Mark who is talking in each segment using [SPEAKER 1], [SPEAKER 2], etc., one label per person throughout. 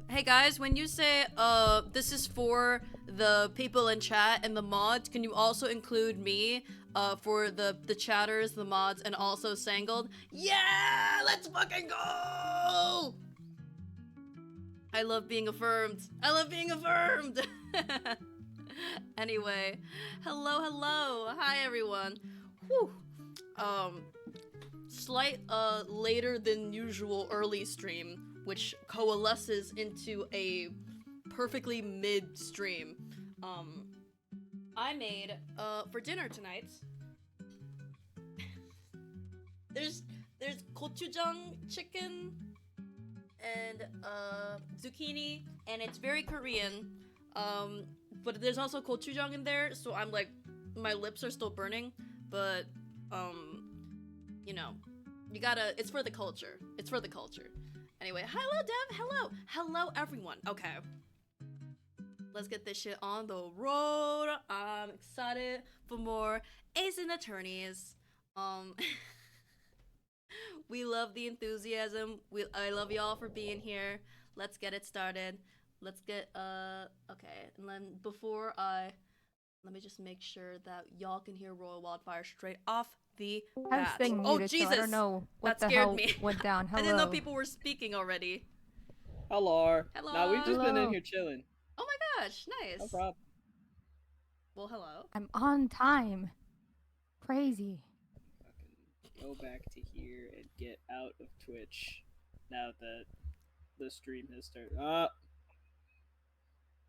[SPEAKER 1] Hey guys, when you say this is for the people in chat and the mods, can you also include me for the chatters, the mods, and also Sangled? Yeah, let's fucking go! I love being affirmed. I love being affirmed. Anyway, hello. Hi everyone. Whew. Slight later than usual early stream, which coalesces into a perfectly mid stream. I made for dinner tonight. there's gochujang chicken and zucchini, and it's very Korean. But there's also gochujang in there, so I'm like, my lips are still burning, but you know, you gotta. It's for the culture. It's for the culture. Anyway, hello Dev. Hello everyone. Okay, let's get this shit on the road. I'm excited for more Ace and Attorneys. We love the enthusiasm. I love y'all for being here. Let's get it started. Let's get okay. And then let me just make sure that y'all can hear Royal Wildfire straight off the
[SPEAKER 2] I was
[SPEAKER 1] bat.
[SPEAKER 2] staying
[SPEAKER 1] Oh
[SPEAKER 2] muted,
[SPEAKER 1] Jesus!
[SPEAKER 2] so I don't know what
[SPEAKER 1] That
[SPEAKER 2] the
[SPEAKER 1] scared
[SPEAKER 2] hell
[SPEAKER 1] me.
[SPEAKER 2] went down. Hello.
[SPEAKER 1] I didn't know people were speaking already.
[SPEAKER 3] Hello.
[SPEAKER 1] Hello.
[SPEAKER 3] Nah, we've just been in
[SPEAKER 2] Hello.
[SPEAKER 3] here chilling.
[SPEAKER 1] Oh my gosh, nice.
[SPEAKER 3] No problem.
[SPEAKER 1] Well, hello.
[SPEAKER 2] I'm on time. Crazy.
[SPEAKER 3] Fucking go back to here and get out of Twitch now that the stream has started.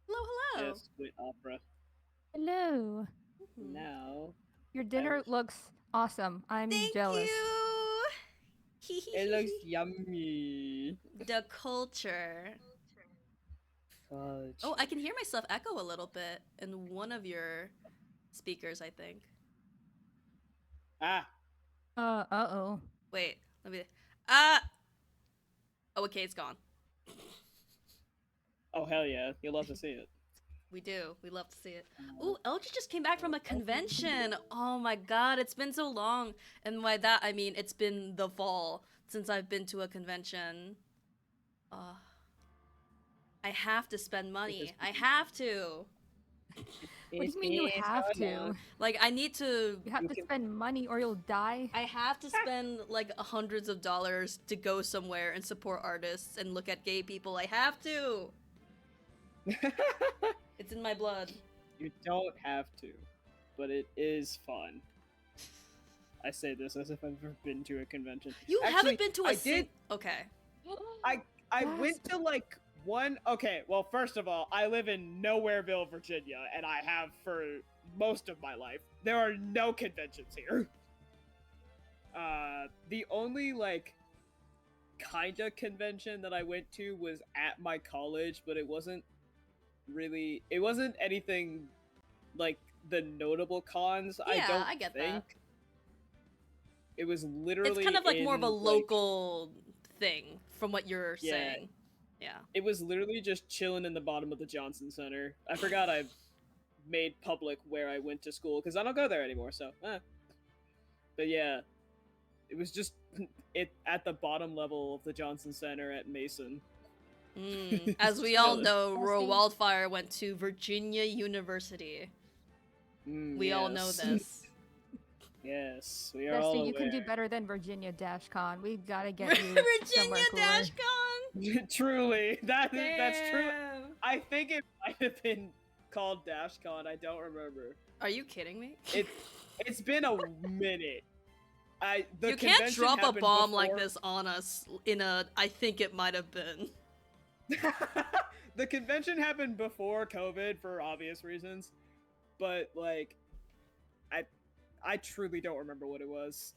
[SPEAKER 1] Hello.
[SPEAKER 3] Yes, quit opera.
[SPEAKER 2] Hello.
[SPEAKER 1] Mhm.
[SPEAKER 3] Now
[SPEAKER 2] Your dinner looks awesome. I'm
[SPEAKER 1] Thank
[SPEAKER 2] jealous.
[SPEAKER 1] you.
[SPEAKER 3] it looks yummy.
[SPEAKER 1] The culture.
[SPEAKER 3] Fudge.
[SPEAKER 1] Oh, I can hear myself echo a little bit in one of your speakers, I think.
[SPEAKER 3] Ah.
[SPEAKER 2] Uh-oh.
[SPEAKER 1] Wait, let me. Ah! Oh, okay, it's gone.
[SPEAKER 3] Oh hell yeah! You'll love to see it.
[SPEAKER 1] We do. We love to see it. Ooh, LG just came back from a convention. Oh my god, it's been so long. And by that, I mean it's been the fall since I've been to a convention. I have to spend money. I have to.
[SPEAKER 2] What do you mean you have to?
[SPEAKER 1] Like, I need to.
[SPEAKER 2] You have to spend money or you'll die?
[SPEAKER 1] I have to spend like hundreds of dollars to go somewhere and support artists and look at gay people. I have to. It's in my blood.
[SPEAKER 3] You don't have to, but it is fun. I say this as if I've ever been to a convention.
[SPEAKER 1] You
[SPEAKER 3] Actually,
[SPEAKER 1] haven't been to a
[SPEAKER 3] I did.
[SPEAKER 1] Okay.
[SPEAKER 3] I went to like one. Okay, well, first of all, I live in Nowhereville, Virginia, and I have for most of my life. There are no conventions here. The only like kinda convention that I went to was at my college, but it wasn't anything like the notable cons.
[SPEAKER 1] Yeah, I get that.
[SPEAKER 3] It was literally.
[SPEAKER 1] It's kind of like more of a
[SPEAKER 3] like,
[SPEAKER 1] local thing, from what you're saying. Yeah.
[SPEAKER 3] It was literally just chilling in the bottom of the Johnson Center. I forgot I made public where I went to school because I don't go there anymore. So, but yeah, it was just at the bottom level of the Johnson Center at Mason.
[SPEAKER 1] As we all know, Royal Wildfire went to Virginia University. We all know this.
[SPEAKER 3] Yes, we are
[SPEAKER 2] Dusty,
[SPEAKER 3] all aware.
[SPEAKER 2] you can do better than Virginia Con. We gotta get you
[SPEAKER 1] Virginia
[SPEAKER 2] somewhere
[SPEAKER 1] Con.
[SPEAKER 3] Truly, that's true. I think it might have been called DashCon. I don't remember.
[SPEAKER 1] Are you kidding me?
[SPEAKER 3] It's been a minute.
[SPEAKER 1] You can't drop a bomb like this on us in a. I think it might have been.
[SPEAKER 3] The convention happened before COVID for obvious reasons, but like, I truly don't remember what it was.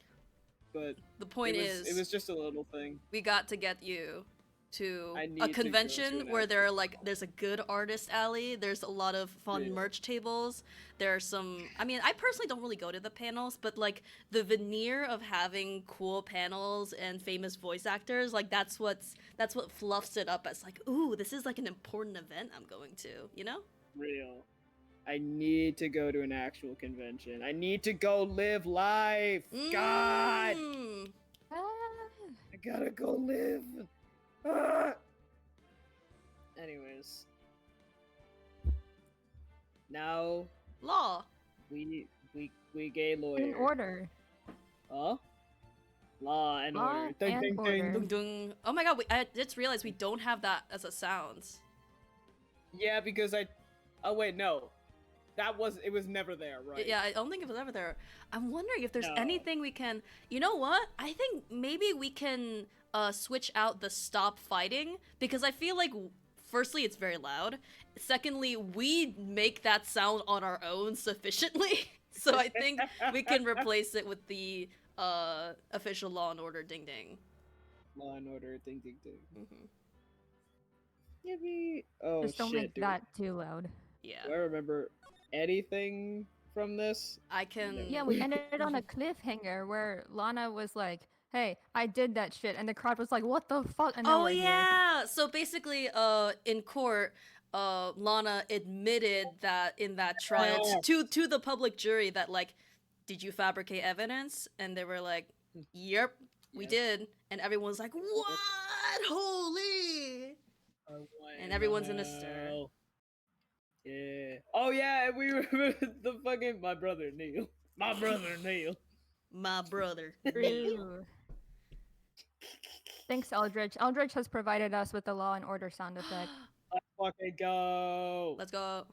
[SPEAKER 3] But
[SPEAKER 1] the point is,
[SPEAKER 3] it was just a little thing.
[SPEAKER 1] We got to get you to
[SPEAKER 3] a
[SPEAKER 1] convention where there's a good artist alley. There's a lot of fun merch tables. There are some. I mean, I personally don't really go to the panels, but like the veneer of having cool panels and famous voice actors, like that's what fluffs it up as like, ooh, this is like an important event I'm going to. You know?
[SPEAKER 3] Real. I need to go to an actual convention. I need to go live life. God. I gotta go live. Anyways. Now
[SPEAKER 1] Law.
[SPEAKER 3] we gay lawyer.
[SPEAKER 2] In order.
[SPEAKER 3] Huh? Law and
[SPEAKER 2] Law
[SPEAKER 3] order. Ding,
[SPEAKER 2] and
[SPEAKER 3] ding,
[SPEAKER 2] order.
[SPEAKER 3] ding.
[SPEAKER 1] Dung dung. Oh my god, I just realized we don't have that as a sound.
[SPEAKER 3] Yeah, because oh wait, no. It was never there, right?
[SPEAKER 1] Yeah, I don't think it was ever there. I'm wondering if there's
[SPEAKER 3] No.
[SPEAKER 1] anything we can. You know what? I think maybe we can switch out the stop fighting because I feel like firstly it's very loud. Secondly, we make that sound on our own sufficiently. So I think we can replace it with the official Law and Order ding ding.
[SPEAKER 3] Law and order. Ding, ding, ding.
[SPEAKER 1] Mm-hmm.
[SPEAKER 3] Yippee. Oh
[SPEAKER 2] Just don't
[SPEAKER 3] shit,
[SPEAKER 2] make
[SPEAKER 3] dude.
[SPEAKER 2] that too loud.
[SPEAKER 1] Yeah,
[SPEAKER 3] Do I remember anything from this?
[SPEAKER 1] I can.
[SPEAKER 2] Yeah, we ended on a cliffhanger where Lana was like, "Hey, I did that shit," and the crowd was like, "What the fuck?" And now
[SPEAKER 1] Oh
[SPEAKER 2] we're here.
[SPEAKER 1] yeah. So basically, in court, Lana admitted that in that trial to the public jury that like, did you fabricate evidence? And they were like, "Yep, we
[SPEAKER 3] Yep.
[SPEAKER 1] did." And everyone's like, "What? Holy!" And everyone's in a stir.
[SPEAKER 3] Hell. Yeah. Oh yeah, we were the fucking my brother Neil. My brother Neil.
[SPEAKER 1] My brother.
[SPEAKER 2] True. Thanks, Eldritch. Eldritch has provided us with the Law and Order sound effect.
[SPEAKER 3] Let's fucking go.
[SPEAKER 1] Let's go.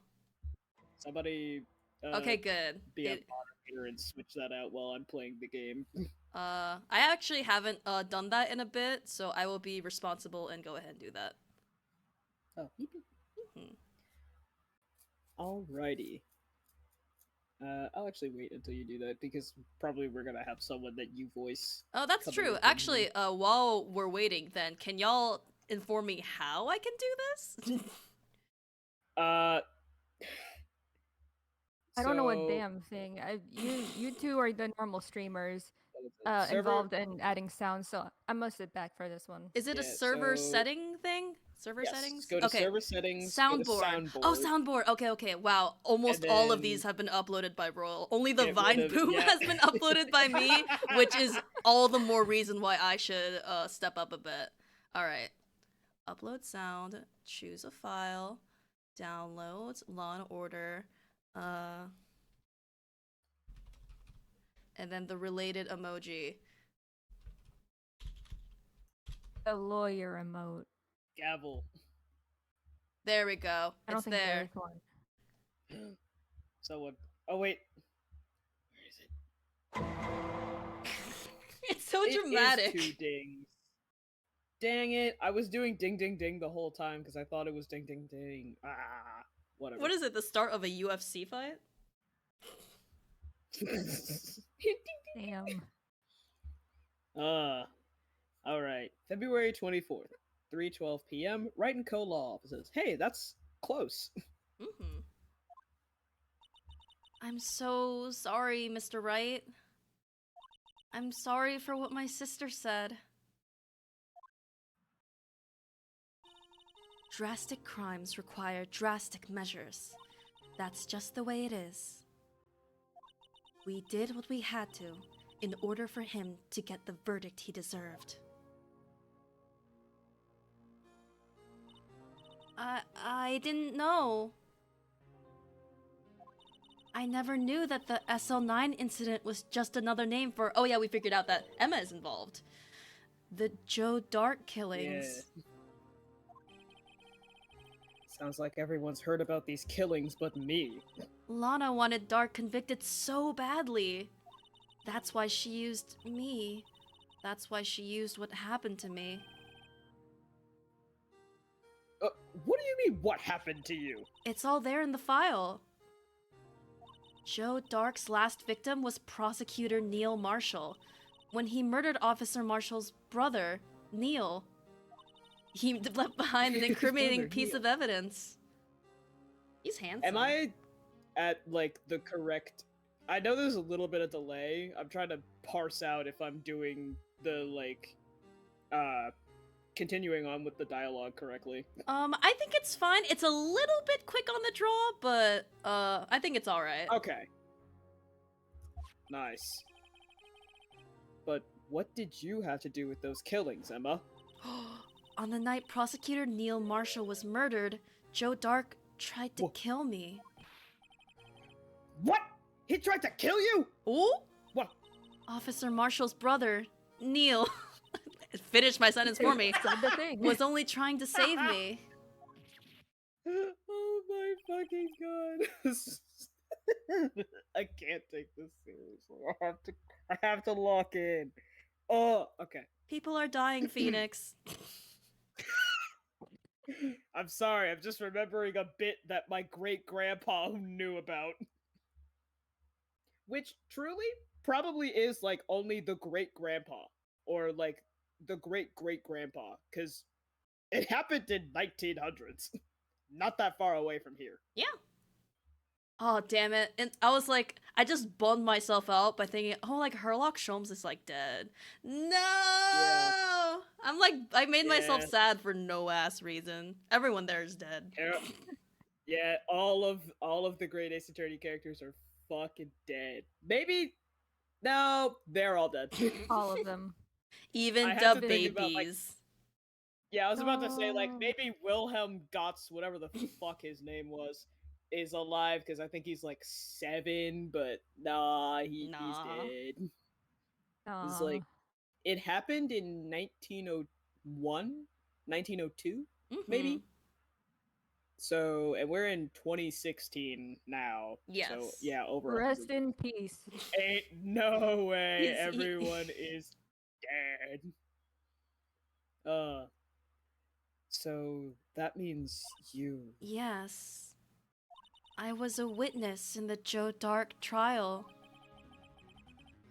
[SPEAKER 3] Somebody.
[SPEAKER 1] Okay, good.
[SPEAKER 3] Be a moderator and switch that out while I'm playing the game.
[SPEAKER 1] I actually haven't done that in a bit, so I will be responsible and go ahead and do that.
[SPEAKER 3] Oh.
[SPEAKER 1] Mhm.
[SPEAKER 3] Alrighty. I'll actually wait until you do that because probably we're gonna have someone that you voice.
[SPEAKER 1] Oh, that's
[SPEAKER 3] Coming
[SPEAKER 1] true.
[SPEAKER 3] up in
[SPEAKER 1] Actually, while we're waiting, then can y'all inform me how I can do this?
[SPEAKER 2] I don't know a
[SPEAKER 3] so-
[SPEAKER 2] damn thing. You two are the normal streamers
[SPEAKER 3] server-
[SPEAKER 2] involved in adding sounds, so I must sit back for this one.
[SPEAKER 1] Is it a
[SPEAKER 3] Yeah,
[SPEAKER 1] server
[SPEAKER 3] so-
[SPEAKER 1] setting thing? Server
[SPEAKER 3] Yes,
[SPEAKER 1] settings?
[SPEAKER 3] go to
[SPEAKER 1] Okay.
[SPEAKER 3] server settings. Go to
[SPEAKER 1] Soundboard. Oh, soundboard. Okay, okay. Wow. Almost
[SPEAKER 3] And
[SPEAKER 1] all of
[SPEAKER 3] then-
[SPEAKER 1] these have been uploaded by Royal. Only the
[SPEAKER 3] Get rid
[SPEAKER 1] Vine
[SPEAKER 3] of it,
[SPEAKER 1] Boom
[SPEAKER 3] yeah.
[SPEAKER 1] has been uploaded by me, which is all the more reason why I should step up a bit. All right. Upload sound. Choose a file. Download. Law and Order. And then the related emoji.
[SPEAKER 2] The lawyer emote.
[SPEAKER 3] Gavel.
[SPEAKER 1] There we go.
[SPEAKER 2] I don't
[SPEAKER 1] It's
[SPEAKER 2] think
[SPEAKER 1] there.
[SPEAKER 2] there's one.
[SPEAKER 3] Someone. Oh wait. Where is it?
[SPEAKER 1] It's so
[SPEAKER 3] It is
[SPEAKER 1] dramatic.
[SPEAKER 3] 2 dings. Dang it! I was doing ding ding ding the whole time because I thought it was ding ding ding. Ah, whatever.
[SPEAKER 1] What is it? The start of a UFC fight?
[SPEAKER 2] Damn.
[SPEAKER 3] All right. February 24th, 3:12 p.m. Wright and Co. Law offices. Hey, that's close.
[SPEAKER 1] Mm-hmm. I'm so sorry, Mr. Wright. I'm sorry for what my sister said. Drastic crimes require drastic measures. That's just the way it is. We did what we had to in order for him to get the verdict he deserved. I didn't know. I never knew that the SL9 incident was just another name for— oh yeah, we figured out that Emma is involved. The Joe Dark killings.
[SPEAKER 3] Yeah. Sounds like everyone's heard about these killings but me.
[SPEAKER 1] Lana wanted Dark convicted so badly. That's why she used me. That's why she used what happened to me.
[SPEAKER 3] What do you mean, what happened to you?
[SPEAKER 1] It's all there in the file. Joe Dark's last victim was prosecutor Neil Marshall. When he murdered Officer Marshall's brother, Neil, he left behind an
[SPEAKER 3] His
[SPEAKER 1] incriminating
[SPEAKER 3] brother,
[SPEAKER 1] piece
[SPEAKER 3] Neil.
[SPEAKER 1] of evidence. He's handsome.
[SPEAKER 3] Am I at, like, the correct... I know there's a little bit of delay. I'm trying to parse out if I'm doing the, like, continuing on with the dialogue correctly.
[SPEAKER 1] I think it's fine. It's a little bit quick on the draw, but I think it's all right.
[SPEAKER 3] Okay. Nice. But what did you have to do with those killings, Emma?
[SPEAKER 1] On the night Prosecutor Neil Marshall was murdered, Joe Dark tried to kill me.
[SPEAKER 3] What? He tried to kill you?
[SPEAKER 1] Ooh?
[SPEAKER 3] What?
[SPEAKER 1] Officer Marshall's brother, Neil, finish my sentence for me,
[SPEAKER 2] Said the thing.
[SPEAKER 1] was only trying to save me.
[SPEAKER 3] Oh my fucking god. I can't take this seriously. I have to lock in. Oh, okay.
[SPEAKER 1] People are dying, Phoenix.
[SPEAKER 3] I'm sorry, I'm just remembering a bit that my great-grandpa knew about. Which, truly, probably is, like, only the great-grandpa. Or, like, the great-great-grandpa. Because it happened in 1900s. Not that far away from here.
[SPEAKER 1] Yeah. Oh, damn it. And I was like, I just bummed myself out by thinking, oh, like, Herlock Sholmes is, like, dead. No!
[SPEAKER 3] Yeah.
[SPEAKER 1] I'm like, I made myself
[SPEAKER 3] Yeah.
[SPEAKER 1] sad for no ass reason. Everyone there is dead.
[SPEAKER 3] Yeah, all of the Great Ace Attorney characters are fucking dead. Maybe... No, they're all dead.
[SPEAKER 2] All of them.
[SPEAKER 1] Even
[SPEAKER 3] I
[SPEAKER 1] the
[SPEAKER 3] have to think about, like,
[SPEAKER 1] babies.
[SPEAKER 3] Yeah, I was about to say, like,
[SPEAKER 2] Oh.
[SPEAKER 3] maybe Wilhelm Gotts, whatever the fuck his name was, is alive, because I think he's, like, 7, but nah, he's
[SPEAKER 1] Nah.
[SPEAKER 3] dead. It's
[SPEAKER 2] Aw.
[SPEAKER 3] like, it happened in 1901? 1902? Maybe?
[SPEAKER 1] Mhm.
[SPEAKER 3] So, and we're in 2016 now. So,
[SPEAKER 1] Yes.
[SPEAKER 3] yeah, over
[SPEAKER 2] Rest in peace.
[SPEAKER 3] Ain't no way
[SPEAKER 1] He's- he-
[SPEAKER 3] everyone is dead. So that means you.
[SPEAKER 1] Yes. I was a witness in the Joe Dark trial.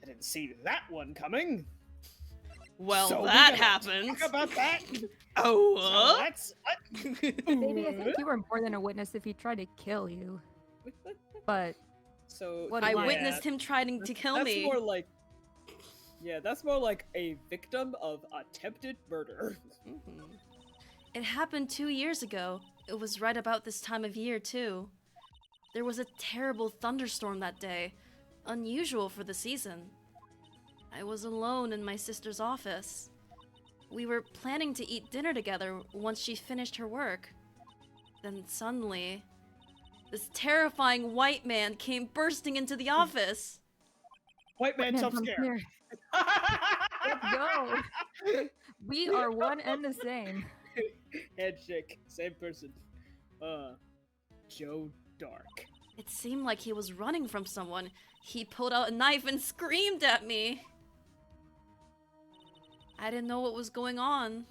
[SPEAKER 3] I didn't see that one coming.
[SPEAKER 1] Well,
[SPEAKER 3] So we're
[SPEAKER 1] that
[SPEAKER 3] gonna
[SPEAKER 1] happened.
[SPEAKER 3] Talk about that.
[SPEAKER 1] Oh,
[SPEAKER 3] So that's
[SPEAKER 2] Maybe I think you were more than a witness if he tried to kill you. But
[SPEAKER 3] So
[SPEAKER 2] What
[SPEAKER 1] I
[SPEAKER 2] yeah,
[SPEAKER 1] witnessed him trying to kill
[SPEAKER 3] that's
[SPEAKER 1] me.
[SPEAKER 3] more like. Yeah, that's more like a victim of attempted murder.
[SPEAKER 1] Mhm. It happened 2 years ago. It was right about this time of year, too. There was a terrible thunderstorm that day. Unusual for the season. I was alone in my sister's office. We were planning to eat dinner together once she finished her work. Then suddenly, this terrifying white man came bursting into the office.
[SPEAKER 3] White man
[SPEAKER 2] man,
[SPEAKER 3] jump
[SPEAKER 2] come
[SPEAKER 3] scare.
[SPEAKER 2] here. Let's go. We are one and the same.
[SPEAKER 3] Handshake, same person. Joe Dark.
[SPEAKER 1] It seemed like he was running from someone. He pulled out a knife and screamed at me. I didn't know what was going on.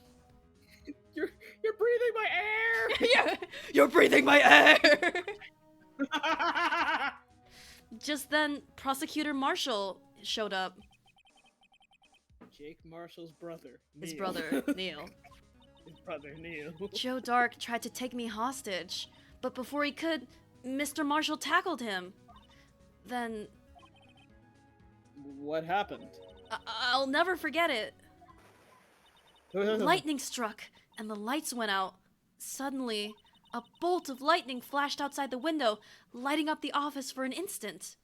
[SPEAKER 3] You're breathing my air.
[SPEAKER 1] Yeah, you're breathing my air! Just then, Prosecutor Marshall showed up.
[SPEAKER 3] Jake Marshall's brother.
[SPEAKER 1] His
[SPEAKER 3] Neil.
[SPEAKER 1] brother, Neil.
[SPEAKER 3] His brother Neil.
[SPEAKER 1] Joe Dark tried to take me hostage, but before he could, Mr. Marshall tackled him. Then,
[SPEAKER 3] What happened?
[SPEAKER 1] I'll never forget it. Lightning struck, and the lights went out. Suddenly, a bolt of lightning flashed outside the window, lighting up the office for an instant.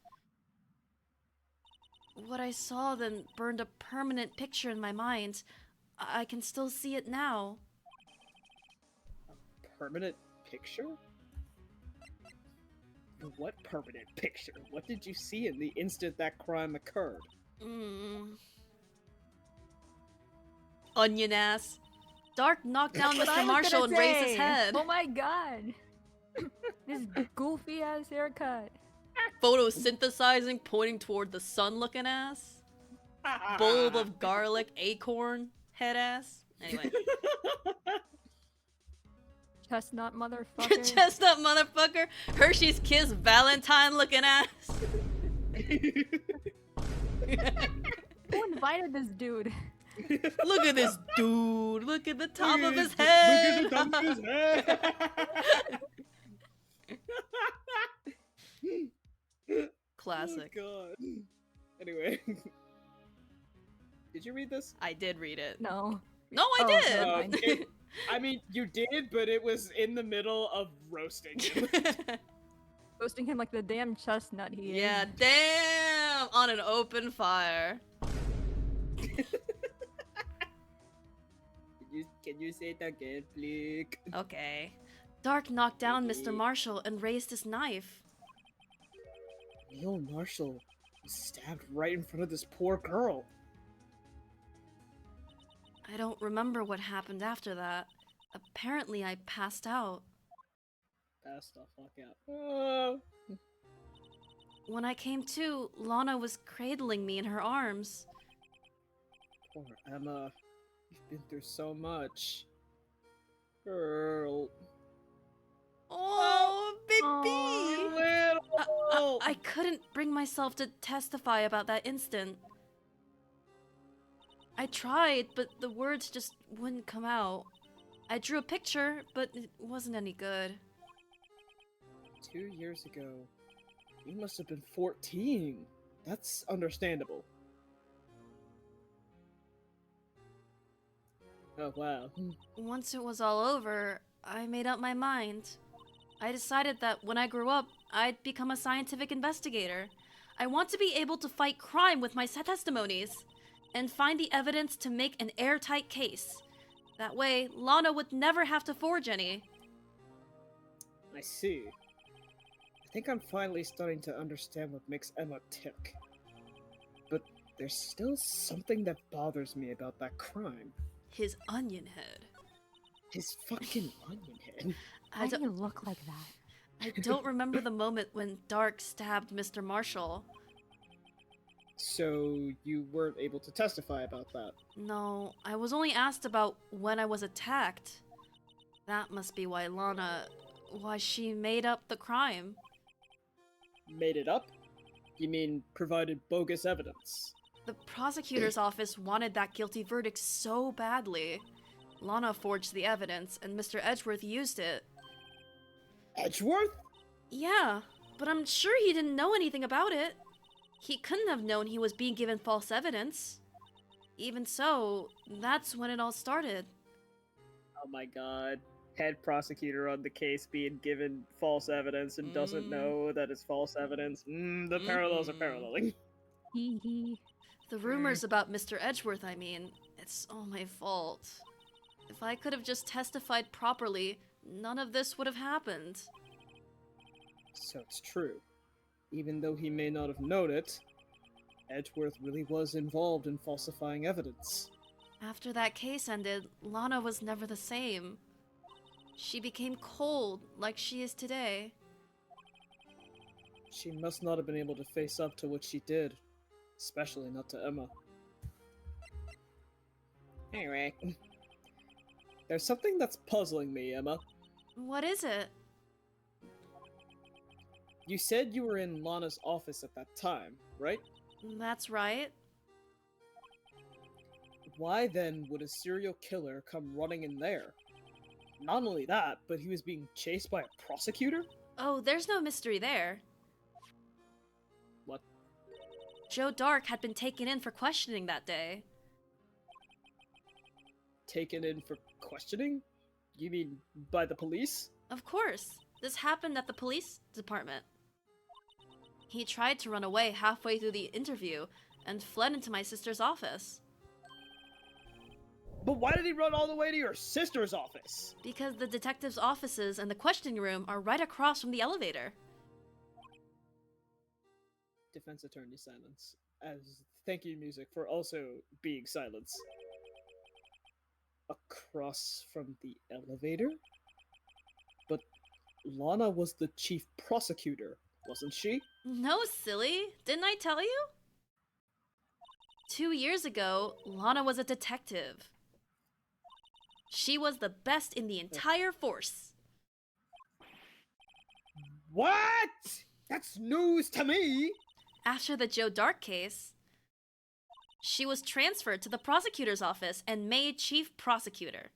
[SPEAKER 1] What I saw then burned a permanent picture in my mind. I can still see it now.
[SPEAKER 3] Permanent picture? What permanent picture? What did you see in the instant that crime occurred?
[SPEAKER 1] Onion ass. Dark knocked down
[SPEAKER 2] What I
[SPEAKER 1] Mr.
[SPEAKER 2] was
[SPEAKER 1] Marshall
[SPEAKER 2] gonna
[SPEAKER 1] and raised his
[SPEAKER 2] say.
[SPEAKER 1] head.
[SPEAKER 2] Oh my god. This goofy ass haircut.
[SPEAKER 1] Photosynthesizing, pointing toward the sun looking ass. Bulb of garlic, acorn, head ass. Anyway.
[SPEAKER 2] Chestnut motherfucker.
[SPEAKER 1] Chestnut motherfucker. Hershey's Kiss Valentine looking ass.
[SPEAKER 2] Who invited this dude?
[SPEAKER 1] Look at this dude. Look at the top of his head.
[SPEAKER 3] Look at the top of his head.
[SPEAKER 1] Classic.
[SPEAKER 3] Oh, God. Anyway. Did you read this?
[SPEAKER 1] I did read it.
[SPEAKER 2] No.
[SPEAKER 1] No, I
[SPEAKER 2] Oh,
[SPEAKER 1] did.
[SPEAKER 2] never mind.
[SPEAKER 3] I mean, you did, but it was in the middle of roasting him.
[SPEAKER 2] Roasting him like the damn chestnut he is.
[SPEAKER 1] Yeah, damn. On an open fire.
[SPEAKER 3] Can you say it again, please?
[SPEAKER 1] Okay. Dark knocked down Mr.
[SPEAKER 3] Okay.
[SPEAKER 1] Marshall and raised his knife.
[SPEAKER 3] Neil Marshall was stabbed right in front of this poor girl.
[SPEAKER 1] I don't remember what happened after that. Apparently, I passed out.
[SPEAKER 3] Pass the fuck out. Oh.
[SPEAKER 1] When I came to, Lana was cradling me in her arms.
[SPEAKER 3] Poor Emma. You've been through so much. Girl.
[SPEAKER 1] Oh,
[SPEAKER 2] Aw.
[SPEAKER 1] baby! I couldn't bring myself to testify about that instant. I tried, but the words just wouldn't come out. I drew a picture, but it wasn't any good.
[SPEAKER 3] 2 years ago, you must have been 14. That's understandable. Oh, wow.
[SPEAKER 1] Once it was all over, I made up my mind. I decided that when I grew up, I'd become a scientific investigator. I want to be able to fight crime with my testimonies and find the evidence to make an airtight case. That way, Lana would never have to forge any.
[SPEAKER 3] I see. I think I'm finally starting to understand what makes Emma tick. But there's still something that bothers me about that crime.
[SPEAKER 1] His onion head.
[SPEAKER 3] His fucking onion head.
[SPEAKER 2] Why do you look like that?
[SPEAKER 1] I don't remember the moment when Dark stabbed Mr. Marshall.
[SPEAKER 3] So you weren't able to testify about that?
[SPEAKER 1] No, I was only asked about when I was attacked. That must be why why she made up the crime.
[SPEAKER 3] Made it up? You mean provided bogus evidence?
[SPEAKER 1] The prosecutor's office wanted that guilty verdict so badly. Lana forged the evidence, and Mr. Edgeworth used it.
[SPEAKER 3] Edgeworth?
[SPEAKER 1] Yeah, but I'm sure he didn't know anything about it. He couldn't have known he was being given false evidence. Even so, that's when it all started.
[SPEAKER 3] Oh my god. Head prosecutor on the case being given false evidence and doesn't know that it's false evidence. The parallels are paralleling.
[SPEAKER 2] Hee hee.
[SPEAKER 1] The rumors about Mr. Edgeworth, I mean, it's all my fault. If I could have just testified properly, none of this would have happened.
[SPEAKER 3] So it's true. Even though he may not have known it, Edgeworth really was involved in falsifying evidence.
[SPEAKER 1] After that case ended, Lana was never the same. She became cold, like she is today.
[SPEAKER 3] She must not have been able to face up to what she did, especially not to Emma. Anyway, there's something that's puzzling me, Emma.
[SPEAKER 1] What is it?
[SPEAKER 3] You said you were in Lana's office at that time, right?
[SPEAKER 1] That's right.
[SPEAKER 3] Why then would a serial killer come running in there? Not only that, but he was being chased by a prosecutor?
[SPEAKER 1] Oh, there's no mystery there.
[SPEAKER 3] What?
[SPEAKER 1] Joe Dark had been taken in for questioning that day.
[SPEAKER 3] Taken in for questioning? You mean by the police?
[SPEAKER 1] Of course. This happened at the police department. He tried to run away halfway through the interview and fled into my sister's office.
[SPEAKER 3] But why did he run all the way to your sister's office?
[SPEAKER 1] Because the detective's offices and the questioning room are right across from the elevator.
[SPEAKER 3] Defense attorney silence. As thank you music for also being silence. Across from the elevator? But Lana was the chief prosecutor, wasn't she?
[SPEAKER 1] No, silly. Didn't I tell you? 2 years ago, Lana was a detective. She was the best in the entire force.
[SPEAKER 3] What? That's news to me!
[SPEAKER 1] After the Joe Dark case, she was transferred to the prosecutor's office and made chief prosecutor.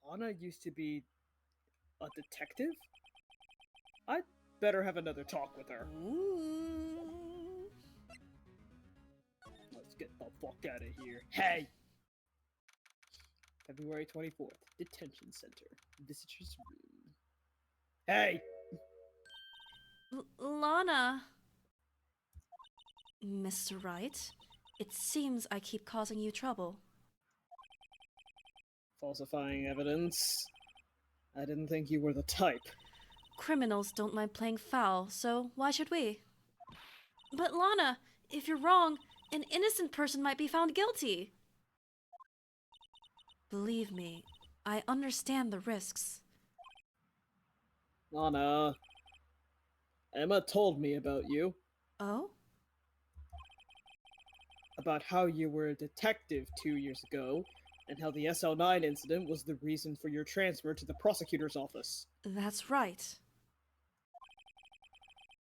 [SPEAKER 3] Lana used to be a detective? I'd better have another talk with her.
[SPEAKER 1] Ooh.
[SPEAKER 3] Let's get the fuck out of here. Hey! February 24th, Detention Center. Visitor's room. Hey!
[SPEAKER 1] Lana. Mr. Wright, it seems I keep causing you trouble.
[SPEAKER 3] falsifying evidence. I didn't think you were the type.
[SPEAKER 1] Criminals don't mind playing foul, so why should we? But Lana, if you're wrong, an innocent person might be found guilty. Believe me, I understand the risks.
[SPEAKER 3] Lana, Emma told me about you.
[SPEAKER 1] Oh?
[SPEAKER 3] About how you were a detective 2 years ago, and how the SL9 incident was the reason for your transfer to the prosecutor's office.
[SPEAKER 1] That's right.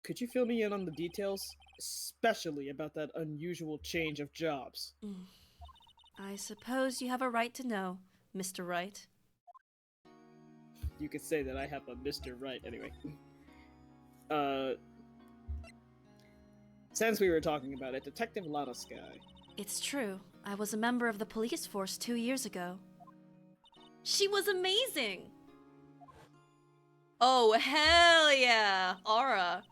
[SPEAKER 3] Could you fill me in on the details? Especially about that unusual change of jobs.
[SPEAKER 1] I suppose you have a right to know, Mr. Wright.
[SPEAKER 3] You could say that I have a Mr. Wright anyway. Since we were talking about it, Detective Lana Sky.
[SPEAKER 1] It's true. I was a member of the police force 2 years ago. She was amazing! Oh, hell yeah! Aura.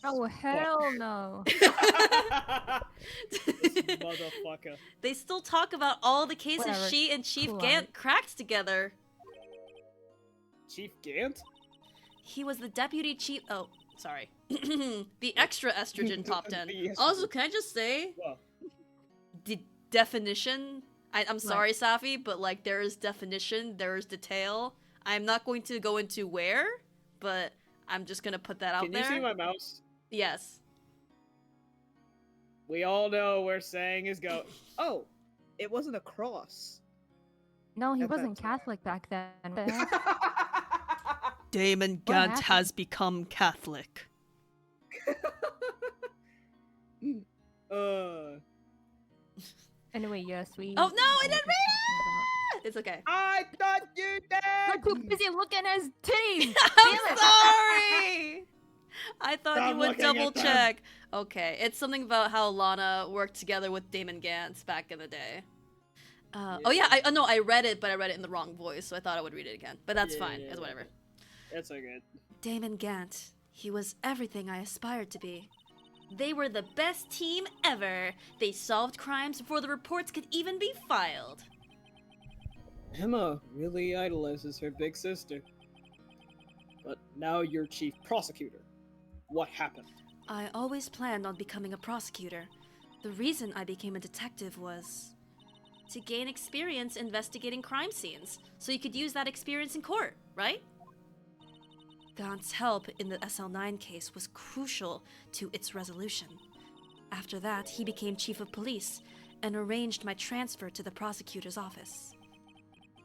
[SPEAKER 2] Oh, hell no.
[SPEAKER 3] This motherfucker.
[SPEAKER 1] They still talk about all the cases
[SPEAKER 2] Whatever.
[SPEAKER 1] she and Chief
[SPEAKER 2] Cool.
[SPEAKER 1] Gant cracked together.
[SPEAKER 3] Chief Gant?
[SPEAKER 1] He was the deputy chief. Oh, sorry. The extra estrogen popped in.
[SPEAKER 3] The
[SPEAKER 1] Also, can I just say,
[SPEAKER 3] Well,
[SPEAKER 1] the definition? I'm sorry, Safi, but like there is definition, there is detail. I'm not going to go into where, but I'm just gonna put that out
[SPEAKER 3] can
[SPEAKER 1] there.
[SPEAKER 3] you see my mouse?
[SPEAKER 1] Yes.
[SPEAKER 3] We all know where saying is go. Oh, it wasn't a cross.
[SPEAKER 2] No, he
[SPEAKER 3] At that
[SPEAKER 2] wasn't
[SPEAKER 3] time.
[SPEAKER 2] Catholic back then. What the heck?
[SPEAKER 1] Damon
[SPEAKER 2] What
[SPEAKER 1] Gant
[SPEAKER 2] happened?
[SPEAKER 1] has become Catholic.
[SPEAKER 2] Anyway, yes, we.
[SPEAKER 1] Oh no, I
[SPEAKER 2] know
[SPEAKER 1] didn't
[SPEAKER 2] what
[SPEAKER 1] read
[SPEAKER 2] you're
[SPEAKER 1] it! It's okay.
[SPEAKER 3] I thought you
[SPEAKER 2] talking about. You're too
[SPEAKER 3] did.
[SPEAKER 2] busy looking at his titties!
[SPEAKER 1] I'm
[SPEAKER 2] Damn it.
[SPEAKER 1] sorry! I thought
[SPEAKER 3] Stop
[SPEAKER 1] you would
[SPEAKER 3] looking at
[SPEAKER 1] double
[SPEAKER 3] them.
[SPEAKER 1] check. Okay, it's something about how Lana worked together with Damon Gantz back in the day. Oh yeah, I read it, but I read it in the wrong voice, so I thought I would read it again. But that's fine, it's whatever.
[SPEAKER 3] That's so good.
[SPEAKER 1] Damon Gant, he was everything I aspired to be. They were the best team ever. They solved crimes before the reports could even be filed.
[SPEAKER 3] Emma really idolizes her big sister. But now you're chief prosecutor. What happened?
[SPEAKER 1] I always planned on becoming a prosecutor. The reason I became a detective was to gain experience investigating crime scenes, so you could use that experience in court, right? Gaunt's help in the SL9 case was crucial to its resolution. After that, he became chief of police and arranged my transfer to the prosecutor's office.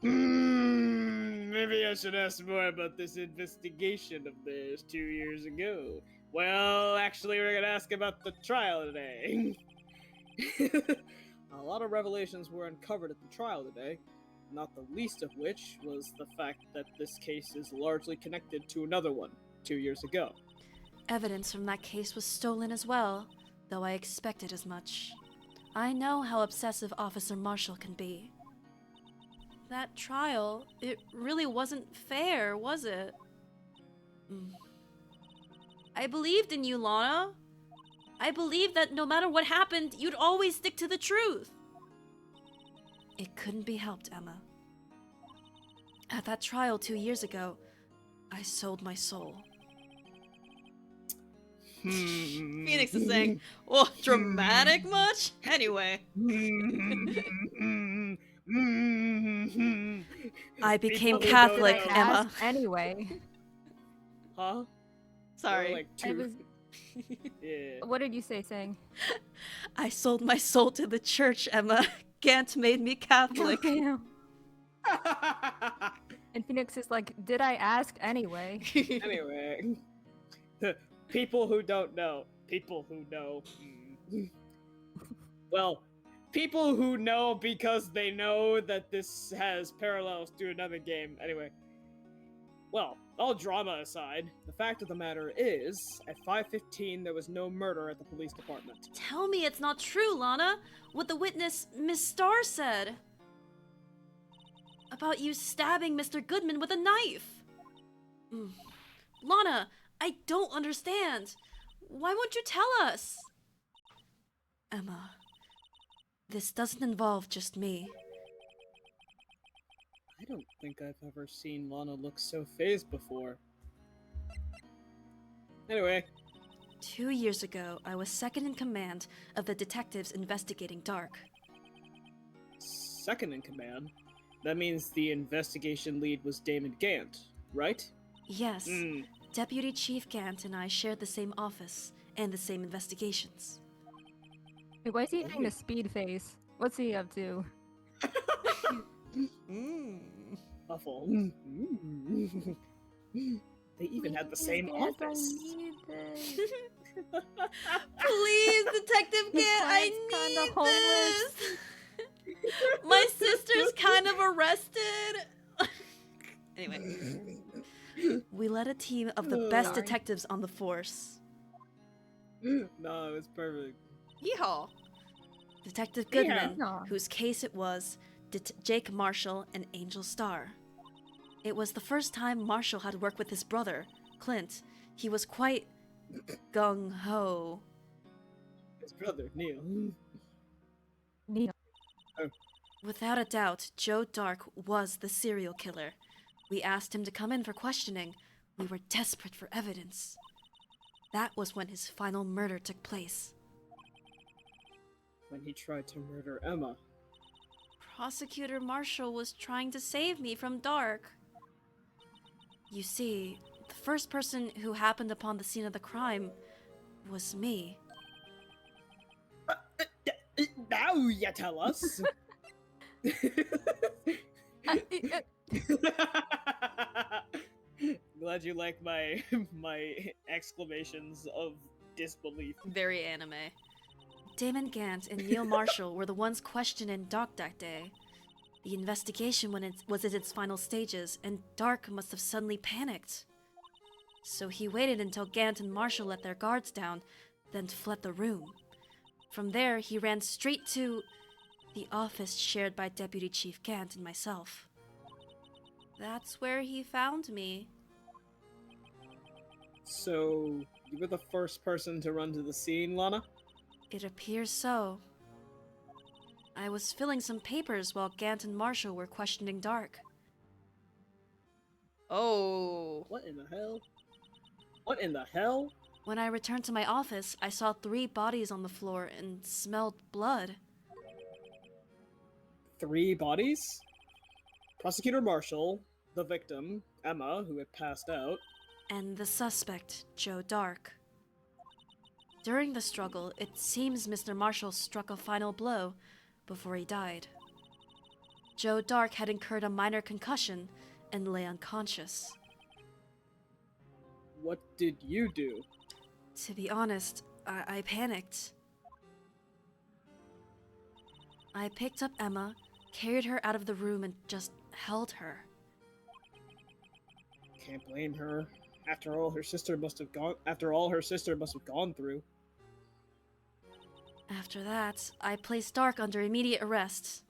[SPEAKER 3] Maybe I should ask more about this investigation of theirs 2 years ago. Well, actually, we're gonna ask about the trial today. A lot of revelations were uncovered at the trial today, not the least of which was the fact that this case is largely connected to another one 2 years ago.
[SPEAKER 1] Evidence from that case was stolen as well, though I expected as much. I know how obsessive Officer Marshall can be. That trial, it really wasn't fair, was it? I believed in you, Lana. I believed that no matter what happened, you'd always stick to the truth. It couldn't be helped, Emma. At that trial 2 years ago, I sold my soul. Phoenix is saying, well, dramatic much? Anyway. I became
[SPEAKER 3] People who
[SPEAKER 1] Catholic,
[SPEAKER 3] don't know-
[SPEAKER 1] Emma.
[SPEAKER 2] Anyway,
[SPEAKER 3] Huh?
[SPEAKER 1] Sorry.
[SPEAKER 3] Like
[SPEAKER 2] I
[SPEAKER 3] two...
[SPEAKER 2] was.
[SPEAKER 3] Yeah.
[SPEAKER 2] What did you say, saying?
[SPEAKER 1] I sold my soul to the church, Emma. Gant made me Catholic.
[SPEAKER 2] Damn. And Phoenix is like, did I ask anyway?
[SPEAKER 3] Anyway. People who don't know. People who know. Well, people who know because they know that this has parallels to another game. Anyway. Well, all drama aside, the fact of the matter is, at 5:15 there was no murder at the police department.
[SPEAKER 1] Tell me it's not true, Lana. What the witness, Miss Starr, said. About you stabbing Mr. Goodman with a knife. Lana, I don't understand. Why won't you tell us? Emma, this doesn't involve just me.
[SPEAKER 3] don't think I've ever seen Lana look so phased before. Anyway,
[SPEAKER 1] 2 years ago, I was second in command of the detectives investigating Dark.
[SPEAKER 3] second in command? That means the investigation lead was Damon Gant, right?
[SPEAKER 1] Yes,
[SPEAKER 3] Hmm.
[SPEAKER 1] Deputy Chief Gant and I shared the same office and the same investigations.
[SPEAKER 2] Wait, why is he doing the speed face? What's he up to?
[SPEAKER 3] Awful. They even had the same
[SPEAKER 2] Yes,
[SPEAKER 3] office.
[SPEAKER 2] I need this.
[SPEAKER 1] Please, Detective Gant, I
[SPEAKER 2] Client's kinda
[SPEAKER 1] need
[SPEAKER 2] homeless.
[SPEAKER 1] this! My sister's kind of arrested! Anyway, we led a team of the best
[SPEAKER 2] Sorry.
[SPEAKER 1] detectives on the force.
[SPEAKER 3] No, it's perfect.
[SPEAKER 1] Yeehaw! Detective
[SPEAKER 3] Yeah.
[SPEAKER 1] Goodman,
[SPEAKER 2] Aw.
[SPEAKER 1] whose case it was, Jake Marshall and Angel Starr. It was the first time Marshall had worked with his brother, Clint. He was quite gung-ho.
[SPEAKER 3] His brother, Neil.
[SPEAKER 2] Neil.
[SPEAKER 1] Without a doubt, Joe Dark was the serial killer. We asked him to come in for questioning. We were desperate for evidence. That was when his final murder took place.
[SPEAKER 3] When he tried to murder Emma.
[SPEAKER 1] Prosecutor Marshall was trying to save me from Dark. You see, the first person who happened upon the scene of the crime was me.
[SPEAKER 3] Now you tell us! Glad you like my exclamations of disbelief.
[SPEAKER 1] Very anime. Damon Gant and Neil Marshall were the ones questioned in Dark that day. The investigation was in its final stages, and Dark must have suddenly panicked. So he waited until Gant and Marshall let their guards down, then fled the room. From there, he ran straight to the office shared by Deputy Chief Gant and myself. That's where he found me.
[SPEAKER 3] So, you were the first person to run to the scene, Lana?
[SPEAKER 1] It appears so. I was filling some papers while Gant and Marshall were questioning Dark. Oh.
[SPEAKER 3] What in the hell? What in the hell?
[SPEAKER 1] When I returned to my office, I saw 3 bodies on the floor and smelled blood.
[SPEAKER 3] 3 bodies? Prosecutor Marshall, the victim, Emma, who had passed out,
[SPEAKER 1] And the suspect, Joe Dark. During the struggle, it seems Mr. Marshall struck a final blow before he died. Joe Dark had incurred a minor concussion and lay unconscious.
[SPEAKER 3] what did you do?
[SPEAKER 1] To be honest, I panicked. I picked up Emma, carried her out of the room, and just held her.
[SPEAKER 3] Can't blame her. After all her sister must have gone through.
[SPEAKER 1] After that, I placed Dark under immediate arrest.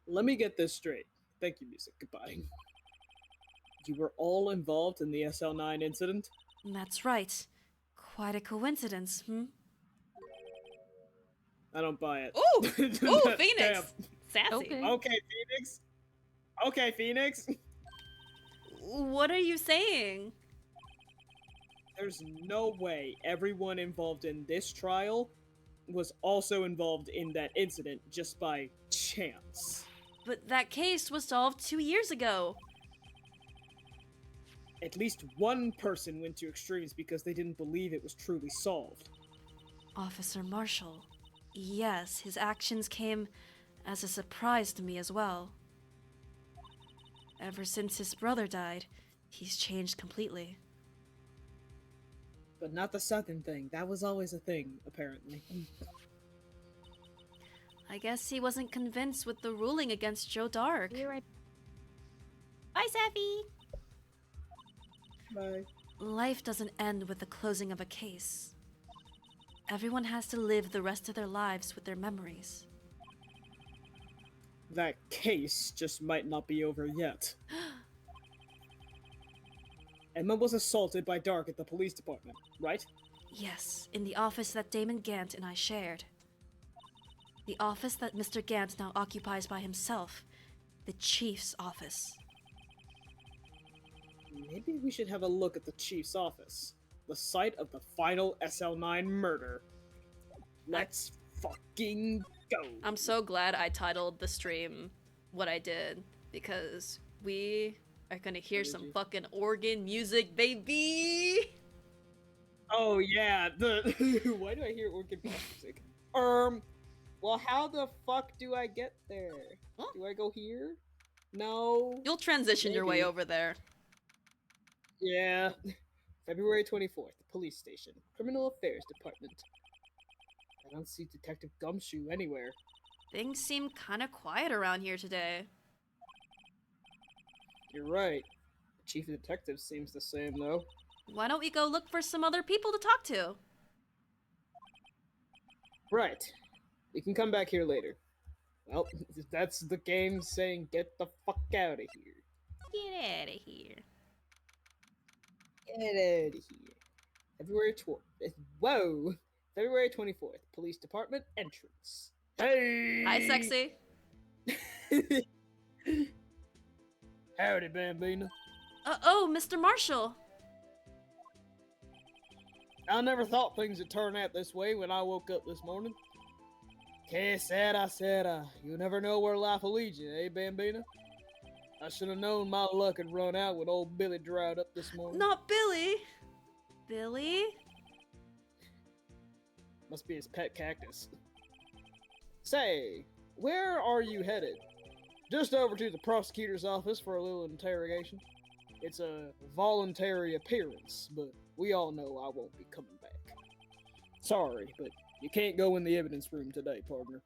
[SPEAKER 3] Let me get this straight. Thank you, music. Goodbye. You were all involved in the SL9 incident?
[SPEAKER 1] That's right. Quite a coincidence,
[SPEAKER 3] I don't buy it.
[SPEAKER 1] Ooh! Ooh,
[SPEAKER 3] Damn.
[SPEAKER 1] Phoenix! Sassy.
[SPEAKER 2] Okay.
[SPEAKER 3] Okay, Phoenix. Okay, Phoenix.
[SPEAKER 1] What are you saying?
[SPEAKER 3] There's no way everyone involved in this trial was also involved in that incident just by chance.
[SPEAKER 1] But that case was solved 2 years ago.
[SPEAKER 3] At least one person went to extremes because they didn't believe it was truly solved.
[SPEAKER 1] Officer Marshall. Yes, his actions came as a surprise to me as well. Ever since his brother died, he's changed completely.
[SPEAKER 3] But not the Southern thing. That was always a thing, apparently.
[SPEAKER 1] I guess he wasn't convinced with the ruling against Joe Dark.
[SPEAKER 2] You're right.
[SPEAKER 1] Bye, Sappy!
[SPEAKER 3] Bye.
[SPEAKER 1] Life doesn't end with the closing of a case. Everyone has to live the rest of their lives with their memories.
[SPEAKER 3] That case just might not be over yet. Emma was assaulted by Dark at the police department, right?
[SPEAKER 1] Yes, in the office that Damon Gant and I shared. The office that Mr. Gant now occupies by himself. The chief's office.
[SPEAKER 3] Maybe we should have a look at the chief's office. The site of the final SL9 murder. Let's fucking go.
[SPEAKER 1] I'm so glad I titled the stream what I did, because we are gonna hear some fucking organ music, baby!
[SPEAKER 3] Oh yeah, why do I hear organ music? Well, how the fuck do I get there?
[SPEAKER 1] Huh?
[SPEAKER 3] Do I go here? No.
[SPEAKER 1] You'll transition your way
[SPEAKER 3] Maybe.
[SPEAKER 1] over there.
[SPEAKER 3] Yeah. February 24th, the police station. Criminal Affairs Department. I don't see Detective Gumshoe anywhere.
[SPEAKER 1] Things seem kinda quiet around here today.
[SPEAKER 3] You're right. The chief of detectives seems the same, though.
[SPEAKER 1] Why don't we go look for some other people to talk to?
[SPEAKER 3] Right. We can come back here later. Well, that's the game saying get the fuck out of here.
[SPEAKER 1] Get out of here.
[SPEAKER 3] Get out of here. February 12th. Whoa! February 24th. Police Department entrance. Hey!
[SPEAKER 1] Hi, sexy.
[SPEAKER 3] Howdy, Bambina.
[SPEAKER 1] Oh, Mr. Marshall.
[SPEAKER 3] I never thought things would turn out this way when I woke up this morning. Que sera, you never know where life will lead you, eh, Bambina? I should have known my luck had run out when old Billy dried up this morning.
[SPEAKER 1] Not Billy. Billy?
[SPEAKER 3] Must be his pet cactus. Say, where are you headed? Just over to the prosecutor's office for a little interrogation. It's a voluntary appearance, but we all know I won't be coming back. Sorry, but you can't go in the evidence room today, partner.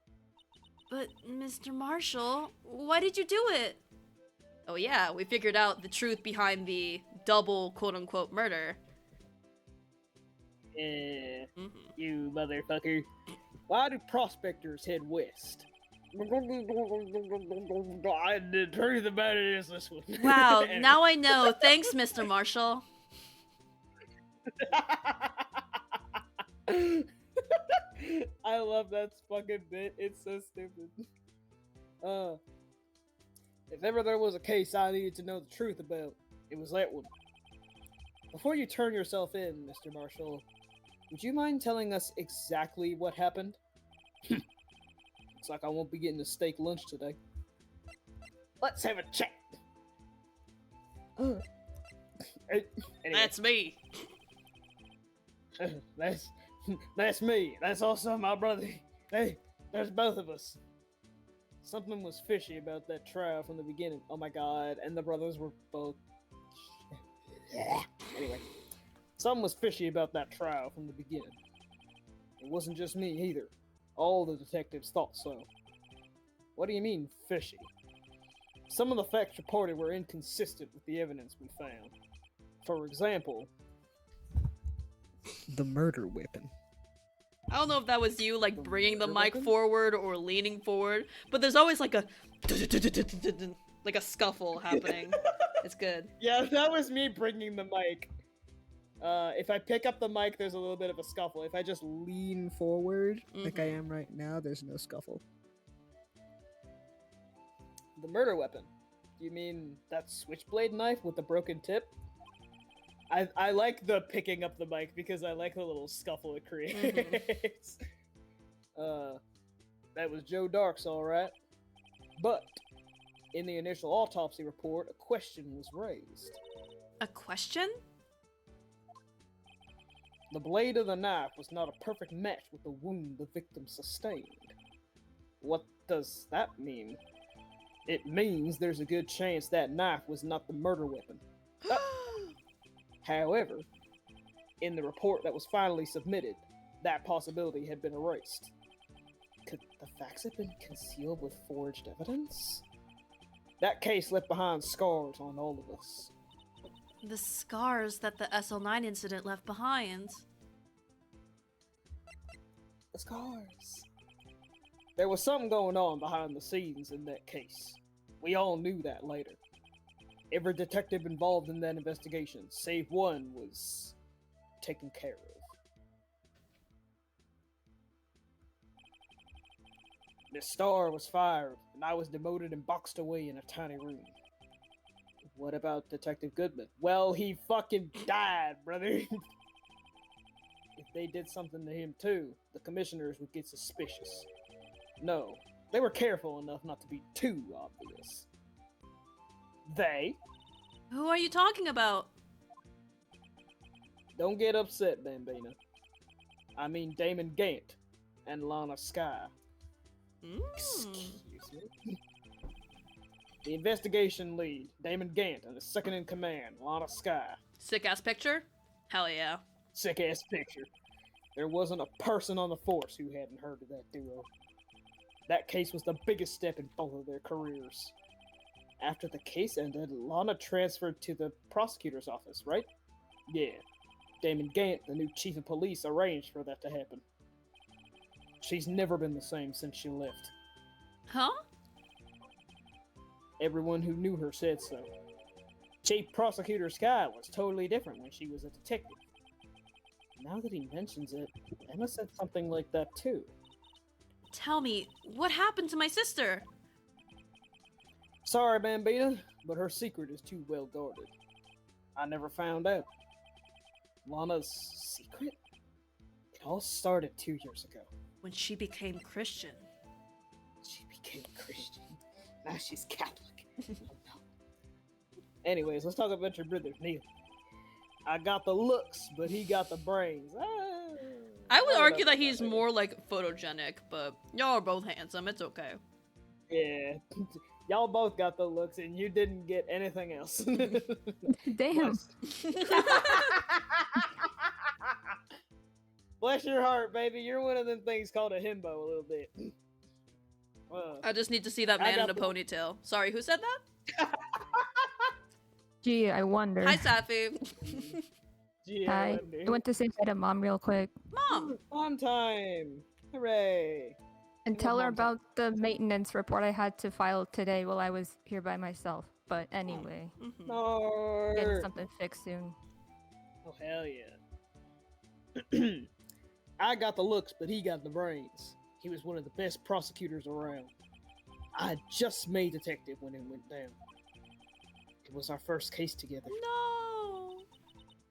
[SPEAKER 1] But, Mr. Marshall, why did you do it? Oh yeah, we figured out the truth behind the double quote-unquote murder.
[SPEAKER 3] You motherfucker. Why do prospectors head west? The truth about it is this one.
[SPEAKER 1] Wow, now I know. Thanks, Mr. Marshall.
[SPEAKER 3] I love that fucking bit. It's so stupid. If ever there was a case I needed to know the truth about, it was that one. Before you turn yourself in, Mr. Marshall, would you mind telling us exactly what happened? Looks like I won't be getting a steak lunch today. Let's have a chat. Anyway.
[SPEAKER 1] That's me.
[SPEAKER 3] That's me. That's also my brother. Hey, there's both of us. Something was fishy about that trial from the beginning. Oh my god, and the brothers were both... Anyway. Something was fishy about that trial from the beginning. It wasn't just me either. All the detectives thought so. What do you mean, fishy? Some of the facts reported were inconsistent with the evidence we found. For example... the murder weapon.
[SPEAKER 1] I don't know if that was you, like,
[SPEAKER 3] The
[SPEAKER 1] bringing the
[SPEAKER 3] murder
[SPEAKER 1] mic
[SPEAKER 3] weapon?
[SPEAKER 1] forward or leaning forward, but there's always like a like a scuffle happening. It's good.
[SPEAKER 3] Yeah, that was me bringing the mic. If I pick up the mic, there's a little bit of a scuffle. If I just lean forward, like I am right now, there's no scuffle. The murder weapon. You mean that switchblade knife with the broken tip? I like the picking up the mic because I like the little scuffle it creates. That was Joe Dark's alright. But, in the initial autopsy report, a question was raised.
[SPEAKER 1] A question?
[SPEAKER 3] The blade of the knife was not a perfect match with the wound the victim sustained. What does that mean? It means there's a good chance that knife was not the murder weapon. However, in the report that was finally submitted, that possibility had been erased. Could the facts have been concealed with forged evidence? That case left behind scars on all of us.
[SPEAKER 1] The scars that the SL9 incident left behind.
[SPEAKER 3] The scars. There was something going on behind the scenes in that case. We all knew that later. Every detective involved in that investigation, save one, was taken care of. Miss Starr was fired, and I was demoted and boxed away in a tiny room. What about Detective Goodman? Well, he fucking died, brother. If they did something to him too, the commissioners would get suspicious. No, they were careful enough not to be too obvious. They?
[SPEAKER 1] Who are you talking about?
[SPEAKER 3] Don't get upset, Bambina. I mean Damon Gant and Lana Sky. Excuse me. The investigation lead, Damon Gant, and the second in command, Lana Sky.
[SPEAKER 1] Sick ass picture? Hell yeah.
[SPEAKER 3] Sick ass picture. There wasn't a person on the force who hadn't heard of that duo. That case was the biggest step in both of their careers. After the case ended, Lana transferred to the prosecutor's office, right? Yeah. Damon Gant, the new chief of police, arranged for that to happen. She's never been the same since she left.
[SPEAKER 1] Huh?
[SPEAKER 3] Everyone who knew her said so. Chief Prosecutor Sky was totally different when she was a detective. Now that he mentions it, Emma said something like that too.
[SPEAKER 1] Tell me, what happened to my sister?
[SPEAKER 3] Sorry, Bambina, but her secret is too well guarded. I never found out. Lana's secret? It all started 2 years ago.
[SPEAKER 1] When she became Christian.
[SPEAKER 3] She became Christian. Now she's Catholic. Oh, no. Anyways, let's talk about your brother, Neil. I got the looks, but he got the brains.
[SPEAKER 1] I would argue that he's more like photogenic, but y'all are both handsome. It's okay.
[SPEAKER 3] Yeah. Y'all both got the looks, and you didn't get anything else.
[SPEAKER 2] Damn.
[SPEAKER 3] Bless your heart, baby. You're one of them things called a himbo a little bit.
[SPEAKER 1] I just need to see that man in a ponytail. Sorry, who said that?
[SPEAKER 2] Gee, I wonder.
[SPEAKER 1] Hi, Safi.
[SPEAKER 2] Hi. I went to say hi to Mom real quick.
[SPEAKER 1] Mom!
[SPEAKER 3] Mom time! Hooray!
[SPEAKER 2] And tell her about the maintenance report I had to file today while I was here by myself. But anyway,
[SPEAKER 3] No.
[SPEAKER 2] getting something fixed soon.
[SPEAKER 3] Oh, hell yeah. I got the looks, but he got the brains. He was one of the best prosecutors around. I had just made detective when it went down. It was our first case together.
[SPEAKER 1] No!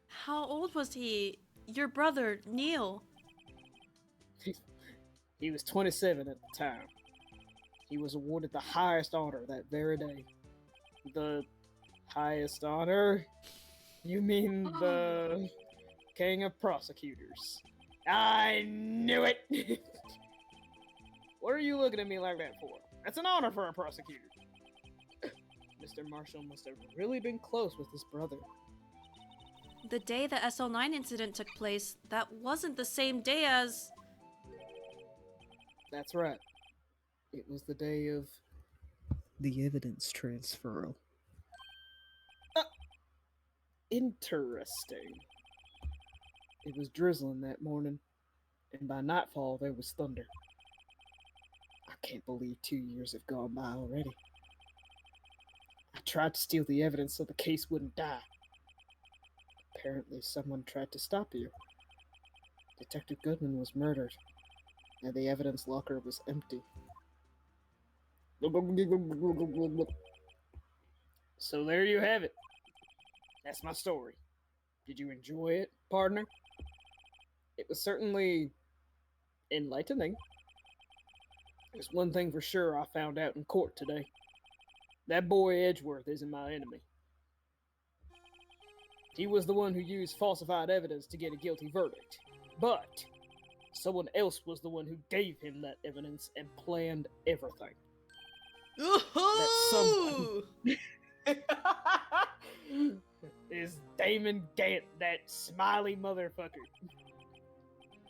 [SPEAKER 1] How old was he? Your brother, Neil.
[SPEAKER 3] He was 27 at the time. He was awarded the highest honor that very day. The highest honor? You mean the king of prosecutors? I knew it! What are you looking at me like that for? That's an honor for a prosecutor. Mr. Marshall must have really been close with his brother.
[SPEAKER 1] The day the SL9 incident took place, that wasn't the same day as...
[SPEAKER 3] That's right. It was the day of the evidence transfer. Interesting. It was drizzling that morning, and by nightfall there was thunder. I can't believe 2 years have gone by already. I tried to steal the evidence so the case wouldn't die. Apparently someone tried to stop you. Detective Goodman was murdered, and the evidence locker was empty. So there you have it. That's my story. Did you enjoy it, partner? It was certainly enlightening. There's one thing for sure I found out in court today. That boy Edgeworth isn't my enemy. He was the one who used falsified evidence to get a guilty verdict. But someone else was the one who gave him that evidence and planned everything. That someone is Damon Gant, that smiley motherfucker.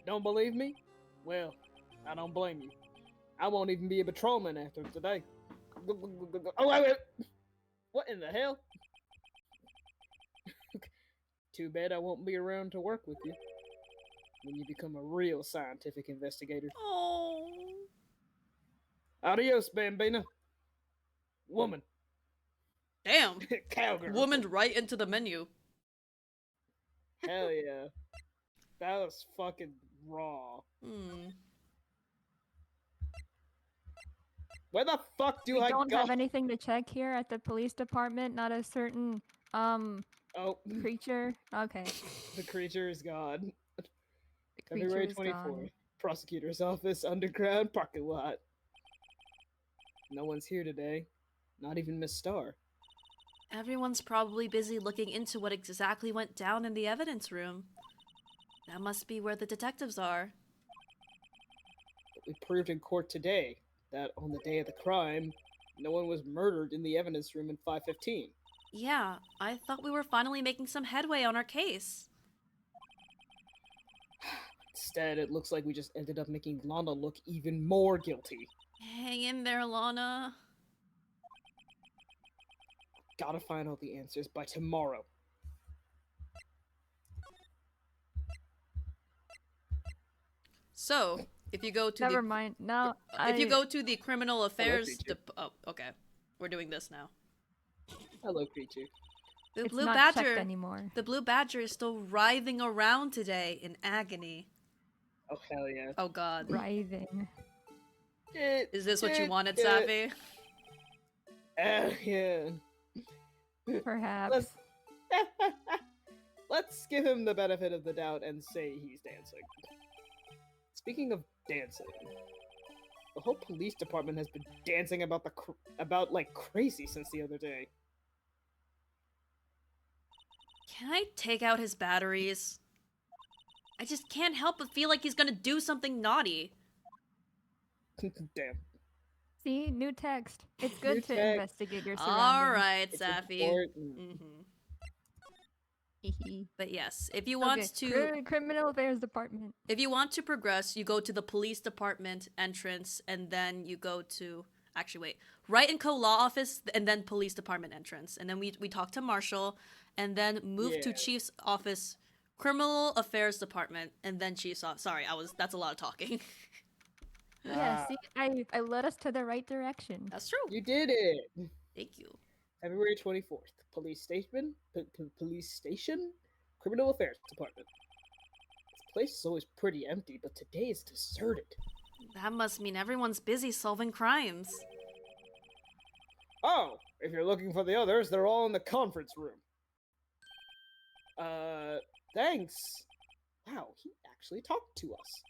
[SPEAKER 3] Don't believe me? Well, I don't blame you. I won't even be a patrolman after today. Oh, wait. What in the hell? Too bad I won't be around to work with you when you become a real scientific investigator.
[SPEAKER 1] Oh.
[SPEAKER 3] Adios, Bambina. Woman.
[SPEAKER 1] Damn.
[SPEAKER 3] Cowgirl.
[SPEAKER 1] Woman right into the menu.
[SPEAKER 3] Hell yeah. That was fucking raw. Where the fuck do
[SPEAKER 2] We
[SPEAKER 3] I
[SPEAKER 2] don't
[SPEAKER 3] go?
[SPEAKER 2] have anything to check here at the police department. Not a certain
[SPEAKER 3] Oh,
[SPEAKER 2] creature. Okay,
[SPEAKER 3] the creature is gone.
[SPEAKER 2] the creature
[SPEAKER 3] February
[SPEAKER 2] is
[SPEAKER 3] 24th.
[SPEAKER 2] gone.
[SPEAKER 3] Prosecutor's office, underground parking lot. No one's here today. Not even Miss Starr.
[SPEAKER 1] Everyone's probably busy looking into what exactly went down in the evidence room. That must be where the detectives are.
[SPEAKER 3] But we proved in court today that on the day of the crime, no one was murdered in the evidence room in 515.
[SPEAKER 1] Yeah, I thought we were finally making some headway on our case.
[SPEAKER 3] Instead, it looks like we just ended up making Lana look even more guilty.
[SPEAKER 1] Hang in there, Lana.
[SPEAKER 3] Gotta find all the answers by tomorrow.
[SPEAKER 1] So, if you go to
[SPEAKER 2] Never mind. No,
[SPEAKER 1] if you go to the criminal affairs,
[SPEAKER 3] creature.
[SPEAKER 1] oh, okay, we're doing this now.
[SPEAKER 3] Hello, creature.
[SPEAKER 1] The
[SPEAKER 2] it's
[SPEAKER 1] blue
[SPEAKER 2] not
[SPEAKER 1] badger.
[SPEAKER 2] checked anymore.
[SPEAKER 1] The blue badger is still writhing around today in agony.
[SPEAKER 3] Oh, hell yeah.
[SPEAKER 1] Oh God.
[SPEAKER 2] Writhing.
[SPEAKER 1] Is this what you wanted, Safi?
[SPEAKER 3] Yeah.
[SPEAKER 2] Perhaps.
[SPEAKER 3] Let's give him the benefit of the doubt and say he's dancing. Speaking of dancing, the whole police department has been dancing about like crazy since the other day.
[SPEAKER 1] Can I take out his batteries? I just can't help but feel like he's gonna do something naughty.
[SPEAKER 3] Damn.
[SPEAKER 2] See, new text. It's good
[SPEAKER 3] New
[SPEAKER 2] to
[SPEAKER 3] text.
[SPEAKER 2] investigate your surroundings.
[SPEAKER 1] Alright,
[SPEAKER 3] It's
[SPEAKER 1] Safi.
[SPEAKER 3] important.
[SPEAKER 1] But yes, if you want to
[SPEAKER 2] Criminal Affairs Department.
[SPEAKER 1] if you want to progress, you go to the police department entrance and then you go to actually wait. Wright and Co law office and then police department entrance. And then we talk to Marshall and then move to
[SPEAKER 3] Yeah.
[SPEAKER 1] chief's office, criminal affairs department, and then chief's office. Sorry, that's a lot of talking.
[SPEAKER 2] Yeah,
[SPEAKER 3] Ah,
[SPEAKER 2] see, I led us to the right direction.
[SPEAKER 1] That's true.
[SPEAKER 3] you did it.
[SPEAKER 1] Thank you.
[SPEAKER 3] February 24th. Police station. Police station. Criminal Affairs Department. This place is always pretty empty, but today is deserted.
[SPEAKER 1] That must mean everyone's busy solving crimes.
[SPEAKER 3] Oh, if you're looking for the others, they're all in the conference room. Thanks. Wow, he actually talked to us.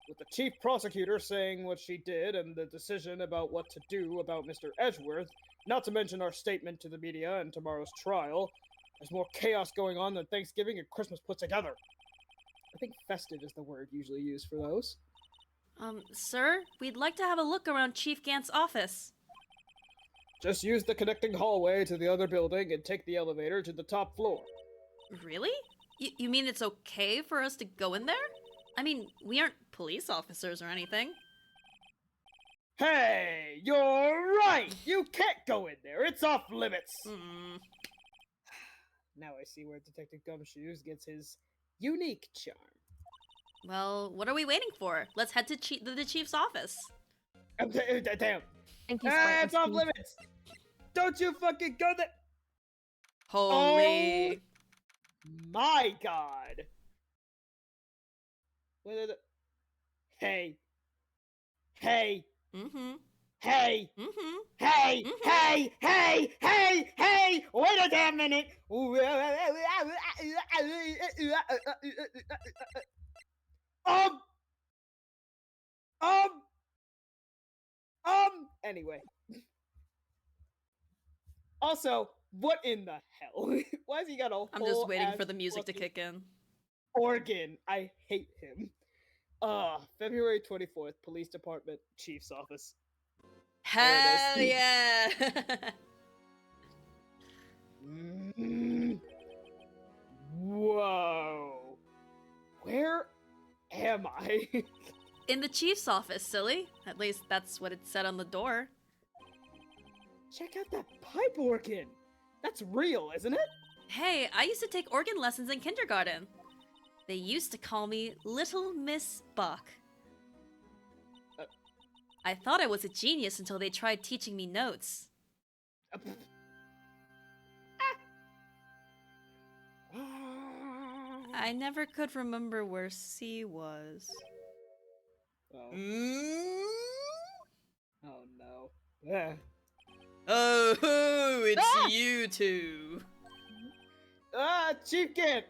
[SPEAKER 3] With the chief prosecutor saying what she did and the decision about what to do about Mr. Edgeworth, not to mention our statement to the media and tomorrow's trial, there's more chaos going on than Thanksgiving and Christmas put together. I think festive is the word usually used for those.
[SPEAKER 1] Sir, we'd like to have a look around Chief Gant's office.
[SPEAKER 3] Just use the connecting hallway to the other building and take the elevator to the top floor.
[SPEAKER 1] Really? You mean it's okay for us to go in there? I mean, we aren't police officers or anything.
[SPEAKER 3] Hey, you're right! You can't go in there! It's off limits! Now I see where Detective Gumshoes gets his unique charm.
[SPEAKER 1] Well, what are we waiting for? Let's head to the chief's office.
[SPEAKER 3] Damn.
[SPEAKER 2] Thank you,
[SPEAKER 3] It's off
[SPEAKER 2] Steve.
[SPEAKER 3] limits! Don't you fucking go there!
[SPEAKER 1] Holy.
[SPEAKER 3] My god! Hey. Hey.
[SPEAKER 1] Mm-hmm.
[SPEAKER 3] Hey.
[SPEAKER 1] Mm-hmm.
[SPEAKER 3] Hey.
[SPEAKER 1] Mhm.
[SPEAKER 3] Hey. Hey. Hey. Hey. Wait a damn minute. Um. Anyway. Also, what in the hell? Why has he got a whole
[SPEAKER 1] I'm just waiting
[SPEAKER 3] ass
[SPEAKER 1] for the music to
[SPEAKER 3] fucking
[SPEAKER 1] kick in.
[SPEAKER 3] organ? I hate him. February 24th, Police Department, Chief's Office.
[SPEAKER 1] Hell
[SPEAKER 3] is.
[SPEAKER 1] yeah!
[SPEAKER 3] Whoa. Where am I?
[SPEAKER 1] In the chief's office, silly. At least that's what it said on the door.
[SPEAKER 3] Check out that pipe organ. That's real, isn't it?
[SPEAKER 1] Hey, I used to take organ lessons in kindergarten. They used to call me Little Miss Buck. I thought I was a genius until they tried teaching me notes. I never could remember where C was.
[SPEAKER 3] Oh.
[SPEAKER 1] Mm?
[SPEAKER 3] Oh no. Ah.
[SPEAKER 1] Oh, it's
[SPEAKER 2] Ah!
[SPEAKER 1] you two.
[SPEAKER 3] Chief Gant!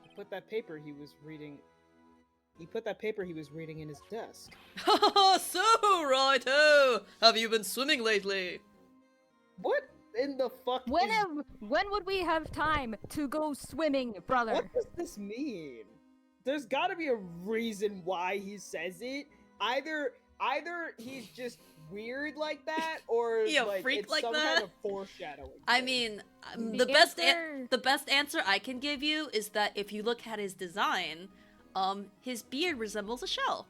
[SPEAKER 3] He put that paper he was reading. He put that paper he was reading in his desk.
[SPEAKER 1] So, righto! Have you been swimming lately?
[SPEAKER 3] What in the fuck
[SPEAKER 2] When would we have time to go swimming, brother?
[SPEAKER 3] What does this mean? There's gotta be a reason why he says it. Either he's just weird like that, or
[SPEAKER 1] He a
[SPEAKER 3] like
[SPEAKER 1] freak
[SPEAKER 3] it's
[SPEAKER 1] like
[SPEAKER 3] some
[SPEAKER 1] that?
[SPEAKER 3] kind of foreshadowing.
[SPEAKER 1] I
[SPEAKER 3] thing.
[SPEAKER 1] mean,
[SPEAKER 2] The answer-
[SPEAKER 1] the best answer I can give you is that if you look at his design, his beard resembles a shell.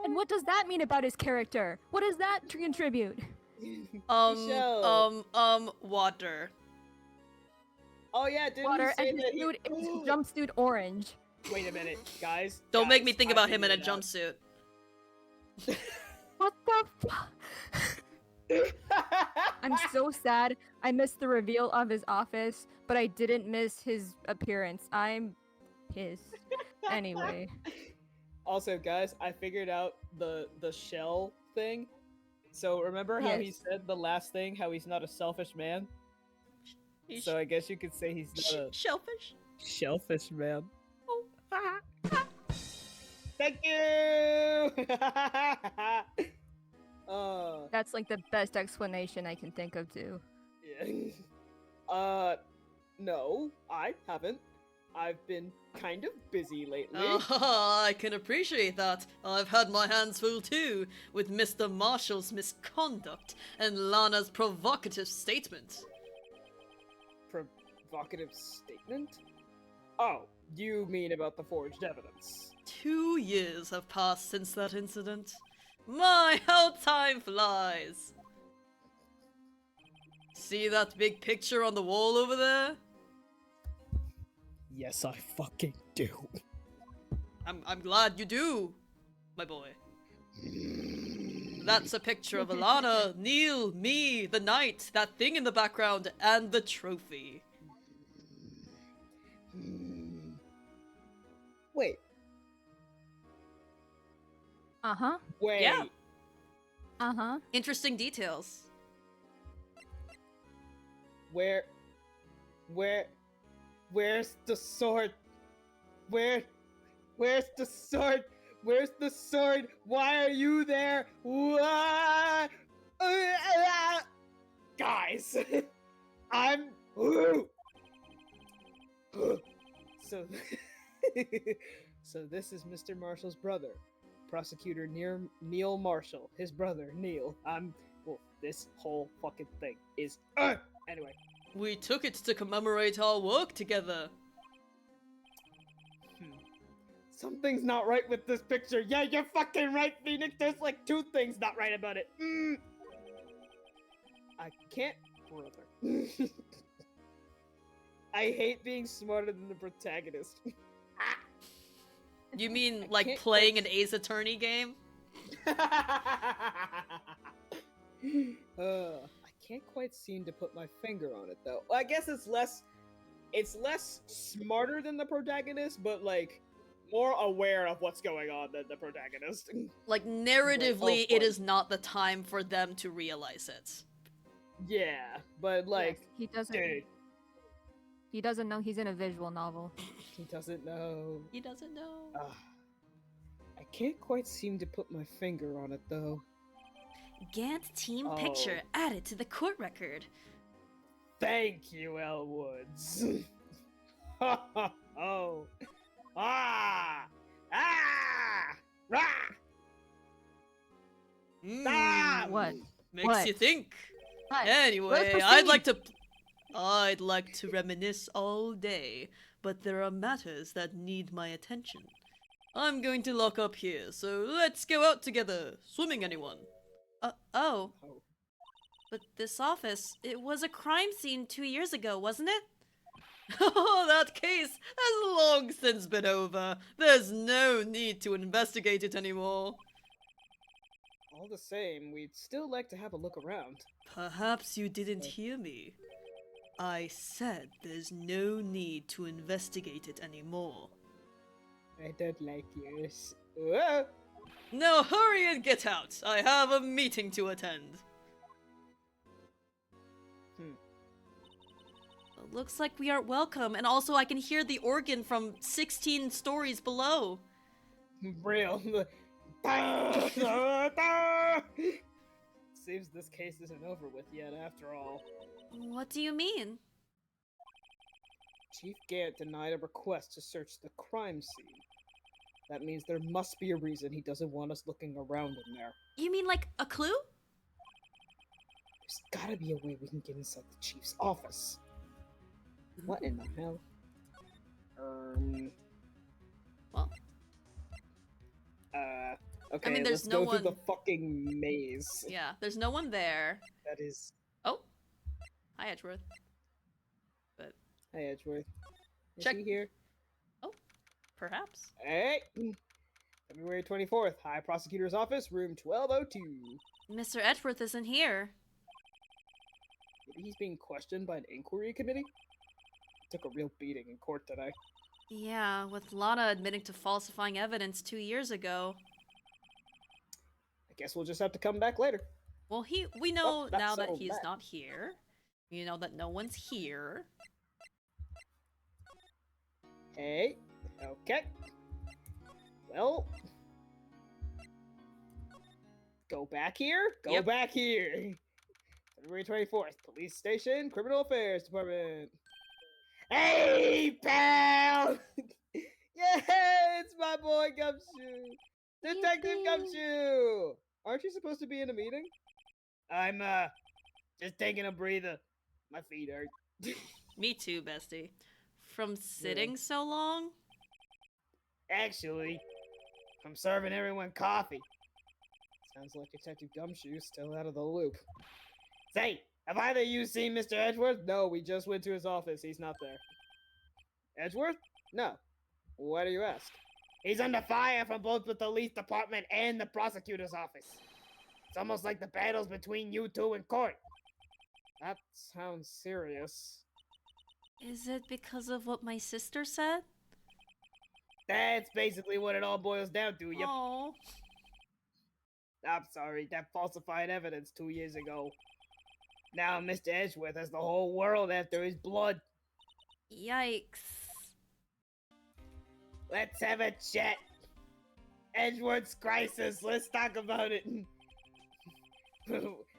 [SPEAKER 2] And what does that mean about his character? What does that contribute?
[SPEAKER 3] Michelle.
[SPEAKER 1] Water.
[SPEAKER 3] Oh yeah, didn't
[SPEAKER 2] Water,
[SPEAKER 3] you say
[SPEAKER 2] and
[SPEAKER 3] that
[SPEAKER 2] his jumpsuit orange.
[SPEAKER 3] Wait a minute, guys.
[SPEAKER 1] Don't make me
[SPEAKER 3] guys,
[SPEAKER 1] think
[SPEAKER 3] I
[SPEAKER 1] about him in a
[SPEAKER 3] figured it out.
[SPEAKER 1] jumpsuit.
[SPEAKER 2] What the fuck? I'm so sad. I missed the reveal of his office, but I didn't miss his appearance. I'm pissed. Anyway.
[SPEAKER 3] Also, guys, I figured out the shell thing. So remember how he
[SPEAKER 2] Yes.
[SPEAKER 3] said the last thing, how he's not a selfish man?
[SPEAKER 1] He's
[SPEAKER 3] So I guess you could say he's not a
[SPEAKER 1] shellfish.
[SPEAKER 3] shellfish man.
[SPEAKER 1] Oh.
[SPEAKER 3] Thank you!
[SPEAKER 2] That's like the best explanation I can think of too.
[SPEAKER 3] yeah. No, I haven't. I've been kind of busy lately.
[SPEAKER 1] I can appreciate that. I've had my hands full too, with Mr. Marshall's misconduct and Lana's provocative statement.
[SPEAKER 3] Provocative statement? Oh, you mean about the forged evidence?
[SPEAKER 1] 2 years have passed since that incident. My, how time flies! See that big picture on the wall over there?
[SPEAKER 3] Yes, I fucking do.
[SPEAKER 1] I'm glad you do, my boy. That's a picture of Alana, Neil, me, the knight, that thing in the background, and the trophy.
[SPEAKER 3] Wait.
[SPEAKER 2] Uh-huh.
[SPEAKER 3] Wait.
[SPEAKER 1] Yeah.
[SPEAKER 2] Uh-huh.
[SPEAKER 1] Interesting details.
[SPEAKER 3] Where's the sword? Where's the sword? Where's the sword? Why are you there? Why? Guys, I'm. So, so this is Mr. Marshall's brother, prosecutor Neil Marshall. His brother Neil. Well, this whole fucking thing is. Anyway.
[SPEAKER 1] We took it to commemorate our work together.
[SPEAKER 3] Something's not right with this picture. Yeah, you're fucking right, Phoenix. There's like 2 things not right about it. I can't, brother. I hate being smarter than the protagonist.
[SPEAKER 1] You mean
[SPEAKER 3] I
[SPEAKER 1] like
[SPEAKER 3] can't
[SPEAKER 1] playing
[SPEAKER 3] quite
[SPEAKER 1] an Ace Attorney game?
[SPEAKER 3] I can't quite seem to put my finger on it though. Well, I guess it's less smarter than the protagonist, but like more aware of what's going on than the protagonist.
[SPEAKER 1] Like, narratively,
[SPEAKER 3] oh,
[SPEAKER 1] it is not the time for them to realize it.
[SPEAKER 3] Yeah, but like
[SPEAKER 2] Yes, he doesn't.
[SPEAKER 3] dude,
[SPEAKER 2] He doesn't know he's in a visual novel.
[SPEAKER 3] he doesn't know.
[SPEAKER 1] He doesn't know.
[SPEAKER 3] I can't quite seem to put my finger on it though.
[SPEAKER 1] Gant team
[SPEAKER 3] Oh.
[SPEAKER 1] picture added to the court record.
[SPEAKER 3] Thank you, Elwoods. Oh. Ah! Ah! Rah! Ah!
[SPEAKER 2] What?
[SPEAKER 1] Makes
[SPEAKER 2] What?
[SPEAKER 1] you think.
[SPEAKER 2] What?
[SPEAKER 1] Anyway,
[SPEAKER 2] Let's
[SPEAKER 1] I'd like to reminisce all day, but there are matters that need my attention. I'm going to lock up here, so let's go out together. Swimming, anyone? Oh.
[SPEAKER 3] Oh.
[SPEAKER 1] But this office, it was a crime scene 2 years ago, wasn't it? Oh, that case has long since been over. There's no need to investigate it anymore.
[SPEAKER 3] All the same, we'd still like to have a look around.
[SPEAKER 1] Perhaps you didn't hear me. I said there's no need to investigate it anymore.
[SPEAKER 3] I don't like yours. Whoa!
[SPEAKER 1] Now hurry and get out. I have a meeting to attend. Looks like we aren't welcome, and also I can hear the organ from 16 stories below.
[SPEAKER 3] Real. Seems this case isn't over with yet, after all.
[SPEAKER 1] What do you mean?
[SPEAKER 3] Chief Gant denied a request to search the crime scene. That means there must be a reason he doesn't want us looking around in there.
[SPEAKER 1] You mean like a clue?
[SPEAKER 3] There's gotta be a way we can get inside the chief's office. What in the hell?
[SPEAKER 1] Well.
[SPEAKER 3] Okay,
[SPEAKER 1] I mean, there's
[SPEAKER 3] let's
[SPEAKER 1] no
[SPEAKER 3] go through the fucking maze.
[SPEAKER 1] Yeah, there's no one there.
[SPEAKER 3] That is...
[SPEAKER 1] Oh. Hi, Edgeworth. But...
[SPEAKER 3] Hey, Edgeworth. Is
[SPEAKER 1] Check.
[SPEAKER 3] he here?
[SPEAKER 1] Oh. Perhaps.
[SPEAKER 3] Hey! February 24th, High Prosecutor's Office, room 1202.
[SPEAKER 1] Mr. Edgeworth isn't here.
[SPEAKER 3] Maybe he's being questioned by an inquiry committee? Took a real beating in court today.
[SPEAKER 1] Yeah, with Lana admitting to falsifying evidence 2 years ago.
[SPEAKER 3] I guess we'll just have to come back later.
[SPEAKER 1] Well, we know
[SPEAKER 3] that's
[SPEAKER 1] now that
[SPEAKER 3] so
[SPEAKER 1] he's
[SPEAKER 3] bad.
[SPEAKER 1] not here. You know that no one's here.
[SPEAKER 3] Hey, okay. Well, go back here. Go
[SPEAKER 1] Yep.
[SPEAKER 3] back here. February 24th, Police Station, Criminal Affairs Department. Hey, pal! Yeah, it's my boy Gumshoe. Detective Gumshoe. Aren't you supposed to be in a meeting? I'm just taking a breather. My feet hurt.
[SPEAKER 1] Me too, bestie. From sitting so long?
[SPEAKER 3] Actually, I'm serving everyone coffee. Sounds like Detective Gumshoe's still out of the loop. Say, have either of you seen Mr. Edgeworth? No, we just went to his office. He's not there. Edgeworth? No. Why do you ask? He's under fire from both the police department and the prosecutor's office. It's almost like the battle's between you two in court. That sounds serious.
[SPEAKER 1] Is it because of what my sister said?
[SPEAKER 3] That's basically what it all boils down to. Yep.
[SPEAKER 1] Oh.
[SPEAKER 3] I'm sorry, that falsified evidence 2 years ago. Now Mr. Edgeworth has the whole world after his blood.
[SPEAKER 1] Yikes.
[SPEAKER 3] Let's have a chat. Edgeworth's crisis, let's talk about it.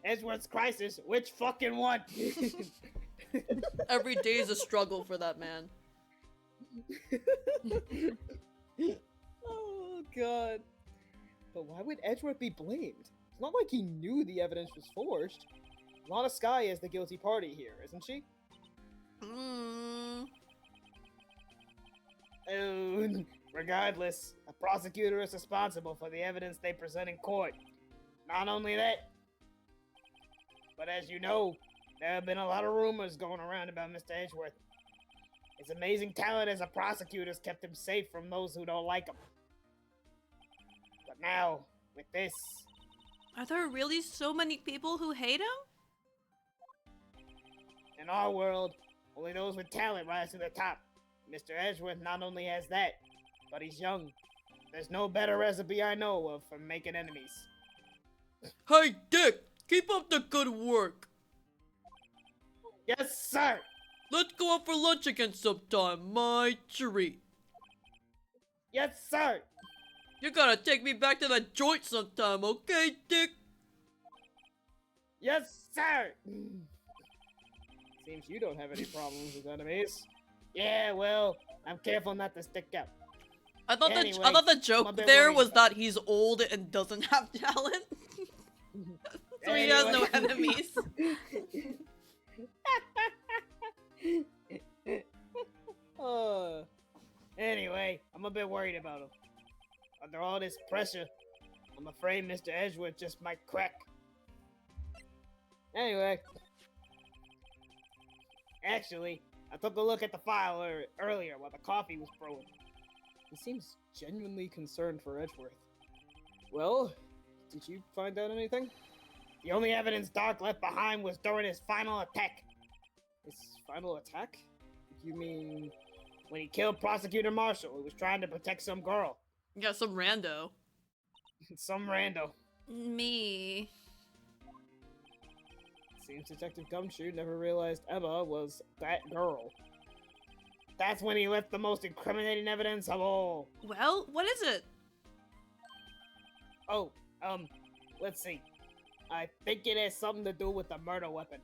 [SPEAKER 3] Edgeworth's crisis, which fucking one?
[SPEAKER 1] Every day is a struggle for that man.
[SPEAKER 3] Oh, God. But why would Edgeworth be blamed? It's not like he knew the evidence was forged. Lana Skye is the guilty party here, isn't she? Oh, regardless, the prosecutor is responsible for the evidence they present in court. Not only that, but as you know, there have been a lot of rumors going around about Mr. Edgeworth. His amazing talent as a prosecutor has kept him safe from those who don't like him. But now, with this...
[SPEAKER 1] Are there really so many people who hate him?
[SPEAKER 3] In our world, only those with talent rise to the top. Mr. Edgeworth not only has that, but he's young. There's no better recipe I know of for making enemies.
[SPEAKER 1] Hey, Dick! Keep up the good work!
[SPEAKER 3] Yes, sir!
[SPEAKER 1] Let's go out for lunch again sometime, my treat.
[SPEAKER 3] Yes, sir!
[SPEAKER 1] You gotta take me back to that joint sometime, okay, Dick?
[SPEAKER 3] Yes, sir! Seems you don't have any problems with enemies. Yeah, well, I'm careful not to stick out.
[SPEAKER 1] I thought
[SPEAKER 3] Anyway,
[SPEAKER 1] the
[SPEAKER 3] I'm a
[SPEAKER 1] joke
[SPEAKER 3] bit
[SPEAKER 1] there
[SPEAKER 3] worried
[SPEAKER 1] was
[SPEAKER 3] about
[SPEAKER 1] that he's old and doesn't have talent. So he has no enemies.
[SPEAKER 3] Anyway, I'm a bit worried about him. Under all this pressure, I'm afraid Mr. Edgeworth just might crack. Anyway. Actually, I took a look at the file earlier while the coffee was brewing. He seems genuinely concerned for Edgeworth. Well, did you find out anything? The only evidence Doc left behind was during his final attack. His final attack? You mean when he killed Prosecutor Marshall, who was trying to protect some girl?
[SPEAKER 1] Yeah, some rando.
[SPEAKER 3] Some rando.
[SPEAKER 1] Me.
[SPEAKER 3] Seems Detective Gumshoe never realized Emma was that girl. That's when he left the most incriminating evidence of all.
[SPEAKER 1] Well, what is it?
[SPEAKER 3] Oh, let's see. I think it has something to do with the murder weapon.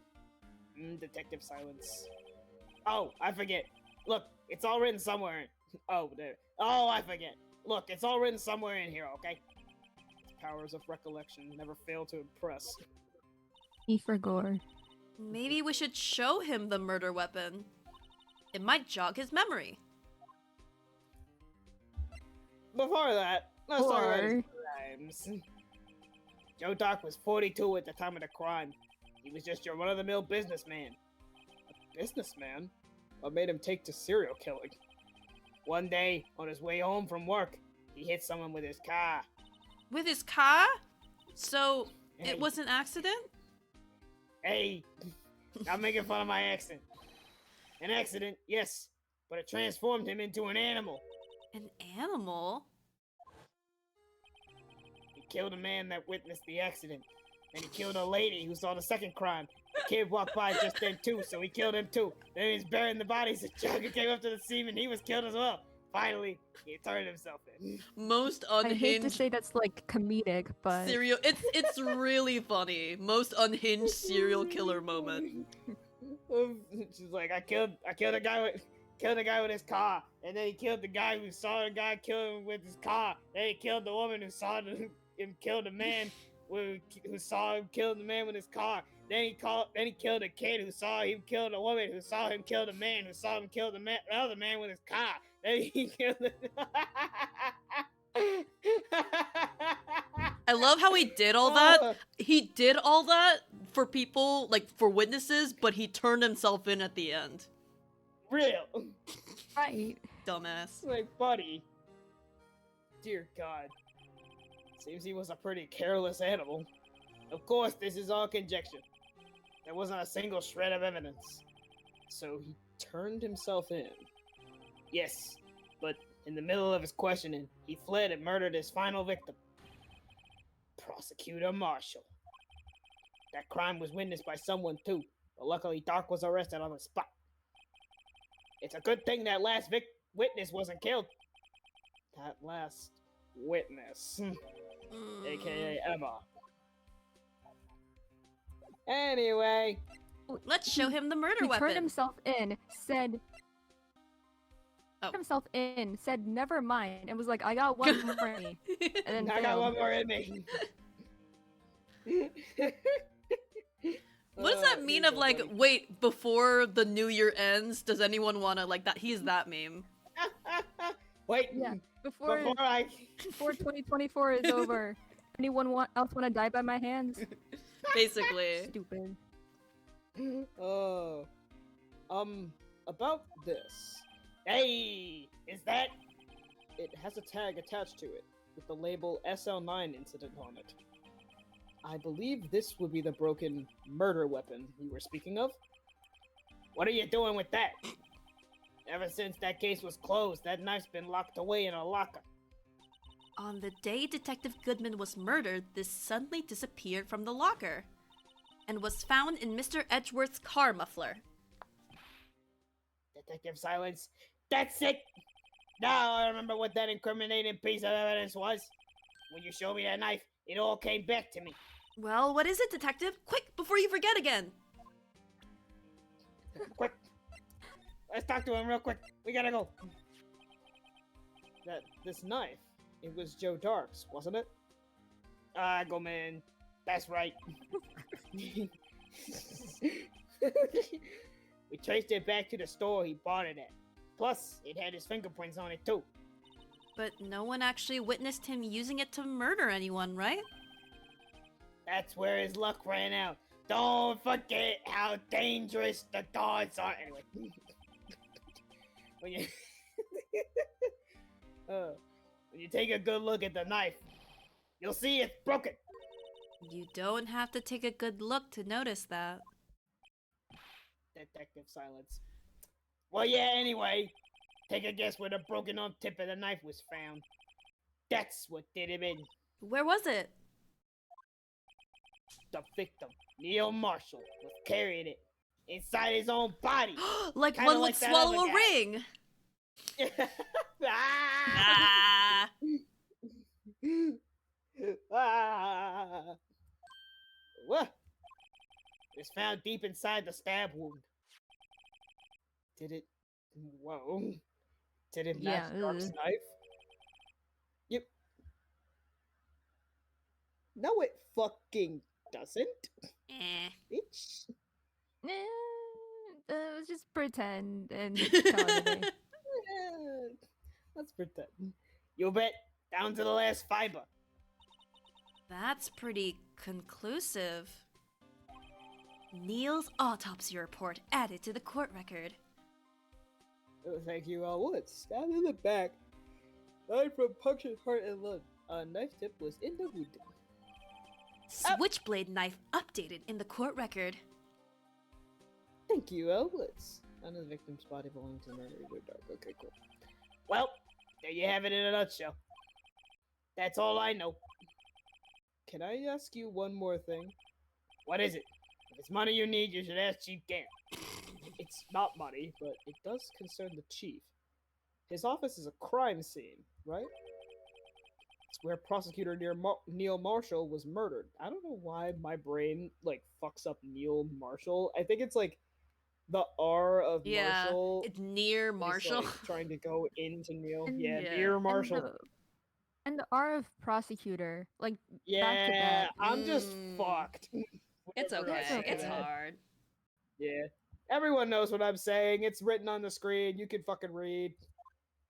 [SPEAKER 3] Detective silence. Oh, I forget. Look, it's all written somewhere. Oh, there. Oh, I forget. Look, it's all written somewhere in here, okay? Powers of recollection never fail to impress.
[SPEAKER 2] E for gore.
[SPEAKER 1] Maybe we should show him the murder weapon. It might jog his memory.
[SPEAKER 3] Before that, let's talk about his
[SPEAKER 2] Or
[SPEAKER 3] crimes. Joe Doc was 42 at the time of the crime. He was just your run-of-the-mill businessman. A businessman? What made him take to serial killing? One day, on his way home from work, he hit someone with his car.
[SPEAKER 1] With his car? So,
[SPEAKER 3] Hey.
[SPEAKER 1] it was an accident?
[SPEAKER 3] Hey, I'm making fun of my accent. An accident, yes, but it transformed him into an animal.
[SPEAKER 1] An animal?
[SPEAKER 3] He killed a man that witnessed the accident. Then he killed a lady who saw the second crime. The kid walked by just then too, so he killed him too. Then he was burying the bodies. The jogger came up to the scene and he was killed as well. Finally, he turned himself in.
[SPEAKER 1] Most
[SPEAKER 2] I hate to
[SPEAKER 1] unhinged
[SPEAKER 2] say that's like comedic, but
[SPEAKER 1] serial. It's really funny. Most unhinged serial killer moment.
[SPEAKER 3] She's like, I killed a guy with his car, and then he killed the guy who saw the guy kill him with his car. Then he killed the woman who saw him kill the man who saw him kill the man with his car. Then he killed a kid who saw him kill the woman who saw him kill the man who saw him kill the other man with his car. Then he killed the...
[SPEAKER 1] I love how he did all that. He did all that for people, like for witnesses, but he turned himself in at the end.
[SPEAKER 3] Real.
[SPEAKER 2] right.
[SPEAKER 1] Dumbass.
[SPEAKER 3] Like, buddy. Dear God. Seems he was a pretty careless animal. Of course, this is all conjecture. There wasn't a single shred of evidence. So he turned himself in. Yes, but in the middle of his questioning, he fled and murdered his final victim. Prosecutor Marshall. That crime was witnessed by someone too, but luckily Doc was arrested on the spot. It's a good thing that last witness wasn't killed. That last witness, aka Emma. Anyway,
[SPEAKER 1] Let's show him the murder
[SPEAKER 2] He
[SPEAKER 1] weapon.
[SPEAKER 2] turned himself in, said
[SPEAKER 1] Oh.
[SPEAKER 2] himself in, said never mind, and was like, I got one more in me. And then
[SPEAKER 3] I got
[SPEAKER 2] failed.
[SPEAKER 3] one more in me.
[SPEAKER 1] What does that mean of like, wait, before the new year ends, does anyone wanna like that? He's that meme.
[SPEAKER 3] Wait,
[SPEAKER 2] Yeah, before 2024 is over. Anyone else want to die by my hands?
[SPEAKER 1] Basically.
[SPEAKER 2] Stupid.
[SPEAKER 3] About this. Hey, is that? It has a tag attached to it with the label SL9 incident on it. I believe this would be the broken murder weapon you were speaking of. What are you doing with that? Ever since that case was closed, that knife's been locked away in a locker.
[SPEAKER 1] On the day Detective Goodman was murdered, this suddenly disappeared from the locker and was found in Mr. Edgeworth's car muffler.
[SPEAKER 3] Detective Silence. That's it! Now I remember what that incriminating piece of evidence was. When you showed me that knife, it all came back to me.
[SPEAKER 1] Well, what is it, Detective? Quick, before you forget again!
[SPEAKER 3] Quick! Let's talk to him real quick. We gotta go. This knife, it was Joe Dark's, wasn't it? Ah, go man. That's right. We traced it back to the store he bought it at. Plus, it had his fingerprints on it too.
[SPEAKER 1] But no one actually witnessed him using it to murder anyone, right?
[SPEAKER 3] That's where his luck ran out. Don't forget how dangerous the gods are. Anyway. When you when you take a good look at the knife, you'll see it's broken.
[SPEAKER 1] You don't have to take a good look to notice that.
[SPEAKER 3] Detective Silence. Well, yeah, anyway. Take a guess where the broken off tip of the knife was found. That's what did him in.
[SPEAKER 1] Where was it?
[SPEAKER 3] The victim, Neil Marshall, was carrying it inside his own body.
[SPEAKER 1] Like
[SPEAKER 3] Kinda
[SPEAKER 1] one would
[SPEAKER 3] like that
[SPEAKER 1] swallow
[SPEAKER 3] other
[SPEAKER 1] a
[SPEAKER 3] guy.
[SPEAKER 1] ring.
[SPEAKER 3] Ah!
[SPEAKER 1] Ah.
[SPEAKER 3] Ah! What? It was found deep inside the stab wound. Did it? Whoa. Did it match
[SPEAKER 2] Yeah,
[SPEAKER 3] Dark's
[SPEAKER 2] ugh.
[SPEAKER 3] knife? Yep. No, it fucking doesn't,
[SPEAKER 1] Eh.
[SPEAKER 3] bitch.
[SPEAKER 2] Let's just pretend and call it a day.
[SPEAKER 3] Eh, Let's pretend. You bet. Down to the last fiber.
[SPEAKER 1] That's pretty conclusive. Neil's autopsy report added to the court record.
[SPEAKER 3] Oh, thank you, Woods. Stabbed in the back. Died from punctured heart and lung. A knife tip was in the wound.
[SPEAKER 1] Switchblade knife updated in the court record.
[SPEAKER 3] Thank you, Woods. None of the victim's body belonged to the murderer. Dark. Okay, cool. Well, there you have it in a nutshell. That's all I know. Can I ask you one more thing? What is it? If it's money you need, you should ask Chief Gant. It's not money, but it does concern the chief. His office is a crime scene, right? It's where prosecutor Neil Marshall was murdered. I don't know why my brain like fucks up Neil Marshall. I think it's like the R of
[SPEAKER 1] Yeah,
[SPEAKER 3] Marshall
[SPEAKER 1] it's near
[SPEAKER 3] is,
[SPEAKER 1] Marshall.
[SPEAKER 3] like, trying to go into Neil.
[SPEAKER 2] And-
[SPEAKER 3] Yeah,
[SPEAKER 1] Yeah.
[SPEAKER 3] near Marshall.
[SPEAKER 2] And the R of prosecutor, like back to
[SPEAKER 3] Yeah,
[SPEAKER 2] back.
[SPEAKER 3] I'm just
[SPEAKER 1] It's
[SPEAKER 3] fucked. Whenever I
[SPEAKER 1] okay.
[SPEAKER 3] say
[SPEAKER 1] It's
[SPEAKER 3] that.
[SPEAKER 1] hard.
[SPEAKER 3] Yeah. Everyone knows what I'm saying. It's written on the screen. You can fucking read.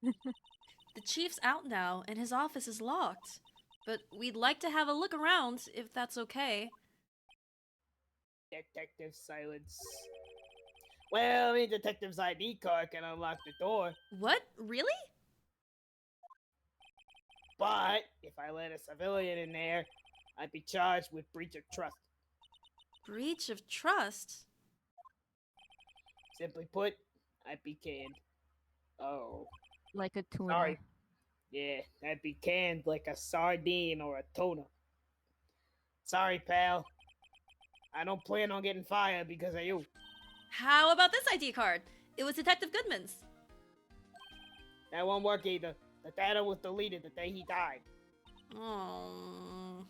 [SPEAKER 1] The chief's out now, and his office is locked. But we'd like to have a look around, if that's okay.
[SPEAKER 3] Detective silence. Well, the detective's ID card can unlock the door,
[SPEAKER 1] What? Really?
[SPEAKER 3] but if I let a civilian in there, I'd be charged with breach of trust.
[SPEAKER 1] Breach of trust?
[SPEAKER 3] Simply put, I'd be canned. Oh,
[SPEAKER 2] Like a tuna.
[SPEAKER 3] sorry. Yeah, I'd be canned like a sardine or a tuna. Sorry, pal. I don't plan on getting fired because of you.
[SPEAKER 1] How about this ID card? It was Detective Goodman's.
[SPEAKER 3] That won't work either. The data was deleted the day he died.
[SPEAKER 1] Oh.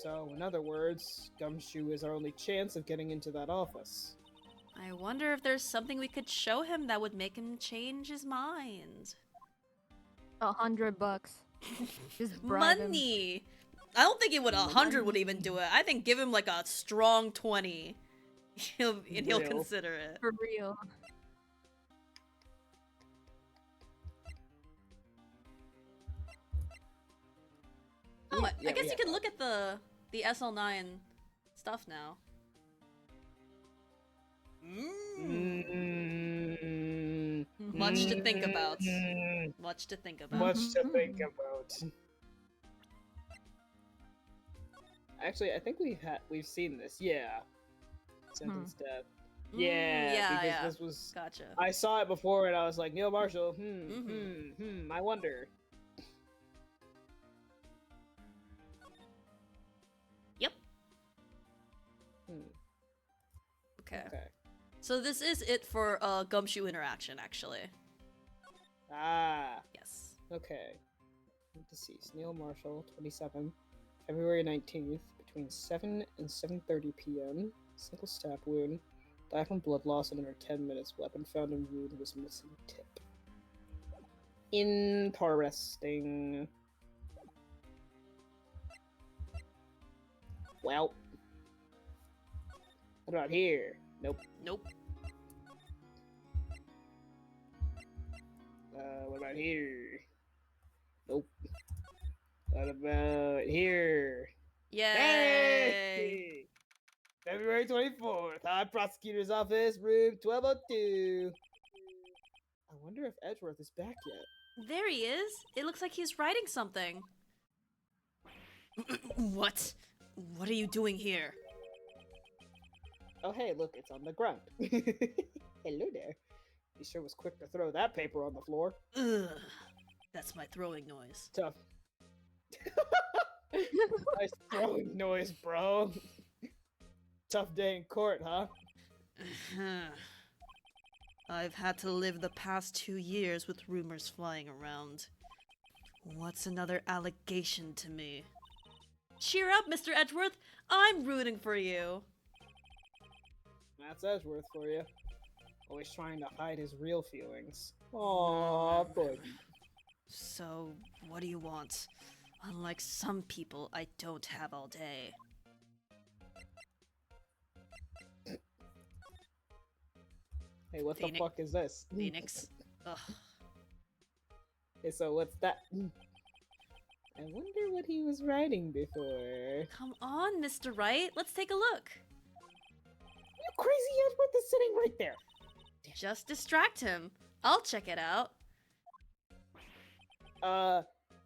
[SPEAKER 3] So, in other words, Gumshoe is our only chance of getting into that office.
[SPEAKER 1] I wonder if there's something we could show him that would make him change his mind.
[SPEAKER 2] $100. Just bribe him.
[SPEAKER 1] Money! I don't think it would 100 would even do it. I think give him like a strong 20. He'll
[SPEAKER 3] Real.
[SPEAKER 1] consider it.
[SPEAKER 2] For real.
[SPEAKER 1] Oh,
[SPEAKER 3] Yeah,
[SPEAKER 1] I guess
[SPEAKER 3] we
[SPEAKER 1] you
[SPEAKER 3] have
[SPEAKER 1] can look at the SL9 stuff now. Much to think about. Much to think about.
[SPEAKER 3] Much to think about. Actually, I think we've seen this. Yeah. Sentence death. Yeah, because this was.
[SPEAKER 1] Gotcha.
[SPEAKER 3] I saw it before and I was like, Neil Marshall.
[SPEAKER 1] Mhm.
[SPEAKER 3] I wonder.
[SPEAKER 1] Yep.
[SPEAKER 3] Hmm.
[SPEAKER 1] Okay.
[SPEAKER 3] Okay.
[SPEAKER 1] So this is it for Gumshoe interaction, actually.
[SPEAKER 3] Ah.
[SPEAKER 1] Yes.
[SPEAKER 3] Okay. Deceased Neil Marshall, 27, February 19th, between 7 and 7:30 p.m. Single stab wound. Died from blood loss in under 10 minutes. Weapon found in wound was missing tip. Interesting. Well. What about here? Nope.
[SPEAKER 1] Nope.
[SPEAKER 3] What about here? Nope. What about here?
[SPEAKER 1] Yay!
[SPEAKER 3] Hey! February 24th, High Prosecutor's Office, room 1202. I wonder if Edgeworth is back yet.
[SPEAKER 1] There he is. It looks like he's writing something. What? What are you doing here?
[SPEAKER 3] Oh, hey, look, it's on the ground. Hello there. He sure was quick to throw that paper on the floor.
[SPEAKER 1] Ugh. That's my throwing noise.
[SPEAKER 3] Tough. Nice throwing noise, bro. Tough day in court, huh?
[SPEAKER 1] I've had to live the past 2 years with rumors flying around. What's another allegation to me? Cheer up, Mr. Edgeworth! I'm rooting for you!
[SPEAKER 3] That's Edgeworth for you. Always trying to hide his real feelings. Aww, boy.
[SPEAKER 1] So, what do you want? Unlike some people, I don't have all day.
[SPEAKER 3] Hey, what the fuck is this?
[SPEAKER 1] Phoenix. Ugh.
[SPEAKER 3] Hey, so what's that? I wonder what he was writing before.
[SPEAKER 1] Come on, Mr. Wright. Let's take a look.
[SPEAKER 3] You crazy Edgeworth is sitting right there.
[SPEAKER 1] Just distract him. I'll check it out.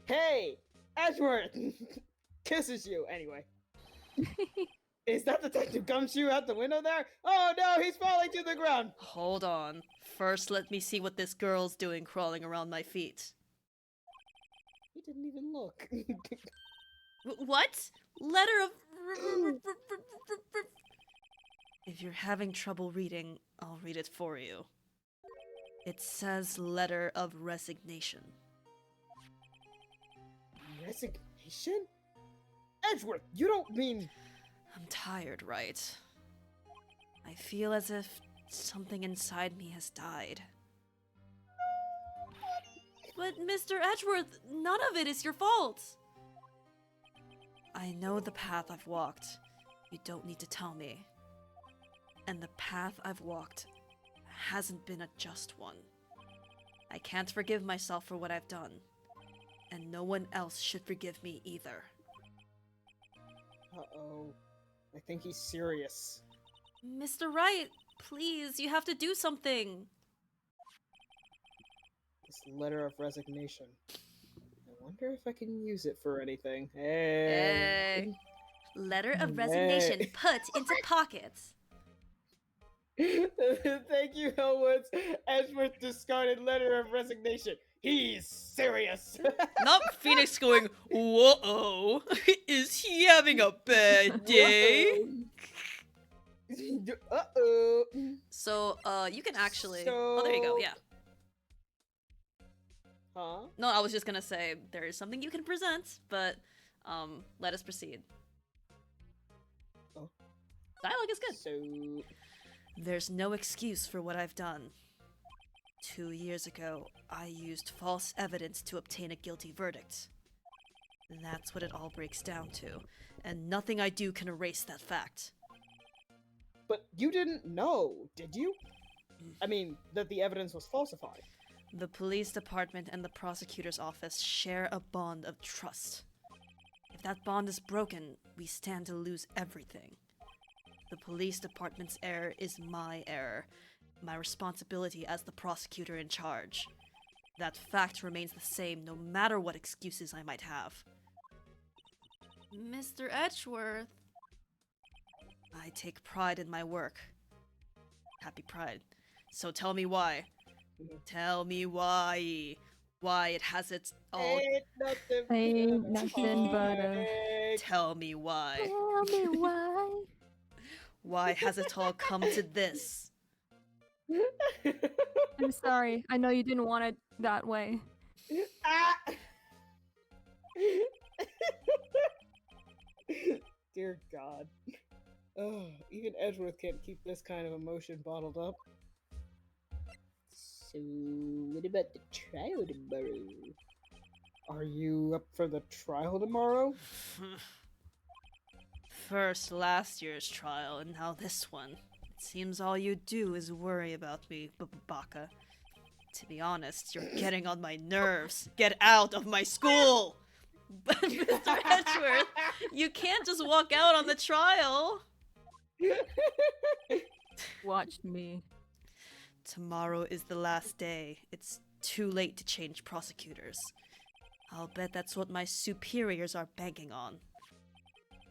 [SPEAKER 3] Hey, Edgeworth! Kisses you, anyway. Is that Detective Gumshoe out the window there? Oh no, he's falling to the ground!
[SPEAKER 1] Hold on. First, let me see what this girl's doing crawling around my feet.
[SPEAKER 3] He didn't even look.
[SPEAKER 1] What? Letter of... If you're having trouble reading, I'll read it for you. It says letter of resignation.
[SPEAKER 3] Resignation? Edgeworth, you don't mean...
[SPEAKER 1] I'm tired, right? I feel as if something inside me has died. But Mr. Edgeworth, none of it is your fault! I know the path I've walked. You don't need to tell me. And the path I've walked hasn't been a just one. I can't forgive myself for what I've done. And no one else should forgive me either.
[SPEAKER 3] Uh-oh. I think he's serious.
[SPEAKER 1] Mr. Wright, please, you have to do something.
[SPEAKER 3] This letter of resignation. I wonder if I can use it for anything. Hey.
[SPEAKER 1] Letter of resignation put into pockets.
[SPEAKER 3] Thank you, Hellwoods. Edgeworth discarded letter of resignation. He's serious.
[SPEAKER 1] Not Phoenix going, whoa, is he having a bad day?
[SPEAKER 3] Uh-oh.
[SPEAKER 1] So, you can actually... Oh, there you go, yeah.
[SPEAKER 3] Huh?
[SPEAKER 1] No, I was just gonna say, there is something you can present, but, let us proceed.
[SPEAKER 3] Oh.
[SPEAKER 1] Dialogue is good.
[SPEAKER 3] So...
[SPEAKER 1] There's no excuse for what I've done. 2 years ago, I used false evidence to obtain a guilty verdict. That's what it all breaks down to, and nothing I do can erase that fact.
[SPEAKER 3] But you didn't know, did you? I mean, that the evidence was falsified.
[SPEAKER 1] The police department and the prosecutor's office share a bond of trust. If that bond is broken, we stand to lose everything. The police department's error is my error, my responsibility as the prosecutor in charge. That fact remains the same no matter what excuses I might have. Mr. Edgeworth. I take pride in my work. Happy pride. So tell me why. Tell me why. Why it has its all...
[SPEAKER 2] Ain't nothing but a...
[SPEAKER 1] Tell me why.
[SPEAKER 2] Tell me why.
[SPEAKER 1] Why has it all come to this?
[SPEAKER 2] I'm sorry. I know you didn't want it that way.
[SPEAKER 3] Ah! Dear God. Oh, even Edgeworth can't keep this kind of emotion bottled up. So, what about the trial tomorrow? Are you up for the trial tomorrow?
[SPEAKER 1] First last year's trial, and now this one. It seems all you do is worry about me, Baka. To be honest, you're getting on my nerves. Get out of my school! But Mr. Edgeworth, you can't just walk out on the trial!
[SPEAKER 2] Watch me.
[SPEAKER 1] Tomorrow is the last day. It's too late to change prosecutors. I'll bet that's what my superiors are banking on.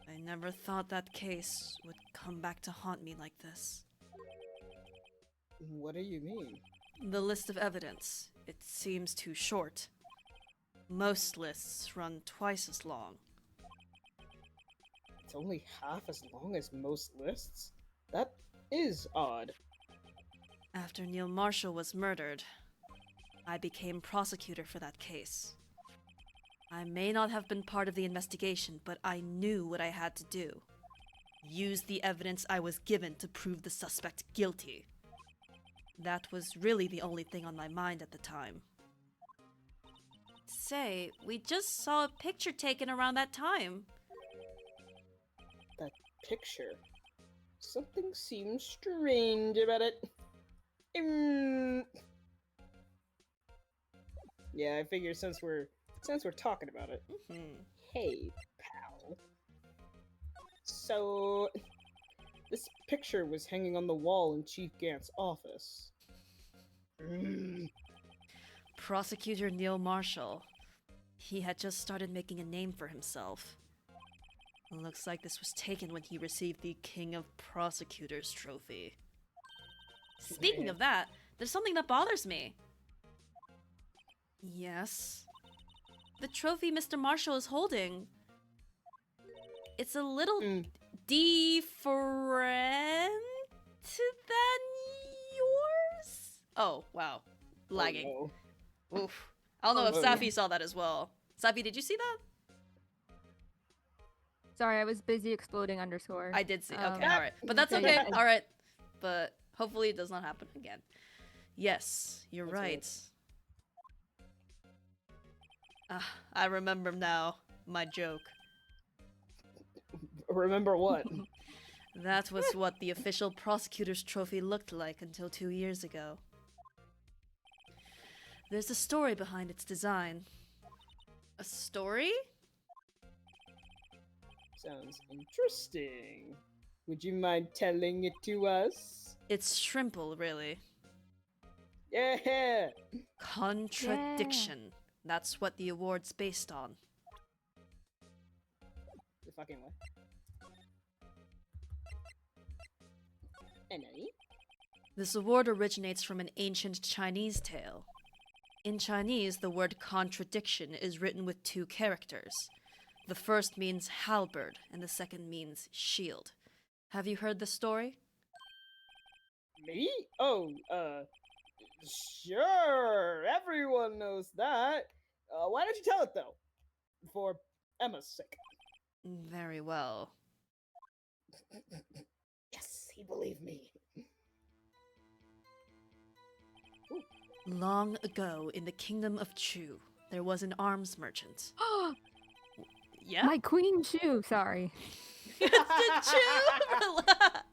[SPEAKER 1] I never thought that case would come back to haunt me like this.
[SPEAKER 3] What do you mean?
[SPEAKER 1] The list of evidence. It seems too short. Most lists run twice as long.
[SPEAKER 3] It's only half as long as most lists? That is odd.
[SPEAKER 1] After Neil Marshall was murdered, I became prosecutor for that case. I may not have been part of the investigation, but I knew what I had to do. Use the evidence I was given to prove the suspect guilty. That was really the only thing on my mind at the time. Say, we just saw a picture taken around that time.
[SPEAKER 3] That picture. Something seems strange about it. Yeah, I figure since we're talking about it. Hey, pal. So, this picture was hanging on the wall in Chief Gant's office.
[SPEAKER 1] Prosecutor Neil Marshall. He had just started making a name for himself. Looks like this was taken when he received the King of Prosecutors trophy. Speaking of that, there's something that bothers me. Yes? The trophy Mr. Marshall is holding. It's a little different than yours? Oh, wow. Lagging.
[SPEAKER 3] Oh,
[SPEAKER 1] Oof. I don't know if Safi saw that as well. Safi, did you see that?
[SPEAKER 2] Sorry, I was busy exploding underscore.
[SPEAKER 1] I did see. Okay, alright. But that's okay. Alright. But hopefully it does not happen again. Yes, you're right. I remember now. My joke.
[SPEAKER 3] Remember what?
[SPEAKER 1] That was what the official prosecutor's trophy looked like until 2 years ago. There's a story behind its design. A story?
[SPEAKER 3] Sounds interesting. Would you mind telling it to us?
[SPEAKER 1] It's shrimple, really.
[SPEAKER 3] Yeah!
[SPEAKER 1] Contradiction. That's what the award's based on.
[SPEAKER 3] The fucking way. Any?
[SPEAKER 1] This award originates from an ancient Chinese tale. In Chinese, the word contradiction is written with 2 characters. The first means halberd, and the second means shield. Have you heard the story?
[SPEAKER 3] Me? Oh, sure. Everyone knows that. Why don't you tell it, though? For Emma's sake.
[SPEAKER 1] Very well.
[SPEAKER 3] Yes, he believed me.
[SPEAKER 1] Long ago, in the kingdom of Chu, there was an arms merchant. Yeah?
[SPEAKER 2] My queen shoe, sorry.
[SPEAKER 1] It's the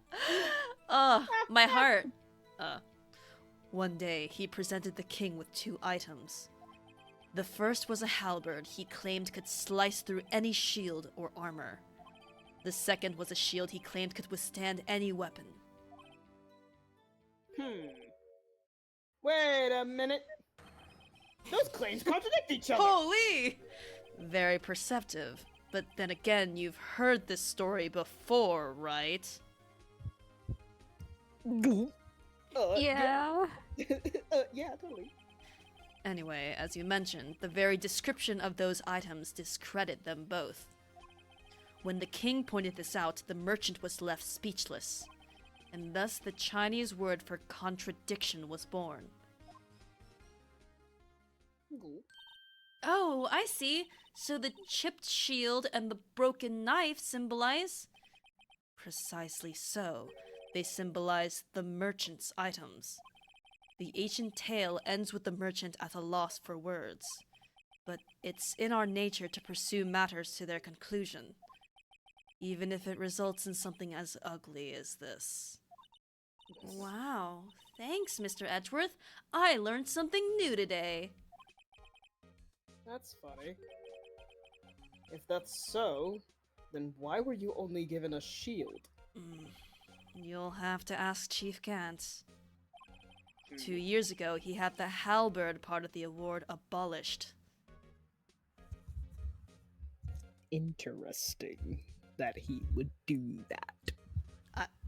[SPEAKER 1] Chu! My heart. One day, he presented the king with 2 items. The first was a halberd he claimed could slice through any shield or armor. The second was a shield he claimed could withstand any weapon.
[SPEAKER 3] Wait a minute. Those claims contradict each other.
[SPEAKER 1] Holy! Very perceptive. But then again, you've heard this story before, right?
[SPEAKER 2] Yeah.
[SPEAKER 3] Yeah, totally.
[SPEAKER 1] Anyway, as you mentioned, the very description of those items discredit them both. When the king pointed this out, the merchant was left speechless, and thus the Chinese word for contradiction was born. Oh, I see. So the chipped shield and the broken knife symbolize? Precisely so. They symbolize the merchant's items. The ancient tale ends with the merchant at a loss for words. But it's in our nature to pursue matters to their conclusion, even if it results in something as ugly as this. Wow. Thanks, Mr. Edgeworth. I learned something new today.
[SPEAKER 3] That's funny. If that's so, then why were you only given a shield?
[SPEAKER 1] You'll have to ask Chief Gant. 2 years ago, he had the halberd part of the award abolished.
[SPEAKER 3] Interesting that he would do that.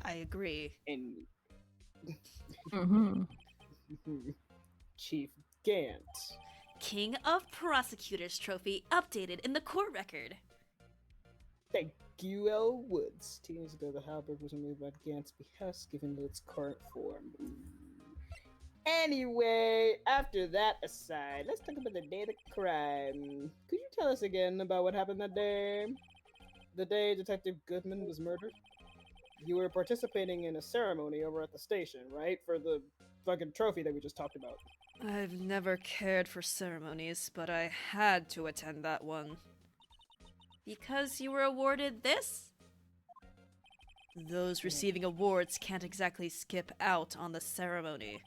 [SPEAKER 1] I agree.
[SPEAKER 3] And
[SPEAKER 2] Mm-hmm.
[SPEAKER 3] Chief Gant.
[SPEAKER 1] King of Prosecutors trophy updated in the court record.
[SPEAKER 3] Thank you, L. Woods. 2 years ago, the halberd was removed by GANT's behest, given its current form. Anyway, after that aside, let's talk about the day of the crime. Could you tell us again about what happened that day? The day Detective Goodman was murdered? You were participating in a ceremony over at the station, right? For the fucking trophy that we just talked about.
[SPEAKER 1] I've never cared for ceremonies, but I had to attend that one. Because you were awarded this? Those receiving awards can't exactly skip out on the ceremony.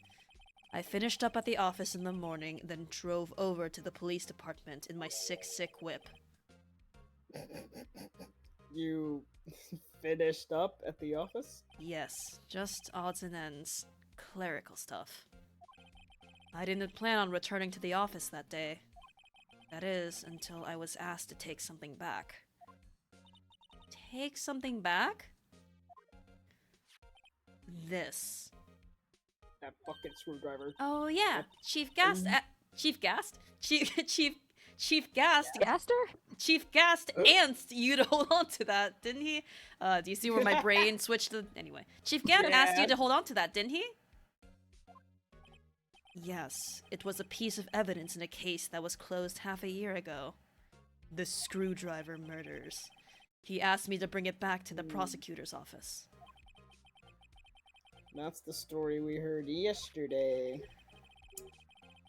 [SPEAKER 1] I finished up at the office in the morning, then drove over to the police department in my sick whip.
[SPEAKER 3] You finished up at the office?
[SPEAKER 1] Yes, just odds and ends. Clerical stuff. I didn't plan on returning to the office that day. That is, until I was asked to take something back. Take something back? This.
[SPEAKER 3] That fucking screwdriver.
[SPEAKER 1] Oh yeah, Chief Gast. Chief Gast. Chief Gast.
[SPEAKER 2] Gaster?
[SPEAKER 1] Chief Gast asked you to hold on to that, didn't he? Do you see where my brain switched to? Anyway, Chief Gant asked you to hold on to that, didn't he? Yes, it was a piece of evidence in a case that was closed half a year ago. The screwdriver murders. He asked me to bring it back to the prosecutor's office.
[SPEAKER 3] That's the story we heard yesterday.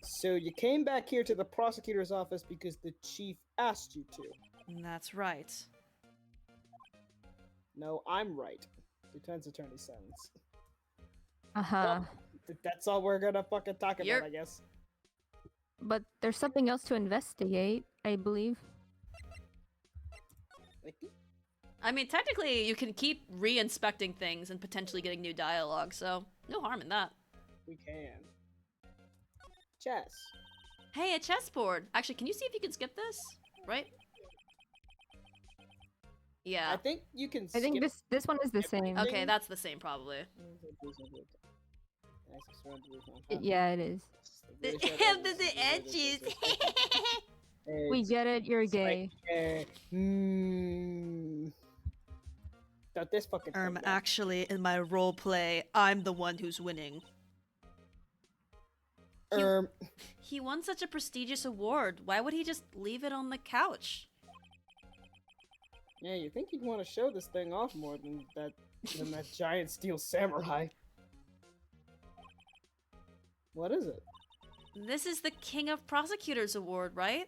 [SPEAKER 3] So you came back here to the prosecutor's office because the chief asked you to?
[SPEAKER 1] That's right.
[SPEAKER 3] No, I'm right. Defense attorney silence.
[SPEAKER 2] Uh-huh.
[SPEAKER 3] That's all we're gonna fucking talk
[SPEAKER 1] You're-
[SPEAKER 3] about, I guess.
[SPEAKER 2] But there's something else to investigate, I believe.
[SPEAKER 1] I mean, technically, you can keep re-inspecting things and potentially getting new dialogue, so no harm in that.
[SPEAKER 3] We can. Chess.
[SPEAKER 1] Hey, a chessboard! Actually, can you see if you can skip this? Right? Yeah.
[SPEAKER 3] I think you can
[SPEAKER 2] I think
[SPEAKER 3] skip
[SPEAKER 2] this one is the same.
[SPEAKER 1] Okay, that's the same, probably.
[SPEAKER 2] Yeah, it is.
[SPEAKER 1] The edges!
[SPEAKER 2] We get it, you're gay.
[SPEAKER 3] So this fucking thing, yeah.
[SPEAKER 1] Actually, in my role play, I'm the one who's winning. He won such a prestigious award. Why would he just leave it on the couch?
[SPEAKER 3] Yeah, you think you'd want to show this thing off more than that giant steel samurai. What is it?
[SPEAKER 1] This is the King of Prosecutors Award, right?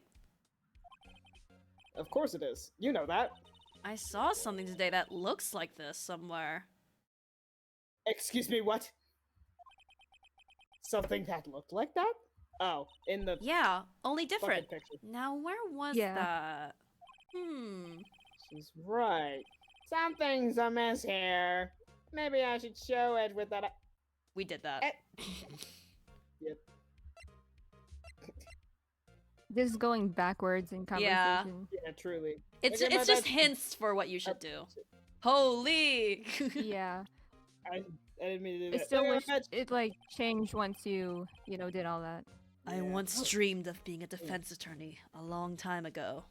[SPEAKER 3] Of course it is. You know that.
[SPEAKER 1] I saw something today that looks like this somewhere.
[SPEAKER 3] Excuse me, what? Something that looked like that? Oh, in the
[SPEAKER 1] Yeah, only
[SPEAKER 3] fucking
[SPEAKER 1] different.
[SPEAKER 3] picture.
[SPEAKER 1] Now, where was
[SPEAKER 2] Yeah.
[SPEAKER 1] that?
[SPEAKER 3] She's right. Something's amiss here. Maybe I should show it with that.
[SPEAKER 1] We did that.
[SPEAKER 3] Yep.
[SPEAKER 2] This is going backwards in
[SPEAKER 1] Yeah.
[SPEAKER 2] conversation.
[SPEAKER 3] Yeah, truly.
[SPEAKER 1] It's
[SPEAKER 3] Okay, my
[SPEAKER 1] just
[SPEAKER 3] bad.
[SPEAKER 1] hints for what you should do. Holy!
[SPEAKER 2] Yeah.
[SPEAKER 3] I didn't mean to do
[SPEAKER 2] I
[SPEAKER 3] that.
[SPEAKER 2] still
[SPEAKER 3] Okay,
[SPEAKER 2] wish
[SPEAKER 3] my bad.
[SPEAKER 2] it like changed once you did all that.
[SPEAKER 1] I
[SPEAKER 3] Yeah.
[SPEAKER 1] once dreamed of being a defense attorney a long time ago.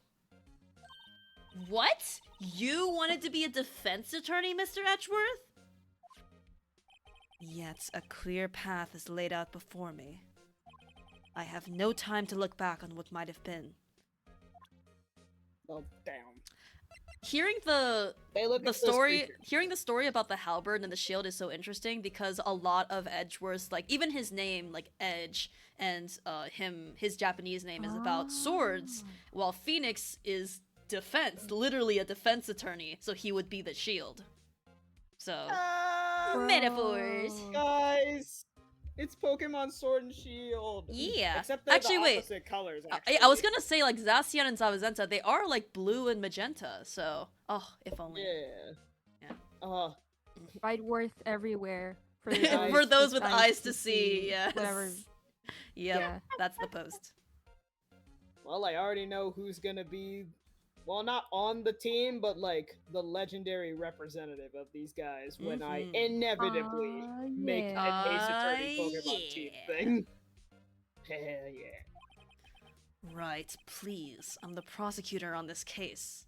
[SPEAKER 1] What? You wanted to be a defense attorney, Mr. Edgeworth? Yet a clear path is laid out before me. I have no time to look back on what might have been.
[SPEAKER 3] Oh, damn.
[SPEAKER 1] Hearing
[SPEAKER 3] They look
[SPEAKER 1] the
[SPEAKER 3] at this
[SPEAKER 1] story,
[SPEAKER 3] creature.
[SPEAKER 1] hearing the story about the halberd and the shield is so interesting because a lot of Edgeworth's, like even his name, like Edge, and his Japanese name is about swords, while Phoenix is defense, literally a defense attorney, so he would be the shield. So metaphors.
[SPEAKER 3] Guys, it's Pokemon Sword and Shield.
[SPEAKER 1] Yeah.
[SPEAKER 3] Except they're
[SPEAKER 1] Actually,
[SPEAKER 3] the
[SPEAKER 1] wait.
[SPEAKER 3] opposite colors.
[SPEAKER 1] I
[SPEAKER 3] Actually.
[SPEAKER 1] was gonna say like Zacian and Zamazenta, they are like blue and magenta. So, oh, if only.
[SPEAKER 3] Yeah.
[SPEAKER 1] Yeah.
[SPEAKER 2] Right worth everywhere for,
[SPEAKER 1] For those with eyes to see, yes.
[SPEAKER 2] Whatever.
[SPEAKER 1] Yep,
[SPEAKER 2] Yeah.
[SPEAKER 1] that's the post.
[SPEAKER 3] Well, I already know who's gonna be, well, not on the team, but like the legendary representative of these guys when I
[SPEAKER 1] Mhm.
[SPEAKER 3] inevitably make
[SPEAKER 2] yeah.
[SPEAKER 3] an Ace Attorney Pokemon team
[SPEAKER 1] Yeah.
[SPEAKER 3] thing. Hell yeah.
[SPEAKER 1] Right, please. I'm the prosecutor on this case.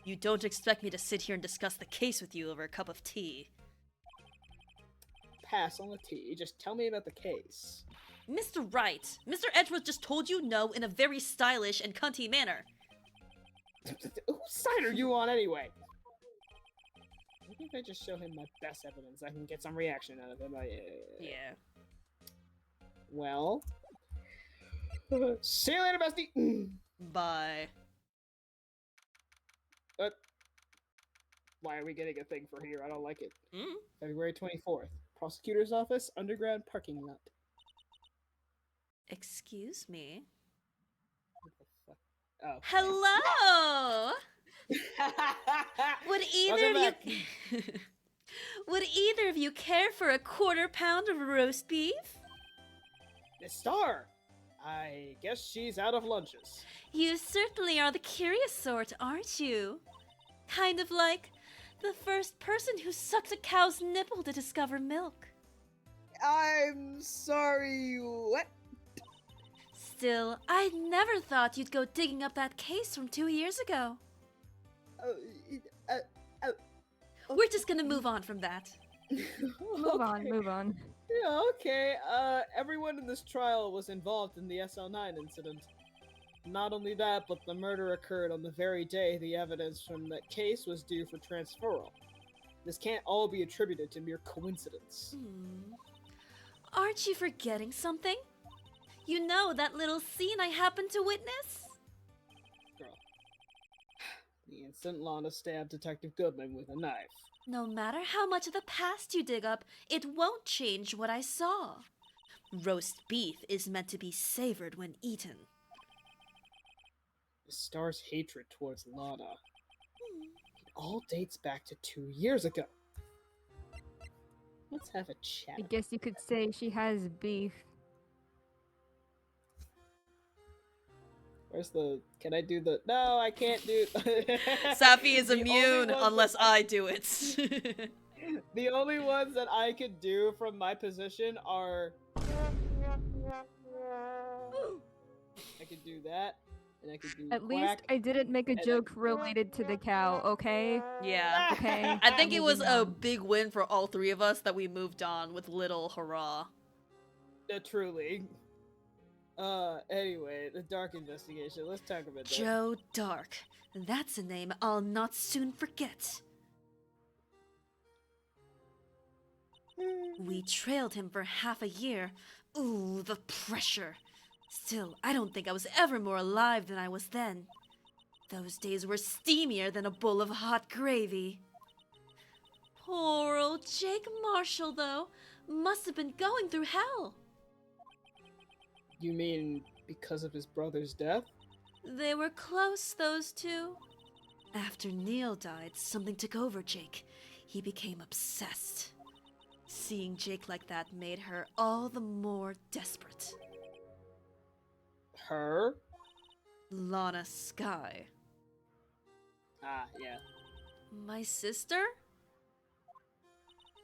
[SPEAKER 1] You don't expect me to sit here and discuss the case with you over a cup of tea.
[SPEAKER 3] Pass on the tea. Just tell me about the case.
[SPEAKER 1] Mr. Wright, Mr. Edgeworth just told you no in a very stylish and cunty manner.
[SPEAKER 3] Whose side are you on anyway? Maybe if I just show him my best evidence, I can get some reaction out of him.
[SPEAKER 1] Yeah.
[SPEAKER 3] Well... see you later, bestie!
[SPEAKER 1] Bye.
[SPEAKER 3] Why are we getting a thing for here? I don't like it.
[SPEAKER 1] Mm?
[SPEAKER 3] February 24th. Prosecutor's Office, underground parking lot.
[SPEAKER 1] Excuse me?
[SPEAKER 3] What the fuck? Oh.
[SPEAKER 1] Hello! Would either of
[SPEAKER 3] Welcome
[SPEAKER 1] you... Would either of you care for a quarter pound of roast beef?
[SPEAKER 3] Miss Star! I guess she's out of lunches.
[SPEAKER 1] You certainly are the curious sort, aren't you? Kind of like the first person who sucked a cow's nipple to discover milk.
[SPEAKER 3] I'm sorry, what?
[SPEAKER 1] Still, I never thought you'd go digging up that case from 2 years ago. We're just gonna move on from that.
[SPEAKER 2] Move on, move on.
[SPEAKER 3] Yeah, okay. Everyone in this trial was involved in the SL9 incident. Not only that, but the murder occurred on the very day the evidence from that case was due for transferal. This can't all be attributed to mere coincidence.
[SPEAKER 1] Aren't you forgetting something? You know that little scene I happened to witness?
[SPEAKER 3] Girl. The instant Lana stabbed Detective Goodman with a knife.
[SPEAKER 1] No matter how much of the past you dig up, it won't change what I saw. Roast beef is meant to be savored when eaten.
[SPEAKER 3] The Star's hatred towards Lana. It all dates back to 2 years ago. Let's have a chat.
[SPEAKER 2] I guess you could say she has beef.
[SPEAKER 3] Where's the... Can I do the... No, I can't do...
[SPEAKER 1] Safi is
[SPEAKER 3] The only
[SPEAKER 1] immune
[SPEAKER 3] ones
[SPEAKER 1] unless
[SPEAKER 3] that
[SPEAKER 1] I do it.
[SPEAKER 3] The only ones that I could do from my position are... I could do that, and I could do
[SPEAKER 2] At least
[SPEAKER 3] quack.
[SPEAKER 2] I didn't make a
[SPEAKER 3] and I-
[SPEAKER 2] joke related to the cow, okay?
[SPEAKER 1] Yeah.
[SPEAKER 2] Okay.
[SPEAKER 1] I think it was
[SPEAKER 2] Moving
[SPEAKER 1] a
[SPEAKER 2] on.
[SPEAKER 1] big win for all three of us that we moved on with little hurrah.
[SPEAKER 3] Truly. Anyway, the Dark investigation. Let's talk about that.
[SPEAKER 1] Joe Dark. That's a name I'll not soon forget. We trailed him for half a year. Ooh, the pressure. Still, I don't think I was ever more alive than I was then. Those days were steamier than a bowl of hot gravy. Poor old Jake Marshall, though, must have been going through hell.
[SPEAKER 3] You mean because of his brother's death?
[SPEAKER 1] They were close, those two. After Neil died, something took over Jake. He became obsessed. Seeing Jake like that made her all the more desperate.
[SPEAKER 3] Her?
[SPEAKER 1] Lana Skye.
[SPEAKER 3] Ah, yeah.
[SPEAKER 1] My sister?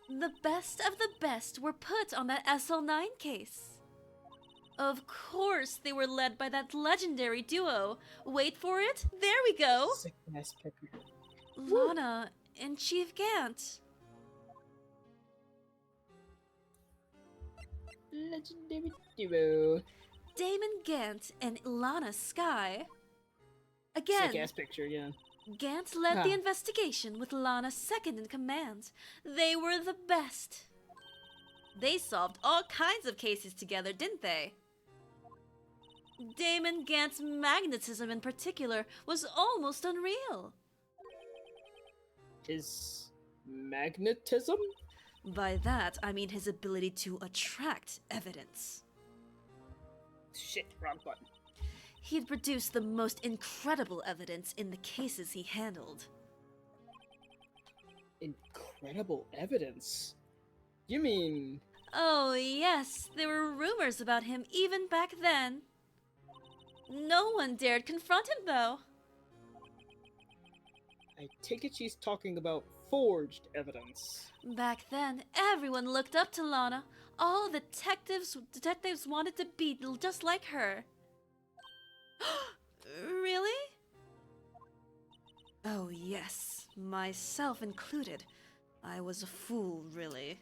[SPEAKER 1] The best of the best were put on that SL9 case. Of course, they were led by that legendary duo. Wait for it. There we go.
[SPEAKER 3] Sick ass picture.
[SPEAKER 1] Lana and Chief Gant.
[SPEAKER 3] Legendary duo.
[SPEAKER 1] Damon Gant and Lana Skye. Again,
[SPEAKER 3] Sick ass picture, yeah.
[SPEAKER 1] Gant led the
[SPEAKER 3] Huh.
[SPEAKER 1] investigation with Lana second in command. They were the best. They solved all kinds of cases together, didn't they? Damon Gant's magnetism in particular was almost unreal.
[SPEAKER 3] His magnetism?
[SPEAKER 1] By that, I mean his ability to attract evidence.
[SPEAKER 3] Shit, wrong button.
[SPEAKER 1] He'd produced the most incredible evidence in the cases he handled.
[SPEAKER 3] Incredible evidence? You mean...
[SPEAKER 1] Oh, yes, there were rumors about him even back then. No one dared confront him, though.
[SPEAKER 3] I take it she's talking about forged evidence.
[SPEAKER 1] Back then, everyone looked up to Lana. All detectives wanted to be just like her. Really? Oh, yes, myself included. I was a fool, really.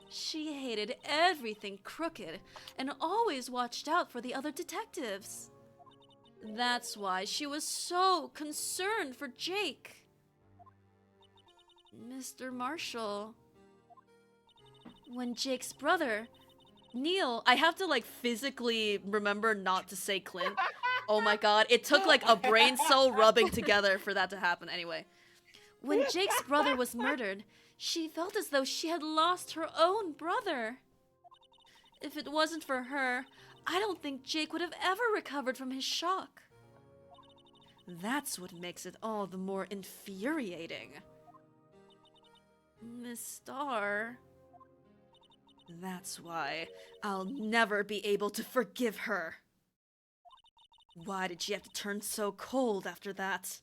[SPEAKER 1] She hated everything crooked and always watched out for the other detectives. That's why she was so concerned for Jake. Mr. Marshall. When Jake's brother, Neil, I have to like physically remember not to say Clint. Oh my god, it took like a brain cell rubbing together for that to happen anyway. When Jake's brother was murdered, she felt as though she had lost her own brother. If it wasn't for her, I don't think Jake would have ever recovered from his shock. That's what makes it all the more infuriating. Miss Starr. That's why I'll never be able to forgive her. Why did she have to turn so cold after that?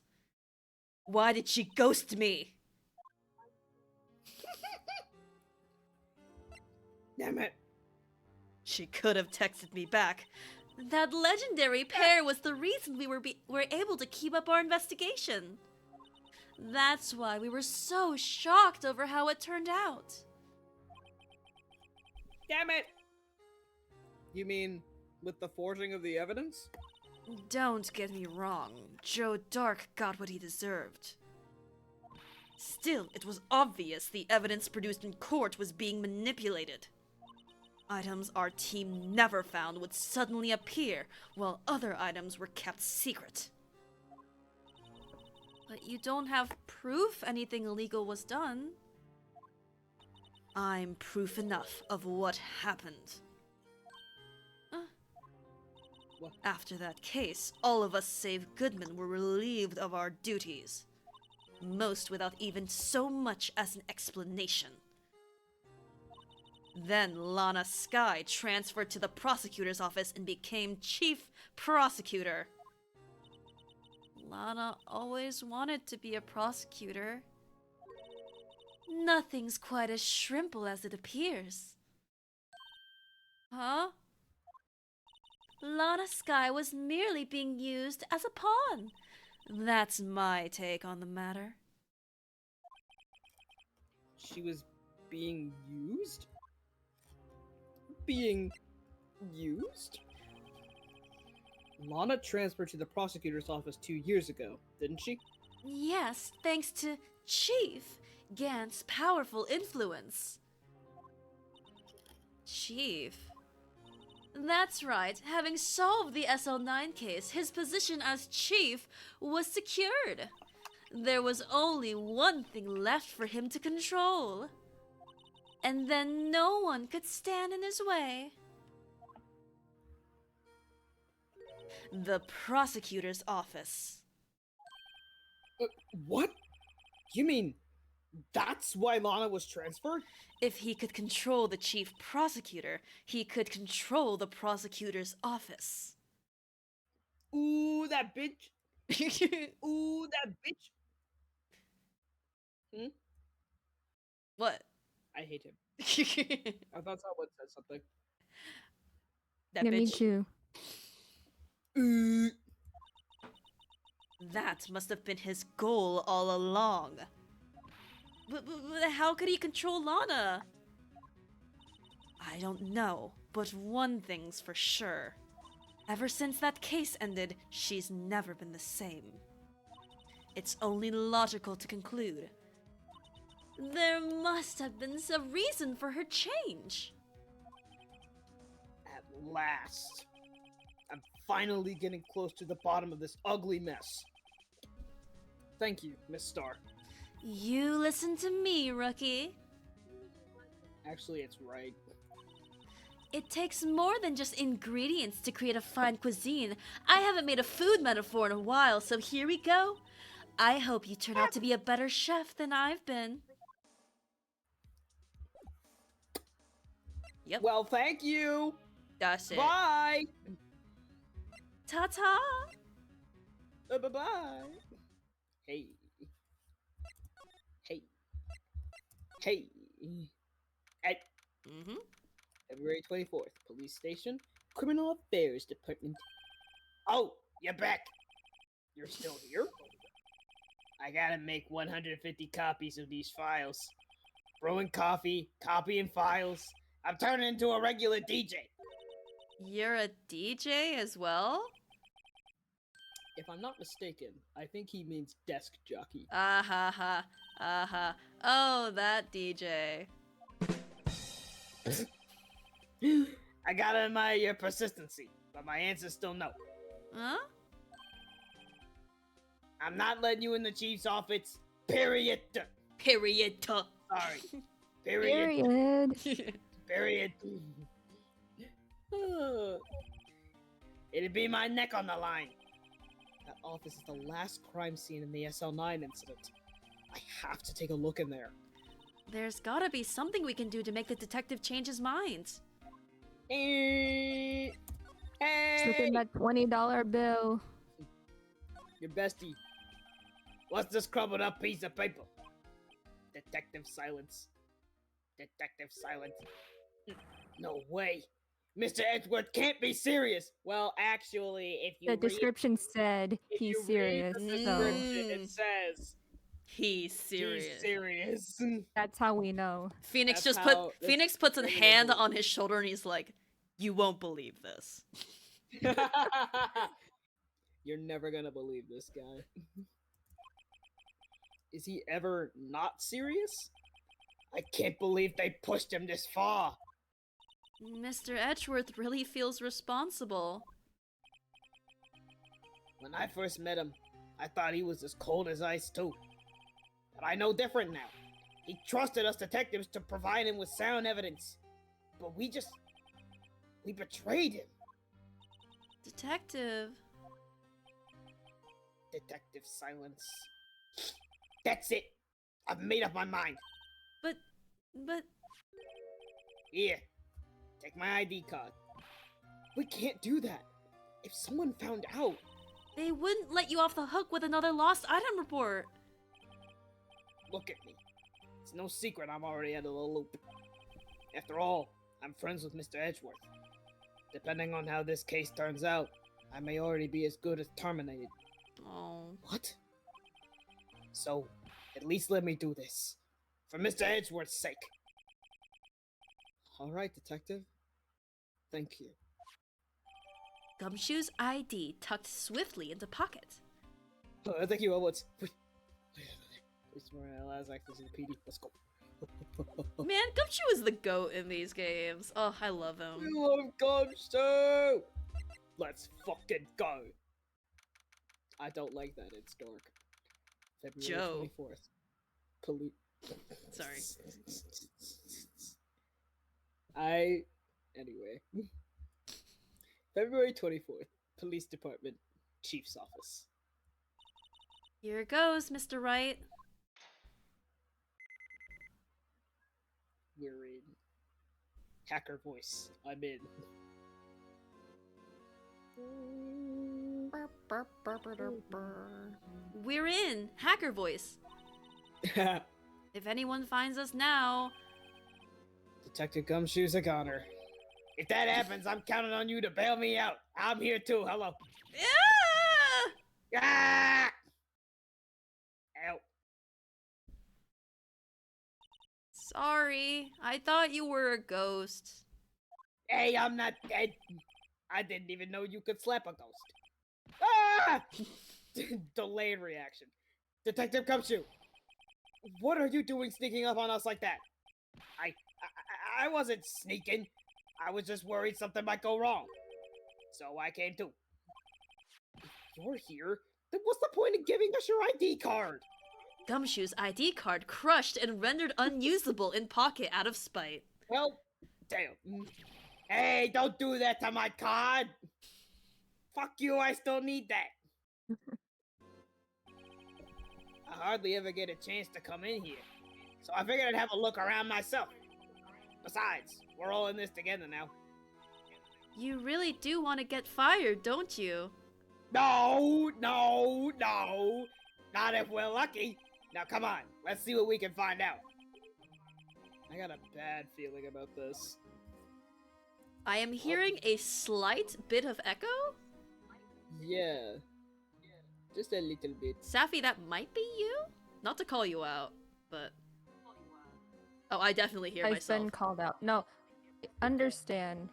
[SPEAKER 1] Why did she ghost me?
[SPEAKER 3] Damn it.
[SPEAKER 1] She could have texted me back. That legendary pair was the reason we were able to keep up our investigation. That's why we were so shocked over how it turned out.
[SPEAKER 3] Damn it! You mean with the forging of the evidence?
[SPEAKER 1] Don't get me wrong, Joe Dark got what he deserved. Still, it was obvious the evidence produced in court was being manipulated. Items our team never found would suddenly appear, while other items were kept secret. But you don't have proof anything illegal was done. I'm proof enough of what happened.
[SPEAKER 3] What?
[SPEAKER 1] After that case, all of us save Goodman were relieved of our duties. Most without even so much as an explanation. Then Lana Skye transferred to the prosecutor's office and became chief prosecutor. Lana always wanted to be a prosecutor. Nothing's quite as shrimple as it appears. Huh? Lana Skye was merely being used as a pawn. That's my take on the matter.
[SPEAKER 3] She was being used? Being used? Lana transferred to the prosecutor's office 2 years ago, didn't she?
[SPEAKER 1] Yes, thanks to Chief, Gant's powerful influence. Chief? That's right. Having solved the SL9 case, his position as chief was secured. There was only one thing left for him to control. And then no one could stand in his way. The prosecutor's office.
[SPEAKER 3] What? You mean that's why Lana was transferred?
[SPEAKER 1] If he could control the chief prosecutor, he could control the prosecutor's office.
[SPEAKER 3] Ooh, that bitch. Ooh, that bitch. Hmm?
[SPEAKER 1] What?
[SPEAKER 3] I hate him. I thought someone said something.
[SPEAKER 1] That
[SPEAKER 2] Yeah, me
[SPEAKER 1] bitch.
[SPEAKER 2] too.
[SPEAKER 3] Ooh.
[SPEAKER 1] That must have been his goal all along. But how could he control Lana? I don't know, but one thing's for sure. Ever since that case ended, she's never been the same. It's only logical to conclude. There must have been some reason for her change.
[SPEAKER 3] At last. I'm finally getting close to the bottom of this ugly mess. Thank you, Miss Starr.
[SPEAKER 1] You listen to me, rookie.
[SPEAKER 3] Actually, it's right.
[SPEAKER 1] It takes more than just ingredients to create a fine cuisine. I haven't made a food metaphor in a while, so here we go. I hope you turn out to be a better chef than I've been. Yep.
[SPEAKER 3] Well, thank you.
[SPEAKER 1] That's it.
[SPEAKER 3] Bye.
[SPEAKER 1] Ta-ta!
[SPEAKER 3] Bye-bye. Hey. Hey. Hey. At
[SPEAKER 1] Mm-hmm.
[SPEAKER 3] February 24th, Police Station, Criminal Affairs Department. Oh, you're back. You're still here? I gotta make 150 copies of these files. Brewing coffee, copying files. I'm turning into a regular DJ.
[SPEAKER 1] You're a DJ as well?
[SPEAKER 3] If I'm not mistaken, I think he means desk jockey.
[SPEAKER 1] Ah ha ha. Ah ha. Oh, that DJ.
[SPEAKER 3] I gotta admire your persistency, but my answer's still no.
[SPEAKER 1] Huh?
[SPEAKER 3] I'm not letting you in the chief's office. Period.
[SPEAKER 1] Period.
[SPEAKER 3] Sorry. Period.
[SPEAKER 2] Period.
[SPEAKER 3] Period. It'd be my neck on the line. That office is the last crime scene in the SL9 incident. I have to take a look in there.
[SPEAKER 1] There's gotta be something we can do to make the detective change his mind.
[SPEAKER 3] Hey!
[SPEAKER 2] Slip in that $20 bill.
[SPEAKER 3] Your bestie. What's this crumpled up piece of paper? Detective silence. Detective silence. No way. Mr. Edgeworth can't be serious. Well, actually, if you
[SPEAKER 2] The description said
[SPEAKER 3] if
[SPEAKER 2] he's
[SPEAKER 3] you read
[SPEAKER 2] serious,
[SPEAKER 3] the
[SPEAKER 2] so
[SPEAKER 3] description, it says
[SPEAKER 1] He's serious.
[SPEAKER 3] he's serious.
[SPEAKER 2] that's how we know.
[SPEAKER 1] Phoenix
[SPEAKER 3] That's
[SPEAKER 1] just
[SPEAKER 3] how-
[SPEAKER 1] Phoenix puts a
[SPEAKER 3] regular
[SPEAKER 1] hand
[SPEAKER 3] voice.
[SPEAKER 1] on his shoulder and he's like, "You won't believe this."
[SPEAKER 3] You're never gonna believe this guy. Is he ever not serious? I can't believe they pushed him this far.
[SPEAKER 1] Mr. Edgeworth really feels responsible.
[SPEAKER 3] When I first met him, I thought he was as cold as ice too. But I know different now. He trusted us detectives to provide him with sound evidence. But we betrayed him.
[SPEAKER 1] Detective.
[SPEAKER 3] Detective silence. That's it. I've made up my mind.
[SPEAKER 1] But
[SPEAKER 3] Here, take my ID card. We can't do that. If someone found out,
[SPEAKER 1] they wouldn't let you off the hook with another lost item report.
[SPEAKER 3] look at me. It's no secret I'm already out of the loop. After all, I'm friends with Mr. Edgeworth. Depending on how this case turns out, I may already be as good as terminated.
[SPEAKER 1] Oh.
[SPEAKER 3] What? So, at least let me do this. For Mr. Edgeworth's sake. Alright, detective. Thank you.
[SPEAKER 1] Gumshoe's ID tucked swiftly into pocket.
[SPEAKER 3] Thank you, Elwood. Wait. It's more last actors in the PD. Let's go.
[SPEAKER 1] Man, Gumshoe is the GOAT in these games. Oh, I love him.
[SPEAKER 3] I love Gumshoe! Let's fucking go! I don't like that, it's dark. February
[SPEAKER 1] Joe.
[SPEAKER 3] 24th.
[SPEAKER 1] Sorry.
[SPEAKER 3] Anyway. February 24th. Police Department. Chief's Office.
[SPEAKER 1] Here goes, Mr. Wright.
[SPEAKER 3] We're in. Hacker voice. I'm in.
[SPEAKER 1] We're in. Hacker voice. If anyone finds us now,
[SPEAKER 3] Detective Gumshoe's a goner. If that happens, I'm counting on you to bail me out. I'm here too. Hello.
[SPEAKER 1] ah!
[SPEAKER 3] Ah! Ow.
[SPEAKER 1] Sorry, I thought you were a ghost.
[SPEAKER 3] Hey, I'm not dead. I didn't even know you could slap a ghost. Ah! Delayed reaction. Detective Gumshoe, what are you doing sneaking up on us like that? I wasn't sneaking. I was just worried something might go wrong. So I came too. If you're here, then what's the point of giving us your ID card?
[SPEAKER 1] Gumshoe's ID card crushed and rendered unusable in pocket out of spite.
[SPEAKER 3] Well, damn. Hey, don't do that to my card! Fuck you, I still need that. I hardly ever get a chance to come in here, so I figured I'd have a look around myself. Besides, we're all in this together now.
[SPEAKER 1] You really do want to get fired, don't you?
[SPEAKER 3] No! Not if we're lucky. Now come on, let's see what we can find out. I got a bad feeling about this.
[SPEAKER 1] I am hearing a slight bit of echo?
[SPEAKER 3] Yeah. Just a little bit.
[SPEAKER 1] Safi, that might be you? Not to call you out, but... Oh, I definitely hear
[SPEAKER 2] I've
[SPEAKER 1] myself.
[SPEAKER 2] been called out. No, understand.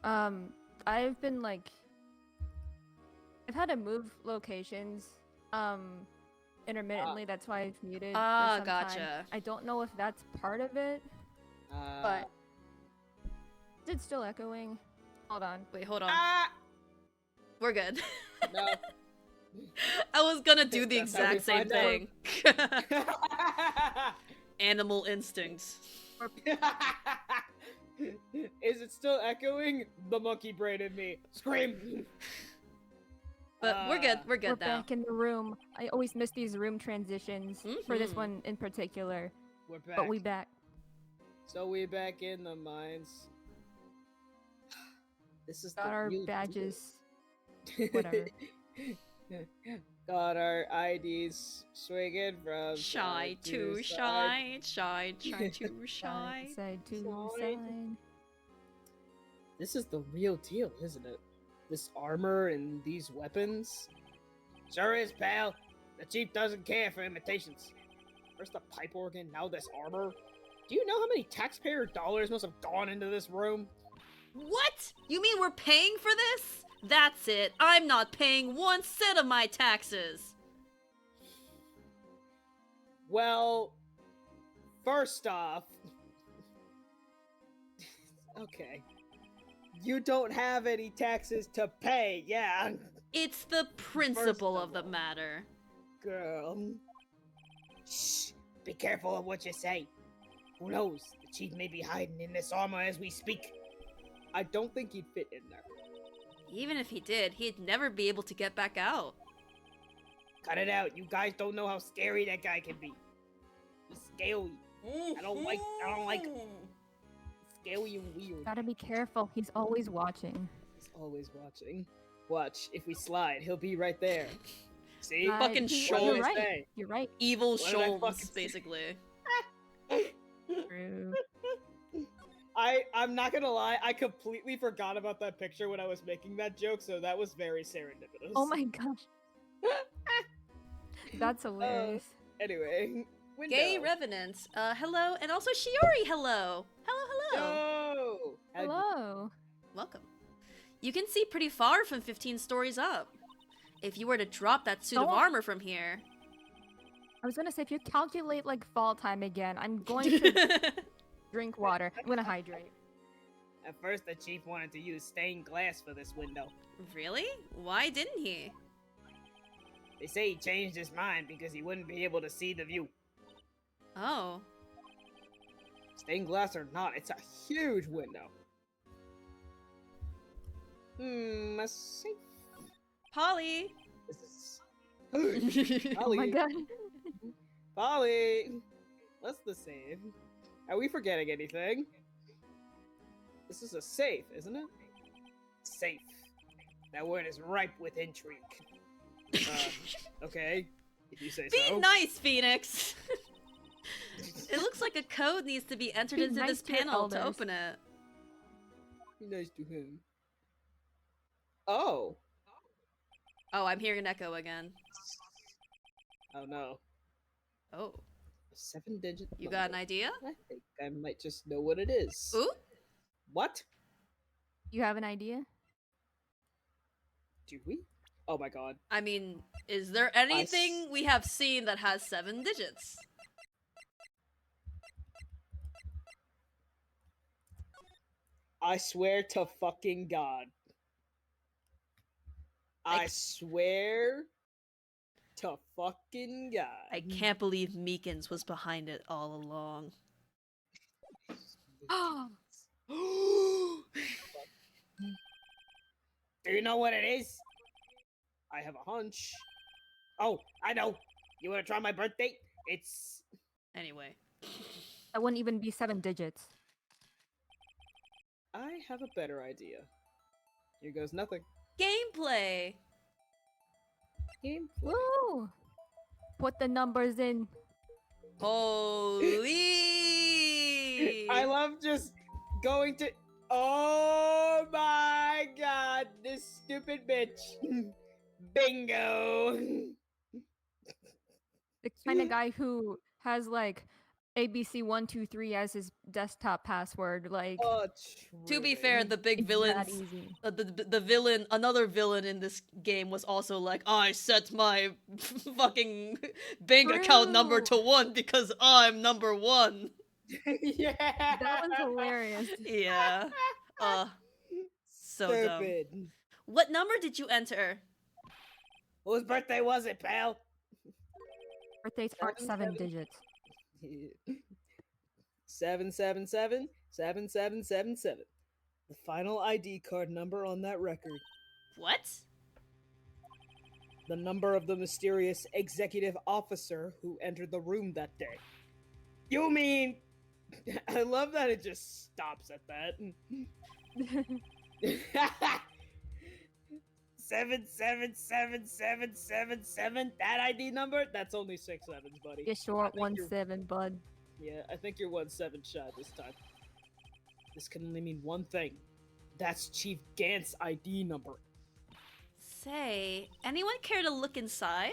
[SPEAKER 2] I've been like, I've had to move locations, intermittently. That's why I've muted for some
[SPEAKER 1] gotcha.
[SPEAKER 2] time. I don't know if that's part of it, but is it still echoing? Hold on.
[SPEAKER 1] Wait, hold on.
[SPEAKER 3] Ah!
[SPEAKER 1] We're good.
[SPEAKER 3] No.
[SPEAKER 1] I was gonna do the
[SPEAKER 3] That's how we
[SPEAKER 1] exact same
[SPEAKER 3] find
[SPEAKER 1] thing. Animal instincts.
[SPEAKER 3] Is it still echoing? The monkey brain in me. Scream!
[SPEAKER 1] But we're good. We're
[SPEAKER 2] We're
[SPEAKER 1] good now.
[SPEAKER 2] back in the room. I always miss these room transitions for this
[SPEAKER 1] Mhm.
[SPEAKER 2] one in particular.
[SPEAKER 3] We're back.
[SPEAKER 2] But we back.
[SPEAKER 3] So we back in the mines. This is
[SPEAKER 2] Got
[SPEAKER 3] the
[SPEAKER 2] our
[SPEAKER 3] real
[SPEAKER 2] badges.
[SPEAKER 3] deal.
[SPEAKER 2] whatever.
[SPEAKER 3] Got our IDs swinging from
[SPEAKER 1] Shy
[SPEAKER 3] side
[SPEAKER 1] to
[SPEAKER 3] side.
[SPEAKER 1] shy to shy.
[SPEAKER 2] Side to
[SPEAKER 3] Side.
[SPEAKER 2] side.
[SPEAKER 3] This is the real deal, isn't it? This armor and these weapons. Sure is, pal. The chief doesn't care for imitations. First the pipe organ, now this armor. Do you know how many taxpayer dollars must have gone into this room?
[SPEAKER 1] What? You mean we're paying for this? That's it. I'm not paying 1 cent of my taxes.
[SPEAKER 3] Well, first off, okay. You don't have any taxes to pay, yeah.
[SPEAKER 1] It's the principle
[SPEAKER 3] of
[SPEAKER 1] of the
[SPEAKER 3] all.
[SPEAKER 1] matter.
[SPEAKER 3] Girl. Shh, be careful of what you say. Who knows? The chief may be hiding in this armor as we speak. I don't think he'd fit in there.
[SPEAKER 1] Even if he did, he'd never be able to get back out.
[SPEAKER 3] Cut it out. You guys don't know how scary that guy can be. He's scary. I don't like scary and weird.
[SPEAKER 2] Gotta be careful. He's always watching.
[SPEAKER 3] He's always watching. Watch, if we slide, he'll be right there. See?
[SPEAKER 2] Right.
[SPEAKER 1] Fucking
[SPEAKER 3] What did
[SPEAKER 1] Shoals.
[SPEAKER 3] I
[SPEAKER 2] You're right.
[SPEAKER 3] say?
[SPEAKER 2] You're right.
[SPEAKER 1] Evil
[SPEAKER 3] What did I
[SPEAKER 1] Shoals,
[SPEAKER 3] fucking say?
[SPEAKER 1] basically.
[SPEAKER 2] True.
[SPEAKER 3] I'm not gonna lie, I completely forgot about that picture when I was making that joke, so that was very serendipitous.
[SPEAKER 2] Oh my gosh. That's hilarious.
[SPEAKER 3] Anyway, window.
[SPEAKER 1] Gay Revenants, hello, and also Shiori, hello. Hello.
[SPEAKER 3] Yo!
[SPEAKER 2] Hello.
[SPEAKER 1] Welcome. You can see pretty far from 15 stories up. If you were to drop that suit of
[SPEAKER 2] Oh.
[SPEAKER 1] armor from here...
[SPEAKER 2] I was gonna say, if you calculate like fall time again, I'm going to drink water. I'm gonna hydrate.
[SPEAKER 3] At first, the chief wanted to use stained glass for this window.
[SPEAKER 1] Really? Why didn't he?
[SPEAKER 3] They say he changed his mind because he wouldn't be able to see the view.
[SPEAKER 1] Oh.
[SPEAKER 3] Stained glass or not, it's a huge window. A safe.
[SPEAKER 1] Polly!
[SPEAKER 3] This is...
[SPEAKER 2] Oh my
[SPEAKER 3] Polly,
[SPEAKER 2] god.
[SPEAKER 3] Polly! What's the safe? Are we forgetting anything? This is a safe, isn't it? Safe. That word is ripe with intrigue. Okay. If you say
[SPEAKER 1] Be
[SPEAKER 3] so.
[SPEAKER 1] nice, Phoenix! It looks like a code needs to be entered
[SPEAKER 2] Be
[SPEAKER 1] into
[SPEAKER 2] nice
[SPEAKER 1] this
[SPEAKER 2] to your
[SPEAKER 1] panel to
[SPEAKER 2] elders.
[SPEAKER 1] open it.
[SPEAKER 3] Be nice to him. Oh.
[SPEAKER 1] Oh, I'm hearing an echo again.
[SPEAKER 3] Oh no.
[SPEAKER 1] Oh.
[SPEAKER 3] A 7-digit
[SPEAKER 1] You got an idea?
[SPEAKER 3] I think I might just know what it is.
[SPEAKER 1] Ooh?
[SPEAKER 3] What?
[SPEAKER 2] You have an idea?
[SPEAKER 3] Do we? Oh my god.
[SPEAKER 1] I mean, is there anything we have seen that has 7 digits?
[SPEAKER 3] I swear to fucking god. I swear to fucking god.
[SPEAKER 1] I can't believe Meekins was behind it all along.
[SPEAKER 2] Oh.
[SPEAKER 3] Do you know what it is? I have a hunch. Oh, I know. You wanna try my birthday? It's...
[SPEAKER 1] Anyway.
[SPEAKER 2] That wouldn't even be 7 digits.
[SPEAKER 3] I have a better idea. Here goes nothing.
[SPEAKER 1] Gameplay!
[SPEAKER 3] Game.
[SPEAKER 2] Woo! Put the numbers in.
[SPEAKER 1] Holy!
[SPEAKER 3] I love just going to... Oh my god, this stupid bitch. Bingo.
[SPEAKER 2] The kind of guy who has like ABC123 as his desktop password. Like,
[SPEAKER 3] Oh,
[SPEAKER 1] To be
[SPEAKER 3] truly.
[SPEAKER 1] fair, the big
[SPEAKER 2] it's
[SPEAKER 1] villains,
[SPEAKER 2] that easy.
[SPEAKER 1] the villain, another villain in this game was also like, I set my fucking bank account number to
[SPEAKER 2] True.
[SPEAKER 1] 1 because I'm number 1.
[SPEAKER 3] Yeah.
[SPEAKER 2] That was hilarious.
[SPEAKER 1] Yeah. So dumb.
[SPEAKER 3] Stupid.
[SPEAKER 1] What number did you enter?
[SPEAKER 3] Whose birthday was it, pal?
[SPEAKER 2] Birthdays aren't 7 digits.
[SPEAKER 3] 777 7777. The final ID card number on that record.
[SPEAKER 1] What?
[SPEAKER 3] The number of the mysterious executive officer who entered the room that day. You mean... I love that it just stops at that. 777777. That ID number? That's only 6 sevens, buddy.
[SPEAKER 2] You short
[SPEAKER 3] I think you're-
[SPEAKER 2] 1-7, bud.
[SPEAKER 3] Yeah, I think you're 1-7 shy this time. This can only mean one thing. That's Chief Gant's ID number.
[SPEAKER 1] Say, anyone care to look inside?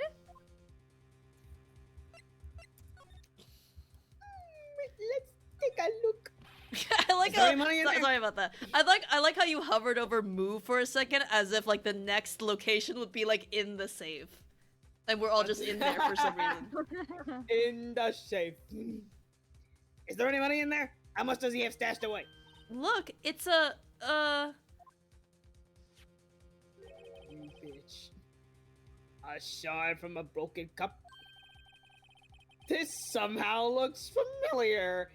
[SPEAKER 3] Let's take a look.
[SPEAKER 1] I like
[SPEAKER 3] Is there
[SPEAKER 1] how,
[SPEAKER 3] any money in there?
[SPEAKER 1] sorry about that. I like how you hovered over move for a second as if like the next location would be like in the safe. And we're all just in there for some reason.
[SPEAKER 3] In the safe. Is there any money in there? How much does he have stashed away?
[SPEAKER 1] Look, it's
[SPEAKER 3] You bitch. A shard from a broken cup. This somehow looks familiar.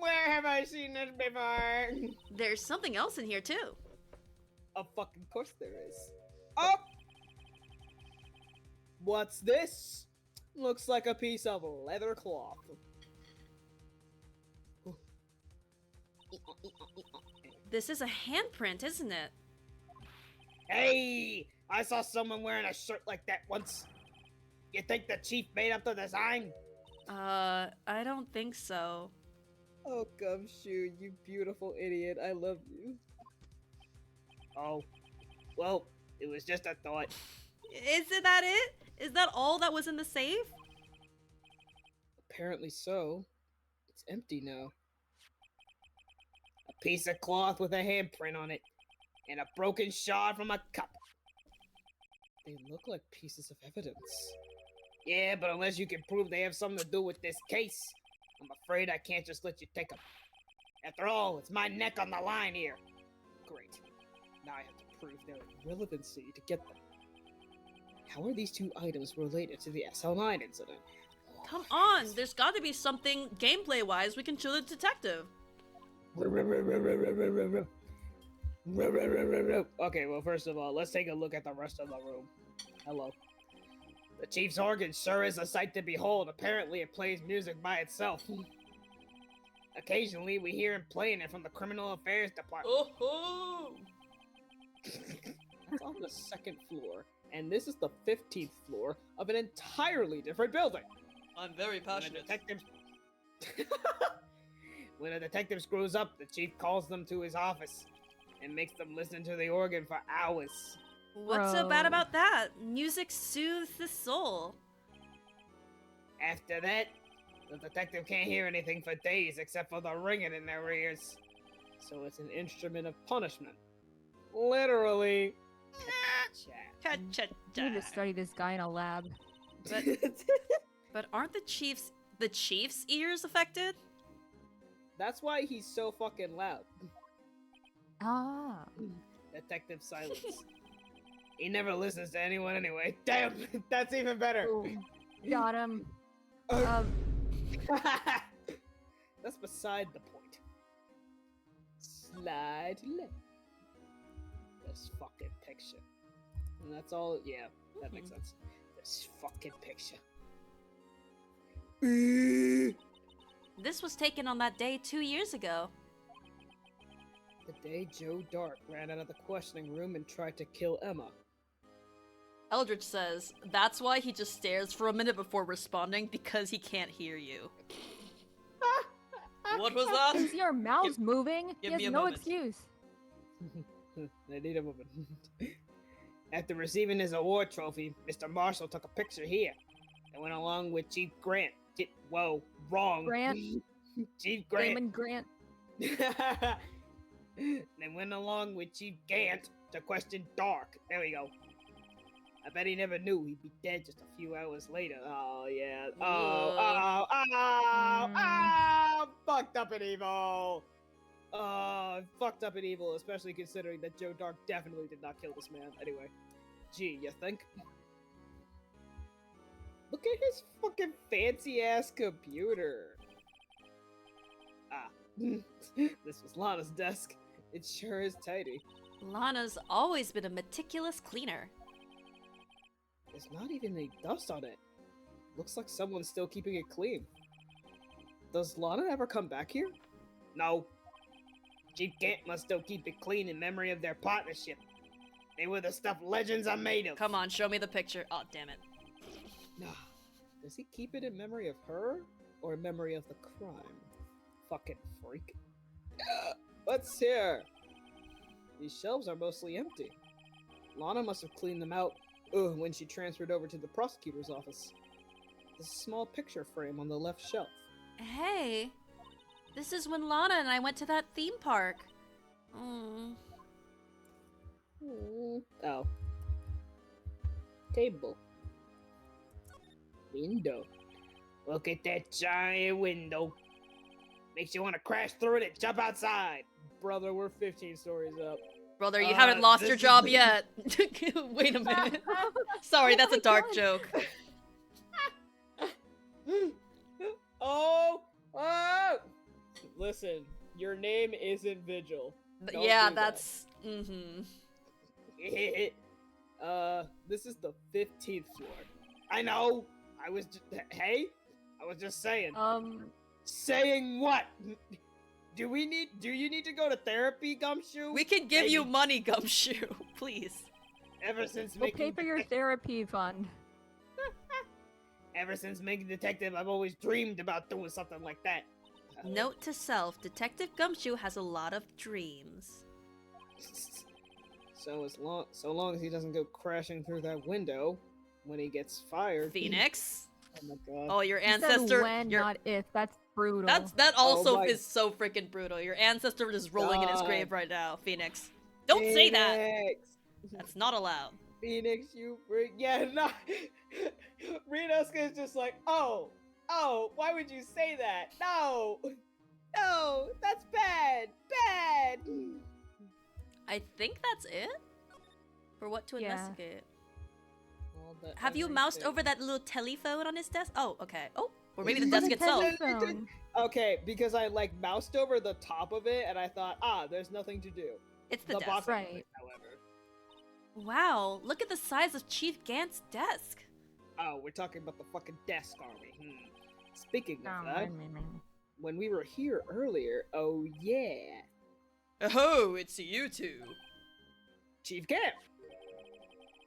[SPEAKER 3] Where have I seen this before?
[SPEAKER 1] there's something else in here too.
[SPEAKER 3] Of fucking course there is. Oh! What's this? Looks like a piece of leather cloth.
[SPEAKER 1] This is a handprint, isn't it?
[SPEAKER 3] Hey! I saw someone wearing a shirt like that once. You think the chief made up the design?
[SPEAKER 1] I don't think so.
[SPEAKER 3] Oh, Gumshoe, you beautiful idiot. I love you. Oh. Well, it was just a thought.
[SPEAKER 1] Isn't that it? Is that all that was in the safe?
[SPEAKER 3] Apparently so. It's empty now. A piece of cloth with a handprint on it. And a broken shard from a cup. They look like pieces of evidence. Yeah, but unless you can prove they have something to do with this case, I'm afraid I can't just let you take them. After all, it's my neck on the line here. Great. Now I have to prove their relevancy to get them. How are these two items related to the SL9 incident?
[SPEAKER 1] Come on, there's got to be something gameplay-wise we can show the detective.
[SPEAKER 3] Okay, well, first of all, let's take a look at the rest of the room. Hello. The chief's organ sure is a sight to behold. Apparently, it plays music by itself. Occasionally, we hear him playing it from the Criminal Affairs Department.
[SPEAKER 1] Oh!
[SPEAKER 3] That's on the 2nd floor, and this is the 15th floor of an entirely different building.
[SPEAKER 1] I'm very passionate.
[SPEAKER 3] When a detective screws up, the chief calls them to his office and makes them listen to the organ for hours.
[SPEAKER 1] What's so bad
[SPEAKER 2] Bro.
[SPEAKER 1] about that? Music soothes the soul.
[SPEAKER 3] After that, the detective can't hear anything for days except for the ringing in their ears. So it's an instrument of punishment. Literally.
[SPEAKER 2] I need to study this guy in a lab.
[SPEAKER 1] But aren't the chief's ears affected?
[SPEAKER 3] That's why he's so fucking loud.
[SPEAKER 2] Ah.
[SPEAKER 3] Detective silence. He never listens to anyone anyway. Damn, that's even better.
[SPEAKER 2] Ooh, got him.
[SPEAKER 3] That's beside the point. Slide left. This fucking picture. And that's all. Yeah, that makes sense. This fucking picture.
[SPEAKER 1] This was taken on that day 2 years ago.
[SPEAKER 3] The day Joe Dark ran out of the questioning room and tried to kill Emma.
[SPEAKER 1] Eldritch says, that's why he just stares for a minute before responding, because he can't hear you. What was that?
[SPEAKER 2] You see our mouths moving?
[SPEAKER 1] give
[SPEAKER 2] He
[SPEAKER 1] me
[SPEAKER 2] has
[SPEAKER 1] a
[SPEAKER 2] no
[SPEAKER 1] moment.
[SPEAKER 2] excuse.
[SPEAKER 3] I need a moment. After receiving his award trophy, Mr. Marshall took a picture here and went along with Chief Grant. Whoa, wrong.
[SPEAKER 2] Grant.
[SPEAKER 3] Chief Grant.
[SPEAKER 2] Damon Grant.
[SPEAKER 3] They went along with Chief Gant to question Dark. There we go. I bet he never knew he'd be dead just a few hours later. Oh, yeah. Fucked up and evil. Fucked up and evil, especially considering that Joe Dark definitely did not kill this man. Anyway. Gee, you think? Look at his fucking fancy-ass computer. This was Lana's desk. It sure is tidy.
[SPEAKER 1] Lana's always been a meticulous cleaner.
[SPEAKER 3] There's not even any dust on it. Looks like someone's still keeping it clean. Does Lana ever come back here? No. Chief Gant must still keep it clean in memory of their partnership. They were the stuff legends are made of.
[SPEAKER 1] Come on, show me the picture. Oh, damn it.
[SPEAKER 3] Does he keep it in memory of her? Or in memory of the crime? Fucking freak. What's here? These shelves are mostly empty. Lana must have cleaned them out when she transferred over to the prosecutor's office. There's a small picture frame on the left shelf.
[SPEAKER 1] Hey, this is when Lana and I went to that theme park.
[SPEAKER 3] Oh. Table. Window. Look at that giant window. Makes you want to crash through it and jump outside. Brother, we're 15 stories up.
[SPEAKER 1] Brother, you haven't lost your job
[SPEAKER 3] is-
[SPEAKER 1] yet. Wait a minute. Sorry, that's a dark joke.
[SPEAKER 3] Oh! Listen, your name isn't Vigil. Don't
[SPEAKER 1] Yeah,
[SPEAKER 3] do that.
[SPEAKER 1] that's...
[SPEAKER 3] This is the 15th floor. I know! I was just saying. Saying what? Do you need to go to therapy, Gumshoe?
[SPEAKER 1] We can give you
[SPEAKER 3] Maybe.
[SPEAKER 1] money, Gumshoe. Please.
[SPEAKER 3] Ever since
[SPEAKER 2] We'll pay for your therapy fund.
[SPEAKER 3] Ever since making detective, I've always dreamed about doing something like that.
[SPEAKER 1] Note to self, Detective Gumshoe has a lot of dreams.
[SPEAKER 3] So long as he doesn't go crashing through that window when he gets fired.
[SPEAKER 1] Phoenix?
[SPEAKER 3] Oh my god.
[SPEAKER 1] Oh, your
[SPEAKER 2] You said
[SPEAKER 1] ancestor...
[SPEAKER 2] when,
[SPEAKER 1] your...
[SPEAKER 2] not if. That's brutal.
[SPEAKER 1] That also
[SPEAKER 3] my-
[SPEAKER 1] is so freaking brutal. Your ancestor is rolling in his
[SPEAKER 3] God.
[SPEAKER 1] grave right now, Phoenix. Don't say that!
[SPEAKER 3] Phoenix!
[SPEAKER 1] That's not allowed.
[SPEAKER 3] Phoenix, you freak. Yeah, no. Rinosuke is just like, oh, why would you say that? No, that's bad.
[SPEAKER 1] I think that's it? For what to
[SPEAKER 2] Yeah.
[SPEAKER 1] investigate. Have you moused over that little telephone on his desk? Oh, okay. Oh, or maybe the
[SPEAKER 2] It's
[SPEAKER 1] desk
[SPEAKER 2] a
[SPEAKER 1] itself.
[SPEAKER 2] telephone.
[SPEAKER 3] Okay, because I moused over the top of it, and I thought, there's nothing to do.
[SPEAKER 1] It's the desk.
[SPEAKER 3] bottom of
[SPEAKER 2] Right.
[SPEAKER 3] it, however.
[SPEAKER 1] Wow, look at the size of Chief Gant's desk.
[SPEAKER 3] Oh, we're talking about the fucking desk, are we? Speaking of
[SPEAKER 2] Oh,
[SPEAKER 3] that, when we were here earlier, oh yeah,
[SPEAKER 1] Oh, it's you two.
[SPEAKER 3] Chief Gant.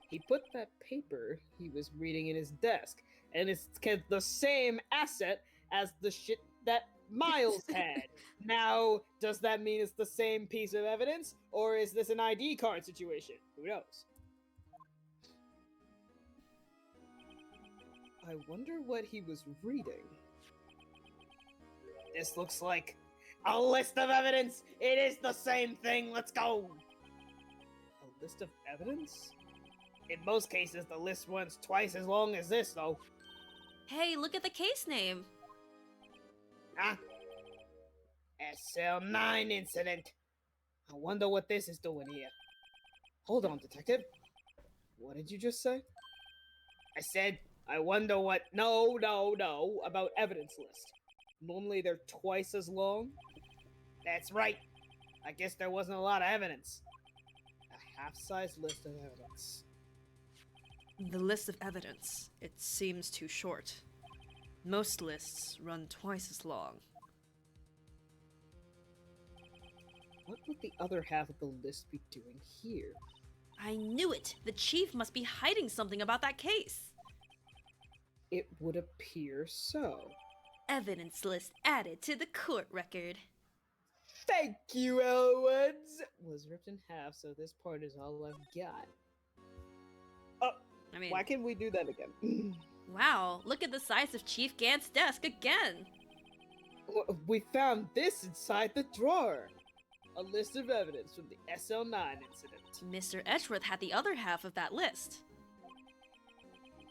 [SPEAKER 3] He put that paper he was reading in his desk, and it's the same asset as the shit that Miles had. Now, does that mean it's the same piece of evidence, or is this an ID card situation? Who knows? I wonder what he was reading. This looks like a list of evidence! It is the same thing! Let's go! A list of evidence? In most cases, the list runs twice as long as this, though.
[SPEAKER 1] Hey, look at the case name.
[SPEAKER 3] Huh? SL9 incident. I wonder what this is doing here. Hold on, detective. What did you just say? I said, I wonder what... No, about evidence list. Normally they're twice as long. That's right. I guess there wasn't a lot of evidence. A half-size list of evidence.
[SPEAKER 1] The list of evidence. It seems too short. Most lists run twice as long.
[SPEAKER 3] What would the other half of the list be doing here?
[SPEAKER 1] I knew it! The chief must be hiding something about that case!
[SPEAKER 3] It would appear so.
[SPEAKER 1] Evidence list added to the court record.
[SPEAKER 3] Thank you, Elwoods! Was ripped in half, so this part is all I've got.
[SPEAKER 1] I mean,
[SPEAKER 3] Why can't we do that again?
[SPEAKER 1] wow, look at the size of Chief Gant's desk again.
[SPEAKER 3] We found this inside the drawer. A list of evidence from the SL9 incident.
[SPEAKER 1] Mr. Edgeworth had the other half of that list.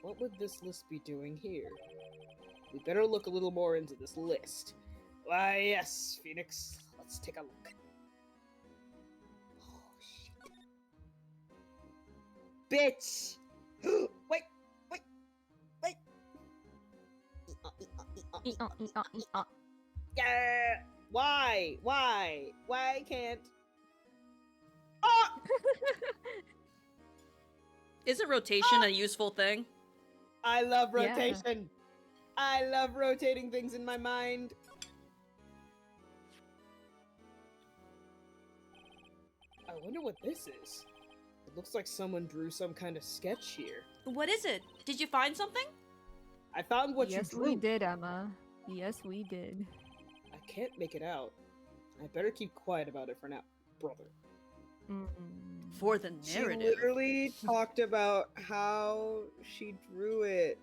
[SPEAKER 3] What would this list be doing here? We better look a little more into this list. Why, yes, Phoenix. Let's take a look. Oh, shit. Bitch! Wait! Why? Why can't... Ah!
[SPEAKER 1] Isn't rotation a useful thing?
[SPEAKER 3] I love
[SPEAKER 2] Yeah.
[SPEAKER 3] rotation. I love rotating things in my mind. I wonder what this is. It looks like someone drew some kind of sketch here.
[SPEAKER 1] What is it? Did you find something?
[SPEAKER 3] I found what
[SPEAKER 2] Yes,
[SPEAKER 3] you drew.
[SPEAKER 2] we did, Emma. Yes, we did.
[SPEAKER 3] I can't make it out. I better keep quiet about it for now, brother.
[SPEAKER 1] For the
[SPEAKER 3] She
[SPEAKER 1] narrative.
[SPEAKER 3] literally talked about how she drew it.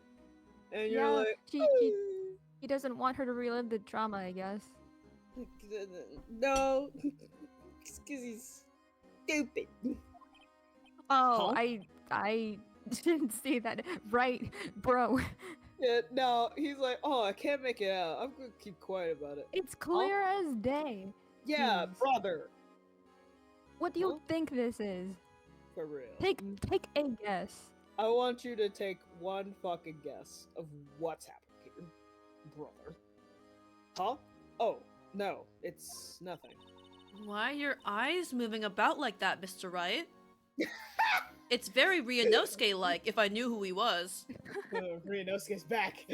[SPEAKER 3] And you're
[SPEAKER 2] Yeah,
[SPEAKER 3] like,
[SPEAKER 2] he doesn't want her to relive the drama, I guess.
[SPEAKER 3] no, because he's stupid.
[SPEAKER 2] Oh,
[SPEAKER 3] Huh?
[SPEAKER 2] I didn't see that. Right, bro.
[SPEAKER 3] Yeah, no, he's like, oh, I can't make it out. I'm gonna keep quiet about it.
[SPEAKER 2] It's clear as day.
[SPEAKER 3] Yeah,
[SPEAKER 2] Jeez.
[SPEAKER 3] brother.
[SPEAKER 2] What do you
[SPEAKER 3] Huh?
[SPEAKER 2] think this is?
[SPEAKER 3] For real.
[SPEAKER 2] Take a guess.
[SPEAKER 3] I want you to take one fucking guess of what's happening here, brother. Huh? Oh, no, it's nothing.
[SPEAKER 1] Why are your eyes moving about like that, Mr. Wright? It's very Ryunosuke-like, if I knew who he was.
[SPEAKER 3] Ryunosuke's back.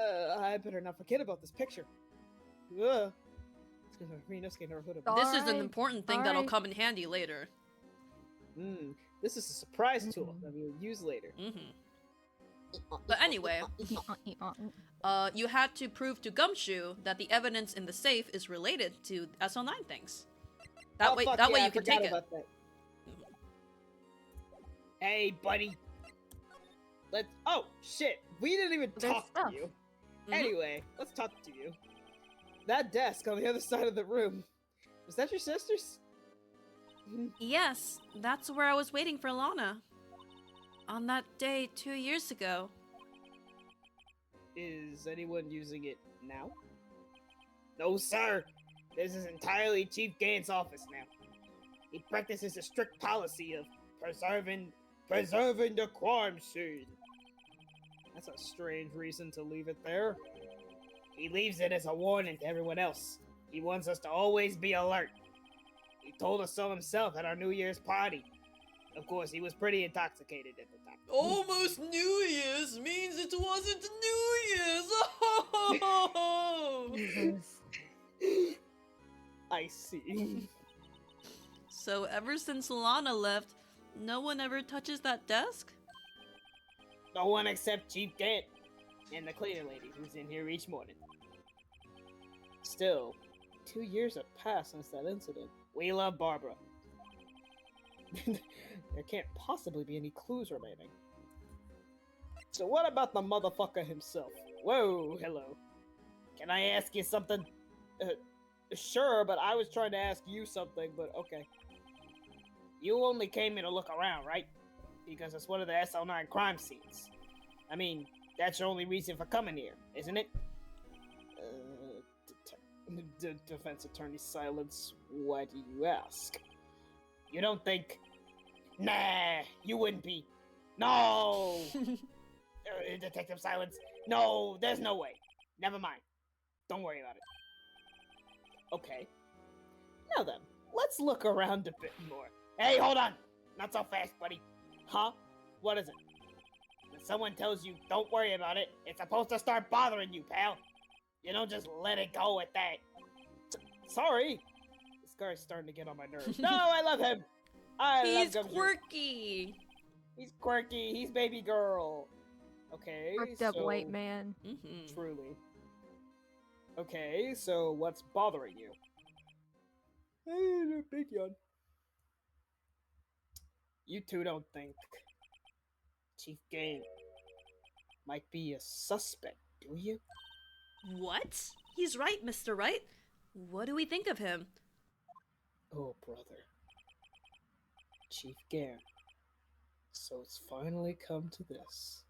[SPEAKER 3] I better not forget about this picture. Ryunosuke never would have.
[SPEAKER 1] This is an
[SPEAKER 2] Alright,
[SPEAKER 1] important thing that'll
[SPEAKER 2] alright.
[SPEAKER 1] come in handy later.
[SPEAKER 3] This is a surprise tool that we'll use later.
[SPEAKER 1] But anyway, you had to prove to Gumshoe that the evidence in the safe is related to SL9 things. That way,
[SPEAKER 3] fuck
[SPEAKER 1] that way
[SPEAKER 3] yeah,
[SPEAKER 1] you
[SPEAKER 3] I
[SPEAKER 1] can
[SPEAKER 3] forgot
[SPEAKER 1] take it.
[SPEAKER 3] about that. Hey, buddy. Let's. Oh shit! We didn't even
[SPEAKER 2] There's
[SPEAKER 3] talk
[SPEAKER 2] stuff.
[SPEAKER 3] to you.
[SPEAKER 1] Mhm.
[SPEAKER 3] Anyway, let's talk to you. That desk on the other side of the room. Was that your sister's?
[SPEAKER 1] Yes, that's where I was waiting for Lana. On that day 2 years ago.
[SPEAKER 3] Is anyone using it now? No, sir. This is entirely Chief Gant's office now. He practices a strict policy of preserving the crime scene. That's a strange reason to leave it there. He leaves it as a warning to everyone else. He wants us to always be alert. He told us so himself at our New Year's party. Of course, he was pretty intoxicated at the time.
[SPEAKER 1] Almost New Year's means it wasn't New Year's!
[SPEAKER 2] Jesus.
[SPEAKER 3] I see.
[SPEAKER 1] So ever since Lana left, no one ever touches that desk?
[SPEAKER 3] No one except Chief Gant and the cleaner lady who's in here each morning. Still, 2 years have passed since that incident. We love Barbara. There can't possibly be any clues remaining. So what about the motherfucker himself? Whoa, hello. Can I ask you something? Sure, but I was trying to ask you something, but okay. You only came here to look around, right? Because it's one of the SL9 crime scenes. I mean, that's your only reason for coming here, isn't it? Defense attorney silence. Why do you ask? You don't think... Nah, you wouldn't be. No! Detective silence. No, there's no way. Never mind. Don't worry about it. Okay. Now then, let's look around a bit more. Hey, hold on! Not so fast, buddy. Huh? What is it? When someone tells you don't worry about it, it's supposed to start bothering you, pal. You don't just let it go at that. Sorry. This guy's starting to get on my nerves. No, I love him.
[SPEAKER 1] He's
[SPEAKER 3] love Gumshoe.
[SPEAKER 1] quirky!
[SPEAKER 3] He's quirky. He's baby girl. Okay,
[SPEAKER 2] Fucked up white
[SPEAKER 3] so-
[SPEAKER 2] man.
[SPEAKER 1] Mm-hmm.
[SPEAKER 3] Truly. Okay, so what's bothering you? Hey, big yawn. You two don't think Chief Game might be a suspect, do you?
[SPEAKER 1] What? He's right, Mr. Wright. What do we think of him?
[SPEAKER 3] Oh, brother. Chief Gam. So it's finally come to this.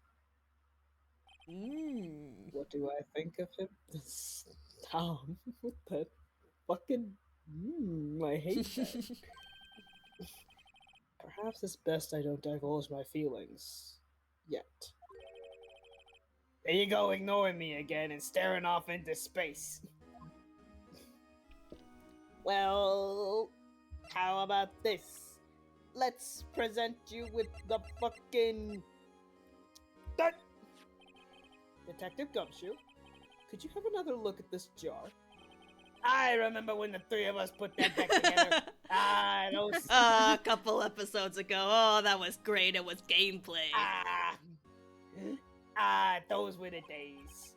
[SPEAKER 3] What do I think of him? Tom, with that fucking. I hate that. Perhaps it's best I don't divulge my feelings. Yet. There you go, ignoring me again and staring off into space. Well, how about this? Let's present you with the fucking. Detective Gumshoe, could you have another look at this jar? I remember when the three of us put that back together. Those.
[SPEAKER 1] A couple episodes ago. Oh, that was great. It was gameplay.
[SPEAKER 3] Those were the days.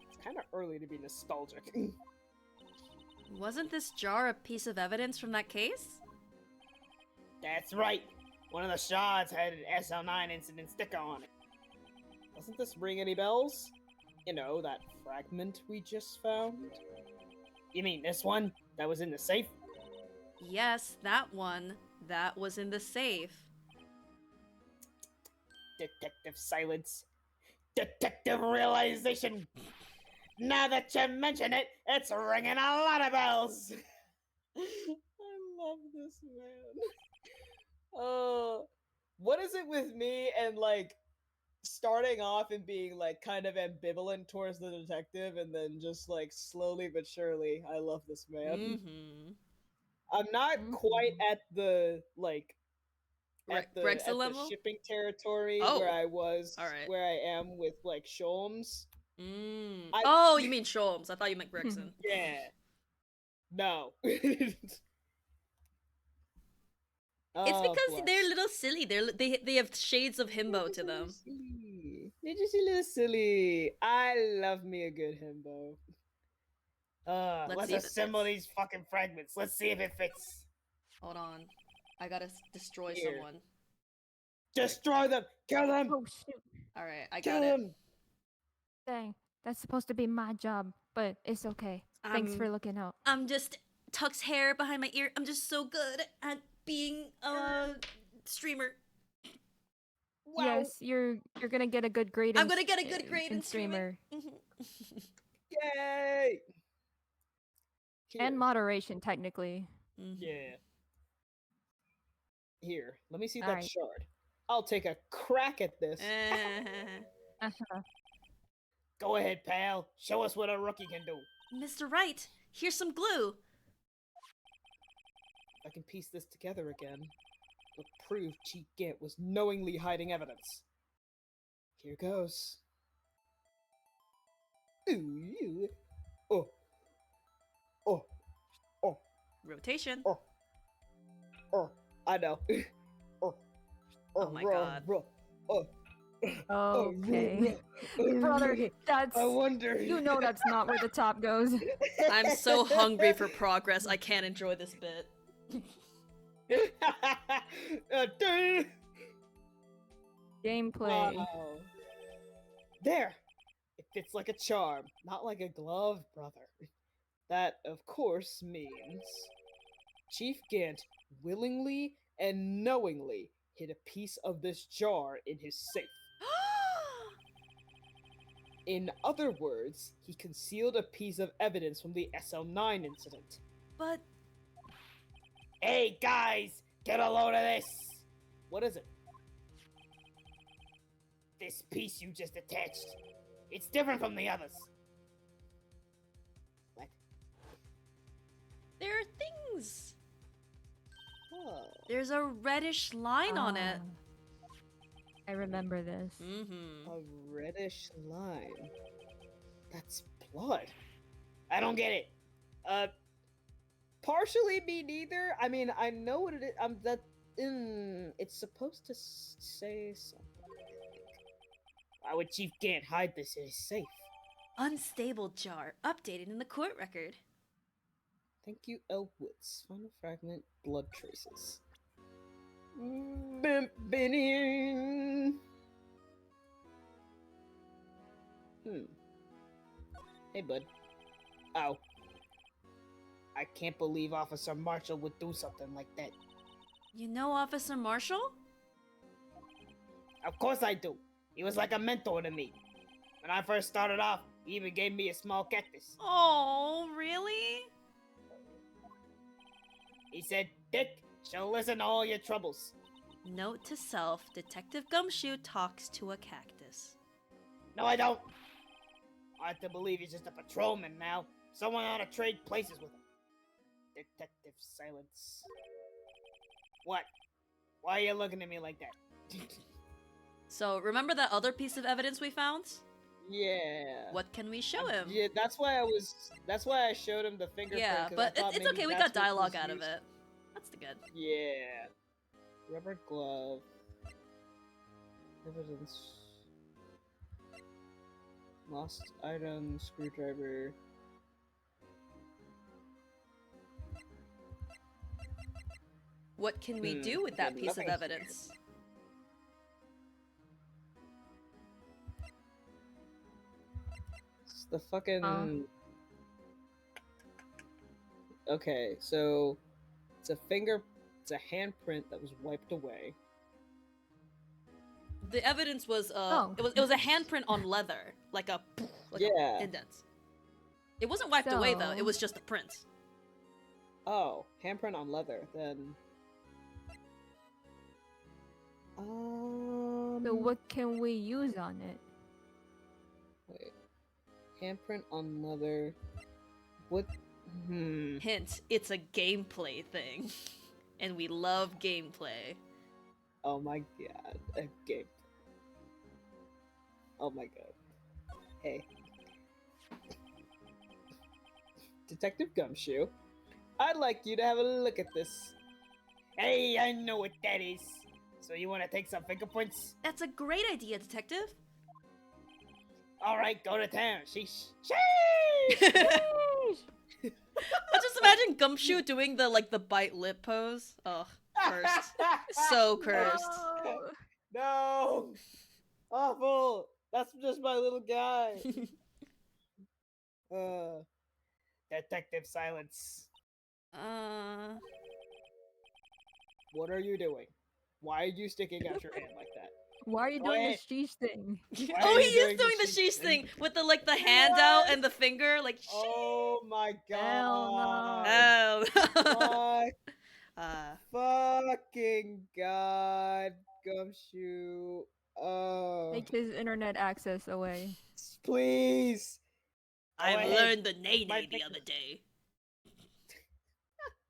[SPEAKER 3] It's kind of early to be nostalgic.
[SPEAKER 1] Wasn't this jar a piece of evidence from that case?
[SPEAKER 3] That's right. One of the shards had an SL9 incident sticker on it. Doesn't this ring any bells? You know, that fragment we just found? You mean this one that was in the safe?
[SPEAKER 1] Yes, that one. That was in the safe.
[SPEAKER 3] Detective silence. Detective realization. Now that you mention it, it's ringing a lot of bells. I love this man. What is it with me and like starting off and being like kind of ambivalent towards the detective and then just like slowly but surely I love this man.
[SPEAKER 1] Mm-hmm.
[SPEAKER 3] I'm not quite at the like at the
[SPEAKER 1] Greg's
[SPEAKER 3] at
[SPEAKER 1] level?
[SPEAKER 3] the shipping territory
[SPEAKER 1] Oh.
[SPEAKER 3] where I was
[SPEAKER 1] Alright.
[SPEAKER 3] where I am with like Sholmes.
[SPEAKER 1] Oh, you mean Sholmes. I thought you meant Gregson.
[SPEAKER 3] Yeah. No.
[SPEAKER 1] It's because
[SPEAKER 3] bless.
[SPEAKER 1] they're a little silly. They have shades of himbo to them.
[SPEAKER 3] Silly. They're just a little silly. I love me a good himbo. Let's
[SPEAKER 1] see if it
[SPEAKER 3] assemble
[SPEAKER 1] fits.
[SPEAKER 3] these fucking fragments. Let's see if it fits.
[SPEAKER 1] Hold on. I gotta destroy
[SPEAKER 3] Here.
[SPEAKER 1] someone.
[SPEAKER 3] Destroy them! Kill them!
[SPEAKER 2] Oh shoot!
[SPEAKER 1] Alright, I
[SPEAKER 3] Kill
[SPEAKER 1] got it.
[SPEAKER 3] them!
[SPEAKER 2] Dang, that's supposed to be my job, but it's okay. Thanks for looking out.
[SPEAKER 1] I'm just tucks hair behind my ear. I'm just so good at being a streamer.
[SPEAKER 3] Wow.
[SPEAKER 2] Yes, you're gonna get a good grade.
[SPEAKER 1] I'm gonna get a good grade in streamer.
[SPEAKER 3] Yay!
[SPEAKER 2] And
[SPEAKER 3] Here.
[SPEAKER 2] moderation, technically.
[SPEAKER 3] Yeah. Here, let me see that
[SPEAKER 2] Alright.
[SPEAKER 3] shard. I'll take a crack at this.
[SPEAKER 2] Uh-huh.
[SPEAKER 3] Go ahead, pal. Show us what a rookie can do.
[SPEAKER 1] Mr. Wright, here's some glue.
[SPEAKER 3] If I can piece this together again, it'll prove Chief Gant was knowingly hiding evidence. Here goes. Ooh. Oh. Oh. Oh.
[SPEAKER 1] Rotation.
[SPEAKER 3] Oh. Oh. I know. Oh.
[SPEAKER 1] Oh my god.
[SPEAKER 3] Oh.
[SPEAKER 2] Okay. Brother, that's...
[SPEAKER 3] I wonder.
[SPEAKER 2] You know that's not where the top goes.
[SPEAKER 1] I'm so hungry for progress. I can't enjoy this bit.
[SPEAKER 2] Gameplay.
[SPEAKER 3] Wow. There! It fits like a charm, not like a glove, brother. That, of course, means Chief Gant willingly and knowingly hid a piece of this jar in his safe. In other words, he concealed a piece of evidence from the SL9 incident.
[SPEAKER 1] But
[SPEAKER 3] Hey guys, get a load of this! What is it? This piece you just attached. It's different from the others. What?
[SPEAKER 1] there are things.
[SPEAKER 3] Oh.
[SPEAKER 1] There's a reddish line on it.
[SPEAKER 2] I remember this.
[SPEAKER 1] Mm-hmm.
[SPEAKER 3] A reddish line. That's blood. I don't get it. Partially me neither. I mean, I know what it is. It's supposed to say something.
[SPEAKER 4] Why would Chief Gant hide this in his safe?
[SPEAKER 1] Unstable jar updated in the court record.
[SPEAKER 3] Thank you, L. Woods. Final fragment, blood traces. Bimpinin. Hey, bud.
[SPEAKER 4] Ow. I can't believe Officer Marshall would do something like that.
[SPEAKER 1] You know Officer Marshall?
[SPEAKER 4] Of course I do. He was like a mentor to me. When I first started off, he even gave me a small cactus.
[SPEAKER 1] Oh, really?
[SPEAKER 4] He said, Dick, she'll listen to all your troubles.
[SPEAKER 1] Note to self, Detective Gumshoe talks to a cactus.
[SPEAKER 4] No, I don't. I have to believe he's just a patrolman now. Someone ought to trade places with him. Detective Silence. What? Why are you looking at me like that?
[SPEAKER 1] So, remember that other piece of evidence we found?
[SPEAKER 3] Yeah.
[SPEAKER 1] What can we show him?
[SPEAKER 3] Yeah, that's why I showed him the fingerprint.
[SPEAKER 1] Yeah,
[SPEAKER 3] 'cause I
[SPEAKER 1] but
[SPEAKER 3] thought
[SPEAKER 1] it's
[SPEAKER 3] maybe
[SPEAKER 1] okay, we
[SPEAKER 3] that's
[SPEAKER 1] got
[SPEAKER 3] what
[SPEAKER 1] dialogue
[SPEAKER 3] was
[SPEAKER 1] out of
[SPEAKER 3] used-
[SPEAKER 1] it. That's the good.
[SPEAKER 3] Yeah. Rubber glove. Evidence. Lost item, screwdriver.
[SPEAKER 1] What can we do with that piece of
[SPEAKER 3] nothing.
[SPEAKER 1] evidence?
[SPEAKER 3] It's the fucking. Okay, so it's a handprint that was wiped away.
[SPEAKER 1] The evidence was
[SPEAKER 2] Oh.
[SPEAKER 1] it was a handprint on leather, like a
[SPEAKER 3] Yeah.
[SPEAKER 1] indent. It wasn't wiped away though. It
[SPEAKER 2] So-
[SPEAKER 1] was just a print.
[SPEAKER 3] Oh, handprint on leather. Then.
[SPEAKER 2] So what can we use on it?
[SPEAKER 3] Wait. Handprint on leather. What?
[SPEAKER 1] Hint: it's a gameplay thing, and we love gameplay.
[SPEAKER 3] Oh my god. A game. Oh my god. Hey. Detective Gumshoe, I'd like you to have a look at this.
[SPEAKER 4] Hey, I know what that is. So you want to take some fingerprints?
[SPEAKER 1] That's a great idea, detective.
[SPEAKER 4] All right, go to town. Sheesh.
[SPEAKER 1] I just imagine Gumshoe doing the bite lip pose. Ugh, cursed. So cursed.
[SPEAKER 2] Oh.
[SPEAKER 3] No! Awful! That's just my little guy.
[SPEAKER 4] Detective Silence.
[SPEAKER 3] What are you doing? Why are you sticking out your hand like that?
[SPEAKER 2] Why are you
[SPEAKER 4] Go
[SPEAKER 2] doing
[SPEAKER 4] ahead.
[SPEAKER 2] the sheesh thing?
[SPEAKER 3] Why
[SPEAKER 1] Oh,
[SPEAKER 3] are
[SPEAKER 1] he
[SPEAKER 3] you
[SPEAKER 1] is doing the sheesh thing with the hand out and the finger, like sheesh.
[SPEAKER 3] Oh my
[SPEAKER 2] Hell
[SPEAKER 3] god!
[SPEAKER 1] Oh.
[SPEAKER 3] My fucking god, Gumshoe. Oh,
[SPEAKER 2] Take his internet access away.
[SPEAKER 3] please.
[SPEAKER 1] I
[SPEAKER 4] Go ahead.
[SPEAKER 1] learned the nay
[SPEAKER 4] My
[SPEAKER 1] nay the
[SPEAKER 4] finger-
[SPEAKER 1] other day.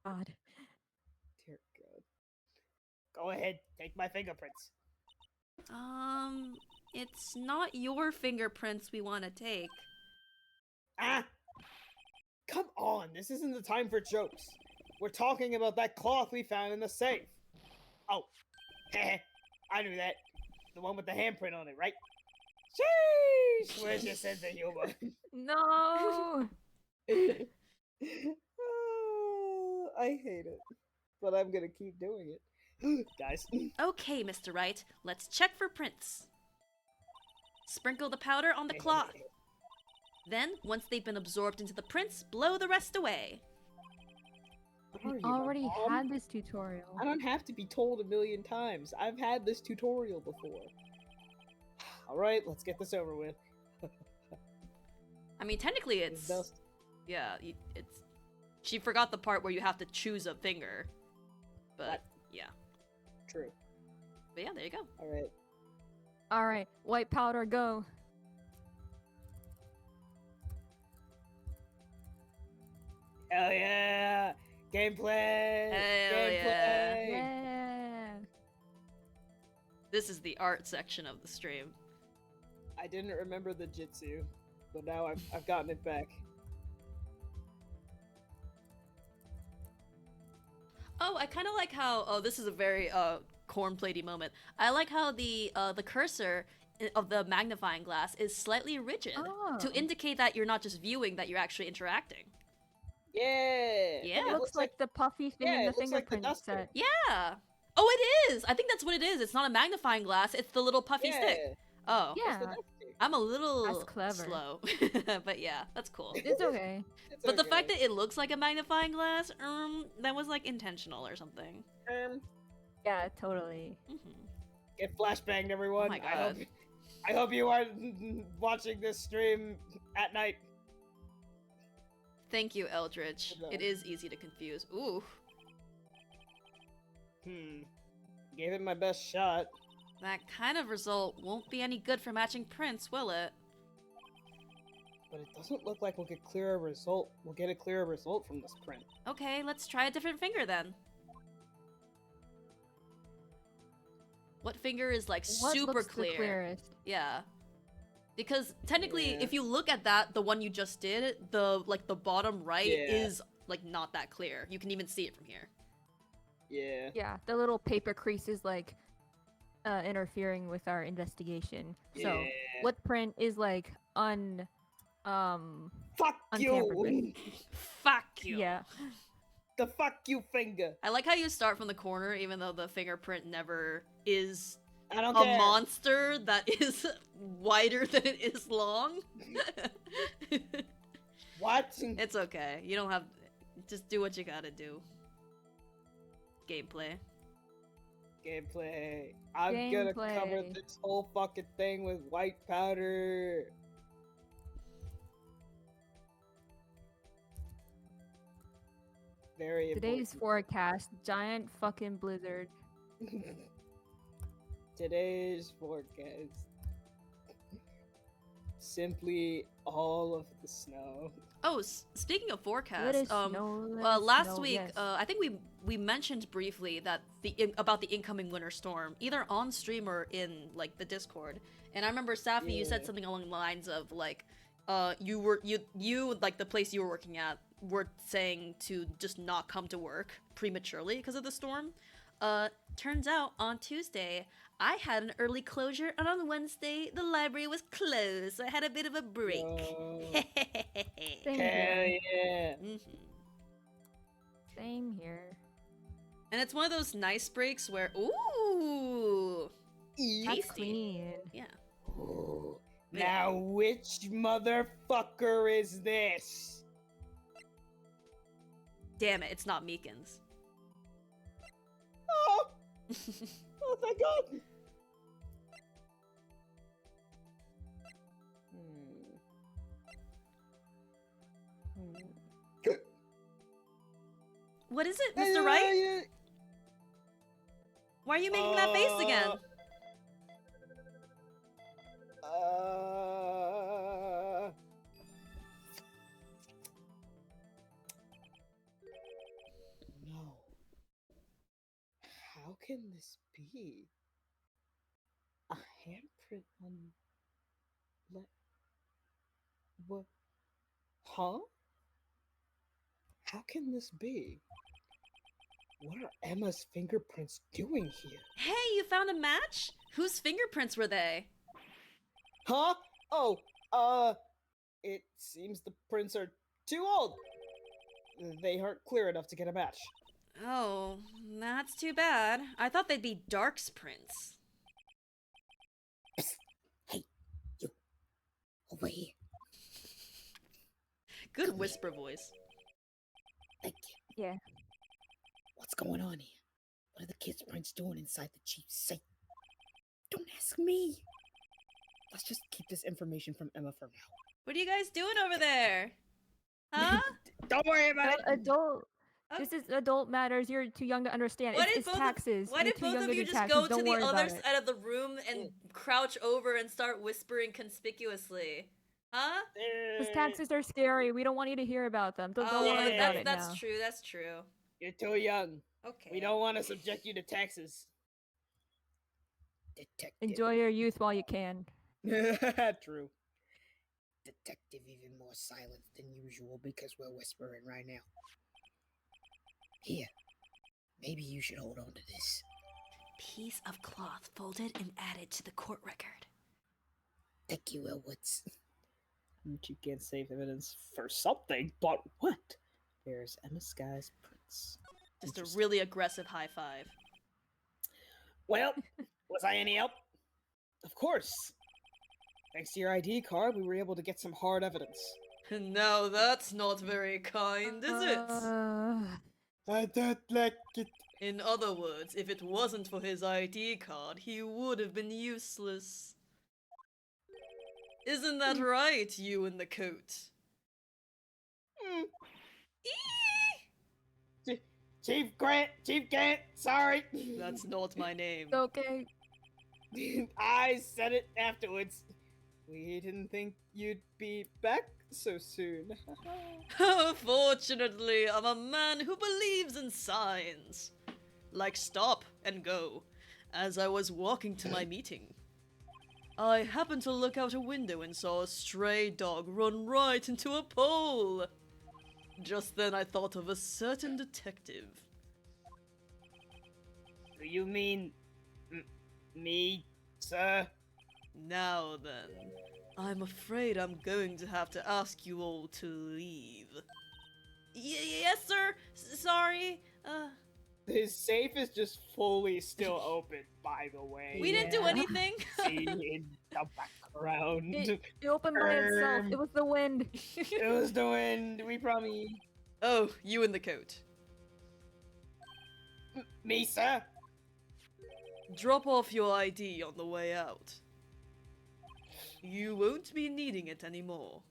[SPEAKER 2] God.
[SPEAKER 3] Dear God.
[SPEAKER 4] Go ahead, take my fingerprints.
[SPEAKER 1] It's not your fingerprints we want to take.
[SPEAKER 4] Ah!
[SPEAKER 3] Come on, this isn't the time for jokes. We're talking about that cloth we found in the safe.
[SPEAKER 4] Oh, I knew that. The one with the handprint on it, right?
[SPEAKER 3] Sheesh!
[SPEAKER 4] Where's your sense of humor?
[SPEAKER 2] No.
[SPEAKER 3] Oh, I hate it, but I'm gonna keep doing it.
[SPEAKER 4] Guys,
[SPEAKER 1] Okay, Mr. Wright, let's check for prints. Sprinkle the powder on the cloth. Then, once they've been absorbed into the prints, blow the rest away.
[SPEAKER 3] What are
[SPEAKER 2] We
[SPEAKER 3] you, my
[SPEAKER 2] already
[SPEAKER 3] mom?
[SPEAKER 2] had this tutorial.
[SPEAKER 3] I don't have to be told a million times. I've had this tutorial before. Alright, let's get this over with.
[SPEAKER 1] I mean, technically it's...
[SPEAKER 3] Dust.
[SPEAKER 1] Yeah, it's... She forgot the part where you have to choose a finger. But,
[SPEAKER 3] What?
[SPEAKER 1] yeah.
[SPEAKER 3] True.
[SPEAKER 1] But yeah, there you go.
[SPEAKER 3] Alright.
[SPEAKER 2] Alright, white powder, go.
[SPEAKER 4] hell yeah! Gameplay!
[SPEAKER 1] Hell
[SPEAKER 4] Gameplay!
[SPEAKER 2] Yeah.
[SPEAKER 1] This is the art section of the stream.
[SPEAKER 3] I didn't remember the jitsu, but now I've gotten it back.
[SPEAKER 1] Oh, I kind of like how... Oh, this is a very cornplatey moment. I like how the cursor of the magnifying glass is slightly rigid
[SPEAKER 2] Oh.
[SPEAKER 1] to indicate that you're not just viewing, that you're actually interacting.
[SPEAKER 4] Yeah.
[SPEAKER 1] Yeah.
[SPEAKER 2] It looks like the puffy thing
[SPEAKER 4] yeah,
[SPEAKER 2] in the
[SPEAKER 4] it looks like the
[SPEAKER 2] fingerprint
[SPEAKER 4] duster.
[SPEAKER 2] set.
[SPEAKER 1] Yeah. Oh, it is. I think that's what it is. It's not a magnifying glass. It's the little puffy stick. Oh.
[SPEAKER 4] It's the
[SPEAKER 2] Yeah,
[SPEAKER 4] duster.
[SPEAKER 1] I'm a little
[SPEAKER 2] clever.
[SPEAKER 1] slow, but yeah, that's cool.
[SPEAKER 2] it's okay.
[SPEAKER 4] It's
[SPEAKER 1] But the
[SPEAKER 4] okay.
[SPEAKER 1] fact that it looks like a magnifying glass, that was like intentional or something.
[SPEAKER 2] Yeah, totally.
[SPEAKER 4] Get flashbanged, everyone.
[SPEAKER 1] Oh my God.
[SPEAKER 4] I hope you are watching this stream at night.
[SPEAKER 1] Thank you, Eldritch.
[SPEAKER 4] Hello.
[SPEAKER 1] It is easy to confuse. Ooh,
[SPEAKER 4] Gave it my best shot.
[SPEAKER 1] that kind of result won't be any good for matching prints, will it?
[SPEAKER 4] But it doesn't look like we'll get a clearer result from this print.
[SPEAKER 1] Okay, let's try a different finger then. What finger is like
[SPEAKER 2] What
[SPEAKER 1] super
[SPEAKER 2] looks
[SPEAKER 1] clear?
[SPEAKER 2] the clearest?
[SPEAKER 1] Yeah. Because technically,
[SPEAKER 4] Yeah.
[SPEAKER 1] if you look at that, the one you just did, the bottom right
[SPEAKER 4] Yeah.
[SPEAKER 1] is like not that clear. You can even see it from here.
[SPEAKER 4] Yeah.
[SPEAKER 2] Yeah, the little paper crease is like interfering with our investigation. So
[SPEAKER 4] Yeah.
[SPEAKER 2] what print is like
[SPEAKER 4] Fuck
[SPEAKER 2] untampered
[SPEAKER 4] you!
[SPEAKER 2] with.
[SPEAKER 1] Fuck you.
[SPEAKER 2] Yeah.
[SPEAKER 4] The fuck you finger.
[SPEAKER 1] I like how you start from the corner, even though the fingerprint never is
[SPEAKER 4] I don't
[SPEAKER 1] a
[SPEAKER 4] care.
[SPEAKER 1] monster that is wider than it is long.
[SPEAKER 4] What?
[SPEAKER 1] It's okay. You don't have. Just do what you gotta do. Gameplay.
[SPEAKER 4] Gameplay. I'm gonna cover
[SPEAKER 2] Gameplay.
[SPEAKER 4] this whole fucking thing with white powder. Very
[SPEAKER 2] Today's forecast, giant fucking blizzard.
[SPEAKER 4] important. Today's forecast. Simply all of the snow.
[SPEAKER 1] Oh, speaking of
[SPEAKER 2] Let
[SPEAKER 1] forecast,
[SPEAKER 2] it snow, let it
[SPEAKER 1] last
[SPEAKER 2] snow,
[SPEAKER 1] week,
[SPEAKER 2] yes.
[SPEAKER 1] I think we mentioned briefly that about the incoming winter storm, either on stream or in like the Discord. And I remember Safi, you said
[SPEAKER 4] Yeah.
[SPEAKER 1] something along the lines of like, you like the place you were working at were saying to just not come to work prematurely because of the storm. Turns out on Tuesday I had an early closure, and on Wednesday the library was closed, so I had a bit of a break.
[SPEAKER 4] Yo.
[SPEAKER 2] Same
[SPEAKER 4] Hell
[SPEAKER 2] here.
[SPEAKER 4] yeah.
[SPEAKER 2] Same here.
[SPEAKER 1] And it's one of those nice breaks where, ooh,
[SPEAKER 2] That's
[SPEAKER 1] tasty.
[SPEAKER 2] clean.
[SPEAKER 1] Yeah.
[SPEAKER 4] Ooh. Now which motherfucker is this?
[SPEAKER 1] Damn it, it's not Meekins.
[SPEAKER 4] Oh! Oh, thank God!
[SPEAKER 1] What is it, Mr. Wright? Why are you making that face again?
[SPEAKER 4] No. How can this be? A handprint on. What? Huh? How can this be? What are Emma's fingerprints doing here?
[SPEAKER 1] Hey, you found a match? Whose fingerprints were they?
[SPEAKER 4] Huh? Oh, it seems the prints are too old. They aren't clear enough to get a match.
[SPEAKER 1] Oh, that's too bad. I thought they'd be Dark's prints.
[SPEAKER 5] Hey, you. Over here.
[SPEAKER 1] Good whisper voice.
[SPEAKER 5] Thank you.
[SPEAKER 2] Yeah.
[SPEAKER 5] What's going on here? What are the kids' prints doing inside the chief's safe? Don't ask me.
[SPEAKER 4] Let's just keep this information from Emma for now.
[SPEAKER 1] What are you guys doing over there? Huh?
[SPEAKER 4] Don't worry about it.
[SPEAKER 2] Adult.
[SPEAKER 1] Oh.
[SPEAKER 2] This is adult matters. You're too young to understand.
[SPEAKER 1] Why
[SPEAKER 2] It's,
[SPEAKER 1] did
[SPEAKER 2] it's
[SPEAKER 1] both
[SPEAKER 2] taxes.
[SPEAKER 1] Why
[SPEAKER 2] You're
[SPEAKER 1] did
[SPEAKER 2] too
[SPEAKER 1] both
[SPEAKER 2] young
[SPEAKER 1] of
[SPEAKER 2] to
[SPEAKER 1] you
[SPEAKER 2] do
[SPEAKER 1] just
[SPEAKER 2] taxes.
[SPEAKER 1] go to
[SPEAKER 2] Don't
[SPEAKER 1] the
[SPEAKER 2] worry
[SPEAKER 1] other
[SPEAKER 2] about it.
[SPEAKER 1] side of the room and crouch over and start whispering conspicuously? Huh?
[SPEAKER 2] Because taxes are scary. We don't want you to hear about them. Don't
[SPEAKER 1] Oh,
[SPEAKER 2] worry about
[SPEAKER 1] that's
[SPEAKER 2] it
[SPEAKER 1] that's
[SPEAKER 2] now.
[SPEAKER 1] true. That's true.
[SPEAKER 4] You're too young.
[SPEAKER 1] Okay.
[SPEAKER 4] We don't want to subject you to taxes.
[SPEAKER 5] Detective.
[SPEAKER 2] Enjoy your youth while you can.
[SPEAKER 4] True.
[SPEAKER 5] Detective even more silent than usual because we're whispering right now. Here. Maybe you should hold on to this.
[SPEAKER 1] Piece of cloth folded and added to the court record.
[SPEAKER 5] Thank you, Elwoods.
[SPEAKER 3] Chief can't save evidence for something, but what? There's Emma Sky's prints.
[SPEAKER 1] Just a
[SPEAKER 3] Interesting.
[SPEAKER 1] really aggressive high five.
[SPEAKER 4] Well, was I any help?
[SPEAKER 3] Of course. Thanks to your ID card, we were able to get some hard evidence.
[SPEAKER 1] Now that's not very kind, is it?
[SPEAKER 3] I don't like it.
[SPEAKER 1] In other words, if it wasn't for his ID card, he would have been useless. Isn't that right, you in the coat?
[SPEAKER 4] Chief Grant, sorry.
[SPEAKER 1] That's not my name.
[SPEAKER 2] It's okay.
[SPEAKER 4] I said it afterwards.
[SPEAKER 3] We didn't think you'd be back so soon.
[SPEAKER 1] Fortunately, I'm a man who believes in signs. Like stop and go, as I was walking to my meeting. I happened to look out a window and saw a stray dog run right into a pole. Just then I thought of a certain detective.
[SPEAKER 4] Do you mean me, sir?
[SPEAKER 1] Now then, I'm afraid I'm going to have to ask you all to leave. Yes, sir. Sorry.
[SPEAKER 4] His safe is just fully still open, by the way.
[SPEAKER 1] We didn't do
[SPEAKER 2] Yeah.
[SPEAKER 1] anything.
[SPEAKER 4] See in the background.
[SPEAKER 2] It opened by itself. It was the wind.
[SPEAKER 4] It was the wind, we promise.
[SPEAKER 1] Oh, you in the coat.
[SPEAKER 4] Me, sir?
[SPEAKER 1] Drop off your ID on the way out. You won't be needing it anymore.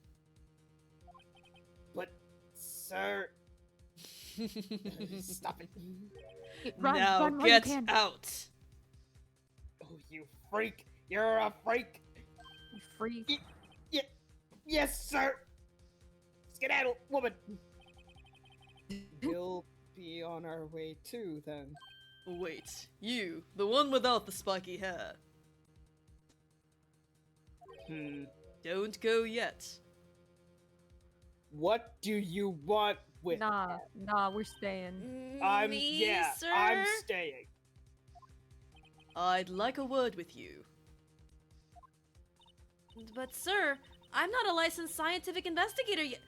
[SPEAKER 4] But, sir... Stop it.
[SPEAKER 2] Run,
[SPEAKER 1] now
[SPEAKER 2] run while you
[SPEAKER 1] get
[SPEAKER 2] can.
[SPEAKER 1] out.
[SPEAKER 4] Oh, you freak. You're a freak.
[SPEAKER 2] You freak.
[SPEAKER 4] Yes, sir. Skedaddle, woman.
[SPEAKER 3] We'll be on our way too, then.
[SPEAKER 1] Wait, you, the one without the spiky hair. Don't go yet.
[SPEAKER 4] What do you want with
[SPEAKER 2] Nah, we're staying.
[SPEAKER 4] I'm
[SPEAKER 1] Me, sir?
[SPEAKER 4] I'm staying.
[SPEAKER 1] I'd like a word with you. But sir, I'm not a licensed scientific investigator yet.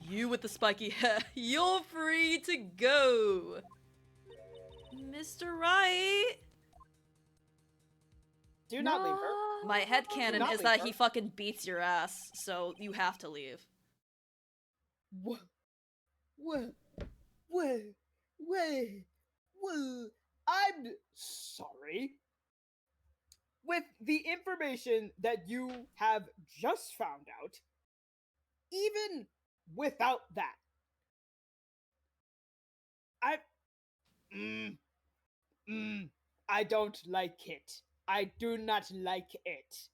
[SPEAKER 1] You with the spiky hair, you're free to go. Mr. Wright?
[SPEAKER 4] Do not leave her.
[SPEAKER 1] My headcanon
[SPEAKER 4] not
[SPEAKER 1] is
[SPEAKER 4] leave
[SPEAKER 1] that
[SPEAKER 4] her.
[SPEAKER 1] he fucking beats your ass, so you have to leave.
[SPEAKER 3] What?
[SPEAKER 4] I'm sorry. With the information that you have just found out, even without that, I don't like it. I do not like it.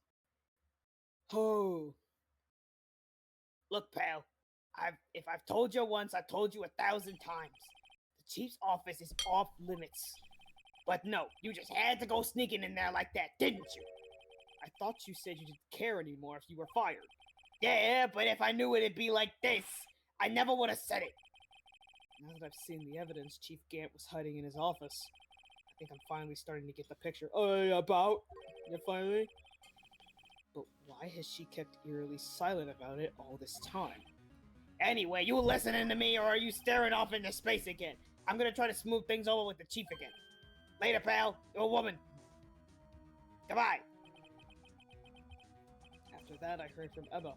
[SPEAKER 4] Oh. Look, pal. If I've told you once, I've told you 1,000 times. The chief's office is off limits. But no, you just had to go sneaking in there like that, didn't you? I thought you said you didn't care anymore if you were fired. Yeah, but if I knew it'd be like this, I never would have said it.
[SPEAKER 3] Now that I've seen the evidence Chief Gant was hiding in his office, I think I'm finally starting to get the picture. Finally? But why has she kept eerily silent about it all this time?
[SPEAKER 4] Anyway, you listening to me or are you staring off into space again? I'm gonna try to smooth things over with the chief again. Later, pal. You're a woman. Goodbye.
[SPEAKER 3] After that, I heard from Emma.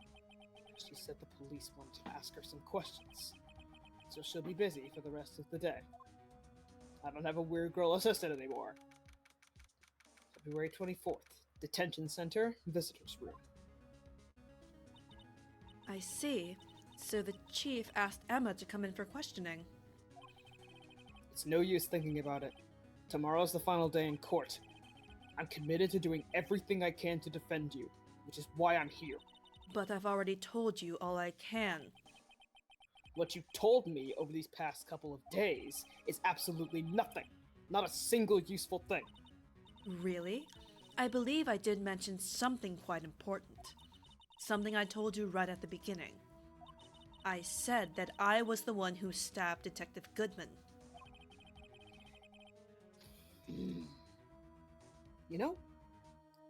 [SPEAKER 3] She said the police wanted to ask her some questions, so she'll be busy for the rest of the day. I don't have a weird girl assistant anymore. February 24th, Detention Center, Visitors Room.
[SPEAKER 1] I see. So the chief asked Emma to come in for questioning.
[SPEAKER 3] It's no use thinking about it. Tomorrow's the final day in court. I'm committed to doing everything I can to defend you, which is why I'm here.
[SPEAKER 1] But I've already told you all I can.
[SPEAKER 3] What you told me over these past couple of days is absolutely nothing. Not a single useful thing.
[SPEAKER 1] Really? I believe I did mention something quite important. Something I told you right at the beginning. I said that I was the one who stabbed Detective Goodman.
[SPEAKER 3] You know,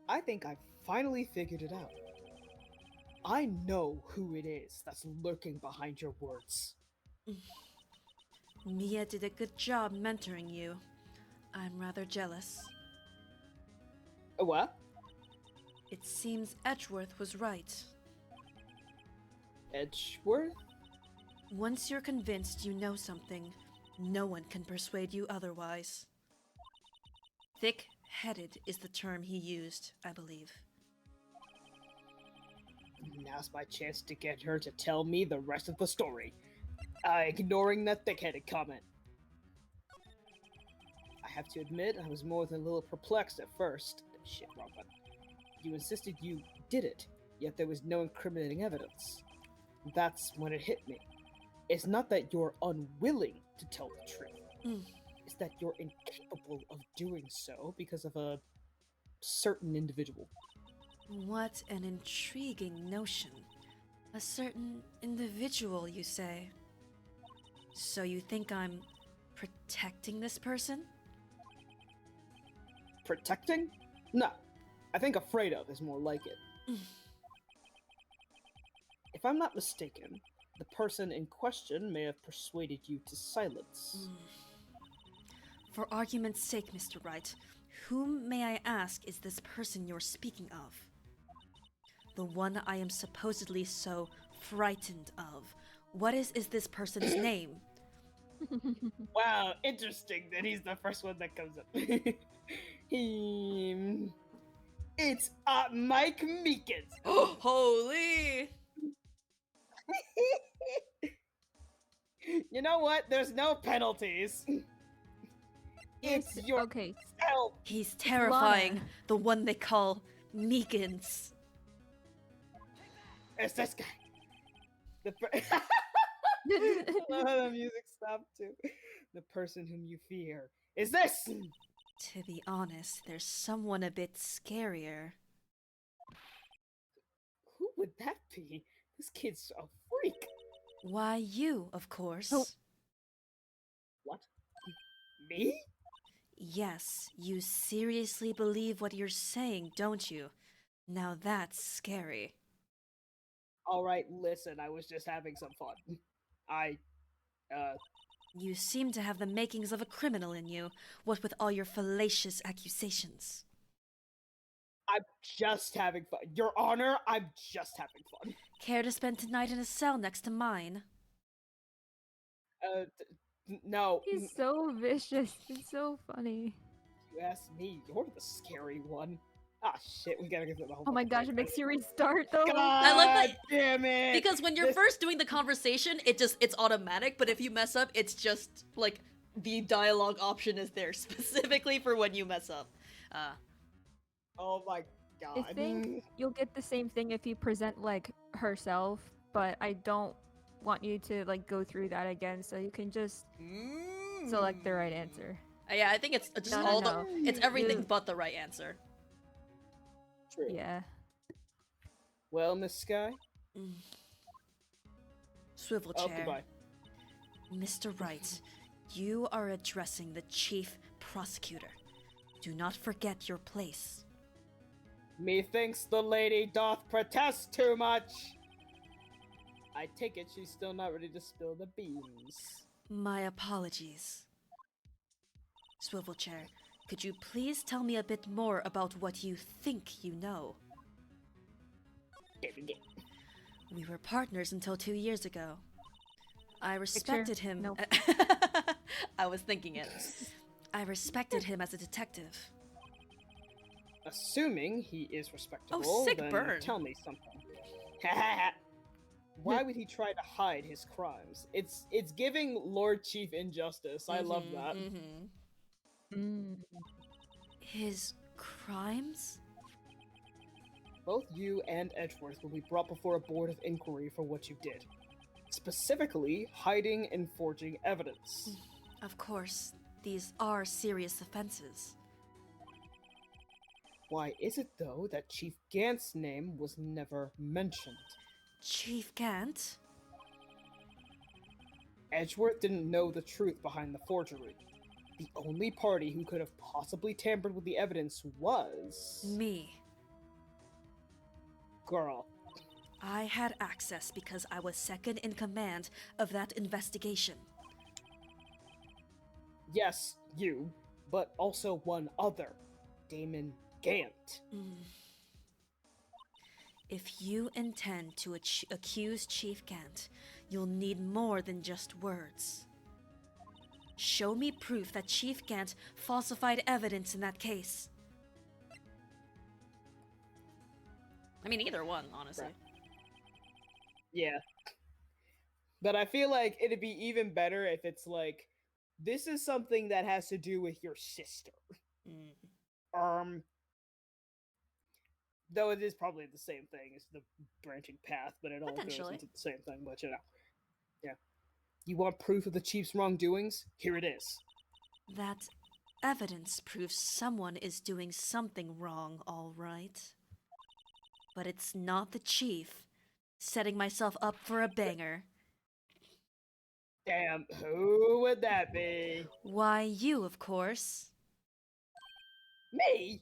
[SPEAKER 3] I think I've finally figured it out.
[SPEAKER 4] I know who it is that's lurking behind your words.
[SPEAKER 1] Mia did a good job mentoring you. I'm rather jealous.
[SPEAKER 4] What?
[SPEAKER 1] It seems Edgeworth was right.
[SPEAKER 4] Edgeworth?
[SPEAKER 1] Once you're convinced you know something, no one can persuade you otherwise. Thick-headed is the term he used, I believe.
[SPEAKER 4] Now's my chance to get her to tell me the rest of the story. Ignoring that thick-headed comment. I have to admit, I was more than a little perplexed at first. Shit, wrong button. You insisted you did it, yet there was no incriminating evidence. That's when it hit me. It's not that you're unwilling to tell the truth. It's that you're incapable of doing so because of a certain individual.
[SPEAKER 1] What an intriguing notion. A certain individual, you say? So you think I'm protecting this person?
[SPEAKER 4] Protecting? No. I think afraid of is more like it. If I'm not mistaken, the person in question may have persuaded you to silence.
[SPEAKER 1] For argument's sake, Mr. Wright, whom, may I ask, is this person you're speaking of? The one I am supposedly so frightened of. What is this person's name?
[SPEAKER 4] Wow, interesting that he's the first one that comes up. It's Mike Meekins.
[SPEAKER 1] Holy!
[SPEAKER 4] You know what? There's no penalties. It's your
[SPEAKER 2] Okay.
[SPEAKER 4] self.
[SPEAKER 1] He's terrifying.
[SPEAKER 2] Lana.
[SPEAKER 1] The one they call Meekins.
[SPEAKER 4] It's this guy. I love how the music stopped too. The person whom you fear is this.
[SPEAKER 1] To be honest, there's someone a bit scarier.
[SPEAKER 4] Who would that be? This kid's a freak.
[SPEAKER 1] Why, you, of course.
[SPEAKER 2] Oh.
[SPEAKER 4] What? Me?
[SPEAKER 1] Yes, you seriously believe what you're saying, don't you? Now that's scary.
[SPEAKER 4] Alright, listen, I was just having some fun.
[SPEAKER 1] You seem to have the makings of a criminal in you, what with all your fallacious accusations.
[SPEAKER 4] I'm just having fun. Your Honor, I'm just having fun.
[SPEAKER 1] Care to spend tonight in a cell next to mine?
[SPEAKER 4] No.
[SPEAKER 2] He's so vicious. It's so funny.
[SPEAKER 4] You ask me, you're the scary one. Ah, shit, we gotta get through the whole
[SPEAKER 2] Oh my
[SPEAKER 4] fucking
[SPEAKER 2] gosh,
[SPEAKER 4] thing.
[SPEAKER 2] it makes you restart though.
[SPEAKER 4] God
[SPEAKER 1] I love that-
[SPEAKER 4] damn it!
[SPEAKER 1] Because when you're
[SPEAKER 4] This-
[SPEAKER 1] first doing the conversation, it's automatic, but if you mess up, it's just, like, the dialogue option is there specifically for when you mess up.
[SPEAKER 4] Oh my god.
[SPEAKER 2] I think you'll get the same thing if you present like herself, but I don't want you to like go through that again, so you can just select the right answer.
[SPEAKER 1] Yeah, I think it's just
[SPEAKER 2] No,
[SPEAKER 1] all
[SPEAKER 2] no.
[SPEAKER 1] it's everything
[SPEAKER 2] You-
[SPEAKER 1] but the right answer.
[SPEAKER 4] True.
[SPEAKER 2] Yeah.
[SPEAKER 4] Well, Miss Sky?
[SPEAKER 1] Swivel
[SPEAKER 4] Oh,
[SPEAKER 1] chair.
[SPEAKER 4] goodbye.
[SPEAKER 1] Mr. Wright, you are addressing the chief prosecutor. Do not forget your place.
[SPEAKER 4] Methinks the lady doth protest too much. I take it she's still not ready to spill the beans.
[SPEAKER 1] My apologies. Swivel chair, could you please tell me a bit more about what you think you know? We were partners until 2 years ago. I respected him.
[SPEAKER 2] Nope.
[SPEAKER 1] I was thinking it. I respected him as a detective.
[SPEAKER 4] Assuming he is respectable,
[SPEAKER 1] sick
[SPEAKER 4] then
[SPEAKER 1] burn.
[SPEAKER 4] tell me something. Why would he try to hide his crimes? It's giving Lord Chief injustice. I love that.
[SPEAKER 2] Mm.
[SPEAKER 1] His crimes?
[SPEAKER 4] Both you and Edgeworth will be brought before a board of inquiry for what you did. Specifically, hiding and forging evidence.
[SPEAKER 1] Of course, these are serious offenses.
[SPEAKER 4] Why is it, though, that Chief Gant's name was never mentioned?
[SPEAKER 1] Chief Gant?
[SPEAKER 4] Edgeworth didn't know the truth behind the forgery. The only party who could have possibly tampered with the evidence was...
[SPEAKER 1] Me.
[SPEAKER 4] Girl.
[SPEAKER 1] I had access because I was second in command of that investigation.
[SPEAKER 4] Yes, you, but also one other, Damon Gant.
[SPEAKER 1] If you intend to accuse Chief Gant, you'll need more than just words. Show me proof that Chief Gant falsified evidence in that case. I mean, either one, honestly.
[SPEAKER 4] Right. Yeah. But I feel like it'd be even better if it's like, this is something that has to do with your sister. Though it is probably the same thing as the branching path, but it all goes
[SPEAKER 1] Potentially.
[SPEAKER 4] into the same thing, but yeah. You want proof of the chief's wrongdoings? Here it is.
[SPEAKER 1] That evidence proves someone is doing something wrong, all right. But it's not the chief. Setting myself up for a banger.
[SPEAKER 4] Damn, who would that be?
[SPEAKER 1] Why, you, of course.
[SPEAKER 4] Me?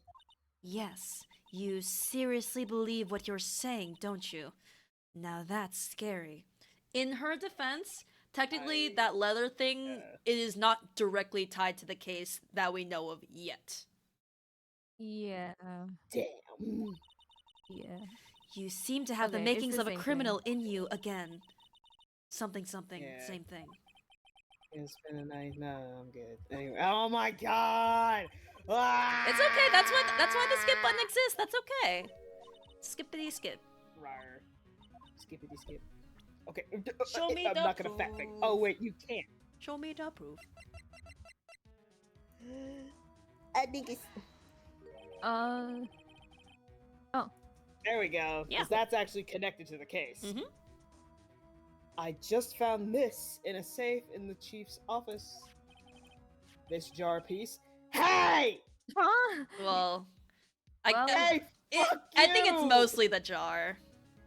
[SPEAKER 1] Yes, you seriously believe what you're saying, don't you? Now that's scary. In her defense, technically that leather thing it is not directly tied to the case that we know of yet.
[SPEAKER 2] Yeah.
[SPEAKER 4] Damn.
[SPEAKER 2] Yeah.
[SPEAKER 1] You seem to have the
[SPEAKER 2] Okay, it's
[SPEAKER 1] makings
[SPEAKER 2] the
[SPEAKER 1] of a
[SPEAKER 2] same
[SPEAKER 1] criminal in you again. Something,
[SPEAKER 4] Yeah.
[SPEAKER 1] same thing.
[SPEAKER 4] It's been a night. No, I'm good. Anyway, oh my god! Ah!
[SPEAKER 1] It's okay. That's why the skip button exists. That's okay. Skippity skip.
[SPEAKER 4] Rawr. Skippity skip. Okay.
[SPEAKER 1] Show me
[SPEAKER 4] I'm
[SPEAKER 1] the
[SPEAKER 4] not gonna fact thing.
[SPEAKER 1] proof.
[SPEAKER 4] Oh wait, you can't.
[SPEAKER 1] Show me the proof.
[SPEAKER 5] I think it's.
[SPEAKER 4] There we go.
[SPEAKER 1] Yeah.
[SPEAKER 4] Because that's actually connected to the case.
[SPEAKER 1] Mhm.
[SPEAKER 4] I just found this in a safe in the chief's office. This jar piece. Hey!
[SPEAKER 2] Huh?
[SPEAKER 1] Well,
[SPEAKER 2] Well,
[SPEAKER 4] Hey, fuck
[SPEAKER 1] I think it's
[SPEAKER 4] you!
[SPEAKER 1] mostly the jar.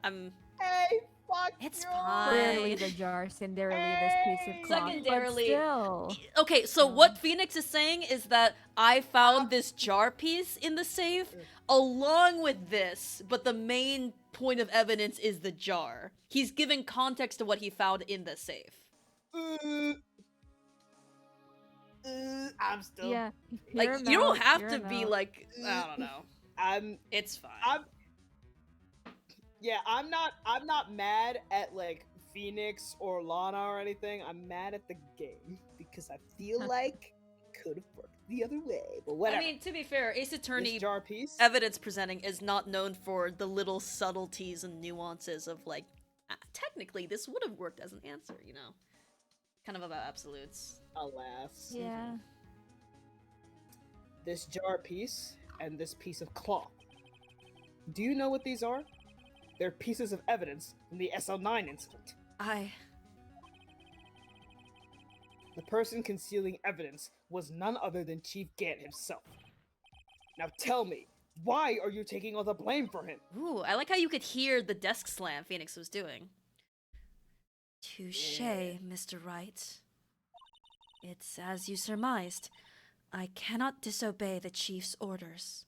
[SPEAKER 4] Hey, fuck
[SPEAKER 1] It's
[SPEAKER 4] you!
[SPEAKER 1] fine.
[SPEAKER 2] Clearly the jar, secondarily this piece of cloth.
[SPEAKER 1] Secondarily-
[SPEAKER 2] But still.
[SPEAKER 1] Okay, so what Phoenix is saying is that I found this jar piece in the safe along with this, but the main point of evidence is the jar. He's giving context to what he found in the safe.
[SPEAKER 4] I'm still.
[SPEAKER 2] Yeah.
[SPEAKER 1] Like,
[SPEAKER 2] hear him
[SPEAKER 1] you don't
[SPEAKER 2] out,
[SPEAKER 1] have
[SPEAKER 2] hear
[SPEAKER 1] to
[SPEAKER 2] him
[SPEAKER 1] be
[SPEAKER 2] out.
[SPEAKER 1] like, I don't know. It's fine.
[SPEAKER 4] I'm not mad at like Phoenix or Lana or anything. I'm mad at the game because I feel like it could have worked the other way. But whatever.
[SPEAKER 1] I mean, to be fair, Ace Attorney
[SPEAKER 4] this jar piece.
[SPEAKER 1] evidence presenting is not known for the little subtleties and nuances of like, technically this would have worked as an answer, you know? Kind of about absolutes.
[SPEAKER 4] Alas.
[SPEAKER 2] Yeah.
[SPEAKER 4] This jar piece and this piece of cloth. Do you know what these are? They're pieces of evidence from the SL9 incident. The person concealing evidence was none other than Chief Gant himself. Now tell me, why are you taking all the blame for him?
[SPEAKER 1] Ooh, I like how you could hear the desk slam Phoenix was doing. Touche, Mr. Wright. It's as you surmised. I cannot disobey the chief's orders,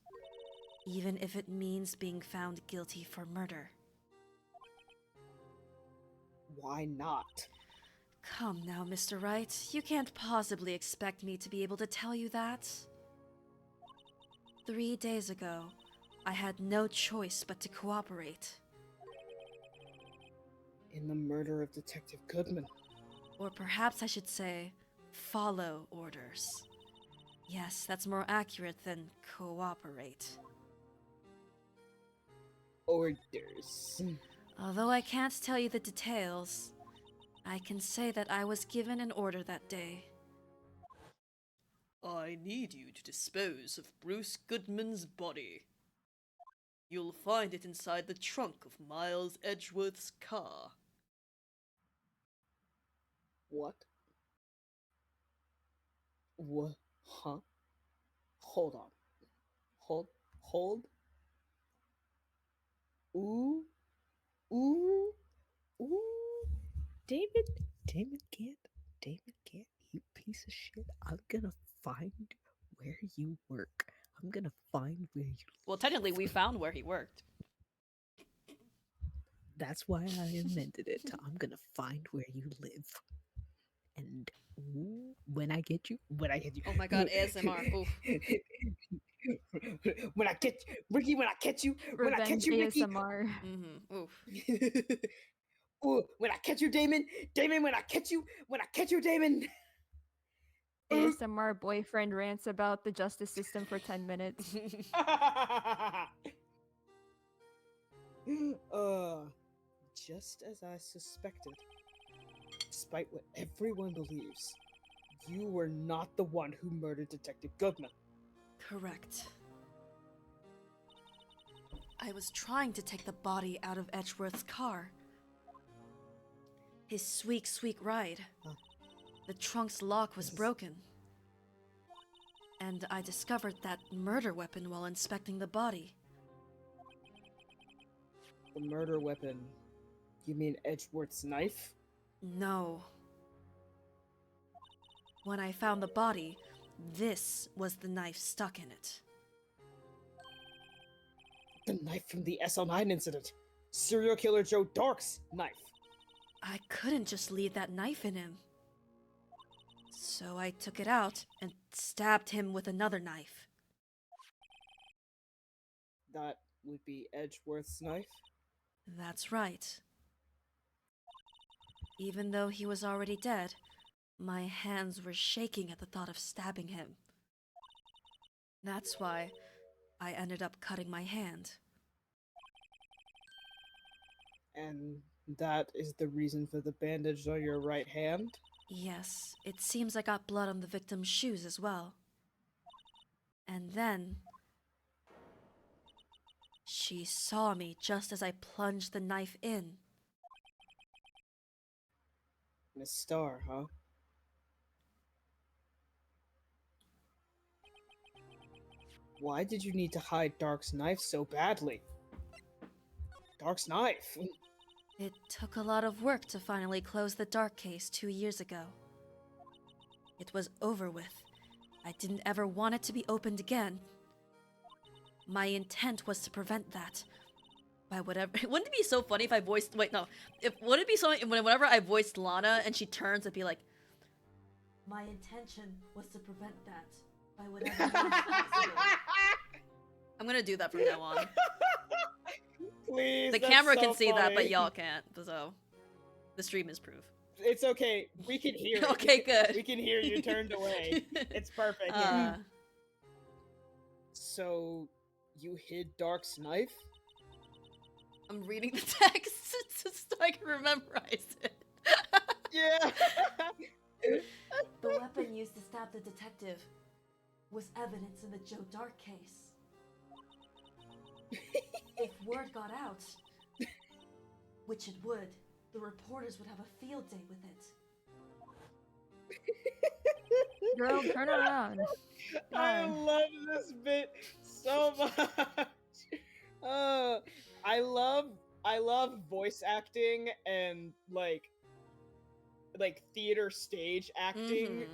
[SPEAKER 1] even if it means being found guilty for murder.
[SPEAKER 4] Why not?
[SPEAKER 1] Come now, Mr. Wright. You can't possibly expect me to be able to tell you that. 3 days ago, I had no choice but to cooperate.
[SPEAKER 4] In the murder of Detective Goodman.
[SPEAKER 1] Or perhaps I should say, follow orders. Yes, that's more accurate than cooperate.
[SPEAKER 4] Orders.
[SPEAKER 1] Although I can't tell you the details, I can say that I was given an order that day. I need you to dispose of Bruce Goodman's body. You'll find it inside the trunk of Miles Edgeworth's car.
[SPEAKER 4] What? What? Huh? Hold on. Hold. Ooh. David Gant, you piece of shit. I'm gonna find where you work. I'm gonna find where you.
[SPEAKER 1] Well, technically, we found where he worked.
[SPEAKER 5] That's why I amended it. I'm gonna find where you live, and when I get you,
[SPEAKER 1] Oh my god, ASMR. Oof.
[SPEAKER 4] when I get Ricky, when I catch you,
[SPEAKER 2] Revenge
[SPEAKER 4] Ricky.
[SPEAKER 2] ASMR.
[SPEAKER 1] Mm-hmm. Oof.
[SPEAKER 4] Ooh, when I catch you, Damon, when I catch you, Damon.
[SPEAKER 2] ASMR boyfriend rants about the justice system for 10 minutes.
[SPEAKER 4] Just as I suspected. Despite what everyone believes, you were not the one who murdered Detective Goodman.
[SPEAKER 1] Correct. I was trying to take the body out of Edgeworth's car. His sweet ride.
[SPEAKER 4] Huh.
[SPEAKER 1] The trunk's lock was
[SPEAKER 4] Yes.
[SPEAKER 1] broken. And I discovered that murder weapon while inspecting the body.
[SPEAKER 4] The murder weapon. You mean Edgeworth's knife?
[SPEAKER 1] No. When I found the body, this was the knife stuck in it.
[SPEAKER 4] The knife from the SL9 incident. Serial killer Joe Dark's knife.
[SPEAKER 1] I couldn't just leave that knife in him. So I took it out and stabbed him with another knife.
[SPEAKER 4] That would be Edgeworth's knife.
[SPEAKER 1] That's right. Even though he was already dead, my hands were shaking at the thought of stabbing him. That's why I ended up cutting my hand.
[SPEAKER 4] And that is the reason for the bandage on your right hand?
[SPEAKER 1] Yes, it seems I got blood on the victim's shoes as well. And then she saw me just as I plunged the knife in.
[SPEAKER 4] Miss Starr, huh? Why did you need to hide Dark's knife so badly? Dark's knife?
[SPEAKER 1] It took a lot of work to finally close the Dark case 2 years ago. It was over with. I didn't ever want it to be opened again. My intent was to prevent that. By whatever. Wouldn't it be so funny if I voiced. Wait, no. Would it be so. Whenever I voiced Lana and she turns, it'd be like. My intention was to prevent that. By whatever means possible. I'm gonna do that from now on.
[SPEAKER 4] Please.
[SPEAKER 1] The
[SPEAKER 4] that's
[SPEAKER 1] camera
[SPEAKER 4] so
[SPEAKER 1] can see that, but
[SPEAKER 4] funny.
[SPEAKER 1] y'all can't. So. The stream is proof.
[SPEAKER 4] It's okay. We can hear it.
[SPEAKER 1] Okay, good.
[SPEAKER 4] We can hear you turned away. It's perfect. So, you hid Dark's knife?
[SPEAKER 1] I'm reading the text so I can memorize it.
[SPEAKER 4] Yeah.
[SPEAKER 1] The weapon used to stab the detective was evidence in the Joe Dark case. If word got out, which it would, the reporters would have a field day with it.
[SPEAKER 2] Girl, turn around.
[SPEAKER 4] I
[SPEAKER 2] God.
[SPEAKER 4] love this bit so much. I love voice acting and like theater stage acting,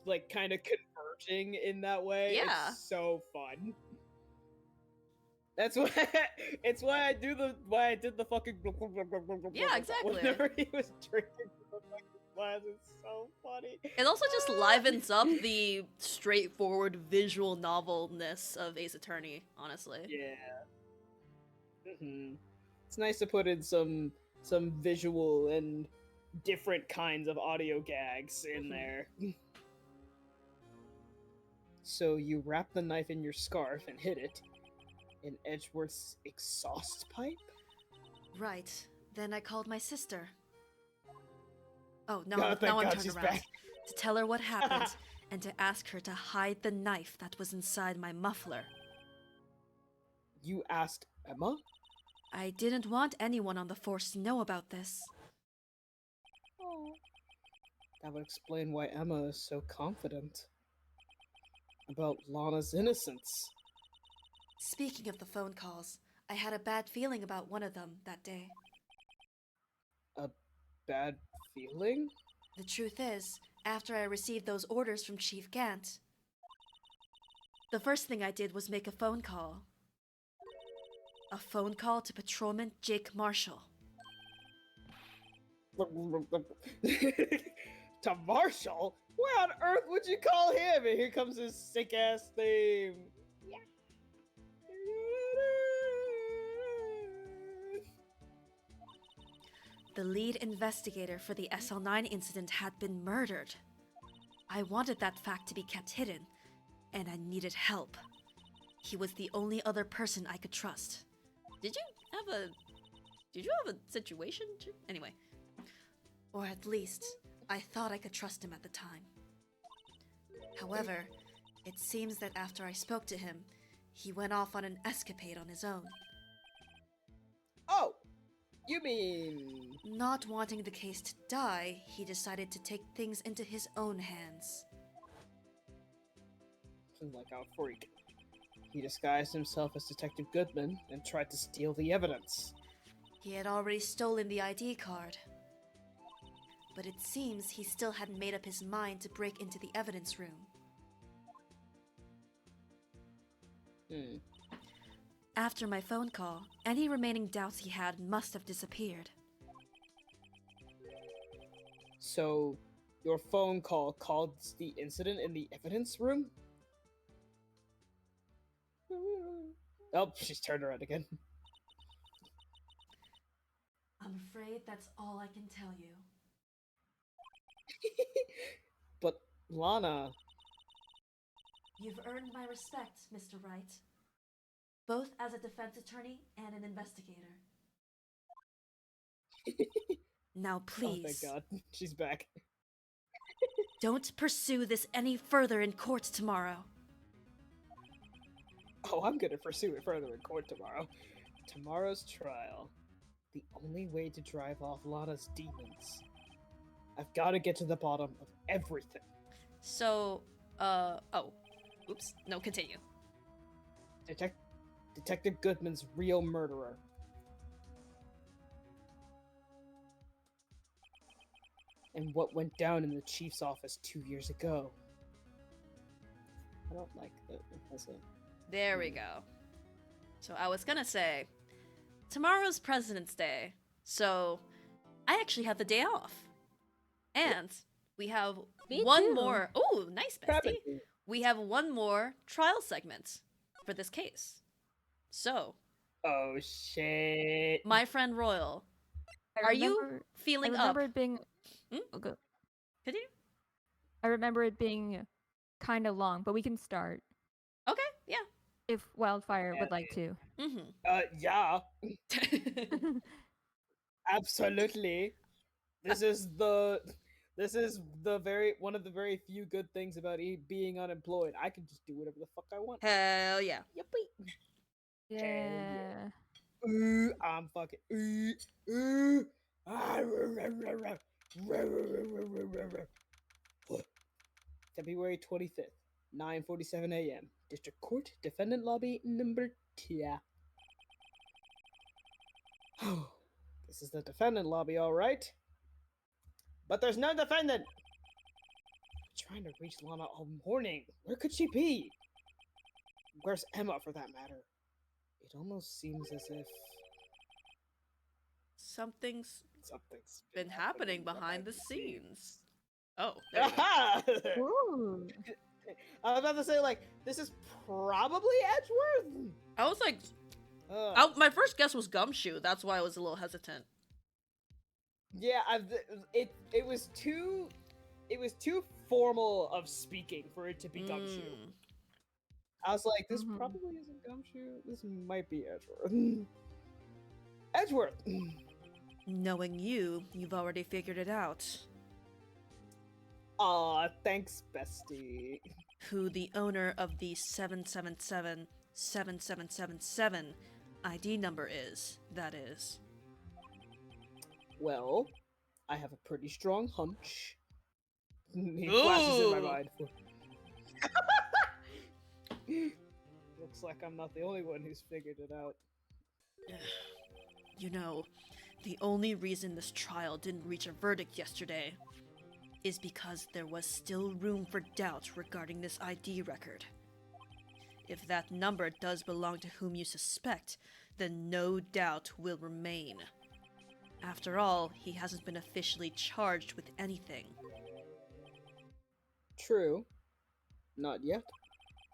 [SPEAKER 4] like kind of converging in that way.
[SPEAKER 1] Yeah.
[SPEAKER 4] It's so fun. That's why I did the fucking
[SPEAKER 1] Yeah, exactly.
[SPEAKER 4] whenever he was drinking from the fucking glass. It's so funny.
[SPEAKER 1] It also just livens up the straightforward visual novelness of Ace Attorney, honestly.
[SPEAKER 4] Yeah. It's nice to put in some visual and different kinds of audio gags in there. So you wrap the knife in your scarf and hid it in Edgeworth's exhaust pipe?
[SPEAKER 1] Right. Then I called my sister. Oh, no,
[SPEAKER 4] God, thank
[SPEAKER 1] now I'm
[SPEAKER 4] God
[SPEAKER 1] turned
[SPEAKER 4] she's
[SPEAKER 1] around.
[SPEAKER 4] back.
[SPEAKER 1] To tell her what happened and to ask her to hide the knife that was inside my muffler.
[SPEAKER 4] You asked Emma?
[SPEAKER 1] I didn't want anyone on the force to know about this.
[SPEAKER 4] That would explain why Emma is so confident about Lana's innocence.
[SPEAKER 1] Speaking of the phone calls, I had a bad feeling about one of them that day.
[SPEAKER 4] A bad feeling?
[SPEAKER 1] The truth is, after I received those orders from Chief Gant, the first thing I did was make a phone call. A phone call to Patrolman Jake Marshall.
[SPEAKER 3] To Marshall? Where on earth would you call him? And here comes his sick ass theme.
[SPEAKER 1] The lead investigator for the SL9 incident had been murdered. I wanted that fact to be kept hidden, and I needed help. He was the only other person I could trust. Did you have a situation? Anyway. Or at least, I thought I could trust him at the time. However, it seems that after I spoke to him, he went off on an escapade on his own.
[SPEAKER 3] Oh, you mean...
[SPEAKER 1] Not wanting the case to die, he decided to take things into his own hands.
[SPEAKER 3] Like a freak. He disguised himself as Detective Goodman and tried to steal the evidence.
[SPEAKER 1] He had already stolen the ID card. But it seems he still hadn't made up his mind to break into the evidence room. After my phone call, any remaining doubts he had must have disappeared.
[SPEAKER 3] So, your phone call caused the incident in the evidence room? Oh, she's turned around again.
[SPEAKER 1] I'm afraid that's all I can tell you.
[SPEAKER 3] But, Lana...
[SPEAKER 1] You've earned my respect, Mr. Wright. Both as a defense attorney and an investigator. Now please,
[SPEAKER 3] Oh, thank God. She's back.
[SPEAKER 1] don't pursue this any further in court tomorrow.
[SPEAKER 3] Oh, I'm gonna pursue it further in court tomorrow. Tomorrow's trial. The only way to drive off Lana's demons. I've gotta get to the bottom of everything.
[SPEAKER 1] So, oops, no, continue.
[SPEAKER 3] Detective Goodman's real murderer. And what went down in the chief's office 2 years ago. I don't like that.
[SPEAKER 1] There we go. So I was gonna say, tomorrow's President's Day, so I actually have the day off. And we have
[SPEAKER 2] Me
[SPEAKER 1] one
[SPEAKER 2] too.
[SPEAKER 1] more. Oh, nice, bestie. We have one more trial segment for this case. So,
[SPEAKER 3] Oh shit.
[SPEAKER 1] my friend Royal,
[SPEAKER 2] I
[SPEAKER 1] are you
[SPEAKER 2] remember-
[SPEAKER 1] feeling
[SPEAKER 2] I
[SPEAKER 1] up?
[SPEAKER 2] remember it being.
[SPEAKER 1] Hmm?
[SPEAKER 2] Oh, go.
[SPEAKER 1] Continue.
[SPEAKER 2] I remember it being kind of long, but we can start
[SPEAKER 1] Okay, yeah.
[SPEAKER 2] if Wildfire
[SPEAKER 3] Yeah,
[SPEAKER 2] would like to.
[SPEAKER 3] Yeah,
[SPEAKER 1] Mm-hmm.
[SPEAKER 3] absolutely. This is the very one of the very few good things about being unemployed. I can just do whatever the fuck I want.
[SPEAKER 1] Hell yeah.
[SPEAKER 3] Yippee.
[SPEAKER 2] Yeah.
[SPEAKER 3] I'm fucking. February 25th, 9:47 a.m. District Court, Defendant Lobby number 2. This is the defendant lobby, all right. But there's no defendant. I'm trying to reach Lana all morning. Where could she be? Where's Emma, for that matter? It almost seems as if
[SPEAKER 1] Something's
[SPEAKER 3] something's
[SPEAKER 1] been happening behind the scenes. Oh, there you go.
[SPEAKER 3] Aha!
[SPEAKER 2] Ooh.
[SPEAKER 3] I was about to say, like, this is probably Edgeworth.
[SPEAKER 1] I was like,
[SPEAKER 3] Ugh.
[SPEAKER 1] my first guess was Gumshoe. That's why I was a little hesitant.
[SPEAKER 3] Yeah, it was too formal of speaking for it to be Gumshoe.
[SPEAKER 1] Mm.
[SPEAKER 3] I was like, this
[SPEAKER 2] Mhm.
[SPEAKER 3] probably isn't Gumshoe. This might be Edgeworth. Edgeworth.
[SPEAKER 1] Knowing you, you've already figured it out.
[SPEAKER 3] Aw, thanks, bestie.
[SPEAKER 1] Who the owner of the 777-7777 ID number is, that is.
[SPEAKER 3] Well, I have a pretty strong hunch. He flashes in my
[SPEAKER 1] Ooh.
[SPEAKER 3] mind. Looks like I'm not the only one who's figured it out.
[SPEAKER 1] You know, the only reason this trial didn't reach a verdict yesterday is because there was still room for doubt regarding this ID record. If that number does belong to whom you suspect, then no doubt will remain. After all, he hasn't been officially charged with anything.
[SPEAKER 3] True. Not yet.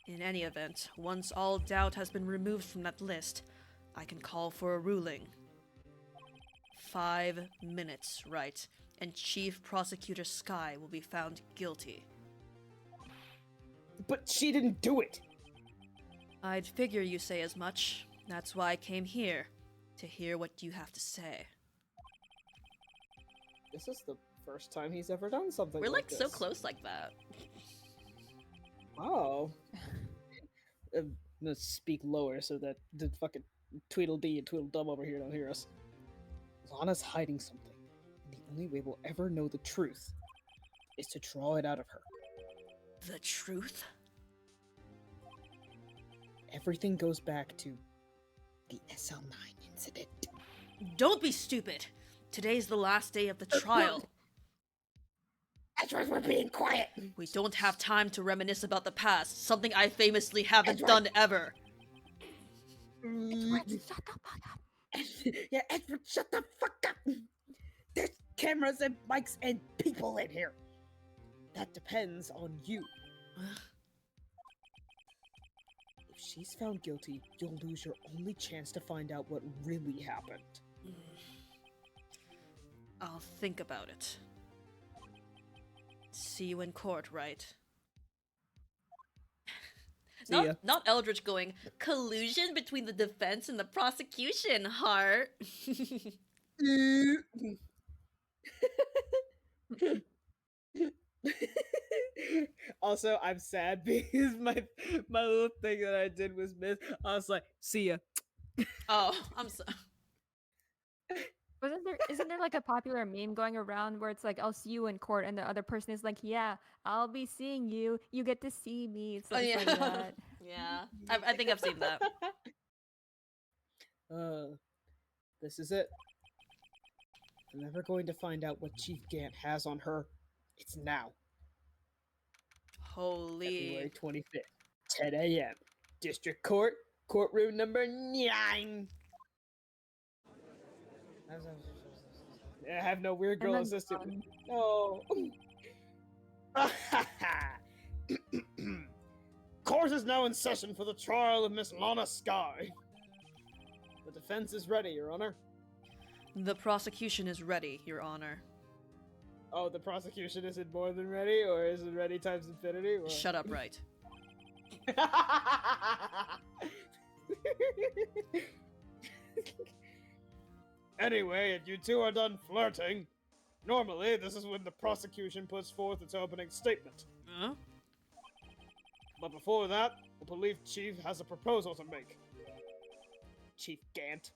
[SPEAKER 1] In any event, once all doubt has been removed from that list, I can call for a ruling. 5 minutes, right? And Chief Prosecutor Sky will be found guilty.
[SPEAKER 3] But she didn't do it!
[SPEAKER 1] I'd figure you say as much. That's why I came here, to hear what you have to say.
[SPEAKER 3] This is the first time he's ever done something
[SPEAKER 1] We're like
[SPEAKER 3] this.
[SPEAKER 1] so close like that.
[SPEAKER 3] Oh. I'm gonna speak lower so that the fucking Tweedledee and Tweedledum over here don't hear us. Lana's hiding something, and the only way we'll ever know the truth is to draw it out of her.
[SPEAKER 1] The truth?
[SPEAKER 3] Everything goes back to
[SPEAKER 5] The SL9 incident.
[SPEAKER 1] Don't be stupid! Today's the last day of the trial.
[SPEAKER 5] Edgeworth, we're being quiet!
[SPEAKER 1] We don't have time to reminisce about the past, something I famously haven't
[SPEAKER 5] Edward.
[SPEAKER 1] done ever.
[SPEAKER 2] Edward, shut the fuck up.
[SPEAKER 5] Yeah, Edward, shut the fuck up! There's cameras and mics and people in here.
[SPEAKER 3] that depends on you. If she's found guilty, you'll lose your only chance to find out what really happened.
[SPEAKER 1] I'll think about it. See you in court, Wright?
[SPEAKER 3] See ya.
[SPEAKER 1] Not Eldritch going, collusion between the defense and the prosecution, Hart.
[SPEAKER 3] Also, I'm sad because my little thing that I did was missed. I was like, see ya.
[SPEAKER 1] Oh, I'm so.
[SPEAKER 2] Isn't there like a popular meme going around where it's like, I'll see you in court, and the other person is like, yeah, I'll be seeing you. You get to see me. It's like,
[SPEAKER 1] yeah.
[SPEAKER 2] it's like that.
[SPEAKER 1] Yeah, I think I've seen that.
[SPEAKER 3] This is it. I'm never going to find out what Chief Gant has on her. It's now.
[SPEAKER 1] Holy.
[SPEAKER 3] February 25th, 10 a.m. District Court, courtroom number 9. I have no weird girl
[SPEAKER 2] then
[SPEAKER 3] assistant.
[SPEAKER 2] done.
[SPEAKER 3] No.
[SPEAKER 4] Court is now in session for the trial of Miss Lana Sky.
[SPEAKER 3] The defense is ready, Your Honor.
[SPEAKER 1] The prosecution is ready, Your Honor.
[SPEAKER 3] Oh, the prosecution isn't more than ready, or is it ready times infinity? Or...
[SPEAKER 1] Shut up, Wright.
[SPEAKER 4] Anyway, if you two are done flirting, normally this is when the prosecution puts forth its opening statement.
[SPEAKER 1] Huh?
[SPEAKER 4] But before that, the police chief has a proposal to make.
[SPEAKER 3] Chief Gant.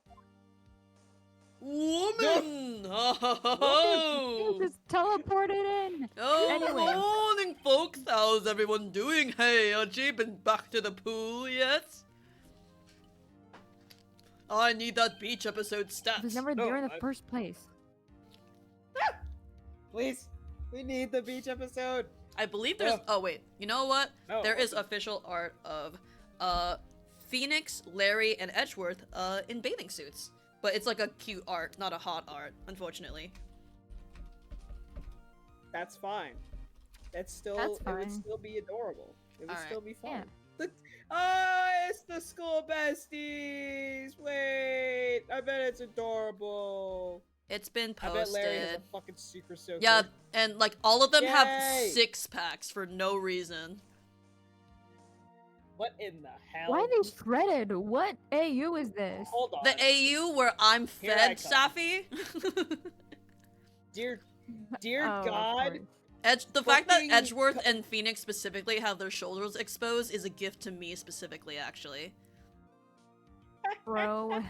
[SPEAKER 1] Woman! Oh,
[SPEAKER 2] You just teleported in.
[SPEAKER 1] oh
[SPEAKER 2] Anyway.
[SPEAKER 1] morning, folks. How's everyone doing? Hey, Archie, been back to the pool yet? I need that beach episode
[SPEAKER 2] I
[SPEAKER 1] stats.
[SPEAKER 2] was never
[SPEAKER 3] No,
[SPEAKER 2] there in the
[SPEAKER 3] I-
[SPEAKER 2] first place.
[SPEAKER 3] Please, we need the beach episode.
[SPEAKER 1] I believe there's.
[SPEAKER 3] Oh.
[SPEAKER 1] Oh wait, you know what?
[SPEAKER 3] No,
[SPEAKER 1] There is
[SPEAKER 3] okay.
[SPEAKER 1] official art of Phoenix, Larry, and Edgeworth in bathing suits, but it's like a cute art, not a hot art, unfortunately.
[SPEAKER 3] That's fine. It's still.
[SPEAKER 2] That's
[SPEAKER 3] It would
[SPEAKER 2] fine.
[SPEAKER 3] still be adorable. It would
[SPEAKER 1] Alright.
[SPEAKER 3] still be fun.
[SPEAKER 2] Yeah.
[SPEAKER 3] It's the school besties. Wait, I bet it's adorable.
[SPEAKER 1] It's been
[SPEAKER 3] I bet Larry has
[SPEAKER 1] posted.
[SPEAKER 3] a fucking secret soaker.
[SPEAKER 1] Yeah, and like all of them have
[SPEAKER 3] Yay!
[SPEAKER 1] 6-packs for no reason.
[SPEAKER 3] What in the hell?
[SPEAKER 2] Why are they shredded? What AU is this?
[SPEAKER 3] Hold on.
[SPEAKER 1] The AU where I'm
[SPEAKER 3] Here I
[SPEAKER 1] fed,
[SPEAKER 3] come.
[SPEAKER 1] Safi.
[SPEAKER 3] Dear
[SPEAKER 2] Oh, of
[SPEAKER 3] God.
[SPEAKER 1] The fact that
[SPEAKER 3] Fucking
[SPEAKER 1] Edgeworth and Phoenix specifically have their shoulders exposed is a gift to me specifically, actually.
[SPEAKER 2] Bro.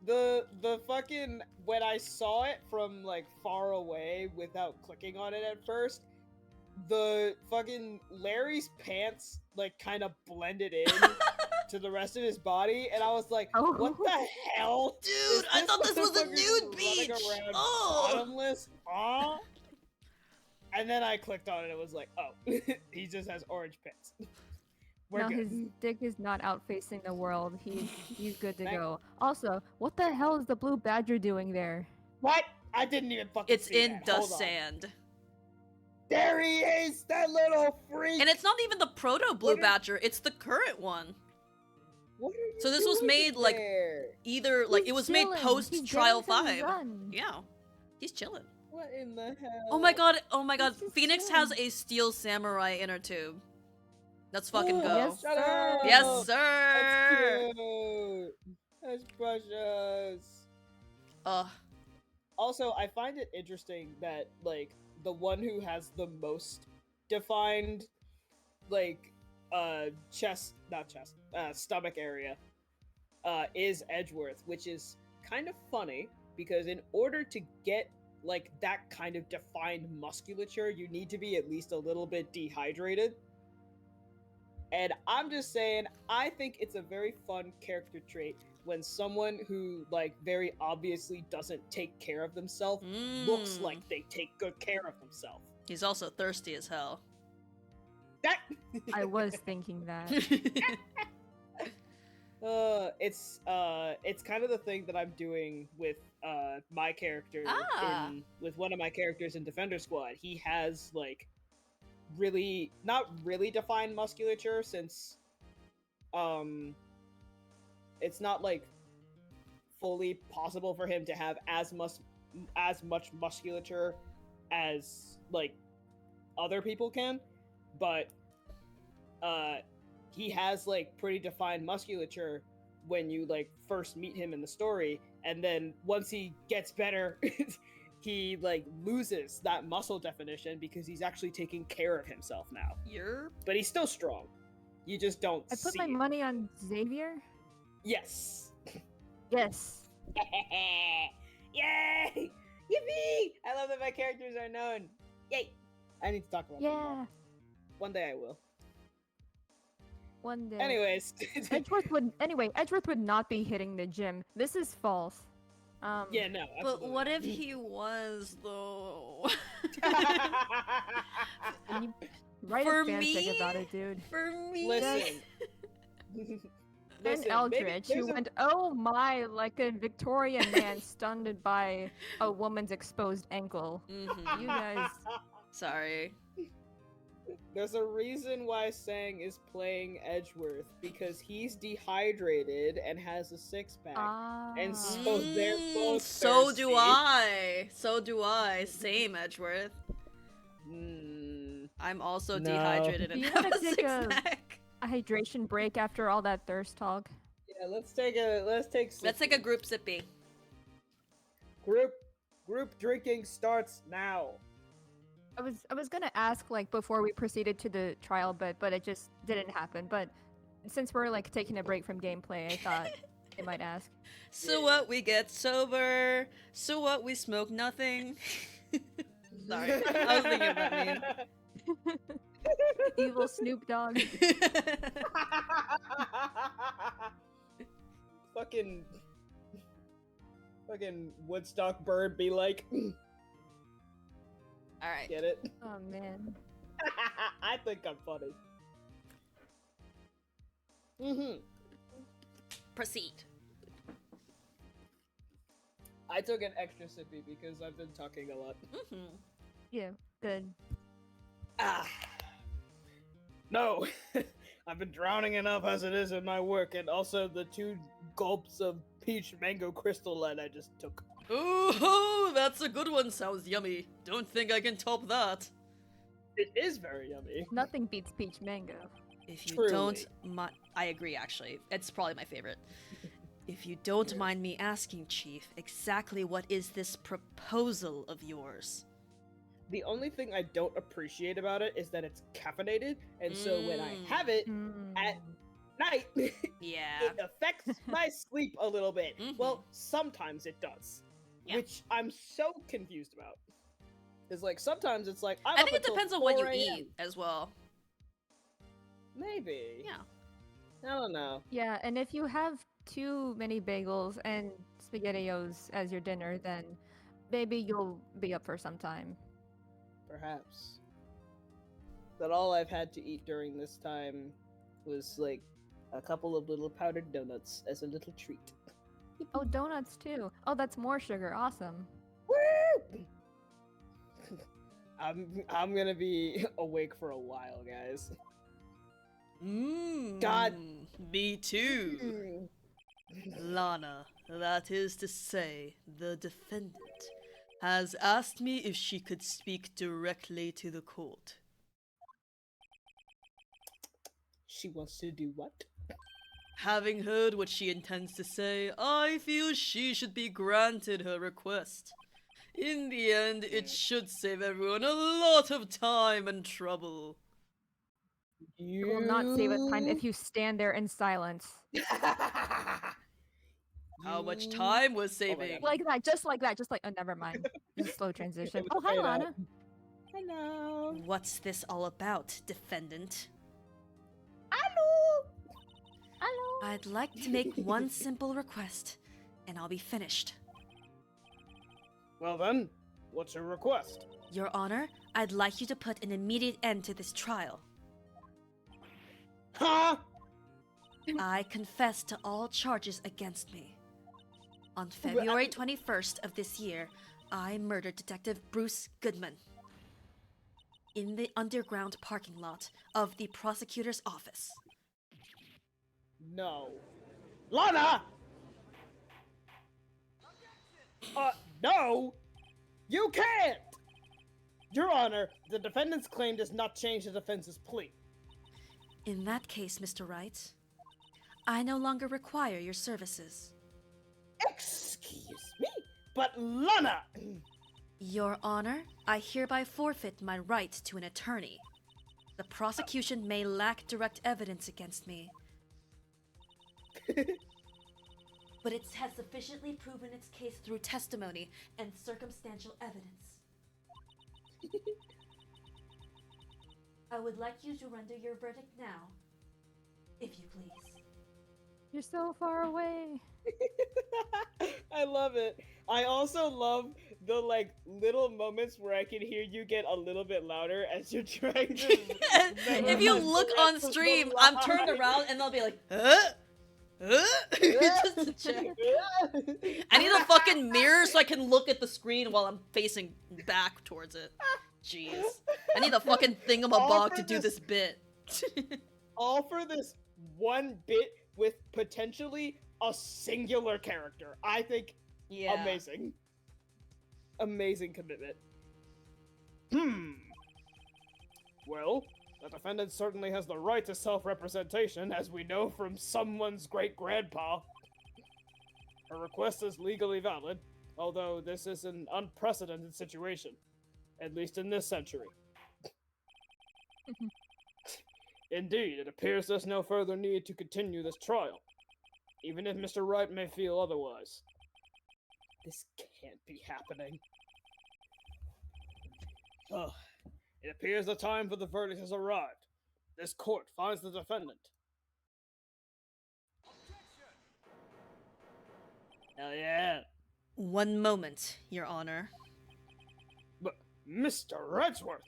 [SPEAKER 3] The fucking when I saw it from like far away without clicking on it at first, the fucking Larry's pants like kind of blended in to the rest of his body, and I was like,
[SPEAKER 2] Oh.
[SPEAKER 3] "What the hell,
[SPEAKER 1] Dude,
[SPEAKER 3] Is
[SPEAKER 1] I thought this was a
[SPEAKER 3] motherfucker
[SPEAKER 1] nude
[SPEAKER 3] running
[SPEAKER 1] beach!
[SPEAKER 3] around
[SPEAKER 1] Oh!
[SPEAKER 3] bottomless, huh?" And then I clicked on it, and it was like, "Oh, he just has orange pants." We're
[SPEAKER 2] No,
[SPEAKER 3] good.
[SPEAKER 2] his dick is not out facing the world. He's good to
[SPEAKER 3] Thank-
[SPEAKER 2] go. Also, what the hell is the blue badger doing there?
[SPEAKER 4] What? I didn't even fucking
[SPEAKER 1] It's
[SPEAKER 4] see
[SPEAKER 1] in
[SPEAKER 4] that.
[SPEAKER 1] the
[SPEAKER 4] Hold on.
[SPEAKER 1] sand.
[SPEAKER 4] There he is, that little freak.
[SPEAKER 1] And it's not even the proto Blue
[SPEAKER 4] What are-
[SPEAKER 1] Badger, it's the current one.
[SPEAKER 4] What are you
[SPEAKER 1] So this was
[SPEAKER 4] doing
[SPEAKER 1] made, like,
[SPEAKER 4] there?
[SPEAKER 1] Either, like,
[SPEAKER 2] He's
[SPEAKER 1] it was
[SPEAKER 2] chilling.
[SPEAKER 1] made post
[SPEAKER 2] He's
[SPEAKER 1] Trial
[SPEAKER 2] getting some
[SPEAKER 1] 5.
[SPEAKER 2] sun.
[SPEAKER 1] Yeah. He's chilling.
[SPEAKER 4] What in the hell?
[SPEAKER 1] Oh my god, oh my god.
[SPEAKER 2] He's just
[SPEAKER 1] Phoenix has
[SPEAKER 2] chilling.
[SPEAKER 1] a steel samurai inner tube. Let's fucking
[SPEAKER 4] Oh,
[SPEAKER 1] go.
[SPEAKER 2] Yes,
[SPEAKER 4] Shut
[SPEAKER 2] sir.
[SPEAKER 4] up.
[SPEAKER 1] Yes,
[SPEAKER 4] That's
[SPEAKER 1] sir!
[SPEAKER 4] cute. That's precious.
[SPEAKER 1] Ugh.
[SPEAKER 4] Also, I find it interesting that, like, the one who has the most defined, like, stomach area, is Edgeworth, which is kind of funny, because in order to get, like, that kind of defined musculature, you need to be at least a little bit dehydrated. And I'm just saying, I think it's a very fun character trait when someone who, like, very obviously doesn't take care of themselves looks
[SPEAKER 1] Mm.
[SPEAKER 4] like they take good care of themselves.
[SPEAKER 1] He's also thirsty as hell.
[SPEAKER 4] That
[SPEAKER 2] I was thinking that.
[SPEAKER 4] it's kind of the thing that I'm doing with my character
[SPEAKER 1] Ah.
[SPEAKER 4] with one of my characters in Defender Squad. He has, like, really not really defined musculature, since it's not, like, fully possible for him to have as much musculature as, like, other people can, but he has, like, pretty defined musculature when you, like, first meet him in the story, and then once he gets better he, like, loses that muscle definition because he's actually taking care of himself now.
[SPEAKER 1] You're
[SPEAKER 4] But he's still strong. You just don't
[SPEAKER 2] I put
[SPEAKER 4] see
[SPEAKER 2] my
[SPEAKER 4] it.
[SPEAKER 2] money on Xavier.
[SPEAKER 4] Yes.
[SPEAKER 2] Yes.
[SPEAKER 4] Yay! Yippee! I love that my characters are known. Yay! I need to talk about them
[SPEAKER 2] Yeah.
[SPEAKER 4] more. One day I will.
[SPEAKER 2] One day.
[SPEAKER 4] Anyways.
[SPEAKER 2] Edgeworth would not be hitting the gym. This is false.
[SPEAKER 4] Yeah, no.
[SPEAKER 1] But
[SPEAKER 4] Absolutely.
[SPEAKER 1] what if he was though?
[SPEAKER 2] You write
[SPEAKER 1] For
[SPEAKER 2] a fanfic
[SPEAKER 1] me?
[SPEAKER 2] about it, dude.
[SPEAKER 1] For me.
[SPEAKER 4] Listen.
[SPEAKER 2] And
[SPEAKER 4] Listen,
[SPEAKER 2] Eldritch,
[SPEAKER 4] maybe
[SPEAKER 2] who
[SPEAKER 4] there's a-
[SPEAKER 2] went, oh my, like a Victorian man stunned by a woman's exposed ankle.
[SPEAKER 1] Mhm.
[SPEAKER 2] You guys.
[SPEAKER 1] Sorry.
[SPEAKER 4] There's a reason why Sang is playing Edgeworth, because he's dehydrated and has a six-pack. And so they're both
[SPEAKER 1] So do
[SPEAKER 4] thirsty.
[SPEAKER 1] I. So do I. Same, Edgeworth.
[SPEAKER 4] Mm,
[SPEAKER 1] I'm also
[SPEAKER 4] No.
[SPEAKER 1] dehydrated
[SPEAKER 2] Do
[SPEAKER 1] and
[SPEAKER 2] you
[SPEAKER 1] have
[SPEAKER 2] wanna
[SPEAKER 1] a
[SPEAKER 2] take a-
[SPEAKER 1] six-pack.
[SPEAKER 2] A hydration break after all that thirst talk.
[SPEAKER 4] yeah, let's take
[SPEAKER 1] Let's take a group sippy.
[SPEAKER 4] group drinking starts now.
[SPEAKER 2] I was gonna ask like before we proceeded to the trial, but it just didn't happen. But since we're like taking a break from gameplay, I thought I might ask.
[SPEAKER 1] So what? We get sober. So what? We smoke nothing. Sorry, I was thinking of that meme.
[SPEAKER 2] Evil Snoop Dogg.
[SPEAKER 4] fucking Woodstock bird be like,
[SPEAKER 1] All right.
[SPEAKER 4] get it?
[SPEAKER 2] Oh man.
[SPEAKER 4] I think I'm funny. Mm-hmm.
[SPEAKER 1] Proceed.
[SPEAKER 4] I took an extra sippy because I've been talking a lot.
[SPEAKER 1] Mm-hmm.
[SPEAKER 2] Yeah, good.
[SPEAKER 4] Ah. No. I've been drowning enough as it is in my work, and also the 2 gulps of peach mango crystal light I just took.
[SPEAKER 1] Ooh, that's a good one. Sounds yummy. Don't think I can top that.
[SPEAKER 4] It is very yummy.
[SPEAKER 2] Nothing beats peach mango.
[SPEAKER 1] If you
[SPEAKER 4] Truly.
[SPEAKER 1] don't mind, I agree. Actually, it's probably my favorite. If you don't mind me asking, Chief, exactly what is this proposal of yours?
[SPEAKER 4] The only thing I don't appreciate about it is that it's caffeinated, and so when I have it at night,
[SPEAKER 1] Yeah.
[SPEAKER 4] it affects my sleep a little bit.
[SPEAKER 1] Mhm.
[SPEAKER 4] Well, sometimes it does,
[SPEAKER 1] Yeah.
[SPEAKER 4] which I'm so confused about. It's like sometimes it's like I'm
[SPEAKER 1] I
[SPEAKER 4] up
[SPEAKER 1] think it
[SPEAKER 4] until
[SPEAKER 1] depends on what you
[SPEAKER 4] 4 a.m..
[SPEAKER 1] eat as well.
[SPEAKER 4] Maybe.
[SPEAKER 1] Yeah.
[SPEAKER 4] I don't know.
[SPEAKER 2] Yeah, and if you have too many bagels and SpaghettiOs as your dinner, then maybe you'll be up for some time.
[SPEAKER 4] Perhaps. But all I've had to eat during this time was like a couple of little powdered donuts as a little treat.
[SPEAKER 2] Oh, donuts too. Oh, that's more sugar. Awesome.
[SPEAKER 3] I'm gonna be awake for a while, guys.
[SPEAKER 1] Mmm.
[SPEAKER 3] God.
[SPEAKER 1] Me too. Lana, that is to say, the defendant, has asked me if she could speak directly to the court.
[SPEAKER 3] She wants to do what?
[SPEAKER 1] Having heard what she intends to say, I feel she should be granted her request. In the end, it should save everyone a lot of time and trouble.
[SPEAKER 2] It will not save us time if you stand there in silence.
[SPEAKER 1] How much time was saving?
[SPEAKER 2] Like that, just like that, just like, oh, never mind. Just a slow transition. Oh, hi,
[SPEAKER 3] Fade out.
[SPEAKER 2] Lana.
[SPEAKER 3] Hello.
[SPEAKER 1] What's this all about, defendant?
[SPEAKER 2] Hello.
[SPEAKER 1] I'd like to make one simple request, and I'll be finished.
[SPEAKER 3] Well then, what's your request?
[SPEAKER 1] Your Honor, I'd like you to put an immediate end to this trial.
[SPEAKER 3] Huh?
[SPEAKER 1] I confess to all charges against me. On February 21st of this year, I murdered Detective Bruce Goodman in the underground parking lot of the prosecutor's office.
[SPEAKER 3] No. Lana! No! You can't! Your Honor, the defendant's claim does not change the defense's plea.
[SPEAKER 1] In that case, Mr. Wright, I no longer require your services.
[SPEAKER 3] Excuse me? But Lana!
[SPEAKER 1] Your Honor, I hereby forfeit my right to an attorney. The prosecution may lack direct evidence against me, but it has sufficiently proven its case through testimony and circumstantial evidence. I would like you to render your verdict now, if you please.
[SPEAKER 2] You're so far away.
[SPEAKER 3] I love it. I also love the like little moments where I can hear you get a little bit louder as you're trying to.
[SPEAKER 1] If you look on stream, I'm turned around and they'll be like, huh? Just to check. I need a fucking mirror so I can look at the screen while I'm facing back towards it. Jeez. I need a fucking thingamabog to do this bit.
[SPEAKER 3] All for this one bit with potentially a singular character. I think
[SPEAKER 1] Yeah.
[SPEAKER 3] amazing. Amazing commitment. Well, the defendant certainly has the right to self-representation, as we know from someone's great-grandpa. Her request is legally valid, although this is an unprecedented situation, at least in this century. Indeed, it appears there's no further need to continue this trial, even if Mr. Wright may feel otherwise. This can't be happening. Ugh. It appears the time for the verdict has arrived. This court finds the defendant. Hell yeah.
[SPEAKER 1] One moment, Your Honor.
[SPEAKER 3] But, Mr. Redsworth!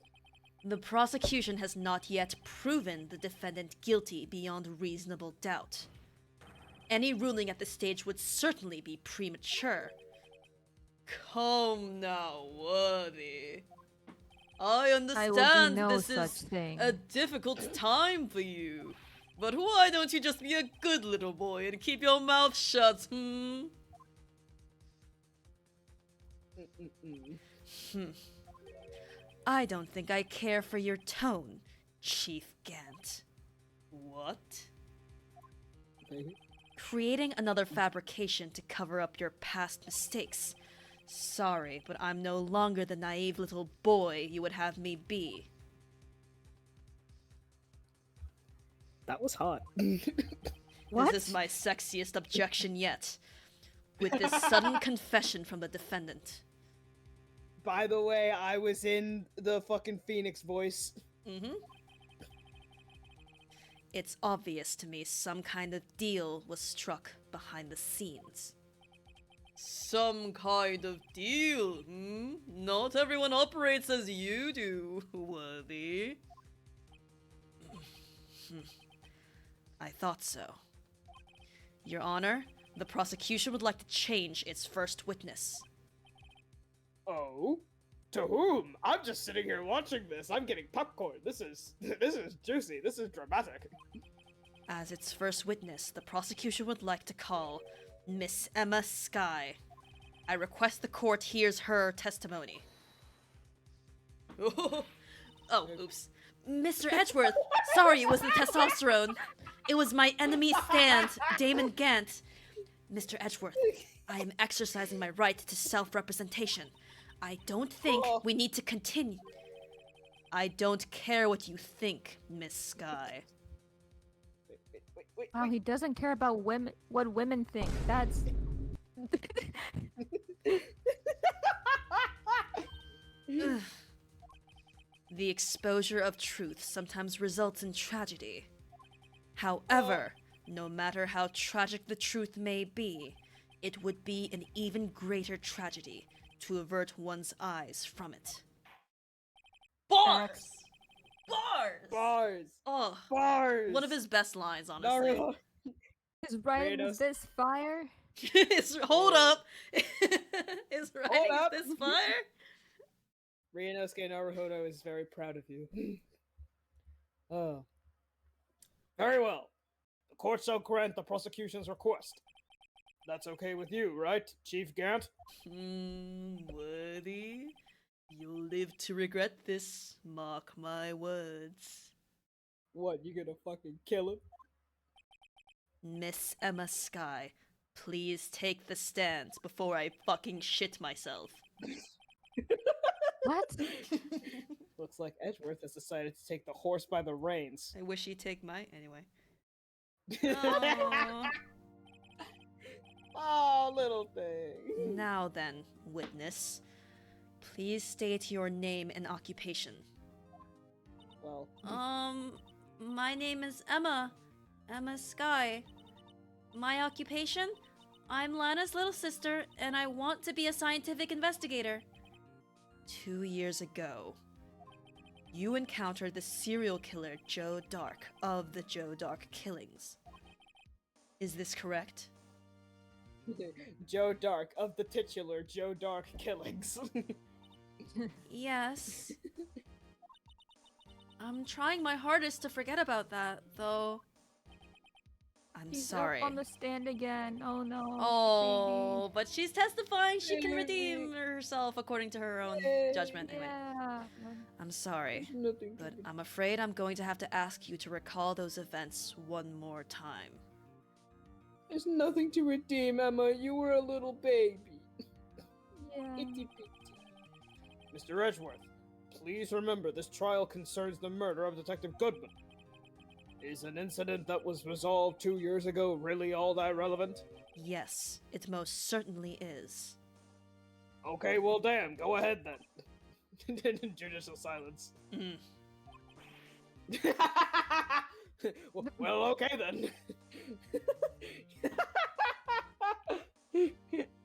[SPEAKER 1] The prosecution has not yet proven the defendant guilty beyond reasonable doubt. Any ruling at this stage would certainly be premature. Come now, Worthy. I
[SPEAKER 2] I will do
[SPEAKER 1] understand
[SPEAKER 2] no
[SPEAKER 1] this
[SPEAKER 2] such
[SPEAKER 1] is
[SPEAKER 2] thing.
[SPEAKER 1] a difficult time for you. But why don't you just be a good little boy and keep your mouth shut, I don't think I care for your tone, Chief Gant. What? Creating another fabrication to cover up your past mistakes. Sorry, but I'm no longer the naive little boy you would have me be.
[SPEAKER 3] That was hot.
[SPEAKER 2] What?
[SPEAKER 1] This is my sexiest objection yet. With this sudden confession from the defendant.
[SPEAKER 3] By the way, I was in the fucking Phoenix voice.
[SPEAKER 1] It's obvious to me some kind of deal was struck behind the scenes. Some kind of deal, Not everyone operates as you do, Worthy. I thought so. Your Honor, the prosecution would like to change its first witness.
[SPEAKER 3] Oh? To whom? I'm just sitting here watching this. I'm getting popcorn. This is juicy. This is dramatic.
[SPEAKER 1] As its first witness, the prosecution would like to call Miss Emma Skye. I request the court hears her testimony. Oh, oops. Mr. Edgeworth, sorry it was the testosterone. It was my enemy's stand, Damon Gant. Mr. Edgeworth, I am exercising my right to self-representation. I don't think we need to continue. I don't care what you think, Miss Skye.
[SPEAKER 2] Wow, he doesn't care about women. What women think. That's.
[SPEAKER 1] The exposure of truth sometimes results in tragedy. However, no matter how tragic the truth may be, it would be an even greater tragedy to avert one's eyes from it. Bars! Bars!
[SPEAKER 3] Bars.
[SPEAKER 1] Oh,
[SPEAKER 3] Bars.
[SPEAKER 1] one of his best lines, honestly.
[SPEAKER 3] Naruto.
[SPEAKER 2] Is writing
[SPEAKER 3] Kratos.
[SPEAKER 2] this fire?
[SPEAKER 1] Hold up! Is writing
[SPEAKER 3] up.
[SPEAKER 1] this fire?
[SPEAKER 3] Ryunosuke Naruhodo is very proud of you. Oh. Very well. The court shall grant the prosecution's request. That's okay with you, right, Chief Gant?
[SPEAKER 1] Woody, you'll live to regret this, mark my words.
[SPEAKER 3] What, you gonna fucking kill him?
[SPEAKER 1] Miss Emma Skye, please take the stand before I fucking shit myself.
[SPEAKER 2] What?
[SPEAKER 3] Looks like Edgeworth has decided to take the horse by the reins.
[SPEAKER 1] I wish he'd take my... Anyway. Aw.
[SPEAKER 3] Oh, little thing.
[SPEAKER 1] Now then, witness, please state your name and occupation.
[SPEAKER 3] Well,
[SPEAKER 1] My name is Emma. Emma Skye. My occupation? I'm Lana's little sister, and I want to be a scientific investigator. 2 years ago, you encountered the serial killer Joe Dark of the Joe Dark killings. Is this correct?
[SPEAKER 3] Joe Dark of the titular Joe Dark killings.
[SPEAKER 1] Yes. I'm trying my hardest to forget about that, though. I'm
[SPEAKER 2] He's
[SPEAKER 1] sorry.
[SPEAKER 2] up on the stand again. Oh no.
[SPEAKER 1] Oh, but she's testifying she can redeem herself according to her own judgment.
[SPEAKER 2] baby.
[SPEAKER 1] Anyway,
[SPEAKER 2] Yeah.
[SPEAKER 1] I'm sorry,
[SPEAKER 3] Nothing.
[SPEAKER 1] but I'm afraid I'm going to have to ask you to recall those events one more time.
[SPEAKER 3] There's nothing to redeem, Emma. You were a little baby.
[SPEAKER 2] Yeah.
[SPEAKER 3] Itty bitty. Mr. Edgeworth, please remember this trial concerns the murder of Detective Goodman. Is an incident that was resolved 2 years ago really all that relevant?
[SPEAKER 1] Yes, it most certainly is.
[SPEAKER 3] Okay, well, damn, go ahead then. Judicial silence.
[SPEAKER 1] Mm.
[SPEAKER 3] Well, okay then.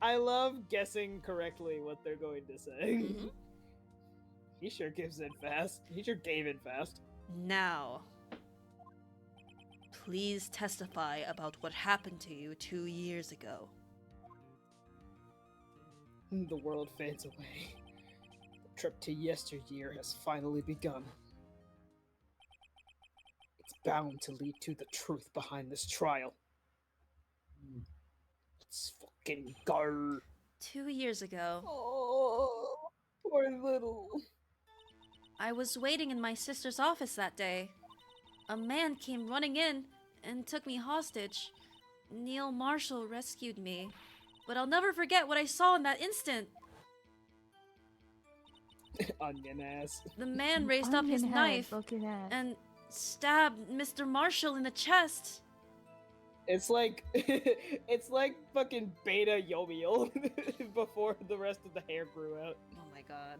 [SPEAKER 3] I love guessing correctly what they're going to say.
[SPEAKER 1] Mhm.
[SPEAKER 3] He sure gives in fast. He sure gave in fast.
[SPEAKER 1] Now, please testify about what happened to you 2 years ago.
[SPEAKER 3] The world fades away. The trip to yesteryear has finally begun. It's bound to lead to the truth behind this trial. Let's fucking go.
[SPEAKER 1] 2 years ago,
[SPEAKER 3] Oh, poor little.
[SPEAKER 1] I was waiting in my sister's office that day. A man came running in and took me hostage. Neil Marshall rescued me, but I'll never forget what I saw in that instant.
[SPEAKER 3] Onion ass.
[SPEAKER 1] The man raised up his
[SPEAKER 2] Onion head
[SPEAKER 1] knife
[SPEAKER 2] looking at.
[SPEAKER 1] and stabbed Mr. Marshall in the chest.
[SPEAKER 3] It's like it's like fucking beta Yomiel before the rest of the hair grew out.
[SPEAKER 1] Oh my god.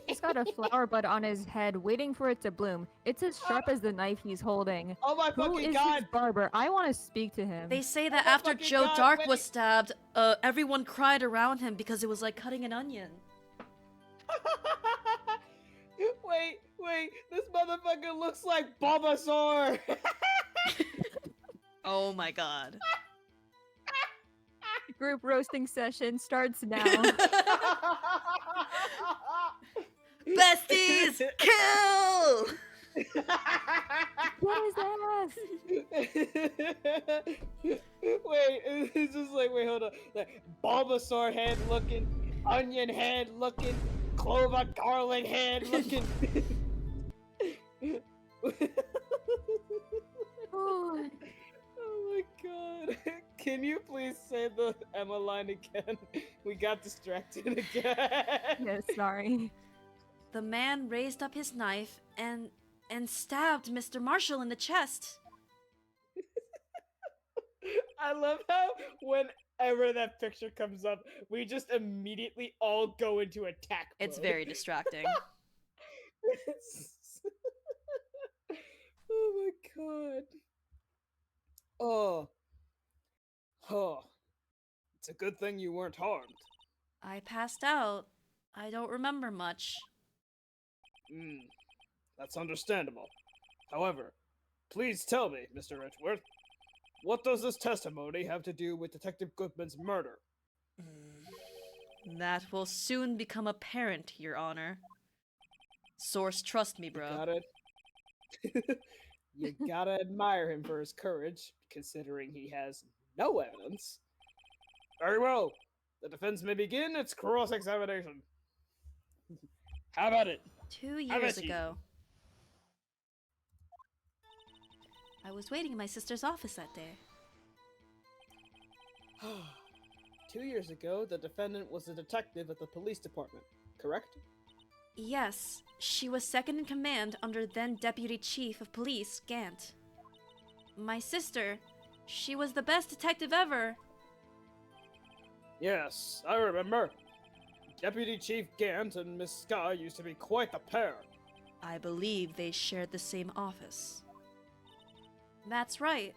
[SPEAKER 2] He's got a flower bud on his head, waiting for it to bloom. It's as sharp as the knife he's holding.
[SPEAKER 3] Oh my
[SPEAKER 2] Who
[SPEAKER 3] fucking
[SPEAKER 2] is
[SPEAKER 3] god!
[SPEAKER 2] his barber? I want to speak to him.
[SPEAKER 1] They say that
[SPEAKER 3] Oh my
[SPEAKER 1] after
[SPEAKER 3] fucking
[SPEAKER 1] Joe
[SPEAKER 3] God,
[SPEAKER 1] Dark
[SPEAKER 3] wait.
[SPEAKER 1] was stabbed, everyone cried around him because it was like cutting an onion.
[SPEAKER 3] Wait, this motherfucker looks like Bulbasaur!
[SPEAKER 1] Oh my god.
[SPEAKER 2] Group roasting session starts now.
[SPEAKER 1] Besties, kill!
[SPEAKER 2] Get his ass!
[SPEAKER 4] Wait, it's just like, wait, hold on. Like, Bulbasaur head looking, onion head looking, clover garlic head looking.
[SPEAKER 2] Oh,
[SPEAKER 4] Oh my god. Can you please say the Emma line again? We got distracted again.
[SPEAKER 2] yeah, sorry.
[SPEAKER 1] The man raised up his knife and stabbed Mr. Marshall in the chest.
[SPEAKER 4] I love how whenever that picture comes up, we just immediately all go into attack mode.
[SPEAKER 1] It's very distracting.
[SPEAKER 4] Oh my god. Oh. Oh. It's a good thing you weren't harmed.
[SPEAKER 1] I passed out. I don't remember much.
[SPEAKER 4] That's understandable. However, please tell me, Mr. Richworth, what does this testimony have to do with Detective Goodman's murder?
[SPEAKER 1] That will soon become apparent, Your Honor. Source, trust me, bro.
[SPEAKER 4] Got it. You gotta admire him for his courage, considering he has no evidence. Very well. The defense may begin its cross-examination. How about it?
[SPEAKER 1] 2
[SPEAKER 4] How
[SPEAKER 1] years
[SPEAKER 4] about you?
[SPEAKER 1] ago. I was waiting in my sister's office that day.
[SPEAKER 4] 2 years ago, the defendant was a detective at the police department, correct?
[SPEAKER 1] Yes, she was second in command under then Deputy Chief of Police, GANT. My sister, she was the best detective ever.
[SPEAKER 4] Yes, I remember. Deputy Chief Gant and Miss Sky used to be quite the pair.
[SPEAKER 1] I believe they shared the same office. That's right.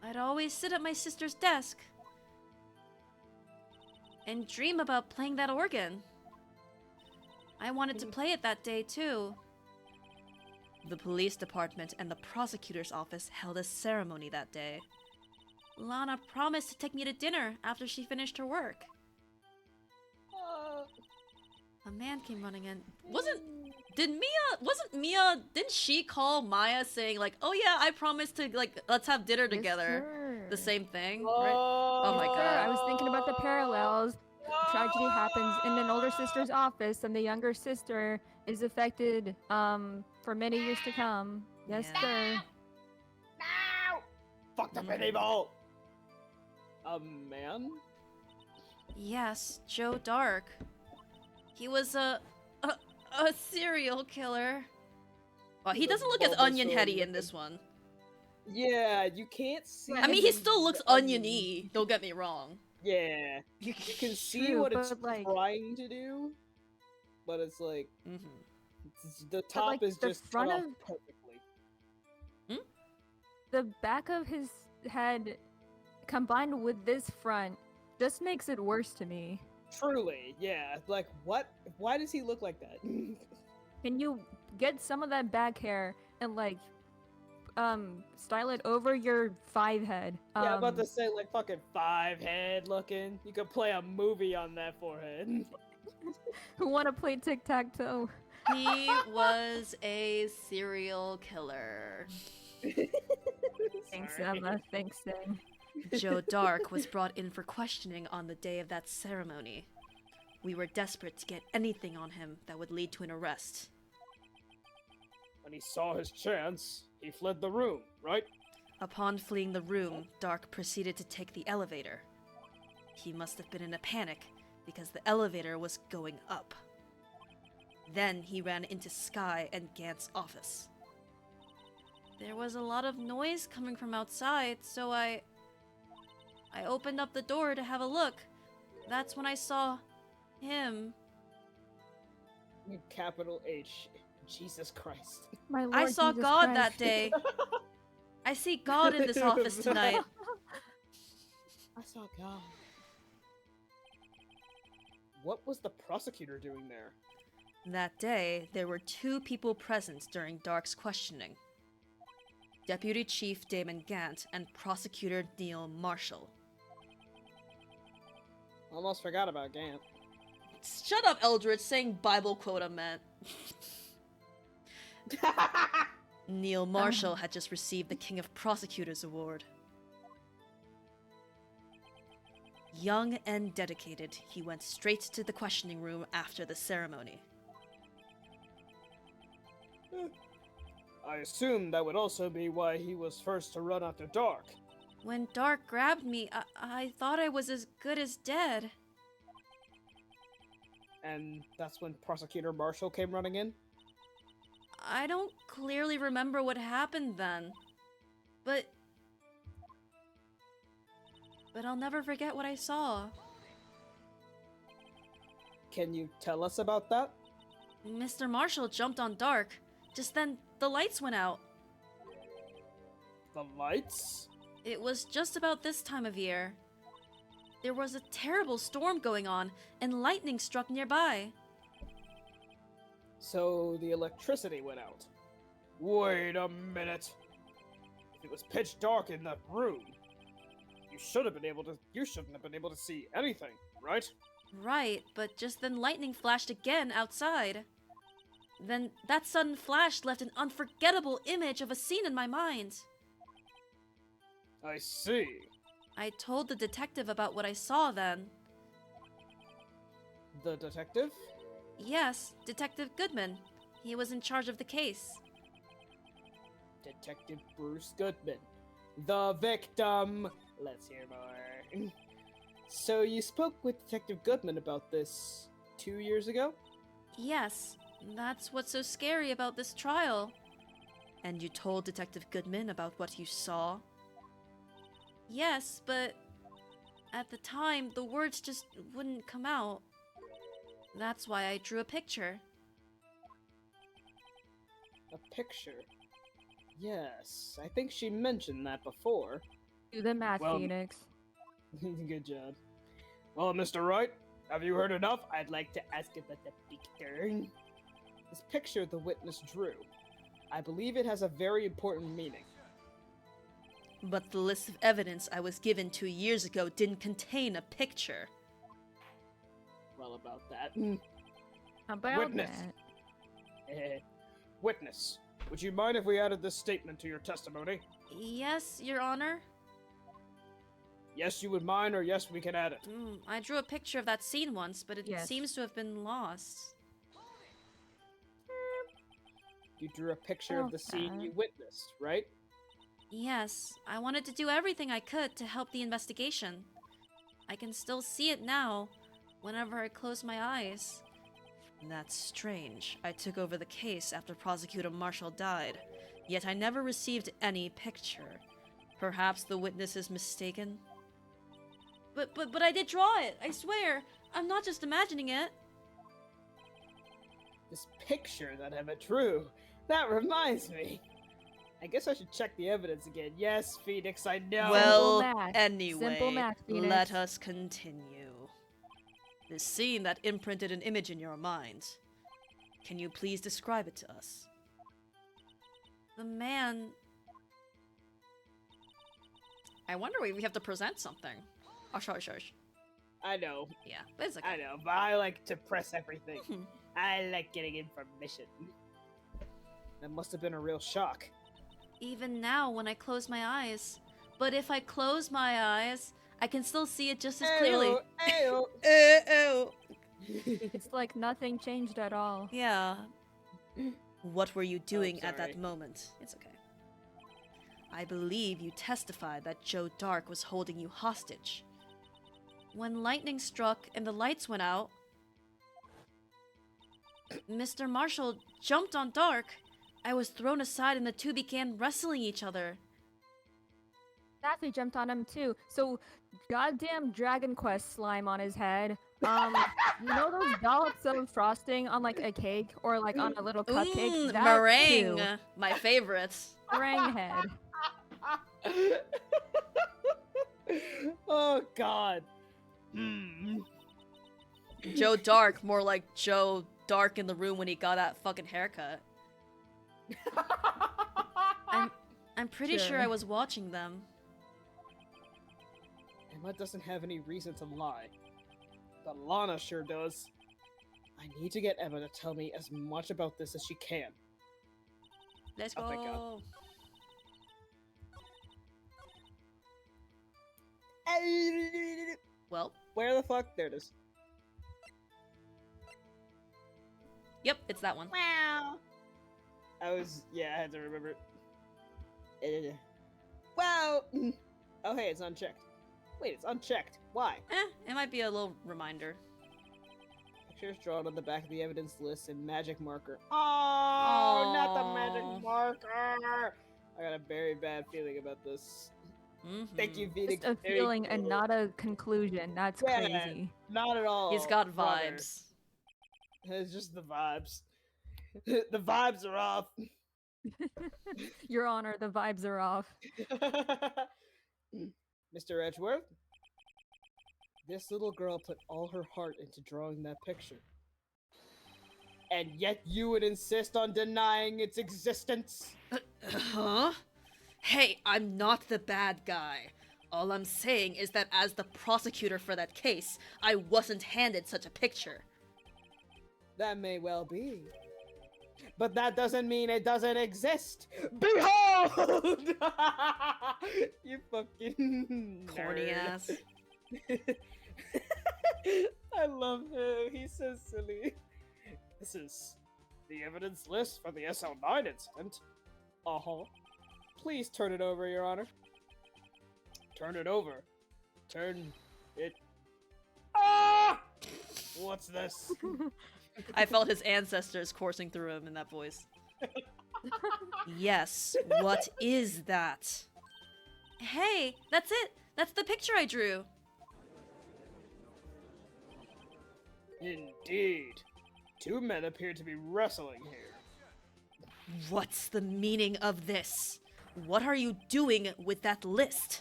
[SPEAKER 1] I'd always sit at my sister's desk and dream about playing that organ. I wanted to play it that day, too. The police department and the prosecutor's office held a ceremony that day. Lana promised to take me to dinner after she finished her work. A man came running in. Didn't she call Maya saying like, oh yeah, I promised to like, let's have dinner together.
[SPEAKER 2] Yes,
[SPEAKER 1] The
[SPEAKER 2] sir.
[SPEAKER 1] same thing, right? Oh my
[SPEAKER 2] Sir,
[SPEAKER 1] god.
[SPEAKER 2] I was thinking about the parallels. Tragedy happens in an older sister's office, and the younger sister is affected for many years to come. Yes,
[SPEAKER 1] Yeah.
[SPEAKER 2] sir.
[SPEAKER 4] No! Fucked up any ball! A man?
[SPEAKER 1] Yes, Joe Dark. He was a serial killer. Well, he doesn't look as onion heady in this one.
[SPEAKER 4] Yeah, you can't see.
[SPEAKER 1] I mean, he
[SPEAKER 4] him
[SPEAKER 1] still looks
[SPEAKER 4] the onion.
[SPEAKER 1] oniony. Don't get me wrong.
[SPEAKER 4] Yeah, you can see
[SPEAKER 2] True,
[SPEAKER 4] what it's
[SPEAKER 2] but, like-
[SPEAKER 4] trying to do, but it's like the top
[SPEAKER 2] like,
[SPEAKER 4] is
[SPEAKER 2] the
[SPEAKER 4] just cut
[SPEAKER 2] front
[SPEAKER 4] off
[SPEAKER 2] of-
[SPEAKER 4] perfectly.
[SPEAKER 2] The back of his head combined with this front just makes it worse to me.
[SPEAKER 4] Truly, yeah. Like, what? Why does he look like that?
[SPEAKER 2] Can you get some of that back hair and like style it over your 5 head?
[SPEAKER 4] Yeah, I'm about to say like fucking 5 head looking. You could play a movie on that forehead.
[SPEAKER 2] Who want to play tic-tac-toe?
[SPEAKER 1] He was a serial killer.
[SPEAKER 2] Thanks,
[SPEAKER 4] Sorry.
[SPEAKER 2] Emma. Thanks, Sam.
[SPEAKER 1] Joe Dark was brought in for questioning on the day of that ceremony. We were desperate to get anything on him that would lead to an arrest.
[SPEAKER 4] When he saw his chance, he fled the room, right?
[SPEAKER 1] Upon fleeing the room, Dark proceeded to take the elevator. He must have been in a panic because the elevator was going up. Then he ran into Sky and Gant's office. There was a lot of noise coming from outside, so I opened up the door to have a look. That's when I saw him.
[SPEAKER 4] Capital H. Jesus Christ.
[SPEAKER 2] My Lord
[SPEAKER 1] I saw
[SPEAKER 2] Jesus
[SPEAKER 1] God
[SPEAKER 2] Christ.
[SPEAKER 1] that day. I see God in this office tonight.
[SPEAKER 4] I saw God. What was the prosecutor doing there?
[SPEAKER 1] That day, there were 2 people present during Dark's questioning. Deputy Chief Damon Gant and Prosecutor Neil Marshall.
[SPEAKER 4] Almost forgot about Gant.
[SPEAKER 1] Shut up, Eldritch, saying Bible quota meant. Neil Marshall had just received the King of Prosecutors Award. Young and dedicated, he went straight to the questioning room after the ceremony.
[SPEAKER 3] I assume that would also be why he was first to run after Dark.
[SPEAKER 1] When Dark grabbed me, I thought I was as good as dead.
[SPEAKER 3] And that's when Prosecutor Marshall came running in?
[SPEAKER 1] I don't clearly remember what happened then. But I'll never forget what I saw.
[SPEAKER 3] Can you tell us about that?
[SPEAKER 1] Mr. Marshall jumped on Dark. Just then, the lights went out.
[SPEAKER 3] The lights?
[SPEAKER 1] It was just about this time of year. There was a terrible storm going on, and lightning struck nearby.
[SPEAKER 3] So the electricity went out. Wait a minute. If it was pitch dark in that room, you shouldn't have been able to see anything, right?
[SPEAKER 1] Right, but just then lightning flashed again outside. Then that sudden flash left an unforgettable image of a scene in my mind.
[SPEAKER 3] I see.
[SPEAKER 1] I told the detective about what I saw then.
[SPEAKER 3] The detective?
[SPEAKER 1] Yes, Detective Goodman. He was in charge of the case.
[SPEAKER 3] Detective Bruce Goodman. The victim! Let's hear more. So you spoke with Detective Goodman about this 2 years ago?
[SPEAKER 1] Yes, that's what's so scary about this trial. And you told Detective Goodman about what you saw? Yes, but at the time, the words just wouldn't come out. That's why I drew a picture.
[SPEAKER 3] A picture? Yes, I think she mentioned that before.
[SPEAKER 2] Do the math,
[SPEAKER 3] Well,
[SPEAKER 2] Phoenix.
[SPEAKER 3] Good job. Well, Mr. Wright, have you heard enough? I'd like to ask about the picture. This picture the witness drew. I believe it has a very important meaning.
[SPEAKER 1] But the list of evidence I was given 2 years ago didn't contain a picture.
[SPEAKER 3] Well, about that.
[SPEAKER 2] How about
[SPEAKER 3] Witness.
[SPEAKER 2] that?
[SPEAKER 3] Witness, would you mind if we added this statement to your testimony?
[SPEAKER 1] Yes, Your Honor?
[SPEAKER 3] Yes, you would mind, or yes, we can add it.
[SPEAKER 1] I drew a picture of that scene once, but it
[SPEAKER 2] Yes.
[SPEAKER 1] seems to have been lost.
[SPEAKER 3] You drew a picture of the scene
[SPEAKER 2] Okay.
[SPEAKER 3] you witnessed, right?
[SPEAKER 1] Yes, I wanted to do everything I could to help the investigation. I can still see it now, whenever I close my eyes. That's strange. I took over the case after Prosecutor Marshall died, yet I never received any picture. Perhaps the witness is mistaken? But I did draw it, I swear! I'm not just imagining it!
[SPEAKER 3] This picture that Emma drew. That reminds me. I guess I should check the evidence again. Yes, Phoenix, I know.
[SPEAKER 1] Well,
[SPEAKER 2] math.
[SPEAKER 1] anyway,
[SPEAKER 2] Simple math, Phoenix.
[SPEAKER 1] let us continue. The scene that imprinted an image in your mind. Can you please describe it to us? The man... I wonder if we have to present something. Oh, shush.
[SPEAKER 3] I know,
[SPEAKER 1] Yeah, but it's okay.
[SPEAKER 3] I know, but I like to press everything. I like getting information. That must have been a real shock.
[SPEAKER 1] Even now, when I close my eyes. But if I close my eyes, I can still see it just as clearly.
[SPEAKER 3] Ayo,
[SPEAKER 1] Ew.
[SPEAKER 2] It's like nothing changed at all.
[SPEAKER 1] Yeah. What were you doing at
[SPEAKER 3] sorry.
[SPEAKER 1] that moment? It's okay. I believe you testified that Joe Dark was holding you hostage. When lightning struck and the lights went out, Mr. Marshall jumped on Dark. I was thrown aside and the two began wrestling each other.
[SPEAKER 2] Exactly, jumped on him too. So, goddamn Dragon Quest slime on his head. You know those dollops of frosting on like a cake or like on a little cupcake? That
[SPEAKER 1] Meringue,
[SPEAKER 2] too.
[SPEAKER 1] my favorite.
[SPEAKER 2] Meringue head.
[SPEAKER 3] Oh God.
[SPEAKER 1] Joe Dark, more like Joe Dark in the room when he got that fucking haircut. I'm pretty sure
[SPEAKER 2] Sure.
[SPEAKER 1] I was watching them.
[SPEAKER 3] Emma doesn't have any reason to lie. But Lana sure does. I need to get Emma to tell me as much about this as she can.
[SPEAKER 1] Let's
[SPEAKER 3] Oh, thank God.
[SPEAKER 1] go. Well,
[SPEAKER 3] Where the fuck? There it is.
[SPEAKER 1] yep, it's that one.
[SPEAKER 4] Wow.
[SPEAKER 3] I had to remember it. Wow! Oh, hey, it's unchecked. Wait, it's unchecked. Why?
[SPEAKER 1] It might be a little reminder.
[SPEAKER 3] Pictures drawn on the back of the evidence list in magic marker. Oh, not the magic
[SPEAKER 1] Aw.
[SPEAKER 3] marker! I got a very bad feeling about this. Thank you, Phoenix.
[SPEAKER 2] Just a
[SPEAKER 3] Very
[SPEAKER 2] feeling and
[SPEAKER 3] cool.
[SPEAKER 2] not a conclusion. That's
[SPEAKER 3] Yeah.
[SPEAKER 2] crazy.
[SPEAKER 3] Not at all.
[SPEAKER 1] He's got
[SPEAKER 3] brother.
[SPEAKER 1] vibes.
[SPEAKER 3] It's just the vibes. The vibes are off.
[SPEAKER 2] Your Honor, the vibes are off.
[SPEAKER 3] Mr. Edgeworth, this little girl put all her heart into drawing that picture. And yet you would insist on denying its existence?
[SPEAKER 1] Huh? Hey, I'm not the bad guy. All I'm saying is that as the prosecutor for that case, I wasn't handed such a picture.
[SPEAKER 3] That may well be. But that doesn't mean it doesn't exist. Behold! You fucking
[SPEAKER 1] Corny
[SPEAKER 3] nerd.
[SPEAKER 1] ass.
[SPEAKER 3] I love him. He's so silly. This is the evidence list for the SL9 incident. Uh-huh. Please turn it over, Your Honor. Turn it over. Turn it... Ah! What's this?
[SPEAKER 1] I felt his ancestors coursing through him in that voice. Yes, what is that? Hey, that's it! That's the picture I drew!
[SPEAKER 3] Indeed. Two men appear to be wrestling here.
[SPEAKER 1] What's the meaning of this? What are you doing with that list?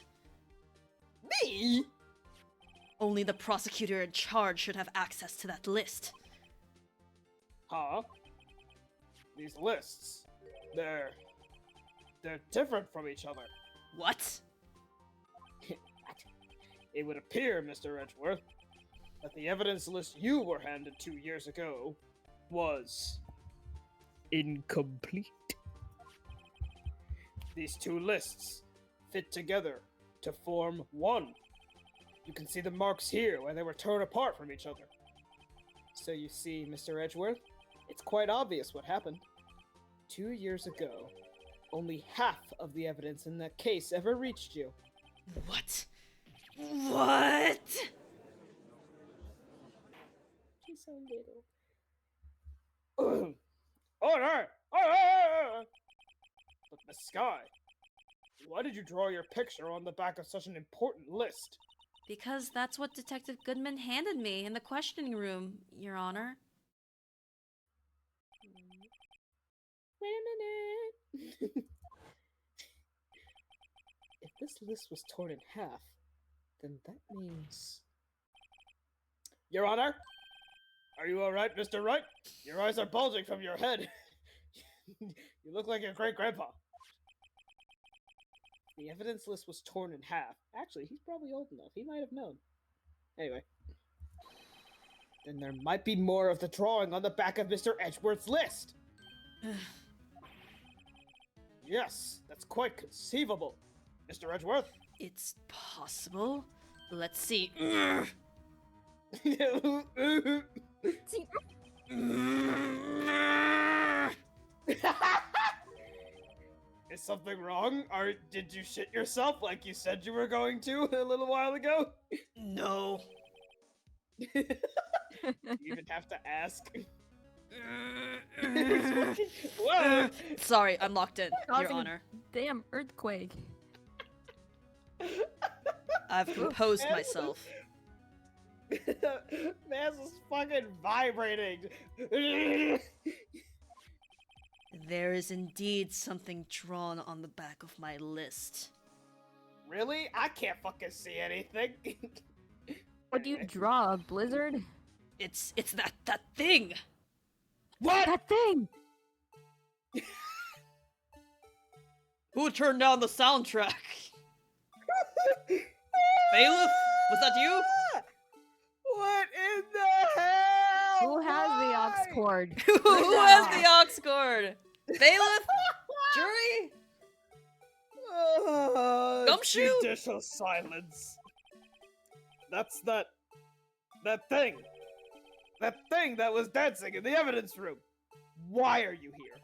[SPEAKER 3] Me?
[SPEAKER 1] Only the prosecutor in charge should have access to that list.
[SPEAKER 3] Huh? These lists, they're different from each other.
[SPEAKER 1] What?
[SPEAKER 3] It would appear, Mr. Edgeworth, that the evidence list you were handed 2 years ago was incomplete. These two lists fit together to form one. You can see the marks here where they were torn apart from each other. So you see, Mr. Edgeworth, it's quite obvious what happened. 2 years ago, only half of the evidence in that case ever reached you.
[SPEAKER 1] What? What?
[SPEAKER 3] She's so little. Order! Order! But Miss Sky, why did you draw your picture on the back of such an important list?
[SPEAKER 1] Because that's what Detective Goodman handed me in the questioning room, Your Honor.
[SPEAKER 3] Wait a minute. If this list was torn in half, then that means... Your Honor? Are you alright, Mr. Wright? Your eyes are bulging from your head. You look like your great-grandpa. The evidence list was torn in half. Actually, he's probably old enough. He might have known. Anyway. Then there might be more of the drawing on the back of Mr. Edgeworth's list. Yes, that's quite conceivable. Mr. Edgeworth?
[SPEAKER 1] It's possible. Let's see.
[SPEAKER 3] Is something wrong? Or did you shit yourself like you said you were going to a little while ago?
[SPEAKER 1] No.
[SPEAKER 3] You even have to ask. Whoa!
[SPEAKER 1] Sorry, I'm locked in, Your
[SPEAKER 2] Causing a
[SPEAKER 1] Honor.
[SPEAKER 2] Damn earthquake.
[SPEAKER 1] I've composed myself.
[SPEAKER 3] Man's is fucking vibrating.
[SPEAKER 1] There is indeed something drawn on the back of my list.
[SPEAKER 3] Really? I can't fucking see anything.
[SPEAKER 2] What do you draw? A blizzard?
[SPEAKER 1] It's that thing.
[SPEAKER 3] What?
[SPEAKER 2] That thing!
[SPEAKER 1] Who turned down the soundtrack? Bailiff? Was that you?
[SPEAKER 3] What in the hell?
[SPEAKER 2] Who has the aux
[SPEAKER 4] why?
[SPEAKER 2] cord?
[SPEAKER 1] Who
[SPEAKER 2] that
[SPEAKER 1] has
[SPEAKER 2] off.
[SPEAKER 1] the ox cord? Bailiff? Jury? Gumshoe?
[SPEAKER 3] Judicial silence. That's that thing. That thing that was dancing in the evidence room. Why are you here?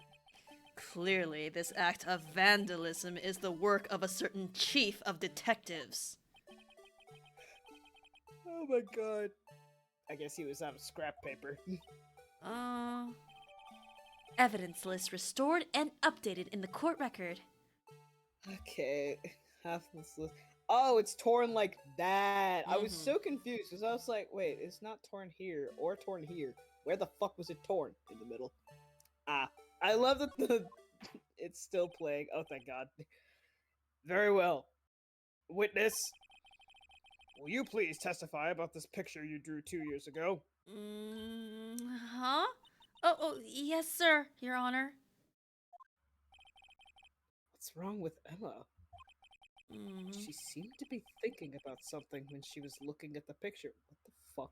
[SPEAKER 1] Clearly, this act of vandalism is the work of a certain chief of detectives.
[SPEAKER 3] Oh my god. I guess he was out of scrap paper.
[SPEAKER 1] Evidence list restored and updated in the court record.
[SPEAKER 3] Okay. Half this list. Oh, it's torn like that. I was
[SPEAKER 1] Mhm.
[SPEAKER 3] so confused because I was like, wait, it's not torn here or torn here. Where the fuck was it torn? In the middle. Ah. I love that it's still playing. Oh, thank God. Very well. Witness, will you please testify about this picture you drew 2 years ago?
[SPEAKER 1] Huh? Oh, yes, sir, Your Honor.
[SPEAKER 3] What's wrong with Emma? She seemed to be thinking about something when she was looking at the picture. What the fuck?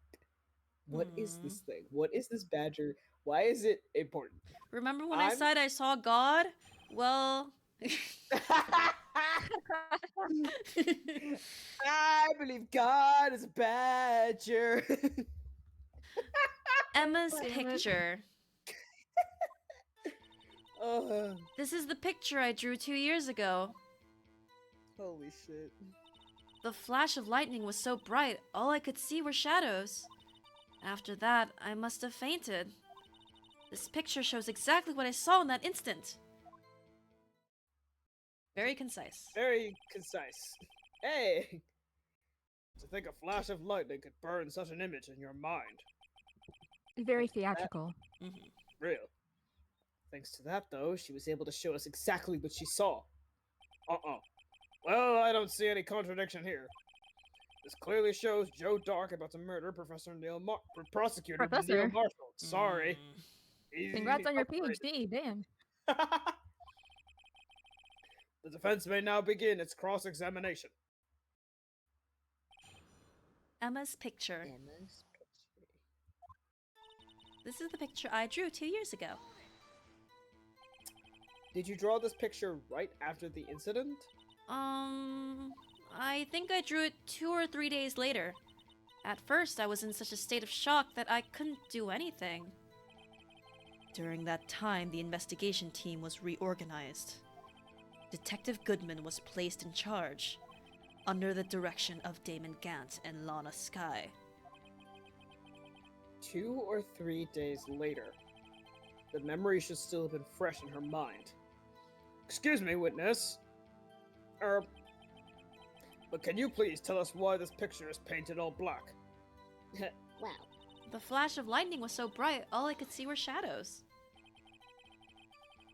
[SPEAKER 3] What is this thing? What is this badger? Why is it important?
[SPEAKER 1] Remember when I
[SPEAKER 3] I'm-
[SPEAKER 1] said I saw God? Well...
[SPEAKER 3] I believe God is a badger.
[SPEAKER 1] Emma's
[SPEAKER 2] Damn it.
[SPEAKER 1] picture.
[SPEAKER 3] Oh,
[SPEAKER 1] This is the picture I drew 2 years ago.
[SPEAKER 3] holy shit.
[SPEAKER 1] The flash of lightning was so bright, all I could see were shadows. After that, I must have fainted. This picture shows exactly what I saw in that instant. Very concise.
[SPEAKER 3] Very concise. Hey! To think a flash of lightning could burn such an image in your mind.
[SPEAKER 2] Very theatrical.
[SPEAKER 3] Real. Thanks to that, though, she was able to show us exactly what she saw. Well, I don't see any contradiction here. This clearly shows Joe Dark about to murder Prosecutor Neil
[SPEAKER 2] Professor?
[SPEAKER 3] Marshall. Sorry. Easy
[SPEAKER 2] Congrats on your
[SPEAKER 3] upgrade.
[SPEAKER 2] PhD, damn.
[SPEAKER 3] The defense may now begin its cross-examination.
[SPEAKER 1] Emma's picture. This is the picture I drew 2 years ago.
[SPEAKER 3] Did you draw this picture right after the incident?
[SPEAKER 1] I think I drew it 2 or 3 days later. At first, I was in such a state of shock that I couldn't do anything. During that time, the investigation team was reorganized. Detective Goodman was placed in charge, under the direction of Damon Gant and Lana Skye.
[SPEAKER 3] 2 or 3 days later. The memory should still have been fresh in her mind. Excuse me, witness. But can you please tell us why this picture is painted all black?
[SPEAKER 5] Wow.
[SPEAKER 1] The flash of lightning was so bright, all I could see were shadows.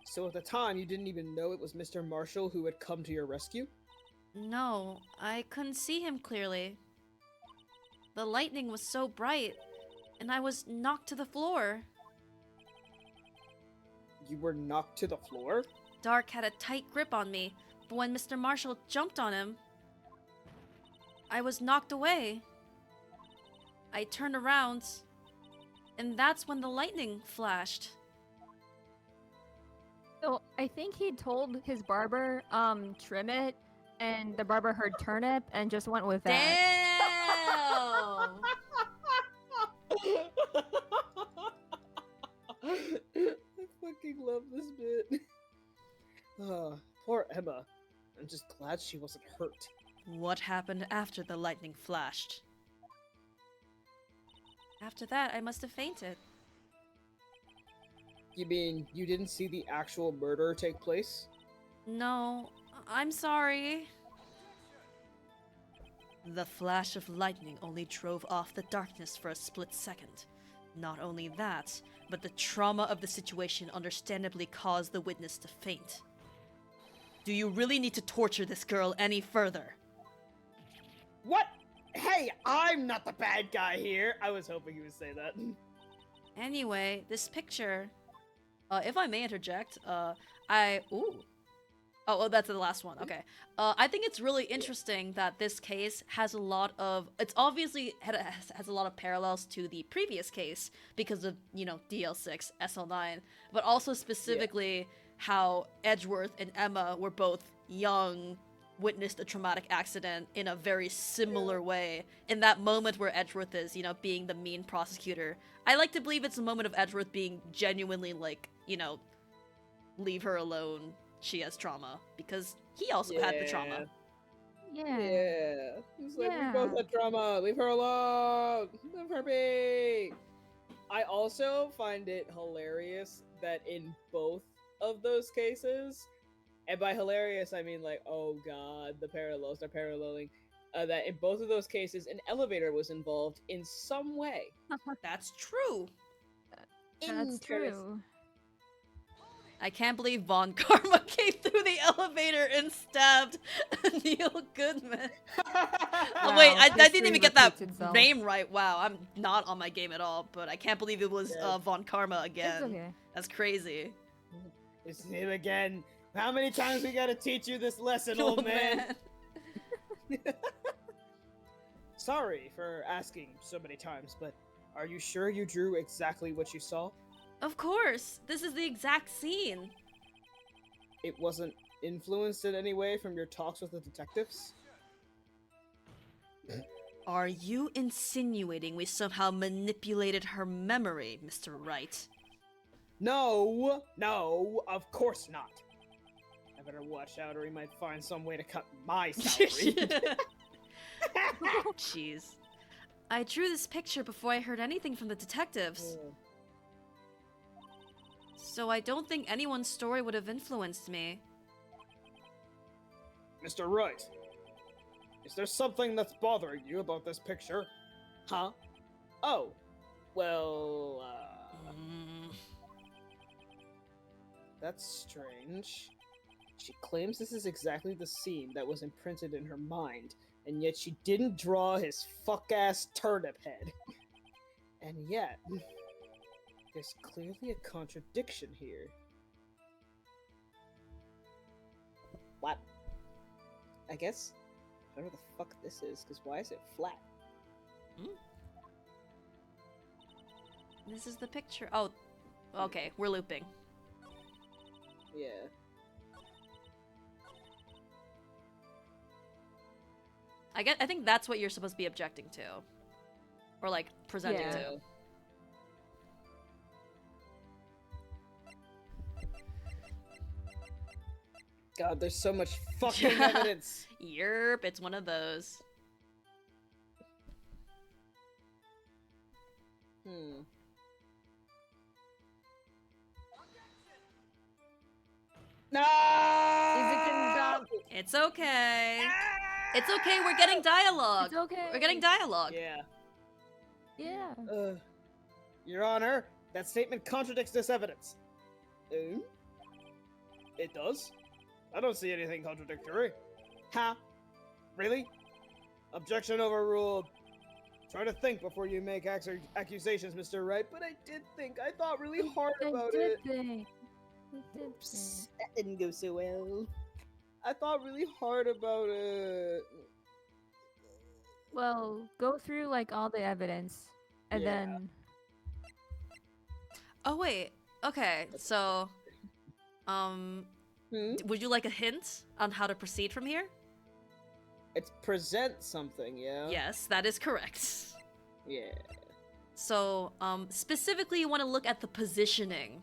[SPEAKER 3] So at the time, you didn't even know it was Mr. Marshall who had come to your rescue?
[SPEAKER 1] No, I couldn't see him clearly. The lightning was so bright, and I was knocked to the floor.
[SPEAKER 3] You were knocked to the floor?
[SPEAKER 1] Dark had a tight grip on me, but when Mr. Marshall jumped on him, I was knocked away. I turned around, and that's when the lightning flashed.
[SPEAKER 2] So I think he told his barber, trim it, and the barber heard turnip and just went with that.
[SPEAKER 1] Damn!
[SPEAKER 3] I fucking love this bit. Poor Emma. I'm just glad she wasn't hurt.
[SPEAKER 1] What happened after the lightning flashed? After that, I must have fainted.
[SPEAKER 3] You mean you didn't see the actual murder take place?
[SPEAKER 1] No, I'm sorry. The flash of lightning only drove off the darkness for a split second. Not only that, but the trauma of the situation understandably caused the witness to faint. Do you really need to torture this girl any further?
[SPEAKER 3] What? Hey, I'm not the bad guy here. I was hoping you would say that.
[SPEAKER 1] Anyway, this picture... if I may interject, Oh, that's the last one. Okay. I think it's really interesting that this case has a lot of. It's obviously has a lot of parallels to the previous case because of DL6, SL9, but also specifically how Edgeworth and Emma were both young, witnessed a traumatic accident in a very similar way. In that moment where Edgeworth is, being the mean prosecutor, I like to believe it's a moment of Edgeworth being genuinely like, leave her alone. She has trauma because he also had the trauma.
[SPEAKER 2] Yeah.
[SPEAKER 3] Yeah. He's like, we both
[SPEAKER 2] Yeah.
[SPEAKER 3] had trauma. Leave her alone. Leave her be. I also find it hilarious that in both of those cases, and by hilarious I mean like, oh god, the parallels are paralleling. That in both of those cases, an elevator was involved in some way.
[SPEAKER 1] That's true.
[SPEAKER 2] That's true.
[SPEAKER 1] I can't believe Von Karma came through the elevator and stabbed Neil Goodman. Oh, wait, I didn't even
[SPEAKER 2] history
[SPEAKER 1] get that
[SPEAKER 2] repeats itself.
[SPEAKER 1] name right. Wow, I'm not on my game at all, but I can't believe it was Von Karma again.
[SPEAKER 2] It's okay.
[SPEAKER 1] That's crazy.
[SPEAKER 4] It's him again. How many times we gotta teach you this lesson,
[SPEAKER 1] Oh,
[SPEAKER 4] old man? Sorry for asking so many times, but are you sure you drew exactly what you saw?
[SPEAKER 1] Of course, this is the exact scene.
[SPEAKER 3] It wasn't influenced in any way from your talks with the detectives?
[SPEAKER 1] Are you insinuating we somehow manipulated her memory, Mr. Wright?
[SPEAKER 4] No, of course not. I better watch out or he might find some way to cut my salary.
[SPEAKER 1] Jeez. I drew this picture before I heard anything from the detectives. So I don't think anyone's story would have influenced me.
[SPEAKER 4] Mr. Wright, is there something that's bothering you about this picture? Huh? Oh, well, that's strange. She claims this is exactly the scene that was imprinted in her mind, and yet she didn't draw his fuck-ass turnip head. And yet, there's clearly a contradiction here. What? I guess, whatever the fuck this is, because why is it flat?
[SPEAKER 1] This is the picture. Oh, okay, we're looping.
[SPEAKER 3] Yeah.
[SPEAKER 1] I think that's what you're supposed to be objecting to. Or like presenting
[SPEAKER 2] Yeah.
[SPEAKER 1] to.
[SPEAKER 3] God, there's so much fucking evidence.
[SPEAKER 1] Yerp, it's one of those.
[SPEAKER 3] No!
[SPEAKER 1] It's okay. It's okay, we're getting dialogue.
[SPEAKER 2] It's okay.
[SPEAKER 1] We're getting dialogue.
[SPEAKER 3] Yeah.
[SPEAKER 2] Yeah.
[SPEAKER 4] Your Honor, that statement contradicts this evidence. It does? I don't see anything contradictory. Huh? Really? Objection overruled. Try to think before you make accusations, Mr. Wright, but I did think. I thought really hard about it. Oops, that didn't go so well. I thought really hard about it.
[SPEAKER 2] Well, go through like all the evidence, and
[SPEAKER 3] Yeah.
[SPEAKER 2] then
[SPEAKER 1] Oh wait. Okay, so would you like a hint on how to proceed from here?
[SPEAKER 3] It's present something, yeah?
[SPEAKER 1] Yes, that is correct.
[SPEAKER 3] Yeah.
[SPEAKER 1] So, specifically you want to look at the positioning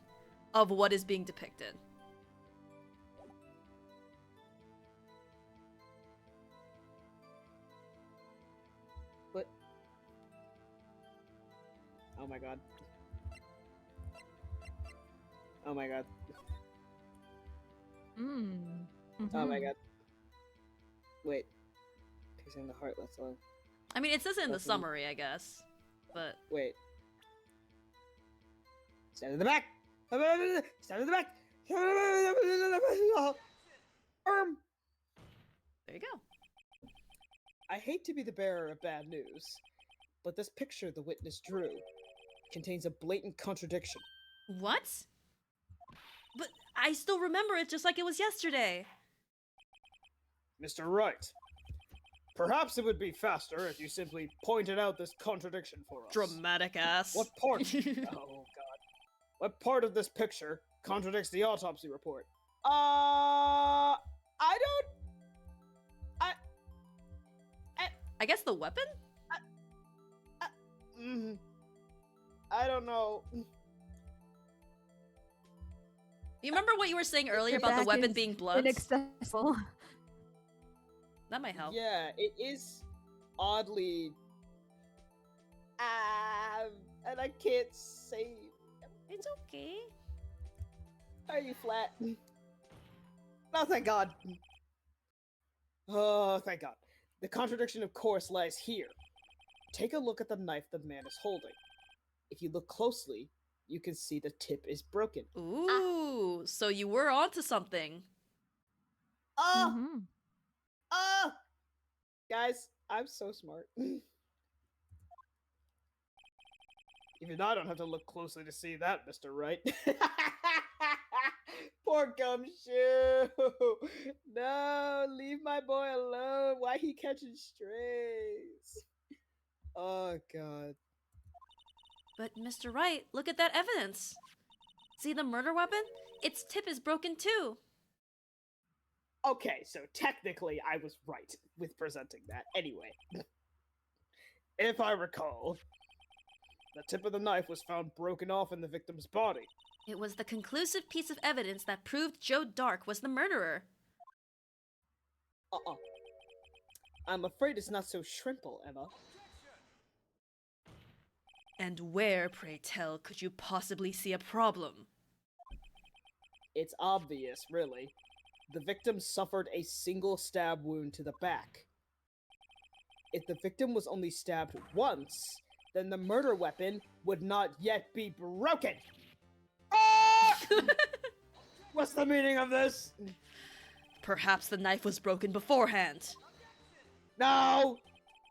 [SPEAKER 1] of what is being depicted.
[SPEAKER 3] But... Oh my god. Oh my god. Oh my god. Wait. Piercing the heart, let's alone.
[SPEAKER 1] I mean, it says it in the
[SPEAKER 3] That's
[SPEAKER 1] summary, I guess. But
[SPEAKER 3] Wait.
[SPEAKER 4] Stand in the back! Stand in the back!
[SPEAKER 1] there you go.
[SPEAKER 3] I hate to be the bearer of bad news, but this picture the witness drew contains a blatant contradiction.
[SPEAKER 1] What? But I still remember it just like it was yesterday.
[SPEAKER 4] Mr. Wright, perhaps it would be faster if you simply pointed out this contradiction for us.
[SPEAKER 1] Dramatic ass.
[SPEAKER 4] What part? Oh god. What part of this picture contradicts the autopsy report? I don't.
[SPEAKER 1] I guess the weapon?
[SPEAKER 4] I don't know.
[SPEAKER 1] You remember what you were saying earlier
[SPEAKER 2] Your
[SPEAKER 1] about the
[SPEAKER 2] back
[SPEAKER 1] weapon
[SPEAKER 2] is
[SPEAKER 1] being blood?
[SPEAKER 2] inaccessible.
[SPEAKER 1] That might help.
[SPEAKER 4] Yeah, it is oddly. And I can't say.
[SPEAKER 1] It's okay.
[SPEAKER 4] Are you flat? Oh, thank God. Oh, thank God. The contradiction, of course, lies here. Take a look at the knife the man is holding. If you look closely, you can see the tip is broken.
[SPEAKER 1] Ooh, so you were onto something.
[SPEAKER 4] Oh!
[SPEAKER 2] Mhm.
[SPEAKER 4] Oh! Guys, I'm so smart. Even I don't have to look closely to see that, Mr. Wright. Poor Gumshoe! No, leave my boy alone. Why he catching strays? Oh god.
[SPEAKER 1] But Mr. Wright, look at that evidence. See the murder weapon? Its tip is broken too.
[SPEAKER 4] Okay, so technically I was right with presenting that. Anyway. If I recall, the tip of the knife was found broken off in the victim's body.
[SPEAKER 1] It was the conclusive piece of evidence that proved Joe Dark was the murderer.
[SPEAKER 4] I'm afraid it's not so shrimple, Emma.
[SPEAKER 1] And where, pray tell, could you possibly see a problem?
[SPEAKER 4] It's obvious, really. The victim suffered a single stab wound to the back. If the victim was only stabbed once, then the murder weapon would not yet be broken. Ah! What's the meaning of this?
[SPEAKER 1] Perhaps the knife was broken beforehand.
[SPEAKER 4] No!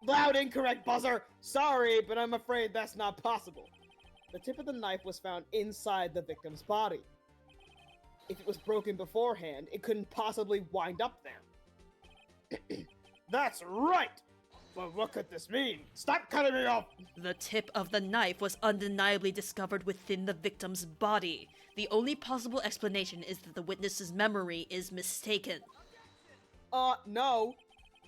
[SPEAKER 4] Loud incorrect buzzer! Sorry, but I'm afraid that's not possible. The tip of the knife was found inside the victim's body. If it was broken beforehand, it couldn't possibly wind up there. That's right! But what could this mean? Stop cutting me off!
[SPEAKER 1] The tip of the knife was undeniably discovered within the victim's body. The only possible explanation is that the witness's memory is mistaken.
[SPEAKER 4] No.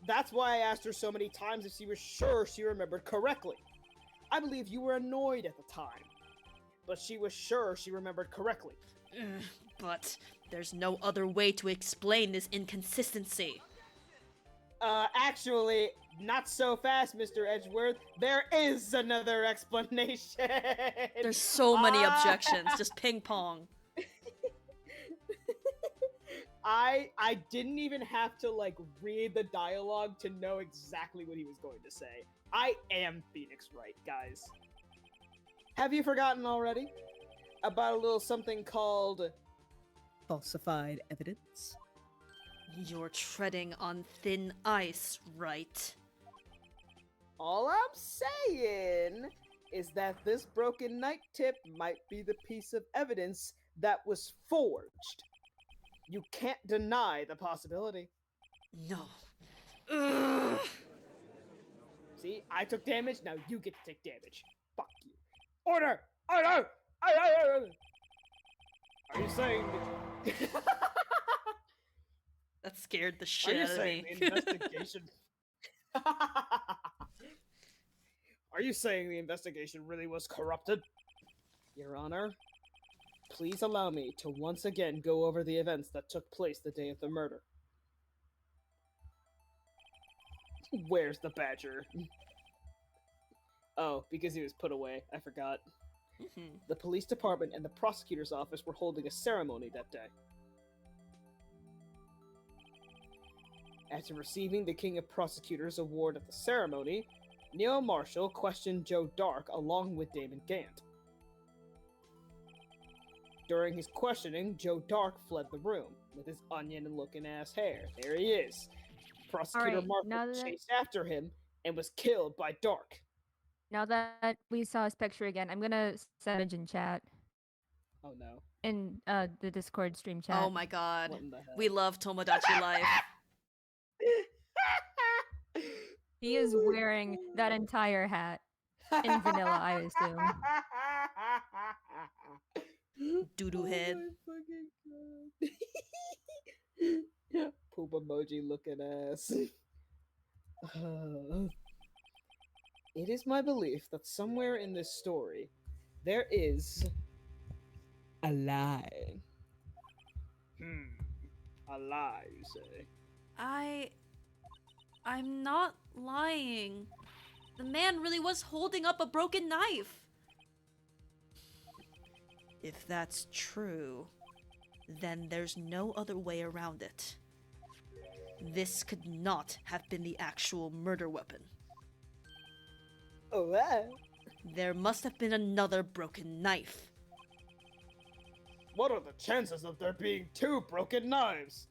[SPEAKER 4] That's why I asked her so many times if she was sure she remembered correctly. I believe you were annoyed at the time, but she was sure she remembered correctly.
[SPEAKER 1] But there's no other way to explain this inconsistency.
[SPEAKER 4] Actually, not so fast, Mr. Edgeworth. There is another explanation.
[SPEAKER 1] There's so many objections, just ping pong.
[SPEAKER 4] I didn't even have to like read the dialogue to know exactly what he was going to say. I am Phoenix Wright, guys. Have you forgotten already about a little something called falsified evidence?
[SPEAKER 1] You're treading on thin ice, right?
[SPEAKER 4] All I'm saying is that this broken knife tip might be the piece of evidence that was forged. You can't deny the possibility.
[SPEAKER 1] No. Ugh.
[SPEAKER 4] See, I took damage, now you get to take damage. Fuck you. Order! Order! Order! Are you saying that...
[SPEAKER 1] That scared the
[SPEAKER 4] Are
[SPEAKER 1] shit
[SPEAKER 4] you
[SPEAKER 1] out of
[SPEAKER 4] saying
[SPEAKER 1] me.
[SPEAKER 4] the investigation... Are you saying the investigation really was corrupted? Your Honor, please allow me to once again go over the events that took place the day of the murder. Where's the badger? Oh, because he was put away. I forgot. The police department and the prosecutor's office were holding a ceremony that day. After receiving the King of Prosecutors award at the ceremony, Neil Marshall questioned Joe Dark along with Damon Gant. During his questioning, Joe Dark fled the room with his onion-looking ass hair. There he is. Prosecutor
[SPEAKER 2] Alright, now
[SPEAKER 4] Marshall
[SPEAKER 2] that-
[SPEAKER 4] chased after him and was killed by Dark.
[SPEAKER 2] Now that we saw his picture again, I'm gonna send it in chat.
[SPEAKER 4] Oh no.
[SPEAKER 2] In the Discord stream chat.
[SPEAKER 1] Oh my god.
[SPEAKER 4] What in the hell?
[SPEAKER 1] We love Tomodachi Life.
[SPEAKER 2] He is wearing that entire hat. In vanilla, I assume.
[SPEAKER 1] Doo-doo head.
[SPEAKER 3] Oh my fucking god. Poop emoji looking ass. It is my belief that somewhere in this story there is a lie. A lie, you say?
[SPEAKER 1] I'm not lying. The man really was holding up a broken knife. If that's true, then there's no other way around it. This could not have been the actual murder weapon.
[SPEAKER 3] Oh, what?
[SPEAKER 1] There must have been another broken knife.
[SPEAKER 3] What are the chances of there being two broken knives?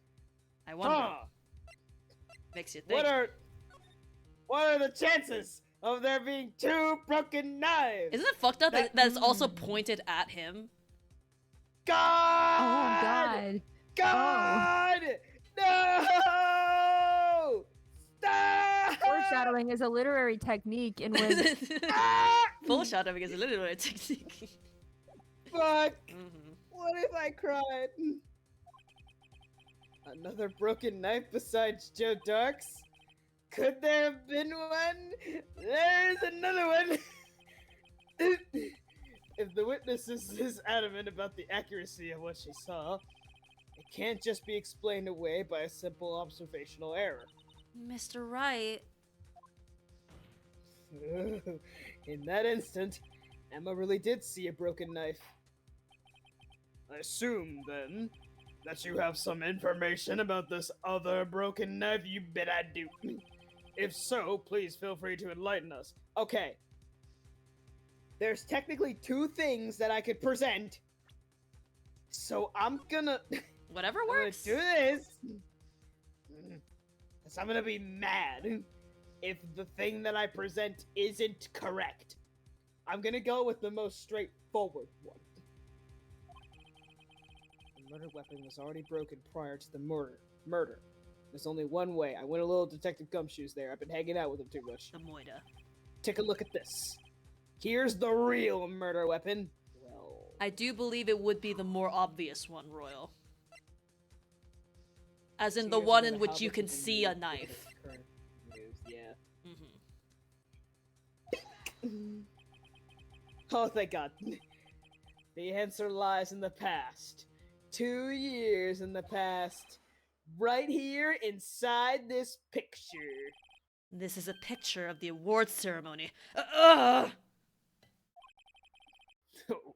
[SPEAKER 1] I wonder.
[SPEAKER 3] Huh?
[SPEAKER 1] Makes you think.
[SPEAKER 3] What are the chances of there being two broken knives?
[SPEAKER 1] Isn't it fucked up that it's also pointed at him?
[SPEAKER 3] God!
[SPEAKER 2] Oh god.
[SPEAKER 3] God! No! Stop!
[SPEAKER 2] Foreshadowing is a literary technique in which
[SPEAKER 3] Ah!
[SPEAKER 1] Foreshadowing is a literary technique.
[SPEAKER 3] Fuck!
[SPEAKER 1] Mhm.
[SPEAKER 3] What if I cried? Another broken knife besides Joe Dark's? Could there have been one? There's another one! If the witness is adamant about the accuracy of what she saw, it can't just be explained away by a simple observational error.
[SPEAKER 1] Mr. Wright.
[SPEAKER 3] In that instant, Emma really did see a broken knife. I assume, then, that you have some information about this other broken knife. You bet I do. If so, please feel free to enlighten us. Okay. There's technically two things that I could present. So I'm gonna...
[SPEAKER 1] Whatever
[SPEAKER 3] I'm gonna
[SPEAKER 1] works.
[SPEAKER 3] do this. Cause I'm gonna be mad if the thing that I present isn't correct. I'm gonna go with the most straightforward one. The murder weapon was already broken prior to the murder. There's only one way. I went a little Detective Gumshoes there. I've been hanging out with him too much.
[SPEAKER 1] The Moida.
[SPEAKER 3] Take a look at this. Here's the real murder weapon. Well,
[SPEAKER 1] I do believe it would be the more obvious one, Royal. As in the
[SPEAKER 3] here's
[SPEAKER 1] one
[SPEAKER 3] another
[SPEAKER 1] in which you
[SPEAKER 3] Hobbit
[SPEAKER 1] can
[SPEAKER 3] in
[SPEAKER 1] see a
[SPEAKER 3] the
[SPEAKER 1] knife.
[SPEAKER 3] current news, yeah. Oh, thank God. The answer lies in the past. 2 years in the past. Right here inside this picture.
[SPEAKER 1] This is a picture of the awards ceremony. Ugh!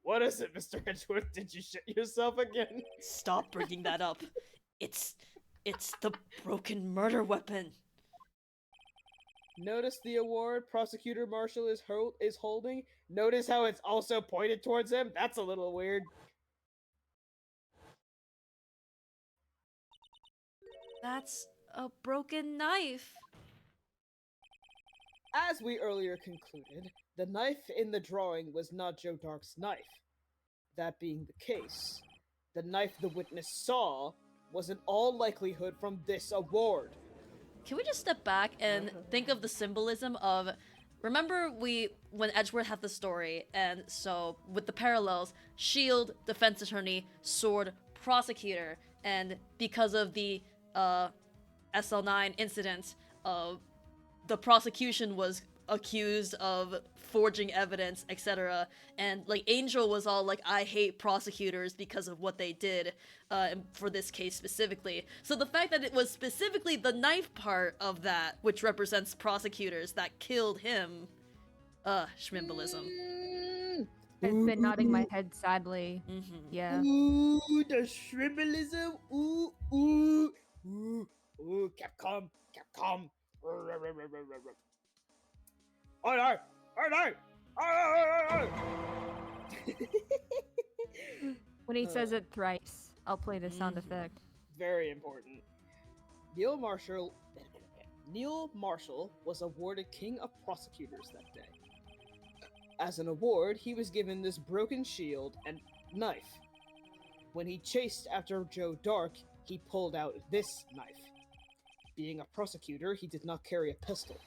[SPEAKER 3] What is it, Mr. Edgeworth? Did you shit yourself again?
[SPEAKER 1] Stop bringing that up. It's the broken murder weapon.
[SPEAKER 3] Notice the award Prosecutor Marshall is holding? Notice how it's also pointed towards him? That's a little weird.
[SPEAKER 1] That's a broken knife.
[SPEAKER 3] As we earlier concluded, the knife in the drawing was not Joe Dark's knife. That being the case, the knife the witness saw was in all likelihood from this award.
[SPEAKER 1] Can we just step back and think of the symbolism of... Remember when Edgeworth had the story, and so with the parallels, shield, defense attorney, sword, prosecutor, and because of the SL9 incident, the prosecution was accused of forging evidence, etc. And like Angel was all like, I hate prosecutors because of what they did for this case specifically. So the fact that it was specifically the knife part of that, which represents prosecutors, that killed him, schmimbolism.
[SPEAKER 2] I've been nodding my head sadly. Yeah.
[SPEAKER 3] Ooh, the shribbleism. Ooh, ooh, ooh, ooh, Capcom. Aye.
[SPEAKER 2] When he says it thrice, I'll play the sound effect.
[SPEAKER 3] Very important. Neil Marshall was awarded King of Prosecutors that day. As an award, he was given this broken shield and knife. When he chased after Joe Dark, he pulled out this knife. Being a prosecutor, he did not carry a pistol.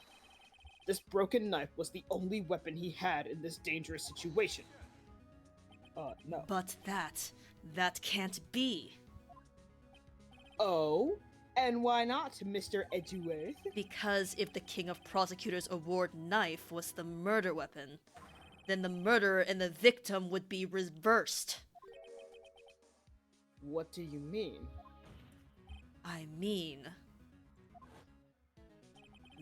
[SPEAKER 3] This broken knife was the only weapon he had in this dangerous situation. No.
[SPEAKER 1] But that can't be.
[SPEAKER 3] Oh? And why not, Mr. Edgeworth?
[SPEAKER 1] Because if the King of Prosecutors Award knife was the murder weapon, then the murderer and the victim would be reversed.
[SPEAKER 3] What do you mean?
[SPEAKER 1] I mean...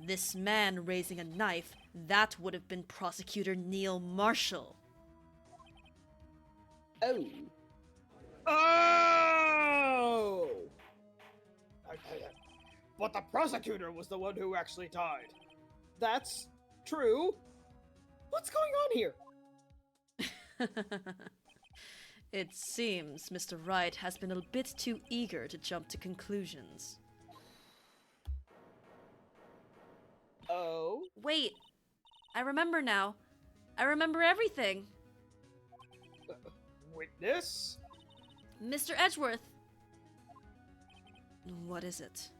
[SPEAKER 1] this man raising a knife, that would have been Prosecutor Neil Marshall.
[SPEAKER 3] Oh. Oh!
[SPEAKER 4] But the prosecutor was the one who actually died.
[SPEAKER 3] That's true. What's going on here?
[SPEAKER 1] It seems Mr. Wright has been a bit too eager to jump to conclusions.
[SPEAKER 3] Oh?
[SPEAKER 1] Wait, I remember now. I remember everything.
[SPEAKER 3] Witness?
[SPEAKER 1] Mr. Edgeworth. What is it?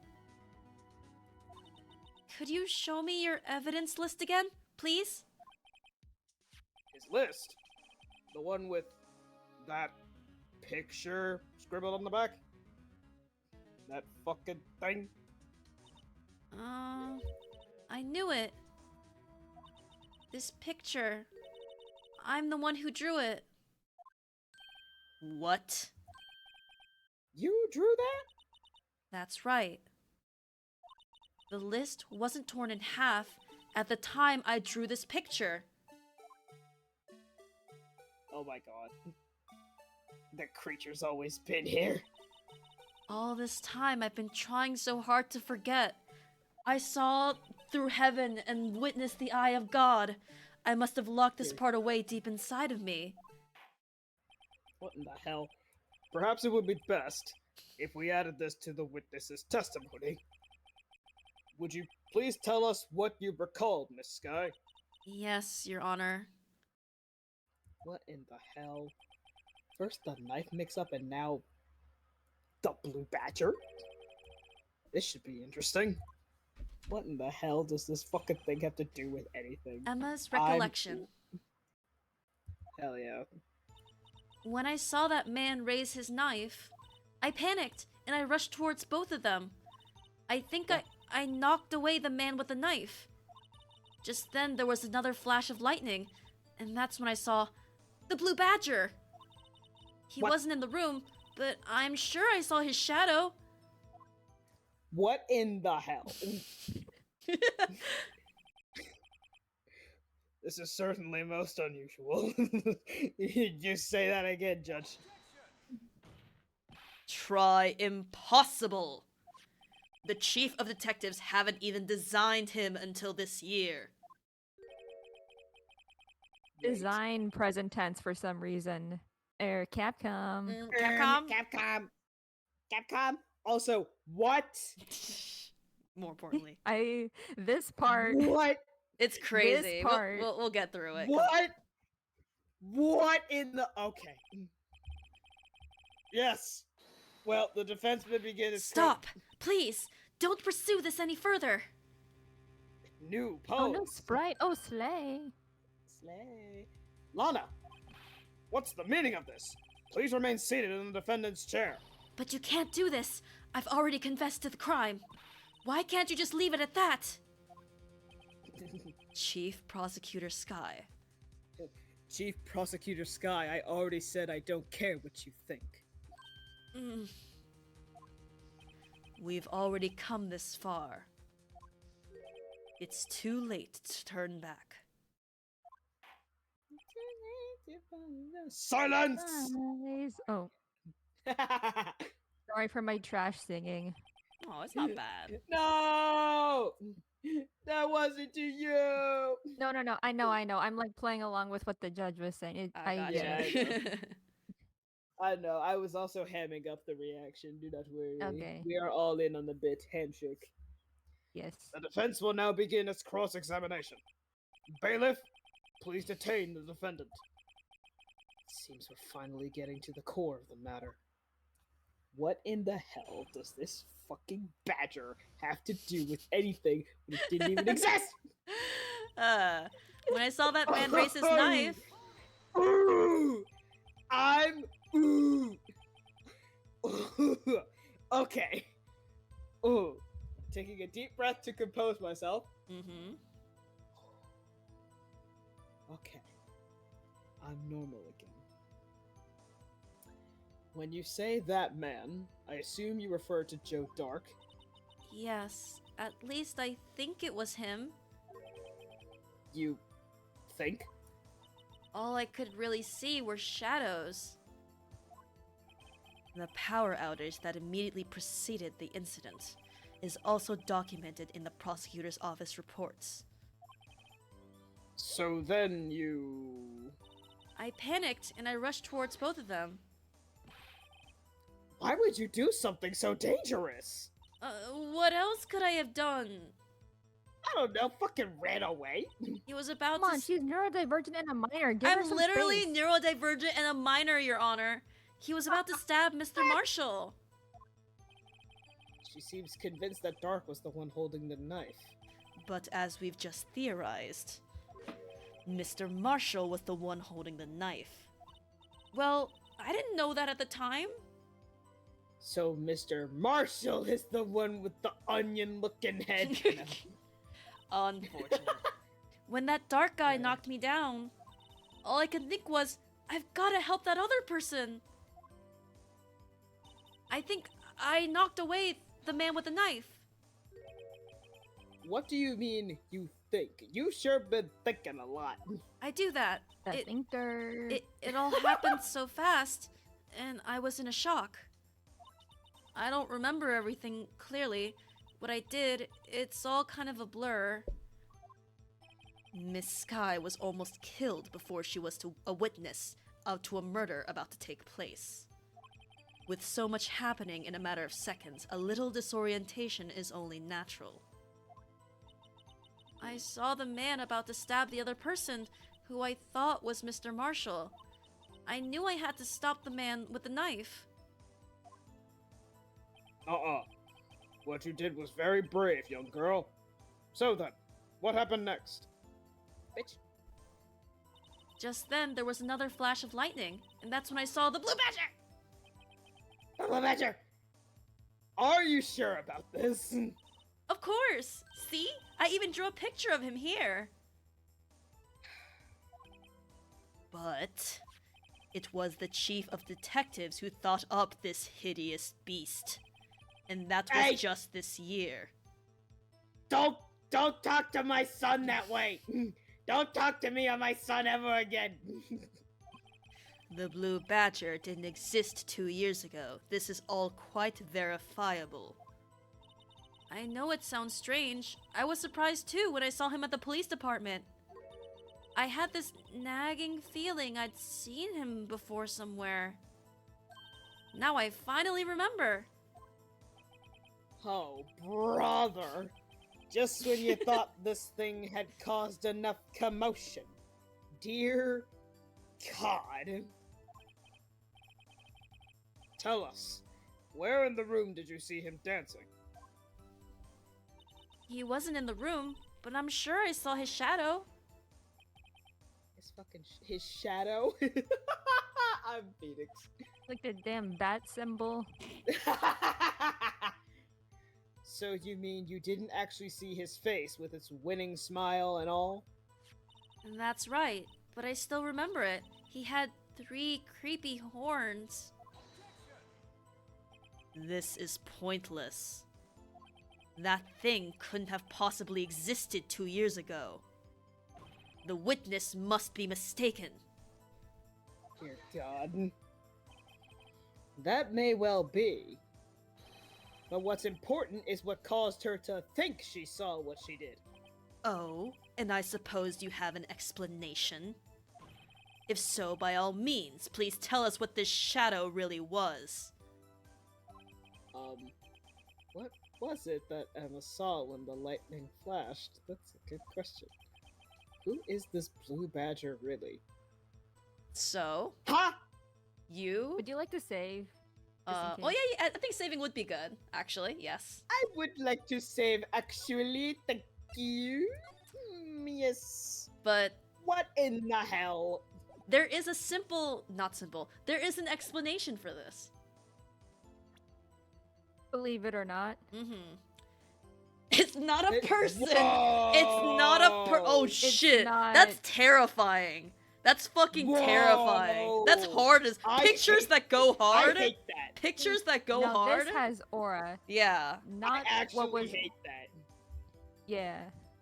[SPEAKER 1] Could you show me your evidence list again, please?
[SPEAKER 3] His list? The one with that picture scribbled on the back? That fucking thing?
[SPEAKER 1] I knew it. This picture. I'm the one who drew it. What?
[SPEAKER 3] You drew that?
[SPEAKER 1] That's right. The list wasn't torn in half at the time I drew this picture.
[SPEAKER 3] Oh my god. The creature's always been here.
[SPEAKER 1] All this time I've been trying so hard to forget. I saw through heaven and witnessed the eye of God. I must have locked this part away deep inside of me.
[SPEAKER 3] What in the hell? Perhaps it would be best if we added this to the witness's testimony. Would you please tell us what you recalled, Miss Sky?
[SPEAKER 1] Yes, Your Honor.
[SPEAKER 3] What in the hell? First the knife mix-up and now the blue badger? This should be interesting. What in the hell does this fucking thing have to do with anything?
[SPEAKER 1] Emma's recollection.
[SPEAKER 3] Hell yeah.
[SPEAKER 1] When I saw that man raise his knife, I panicked and I rushed towards both of them. I think I knocked away the man with the knife. Just then there was another flash of lightning, and that's when I saw the blue badger. He
[SPEAKER 3] What?
[SPEAKER 1] wasn't in the room, but I'm sure I saw his shadow.
[SPEAKER 3] What in the hell? This is certainly most unusual. You say that again, Judge.
[SPEAKER 1] Try impossible. The chief of detectives haven't even designed him until this year.
[SPEAKER 2] Design present tense for some reason. Capcom.
[SPEAKER 1] Capcom?
[SPEAKER 3] Capcom? Also, what?
[SPEAKER 1] More importantly.
[SPEAKER 2] This part.
[SPEAKER 3] What?
[SPEAKER 1] It's crazy.
[SPEAKER 2] This part-
[SPEAKER 1] We'll get through it.
[SPEAKER 3] What? What in the... Okay. Yes. Well, the defenseman begin his...
[SPEAKER 1] Stop! Please! Don't pursue this any further!
[SPEAKER 3] New pose.
[SPEAKER 2] Oh no, Sprite. Oh, Slay.
[SPEAKER 3] Slay. Lana, what's the meaning of this? Please remain seated in the defendant's chair.
[SPEAKER 1] But you can't do this! I've already confessed to the crime! Why can't you just leave it at that? Chief Prosecutor Sky.
[SPEAKER 3] Chief Prosecutor Sky, I already said I don't care what you think.
[SPEAKER 1] We've already come this far. It's too late to turn back.
[SPEAKER 3] Silence!
[SPEAKER 2] Guys. Oh, sorry for my trash singing.
[SPEAKER 1] Oh, it's not bad.
[SPEAKER 3] No! That wasn't to you!
[SPEAKER 2] No. I know. I'm like playing along with what the judge was saying.
[SPEAKER 3] Yeah, I know. I was also hamming up the reaction. Do not worry.
[SPEAKER 2] Okay.
[SPEAKER 3] We are all in on the bit. Handshake.
[SPEAKER 2] Yes.
[SPEAKER 3] The defense will now begin its cross-examination. Bailiff, please detain the defendant. Seems we're finally getting to the core of the matter. What in the hell does this fucking badger have to do with anything when it didn't even exist?
[SPEAKER 1] When I saw that man raise his knife,
[SPEAKER 4] Ooh, I'm ooh. Okay.
[SPEAKER 3] Ooh. Taking a deep breath to compose myself.
[SPEAKER 1] mm-hmm.
[SPEAKER 3] Okay. I'm normal again. When you say that man, I assume you refer to Joe Dark.
[SPEAKER 1] Yes, at least I think it was him.
[SPEAKER 3] You think?
[SPEAKER 1] All I could really see were shadows. The power outage that immediately preceded the incident is also documented in the prosecutor's office reports.
[SPEAKER 3] So then you...
[SPEAKER 1] I panicked and I rushed towards both of them.
[SPEAKER 3] Why would you do something so dangerous?
[SPEAKER 1] What else could I have done?
[SPEAKER 3] I don't know, fucking ran away.
[SPEAKER 1] He was about
[SPEAKER 2] Come on,
[SPEAKER 1] to.
[SPEAKER 2] she's neurodivergent and a minor. Give her
[SPEAKER 1] I'm
[SPEAKER 2] some
[SPEAKER 1] literally
[SPEAKER 2] space.
[SPEAKER 1] neurodivergent and a minor, Your Honor. He was about to stab Mr. Marshall.
[SPEAKER 3] She seems convinced that Dark was the one holding the knife.
[SPEAKER 1] But as we've just theorized, Mr. Marshall was the one holding the knife. Well, I didn't know that at the time.
[SPEAKER 3] So Mr. Marshall is the one with the onion-looking head.
[SPEAKER 1] Unfortunate. When that dark guy knocked me down, all I could think was, I've gotta help that other person. I think I knocked away the man with the knife.
[SPEAKER 3] What do you mean, you think? You sure been thinking a lot.
[SPEAKER 1] I do that.
[SPEAKER 2] The thinker.
[SPEAKER 1] It all happened so fast, and I was in a shock. I don't remember everything clearly. What I did, it's all kind of a blur. Miss Sky was almost killed before she was a witness to a murder about to take place. With so much happening in a matter of seconds, a little disorientation is only natural. I saw the man about to stab the other person, who I thought was Mr. Marshall. I knew I had to stop the man with the knife.
[SPEAKER 3] What you did was very brave, young girl. So then, what happened next? Bitch.
[SPEAKER 1] Just then, there was another flash of lightning, and that's when I saw the Blue Badger!
[SPEAKER 3] Blue Badger! Are you sure about this?
[SPEAKER 1] Of course! See? I even drew a picture of him here. But it was the chief of detectives who thought up this hideous beast. And that was
[SPEAKER 4] Hey!
[SPEAKER 1] just this year.
[SPEAKER 4] Don't talk to my son that way. Don't talk to me or my son ever again.
[SPEAKER 1] The Blue Badger didn't exist 2 years ago. This is all quite verifiable. I know it sounds strange. I was surprised too when I saw him at the police department. I had this nagging feeling I'd seen him before somewhere. Now I finally remember.
[SPEAKER 3] Oh, brother. Just when you thought this thing had caused enough commotion. Dear God. Tell us, where in the room did you see him dancing?
[SPEAKER 1] He wasn't in the room, but I'm sure I saw his shadow.
[SPEAKER 3] His shadow? I'm Phoenix.
[SPEAKER 2] Like the damn bat symbol.
[SPEAKER 3] So you mean you didn't actually see his face with its winning smile and all?
[SPEAKER 1] And that's right, but I still remember it. He had 3 creepy horns. This is pointless. That thing couldn't have possibly existed 2 years ago. The witness must be mistaken.
[SPEAKER 3] Dear God. That may well be. But what's important is what caused her to think she saw what she did.
[SPEAKER 1] Oh, and I suppose you have an explanation? If so, by all means, please tell us what this shadow really was.
[SPEAKER 3] What was it that Emma saw when the lightning flashed? That's a good question. Who is this Blue Badger really?
[SPEAKER 1] So,
[SPEAKER 4] Huh?
[SPEAKER 1] you?
[SPEAKER 2] Would you like to save? Just in
[SPEAKER 1] Oh
[SPEAKER 2] case?
[SPEAKER 1] yeah, I think saving would be good, actually, yes.
[SPEAKER 3] I would like to save, actually. Thank you.
[SPEAKER 4] Yes.
[SPEAKER 1] But
[SPEAKER 4] What in the hell?
[SPEAKER 1] there is a not simple, there is an explanation for this.
[SPEAKER 2] Believe it or not.
[SPEAKER 1] Mm-hmm. It's not a
[SPEAKER 4] It-
[SPEAKER 1] person. It's not a oh
[SPEAKER 4] Whoa.
[SPEAKER 1] shit.
[SPEAKER 2] not-
[SPEAKER 1] That's terrifying. That's fucking terrifying. That's
[SPEAKER 4] Whoa.
[SPEAKER 1] hard as
[SPEAKER 4] I
[SPEAKER 1] pictures
[SPEAKER 4] hate-
[SPEAKER 1] that go
[SPEAKER 4] I
[SPEAKER 1] hard.
[SPEAKER 4] hate that.
[SPEAKER 1] Pictures that go
[SPEAKER 2] now,
[SPEAKER 1] hard.
[SPEAKER 2] this has aura.
[SPEAKER 1] Yeah.
[SPEAKER 2] Not
[SPEAKER 4] I actually
[SPEAKER 2] what was.
[SPEAKER 4] hate that.
[SPEAKER 2] Yeah.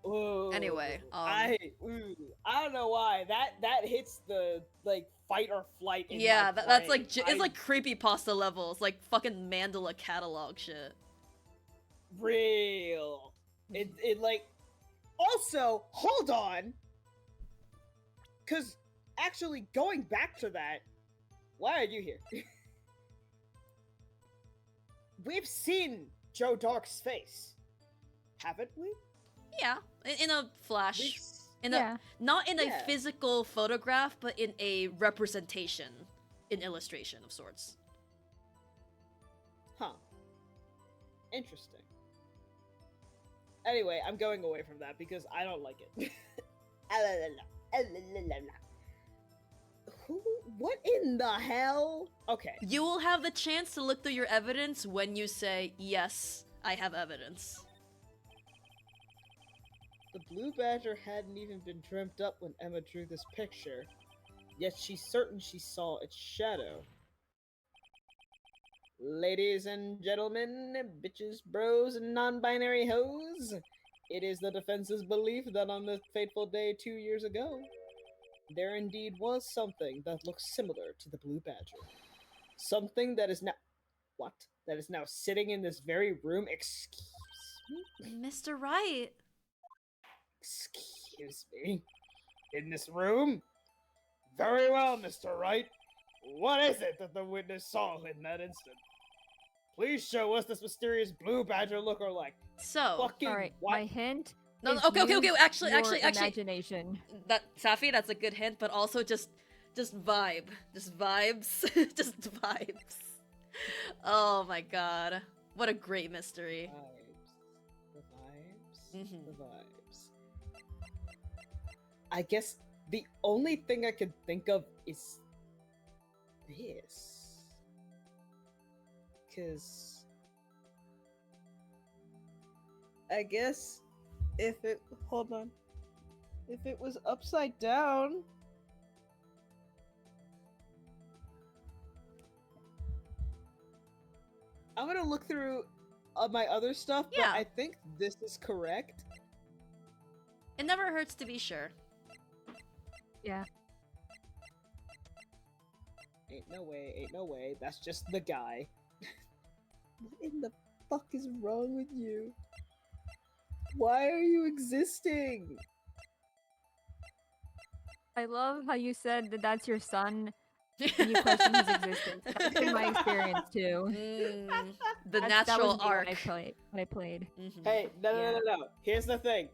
[SPEAKER 4] Ooh,
[SPEAKER 1] Anyway,
[SPEAKER 4] I don't know why that hits the like fight or flight. In
[SPEAKER 1] Yeah,
[SPEAKER 4] my
[SPEAKER 1] that's
[SPEAKER 4] brain.
[SPEAKER 1] like it's like creepypasta levels, like fucking Mandela catalog shit.
[SPEAKER 4] real. It like also hold on, because actually going back to that, why are you here? We've seen Joe Dark's face, haven't we?
[SPEAKER 1] Yeah, in a flash.
[SPEAKER 4] We've
[SPEAKER 1] In
[SPEAKER 2] Yeah.
[SPEAKER 1] a not in a
[SPEAKER 4] Yeah.
[SPEAKER 1] physical photograph, but in a representation, an illustration of sorts.
[SPEAKER 4] Huh. Interesting. Anyway, I'm going away from that because I don't like it. Who? What in the hell? Okay.
[SPEAKER 1] You will have the chance to look through your evidence when you say, yes, I have evidence.
[SPEAKER 4] The blue badger hadn't even been dreamt up when Emma drew this picture, yet she's certain she saw its shadow. Ladies and gentlemen, bitches, bros, and non-binary hoes, it is the defense's belief that on this fateful day 2 years ago, there indeed was something that looks similar to the blue badger. Something that is now... What? That is now sitting in this very room? Excuse me?
[SPEAKER 1] Mr. Wright.
[SPEAKER 4] Excuse me? In this room? Very well, Mr. Wright. What is it that the witness saw in that instant? Please show us this mysterious blue badger lookalike.
[SPEAKER 1] So,
[SPEAKER 4] Fucking
[SPEAKER 2] All right.
[SPEAKER 4] what?
[SPEAKER 2] My hint.
[SPEAKER 1] no,
[SPEAKER 2] is
[SPEAKER 1] okay.
[SPEAKER 2] use
[SPEAKER 1] Actually,
[SPEAKER 2] your
[SPEAKER 1] actually,
[SPEAKER 2] imagination.
[SPEAKER 1] that Safi, that's a good hint, but also just vibe, just vibes, just vibes. Oh my god, what a great mystery.
[SPEAKER 4] The vibes.
[SPEAKER 1] Mhm.
[SPEAKER 4] The vibes. I guess the only thing I could think of is this. Cause I guess if it if it was upside down. I'm gonna look through my other stuff,
[SPEAKER 1] Yeah.
[SPEAKER 4] but I think this is correct.
[SPEAKER 1] It never hurts to be sure.
[SPEAKER 2] Yeah.
[SPEAKER 4] Ain't no way. That's just the guy. What in the fuck is wrong with you? Why are you existing?
[SPEAKER 2] I love how you said that that's your son and you question his existence. That's been my experience too.
[SPEAKER 1] The
[SPEAKER 2] That
[SPEAKER 1] natural
[SPEAKER 2] was me
[SPEAKER 1] arc.
[SPEAKER 2] when I played.
[SPEAKER 1] Mhm.
[SPEAKER 4] Hey, no.
[SPEAKER 2] Yeah.
[SPEAKER 4] Here's the thing.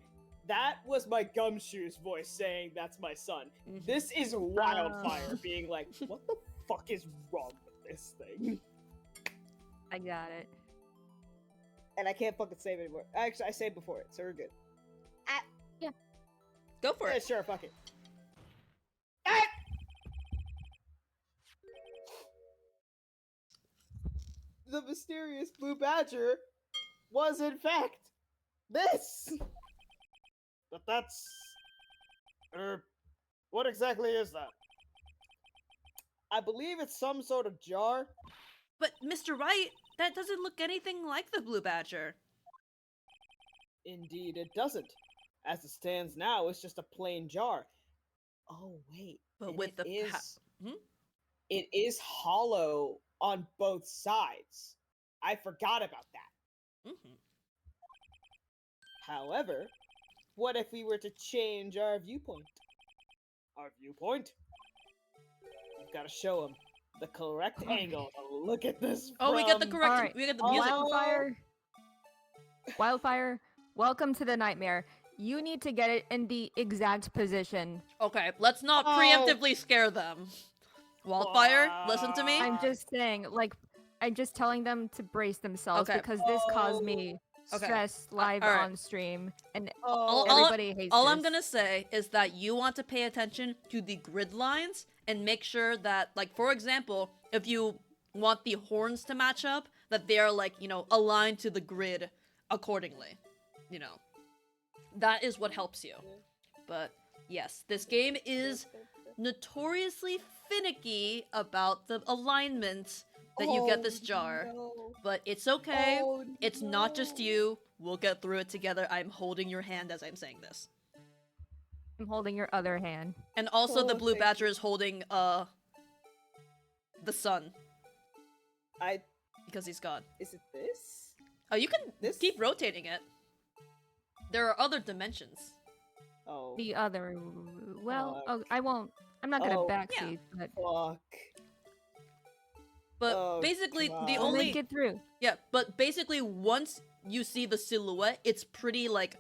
[SPEAKER 4] That was my gumshoes voice saying that's my son.
[SPEAKER 1] Mhm.
[SPEAKER 4] This is Wildfire being like, what the fuck is wrong with this thing?
[SPEAKER 2] I got it.
[SPEAKER 4] And I can't fucking save anymore. Actually, I saved before it, so we're good.
[SPEAKER 1] Go for
[SPEAKER 4] Yeah,
[SPEAKER 1] it.
[SPEAKER 4] sure, fuck it. Ah! The mysterious blue badger was in fact this. But that's what exactly is that? I believe it's some sort of jar.
[SPEAKER 1] But Mr. Wright, that doesn't look anything like the blue badger.
[SPEAKER 4] Indeed, it doesn't. As it stands now, it's just a plain jar. Oh wait,
[SPEAKER 1] But
[SPEAKER 4] and
[SPEAKER 1] with
[SPEAKER 4] it
[SPEAKER 1] the
[SPEAKER 4] is
[SPEAKER 1] Hmm?
[SPEAKER 4] it is hollow on both sides. I forgot about that.
[SPEAKER 1] Mhm.
[SPEAKER 4] However, what if we were to change our viewpoint? Our viewpoint? We've got to show him the correct angle to look at this.
[SPEAKER 1] Oh, we get the
[SPEAKER 4] from.
[SPEAKER 1] correct.
[SPEAKER 2] Alright.
[SPEAKER 1] We get the music.
[SPEAKER 2] Wildfire, welcome to the nightmare. You need to get it in the exact position.
[SPEAKER 1] Okay, let's not
[SPEAKER 4] Oh.
[SPEAKER 1] preemptively scare them. Wildfire, listen to me.
[SPEAKER 2] I'm just saying, like, I'm just telling them to brace themselves
[SPEAKER 1] Okay.
[SPEAKER 2] because this caused me
[SPEAKER 1] Okay.
[SPEAKER 2] stress live
[SPEAKER 1] alright.
[SPEAKER 2] on stream, and
[SPEAKER 4] Oh,
[SPEAKER 2] everybody hates
[SPEAKER 1] All
[SPEAKER 2] this.
[SPEAKER 1] I'm gonna say is that you want to pay attention to the grid lines and make sure that, like, for example, if you want the horns to match up, that they are, like, you know, aligned to the grid accordingly. You know, that is what helps you. But yes, this game is notoriously finicky about the alignment that you get this jar.
[SPEAKER 4] No.
[SPEAKER 1] But it's okay.
[SPEAKER 4] Oh,
[SPEAKER 1] It's not just
[SPEAKER 4] no.
[SPEAKER 1] you. We'll get through it together. I'm holding your hand as I'm saying this.
[SPEAKER 2] I'm holding your other hand.
[SPEAKER 1] And also the
[SPEAKER 4] Oh,
[SPEAKER 1] blue
[SPEAKER 4] thank
[SPEAKER 1] badger is holding the sun
[SPEAKER 4] I
[SPEAKER 1] because he's gone.
[SPEAKER 4] is it this?
[SPEAKER 1] Oh, you can
[SPEAKER 4] This?
[SPEAKER 1] keep rotating it. There are other dimensions.
[SPEAKER 4] Oh,
[SPEAKER 2] The other, well,
[SPEAKER 4] Fuck.
[SPEAKER 2] I won't. I'm not gonna
[SPEAKER 4] Oh,
[SPEAKER 2] backseat, but
[SPEAKER 4] fuck.
[SPEAKER 1] But
[SPEAKER 4] Oh,
[SPEAKER 1] basically the
[SPEAKER 4] God.
[SPEAKER 2] we'll
[SPEAKER 1] only
[SPEAKER 2] make it through.
[SPEAKER 1] yeah, but basically once you see the silhouette, it's pretty like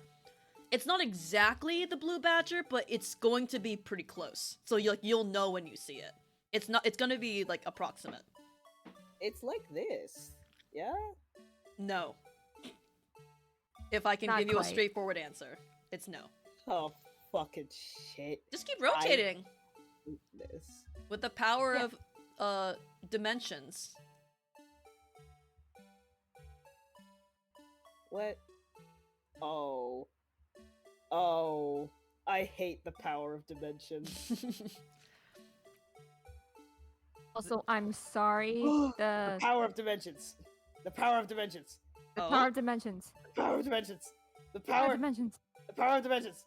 [SPEAKER 1] it's not exactly the blue badger, but it's going to be pretty close. So you'll know when you see it. It's going to be like approximate.
[SPEAKER 4] It's like this. Yeah?
[SPEAKER 1] No. If I can
[SPEAKER 2] Not
[SPEAKER 1] give you a
[SPEAKER 2] quite.
[SPEAKER 1] straightforward answer, it's no.
[SPEAKER 4] Oh, fucking shit.
[SPEAKER 1] Just keep rotating
[SPEAKER 4] This.
[SPEAKER 1] with the power
[SPEAKER 2] Yeah.
[SPEAKER 1] of dimensions.
[SPEAKER 4] What? Oh. Oh. I hate the power of dimensions.
[SPEAKER 2] Also, I'm sorry.
[SPEAKER 4] The
[SPEAKER 2] the
[SPEAKER 4] power of dimensions. The power of dimensions.
[SPEAKER 2] the
[SPEAKER 1] Oh.
[SPEAKER 2] power of dimensions.
[SPEAKER 4] The power of dimensions. The
[SPEAKER 2] Power
[SPEAKER 4] power.
[SPEAKER 2] of dimensions.
[SPEAKER 4] The power of dimensions.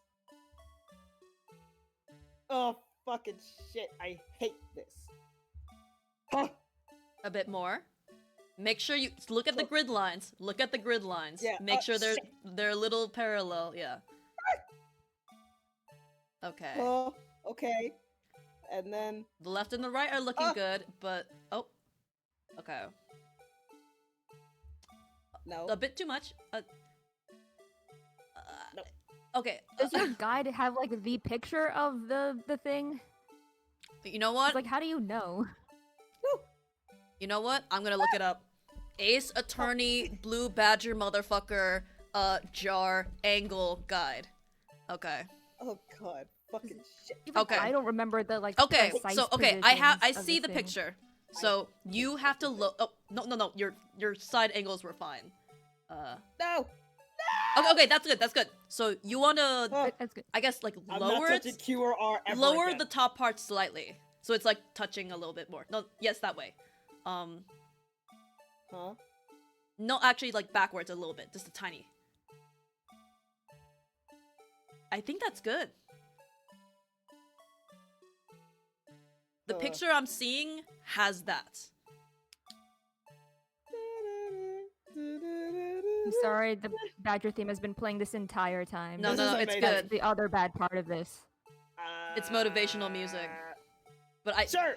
[SPEAKER 4] Oh, fucking shit. I hate this. Oh,
[SPEAKER 1] A bit more. Make sure you look at the grid lines. Look at the grid lines.
[SPEAKER 4] Yeah,
[SPEAKER 1] Make sure
[SPEAKER 4] shit.
[SPEAKER 1] they're a little parallel. Yeah. Okay.
[SPEAKER 4] oh, okay. And then.
[SPEAKER 1] The left and the right are looking good, but oh, okay,
[SPEAKER 4] No.
[SPEAKER 1] a bit too much.
[SPEAKER 4] No.
[SPEAKER 1] Okay.
[SPEAKER 2] Does your guide have like the picture of the thing?
[SPEAKER 1] You know what?
[SPEAKER 2] It's like, how do you know?
[SPEAKER 1] You know what? I'm gonna look it up. Ace Attorney Blue Badger motherfucker jar angle guide. Okay.
[SPEAKER 4] Oh, God. Fucking shit.
[SPEAKER 2] Even
[SPEAKER 1] Okay.
[SPEAKER 2] I don't remember the like.
[SPEAKER 1] Okay.
[SPEAKER 2] precise
[SPEAKER 1] So I
[SPEAKER 2] positions
[SPEAKER 1] see
[SPEAKER 2] of
[SPEAKER 1] the
[SPEAKER 2] thing.
[SPEAKER 1] picture. So you have to look. Oh no. Your side angles were fine.
[SPEAKER 4] No!
[SPEAKER 1] Okay. That's good. That's good. So you want to,
[SPEAKER 4] Oh,
[SPEAKER 2] That's good.
[SPEAKER 1] I guess, like
[SPEAKER 4] I'm
[SPEAKER 1] lower
[SPEAKER 4] not
[SPEAKER 1] it.
[SPEAKER 4] touching Q or R ever
[SPEAKER 1] Lower
[SPEAKER 4] again.
[SPEAKER 1] the top part slightly, so it's like touching a little bit more. No, yes, that way.
[SPEAKER 4] Huh?
[SPEAKER 1] No, actually, like backwards a little bit, just a tiny. I think that's good. The picture I'm seeing has that.
[SPEAKER 2] I'm sorry, the Badger theme has been playing this entire time.
[SPEAKER 1] No,
[SPEAKER 4] This
[SPEAKER 1] no,
[SPEAKER 4] is
[SPEAKER 1] no, it's
[SPEAKER 4] amazing.
[SPEAKER 2] That's
[SPEAKER 1] good.
[SPEAKER 2] the other bad part of this.
[SPEAKER 1] It's motivational music. But I,
[SPEAKER 4] Sure.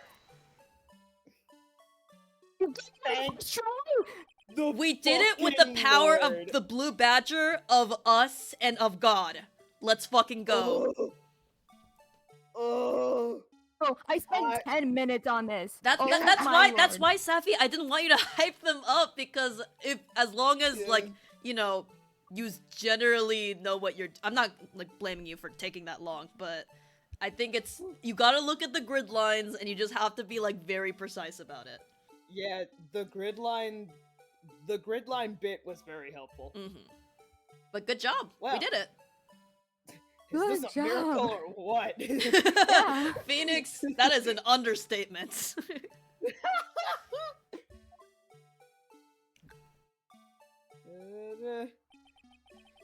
[SPEAKER 4] Thanks. The
[SPEAKER 1] we did it with the
[SPEAKER 4] fucking
[SPEAKER 1] power
[SPEAKER 4] Lord.
[SPEAKER 1] of the blue badger, of us, and of God. Let's fucking go.
[SPEAKER 4] Oh. Oh.
[SPEAKER 2] Oh, I spent
[SPEAKER 4] I-
[SPEAKER 2] 10 minutes on this.
[SPEAKER 1] That's
[SPEAKER 2] Oh
[SPEAKER 1] that's
[SPEAKER 2] my
[SPEAKER 1] why that's
[SPEAKER 2] lord.
[SPEAKER 1] why Safi, I didn't want you to hype them up, because if as long as
[SPEAKER 4] Yeah.
[SPEAKER 1] like, you know, you generally know what you're, I'm not like blaming you for taking that long, but I think it's, you gotta look at the grid lines and you just have to be like very precise about it.
[SPEAKER 4] Yeah, the grid line bit was very helpful.
[SPEAKER 1] But good job, we
[SPEAKER 4] Wow.
[SPEAKER 1] did it.
[SPEAKER 4] Is this
[SPEAKER 2] Good
[SPEAKER 4] a miracle
[SPEAKER 2] job.
[SPEAKER 4] or what?
[SPEAKER 2] Yeah.
[SPEAKER 1] Phoenix, that is an understatement.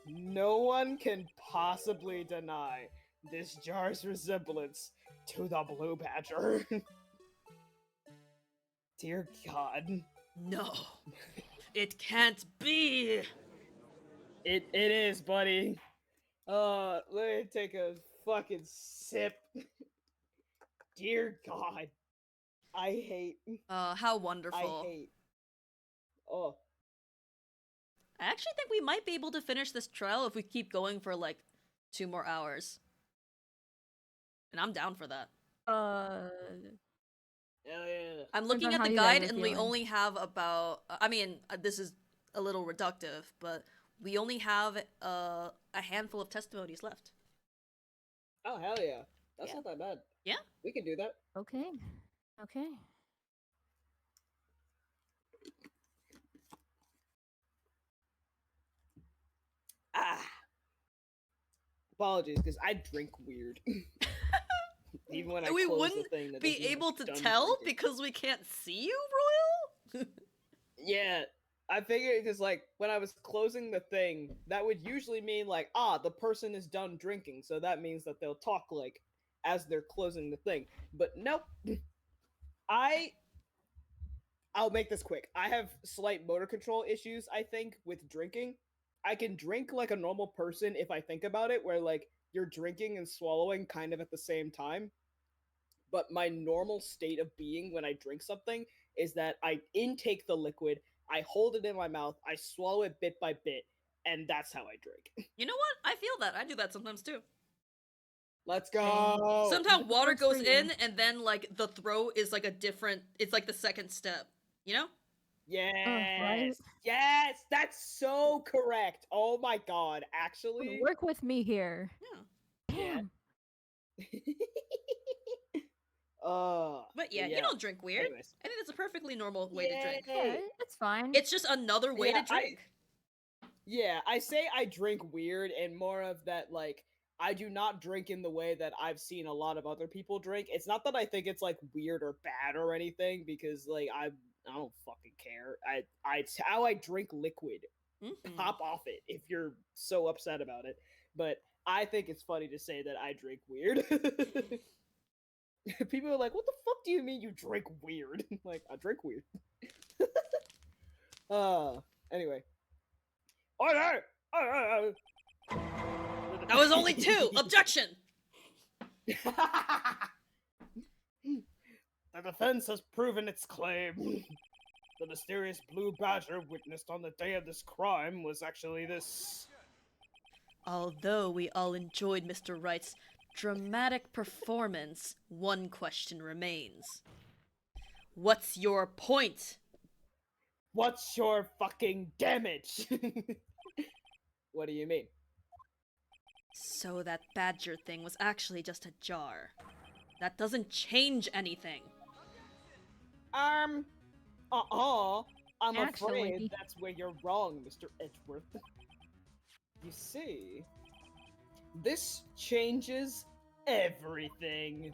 [SPEAKER 4] No one can possibly deny this jar's resemblance to the blue badger. Dear God.
[SPEAKER 1] No, it can't be.
[SPEAKER 4] It is, buddy. Let me take a fucking sip. Dear God. I hate.
[SPEAKER 1] How wonderful.
[SPEAKER 4] I hate. Oh.
[SPEAKER 1] I actually think we might be able to finish this trial if we keep going for like 2 more hours. And I'm down for that.
[SPEAKER 4] Hell yeah.
[SPEAKER 1] I'm
[SPEAKER 2] Depends
[SPEAKER 1] looking
[SPEAKER 2] on
[SPEAKER 1] at
[SPEAKER 2] how
[SPEAKER 1] the
[SPEAKER 2] you guys
[SPEAKER 1] guide
[SPEAKER 2] are
[SPEAKER 1] and we
[SPEAKER 2] feeling.
[SPEAKER 1] only have about, I mean, this is a little reductive, but we only have a handful of testimonies left.
[SPEAKER 3] Oh hell yeah, that's
[SPEAKER 1] Yeah.
[SPEAKER 3] not that bad.
[SPEAKER 1] Yeah.
[SPEAKER 3] We can do that.
[SPEAKER 2] Okay. Okay.
[SPEAKER 3] Ah, apologies, because I drink weird. Even when I
[SPEAKER 1] We
[SPEAKER 3] close
[SPEAKER 1] wouldn't
[SPEAKER 3] the thing, that
[SPEAKER 1] be
[SPEAKER 3] doesn't mean I'm
[SPEAKER 1] able to
[SPEAKER 3] done
[SPEAKER 1] tell
[SPEAKER 3] drinking.
[SPEAKER 1] because we can't see you, Royal.
[SPEAKER 3] Yeah, I figured because like when I was closing the thing, that would usually mean like, the person is done drinking, so that means that they'll talk like as they're closing the thing. But nope. I'll make this quick. I have slight motor control issues, I think, with drinking. I can drink like a normal person if I think about it, where like you're drinking and swallowing kind of at the same time. But my normal state of being when I drink something is that I intake the liquid, I hold it in my mouth, I swallow it bit by bit, and that's how I drink.
[SPEAKER 1] You know what? I feel that. I do that sometimes too.
[SPEAKER 3] Let's go.
[SPEAKER 1] Sometimes water
[SPEAKER 2] Works for
[SPEAKER 1] goes
[SPEAKER 2] you.
[SPEAKER 1] in, and then like the throat is like a different. It's like the second step. You know?
[SPEAKER 3] Yes. Yes, that's so correct. Oh my god, actually.
[SPEAKER 2] Work with me here.
[SPEAKER 1] Yeah.
[SPEAKER 3] Yeah.
[SPEAKER 2] Damn.
[SPEAKER 1] But yeah, you don't drink weird.
[SPEAKER 3] Anyways.
[SPEAKER 1] I think that's a perfectly normal way to drink.
[SPEAKER 2] Yeah, it's fine.
[SPEAKER 1] It's just another way
[SPEAKER 3] Yeah,
[SPEAKER 1] to drink.
[SPEAKER 3] I say I drink weird and more of that like I do not drink in the way that I've seen a lot of other people drink. It's not that I think it's like weird or bad or anything because like I don't fucking care. It's how I drink liquid.
[SPEAKER 1] Mhm.
[SPEAKER 3] Hop off it if you're so upset about it. But I think it's funny to say that I drink weird. People are like, "What the fuck do you mean you drink weird?" Like, I drink weird. Anyway.
[SPEAKER 1] That was only 2. Objection.
[SPEAKER 4] The defense has proven its claim. The mysterious blue badger witnessed on the day of this crime was actually this.
[SPEAKER 1] Although we all enjoyed Mr. Wright's dramatic performance, one question remains. What's your point?
[SPEAKER 3] What's your fucking damage? What do you mean?
[SPEAKER 1] So that badger thing was actually just a jar. That doesn't change anything.
[SPEAKER 3] I'm
[SPEAKER 2] Actually-
[SPEAKER 3] afraid that's where you're wrong, Mr. Edgeworth. You see, this changes everything.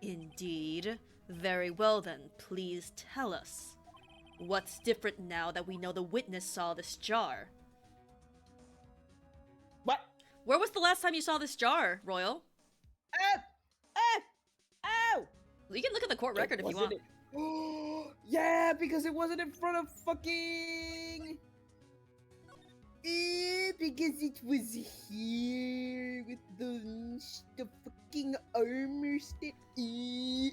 [SPEAKER 1] Indeed. Very well then, please tell us. What's different now that we know the witness saw this jar?
[SPEAKER 3] What?
[SPEAKER 1] Where was the last time you saw this jar, Royal?
[SPEAKER 3] Ow!
[SPEAKER 1] You can look at the court record if you want.
[SPEAKER 3] Yeah, because it wasn't in front of fucking. Because it was here with the fucking armor stuff.
[SPEAKER 1] Who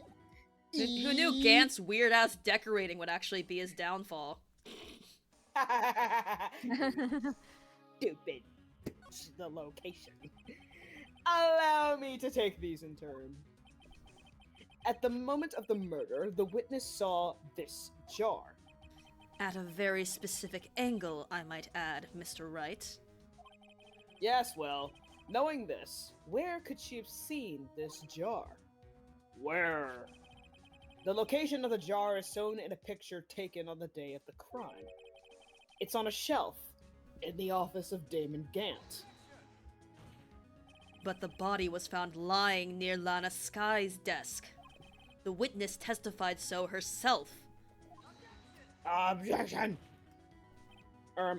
[SPEAKER 1] knew Gant's weird ass decorating would actually be his downfall?
[SPEAKER 3] Stupid. The location. Allow me to take these in turn. At the moment of the murder, the witness saw this jar.
[SPEAKER 1] At a very specific angle, I might add, Mr. Wright.
[SPEAKER 3] Yes, well, knowing this, where could she have seen this jar? Where? The location of the jar is shown in a picture taken on the day of the crime. It's on a shelf in the office of Damon Gant.
[SPEAKER 1] But the body was found lying near Lana Sky's desk. The witness testified so herself.
[SPEAKER 3] Objection!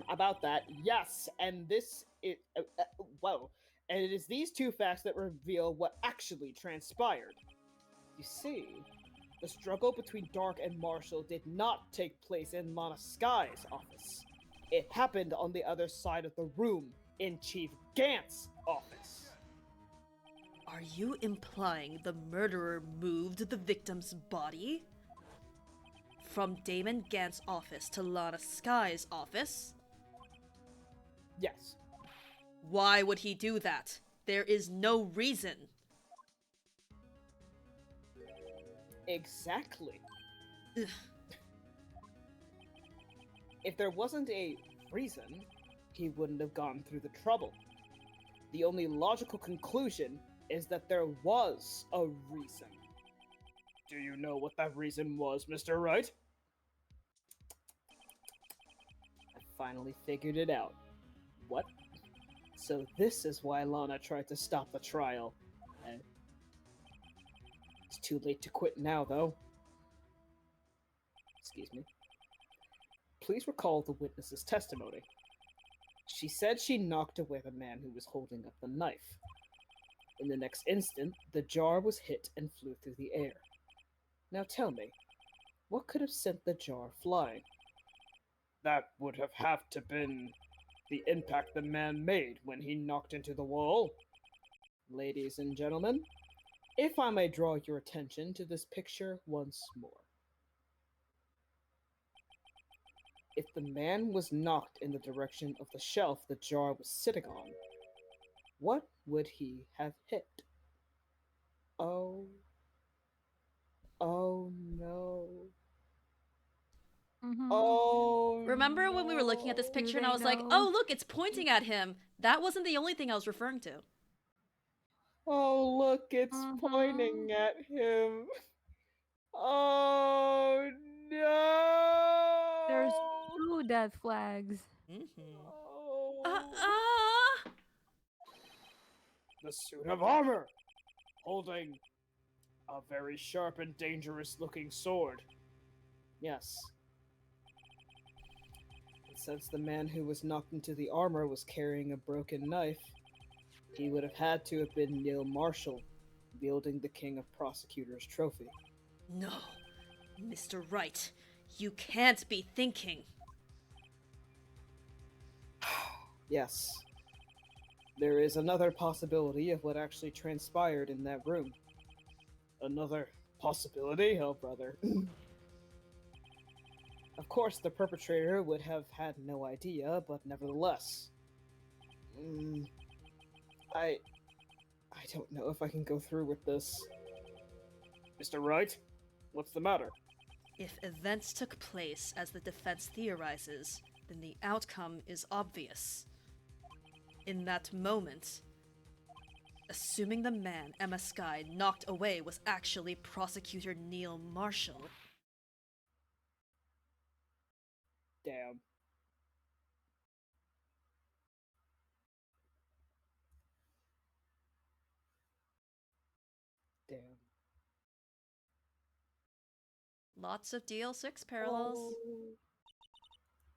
[SPEAKER 3] About that, yes, and this is, and it is these two facts that reveal what actually transpired. You see, the struggle between Dark and Marshall did not take place in Lana Sky's office. It happened on the other side of the room, in Chief Gant's office.
[SPEAKER 1] Are you implying the murderer moved the victim's body? From Damon Gant's office to Lana Sky's office?
[SPEAKER 3] Yes.
[SPEAKER 1] Why would he do that? There is no reason.
[SPEAKER 3] Exactly.
[SPEAKER 1] Ugh.
[SPEAKER 3] If there wasn't a reason, he wouldn't have gone through the trouble. The only logical conclusion is that there was a reason. Do you know what that reason was, Mr. Wright? I finally figured it out. What? So this is why Lana tried to stop the trial. It's too late to quit now, though. Excuse me. Please recall the witness's testimony. She said she knocked away the man who was holding up the knife. In the next instant, the jar was hit and flew through the air. Now tell me, what could have sent the jar flying? That would have to been the impact the man made when he knocked into the wall. Ladies and gentlemen, if I may draw your attention to this picture once more. If the man was knocked in the direction of the shelf the jar was sitting on, what would he have hit? Oh. Oh no.
[SPEAKER 2] Mhm.
[SPEAKER 3] Oh.
[SPEAKER 1] Remember when we were looking at this
[SPEAKER 3] no.
[SPEAKER 1] picture and
[SPEAKER 2] they
[SPEAKER 1] I was like,
[SPEAKER 2] know?
[SPEAKER 1] oh, look, it's pointing at him. That wasn't the only thing I was referring to.
[SPEAKER 3] Oh, look, it's pointing at him. Oh no.
[SPEAKER 2] There's 2 death flags.
[SPEAKER 3] Oh. The suit of armor, holding a very sharp and dangerous looking sword. Yes. And since the man who was knocked into the armor was carrying a broken knife, he would have had to have been Neil Marshall, wielding the King of Prosecutors trophy.
[SPEAKER 1] No, Mr. Wright, you can't be thinking.
[SPEAKER 3] Yes. There is another possibility of what actually transpired in that room. Another possibility? Oh, brother. Of course, the perpetrator would have had no idea, but nevertheless. I don't know if I can go through with this. Mr. Wright, what's the matter?
[SPEAKER 1] If events took place as the defense theorizes, then the outcome is obvious. In that moment, assuming the man Emma Skye knocked away was actually Prosecutor Neil Marshall.
[SPEAKER 3] Damn. Damn.
[SPEAKER 1] Lots of DL6 parallels.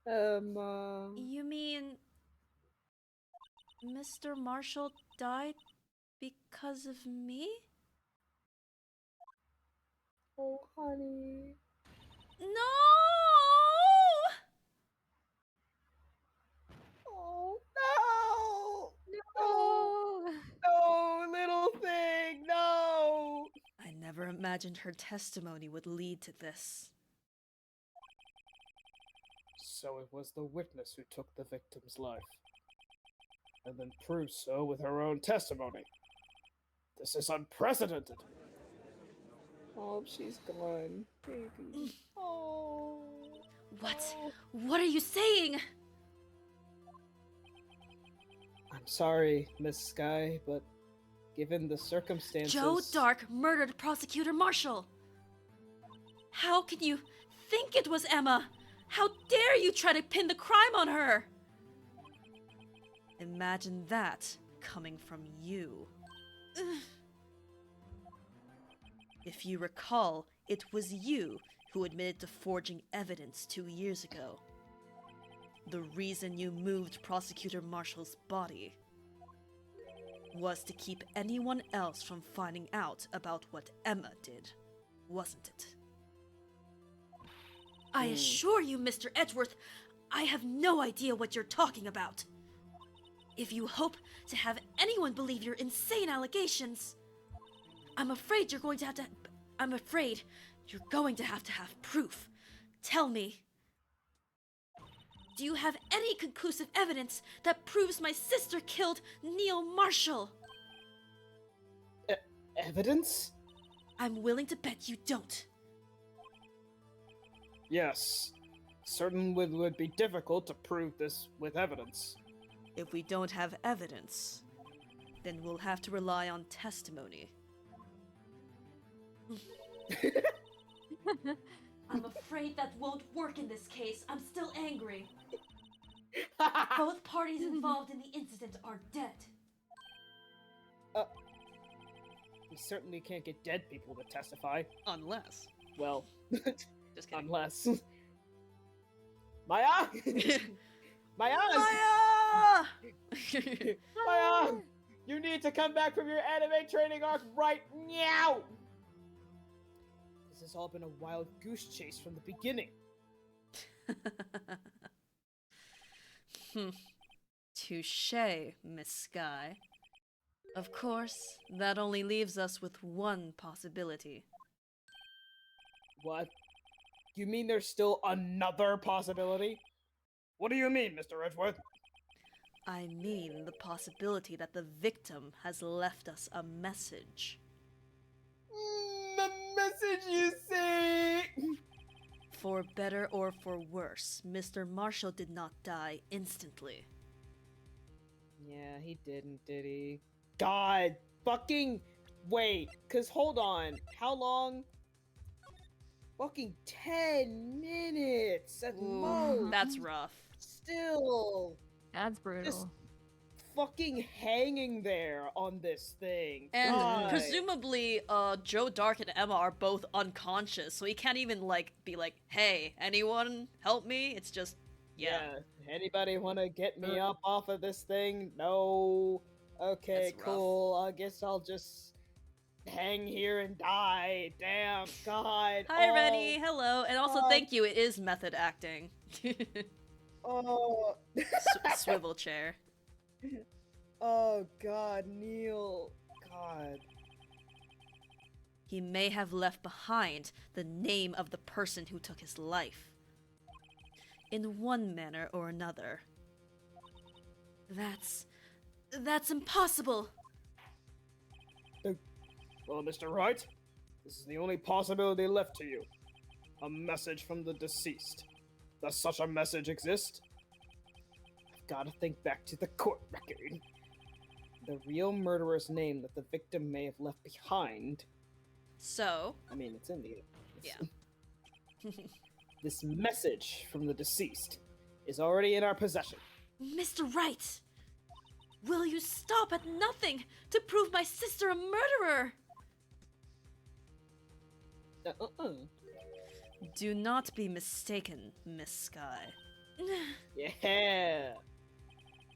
[SPEAKER 1] You mean Mr. Marshall died because of me?
[SPEAKER 3] Oh, honey.
[SPEAKER 1] No!
[SPEAKER 3] Oh, no!
[SPEAKER 2] No.
[SPEAKER 3] No, little thing, no!
[SPEAKER 1] I never imagined her testimony would lead to this.
[SPEAKER 3] So it was the witness who took the victim's life, and then proved so with her own testimony. This is unprecedented. Oh, she's gone, baby. Oh.
[SPEAKER 1] What? What are you saying?
[SPEAKER 3] I'm sorry, Miss Skye, but given the circumstances...
[SPEAKER 1] Joe Dark murdered Prosecutor Marshall! How can you think it was Emma? How dare you try to pin the crime on her? Imagine that coming from you. Ugh. If you recall, it was you who admitted to forging evidence 2 years ago. The reason you moved Prosecutor Marshall's body was to keep anyone else from finding out about what Emma did, wasn't it? I assure you, Mr. Edgeworth, I have no idea what you're talking about. If you hope to have anyone believe your insane allegations, I'm afraid you're going to have to have proof. Tell me, do you have any conclusive evidence that proves my sister killed Neil Marshall?
[SPEAKER 3] Evidence?
[SPEAKER 1] I'm willing to bet you don't.
[SPEAKER 3] Yes. Certain would be difficult to prove this with evidence.
[SPEAKER 1] If we don't have evidence, then we'll have to rely on testimony. I'm afraid that won't work in this case. I'm still angry. Both parties involved in the incident are dead.
[SPEAKER 3] We certainly can't get dead people to testify.
[SPEAKER 1] Unless.
[SPEAKER 3] Well,
[SPEAKER 1] Just kidding.
[SPEAKER 3] unless. Maya! Maya!
[SPEAKER 1] Maya!
[SPEAKER 3] Maya! You need to come back from your anime training arc right now! This has all been a wild goose chase from the beginning.
[SPEAKER 1] Touché, Miss Sky. Of course, that only leaves us with one possibility.
[SPEAKER 3] What? You mean there's still another possibility? What do you mean, Mr. Edgeworth?
[SPEAKER 1] I mean the possibility that the victim has left us a message.
[SPEAKER 3] The message you say!
[SPEAKER 1] For better or for worse, Mr. Marshall did not die instantly.
[SPEAKER 3] Yeah, he didn't, did he? God, fucking wait, cause hold on, how long? Fucking 10 minutes at most.
[SPEAKER 1] That's rough.
[SPEAKER 3] Still,
[SPEAKER 2] That's brutal.
[SPEAKER 3] Just fucking hanging there on this thing.
[SPEAKER 1] And
[SPEAKER 3] God.
[SPEAKER 1] presumably, Joe Dark and Emma are both unconscious, so he can't even, like, be like, hey, anyone help me? It's just, yeah.
[SPEAKER 3] Anybody want to get me up off of this thing? No. Okay,
[SPEAKER 1] That's rough.
[SPEAKER 3] cool. I guess I'll just hang here and die. Damn, God.
[SPEAKER 1] Hi, Rennie. Hello. And also,
[SPEAKER 3] God.
[SPEAKER 1] thank you. It is method acting.
[SPEAKER 3] Oh.
[SPEAKER 1] Swivel chair.
[SPEAKER 3] Oh, God, Neil. God.
[SPEAKER 1] He may have left behind the name of the person who took his life. In one manner or another. That's impossible!
[SPEAKER 3] Well, Mr. Wright, this is the only possibility left to you. A message from the deceased. Does such a message exist? I've got to think back to the court record. The real murderer's name that the victim may have left behind.
[SPEAKER 1] So,
[SPEAKER 3] I mean, it's in the...
[SPEAKER 1] yeah.
[SPEAKER 3] This message from the deceased is already in our possession.
[SPEAKER 1] Mr. Wright! Will you stop at nothing to prove my sister a murderer? Do not be mistaken, Miss Sky.
[SPEAKER 3] Yeah.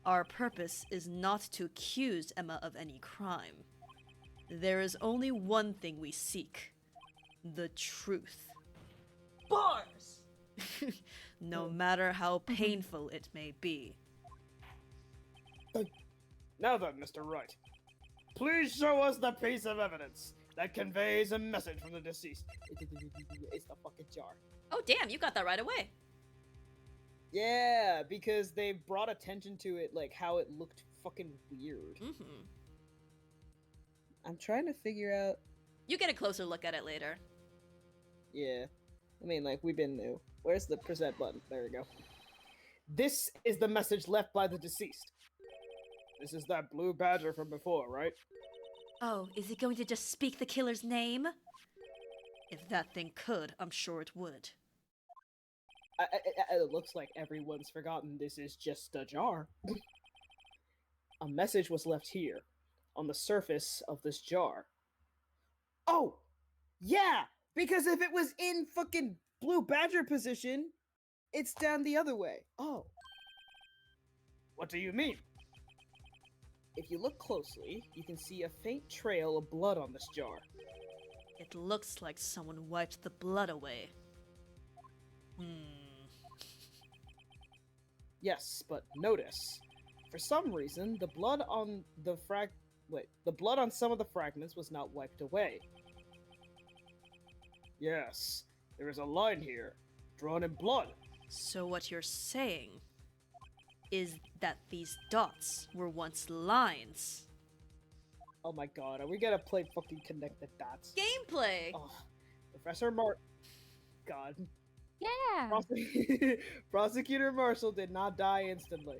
[SPEAKER 1] Our purpose is not to accuse Emma of any crime. There is only one thing we seek. The truth. Bars! No matter how painful it may be.
[SPEAKER 3] Now then, Mr. Wright, please show us the piece of evidence that conveys a message from the deceased. It's the fucking jar.
[SPEAKER 1] Oh damn, you got that right away.
[SPEAKER 3] Yeah, because they brought attention to it, like how it looked fucking weird.
[SPEAKER 1] Mm-hmm.
[SPEAKER 3] I'm trying to figure out.
[SPEAKER 1] You get a closer look at it later.
[SPEAKER 3] Yeah, I mean, like we've been new. Where's the present button? There we go. This is the message left by the deceased. This is that blue badger from before, right?
[SPEAKER 1] Oh, is it going to just speak the killer's name? If that thing could, I'm sure it would.
[SPEAKER 3] It looks like everyone's forgotten this is just a jar. A message was left here, on the surface of this jar. Oh! Yeah! Because if it was in fucking blue badger position, it's down the other way. Oh. What do you mean? If you look closely, you can see a faint trail of blood on this jar.
[SPEAKER 1] It looks like someone wiped the blood away.
[SPEAKER 3] Yes, but notice. For some reason, the blood on the the blood on some of the fragments was not wiped away. Yes, there is a line here, drawn in blood.
[SPEAKER 1] So what you're saying is that these dots were once lines.
[SPEAKER 3] Oh my god, are we gonna play fucking connect the dots?
[SPEAKER 1] Gameplay!
[SPEAKER 3] Oh, Professor Mart. God.
[SPEAKER 2] Yeah.
[SPEAKER 3] Prosecutor Marshall did not die instantly.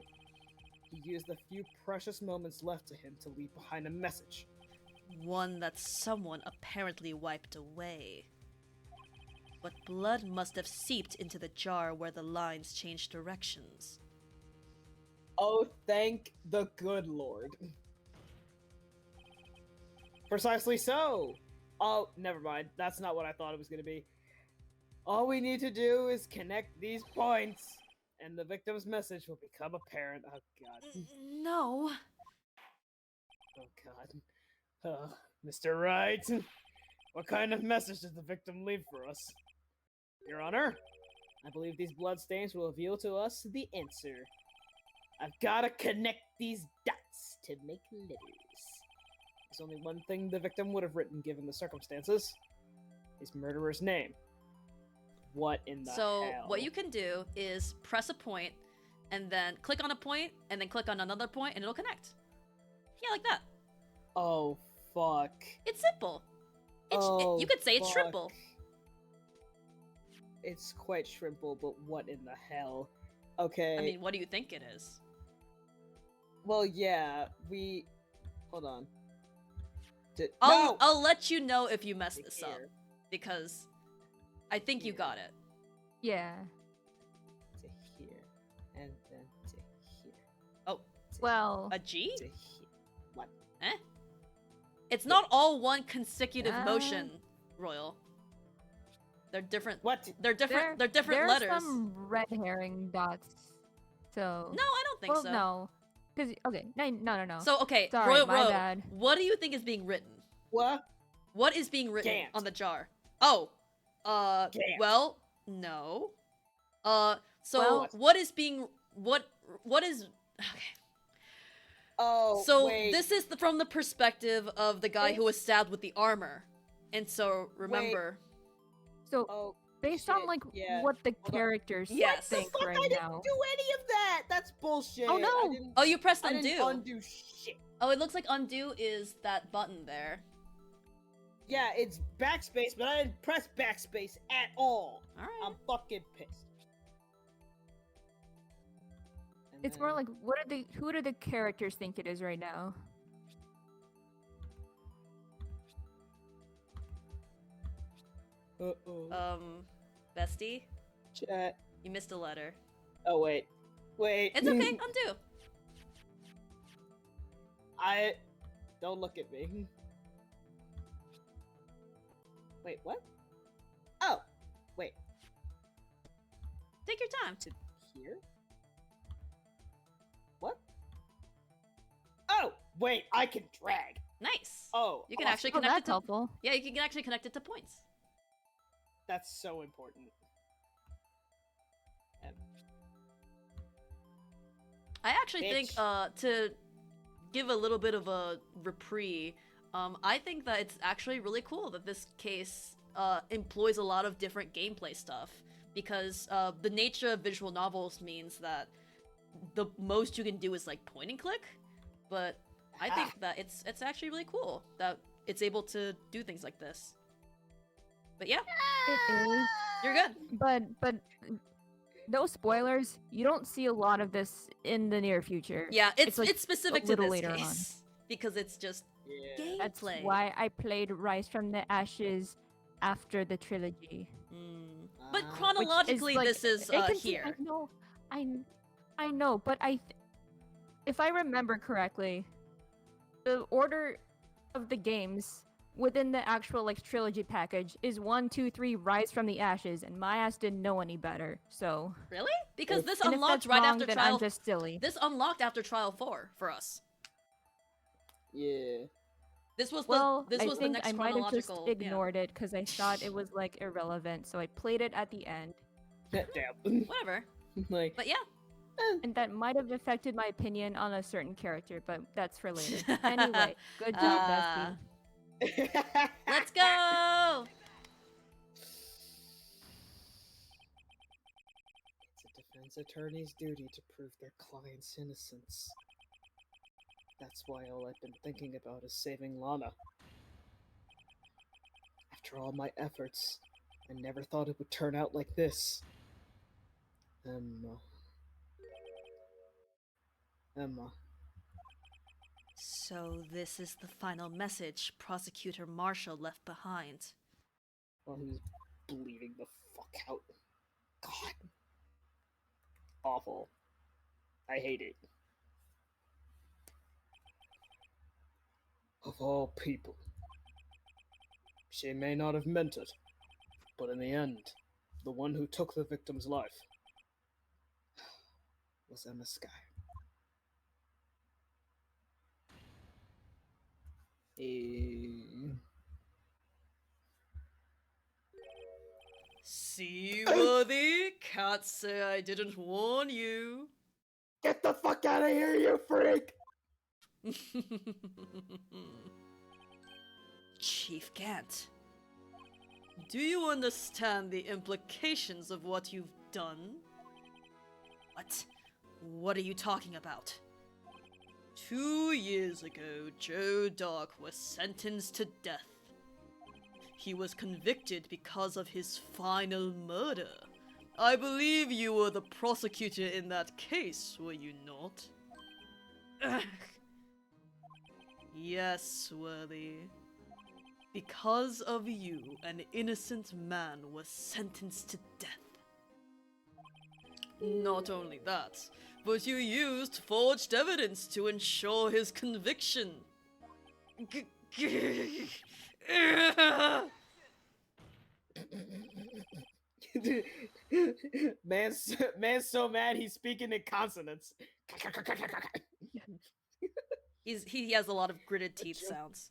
[SPEAKER 3] He used the few precious moments left to him to leave behind a message.
[SPEAKER 1] One that someone apparently wiped away. But blood must have seeped into the jar where the lines changed directions.
[SPEAKER 3] Oh, thank the good Lord. Precisely so! Oh, never mind. That's not what I thought it was going to be. All we need to do is connect these points, and the victim's message will become apparent. Oh, God.
[SPEAKER 1] No.
[SPEAKER 3] Oh, God. Mr. Wright, what kind of message does the victim leave for us? Your Honor, I believe these bloodstains will reveal to us the answer. I've gotta connect these dots to make letters. There's only one thing the victim would have written given the circumstances. His murderer's name. What in the hell?
[SPEAKER 1] What you can do is press a point, and then click on a point, and then click on another point, and it'll connect. Yeah, like that.
[SPEAKER 3] Oh, fuck.
[SPEAKER 1] It's simple. You could say it's
[SPEAKER 3] fuck.
[SPEAKER 1] shrimple.
[SPEAKER 3] It's quite shrimple, but what in the hell? Okay.
[SPEAKER 1] I mean, what do you think it is?
[SPEAKER 3] Well, yeah, Hold on.
[SPEAKER 1] I'll let you know if you mess this up,
[SPEAKER 3] Here.
[SPEAKER 1] because I think you got it.
[SPEAKER 2] Yeah.
[SPEAKER 3] To here. And then to here.
[SPEAKER 1] Oh,
[SPEAKER 2] Well,
[SPEAKER 1] a G?
[SPEAKER 3] To here. What?
[SPEAKER 1] Eh? It's not all one consecutive motion, Royal. They're different.
[SPEAKER 3] What?
[SPEAKER 1] They're different. They're different
[SPEAKER 2] there's
[SPEAKER 1] letters.
[SPEAKER 2] some red herring dots. So.
[SPEAKER 1] No, I don't think
[SPEAKER 2] well,
[SPEAKER 1] so.
[SPEAKER 2] no. Because, okay. No.
[SPEAKER 1] So, okay,
[SPEAKER 2] Sorry,
[SPEAKER 1] Royal,
[SPEAKER 2] my bad.
[SPEAKER 1] what do you think is being written?
[SPEAKER 3] What?
[SPEAKER 1] What is being written
[SPEAKER 3] GANT.
[SPEAKER 1] on the jar? Oh,
[SPEAKER 3] GANT.
[SPEAKER 1] well, no. So
[SPEAKER 2] Well-
[SPEAKER 1] what is being, what is, okay.
[SPEAKER 3] Oh,
[SPEAKER 1] So
[SPEAKER 3] wait.
[SPEAKER 1] this is from the perspective of the guy who was stabbed with the armor. And so, remember,
[SPEAKER 2] So,
[SPEAKER 3] Oh,
[SPEAKER 2] based on,
[SPEAKER 3] shit,
[SPEAKER 2] like,
[SPEAKER 3] yeah.
[SPEAKER 2] what the
[SPEAKER 3] on.
[SPEAKER 2] characters
[SPEAKER 1] Yes.
[SPEAKER 2] think
[SPEAKER 3] Fuck,
[SPEAKER 2] right
[SPEAKER 3] I didn't
[SPEAKER 2] now.
[SPEAKER 3] do any of that! That's bullshit!
[SPEAKER 2] Oh, no.
[SPEAKER 3] I didn't,
[SPEAKER 1] oh, you pressed
[SPEAKER 3] I
[SPEAKER 1] undo.
[SPEAKER 3] didn't undo shit.
[SPEAKER 1] Oh, it looks like undo is that button there.
[SPEAKER 3] Yeah, it's backspace, but I didn't press backspace at all.
[SPEAKER 1] Alright.
[SPEAKER 3] I'm fucking pissed. And
[SPEAKER 2] It's more
[SPEAKER 3] then-
[SPEAKER 2] like, who do the characters think it is right now?
[SPEAKER 3] Uh-oh.
[SPEAKER 1] Bestie,
[SPEAKER 3] Chat.
[SPEAKER 1] you missed a letter.
[SPEAKER 3] Oh, wait. Wait.
[SPEAKER 1] It's okay, undo.
[SPEAKER 3] Don't look at me. Wait, what? Oh, wait.
[SPEAKER 1] Take your time.
[SPEAKER 3] To here? What? Oh, wait, I can drag.
[SPEAKER 1] Nice.
[SPEAKER 3] Oh,
[SPEAKER 1] You can
[SPEAKER 3] awesome.
[SPEAKER 1] actually
[SPEAKER 2] Oh,
[SPEAKER 1] connect it
[SPEAKER 2] that's
[SPEAKER 1] to.
[SPEAKER 2] helpful.
[SPEAKER 1] Yeah, you can actually connect it to points.
[SPEAKER 3] That's so important.
[SPEAKER 1] I actually think,
[SPEAKER 3] Bitch.
[SPEAKER 1] to give a little bit of a reprieve, I think that it's actually really cool that this case employs a lot of different gameplay stuff, because the nature of visual novels means that the most you can do is like point and click, but I think that it's actually really cool that it's able to do things like this. But yeah,
[SPEAKER 2] It is.
[SPEAKER 1] you're good.
[SPEAKER 2] But no spoilers. You don't see a lot of this in the near future.
[SPEAKER 1] Yeah, it's
[SPEAKER 2] like,
[SPEAKER 1] specific
[SPEAKER 2] a
[SPEAKER 1] to
[SPEAKER 2] little
[SPEAKER 1] this
[SPEAKER 2] later on.
[SPEAKER 1] case because it's just
[SPEAKER 3] Yeah.
[SPEAKER 1] gameplay.
[SPEAKER 2] That's why I played Rise from the Ashes after the trilogy.
[SPEAKER 1] Mm. But
[SPEAKER 3] Ah.
[SPEAKER 2] Which
[SPEAKER 1] chronologically,
[SPEAKER 2] like,
[SPEAKER 1] this is
[SPEAKER 2] it can
[SPEAKER 1] here.
[SPEAKER 2] I know, but if I remember correctly, the order of the games within the actual like trilogy package is 1, 2, 3, Rise from the Ashes, and my ass didn't know any better. So
[SPEAKER 1] Really? Because this
[SPEAKER 2] and if
[SPEAKER 1] unlocked
[SPEAKER 2] that's
[SPEAKER 1] right
[SPEAKER 2] wrong,
[SPEAKER 1] after
[SPEAKER 2] then
[SPEAKER 1] trial.
[SPEAKER 2] I'm just silly.
[SPEAKER 1] This unlocked after trial 4 for us.
[SPEAKER 3] Yeah.
[SPEAKER 1] This was
[SPEAKER 2] Well,
[SPEAKER 1] the
[SPEAKER 2] I
[SPEAKER 1] next
[SPEAKER 2] think I might have just
[SPEAKER 1] chronological.
[SPEAKER 2] ignored it because I thought it was like irrelevant, so I played it at the end,
[SPEAKER 3] Damn.
[SPEAKER 1] Whatever.
[SPEAKER 3] Like,
[SPEAKER 1] But yeah.
[SPEAKER 2] and that might have affected my opinion on a certain character, but that's for later. Anyway, good job, Bestie.
[SPEAKER 1] Let's go.
[SPEAKER 3] It's a defense attorney's duty to prove their client's innocence. That's why all I've been thinking about is saving Lana. After all my efforts, I never thought it would turn out like this. Emma.
[SPEAKER 1] So this is the final message Prosecutor Marshall left behind.
[SPEAKER 3] While he was bleeding the fuck out. God. Awful. I hate it. Of all people. She may not have meant it, but in the end, the one who took the victim's life was Emma Sky.
[SPEAKER 1] Seaworthy, can't say I didn't warn you.
[SPEAKER 3] Get the fuck out of here, you freak!
[SPEAKER 1] Chief Gant, do you understand the implications of what you've done? What? What are you talking about? 2 years ago, Joe Dark was sentenced to death. He was convicted because of his final murder. I believe you were the prosecutor in that case, were you not? Ugh. Yes, Worthy. Because of you, an innocent man was sentenced to death. Not only that, but you used forged evidence to ensure his conviction.
[SPEAKER 3] Man's so mad he's speaking in consonants.
[SPEAKER 1] He has a lot of gritted teeth sounds.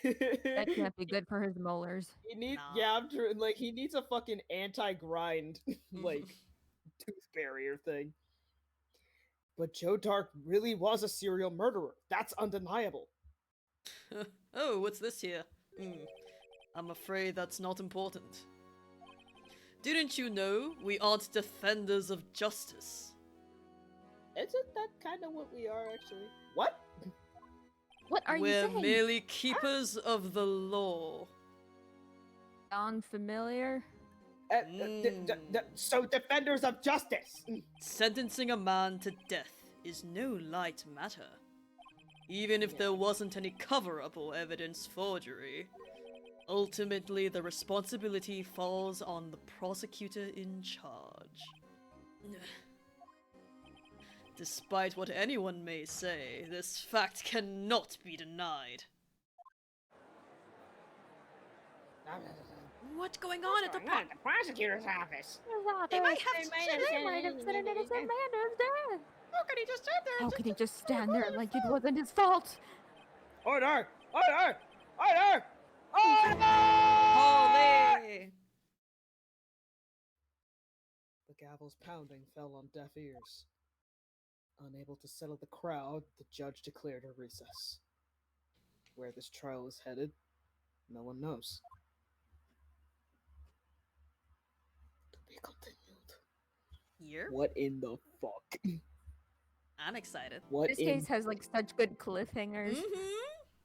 [SPEAKER 2] That can't be good for his molars.
[SPEAKER 3] He needs,
[SPEAKER 1] Nah.
[SPEAKER 3] yeah, I'm true. Like he needs a fucking anti-grind, like tooth barrier thing. But Joe Dark really was a serial murderer. That's undeniable.
[SPEAKER 1] Oh, what's this here? I'm afraid that's not important. Didn't you know we aren't defenders of justice?
[SPEAKER 3] Isn't that kind of what we are, actually? What?
[SPEAKER 2] What are
[SPEAKER 1] We're
[SPEAKER 2] you saying?
[SPEAKER 1] merely keepers of the law.
[SPEAKER 2] Sound familiar?
[SPEAKER 3] So defenders of justice.
[SPEAKER 1] Sentencing a man to death is no light matter. Even if there wasn't any cover-up or evidence forgery. Ultimately, the responsibility falls on the prosecutor in charge. Despite what anyone may say, this fact cannot be denied. What's going on at the
[SPEAKER 4] What's going on at the prosecutor's office?
[SPEAKER 1] They might have
[SPEAKER 2] They might have said an innocent man is dead.
[SPEAKER 1] How can he just stand there?
[SPEAKER 2] How can he just stand there like it wasn't his fault?
[SPEAKER 3] Order! Order! Order! Order!
[SPEAKER 1] Holy!
[SPEAKER 3] The gavel's pounding fell on deaf ears. Unable to settle the crowd, the judge declared a recess. Where this trial is headed, no one knows. To be continued.
[SPEAKER 1] Year?
[SPEAKER 3] What in the fuck?
[SPEAKER 1] I'm excited.
[SPEAKER 3] What
[SPEAKER 2] This
[SPEAKER 3] in...
[SPEAKER 2] case has like such good cliffhangers.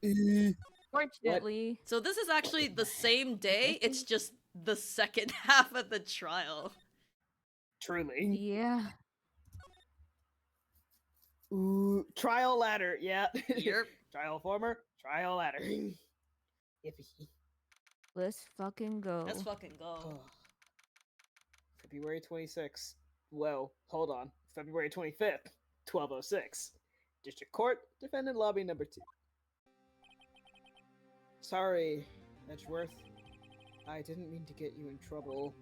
[SPEAKER 1] Mm-hmm.
[SPEAKER 2] Fortunately,
[SPEAKER 1] So this is actually the same day, it's just the second half of the trial.
[SPEAKER 3] Truly.
[SPEAKER 2] yeah.
[SPEAKER 3] Ooh, trial ladder, yeah.
[SPEAKER 1] Yep.
[SPEAKER 3] Trial former, trial ladder. Yippee.
[SPEAKER 2] Let's fucking go.
[SPEAKER 1] Let's fucking go.
[SPEAKER 3] Oh. February 26th. Well, hold on. February 25th, 1206. District Court, defendant lobby number 2. Sorry, Edgeworth. I didn't mean to get you in trouble.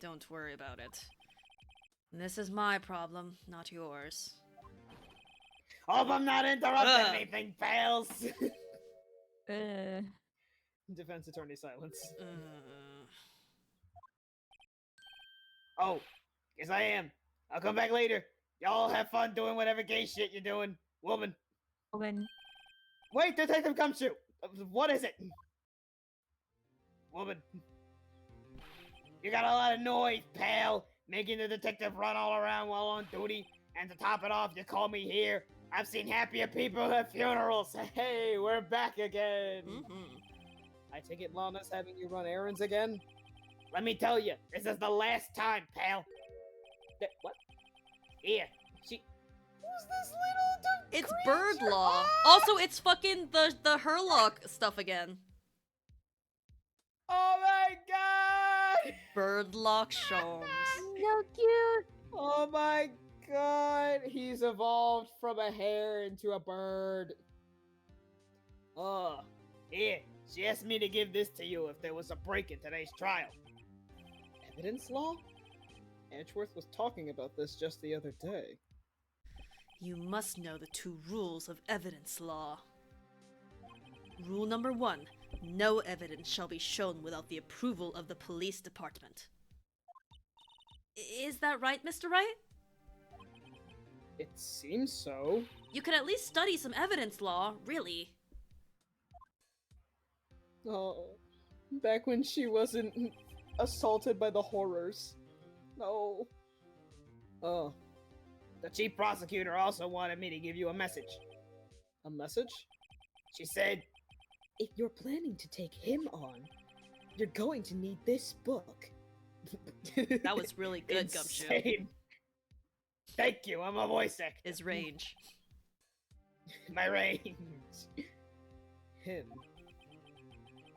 [SPEAKER 1] Don't worry about it. This is my problem, not yours.
[SPEAKER 4] Hope I'm not interrupting
[SPEAKER 1] Ugh.
[SPEAKER 4] anything, pals.
[SPEAKER 3] Defense attorney silence.
[SPEAKER 4] Oh, yes I am. I'll come back later. Y'all have fun doing whatever gay shit you're doing. Woman.
[SPEAKER 2] When
[SPEAKER 4] Wait, Detective Gumshoe. What is it? Woman. You got a lot of noise, pal. Making the detective run all around while on duty. And to top it off, you call me here. I've seen happier people at funerals. Hey, we're back again.
[SPEAKER 3] I take it Lana's having you run errands again?
[SPEAKER 4] Let me tell you, this is the last time, pal. Here, she. Who's this little
[SPEAKER 1] It's
[SPEAKER 4] creature?
[SPEAKER 1] bird law.
[SPEAKER 4] Ah!
[SPEAKER 1] Also, it's fucking the Herlock stuff again.
[SPEAKER 4] Oh my god!
[SPEAKER 1] Birdlock Sholmes.
[SPEAKER 2] So cute.
[SPEAKER 4] Oh my god! He's evolved from a hare into a bird. Oh, here. She asked me to give this to you if there was a break in today's trial.
[SPEAKER 3] Evidence law? Edgeworth was talking about this just the other day.
[SPEAKER 1] You must know the 2 rules of evidence law. Rule number 1. No evidence shall be shown without the approval of the police department. Is that right, Mr. Wright?
[SPEAKER 3] It seems so.
[SPEAKER 1] You could at least study some evidence law, really.
[SPEAKER 3] Oh, back when she wasn't assaulted by the horrors. No. Oh,
[SPEAKER 4] The chief prosecutor also wanted me to give you a message.
[SPEAKER 3] a message?
[SPEAKER 4] She said,
[SPEAKER 5] If you're planning to take him on, you're going to need this book.
[SPEAKER 1] That was really good, Gumshoe.
[SPEAKER 4] insane. Thank you, I'm a voice actor.
[SPEAKER 1] His range.
[SPEAKER 4] My range.
[SPEAKER 3] Him.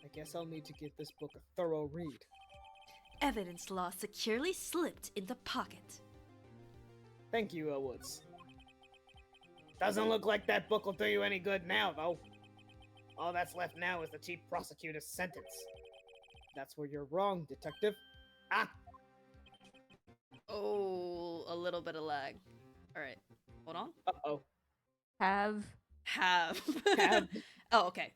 [SPEAKER 3] I guess I'll need to give this book a thorough read.
[SPEAKER 1] Evidence law securely slipped in the pocket.
[SPEAKER 3] Thank you, Woods.
[SPEAKER 4] Doesn't look like that book will do you any good now, though. All that's left now is the chief prosecutor's sentence.
[SPEAKER 3] That's where you're wrong, detective.
[SPEAKER 4] Ah,
[SPEAKER 1] Oh, a little bit of lag. Alright, hold on.
[SPEAKER 3] Uh-oh.
[SPEAKER 2] Have.
[SPEAKER 1] Have.
[SPEAKER 3] Have.
[SPEAKER 1] Oh, okay.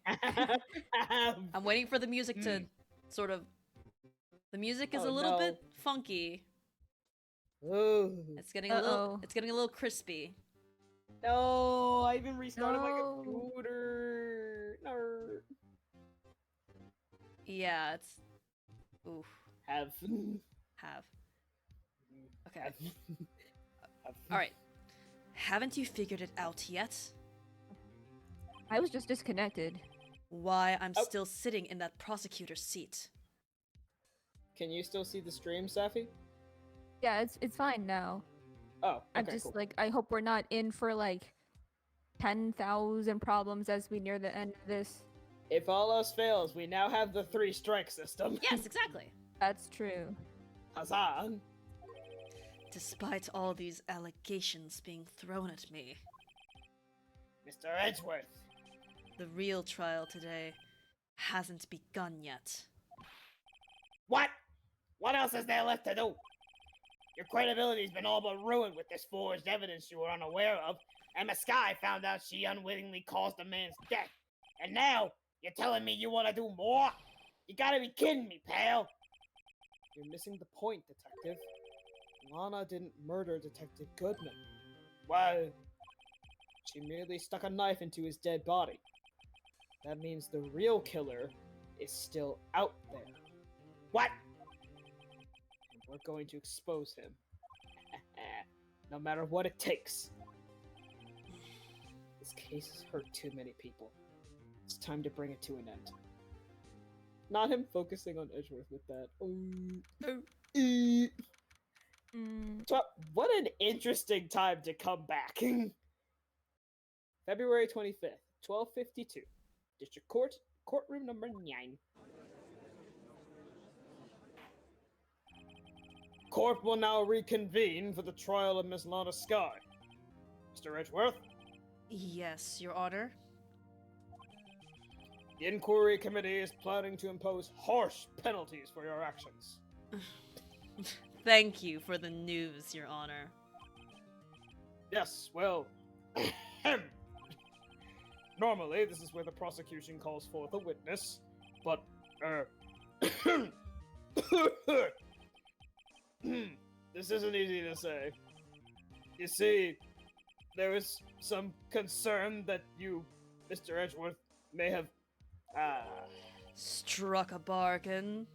[SPEAKER 1] I'm waiting for the music to sort of... The music is
[SPEAKER 3] Oh,
[SPEAKER 1] a little
[SPEAKER 3] no.
[SPEAKER 1] bit funky.
[SPEAKER 3] Ooh.
[SPEAKER 1] It's getting a little...
[SPEAKER 2] Uh-oh.
[SPEAKER 1] It's getting a little crispy.
[SPEAKER 3] No, I even restarted my
[SPEAKER 2] No.
[SPEAKER 3] computer. No.
[SPEAKER 1] Yeah, it's... Oof.
[SPEAKER 3] Have.
[SPEAKER 1] Have. Okay.
[SPEAKER 3] Have.
[SPEAKER 1] Alright. Haven't you figured it out yet?
[SPEAKER 2] I was just disconnected.
[SPEAKER 1] Why I'm
[SPEAKER 3] Oh.
[SPEAKER 1] still sitting in that prosecutor's seat.
[SPEAKER 3] Can you still see the stream, Safi?
[SPEAKER 2] Yeah, it's fine now.
[SPEAKER 3] Oh, okay,
[SPEAKER 2] I'm just
[SPEAKER 3] cool.
[SPEAKER 2] like, I hope we're not in for like 10,000 problems as we near the end of this.
[SPEAKER 3] If all else fails, we now have the 3 strike system.
[SPEAKER 1] Yes, exactly.
[SPEAKER 2] That's true.
[SPEAKER 3] Huzzah!
[SPEAKER 1] Despite all these allegations being thrown at me,
[SPEAKER 4] Mr. Edgeworth.
[SPEAKER 1] the real trial today hasn't begun yet.
[SPEAKER 4] What? What else is there left to do? Your credibility's been all but ruined with this forged evidence you were unaware of, and Sky found out she unwittingly caused a man's death. And now, you're telling me you want to do more? You gotta be kidding me, pal!
[SPEAKER 3] You're missing the point, detective. Lana didn't murder Detective Goodman.
[SPEAKER 4] Why?
[SPEAKER 3] She merely stuck a knife into his dead body. That means the real killer is still out there.
[SPEAKER 4] What?
[SPEAKER 3] And we're going to expose him. No matter what it takes. This case has hurt too many people. It's time to bring it to an end. Not him focusing on Edgeworth with that. So, what an interesting time to come back. February 25th, 12:52. District Court, courtroom number 9.
[SPEAKER 4] Court will now reconvene for the trial of Miss Lana Sky. Mr. Edgeworth,
[SPEAKER 1] Yes, Your Honor.
[SPEAKER 4] the inquiry committee is planning to impose harsh penalties for your actions.
[SPEAKER 1] Thank you for the news, Your Honor.
[SPEAKER 4] Yes, well, normally this is where the prosecution calls forth a witness, but, this isn't easy to say. You see, there is some concern that you, Mr. Edgeworth, may have,
[SPEAKER 1] Struck a bargain.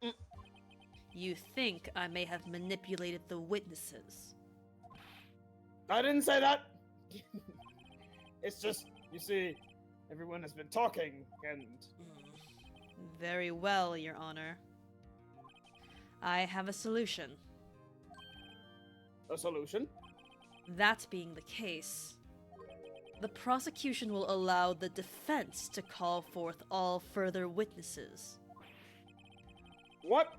[SPEAKER 4] Mm.
[SPEAKER 1] You think I may have manipulated the witnesses.
[SPEAKER 4] I didn't say that! It's just, you see, everyone has been talking, and
[SPEAKER 1] Very well, Your Honor. I have a solution.
[SPEAKER 3] a solution.
[SPEAKER 1] That being the case, the prosecution will allow the defense to call forth all further witnesses.
[SPEAKER 3] What?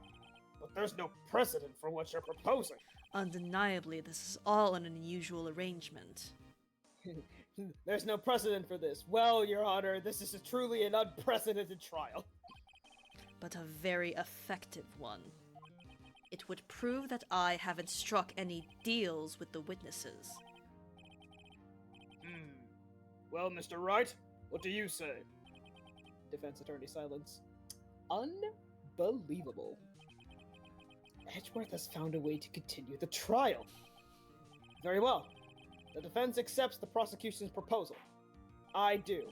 [SPEAKER 3] But there's no precedent for what you're proposing.
[SPEAKER 1] Undeniably, this is all an unusual arrangement.
[SPEAKER 3] There's no precedent for this. Well, Your Honor, this is truly an unprecedented trial.
[SPEAKER 1] But a very effective one. It would prove that I haven't struck any deals with the witnesses.
[SPEAKER 3] Well, Mr. Wright, what do you say? Defense attorney silence. Unbelievable. Edgeworth has found a way to continue the trial. Very well. The defense accepts the prosecution's proposal. I do.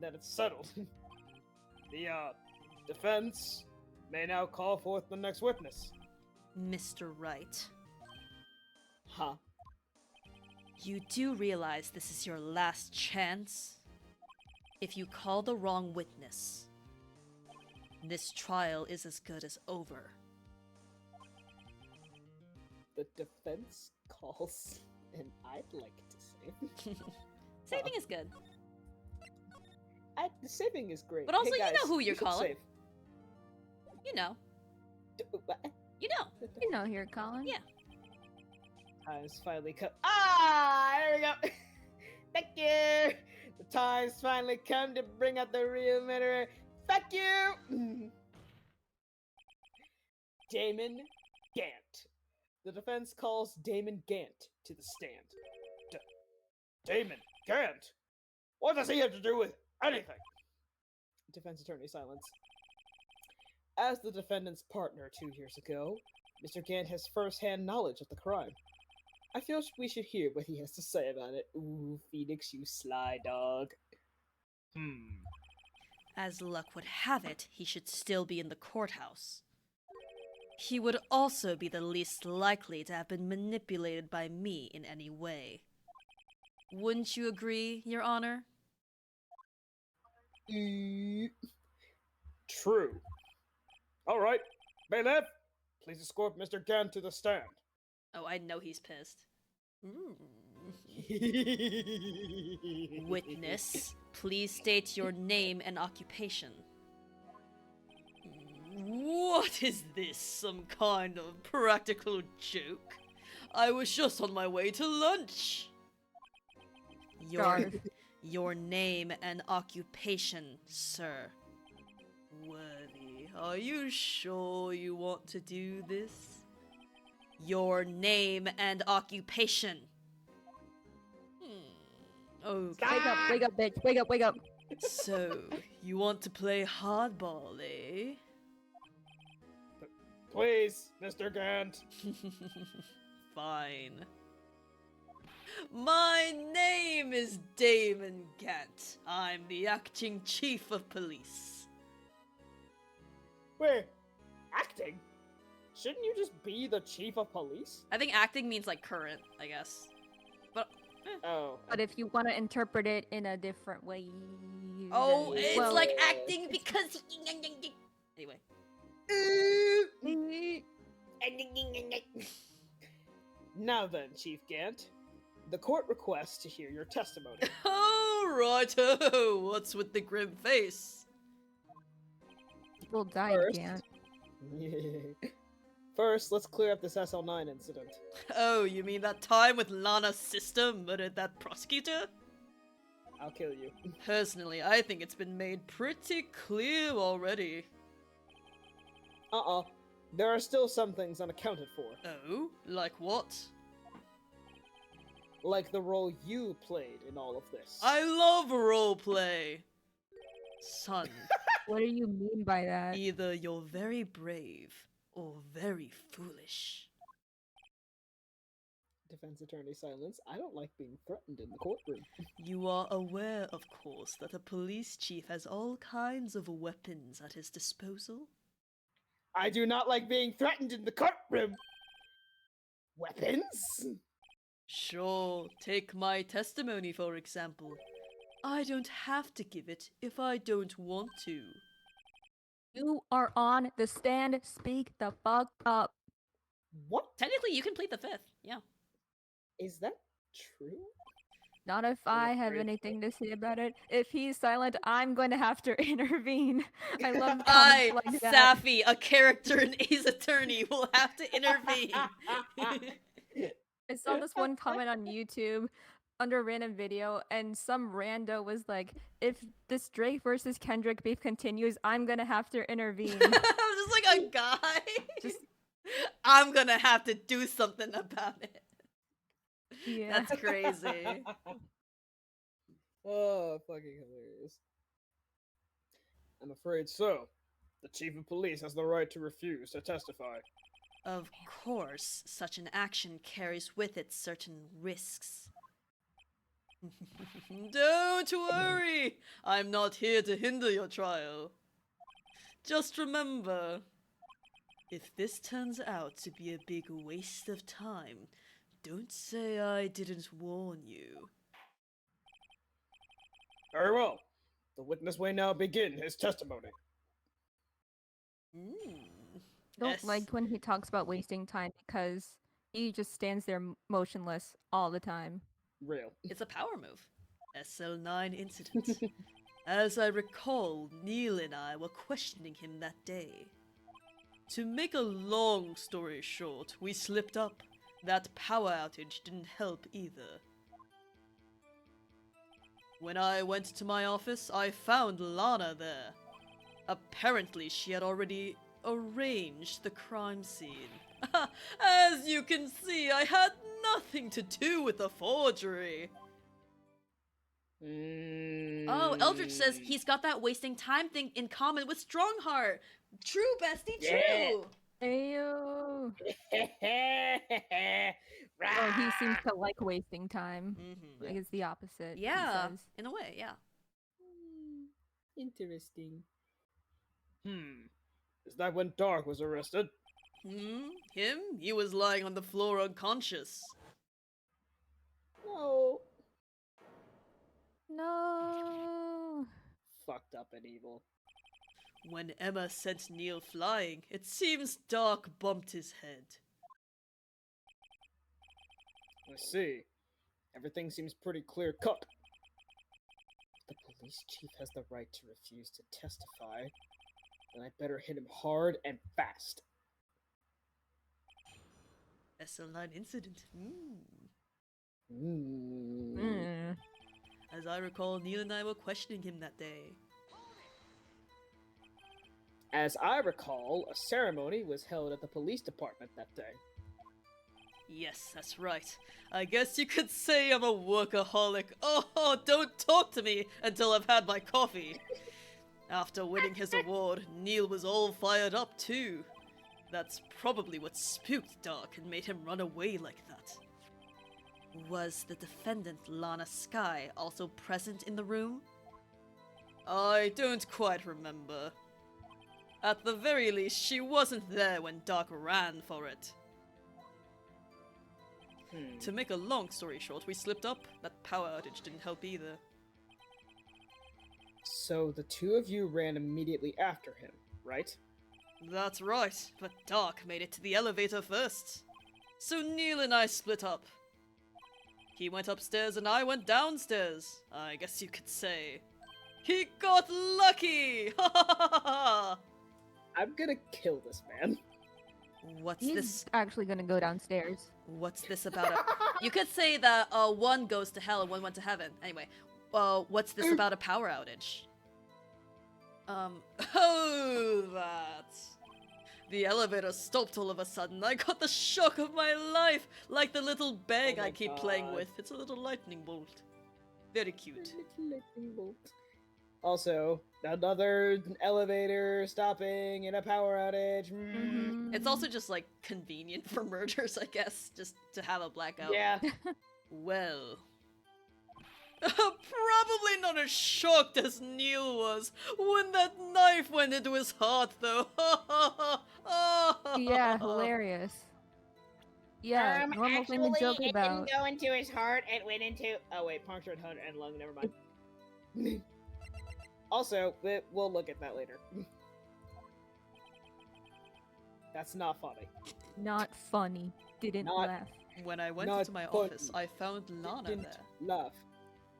[SPEAKER 3] Then it's settled. The, defense may now call forth the next witness.
[SPEAKER 1] Mr. Wright,
[SPEAKER 3] Huh?
[SPEAKER 1] you do realize this is your last chance? If you call the wrong witness, this trial is as good as over.
[SPEAKER 3] The defense calls, and I'd like to save.
[SPEAKER 1] Saving is good.
[SPEAKER 3] The saving is great.
[SPEAKER 1] But also,
[SPEAKER 3] Hey,
[SPEAKER 1] you know
[SPEAKER 3] guys,
[SPEAKER 1] who you're
[SPEAKER 3] should
[SPEAKER 1] calling.
[SPEAKER 3] save.
[SPEAKER 1] You know.
[SPEAKER 3] What?
[SPEAKER 1] You know.
[SPEAKER 2] You know here, Colin.
[SPEAKER 1] Yeah.
[SPEAKER 3] Time's finally come. Ah, there we go. Thank you. The time's finally come to bring out the real murderer. Fuck you. Damon Gant. The defense calls Damon Gant to the stand. Damon Gant? What does he have to do with anything? Defense attorney silence. As the defendant's partner 2 years ago, Mr. Gant has first-hand knowledge of the crime. I feel we should hear what he has to say about it. Ooh, Phoenix, you sly dog.
[SPEAKER 1] As luck would have it, he should still be in the courthouse. He would also be the least likely to have been manipulated by me in any way. Wouldn't you agree, Your Honor?
[SPEAKER 3] True. All right, bailiff, please escort Mr. Gant to the stand.
[SPEAKER 1] Oh, I know he's pissed. Witness, please state your name and occupation. What is this? Some kind of practical joke? I was just on my way to lunch. Your name and occupation, sir. Worthy, are you sure you want to do this? Your name and occupation. Okay.
[SPEAKER 2] Wake up, bitch. Wake up, wake up.
[SPEAKER 1] So, you want to play hardball, eh?
[SPEAKER 3] Please, Mr. Gant.
[SPEAKER 1] Fine. My name is Damon Gant. I'm the acting chief of police.
[SPEAKER 3] Wait, acting? Shouldn't you just be the chief of police?
[SPEAKER 1] I think acting means like current, I guess. But
[SPEAKER 3] Oh.
[SPEAKER 2] But if you want to interpret it in a different way,
[SPEAKER 1] oh,
[SPEAKER 2] then-
[SPEAKER 1] it's
[SPEAKER 2] well,
[SPEAKER 1] like acting because anyway.
[SPEAKER 3] Now then, Chief Gant, the court requests to hear your testimony.
[SPEAKER 1] Oh, righto. What's with the grim face?
[SPEAKER 2] people died,
[SPEAKER 3] First-
[SPEAKER 2] Gant.
[SPEAKER 3] First, let's clear up this SL9 incident.
[SPEAKER 1] Oh, you mean that time with Lana's sister murdered that prosecutor?
[SPEAKER 3] I'll kill you.
[SPEAKER 1] Personally, I think it's been made pretty clear already.
[SPEAKER 3] There are still some things unaccounted for.
[SPEAKER 1] Oh? Like what?
[SPEAKER 3] Like the role you played in all of this.
[SPEAKER 1] I love roleplay! Son,
[SPEAKER 2] What do you mean by that?
[SPEAKER 1] either you're very brave or very foolish.
[SPEAKER 3] Defense attorney silence. I don't like being threatened in the courtroom.
[SPEAKER 1] You are aware, of course, that a police chief has all kinds of weapons at his disposal?
[SPEAKER 3] I do not like being threatened in the courtroom! Weapons?
[SPEAKER 1] Sure, take my testimony for example. I don't have to give it if I don't want to.
[SPEAKER 2] You are on the stand. Speak the fuck up.
[SPEAKER 3] What?
[SPEAKER 1] Technically, Technically, you can plead the fifth. Yeah.
[SPEAKER 3] Is that true?
[SPEAKER 2] Not if
[SPEAKER 3] I'm
[SPEAKER 2] I have
[SPEAKER 3] afraid
[SPEAKER 2] anything to say about it. If he's silent, I'm going to have to intervene. I love comments
[SPEAKER 1] I,
[SPEAKER 2] like that.
[SPEAKER 1] Safi, a character in Ace Attorney, will have to intervene.
[SPEAKER 2] I saw this one comment on YouTube under a random video, and some rando was like, if this Drake versus Kendrick beef continues, I'm gonna have to intervene.
[SPEAKER 1] I'm just like a guy.
[SPEAKER 2] Just
[SPEAKER 1] I'm gonna have to do something about it.
[SPEAKER 2] yeah.
[SPEAKER 1] That's crazy.
[SPEAKER 3] Oh, fucking hilarious. I'm afraid so. The chief of police has the right to refuse to testify.
[SPEAKER 1] Of course, such an action carries with it certain risks. Don't worry! I'm not here to hinder your trial. Just remember, if this turns out to be a big waste of time, don't say I didn't warn you.
[SPEAKER 3] Very well. The witness may now begin his testimony.
[SPEAKER 2] Don't
[SPEAKER 1] Yes.
[SPEAKER 2] like when he talks about wasting time because he just stands there motionless all the time.
[SPEAKER 3] Real.
[SPEAKER 1] It's a power move. SL9 incident. As I recall, Neil and I were questioning him that day. To make a long story short, we slipped up. That power outage didn't help either. When I went to my office, I found Lana there. Apparently, she had already arranged the crime scene. As you can see, I had nothing to do with the forgery. Oh, Eldritch says he's got that wasting time thing in common with Strongheart. True, bestie, true.
[SPEAKER 2] Ayo. Oh, he seems to like wasting time.
[SPEAKER 1] Mm-hmm.
[SPEAKER 2] Like it's the opposite. he
[SPEAKER 1] Yeah,
[SPEAKER 2] says.
[SPEAKER 1] in a way, yeah.
[SPEAKER 3] Interesting. Is that when Dark was arrested?
[SPEAKER 1] Him? He was lying on the floor unconscious.
[SPEAKER 3] No.
[SPEAKER 2] No.
[SPEAKER 3] Fucked up and evil.
[SPEAKER 1] When Emma sent Neil flying, it seems Dark bumped his head.
[SPEAKER 3] I see. Everything seems pretty clear cut. The police chief has the right to refuse to testify. Then I better hit him hard and fast.
[SPEAKER 1] SL9 incident.
[SPEAKER 2] Mm.
[SPEAKER 1] As I recall, Neil and I were questioning him that day.
[SPEAKER 3] As I recall, a ceremony was held at the police department that day.
[SPEAKER 1] Yes, that's right. I guess you could say I'm a workaholic. Oh, don't talk to me until I've had my coffee. After winning his award, Neil was all fired up too. That's probably what spooked Dark and made him run away like that. Was the defendant Lana Sky also present in the room? I don't quite remember. At the very least, she wasn't there when Dark ran for it. To make a long story short, we slipped up. That power outage didn't help either.
[SPEAKER 3] So the two of you ran immediately after him, right?
[SPEAKER 1] That's right, but Dark made it to the elevator first. So Neil and I split up. He went upstairs and I went downstairs, I guess you could say. He got lucky! Ha ha ha ha!
[SPEAKER 3] I'm gonna kill this man.
[SPEAKER 1] What's
[SPEAKER 2] He's
[SPEAKER 1] this?
[SPEAKER 2] actually gonna go downstairs.
[SPEAKER 1] What's this about? You could say that one goes to hell and one went to heaven. Anyway, what's this about a power outage? Oh, that. The elevator stopped all of a sudden. I got the shock of my life, like the little bag
[SPEAKER 3] Oh my
[SPEAKER 1] I keep playing
[SPEAKER 3] God.
[SPEAKER 1] with. It's a little lightning bolt. Very cute.
[SPEAKER 3] Also, another elevator stopping in a power outage.
[SPEAKER 1] It's also just like convenient for murders, I guess, just to have a blackout.
[SPEAKER 3] Yeah.
[SPEAKER 1] Well. Probably not as shocked as Neil was when that knife went into his heart, though.
[SPEAKER 2] Yeah, hilarious. Yeah, normal thing to joke
[SPEAKER 4] it
[SPEAKER 2] about.
[SPEAKER 4] didn't go into his heart. It went into. Oh wait, punctured heart and lung. Never mind.
[SPEAKER 3] Also, we'll look at that later. That's not funny.
[SPEAKER 2] Not funny. didn't
[SPEAKER 4] Not-
[SPEAKER 2] laugh.
[SPEAKER 1] When I went
[SPEAKER 4] Not
[SPEAKER 1] into my
[SPEAKER 4] funny.
[SPEAKER 1] office, I found Lana
[SPEAKER 4] Didn't
[SPEAKER 1] there.
[SPEAKER 4] laugh.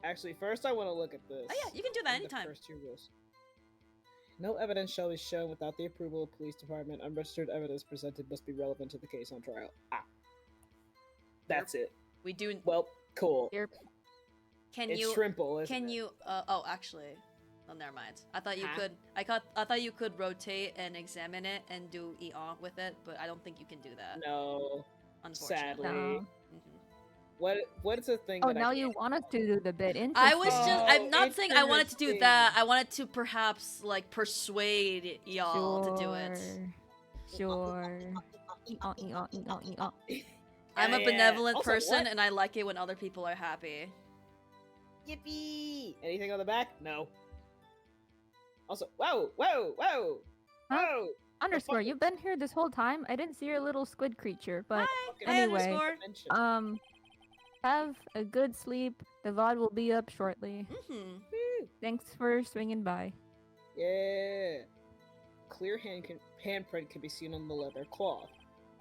[SPEAKER 4] Actually, first I want to look at this.
[SPEAKER 1] Oh yeah, you can do that
[SPEAKER 4] Read the
[SPEAKER 1] anytime.
[SPEAKER 4] first two rules. No evidence shall be shown without the approval of police department. Unregistered evidence presented must be relevant to the case on trial. Ah. That's it.
[SPEAKER 1] We do.
[SPEAKER 4] Well, cool.
[SPEAKER 2] Here,
[SPEAKER 1] Can
[SPEAKER 4] It's
[SPEAKER 1] you?
[SPEAKER 4] shrimple, isn't
[SPEAKER 1] Can
[SPEAKER 4] it?
[SPEAKER 1] you? Oh, actually, oh, never mind. I thought you
[SPEAKER 4] Huh?
[SPEAKER 1] could. I thought you could rotate and examine it and do ER with it, but I don't think you can do that.
[SPEAKER 4] No.
[SPEAKER 1] Unfortunately.
[SPEAKER 4] Sadly.
[SPEAKER 2] no.
[SPEAKER 1] Mhm.
[SPEAKER 4] What's a thing
[SPEAKER 2] Oh,
[SPEAKER 4] that
[SPEAKER 2] now
[SPEAKER 4] I
[SPEAKER 2] you
[SPEAKER 4] can't-
[SPEAKER 2] want us to do the bit.
[SPEAKER 1] I was
[SPEAKER 2] Interesting.
[SPEAKER 1] just.
[SPEAKER 4] Oh,
[SPEAKER 1] I'm not saying I wanted to do that.
[SPEAKER 4] interesting.
[SPEAKER 1] I wanted to perhaps like persuade y'all to do it.
[SPEAKER 2] Sure. Ee-aw, ee-aw, ee-aw, ee-aw.
[SPEAKER 1] I'm a
[SPEAKER 4] Yeah.
[SPEAKER 1] benevolent
[SPEAKER 4] Also,
[SPEAKER 1] person,
[SPEAKER 4] what?
[SPEAKER 1] and I like it when other people are happy.
[SPEAKER 4] Yippee! Anything on the back? No. Also, whoa, whoa, whoa,
[SPEAKER 2] Huh?
[SPEAKER 4] whoa!
[SPEAKER 2] Underscore,
[SPEAKER 4] fuck?
[SPEAKER 2] you've been here this whole time. I didn't see your little squid creature, but
[SPEAKER 4] Okay,
[SPEAKER 1] Hi,
[SPEAKER 2] anyway,
[SPEAKER 1] underscore.
[SPEAKER 4] dimension.
[SPEAKER 2] have a good sleep. The VOD will be up shortly.
[SPEAKER 1] Mm-hmm.
[SPEAKER 4] Woo.
[SPEAKER 2] Thanks for swinging by.
[SPEAKER 4] Yeah. Clear handprint can be seen on the leather cloth.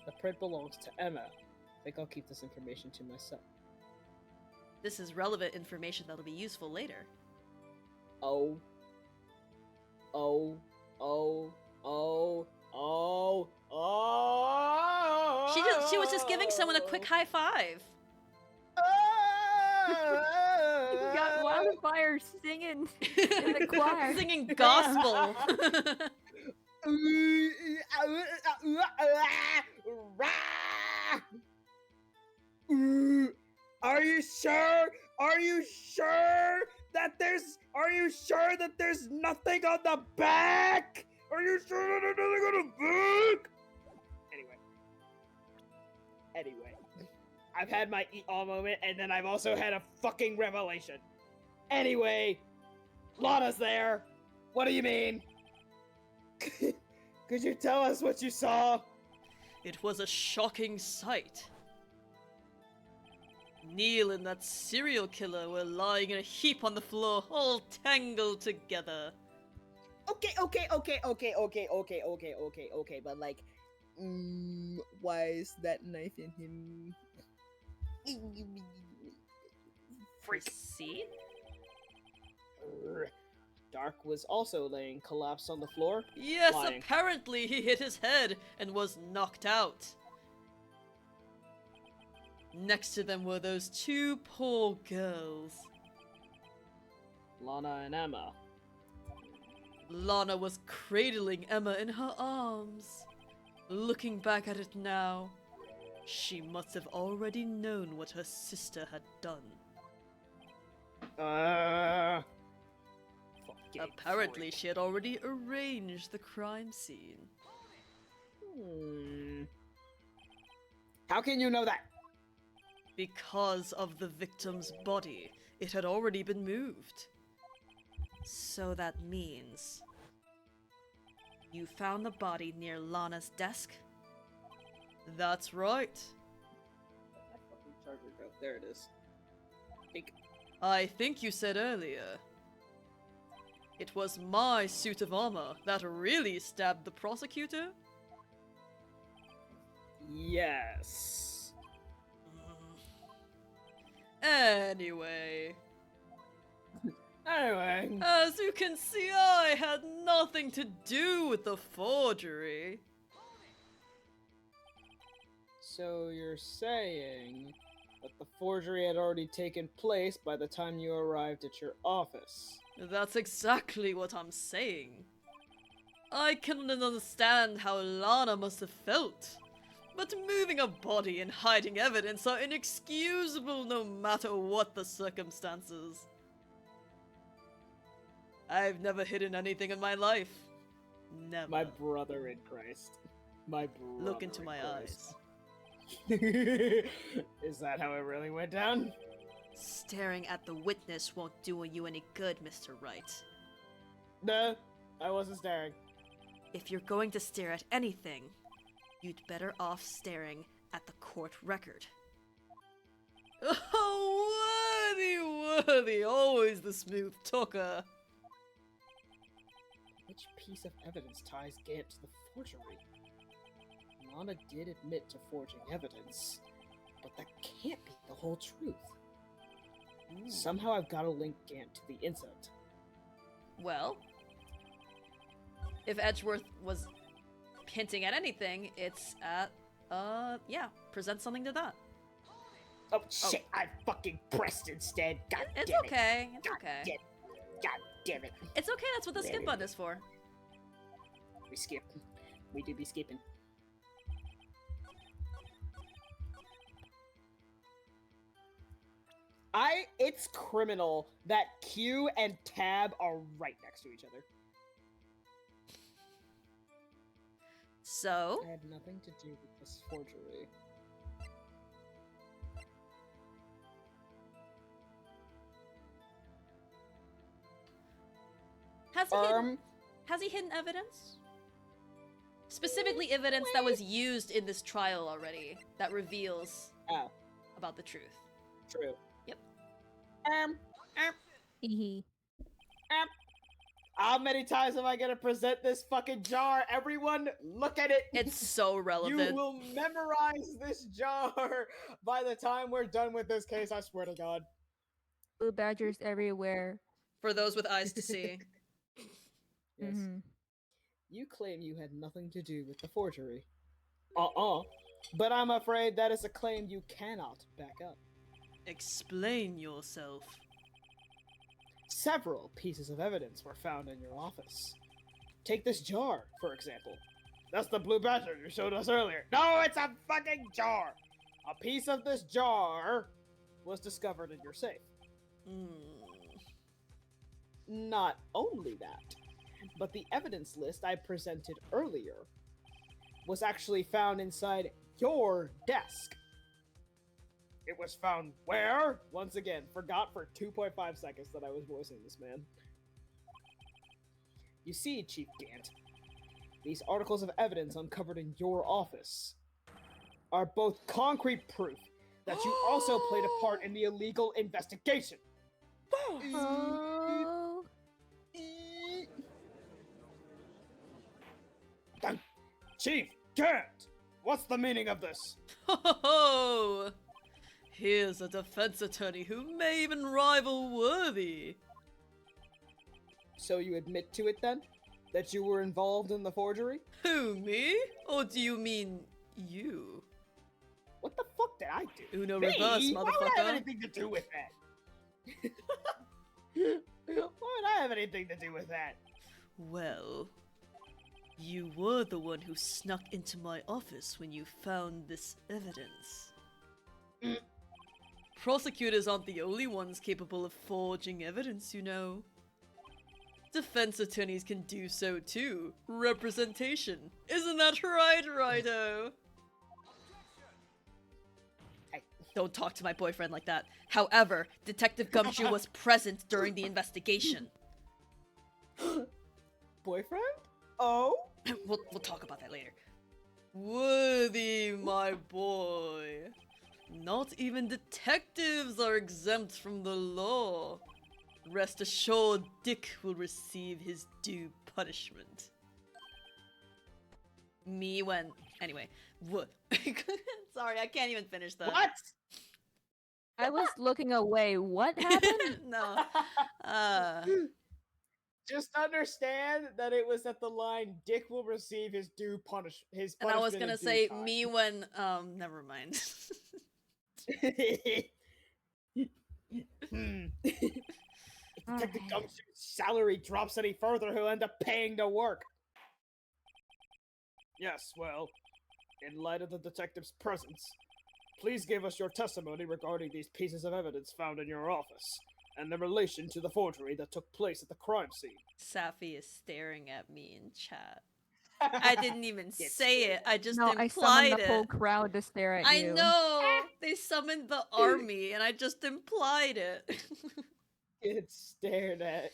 [SPEAKER 4] The print belongs to Emma. I think I'll keep this information to myself.
[SPEAKER 1] This is relevant information that'll be useful later.
[SPEAKER 4] Oh. Oh. Oh. Oh. Oh. Oh.
[SPEAKER 1] She was just giving someone a quick high five.
[SPEAKER 2] You got wildfire singing in the choir.
[SPEAKER 1] Singing gospel.
[SPEAKER 4] Are you sure? Are you sure that there's nothing on the back? Are you sure that there's nothing on the back? Anyway, I've had my eat all moment, and then I've also had a fucking revelation. Anyway, Lana's there. What do you mean? Could you tell us what you saw?
[SPEAKER 1] It was a shocking sight. Neil and that serial killer were lying in a heap on the floor, all tangled together.
[SPEAKER 5] Okay, but like, why is that knife in him?
[SPEAKER 1] Proceed?
[SPEAKER 4] Dark was also laying collapsed on the floor.
[SPEAKER 1] Yes,
[SPEAKER 4] Lying.
[SPEAKER 1] apparently he hit his head and was knocked out. Next to them were those two poor girls.
[SPEAKER 4] Lana and Emma.
[SPEAKER 1] Lana was cradling Emma in her arms. Looking back at it now, she must have already known what her sister had done.
[SPEAKER 4] Fucking
[SPEAKER 1] Apparently,
[SPEAKER 4] freak.
[SPEAKER 1] she had already arranged the crime scene.
[SPEAKER 4] How can you know that?
[SPEAKER 1] Because of the victim's body, it had already been moved. So that means you found the body near Lana's desk? That's right.
[SPEAKER 4] That fucking charger go. There it is.
[SPEAKER 1] I think you said earlier. It was my suit of armor that really stabbed the prosecutor?
[SPEAKER 4] Yes.
[SPEAKER 1] Anyway,
[SPEAKER 4] Anyway.
[SPEAKER 1] as you can see, I had nothing to do with the forgery.
[SPEAKER 4] So you're saying that the forgery had already taken place by the time you arrived at your office?
[SPEAKER 1] That's exactly what I'm saying. I can understand how Lana must have felt, but moving a body and hiding evidence are inexcusable no matter what the circumstances. I've never hidden anything in my life. Never.
[SPEAKER 4] My brother in Christ. My brother.
[SPEAKER 1] Look into
[SPEAKER 4] in
[SPEAKER 1] my
[SPEAKER 4] Christ. Is that how it really went down?
[SPEAKER 1] Staring at the witness won't do you any good, Mr. Wright.
[SPEAKER 4] No, I wasn't staring.
[SPEAKER 1] If you're going to stare at anything, you'd better off staring at the court record. Oh, worthy, always the smooth talker.
[SPEAKER 4] Which piece of evidence ties GANT to the forgery? Lana did admit to forging evidence, but that can't be the whole truth. Somehow I've got to link Gant to the incident.
[SPEAKER 1] Well, if Edgeworth was hinting at anything, it's at, yeah, present something to that.
[SPEAKER 4] Oh shit, I fucking pressed instead. God
[SPEAKER 1] It's
[SPEAKER 4] damn it.
[SPEAKER 1] okay, it's
[SPEAKER 4] God
[SPEAKER 1] okay.
[SPEAKER 4] God damn it.
[SPEAKER 1] It's okay, that's what the skip button is for.
[SPEAKER 4] We skip. We do be skipping. It's criminal that Q and Tab are right next to each other.
[SPEAKER 1] So,
[SPEAKER 4] I had nothing to do with this forgery.
[SPEAKER 1] has he hidden evidence? Specifically evidence that was used in this trial already, that reveals about the truth.
[SPEAKER 4] True.
[SPEAKER 1] Yep.
[SPEAKER 2] Hee
[SPEAKER 4] How many times am I gonna present this fucking jar? Everyone, look at it!
[SPEAKER 1] It's so relevant.
[SPEAKER 4] You will memorize this jar by the time we're done with this case, I swear to God.
[SPEAKER 2] Blue badgers everywhere.
[SPEAKER 1] For those with eyes to see.
[SPEAKER 4] Yes.
[SPEAKER 2] Mhm.
[SPEAKER 4] You claim you had nothing to do with the forgery. But I'm afraid that is a claim you cannot back up.
[SPEAKER 1] Explain yourself.
[SPEAKER 4] Several pieces of evidence were found in your office. Take this jar, for example. That's the blue badger you showed us earlier. No, it's a fucking jar! A piece of this jar was discovered in your safe. Not only that, but the evidence list I presented earlier was actually found inside your desk. It was found where? Once again, forgot for 2.5 seconds that I was voicing this man. You see, Chief Gant, these articles of evidence uncovered in your office are both concrete proof that you also played a part in the illegal investigation.
[SPEAKER 2] Oh.
[SPEAKER 4] Chief Gant, what's the meaning of this?
[SPEAKER 1] Ho ho ho! Here's a defense attorney who may even rival Worthy.
[SPEAKER 4] So you admit to it then? That you were involved in the forgery?
[SPEAKER 1] Who, me? Or do you mean you?
[SPEAKER 4] What the fuck did I do?
[SPEAKER 1] Uno
[SPEAKER 4] Me?
[SPEAKER 1] reverse,
[SPEAKER 4] Why would I have
[SPEAKER 1] motherfucker.
[SPEAKER 4] anything to do with that? Why would I have anything to do with that?
[SPEAKER 1] Well, you were the one who snuck into my office when you found this evidence. Prosecutors aren't the only ones capable of forging evidence, you know. Defense attorneys can do so too. Representation. Isn't that right, Righto? Don't talk to my boyfriend like that. However, Detective Gumshoe was present during the investigation.
[SPEAKER 4] Boyfriend? Oh?
[SPEAKER 1] We'll talk about that later. Worthy, my boy. Not even detectives are exempt from the law. Rest assured, Dick will receive his due punishment. Me when... Anyway. Sorry, I can't even finish that.
[SPEAKER 4] What?
[SPEAKER 2] I was looking away. What happened?
[SPEAKER 1] No.
[SPEAKER 4] Just understand that it was at the line, Dick will receive his due his
[SPEAKER 1] And
[SPEAKER 4] punishment.
[SPEAKER 1] I was gonna
[SPEAKER 4] in due
[SPEAKER 1] say,
[SPEAKER 4] time.
[SPEAKER 1] me when... never mind.
[SPEAKER 4] If Detective Gumshoe's salary drops any further, he'll end up paying to work. Yes, well, in light of the detective's presence, please give us your testimony regarding these pieces of evidence found in your office, and their relation to the forgery that took place at the crime scene.
[SPEAKER 1] Safi is staring at me in chat. I didn't even say it, I just
[SPEAKER 2] No, I summoned
[SPEAKER 1] implied
[SPEAKER 2] the
[SPEAKER 1] it.
[SPEAKER 2] whole crowd to stare at you.
[SPEAKER 1] I know! They summoned the army, and I just implied it.
[SPEAKER 4] It's stared at.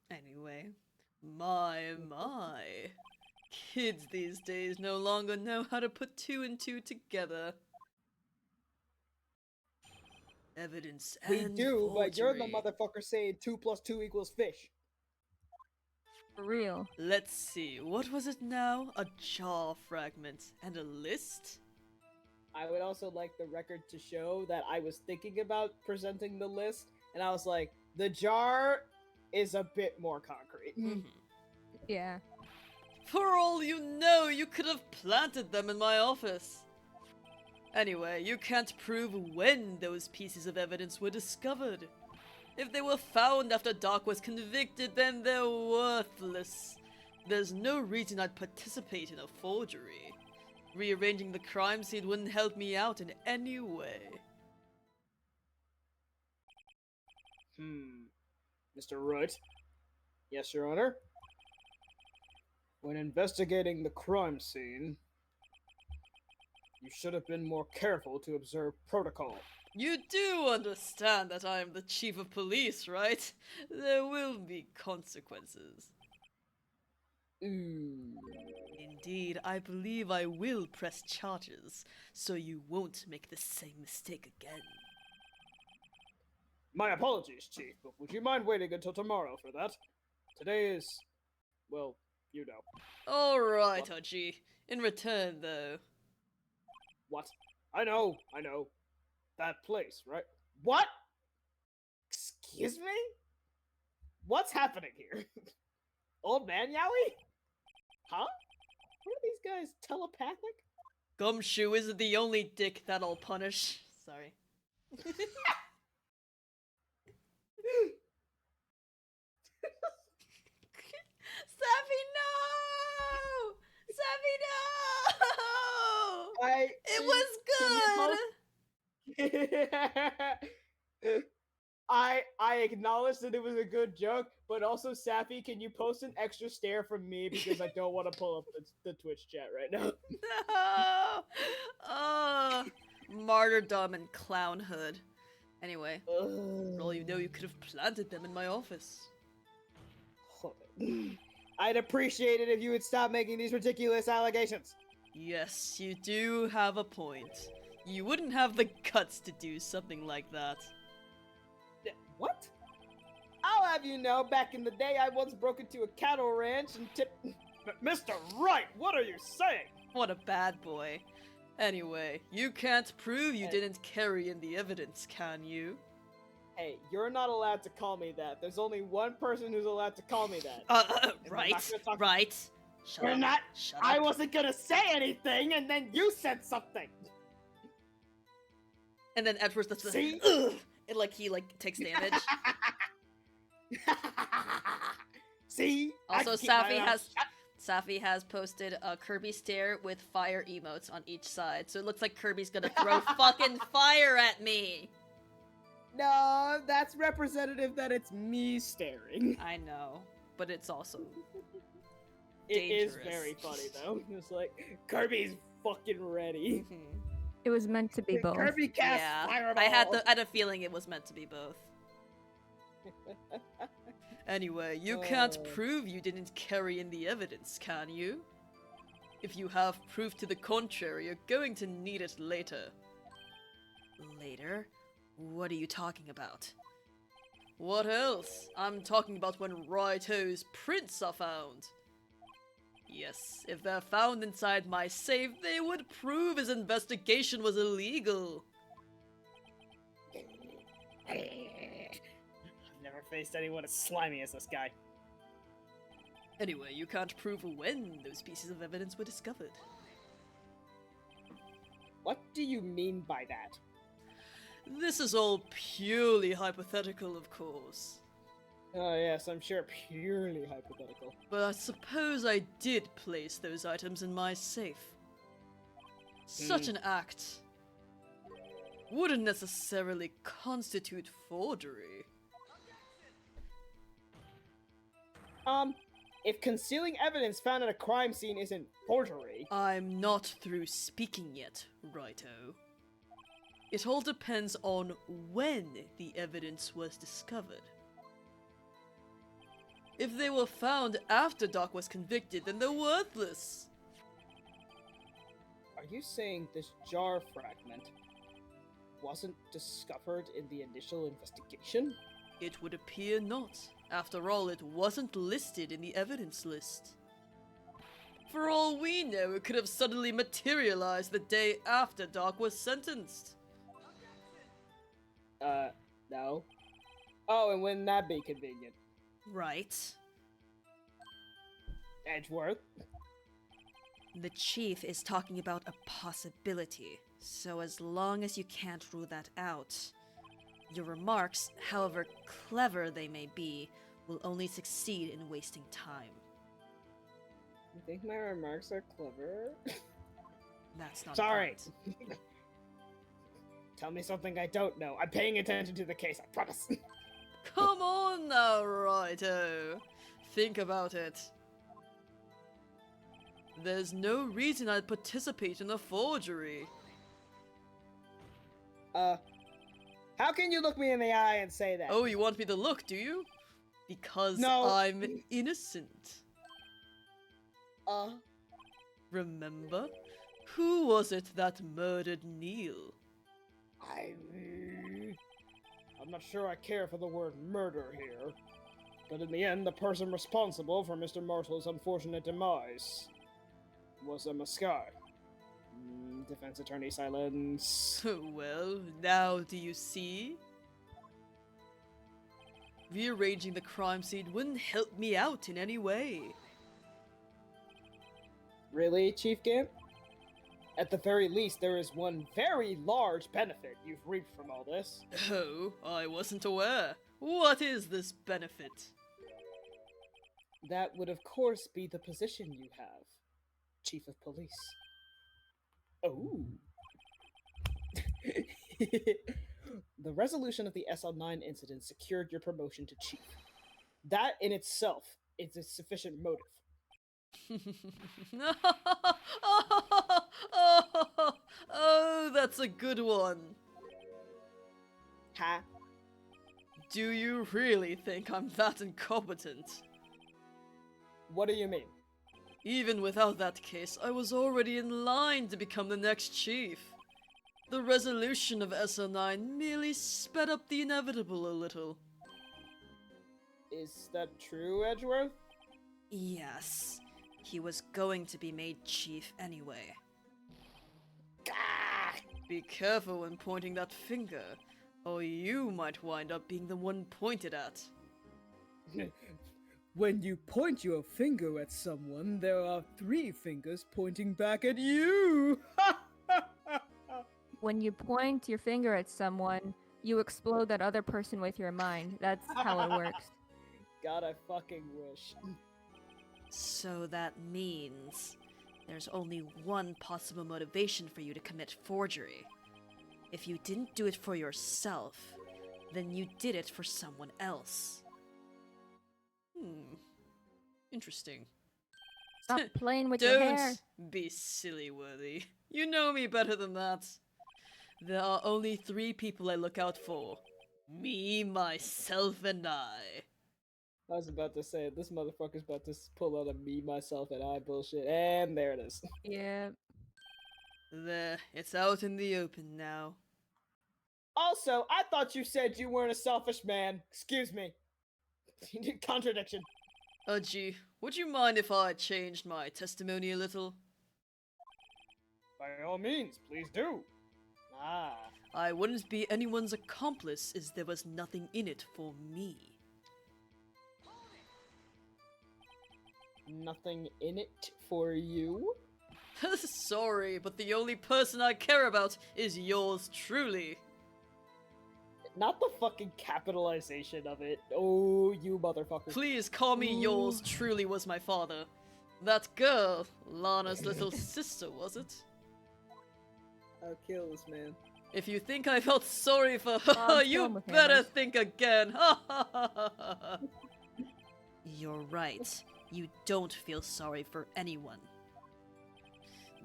[SPEAKER 1] Anyway, my. Kids these days no longer know how to put two and two together. Evidence
[SPEAKER 4] We
[SPEAKER 1] and
[SPEAKER 4] do, but you're the
[SPEAKER 1] forgery.
[SPEAKER 4] motherfucker saying 2 + 2 = fish.
[SPEAKER 2] For real.
[SPEAKER 1] Let's see, what was it now? A jaw fragment and a list?
[SPEAKER 3] I would also like the record to show that I was thinking about presenting the list, and I was like, the jar is a bit more concrete.
[SPEAKER 2] Yeah.
[SPEAKER 1] For all you know, you could have planted them in my office. Anyway, you can't prove when those pieces of evidence were discovered. If they were found after Doc was convicted, then they're worthless. There's no reason I'd participate in a forgery. Rearranging the crime scene wouldn't help me out in any way.
[SPEAKER 3] Mr. Wright? Yes, Your Honor? When investigating the crime scene, you should have been more careful to observe protocol.
[SPEAKER 1] You do understand that I am the chief of police, right? There will be consequences. Indeed, I believe I will press charges, so you won't make the same mistake again.
[SPEAKER 3] My apologies, Chief, but would you mind waiting until tomorrow for that? Today is, well, you know.
[SPEAKER 1] Alright, Hachi. In return, though.
[SPEAKER 3] What? I know. That place, right? What? Excuse me? What's happening here? Old man Yowie? Huh? What are these guys, telepathic?
[SPEAKER 1] Gumshoe isn't the only dick that I'll punish. Sorry. Sappy, no! Sappy, no! It was good!
[SPEAKER 3] I acknowledge that it was a good joke, but also, Safi, can you post an extra stare from me because I don't want to pull up the Twitch chat right now.
[SPEAKER 1] No! Oh, martyrdom and clownhood. Anyway, for all you know, you could have planted them in my office.
[SPEAKER 3] I'd appreciate it if you would stop making these ridiculous allegations.
[SPEAKER 1] Yes, you do have a point. You wouldn't have the guts to do something like that.
[SPEAKER 3] What? I'll have you know, back in the day, I once broke into a cattle ranch and tipped... Mr. Wright, what are you saying?
[SPEAKER 1] What a bad boy. Anyway, you can't prove you didn't carry in the evidence, can you?
[SPEAKER 3] Hey, you're not allowed to call me that. There's only one person who's allowed to call me that.
[SPEAKER 1] Right. Shut
[SPEAKER 3] You're
[SPEAKER 1] up.
[SPEAKER 3] not.
[SPEAKER 1] Shut
[SPEAKER 3] I
[SPEAKER 1] up.
[SPEAKER 3] wasn't gonna say anything, and then you said something.
[SPEAKER 1] And then Edward's the
[SPEAKER 3] See?
[SPEAKER 1] Ugh! It he takes damage.
[SPEAKER 3] See?
[SPEAKER 1] Also, Safi has posted a Kirby stare with fire emotes on each side, so it looks like Kirby's gonna throw fucking fire at me.
[SPEAKER 3] No, that's representative that it's me staring.
[SPEAKER 1] I know, but it's also
[SPEAKER 3] It is
[SPEAKER 1] dangerous.
[SPEAKER 3] very funny though. It's like Kirby's fucking ready.
[SPEAKER 2] It was meant to be both.
[SPEAKER 3] Kirby cast
[SPEAKER 1] Yeah,
[SPEAKER 3] fireball.
[SPEAKER 1] I had a feeling it was meant to be both. Anyway, you can't prove you didn't carry in the evidence, can you? If you have proof to the contrary, you're going to need it later. Later? What are you talking about? What else? I'm talking about when Wrighto's prints are found. Yes, if they're found inside my safe, they would prove his investigation was illegal.
[SPEAKER 3] I've never faced anyone as slimy as this guy.
[SPEAKER 1] Anyway, you can't prove when those pieces of evidence were discovered.
[SPEAKER 3] What do you mean by that?
[SPEAKER 1] This is all purely hypothetical, of course.
[SPEAKER 3] Oh yes, I'm sure purely hypothetical.
[SPEAKER 1] But I suppose I did place those items in my safe. Such an act wouldn't necessarily constitute forgery.
[SPEAKER 3] If concealing evidence found at a crime scene isn't forgery...
[SPEAKER 1] I'm not through speaking yet, Righto. It all depends on when the evidence was discovered. If they were found after Doc was convicted, then they're worthless.
[SPEAKER 3] Are you saying this jar fragment wasn't discovered in the initial investigation?
[SPEAKER 1] It would appear not. After all, it wasn't listed in the evidence list. For all we know, it could have suddenly materialized the day after Doc was sentenced.
[SPEAKER 3] No. Oh, and wouldn't that be convenient?
[SPEAKER 1] Right.
[SPEAKER 3] Edgeworth?
[SPEAKER 1] The chief is talking about a possibility, so as long as you can't rule that out, your remarks, however clever they may be, will only succeed in wasting time.
[SPEAKER 3] You think my remarks are clever?
[SPEAKER 1] That's not
[SPEAKER 3] Sorry.
[SPEAKER 1] the point.
[SPEAKER 3] Tell me something I don't know. I'm paying attention to the case, I promise.
[SPEAKER 1] Come on now, Righto. Think about it. There's no reason I'd participate in a forgery.
[SPEAKER 3] How can you look me in the eye and say that?
[SPEAKER 1] Oh, you want me to look, do you? Because
[SPEAKER 3] No.
[SPEAKER 1] I'm innocent.
[SPEAKER 3] Uh,
[SPEAKER 1] Remember? Who was it that murdered Neil?
[SPEAKER 3] I'm not sure I care for the word murder here. But in the end, the person responsible for Mr. Marshall's unfortunate demise was a Muskai. Defense attorney silence.
[SPEAKER 1] Well, now do you see? Rearranging the crime scene wouldn't help me out in any way.
[SPEAKER 3] Really, Chief Gant? At the very least, there is one very large benefit you've reaped from all this.
[SPEAKER 1] Oh, I wasn't aware. What is this benefit?
[SPEAKER 3] That would, of course, be the position you have, Chief of Police. Oh. The resolution of the SL9 incident secured your promotion to Chief. That in itself is a sufficient motive.
[SPEAKER 1] Oh, that's a good one.
[SPEAKER 3] Huh?
[SPEAKER 1] Do you really think I'm that incompetent?
[SPEAKER 3] What do you mean?
[SPEAKER 1] Even without that case, I was already in line to become the next chief. The resolution of SL9 merely sped up the inevitable a little.
[SPEAKER 3] Is that true, Edgeworth?
[SPEAKER 1] Yes, he was going to be made chief anyway.
[SPEAKER 3] Gah!
[SPEAKER 1] Be careful when pointing that finger, or you might wind up being the one pointed at.
[SPEAKER 3] When you point your finger at someone, there are 3 fingers pointing back at you!
[SPEAKER 2] When you point your finger at someone, you explode that other person with your mind. That's how it works.
[SPEAKER 3] God, I fucking wish.
[SPEAKER 1] So that means there's only one possible motivation for you to commit forgery. If you didn't do it for yourself, then you did it for someone else. Interesting.
[SPEAKER 2] Stop playing with your hair.
[SPEAKER 1] Don't be silly, Worthy. You know me better than that. There are only 3 people I look out for. Me, myself, and I.
[SPEAKER 3] I was about to say, this motherfucker's about to pull out a me, myself, and I bullshit, and there it is.
[SPEAKER 2] Yeah.
[SPEAKER 1] There, it's out in the open now.
[SPEAKER 3] Also, I thought you said you weren't a selfish man. Excuse me. Contradiction.
[SPEAKER 1] Gee, would you mind if I changed my testimony a little?
[SPEAKER 3] By all means, please do. Ah.
[SPEAKER 1] I wouldn't be anyone's accomplice as there was nothing in it for me.
[SPEAKER 3] Nothing in it for you?
[SPEAKER 1] Sorry, but the only person I care about is yours truly.
[SPEAKER 3] Not the fucking capitalization of it. Oh, you motherfucker.
[SPEAKER 1] Please call me yours truly was my father. That girl, Lana's little sister, was it?
[SPEAKER 3] I'll kill this man.
[SPEAKER 1] If you think I felt sorry for her,
[SPEAKER 2] I'm
[SPEAKER 1] you
[SPEAKER 2] done with
[SPEAKER 1] better
[SPEAKER 2] hammers.
[SPEAKER 1] think again. You're right. You don't feel sorry for anyone.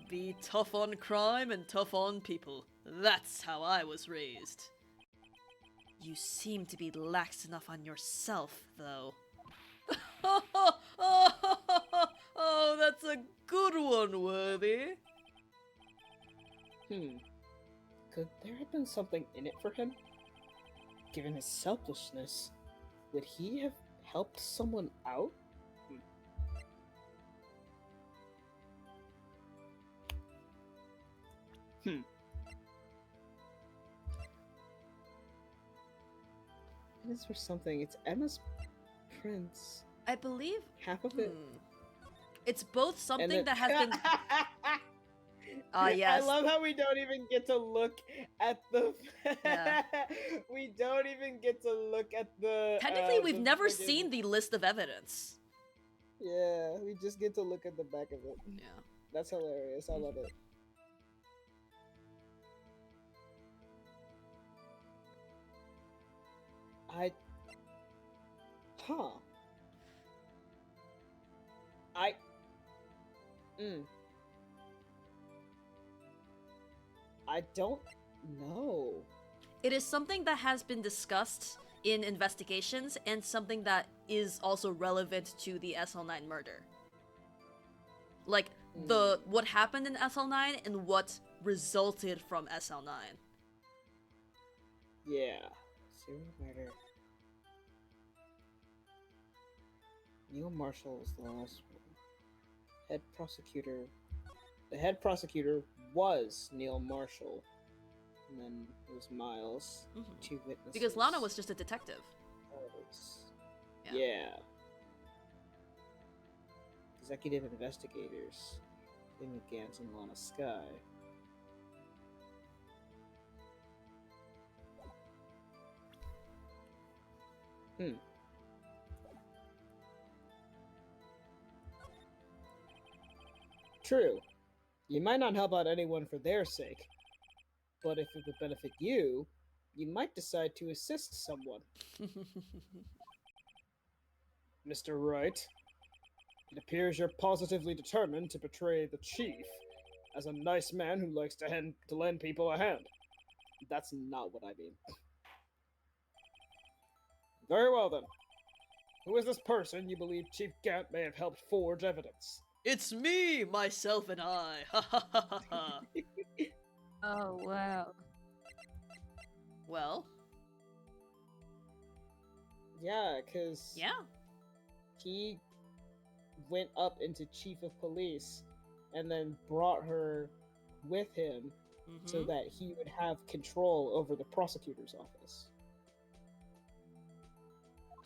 [SPEAKER 1] Be tough on crime and tough on people. That's how I was raised. You seem to be lax enough on yourself, though. Oh, that's a good one, Worthy.
[SPEAKER 3] Could there have been something in it for him? Given his selfishness, would he have helped someone out? Hmm. It is for something. It's Emma's prince.
[SPEAKER 1] I believe
[SPEAKER 3] Half of it.
[SPEAKER 1] it's both something
[SPEAKER 3] then-
[SPEAKER 1] that has been. Yes.
[SPEAKER 3] I love how we don't even get to look at the.
[SPEAKER 1] Yeah.
[SPEAKER 3] We don't even get to look at the.
[SPEAKER 1] Technically, we've
[SPEAKER 3] the
[SPEAKER 1] never
[SPEAKER 3] friggin-
[SPEAKER 1] seen the list of evidence.
[SPEAKER 3] Yeah, we just get to look at the back of it.
[SPEAKER 1] Yeah.
[SPEAKER 3] That's hilarious. I love it. Huh. I don't know.
[SPEAKER 1] It is something that has been discussed in investigations and something that is also relevant to the SL9 murder. Like the what happened in SL9 and what resulted from SL9.
[SPEAKER 3] Yeah. Serial murder. Neil Marshall was the last one. Head prosecutor. The head prosecutor was Neil Marshall. And then it was Miles.
[SPEAKER 1] Mhm.
[SPEAKER 3] Two witnesses.
[SPEAKER 1] Because Lana was just a detective. Yeah.
[SPEAKER 3] Yeah. Executive investigators. Amy Gant and Lana Sky. True. You might not help out anyone for their sake, but if it would benefit you, you might decide to assist someone. Mr. Wright, it appears you're positively determined to betray the chief as a nice man who likes to lend people a hand. That's not what I mean. Very well then. Who is this person you believe Chief Gant may have helped forge evidence?
[SPEAKER 1] It's me, myself, and I. Ha ha ha ha ha.
[SPEAKER 2] Oh, wow.
[SPEAKER 1] Well,
[SPEAKER 3] Yeah, because
[SPEAKER 1] yeah.
[SPEAKER 3] he went up into chief of police and then brought her with him so
[SPEAKER 1] Mhm.
[SPEAKER 3] that he would have control over the prosecutor's office.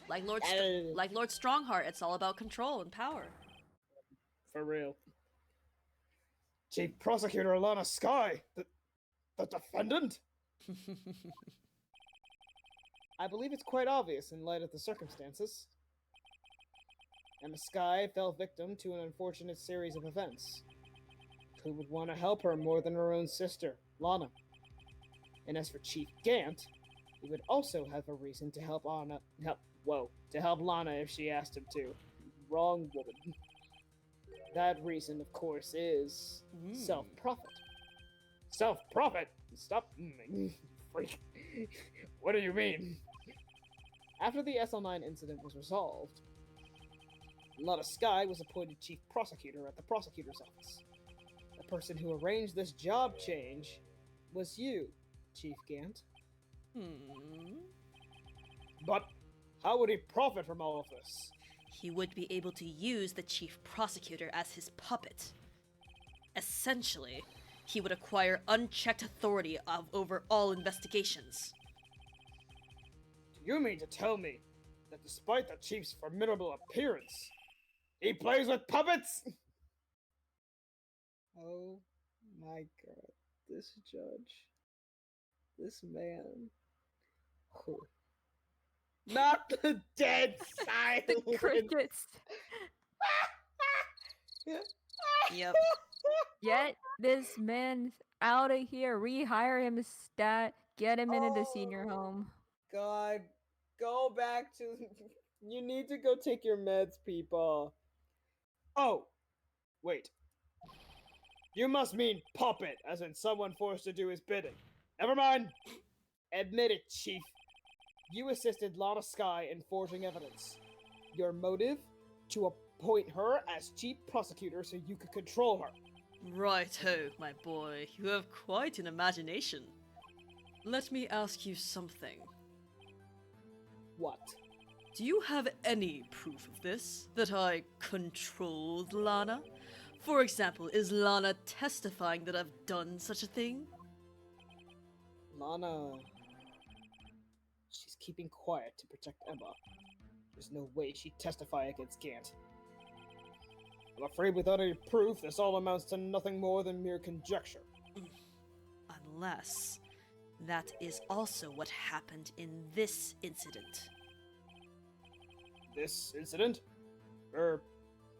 [SPEAKER 1] Like Lord,
[SPEAKER 3] Uh,
[SPEAKER 1] like Lord Strongheart, it's all about control and power.
[SPEAKER 3] For real. Chief Prosecutor Alana Sky, the defendant? I believe it's quite obvious in light of the circumstances. Emma Sky fell victim to an unfortunate series of events. Who would want to help her more than her own sister, Lana? And as for Chief Gant, he would also have a reason to help Lana if she asked him to. Wrong woman. That reason, of course, is self-profit. Self-profit? Stop. Freak. What do you mean? After the SL9 incident was resolved, Lana Sky was appointed chief prosecutor at the prosecutor's office. The person who arranged this job change was you, Chief Gant. But how would he profit from all of this?
[SPEAKER 1] He would be able to use the chief prosecutor as his puppet. Essentially, he would acquire unchecked authority over all investigations.
[SPEAKER 3] Do you mean to tell me that despite the chief's formidable appearance, he plays with puppets? Oh my god, this judge. This man. Not the dead silence!
[SPEAKER 2] The crickets.
[SPEAKER 1] Yep.
[SPEAKER 2] Get this man out of here. Rehire him as stat. Get him into the senior home.
[SPEAKER 3] God, go back to. You need to go take your meds, people. Oh, wait. You must mean puppet, as in someone forced to do his bidding. Never mind. Admit it, Chief. You assisted Lana Sky in forging evidence. Your motive? To appoint her as chief prosecutor so you could control her.
[SPEAKER 1] Righto, my boy. You have quite an imagination. Let me ask you something.
[SPEAKER 3] What?
[SPEAKER 1] Do you have any proof of this? That I controlled Lana? For example, is Lana testifying that I've done such a thing?
[SPEAKER 4] Lana... She's keeping quiet to protect Emma. There's no way she'd testify against Gant. I'm afraid without any proof, this all amounts to nothing more than mere conjecture.
[SPEAKER 1] Unless that is also what happened in this incident.
[SPEAKER 4] This incident?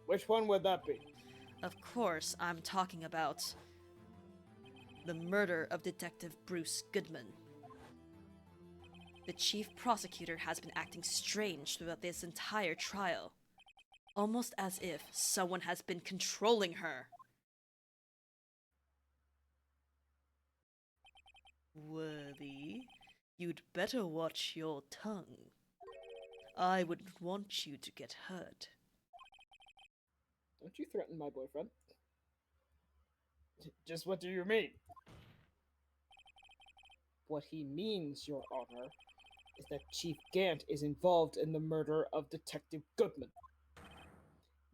[SPEAKER 4] Which one would that be?
[SPEAKER 1] Of course, I'm talking about the murder of Detective Bruce Goodman. The chief prosecutor has been acting strange throughout this entire trial. Almost as if someone has been controlling her. Worthy, you'd better watch your tongue. I wouldn't want you to get hurt.
[SPEAKER 4] Don't you threaten my boyfriend. Just what do you mean? What he means, Your Honor, is that Chief Gant is involved in the murder of Detective Goodman.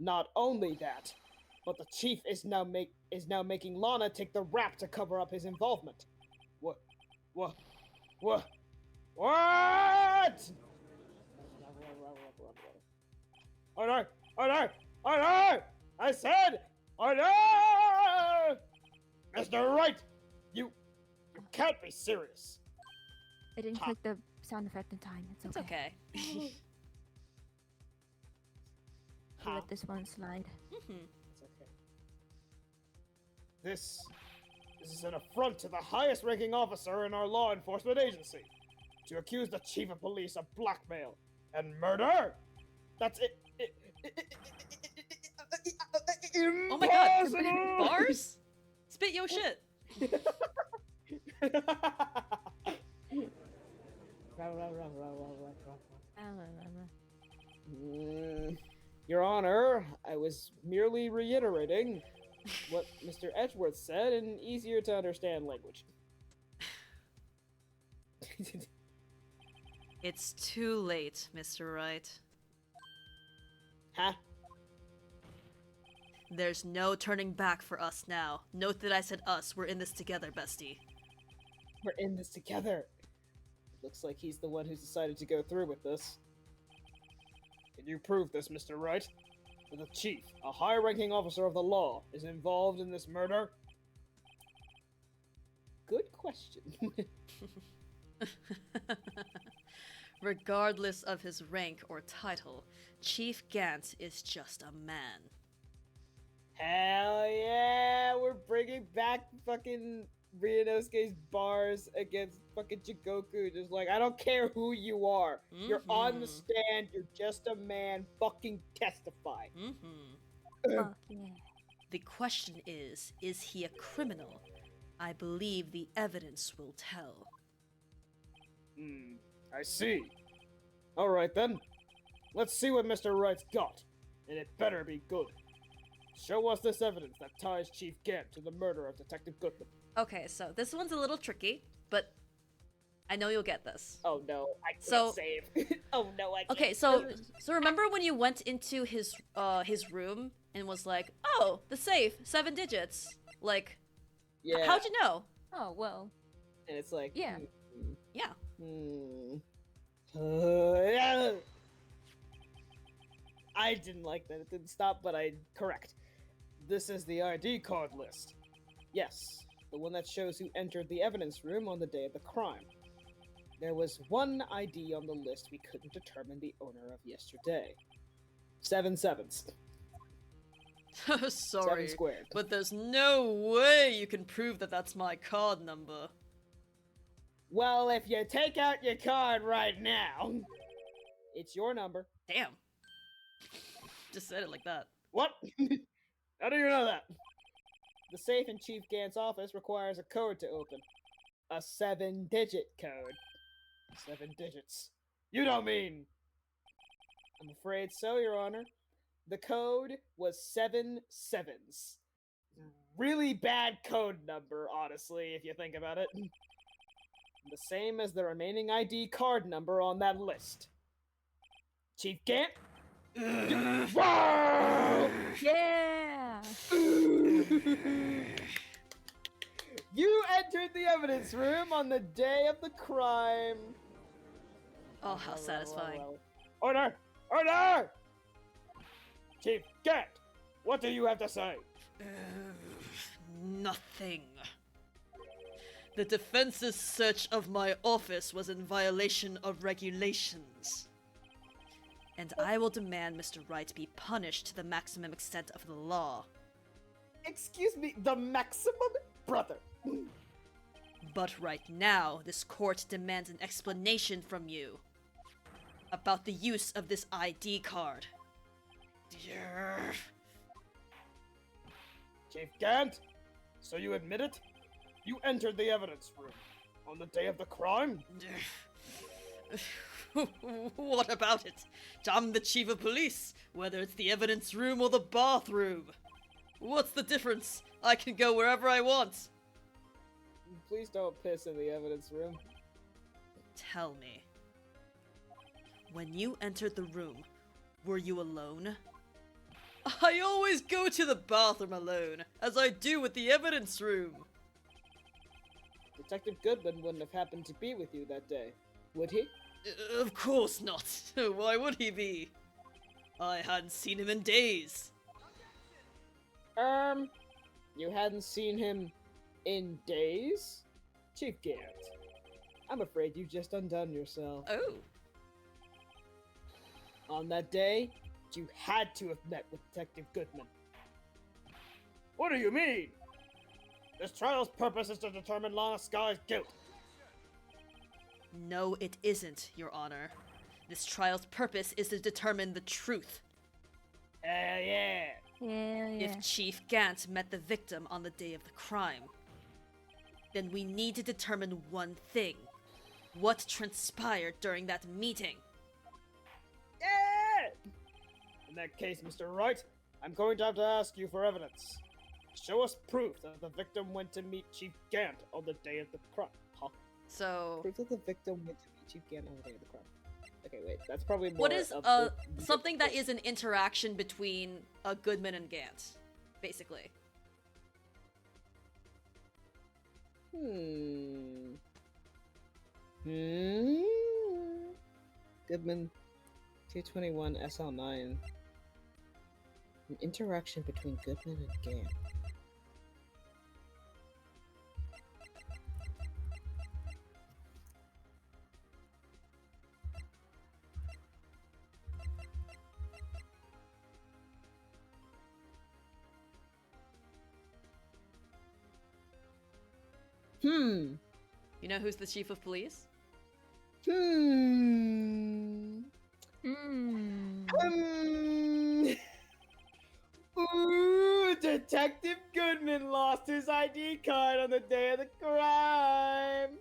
[SPEAKER 4] Not only that, but the Chief is now making Lana take the rap to cover up his involvement. What? What? Order! Order! Order! I said, order! Mr. Wright, you can't be serious.
[SPEAKER 2] I didn't click the sound effect in time. It's okay.
[SPEAKER 1] It's okay.
[SPEAKER 2] I'll let this one slide.
[SPEAKER 4] It's okay. This is an affront to the highest ranking officer in our law enforcement agency. To accuse the chief of police of blackmail and murder? That's it.
[SPEAKER 1] Oh my god, bars? Spit your shit.
[SPEAKER 4] Your Honor, I was merely reiterating what Mr. Edgeworth said in easier to understand language.
[SPEAKER 1] It's too late, Mr. Wright.
[SPEAKER 4] Huh?
[SPEAKER 1] There's no turning back for us now. Note that I said us. We're in this together, bestie.
[SPEAKER 4] We're in this together. Looks like he's the one who's decided to go through with this. Can you prove this, Mr. Wright? That the chief, a high-ranking officer of the law, is involved in this murder? Good question.
[SPEAKER 1] Regardless of his rank or title, Chief Gant is just a man.
[SPEAKER 4] Hell yeah! We're bringing back fucking Ryunosuke's bars against fucking Jigoku. Just like, I don't care who you are. You're on the stand. You're just a man. Fucking testify.
[SPEAKER 2] Fuck yeah.
[SPEAKER 1] The question is he a criminal? I believe the evidence will tell.
[SPEAKER 4] I see. Alright then. Let's see what Mr. Wright's got. And it better be good. Show us this evidence that ties Chief Gant to the murder of Detective Goodman.
[SPEAKER 1] Okay, so this one's a little tricky, but I know you'll get this.
[SPEAKER 4] Oh no, I can't
[SPEAKER 1] So-
[SPEAKER 4] save. Oh no, I can't.
[SPEAKER 1] Okay, so remember when you went into his room and was like, "Oh, the safe, 7 digits." Like,
[SPEAKER 4] Yeah.
[SPEAKER 1] how'd you know?
[SPEAKER 2] Oh, well.
[SPEAKER 4] And it's like,
[SPEAKER 2] Yeah.
[SPEAKER 1] Yeah.
[SPEAKER 4] I didn't like that it didn't stop, but correct. This is the ID card list. Yes, the one that shows who entered the evidence room on the day of the crime. There was one ID on the list we couldn't determine the owner of yesterday. 7 sevens.
[SPEAKER 1] Sorry,
[SPEAKER 4] 7 squared.
[SPEAKER 1] but there's no way you can prove that that's my card number.
[SPEAKER 4] Well, if you take out your card right now, it's your number.
[SPEAKER 1] Damn. Just said it like that.
[SPEAKER 4] What? How do you know that? The safe in Chief Gant's office requires a code to open. A 7-digit code. 7 digits. You don't mean... I'm afraid so, Your Honor. The code was 7 sevens. Really bad code number, honestly, if you think about it. The same as the remaining ID card number on that list. Chief Gant? Whoa!
[SPEAKER 2] Yeah.
[SPEAKER 4] You entered the evidence room on the day of the crime.
[SPEAKER 1] Oh, how satisfying.
[SPEAKER 4] Order! Order! Chief Gant, what do you have to say?
[SPEAKER 1] Nothing. The defense's search of my office was in violation of regulations. And I will demand Mr. Wright be punished to the maximum extent of the law.
[SPEAKER 4] Excuse me, the maximum? Brother.
[SPEAKER 1] But right now, this court demands an explanation from you about the use of this ID card.
[SPEAKER 4] Chief Gant, so you admit it? You entered the evidence room on the day of the crime?
[SPEAKER 1] What about it? I'm the chief of police, whether it's the evidence room or the bathroom. What's the difference? I can go wherever I want.
[SPEAKER 3] Please don't piss in the evidence room.
[SPEAKER 1] Tell me, when you entered the room, were you alone? I always go to the bathroom alone, as I do with the evidence room.
[SPEAKER 3] Detective Goodman wouldn't have happened to be with you that day, would he?
[SPEAKER 1] Of course not. Why would he be? I hadn't seen him in days.
[SPEAKER 3] You hadn't seen him in days? Chief Gant, I'm afraid you've just undone yourself.
[SPEAKER 1] Oh.
[SPEAKER 3] On that day, you had to have met with Detective Goodman.
[SPEAKER 4] What do you mean? This trial's purpose is to determine Lana Sky's guilt.
[SPEAKER 1] No, it isn't, Your Honor. This trial's purpose is to determine the truth.
[SPEAKER 4] Yeah.
[SPEAKER 2] Yeah.
[SPEAKER 1] If Chief Gant met the victim on the day of the crime, then we need to determine one thing. What transpired during that meeting?
[SPEAKER 4] Yeah! In that case, Mr. Wright, I'm going to have to ask you for evidence. Show us proof that the victim went to meet Chief Gant on the day of the crime. Huh?
[SPEAKER 1] So,
[SPEAKER 3] Proof that the victim went to meet Chief Gant on the day of the crime. Okay, wait, that's probably more
[SPEAKER 1] what is
[SPEAKER 3] of
[SPEAKER 1] something that is an interaction between Goodman and Gant, basically?
[SPEAKER 3] Goodman, 221 SL9. An interaction between Goodman and Gant.
[SPEAKER 1] You know who's the chief of police?
[SPEAKER 2] Hmm.
[SPEAKER 4] Ooh, Detective Goodman lost his ID card on the day of the crime.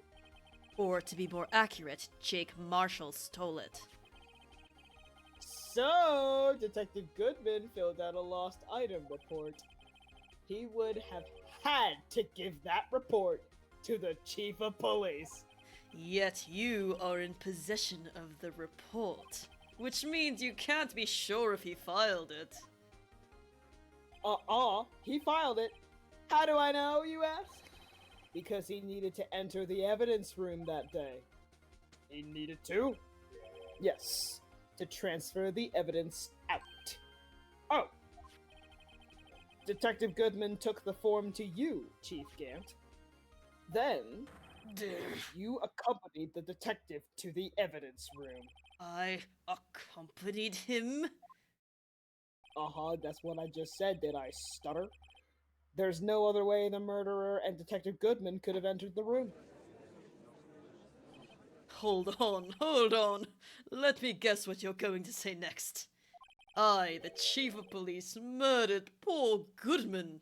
[SPEAKER 1] Or to be more accurate, Jake Marshall stole it.
[SPEAKER 3] So, Detective Goodman filled out a lost item report. He would have had to give that report to the chief of police.
[SPEAKER 1] Yet you are in possession of the report, which means you can't be sure if he filed it.
[SPEAKER 3] He filed it. How do I know, you ask? Because he needed to enter the evidence room that day.
[SPEAKER 4] He needed to?
[SPEAKER 3] Yes, to transfer the evidence out.
[SPEAKER 4] Oh,
[SPEAKER 3] Detective Goodman took the form to you, Chief Gant. Then, you accompanied the detective to the evidence room.
[SPEAKER 1] I accompanied him?
[SPEAKER 3] That's what I just said. Did I stutter? There's no other way the murderer and Detective Goodman could have entered the room.
[SPEAKER 1] Hold on. Let me guess what you're going to say next. I, the chief of police, murdered poor Goodman.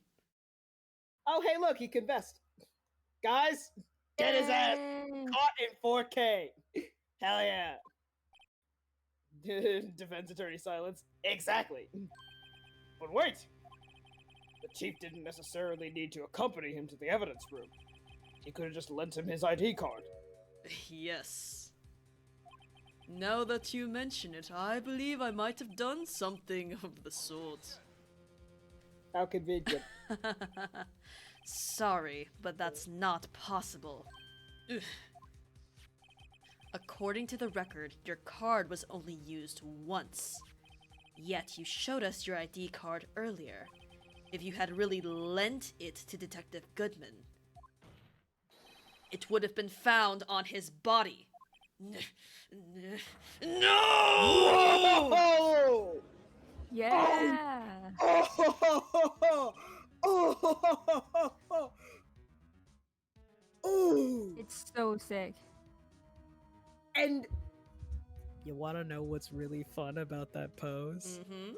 [SPEAKER 3] Oh, hey, look, he confessed. Guys,
[SPEAKER 4] get his ass
[SPEAKER 2] Yay.
[SPEAKER 4] caught in 4K.
[SPEAKER 3] hell yeah. Defense attorney silence.
[SPEAKER 4] Exactly. But wait! The chief didn't necessarily need to accompany him to the evidence room. He could have just lent him his ID card.
[SPEAKER 1] Yes. Now that you mention it, I believe I might have done something of the sort.
[SPEAKER 3] How convenient.
[SPEAKER 1] Sorry, but that's not possible. Ugh. According to the record, your card was only used once. Yet you showed us your ID card earlier. If you had really lent it to Detective Goodman, it would have been found on his body. No!
[SPEAKER 3] Whoa!
[SPEAKER 2] Yeah.
[SPEAKER 3] Ooh!
[SPEAKER 2] It's so sick.
[SPEAKER 3] And you want to know what's really fun about that pose?
[SPEAKER 1] Mm-hmm.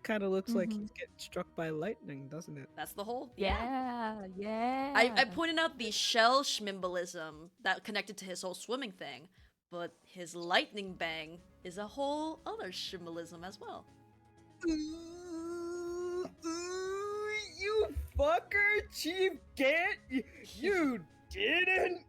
[SPEAKER 3] Kind of looks like
[SPEAKER 2] Mhm.
[SPEAKER 3] he's getting struck by lightning, doesn't it?
[SPEAKER 1] That's the whole.
[SPEAKER 2] Yeah. Yeah.
[SPEAKER 1] I pointed out the shell schmimbolism that connected to his whole swimming thing, but his lightning bang is a whole other symbolism as well.
[SPEAKER 3] Ooh, you fucker, Chief Gant! You didn't!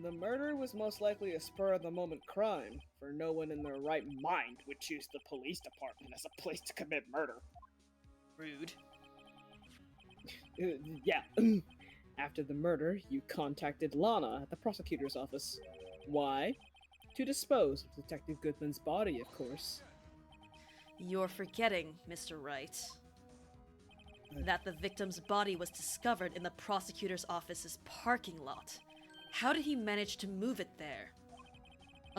[SPEAKER 3] The murder was most likely a spur-of-the-moment crime, for no one in their right mind would choose the police department as a place to commit murder.
[SPEAKER 1] Rude.
[SPEAKER 3] Yeah. After the murder, you contacted Lana at the prosecutor's office. Why? To dispose of Detective Goodman's body, of course.
[SPEAKER 1] You're forgetting, Mr. Wright, that the victim's body was discovered in the prosecutor's office's parking lot. How did he manage to move it there?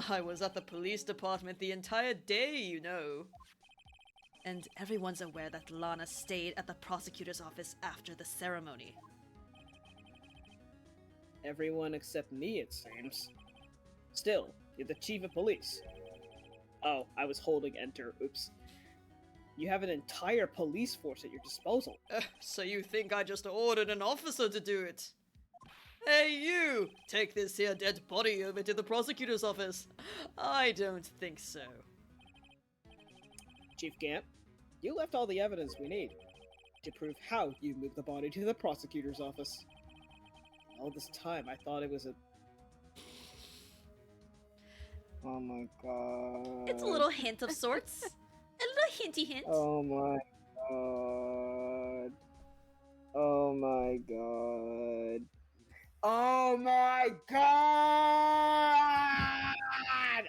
[SPEAKER 1] I was at the police department the entire day, you know. And everyone's aware that Lana stayed at the prosecutor's office after the ceremony.
[SPEAKER 3] Everyone except me, it seems. Still, you're the chief of police. Oh, I was holding enter, oops. You have an entire police force at your disposal.
[SPEAKER 1] So you think I just ordered an officer to do it? Hey you! Take this here dead body over to the prosecutor's office. I don't think so.
[SPEAKER 3] Chief Gant, you left all the evidence we need to prove how you moved the body to the prosecutor's office. All this time, I thought it was a... Oh my god.
[SPEAKER 1] It's a little hint of sorts. A little hinty hint.
[SPEAKER 3] Oh my god. Oh my god. Oh my god!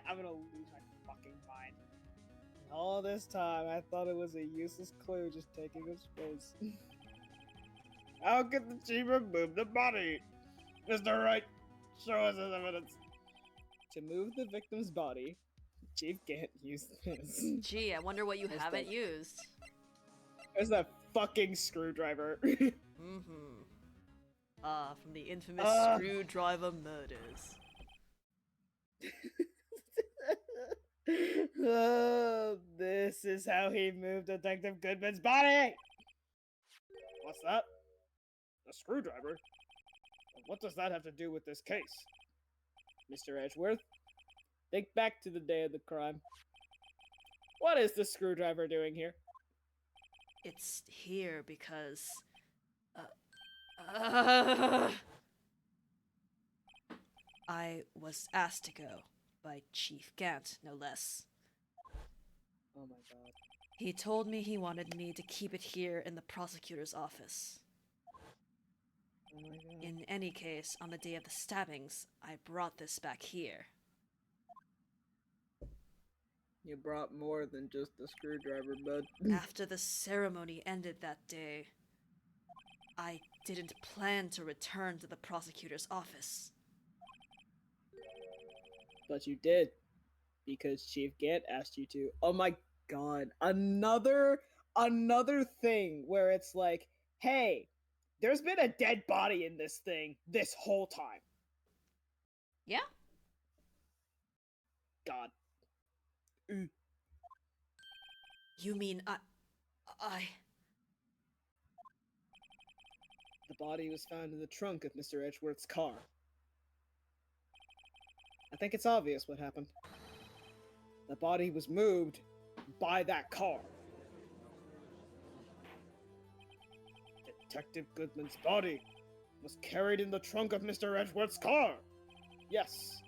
[SPEAKER 3] I'm gonna lose my fucking mind. All this time, I thought it was a useless clue just taking up space. How could the chief move the body? Mr. Wright, show us his evidence. To move the victim's body, Chief Gant used this.
[SPEAKER 1] Gee, I wonder what you haven't used.
[SPEAKER 3] There's that fucking screwdriver.
[SPEAKER 1] Mm-hmm. Ah, from the infamous screwdriver murders.
[SPEAKER 3] Oh, this is how he moved Detective Goodman's body! What's that? A screwdriver? What does that have to do with this case? Mr. Edgeworth, think back to the day of the crime. What is the screwdriver doing here?
[SPEAKER 1] It's here because... I was asked to go by Chief Gant, no less.
[SPEAKER 3] Oh my god.
[SPEAKER 1] He told me he wanted me to keep it here in the prosecutor's office.
[SPEAKER 3] Oh my god.
[SPEAKER 1] In any case, on the day of the stabbings, I brought this back here.
[SPEAKER 3] You brought more than just the screwdriver, bud.
[SPEAKER 1] After the ceremony ended that day, I didn't plan to return to the prosecutor's office.
[SPEAKER 3] But you did. Because Chief Gant asked you to. Oh my god. Another thing where it's like, hey, there's been a dead body in this thing this whole time.
[SPEAKER 1] Yeah?
[SPEAKER 3] God.
[SPEAKER 1] You mean I...
[SPEAKER 3] The body was found in the trunk of Mr. Edgeworth's car. I think it's obvious what happened. The body was moved by that car. Detective Goodman's body was carried in the trunk of Mr. Edgeworth's car. Yes.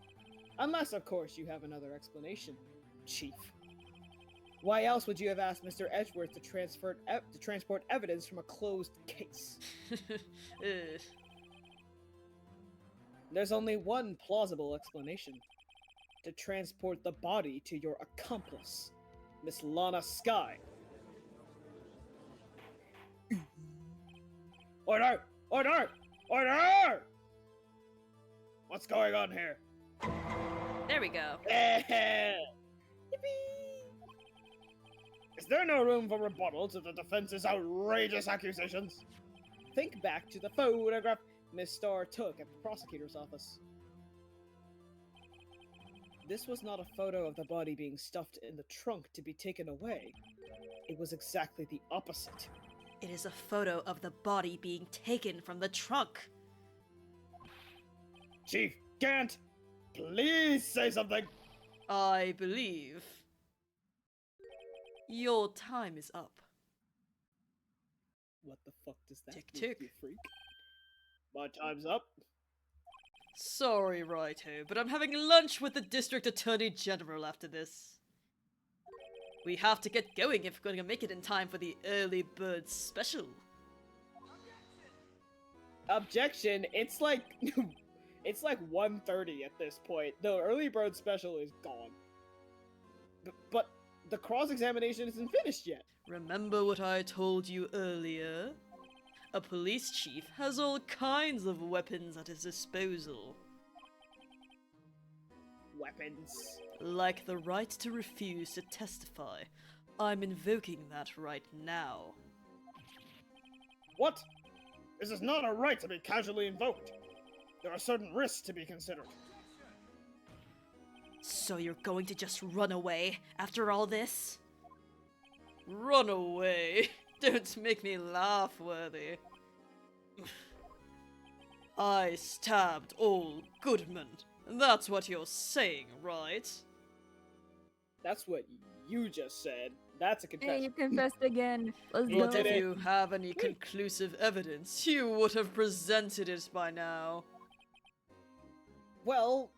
[SPEAKER 3] Unless, of course, you have another explanation, Chief. Why else would you have asked Mr. Edgeworth to transport evidence from a closed case?
[SPEAKER 1] Ugh.
[SPEAKER 3] There's only one plausible explanation. To transport the body to your accomplice, Miss Lana Skye. Order! Order! Order! What's going on here?
[SPEAKER 1] There we go.
[SPEAKER 3] Yippee! Is there no room for rebuttal to the defense's outrageous accusations? Think back to the photograph Miss Starr took at the prosecutor's office. This was not a photo of the body being stuffed in the trunk to be taken away. It was exactly the opposite.
[SPEAKER 1] It is a photo of the body being taken from the trunk.
[SPEAKER 3] Chief Gant, please say something!
[SPEAKER 1] I believe your time is up.
[SPEAKER 3] What the fuck does that
[SPEAKER 1] Tick,
[SPEAKER 3] mean,
[SPEAKER 1] tick.
[SPEAKER 3] you freak? My time's up.
[SPEAKER 1] Sorry, Righto, but I'm having lunch with the District Attorney General after this. We have to get going if we're going to make it in time for the early bird special.
[SPEAKER 3] Objection, it's like... it's like 1:30 at this point. The early bird special is gone. But the cross-examination isn't finished yet.
[SPEAKER 1] Remember what I told you earlier? A police chief has all kinds of weapons at his disposal.
[SPEAKER 3] Weapons.
[SPEAKER 1] Like the right to refuse to testify. I'm invoking that right now.
[SPEAKER 3] What? This is not a right to be casually invoked. There are certain risks to be considered.
[SPEAKER 1] So you're going to just run away after all this? Run away? Don't make me laugh, Worthy. I stabbed old Goodman. That's what you're saying, right?
[SPEAKER 3] That's what you just said. That's a
[SPEAKER 2] Hey,
[SPEAKER 3] confession.
[SPEAKER 2] you confessed again. Let's
[SPEAKER 3] You
[SPEAKER 2] go.
[SPEAKER 1] But if
[SPEAKER 3] did it.
[SPEAKER 1] you have any conclusive evidence, you would have presented it by now.
[SPEAKER 3] Well,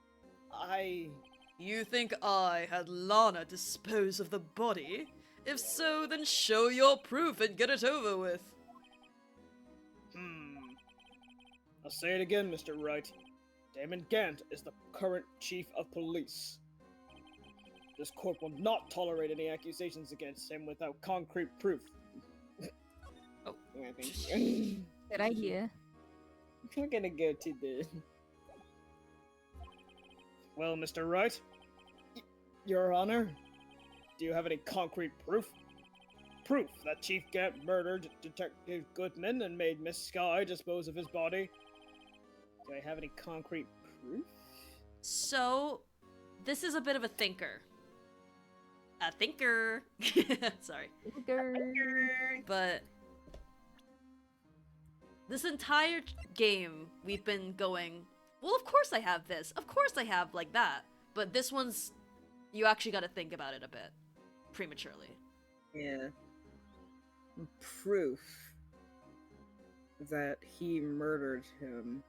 [SPEAKER 1] You think I had Lana dispose of the body? If so, then show your proof and get it over with.
[SPEAKER 3] I'll say it again, Mr. Wright. Damon Gant is the current chief of police. This court will not tolerate any accusations against him without concrete proof.
[SPEAKER 1] Oh.
[SPEAKER 2] Good idea.
[SPEAKER 3] We're gonna go to the... Well, Mr. Wright, Your Honor, do you have any concrete proof? Proof that Chief Gant murdered Detective Goodman and made Miss Skye dispose of his body? Do I have any concrete proof?
[SPEAKER 1] So, this is a bit of a thinker. A thinker! Sorry. But this entire game, we've been going, well, of course I have this. Of course I have, like, that. But this one's, you actually gotta think about it a bit. Prematurely.
[SPEAKER 3] Yeah. Proof that he murdered him.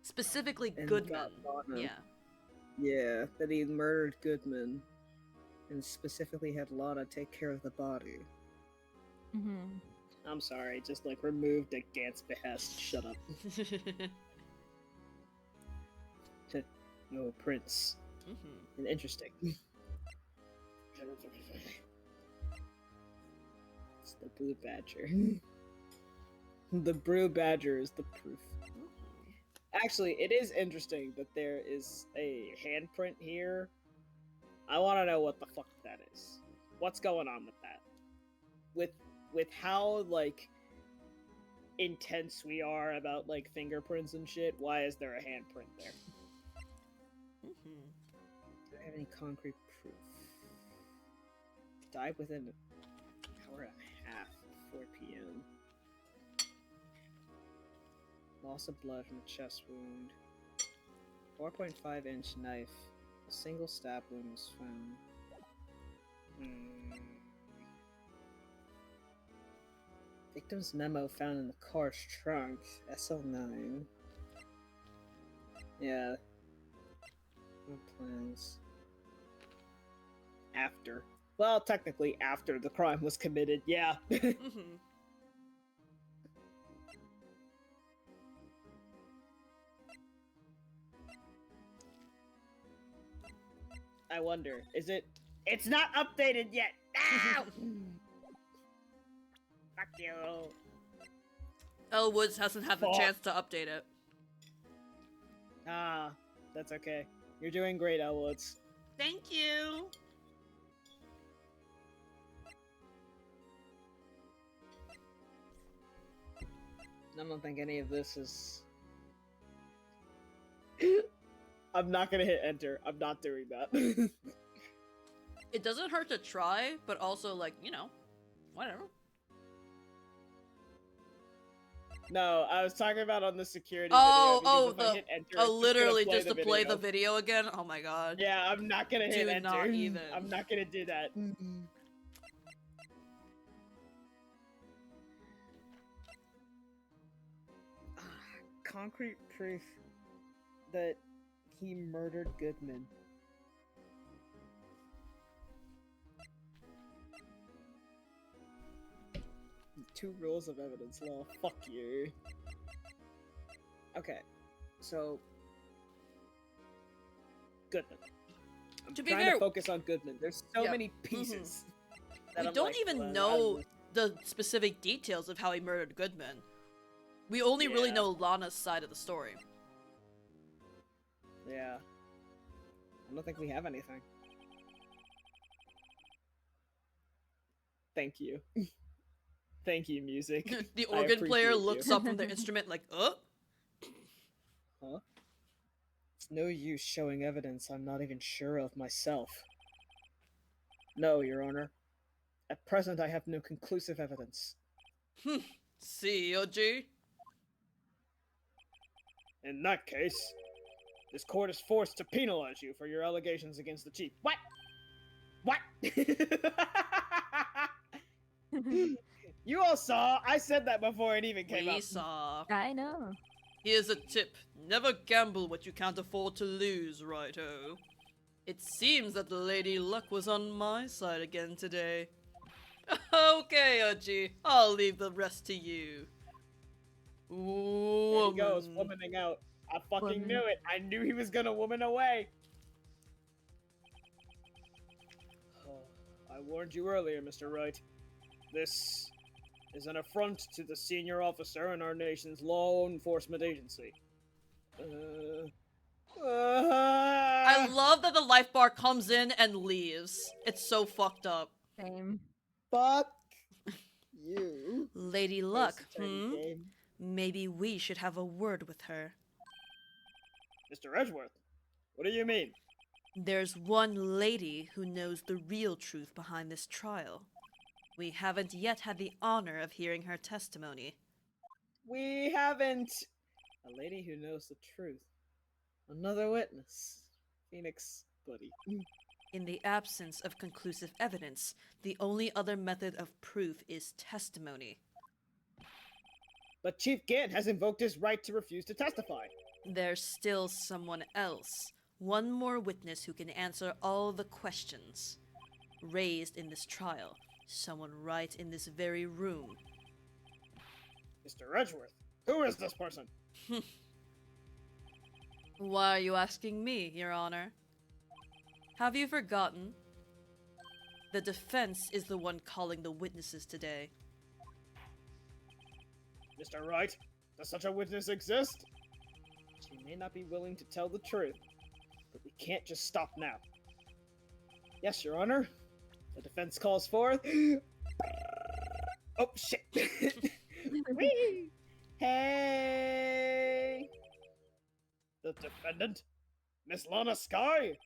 [SPEAKER 1] Specifically
[SPEAKER 3] And
[SPEAKER 1] Goodman.
[SPEAKER 3] got Lana.
[SPEAKER 1] Yeah.
[SPEAKER 3] Yeah, that he murdered Goodman. And specifically had Lana take care of the body.
[SPEAKER 2] Mm-hmm.
[SPEAKER 3] I'm sorry, just like removed at Gant's behest. Shut up. No, Prince.
[SPEAKER 1] Mhm.
[SPEAKER 3] Interesting. It's the Blue Badger. The Blue Badger is the proof. Actually, it is interesting that there is a handprint here. I want to know what the fuck that is. What's going on with that? With how like intense we are about like fingerprints and shit, why is there a handprint there?
[SPEAKER 1] Mhm.
[SPEAKER 3] Do I have any concrete proof? Died within an hour and a half, 4 p.m. Loss of blood from a chest wound. 4.5-inch knife. A single stab wound was found. Victim's memo found in the car's trunk. SL9. Yeah. Plans. After. Well, technically after the crime was committed, yeah.
[SPEAKER 1] Mhm.
[SPEAKER 3] I wonder, is it...
[SPEAKER 4] It's not updated yet. Ow! Fuck you.
[SPEAKER 1] Elwoods hasn't had the
[SPEAKER 3] Fuck.
[SPEAKER 1] chance to update it.
[SPEAKER 3] Ah, that's okay. You're doing great, Elwoods.
[SPEAKER 1] Thank you.
[SPEAKER 3] I don't think any of this is... I'm not gonna hit enter. I'm not doing that.
[SPEAKER 1] It doesn't hurt to try, but also, like, you know, whatever.
[SPEAKER 3] No, I was talking about on the security
[SPEAKER 1] Oh,
[SPEAKER 3] video. Because if I hit enter, it's
[SPEAKER 1] literally
[SPEAKER 3] gonna
[SPEAKER 1] just to play the video again? Oh my god.
[SPEAKER 3] Yeah, I'm not gonna hit
[SPEAKER 1] Do
[SPEAKER 3] enter.
[SPEAKER 1] not even.
[SPEAKER 3] I'm not gonna do that. Concrete proof that he murdered Goodman. Two rules of evidence law. Fuck you. Okay, so Goodman. I'm
[SPEAKER 1] To be
[SPEAKER 3] trying
[SPEAKER 1] fair-
[SPEAKER 3] to focus on Goodman. There's so
[SPEAKER 1] Yeah.
[SPEAKER 3] many pieces. that
[SPEAKER 1] We
[SPEAKER 3] I'm
[SPEAKER 1] don't
[SPEAKER 3] like,
[SPEAKER 1] even
[SPEAKER 3] well, I
[SPEAKER 1] know
[SPEAKER 3] don't
[SPEAKER 1] the specific details of how he murdered Goodman. We only really
[SPEAKER 3] Yeah.
[SPEAKER 1] know Lana's side of the story.
[SPEAKER 3] Yeah. I don't think we have anything. Thank you. Thank you, music.
[SPEAKER 1] The
[SPEAKER 3] I
[SPEAKER 1] organ player
[SPEAKER 3] appreciate
[SPEAKER 1] looks
[SPEAKER 3] you.
[SPEAKER 1] up from their instrument like,
[SPEAKER 3] Huh? It's no use showing evidence I'm not even sure of myself. No, Your Honor. At present, I have no conclusive evidence.
[SPEAKER 1] See, OG?
[SPEAKER 3] In that case, this court is forced to penalize you for your allegations against the chief. What? What? You all saw. I said that before it even came
[SPEAKER 1] We
[SPEAKER 3] up.
[SPEAKER 1] saw.
[SPEAKER 2] I know.
[SPEAKER 1] Here's a tip. Never gamble what you can't afford to lose, righto. It seems that Lady Luck was on my side again today. Okay, OG. I'll leave the rest to you.
[SPEAKER 3] There he goes,
[SPEAKER 1] Woman.
[SPEAKER 3] womaning out. I fucking
[SPEAKER 2] Woman.
[SPEAKER 3] knew it. I knew he was gonna woman away. I warned you earlier, Mr. Wright. This is an affront to the senior officer in our nation's law enforcement agency.
[SPEAKER 1] I love that the life bar comes in and leaves. It's so fucked up.
[SPEAKER 2] Same.
[SPEAKER 3] Fuck you.
[SPEAKER 1] Lady Luck,
[SPEAKER 3] Tiny game.
[SPEAKER 1] Maybe we should have a word with her.
[SPEAKER 3] Mr. Edgeworth, what do you mean?
[SPEAKER 1] There's one lady who knows the real truth behind this trial. We haven't yet had the honor of hearing her testimony.
[SPEAKER 3] We haven't. A lady who knows the truth. Another witness. Phoenix, buddy.
[SPEAKER 1] In the absence of conclusive evidence, the only other method of proof is testimony.
[SPEAKER 3] But Chief Gant has invoked his right to refuse to testify.
[SPEAKER 1] There's still someone else. One more witness who can answer all the questions raised in this trial. Someone right in this very room.
[SPEAKER 3] Mr. Edgeworth, who is this person?
[SPEAKER 1] Why are you asking me, Your Honor? Have you forgotten? The defense is the one calling the witnesses today.
[SPEAKER 3] Mr. Wright, does such a witness exist? She may not be willing to tell the truth, but we can't just stop now. Yes, Your Honor. The defense calls forth. Oh, shit. Whee! Hey! The defendant, Miss Lana Sky.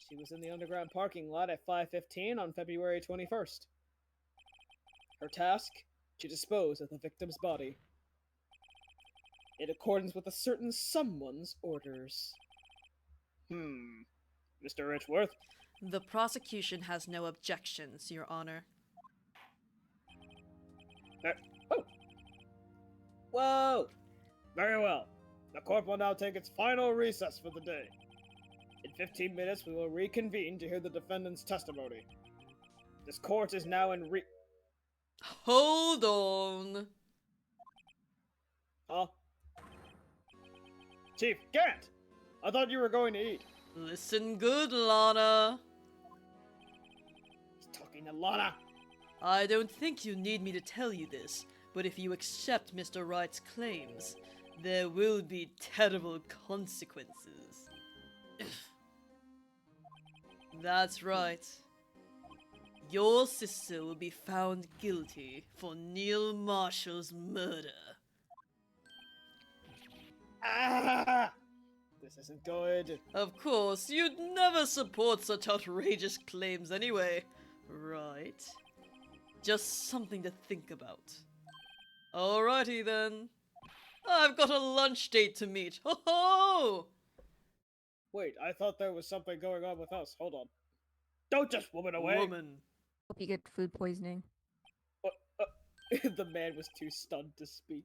[SPEAKER 3] She was in the underground parking lot at 5:15 on February 21st. Her task, to dispose of the victim's body. In accordance with a certain someone's orders. Mr. Richworth?
[SPEAKER 1] The prosecution has no objections, Your Honor.
[SPEAKER 3] Oh! Whoa! Very well. The court will now take its final recess for the day. In 15 minutes, we will reconvene to hear the defendant's testimony. This court is now in
[SPEAKER 1] Hold on.
[SPEAKER 3] Huh? Chief, GANT! I thought you were going to eat.
[SPEAKER 1] Listen good, Lana.
[SPEAKER 3] He's talking to Lana.
[SPEAKER 1] I don't think you need me to tell you this, but if you accept Mr. Wright's claims, there will be terrible consequences. That's right. Your sister will be found guilty for Neil Marshall's murder.
[SPEAKER 3] Ah! This isn't good.
[SPEAKER 1] Of course, you'd never support such outrageous claims anyway, right? Just something to think about. Alrighty then. I've got a lunch date to meet. Ho ho!
[SPEAKER 3] Wait, I thought there was something going on with us. Hold on. Don't just woman away!
[SPEAKER 1] Woman.
[SPEAKER 2] Hope you get food poisoning.
[SPEAKER 3] The man was too stunned to speak.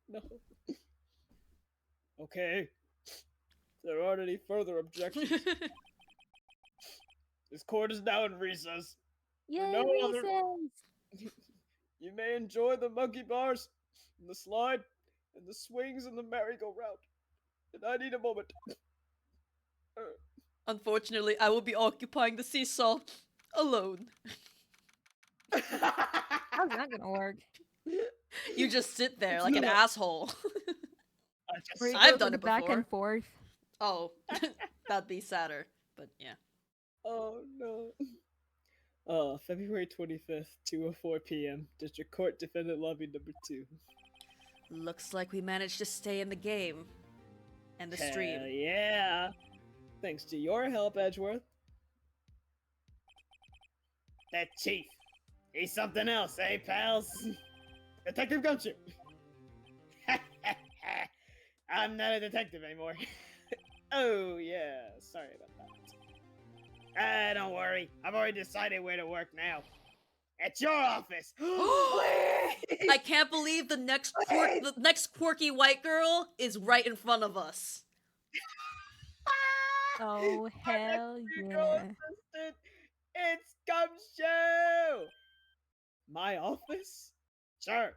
[SPEAKER 3] No. Okay. There aren't any further objections. This court is now in recess.
[SPEAKER 2] Yay,
[SPEAKER 3] no other-
[SPEAKER 2] recess!
[SPEAKER 3] You may enjoy the monkey bars, and the slide, and the swings, and the merry-go-round. And I need a moment.
[SPEAKER 1] Unfortunately, I will be occupying the seesaw alone.
[SPEAKER 2] How's that gonna work?
[SPEAKER 1] You just sit there like an asshole.
[SPEAKER 2] Where you
[SPEAKER 1] I've
[SPEAKER 2] go
[SPEAKER 1] done it
[SPEAKER 2] back
[SPEAKER 1] before.
[SPEAKER 2] and forth.
[SPEAKER 1] Oh, that'd be sadder, but yeah.
[SPEAKER 3] Oh no. February 25th, 2:04 p.m. District Court Defendant Lobby number 2.
[SPEAKER 1] Looks like we managed to stay in the game. And the stream.
[SPEAKER 3] Hell yeah! Thanks to your help, Edgeworth. That chief. He's something else, eh, pals? Detective Gumshoe. I'm not a detective anymore. Oh, yeah. Sorry about that. Don't worry. I've already decided where to work now. At your office.
[SPEAKER 1] I can't believe the next quirky white girl is right in front of us.
[SPEAKER 2] Oh, hell
[SPEAKER 3] Your
[SPEAKER 2] yeah.
[SPEAKER 3] assistant, it's Gumshoe! My office? Sure.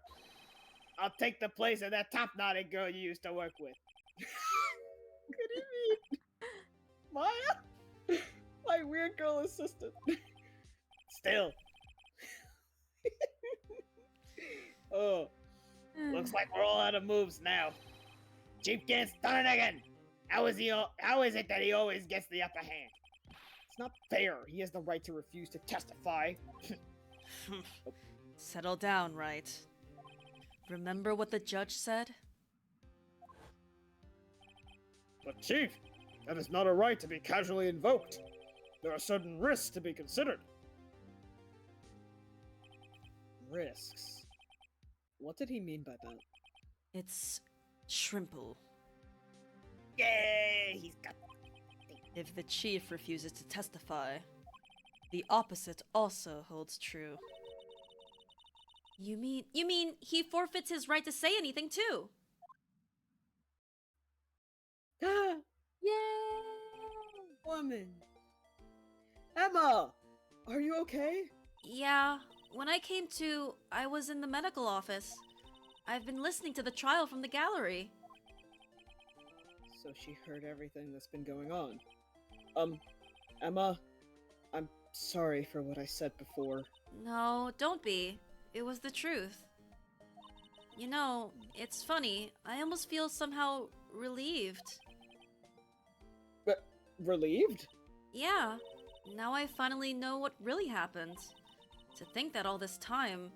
[SPEAKER 3] I'll take the place of that top-knotted girl you used to work with. What do you mean? Maya? My weird girl assistant. Still. Oh, looks like we're all out of moves now. Chief Gant's done it again. How is it that he always gets the upper hand? It's not fair. He has the right to refuse to testify.
[SPEAKER 1] Settle down, Wright. Remember what the judge said?
[SPEAKER 3] But Chief, that is not a right to be casually invoked. There are certain risks to be considered. Risks? What did he mean by that?
[SPEAKER 1] It's shrimple.
[SPEAKER 4] Yay! He's got.
[SPEAKER 1] If the chief refuses to testify, the opposite also holds true. You mean he forfeits his right to say anything too?
[SPEAKER 2] Yay!
[SPEAKER 3] Woman! Emma! Are you okay?
[SPEAKER 1] Yeah, when I came to, I was in the medical office. I've been listening to the trial from the gallery.
[SPEAKER 3] So she heard everything that's been going on. Emma, I'm sorry for what I said before.
[SPEAKER 1] No, don't be. It was the truth. You know, it's funny. I almost feel somehow relieved.
[SPEAKER 3] Relieved?
[SPEAKER 1] Yeah, now I finally know what really happened. To think that all this time,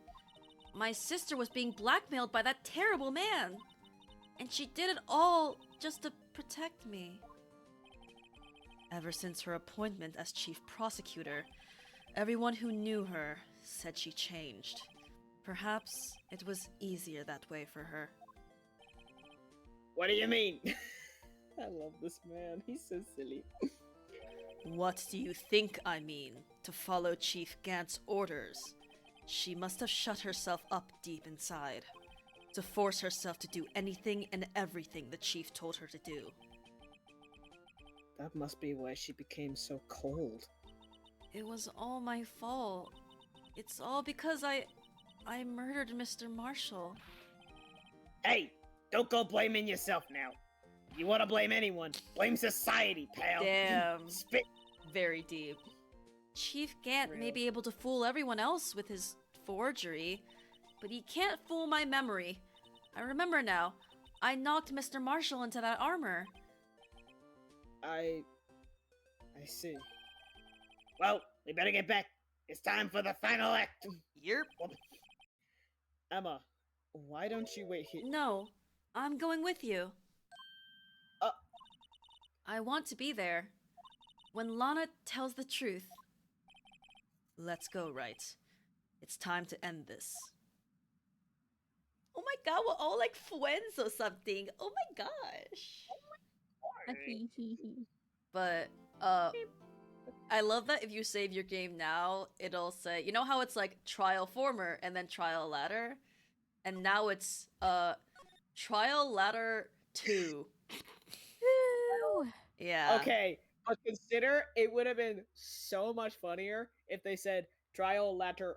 [SPEAKER 1] my sister was being blackmailed by that terrible man. And she did it all just to protect me. Ever since her appointment as chief prosecutor, everyone who knew her said she changed. Perhaps it was easier that way for her.
[SPEAKER 3] What do you mean? I love this man. He's so silly.
[SPEAKER 1] What do you think I mean? To follow Chief Gant's orders. She must have shut herself up deep inside. To force herself to do anything and everything the chief told her to do.
[SPEAKER 3] That must be why she became so cold.
[SPEAKER 1] It was all my fault. It's all because I murdered Mr. Marshall.
[SPEAKER 4] Hey, don't go blaming yourself now. You want to blame anyone? Blame society, pal.
[SPEAKER 1] Damn.
[SPEAKER 4] Spit.
[SPEAKER 1] Very deep. Chief Gant may
[SPEAKER 3] Real.
[SPEAKER 1] be able to fool everyone else with his forgery, but he can't fool my memory. I remember now. I knocked Mr. Marshall into that armor.
[SPEAKER 3] I see.
[SPEAKER 4] Well, we better get back. It's time for the final act.
[SPEAKER 1] Yerp.
[SPEAKER 3] Emma, why don't you wait here?
[SPEAKER 1] No, I'm going with you.
[SPEAKER 3] Uh.
[SPEAKER 1] I want to be there. When Lana tells the truth. Let's go, Wright. It's time to end this. Oh my god, we're all like friends or something. Oh my gosh. But, I love that if you save your game now, it'll say, you know how it's like trial former and then trial ladder? And now it's, trial ladder 2.
[SPEAKER 2] Woo!
[SPEAKER 1] Yeah.
[SPEAKER 3] Okay, but consider it would have been so much funnier if they said trial latter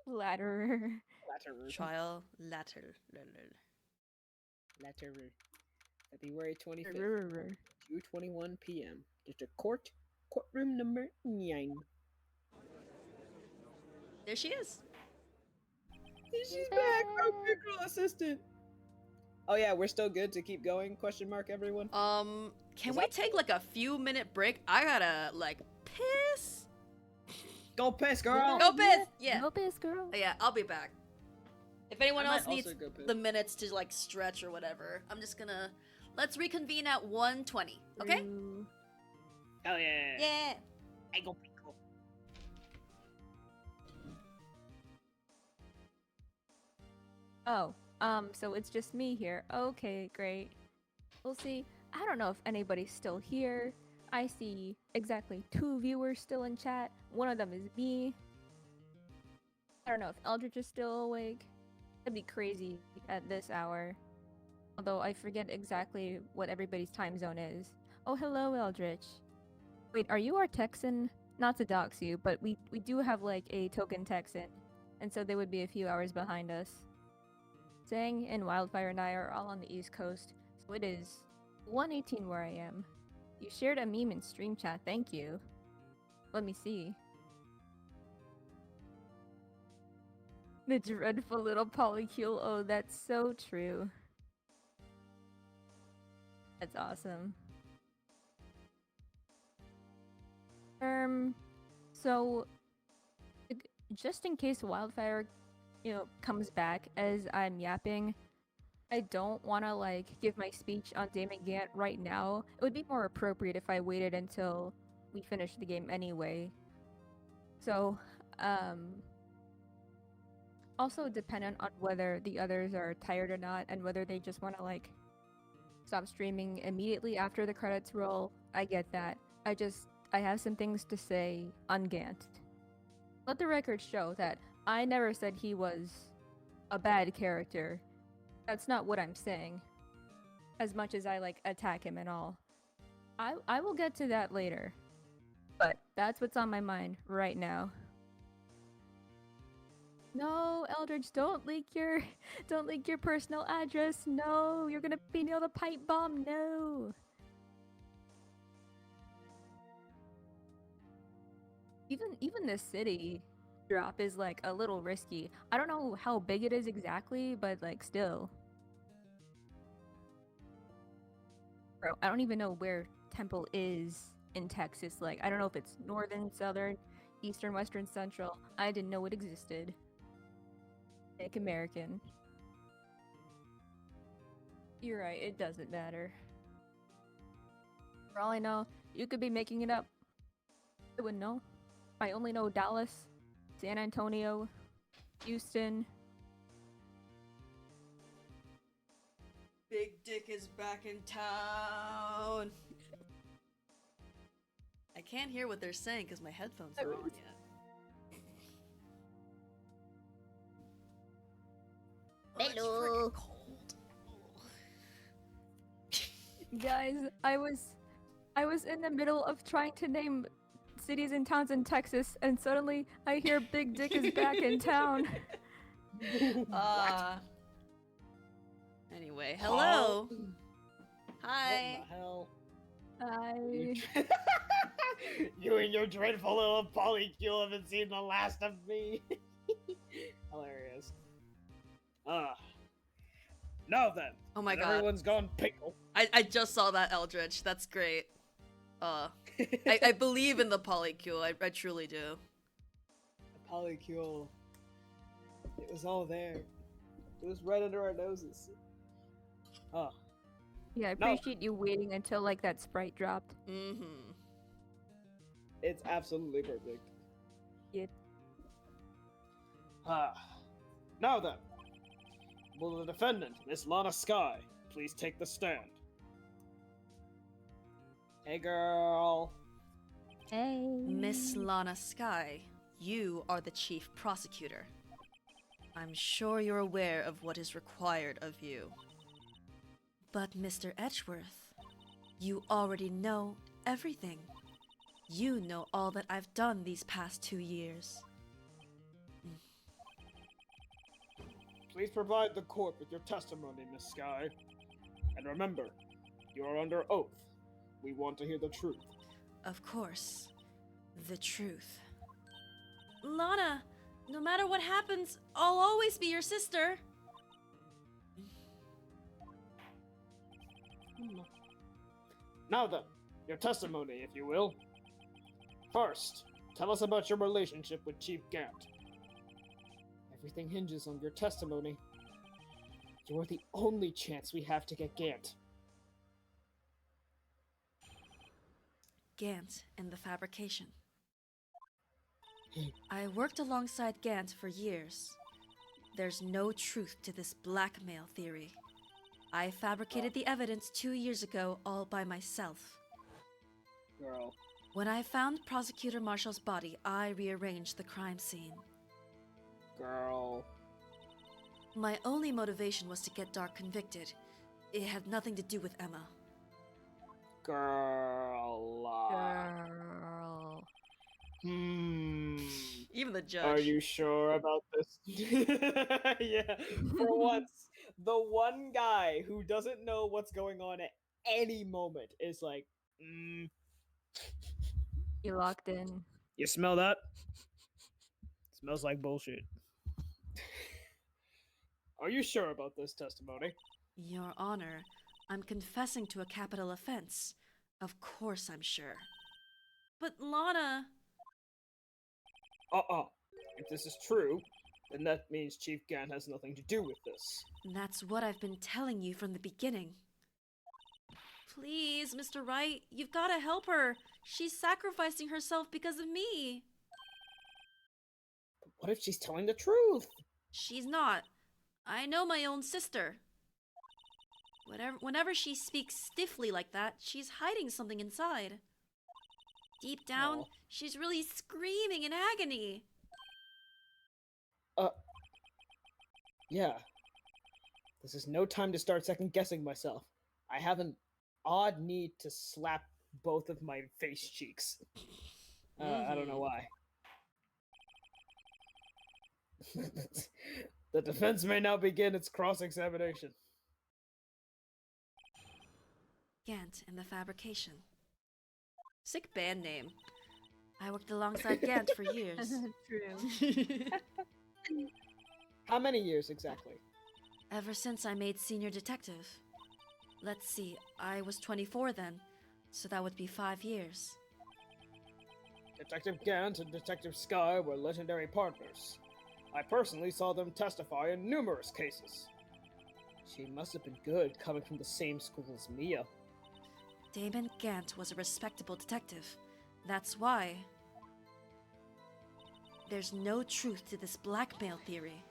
[SPEAKER 2] Ladder.
[SPEAKER 3] Latter.
[SPEAKER 1] Trial ladder.
[SPEAKER 3] February 25th, 2:21 p.m. District Court, courtroom number 9.
[SPEAKER 1] There she is.
[SPEAKER 3] She's back, our big girl assistant. Oh yeah, we're still good to keep going? Question mark, everyone.
[SPEAKER 1] Can
[SPEAKER 3] Is
[SPEAKER 1] we
[SPEAKER 3] that-
[SPEAKER 1] take like a few minute break? I gotta like piss.
[SPEAKER 3] Go piss, girl.
[SPEAKER 1] Go piss. Yeah.
[SPEAKER 2] No piss, girl.
[SPEAKER 1] Yeah, I'll be back. If anyone
[SPEAKER 3] I might
[SPEAKER 1] else needs
[SPEAKER 3] also go piss.
[SPEAKER 1] the minutes to like stretch or whatever, I'm just gonna let's reconvene at 1:20. Okay?
[SPEAKER 2] Ooh.
[SPEAKER 4] Hell yeah.
[SPEAKER 1] Yeah.
[SPEAKER 4] I go pickle.
[SPEAKER 2] Oh, so it's just me here. Okay, great. We'll see. I don't know if anybody's still here. I see exactly 2 viewers still in chat. One of them is me. I don't know if Eldritch is still awake. That'd be crazy at this hour. Although I forget exactly what everybody's time zone is. Oh, hello, Eldritch. Wait, are you our Texan? Not to dox you, but we do have like a token Texan. And so they would be a few hours behind us. Sang and Wildfire and I are all on the East Coast, so it is 1:18 where I am. You shared a meme in stream chat, thank you. Let me see. The dreadful little polycule, oh that's so true. That's awesome. So just in case Wildfire comes back as I'm yapping, I don't want to like give my speech on Damon Gant right now. It would be more appropriate if I waited until we finish the game anyway. So, also dependent on whether the others are tired or not and whether they just want to like stop streaming immediately after the credits roll. I get that. I have some things to say on Gant. Let the record show that I never said he was a bad character. That's not what I'm saying. As much as I like attack him and all. I will get to that later. But that's what's on my mind right now. No, Eldridge, don't leak your personal address. No, you're gonna be nailed a pipe bomb. No. Even the city drop is like a little risky. I don't know how big it is exactly, but like still. Bro, I don't even know where Temple is in Texas. Like, I don't know if it's northern, southern, eastern, western, central. I didn't know it existed. Make American. You're right, it doesn't matter. For all I know, you could be making it up. I wouldn't know. I only know Dallas, San Antonio, Houston.
[SPEAKER 1] Big Dick is back in town. I can't hear what they're saying because my headphones aren't on yet. Oh, it's
[SPEAKER 5] Hello.
[SPEAKER 1] freaking cold.
[SPEAKER 2] Guys, I was I was in the middle of trying to name cities and towns in Texas, and suddenly I hear Big Dick is back in town.
[SPEAKER 1] Anyway, hello.
[SPEAKER 4] What
[SPEAKER 1] Hi.
[SPEAKER 4] the hell?
[SPEAKER 2] I...
[SPEAKER 4] You and your dreadful little polycule haven't seen the last of me. Hilarious. Now then.
[SPEAKER 1] Oh my
[SPEAKER 4] that
[SPEAKER 1] god.
[SPEAKER 4] Everyone's gone pickle.
[SPEAKER 1] I just saw that, Eldritch. That's great. I believe in the polycule. I truly do.
[SPEAKER 3] The polycule. It was all there. It was right under our noses. Oh.
[SPEAKER 2] Yeah, I
[SPEAKER 3] No.
[SPEAKER 2] appreciate you waiting until, like, that sprite dropped.
[SPEAKER 1] Mm-hmm.
[SPEAKER 3] It's absolutely perfect.
[SPEAKER 2] Yeah.
[SPEAKER 4] Now then. Will the defendant, Miss Lana Sky, please take the stand? Hey, girl.
[SPEAKER 2] Hey.
[SPEAKER 1] Miss Lana Sky, you are the chief prosecutor. I'm sure you're aware of what is required of you. But Mr. Edgeworth, you already know everything. You know all that I've done these past 2 years.
[SPEAKER 4] Please provide the court with your testimony, Miss Sky. And remember, you are under oath. We want to hear the truth.
[SPEAKER 1] Of course, the truth. Lana, no matter what happens, I'll always be your sister.
[SPEAKER 4] Now then, your testimony, if you will. First, tell us about your relationship with Chief Gant. Everything hinges on your testimony. You're the only chance we have to get Gant.
[SPEAKER 1] Gant and the fabrication. I worked alongside Gant for years. There's no truth to this blackmail theory. I fabricated the evidence 2 years ago all by myself.
[SPEAKER 3] Girl.
[SPEAKER 1] When I found Prosecutor Marshall's body, I rearranged the crime scene.
[SPEAKER 3] Girl.
[SPEAKER 1] My only motivation was to get Dark convicted. It had nothing to do with Emma.
[SPEAKER 3] Girl.
[SPEAKER 2] Girl.
[SPEAKER 1] Even the judge.
[SPEAKER 3] Are you sure about this? Yeah. For once, the one guy who doesn't know what's going on at any moment is like,
[SPEAKER 2] You locked in.
[SPEAKER 4] You smell that? Smells like bullshit. Are you sure about this testimony?
[SPEAKER 1] Your Honor, I'm confessing to a capital offense. Of course I'm sure. But Lana...
[SPEAKER 4] If this is true, then that means Chief Gant has nothing to do with this.
[SPEAKER 1] That's what I've been telling you from the beginning. Please, Mr. Wright, you've got to help her. She's sacrificing herself because of me.
[SPEAKER 4] But what if she's telling the truth?
[SPEAKER 1] She's not. I know my own sister. Whenever she speaks stiffly like that, she's hiding something inside. Deep down,
[SPEAKER 3] Aw.
[SPEAKER 1] she's really screaming in agony.
[SPEAKER 4] Yeah. This is no time to start second-guessing myself. I have an odd need to slap both of my face cheeks. I don't know why. The defense may now begin its cross-examination.
[SPEAKER 1] Gant and the fabrication. Sick band name. I worked alongside Gant for years.
[SPEAKER 2] True.
[SPEAKER 4] How many years exactly?
[SPEAKER 1] Ever since I made senior detective. Let's see, I was 24 then, so that would be 5 years.
[SPEAKER 4] Detective Gant and Detective Sky were legendary partners. I personally saw them testify in numerous cases. She must have been good coming from the same school as Mia.
[SPEAKER 1] Damon Gant was a respectable detective. That's why. There's no truth to this blackmail theory.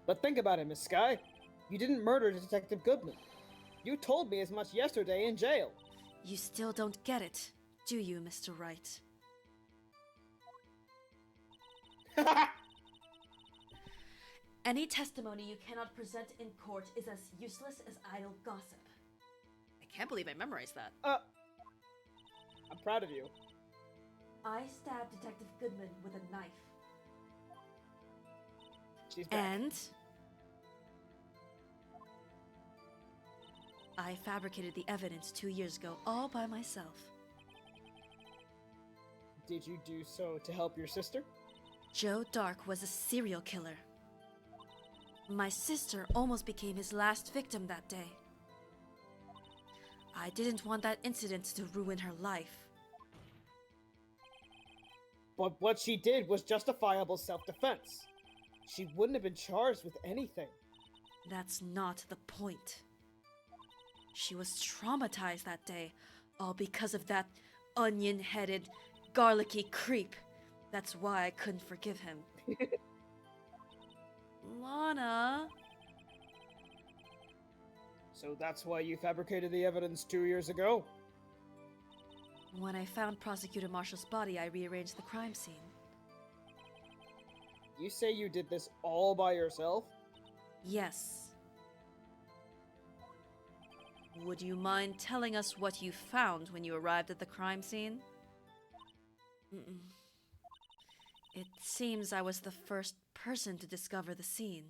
[SPEAKER 4] But think about it, Miss Sky. You didn't murder Detective Goodman. You told me as much yesterday in jail.
[SPEAKER 1] You still don't get it, do you, Mr. Wright? Any testimony you cannot present in court is as useless as idle gossip. I can't believe I memorized that.
[SPEAKER 3] I'm proud of you.
[SPEAKER 1] I stabbed Detective Goodman with a knife.
[SPEAKER 3] She's back.
[SPEAKER 1] And I fabricated the evidence 2 years ago all by myself.
[SPEAKER 3] Did you do so to help your sister?
[SPEAKER 1] Joe Dark was a serial killer. My sister almost became his last victim that day. I didn't want that incident to ruin her life.
[SPEAKER 3] But what she did was justifiable self-defense. She wouldn't have been charged with anything.
[SPEAKER 1] That's not the point. She was traumatized that day, all because of that onion-headed, garlicky creep. That's why I couldn't forgive him. Lana...
[SPEAKER 3] So that's why you fabricated the evidence 2 years ago?
[SPEAKER 1] When I found Prosecutor Marshall's body, I rearranged the crime scene.
[SPEAKER 3] You say you did this all by yourself?
[SPEAKER 1] Yes. Would you mind telling us what you found when you arrived at the crime scene? It seems I was the first person to discover the scene.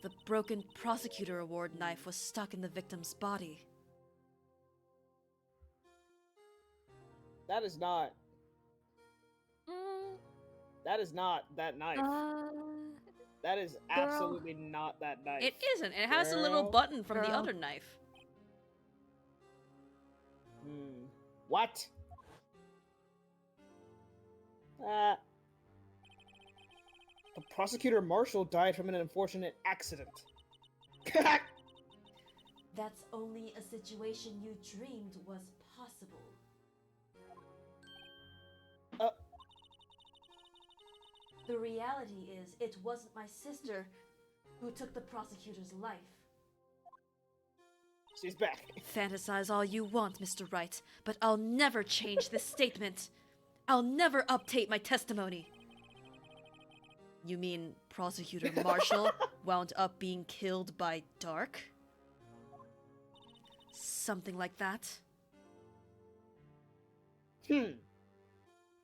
[SPEAKER 1] The broken Prosecutor Award knife was stuck in the victim's body.
[SPEAKER 3] That is not... That is not that knife. That is absolutely not that knife.
[SPEAKER 1] It isn't. It has a little
[SPEAKER 3] Girl.
[SPEAKER 1] button from the
[SPEAKER 2] Girl.
[SPEAKER 1] other knife.
[SPEAKER 3] What? The Prosecutor Marshall died from an unfortunate accident.
[SPEAKER 1] That's only a situation you dreamed was possible. The reality is, it wasn't my sister who took the prosecutor's life.
[SPEAKER 3] She's back.
[SPEAKER 1] Fantasize all you want, Mr. Wright, but I'll never change this statement. I'll never update my testimony. You mean Prosecutor Marshall wound up being killed by Dark? Something like that?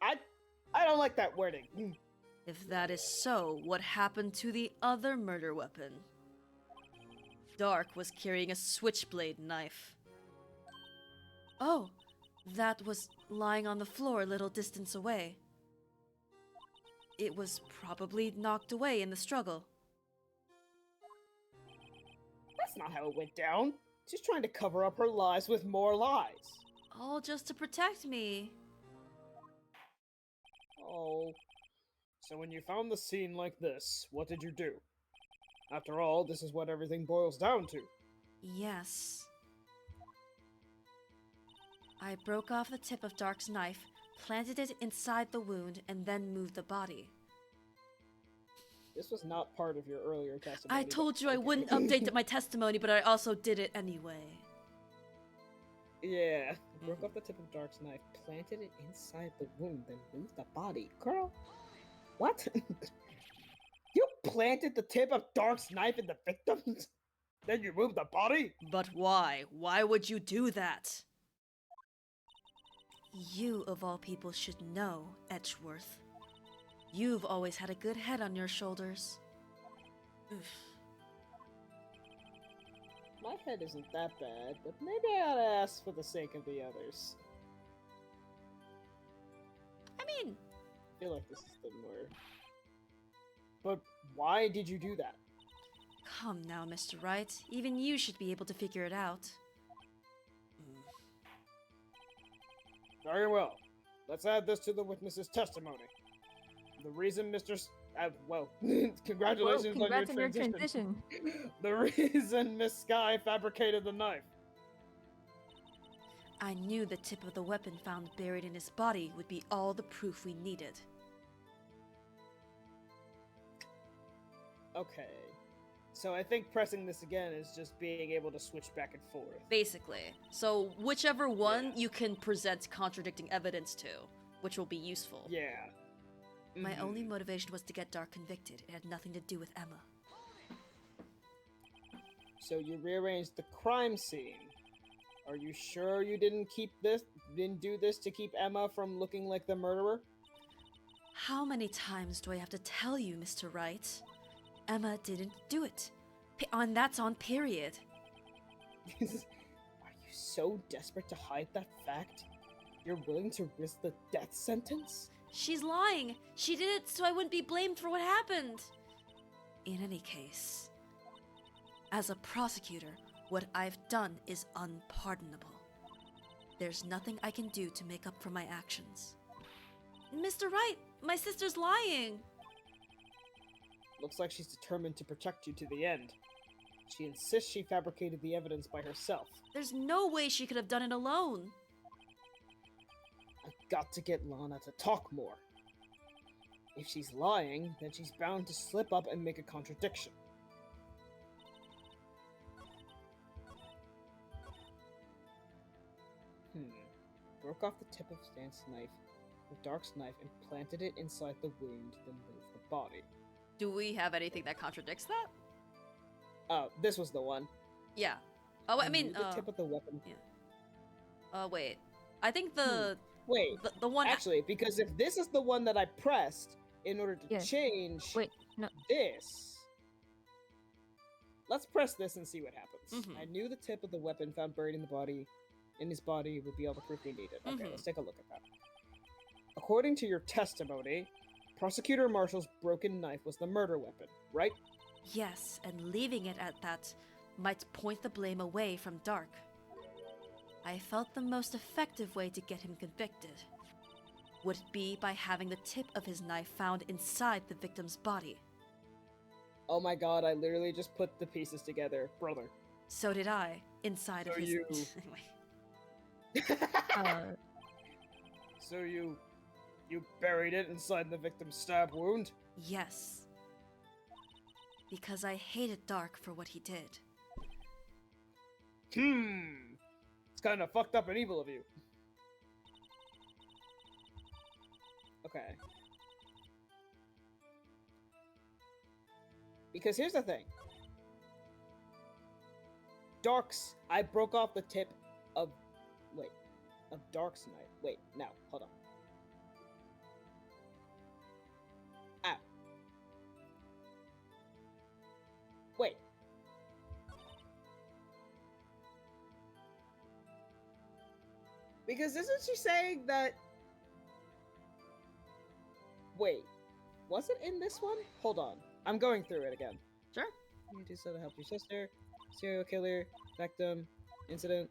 [SPEAKER 3] I don't like that wording.
[SPEAKER 1] If that is so, what happened to the other murder weapon? Dark was carrying a switchblade knife. Oh, that was lying on the floor a little distance away. It was probably knocked away in the struggle.
[SPEAKER 3] That's not how it went down. She's trying to cover up her lies with more lies.
[SPEAKER 1] All just to protect me.
[SPEAKER 3] Oh. So when you found the scene like this, what did you do? After all, this is what everything boils down to.
[SPEAKER 1] Yes. I broke off the tip of Dark's knife, planted it inside the wound, and then moved the body.
[SPEAKER 3] This was not part of your earlier testimony.
[SPEAKER 1] I told you I
[SPEAKER 3] okay.
[SPEAKER 1] wouldn't update my testimony, but I also did it anyway.
[SPEAKER 3] Yeah. Broke off the tip of Dark's knife, planted it inside the wound, then moved the body. Girl, what? You planted the tip of Dark's knife in the victim? Then you moved the body?
[SPEAKER 1] But why? Why would you do that? You, of all people, should know, Edgeworth. You've always had a good head on your shoulders. Oof.
[SPEAKER 3] My head isn't that bad, but maybe I ought to ask for the sake of the others.
[SPEAKER 1] I mean,
[SPEAKER 3] I feel like this is the more... But why did you do that?
[SPEAKER 1] come now, Mr. Wright. Even you should be able to figure it out.
[SPEAKER 3] Very well. Let's add this to the witness's testimony. The reason Mr. Congratulations
[SPEAKER 2] Whoa, congrats
[SPEAKER 3] on your transition. The reason Miss Sky fabricated the knife.
[SPEAKER 1] I knew the tip of the weapon found buried in his body would be all the proof we needed.
[SPEAKER 3] Okay. So I think pressing this again is just being able to switch back and forth.
[SPEAKER 1] Basically. So whichever one you can present contradicting evidence to, which will be useful.
[SPEAKER 3] Yeah.
[SPEAKER 1] My
[SPEAKER 3] Mhm.
[SPEAKER 1] only motivation was to get Dark convicted. It had nothing to do with Emma.
[SPEAKER 4] So you rearranged the crime scene. Are you sure you didn't do this to keep Emma from looking like the murderer?
[SPEAKER 1] How many times do I have to tell you, Mr. Wright? Emma didn't do it. And that's on period.
[SPEAKER 4] Are you so desperate to hide that fact? You're willing to risk the death sentence?
[SPEAKER 1] She's lying. She did it so I wouldn't be blamed for what happened. In any case, as a prosecutor, what I've done is unpardonable. There's nothing I can do to make up for my actions. Mr. Wright, my sister's lying.
[SPEAKER 4] Looks like she's determined to protect you to the end. She insists she fabricated the evidence by herself.
[SPEAKER 1] There's no way she could have done it alone.
[SPEAKER 4] I've got to get Lana to talk more. If she's lying, then she's bound to slip up and make a contradiction. Broke off the tip of Stan's knife with Dark's knife and planted it inside the wound, then moved the body.
[SPEAKER 1] Do we have anything that contradicts that?
[SPEAKER 4] Oh, this was the one.
[SPEAKER 1] Yeah. Oh, I mean,
[SPEAKER 4] the tip of the weapon.
[SPEAKER 1] wait. I think the
[SPEAKER 4] Wait,
[SPEAKER 1] the one
[SPEAKER 4] actually, because if this is the one that I pressed in order to change
[SPEAKER 2] Wait, no.
[SPEAKER 4] this, let's press this and see what happens.
[SPEAKER 1] Mhm.
[SPEAKER 4] I knew the tip of the weapon found buried in his body would be all the proof we needed. Okay,
[SPEAKER 1] Mhm.
[SPEAKER 4] let's take a look at that. According to your testimony, Prosecutor Marshall's broken knife was the murder weapon, right?
[SPEAKER 1] Yes, and leaving it at that might point the blame away from Dark. I felt the most effective way to get him convicted would be by having the tip of his knife found inside the victim's body.
[SPEAKER 4] Oh my god, I literally just put the pieces together, brother.
[SPEAKER 1] So did I, inside of
[SPEAKER 4] So
[SPEAKER 1] his...
[SPEAKER 4] you-
[SPEAKER 1] Anyway.
[SPEAKER 4] So you buried it inside the victim's stab wound?
[SPEAKER 1] Yes. Because I hated Dark for what he did.
[SPEAKER 4] It's kind of fucked up and evil of you. Okay. Because here's the thing. I broke off the tip of, of Dark's knife. Wait, no, hold on. Ow. Wait. Because isn't she saying that... Wait, was it in this one? Hold on, I'm going through it again.
[SPEAKER 1] Sure.
[SPEAKER 4] You do so to help your sister. Serial killer, victim, incident.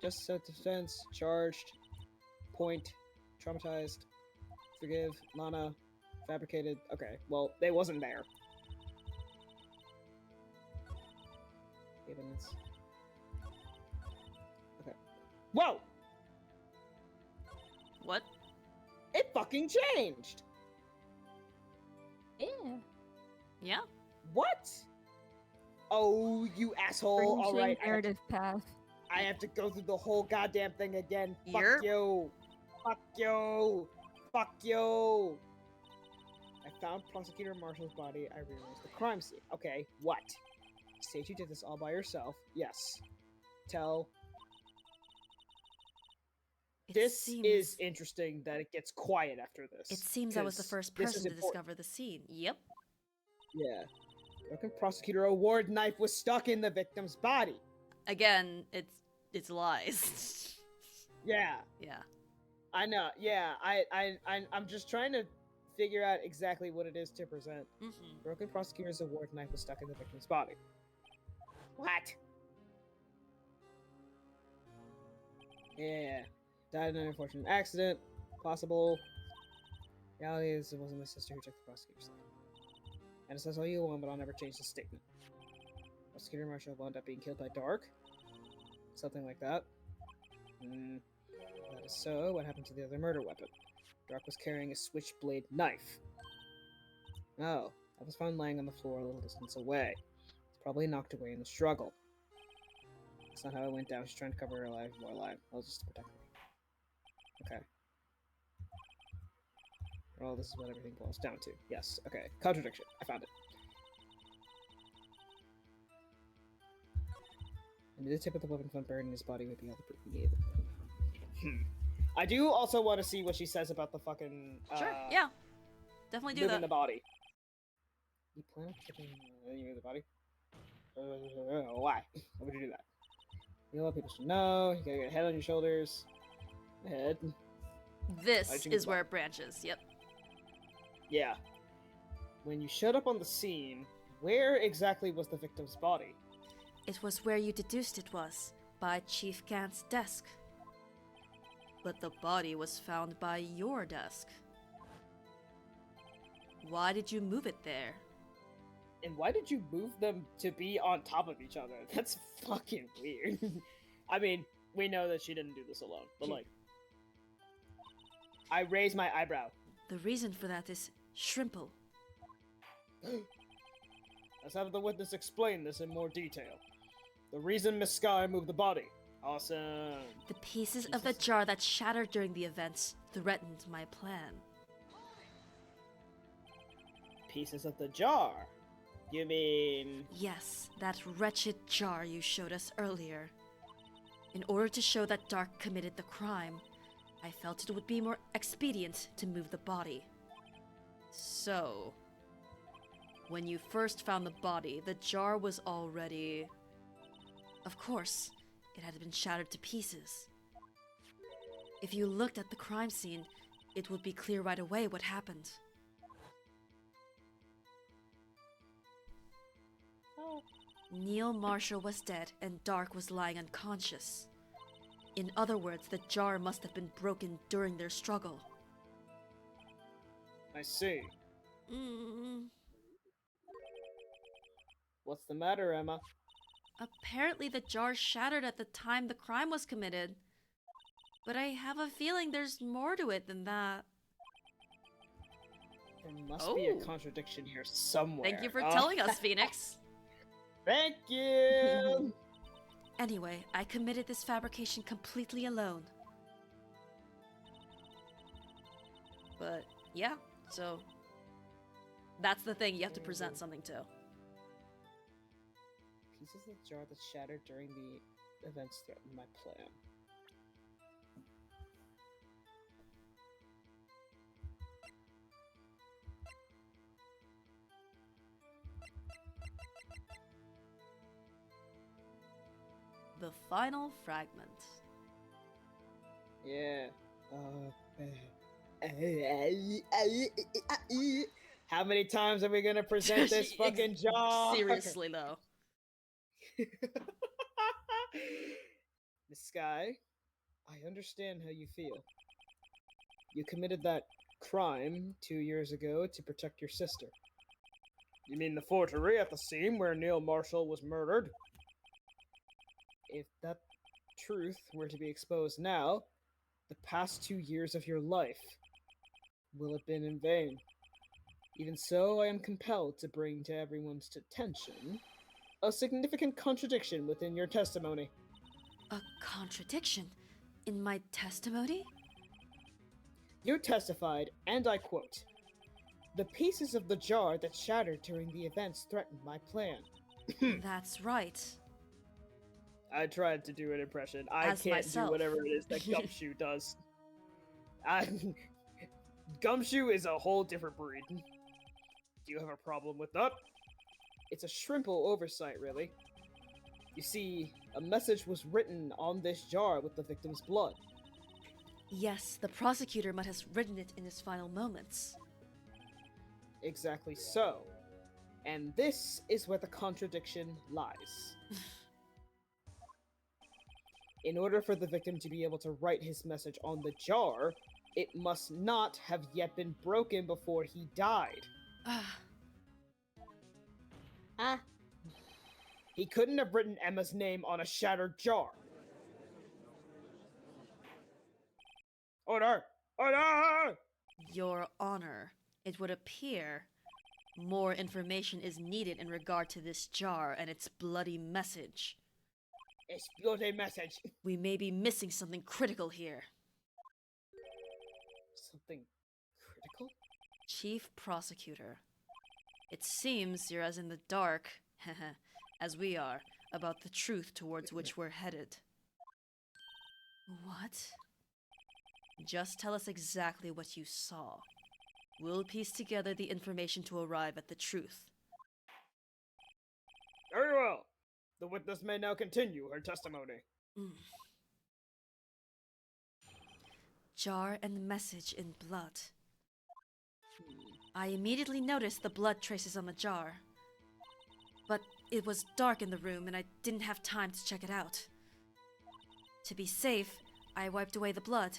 [SPEAKER 4] Just self-defense, charged, point, traumatized, forgive, Lana, fabricated. Okay, well, they wasn't there. Evidence. Okay. Whoa!
[SPEAKER 1] What?
[SPEAKER 4] It fucking changed!
[SPEAKER 2] Yeah.
[SPEAKER 1] Yeah?
[SPEAKER 4] What? Oh, you asshole! All right,
[SPEAKER 2] Narrative path.
[SPEAKER 4] I have to go through the whole goddamn thing again. Fuck
[SPEAKER 1] Yerp.
[SPEAKER 4] you! Fuck you! Fuck you! I found Prosecutor Marshall's body. I realized the crime scene. Okay, what? You said you did this all by yourself. Yes. Tell.
[SPEAKER 1] It
[SPEAKER 4] This
[SPEAKER 1] seems,
[SPEAKER 4] is interesting that it gets quiet after this.
[SPEAKER 1] It seems I was the
[SPEAKER 4] 'cause
[SPEAKER 1] first
[SPEAKER 4] this is
[SPEAKER 1] person to
[SPEAKER 4] important.
[SPEAKER 1] discover the scene. Yep.
[SPEAKER 4] Yeah. Broken Prosecutor Award knife was stuck in the victim's body.
[SPEAKER 1] Again, it's lies.
[SPEAKER 4] Yeah.
[SPEAKER 1] Yeah.
[SPEAKER 4] I know. Yeah. I'm just trying to figure out exactly what it is to present.
[SPEAKER 1] Mm-hmm.
[SPEAKER 4] Broken Prosecutor's Award knife was stuck in the victim's body. What? Yeah. Died in an unfortunate accident. Possible. Reality is it wasn't my sister who took the prosecutor's life. And it says all you want, but I'll never change the statement. Prosecutor Marshall wound up being killed by Dark. Something like that. That is so. What happened to the other murder weapon? Dark was carrying a switchblade knife. Oh, that was found lying on the floor a little distance away. It's probably knocked away in the struggle. That's not how it went down. She's trying to cover her life more alive. Well, just to protect her. Okay. Well, this is what everything boils down to. Yes, okay. Contradiction. I found it. The tip of the weapon found buried in his body would be all the proof we gave. I do also want to see what she says about the fucking
[SPEAKER 1] Sure, yeah. Definitely do
[SPEAKER 4] moving
[SPEAKER 1] that.
[SPEAKER 4] the body. You plan on putting you move the body? Why? Why would you do that? You know what people should know. You gotta get a head on your shoulders. Head.
[SPEAKER 1] This is where it branches, yep.
[SPEAKER 4] Yeah. When you showed up on the scene, where exactly was the victim's body?
[SPEAKER 1] It was where you deduced it was, by Chief Gant's desk. But the body was found by your desk. Why did you move it there?
[SPEAKER 4] And why did you move them to be on top of each other? That's fucking weird. I mean, we know that she didn't do this alone, but like... I raise my eyebrow.
[SPEAKER 1] The reason for that is shrimple.
[SPEAKER 4] Let's have the witness explain this in more detail. The reason Miss Sky moved the body. Awesome.
[SPEAKER 1] The pieces of the jar that shattered during the events threatened my plan.
[SPEAKER 4] Pieces of the jar? You mean...
[SPEAKER 1] Yes, that wretched jar you showed us earlier. In order to show that Dark committed the crime, I felt it would be more expedient to move the body. So... when you first found the body, the jar was already... Of course, it had been shattered to pieces. If you looked at the crime scene, it would be clear right away what happened. Neil Marshall was dead and Dark was lying unconscious. In other words, the jar must have been broken during their struggle.
[SPEAKER 4] I see.
[SPEAKER 1] Mm.
[SPEAKER 4] What's the matter, Emma?
[SPEAKER 1] Apparently the jar shattered at the time the crime was committed. But I have a feeling there's more to it than that.
[SPEAKER 4] There must be a contradiction here somewhere.
[SPEAKER 1] Thank you for telling us, Phoenix.
[SPEAKER 4] Thank you!
[SPEAKER 1] Anyway, I committed this fabrication completely alone. But, yeah, so... that's the thing, you have to present something to.
[SPEAKER 4] Pieces of the jar that shattered during the events threatened my plan.
[SPEAKER 1] The final fragment.
[SPEAKER 4] Yeah. How many times are we gonna present this fucking jar?
[SPEAKER 1] Seriously, though.
[SPEAKER 4] Miss Sky, I understand how you feel. You committed that crime 2 years ago to protect your sister. You mean the forgery at the scene where Neil Marshall was murdered? If that truth were to be exposed now, the past 2 years of your life will have been in vain. Even so, I am compelled to bring to everyone's attention a significant contradiction within your testimony.
[SPEAKER 1] A contradiction? In my testimony?
[SPEAKER 4] You testified, and I quote, "The pieces of the jar that shattered during the events threatened my plan."
[SPEAKER 1] That's right.
[SPEAKER 4] I tried to do an impression. I
[SPEAKER 1] As
[SPEAKER 4] can't
[SPEAKER 1] myself.
[SPEAKER 4] do whatever it is that Gumshoe does. Gumshoe is a whole different breed. Do you have a problem with that? It's a shrimple oversight, really. You see, a message was written on this jar with the victim's blood.
[SPEAKER 1] Yes, the prosecutor might have written it in his final moments.
[SPEAKER 4] Exactly so. And this is where the contradiction lies. In order for the victim to be able to write his message on the jar, it must not have yet been broken before he died. He couldn't have written Emma's name on a shattered jar. Order! Order!
[SPEAKER 1] Your Honor, it would appear more information is needed in regard to this jar and its bloody message.
[SPEAKER 4] It's bloody message.
[SPEAKER 1] We may be missing something critical here.
[SPEAKER 4] Something critical?
[SPEAKER 1] Chief Prosecutor, it seems you're as in the dark as we are, about the truth towards which we're headed. What? Just tell us exactly what you saw. We'll piece together the information to arrive at the truth.
[SPEAKER 4] Very well. The witness may now continue her testimony.
[SPEAKER 1] Jar and message in blood. I immediately noticed the blood traces on the jar. But it was dark in the room and I didn't have time to check it out. To be safe, I wiped away the blood.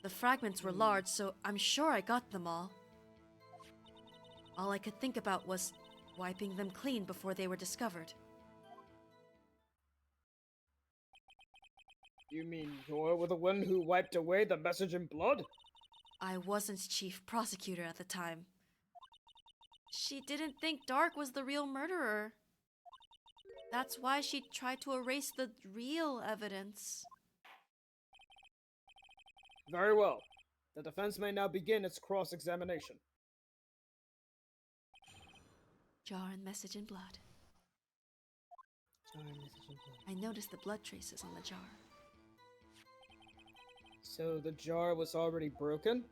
[SPEAKER 1] The fragments were large, so I'm sure I got them all. All I could think about was wiping them clean before they were discovered.
[SPEAKER 4] You mean you're the one who wiped away the message in blood?
[SPEAKER 1] I wasn't chief prosecutor at the time. She didn't think Dark was the real murderer. That's why she tried to erase the real evidence.
[SPEAKER 4] Very well. The defense may now begin its cross-examination.
[SPEAKER 1] Jar and message in blood. I noticed the blood traces on the jar.
[SPEAKER 4] So the jar was already broken?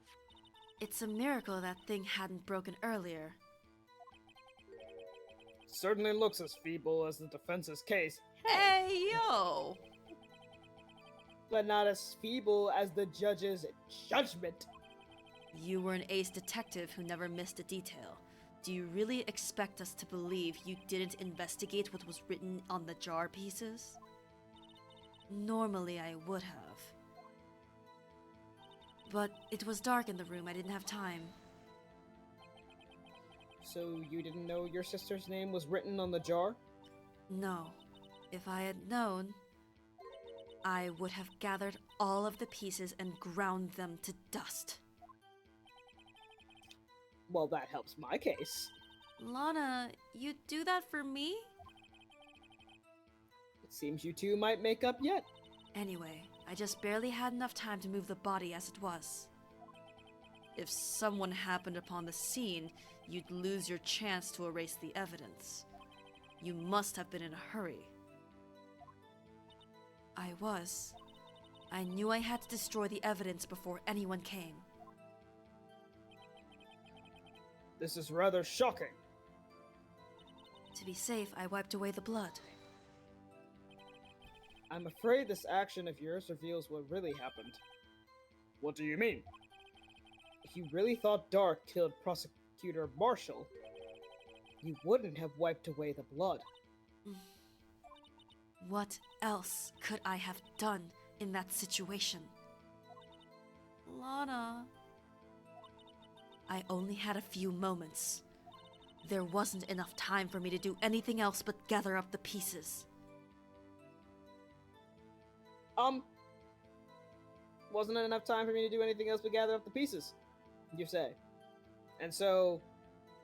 [SPEAKER 1] It's a miracle that thing hadn't broken earlier.
[SPEAKER 4] Certainly looks as feeble as the defense's case,
[SPEAKER 1] Hey, yo!
[SPEAKER 4] but not as feeble as the judge's judgment.
[SPEAKER 1] You were an ace detective who never missed a detail. Do you really expect us to believe you didn't investigate what was written on the jar pieces? Normally I would have. But it was dark in the room, I didn't have time.
[SPEAKER 4] So you didn't know your sister's name was written on the jar?
[SPEAKER 1] No. If I had known, I would have gathered all of the pieces and ground them to dust.
[SPEAKER 4] Well, that helps my case.
[SPEAKER 1] Lana, you'd do that for me?
[SPEAKER 4] It seems you two might make up yet.
[SPEAKER 1] Anyway, I just barely had enough time to move the body as it was. If someone happened upon the scene, you'd lose your chance to erase the evidence. You must have been in a hurry. I was. I knew I had to destroy the evidence before anyone came.
[SPEAKER 4] This is rather shocking.
[SPEAKER 1] To be safe, I wiped away the blood.
[SPEAKER 4] I'm afraid this action of yours reveals what really happened. What do you mean? If you really thought Dark killed Prosecutor Marshall, you wouldn't have wiped away the blood.
[SPEAKER 1] What else could I have done in that situation? Lana... I only had a few moments. There wasn't enough time for me to do anything else but gather up the pieces.
[SPEAKER 4] Wasn't enough time for me to do anything else but gather up the pieces, you say. And so,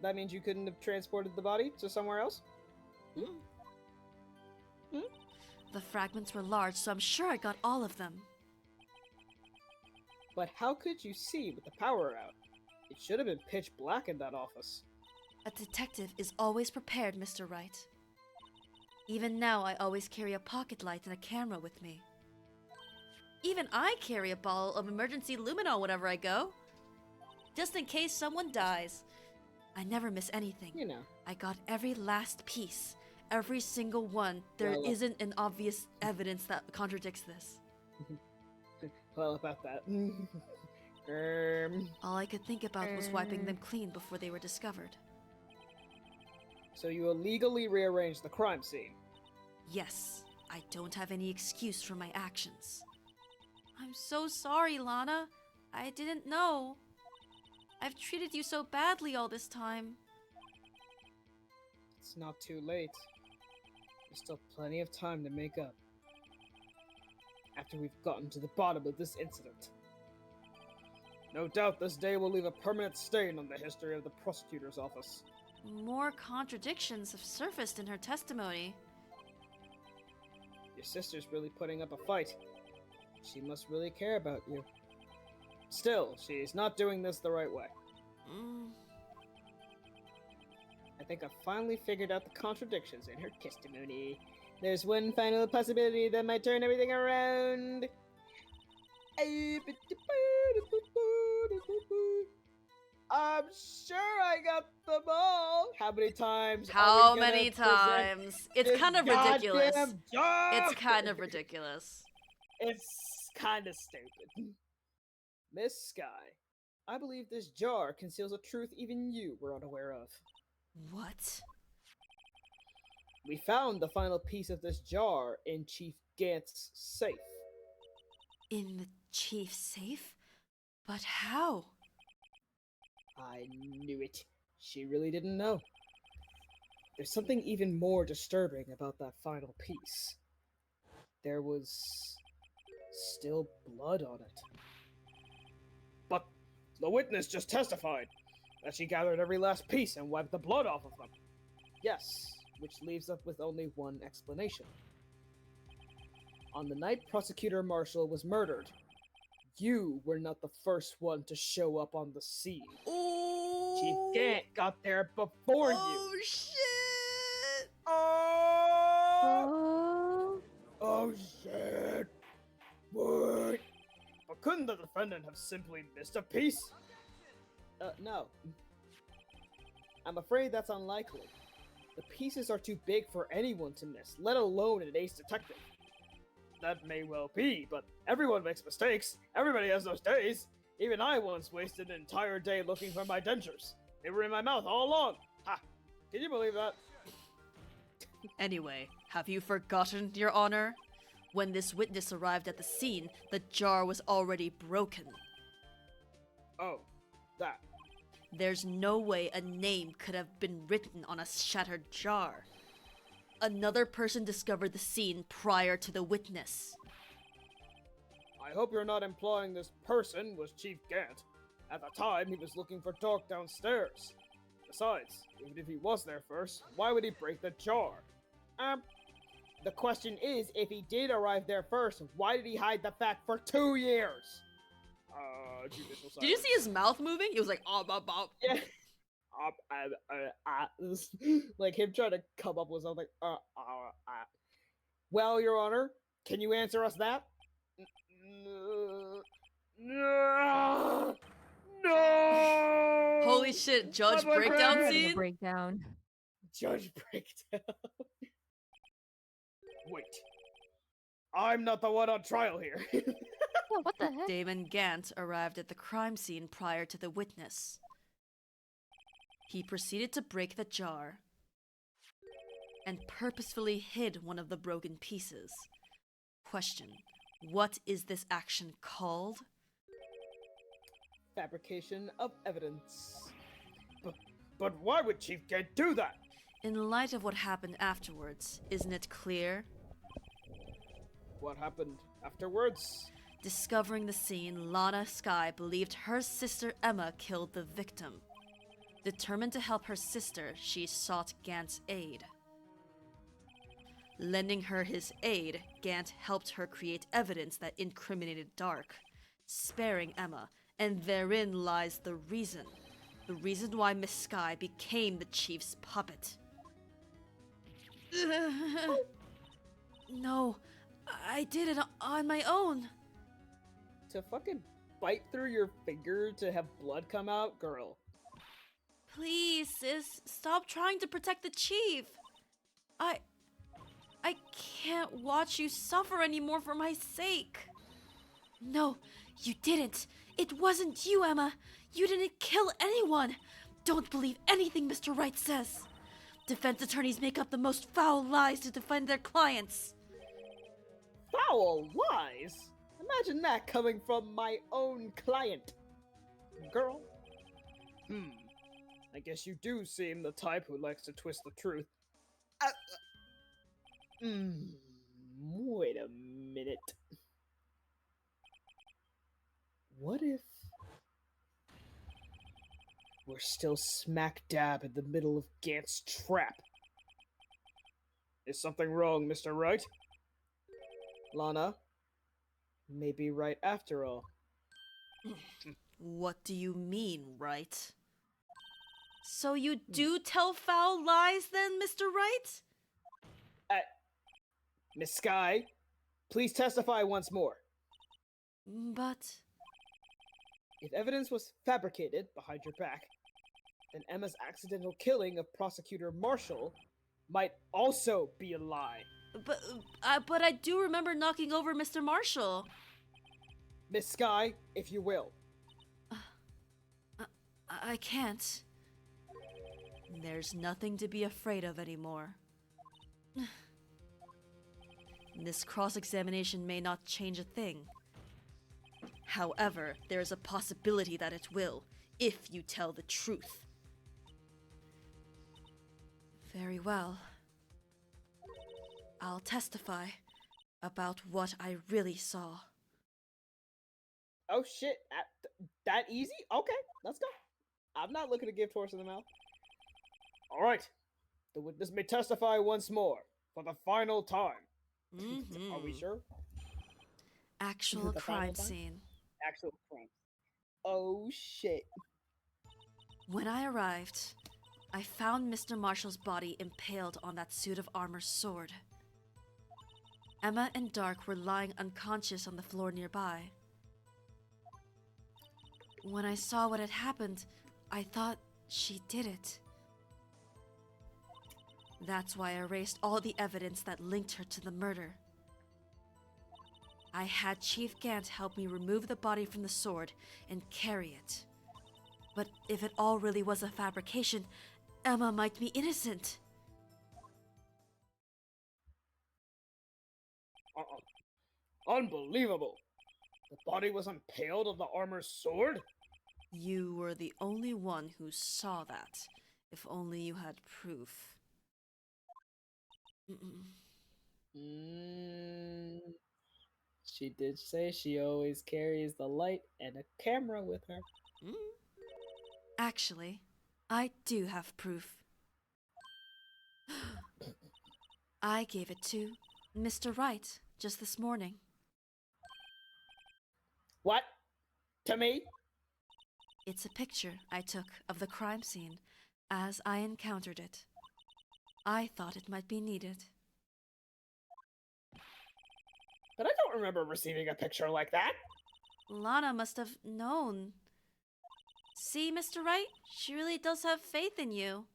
[SPEAKER 4] that means you couldn't have transported the body to somewhere else?
[SPEAKER 1] The fragments were large, so I'm sure I got all of them.
[SPEAKER 4] But how could you see with the power out? It should have been pitch black in that office.
[SPEAKER 1] A detective is always prepared, Mr. Wright. Even now, I always carry a pocket light and a camera with me. Even I carry a bottle of emergency luminol whenever I go. Just in case someone dies. I never miss anything.
[SPEAKER 4] You know.
[SPEAKER 1] I got every last piece. Every single one. There
[SPEAKER 4] Well,
[SPEAKER 1] isn't an obvious evidence that contradicts this.
[SPEAKER 4] Well, about that.
[SPEAKER 1] All I could think about was wiping them clean before they were discovered.
[SPEAKER 4] So you illegally rearranged the crime scene.
[SPEAKER 1] Yes, I don't have any excuse for my actions. I'm so sorry, Lana. I didn't know. I've treated you so badly all this time.
[SPEAKER 4] It's not too late. There's still plenty of time to make up. After we've gotten to the bottom of this incident. No doubt this day will leave a permanent stain on the history of the prosecutor's office.
[SPEAKER 1] More contradictions have surfaced in her testimony.
[SPEAKER 4] Your sister's really putting up a fight. She must really care about you. Still, she's not doing this the right way.
[SPEAKER 1] Mm.
[SPEAKER 4] At think I've finally figured out the contradictions in her testimony. There's one final possibility that might turn everything around. I'm sure I got them all. How many times?
[SPEAKER 1] How
[SPEAKER 4] are we gonna
[SPEAKER 1] many
[SPEAKER 4] present
[SPEAKER 1] times? It's
[SPEAKER 4] this
[SPEAKER 1] kind of ridiculous.
[SPEAKER 4] goddamn jar?
[SPEAKER 1] It's kind of ridiculous.
[SPEAKER 4] It's kind of stupid. Miss Sky, I believe this jar conceals a truth even you were unaware of.
[SPEAKER 1] What?
[SPEAKER 4] We found the final piece of this jar in Chief Gant's safe.
[SPEAKER 1] In the chief's safe? But how?
[SPEAKER 4] I knew it. She really didn't know. There's something even more disturbing about that final piece. There was still blood on it. But the witness just testified that she gathered every last piece and wiped the blood off of them. Yes, which leaves us with only one explanation. On the night Prosecutor Marshall was murdered, you were not the first one to show up on the scene. Chief
[SPEAKER 1] Oh,
[SPEAKER 4] Gant got there before
[SPEAKER 1] oh
[SPEAKER 4] you.
[SPEAKER 1] shit!
[SPEAKER 4] Oh!
[SPEAKER 2] Oh.
[SPEAKER 4] Oh shit! What? But couldn't the defendant have simply missed a piece? No. I'm afraid that's unlikely. The pieces are too big for anyone to miss, let alone an ace detective. That may well be, but everyone makes mistakes. Everybody has those days. Even I once wasted an entire day looking for my dentures. They were in my mouth all along. Ha! Can you believe that?
[SPEAKER 1] Anyway, have you forgotten, Your Honor? When this witness arrived at the scene, the jar was already broken.
[SPEAKER 4] Oh, that.
[SPEAKER 1] There's no way a name could have been written on a shattered jar. Another person discovered the scene prior to the witness.
[SPEAKER 4] I hope you're not implying this person was Chief Gant. At the time, he was looking for Dork downstairs. Besides, even if he was there first, why would he break the jar? The question is, if he did arrive there first, why did he hide the fact for 2 years? Judicial silence.
[SPEAKER 1] Did you see his mouth moving? He was like, oh,
[SPEAKER 4] Yeah. Like him trying to come up with something. Well, Your Honor, can you answer us that? No. No.
[SPEAKER 1] Holy shit, Judge
[SPEAKER 4] Not my
[SPEAKER 1] breakdown
[SPEAKER 4] friend.
[SPEAKER 2] Having a
[SPEAKER 1] scene?
[SPEAKER 2] breakdown.
[SPEAKER 4] Judge breakdown. Wait. I'm not the one on trial here.
[SPEAKER 2] Yeah, what the heck?
[SPEAKER 1] Damon Gant arrived at the crime scene prior to the witness. He proceeded to break the jar and purposefully hid one of the broken pieces. Question: what is this action called?
[SPEAKER 4] Fabrication of evidence. But why would Chief Gant do that?
[SPEAKER 1] In light of what happened afterwards, isn't it clear?
[SPEAKER 4] What happened afterwards?
[SPEAKER 1] Discovering the scene, Lana Skye believed her sister Emma killed the victim. Determined to help her sister, she sought Gant's aid. Lending her his aid, Gant helped her create evidence that incriminated Dark, sparing Emma, and therein lies the reason why Miss Skye became the chief's puppet. No, I did it on my own.
[SPEAKER 4] To fucking bite through your finger to have blood come out? Girl.
[SPEAKER 1] Please, sis, stop trying to protect the chief. I can't watch you suffer anymore for my sake. No, you didn't. It wasn't you, Emma. You didn't kill anyone. Don't believe anything Mr. Wright says. Defense attorneys make up the most foul lies to defend their clients.
[SPEAKER 4] Foul lies? Imagine that coming from my own client. Girl. I guess you do seem the type who likes to twist the truth. Wait a minute. What if we're still smack dab in the middle of Gant's trap? Is something wrong, Mr. Wright? Lana, may be right after all.
[SPEAKER 1] What do you mean, Wright? So you do tell foul lies then, Mr. Wright?
[SPEAKER 4] Miss Sky, please testify once more.
[SPEAKER 1] But
[SPEAKER 4] If evidence was fabricated behind your back, then Emma's accidental killing of Prosecutor Marshall might also be a lie.
[SPEAKER 1] but I do remember knocking over Mr. Marshall.
[SPEAKER 4] Miss Sky, if you will.
[SPEAKER 1] I can't. There's nothing to be afraid of anymore. This cross-examination may not change a thing. However, there is a possibility that it will, if you tell the truth. Very well. I'll testify about what I really saw.
[SPEAKER 4] Oh shit, that easy? Okay, let's go. I'm not looking to give horse in the mouth. Alright, the witness may testify once more, for the final time. Are we sure?
[SPEAKER 1] Actual
[SPEAKER 4] The final
[SPEAKER 1] crime
[SPEAKER 4] time?
[SPEAKER 1] scene.
[SPEAKER 4] Actual crime. Oh shit.
[SPEAKER 1] When I arrived, I found Mr. Marshall's body impaled on that suit of armor sword. Emma and Dark were lying unconscious on the floor nearby. When I saw what had happened, I thought she did it. That's why I erased all the evidence that linked her to the murder. I had Chief Gant help me remove the body from the sword and carry it. But if it all really was a fabrication, Emma might be innocent.
[SPEAKER 4] Unbelievable. The body was impaled on the armor's sword?
[SPEAKER 1] You were the only one who saw that. If only you had proof.
[SPEAKER 3] She did say she always carries the light and a camera with her.
[SPEAKER 1] Actually, I do have proof. I gave it to Mr. Wright just this morning.
[SPEAKER 4] What? To me?
[SPEAKER 1] It's a picture I took of the crime scene as I encountered it. I thought it might be needed.
[SPEAKER 4] But I don't remember receiving a picture like that.
[SPEAKER 1] Lana must have known. See, Mr. Wright? She really does have faith in you.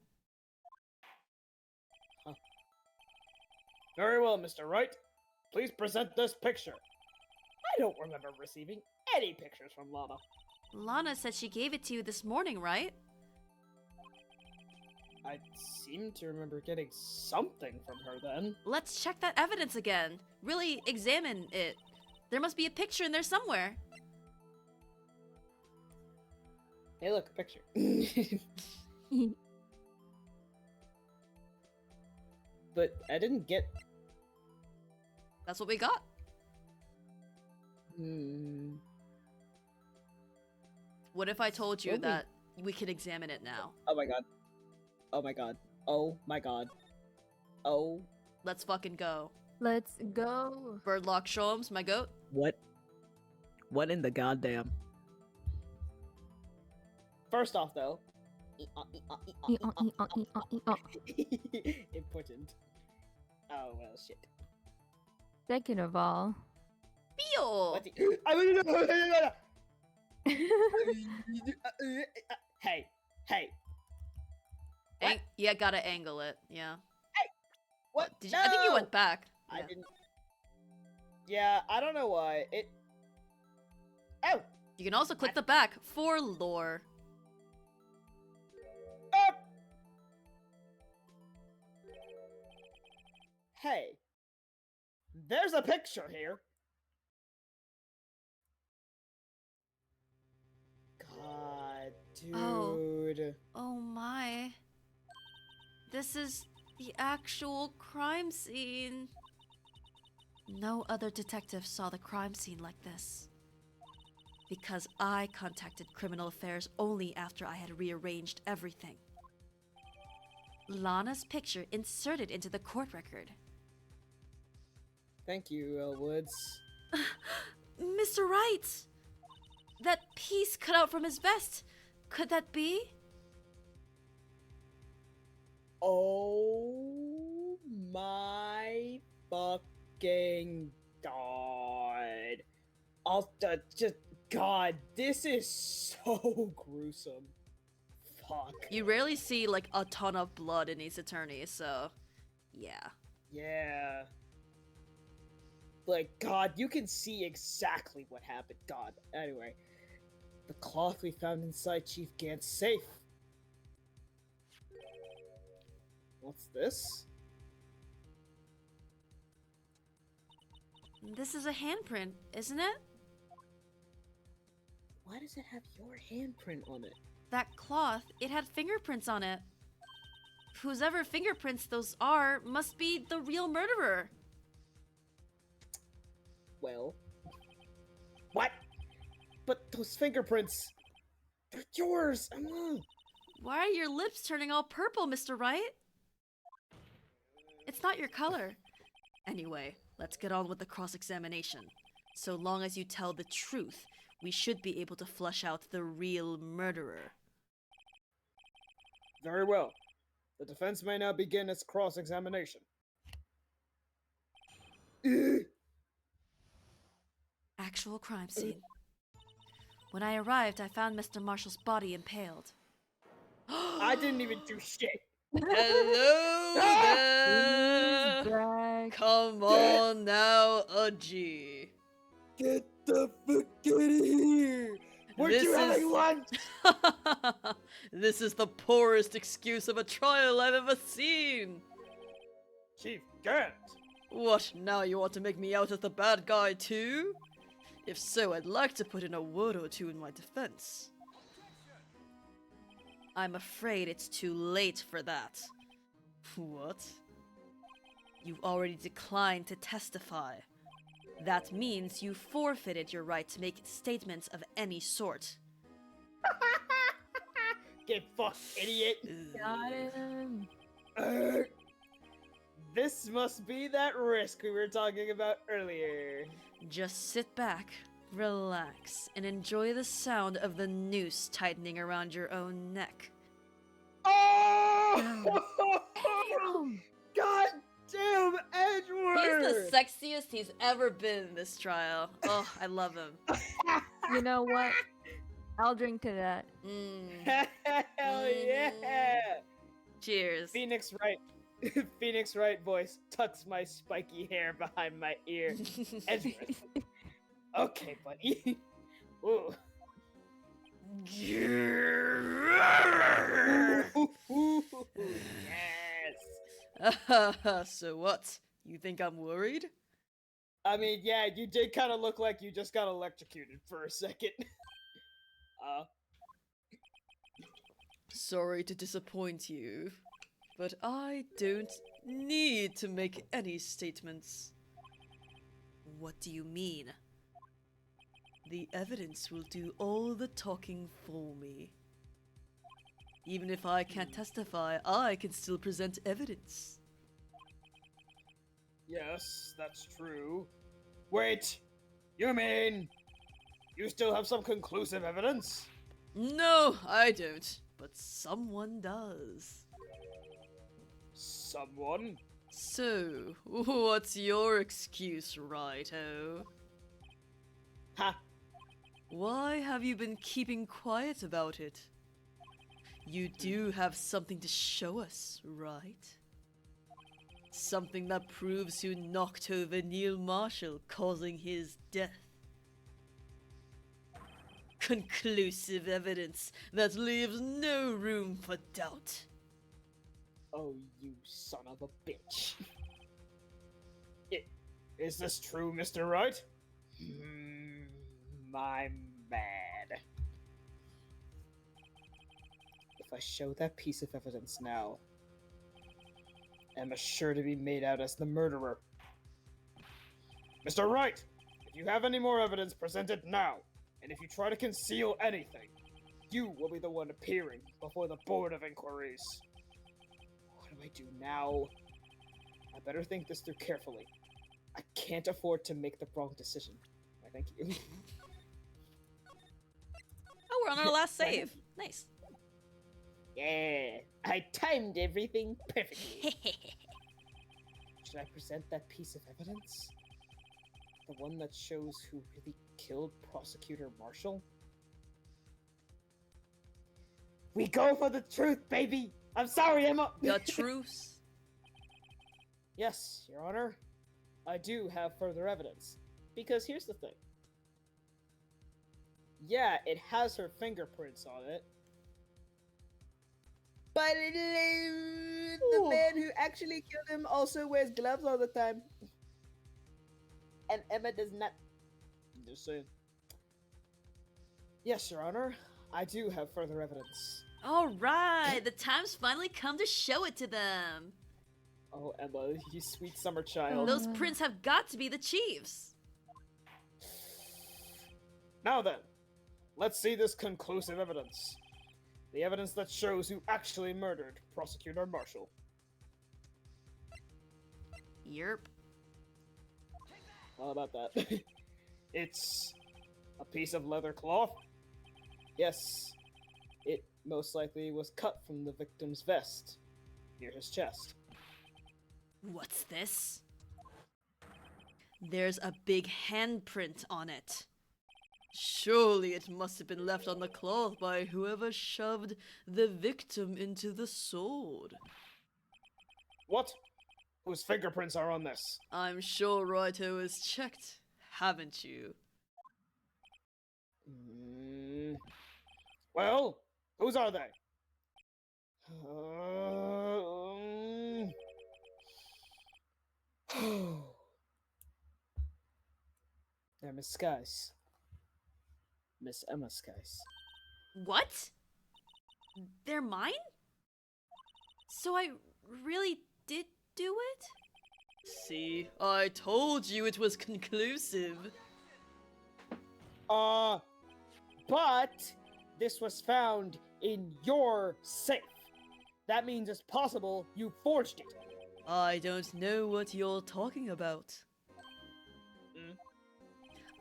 [SPEAKER 4] Very well, Mr. Wright. Please present this picture. I don't remember receiving any pictures from Lana.
[SPEAKER 1] Lana said she gave it to you this morning, right?
[SPEAKER 4] I seem to remember getting something from her then.
[SPEAKER 1] Let's check that evidence again. Really examine it. There must be a picture in there somewhere.
[SPEAKER 4] Hey, look, a picture. But I didn't get...
[SPEAKER 1] That's what we got. What if I told you
[SPEAKER 3] Probably.
[SPEAKER 1] that we could examine it now?
[SPEAKER 3] Oh my god. Oh my god. Oh my god. Oh.
[SPEAKER 1] Let's fucking go.
[SPEAKER 2] Let's go.
[SPEAKER 1] Birdlock Showums, my goat.
[SPEAKER 3] What? What in the goddamn?
[SPEAKER 4] First off, though... Important. Oh, well, shit.
[SPEAKER 2] Second of all,
[SPEAKER 1] Pio!
[SPEAKER 4] What the... Hey, hey. What?
[SPEAKER 1] Yeah, gotta angle it. Yeah.
[SPEAKER 4] What?
[SPEAKER 1] Did you? I think you
[SPEAKER 4] No!
[SPEAKER 1] went back.
[SPEAKER 4] I
[SPEAKER 1] Yeah.
[SPEAKER 4] didn't... Yeah, I don't know why. It... Oh!
[SPEAKER 1] You can also click the back for lore.
[SPEAKER 4] Oh! Hey. There's a picture here. God, dude.
[SPEAKER 1] Oh my. This is the actual crime scene. No other detective saw the crime scene like this. Because I contacted Criminal Affairs only after I had rearranged everything. Lana's picture inserted into the court record.
[SPEAKER 4] Thank you, Woods.
[SPEAKER 1] Mr. Wright! That piece cut out from his vest. Could that be?
[SPEAKER 3] Oh my fucking god. Just god, this is so gruesome. Fuck.
[SPEAKER 1] You rarely see like a ton of blood in Ace Attorney, so yeah.
[SPEAKER 3] Yeah. Like, god, you can see exactly what happened. God. Anyway, the cloth we found inside Chief Gant's safe. What's this?
[SPEAKER 1] This is a handprint, isn't it?
[SPEAKER 3] Why does it have your handprint on it?
[SPEAKER 1] That cloth, it had fingerprints on it. Whosever fingerprints those are must be the real murderer.
[SPEAKER 3] Well. What? But those fingerprints, they're yours!
[SPEAKER 1] Why are your lips turning all purple, Mr. Wright? It's not your color. Anyway, let's get on with the cross-examination. So long as you tell the truth, we should be able to flush out the real murderer.
[SPEAKER 3] Very well. The defense may now begin its cross-examination.
[SPEAKER 1] Actual crime scene. When I arrived, I found Mr. Marshall's body impaled.
[SPEAKER 3] I didn't even do shit.
[SPEAKER 1] Hello there!
[SPEAKER 2] He's back.
[SPEAKER 1] Come on now, Udgy.
[SPEAKER 3] Get the fuck out of here! Weren't
[SPEAKER 1] This
[SPEAKER 3] you having
[SPEAKER 1] is-
[SPEAKER 3] lunch?
[SPEAKER 1] This is the poorest excuse of a trial I've ever seen.
[SPEAKER 3] Chief Gant!
[SPEAKER 1] What, now you want to make me out as the bad guy too? If so, I'd like to put in a word or two in my defense. I'm afraid it's too late for that. What? You've already declined to testify. That means you forfeited your right to make statements of any sort.
[SPEAKER 3] Get fucked, idiot!
[SPEAKER 2] Got him.
[SPEAKER 3] This must be that risk we were talking about earlier.
[SPEAKER 1] Just sit back, relax, and enjoy the sound of the noose tightening around your own neck.
[SPEAKER 3] Oh!
[SPEAKER 2] Damn.
[SPEAKER 3] God damn, Edward!
[SPEAKER 1] He's the sexiest he's ever been in this trial. Oh, I love him.
[SPEAKER 2] You know what? I'll drink to that.
[SPEAKER 3] Hell yeah!
[SPEAKER 1] Cheers.
[SPEAKER 3] Phoenix Wright. Phoenix Wright voice tucks my spiky hair behind my ear. Edward. Okay, buddy. Ooh. Yes.
[SPEAKER 1] So what? You think I'm worried?
[SPEAKER 3] I mean, yeah, you did kind of look like you just got electrocuted for a second.
[SPEAKER 1] Sorry to disappoint you, but I don't need to make any statements. What do you mean? The evidence will do all the talking for me. Even if I can't testify, I can still present evidence.
[SPEAKER 3] Yes, that's true. Wait, you mean you still have some conclusive evidence?
[SPEAKER 1] No, I don't, but someone does.
[SPEAKER 3] Someone?
[SPEAKER 1] So, what's your excuse, righto?
[SPEAKER 3] Ha!
[SPEAKER 1] Why have you been keeping quiet about it? You do have something to show us, right? Something that proves you knocked over Neil Marshall, causing his death. Conclusive evidence that leaves no room for doubt.
[SPEAKER 3] Oh, you son of a bitch. Is this true, Mr. Wright? I'm mad. If I show that piece of evidence now, Emma's sure to be made out as the murderer. Mr. Wright, if you have any more evidence, present it now. And if you try to conceal anything, you will be the one appearing before the Board of Inquiries. What do I do now? I better think this through carefully. I can't afford to make the wrong decision. Why, thank you.
[SPEAKER 1] Oh, we're on our last save. Nice.
[SPEAKER 4] Yeah, I timed everything perfectly. Should I present that piece of evidence? The one that shows who really killed Prosecutor Marshall? We go for the truth, baby! I'm sorry, Emma!
[SPEAKER 1] The truce.
[SPEAKER 3] Yes, Your Honor. I do have further evidence. Because here's the thing. Yeah, it has her fingerprints on it. But the
[SPEAKER 1] Ooh.
[SPEAKER 3] man who actually killed him also wears gloves all the time. And Emma does not. Just saying. Yes, Your Honor. I do have further evidence.
[SPEAKER 1] All right, the time's finally come to show it to them.
[SPEAKER 3] Oh, Emma, you sweet summer child.
[SPEAKER 1] Those prints have got to be the chief's.
[SPEAKER 3] Now then, let's see this conclusive evidence. The evidence that shows who actually murdered Prosecutor Marshall.
[SPEAKER 1] Yerp.
[SPEAKER 3] How about that? It's a piece of leather cloth. Yes, it most likely was cut from the victim's vest, near his chest.
[SPEAKER 1] What's this? There's a big handprint on it. Surely it must have been left on the cloth by whoever shoved the victim into the sword.
[SPEAKER 3] What? Whose fingerprints are on this?
[SPEAKER 1] I'm sure Wright has checked, haven't you?
[SPEAKER 3] Well, whose are they? They're Miss Skies. Miss Emma Skies.
[SPEAKER 1] What? They're mine? So I really did do it? See, I told you it was conclusive.
[SPEAKER 3] But this was found in your safe. That means it's possible you forged it.
[SPEAKER 1] I don't know what you're talking about.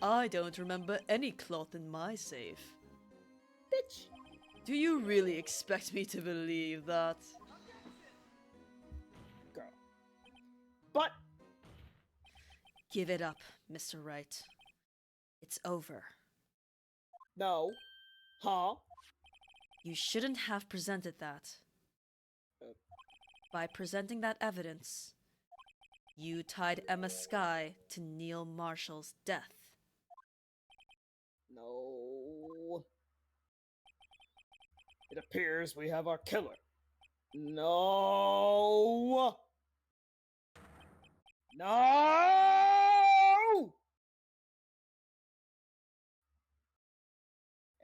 [SPEAKER 1] I don't remember any cloth in my safe.
[SPEAKER 3] Bitch.
[SPEAKER 1] Do you really expect me to believe that?
[SPEAKER 3] Girl. But
[SPEAKER 1] Give it up, Mr. Wright. It's over.
[SPEAKER 3] no. Huh?
[SPEAKER 1] You shouldn't have presented that. By presenting that evidence, you tied Emma Skye to Neil Marshall's death.
[SPEAKER 3] No. It appears we have our killer. No. No.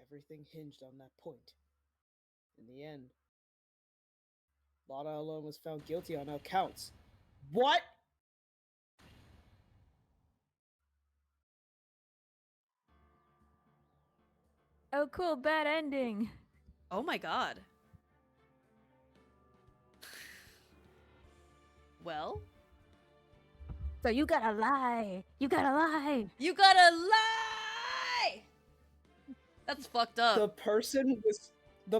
[SPEAKER 3] Everything hinged on that point. In the end, Lana alone was found guilty on all counts. What?
[SPEAKER 2] Oh, cool, bad ending.
[SPEAKER 1] Oh my god. Well?
[SPEAKER 2] So you gotta lie. You gotta lie.
[SPEAKER 1] You gotta lie! That's fucked up.
[SPEAKER 3] The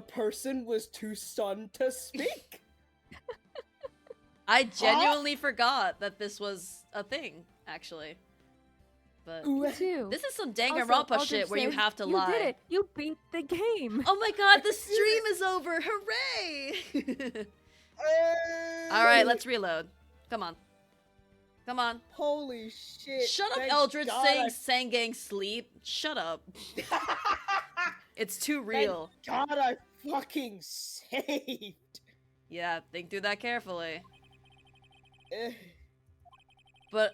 [SPEAKER 3] person was too stunned to speak.
[SPEAKER 1] I genuinely forgot that this was a thing, actually. But
[SPEAKER 2] Me too.
[SPEAKER 1] this is some
[SPEAKER 2] Also,
[SPEAKER 1] Danganronpa
[SPEAKER 2] Aldrich
[SPEAKER 1] shit where you
[SPEAKER 2] says,
[SPEAKER 1] have to
[SPEAKER 2] you
[SPEAKER 1] lie.
[SPEAKER 2] did it. You beat the game.
[SPEAKER 1] Oh my god, the stream is over! Hooray! Alright, let's reload. Come on. Come on.
[SPEAKER 3] Holy shit.
[SPEAKER 1] Shut up,
[SPEAKER 3] thank
[SPEAKER 1] Eldritch,
[SPEAKER 3] God
[SPEAKER 1] saying
[SPEAKER 3] I-
[SPEAKER 1] Sangang sleep. Shut up. It's too real.
[SPEAKER 3] Thank God I fucking saved.
[SPEAKER 1] Yeah, think through that carefully.
[SPEAKER 3] Eh,
[SPEAKER 1] But,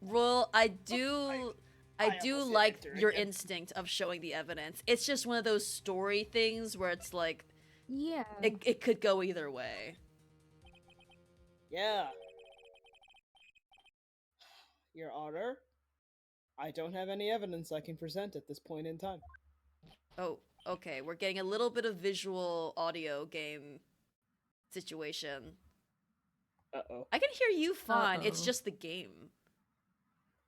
[SPEAKER 1] Royal, I do
[SPEAKER 3] almost hit
[SPEAKER 1] like
[SPEAKER 3] enter
[SPEAKER 1] your
[SPEAKER 3] again.
[SPEAKER 1] instinct of showing the evidence. It's just one of those story things where it's like,
[SPEAKER 2] Yeah.
[SPEAKER 1] it could go either way.
[SPEAKER 3] Yeah. Your Honor, I don't have any evidence I can present at this point in time.
[SPEAKER 1] Oh, okay, we're getting a little bit of visual audio game situation.
[SPEAKER 3] Uh-oh.
[SPEAKER 1] I can hear you fine, it's
[SPEAKER 2] Uh-oh.
[SPEAKER 1] just the game.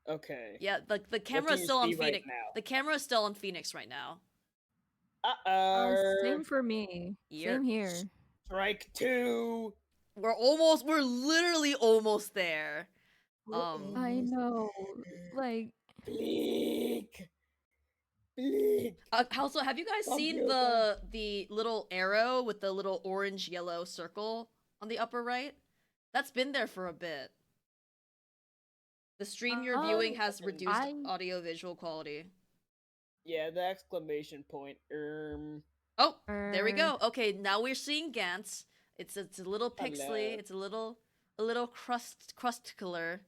[SPEAKER 3] Okay.
[SPEAKER 1] Yeah, like the
[SPEAKER 3] What do
[SPEAKER 1] camera's
[SPEAKER 3] you
[SPEAKER 1] still on
[SPEAKER 3] see right
[SPEAKER 1] Phoenix.
[SPEAKER 3] now?
[SPEAKER 1] The camera is still on Phoenix right now.
[SPEAKER 3] Uh-oh.
[SPEAKER 2] Same for me.
[SPEAKER 1] Yep.
[SPEAKER 2] Same here.
[SPEAKER 4] Strike two.
[SPEAKER 1] We're literally almost there.
[SPEAKER 2] I know. Like,
[SPEAKER 4] Bleak. Bleak.
[SPEAKER 1] Also, have you guys
[SPEAKER 4] Fuck
[SPEAKER 1] seen
[SPEAKER 4] you,
[SPEAKER 1] the little arrow with the little orange yellow circle on the upper right? That's been there for a bit. The stream you're viewing has reduced
[SPEAKER 2] I-
[SPEAKER 1] audio visual quality.
[SPEAKER 3] Yeah, the exclamation point.
[SPEAKER 1] Oh, there we go. Okay, now we're seeing GANTs. It's a little pixely.
[SPEAKER 3] Hello.
[SPEAKER 1] It's a little crustcular,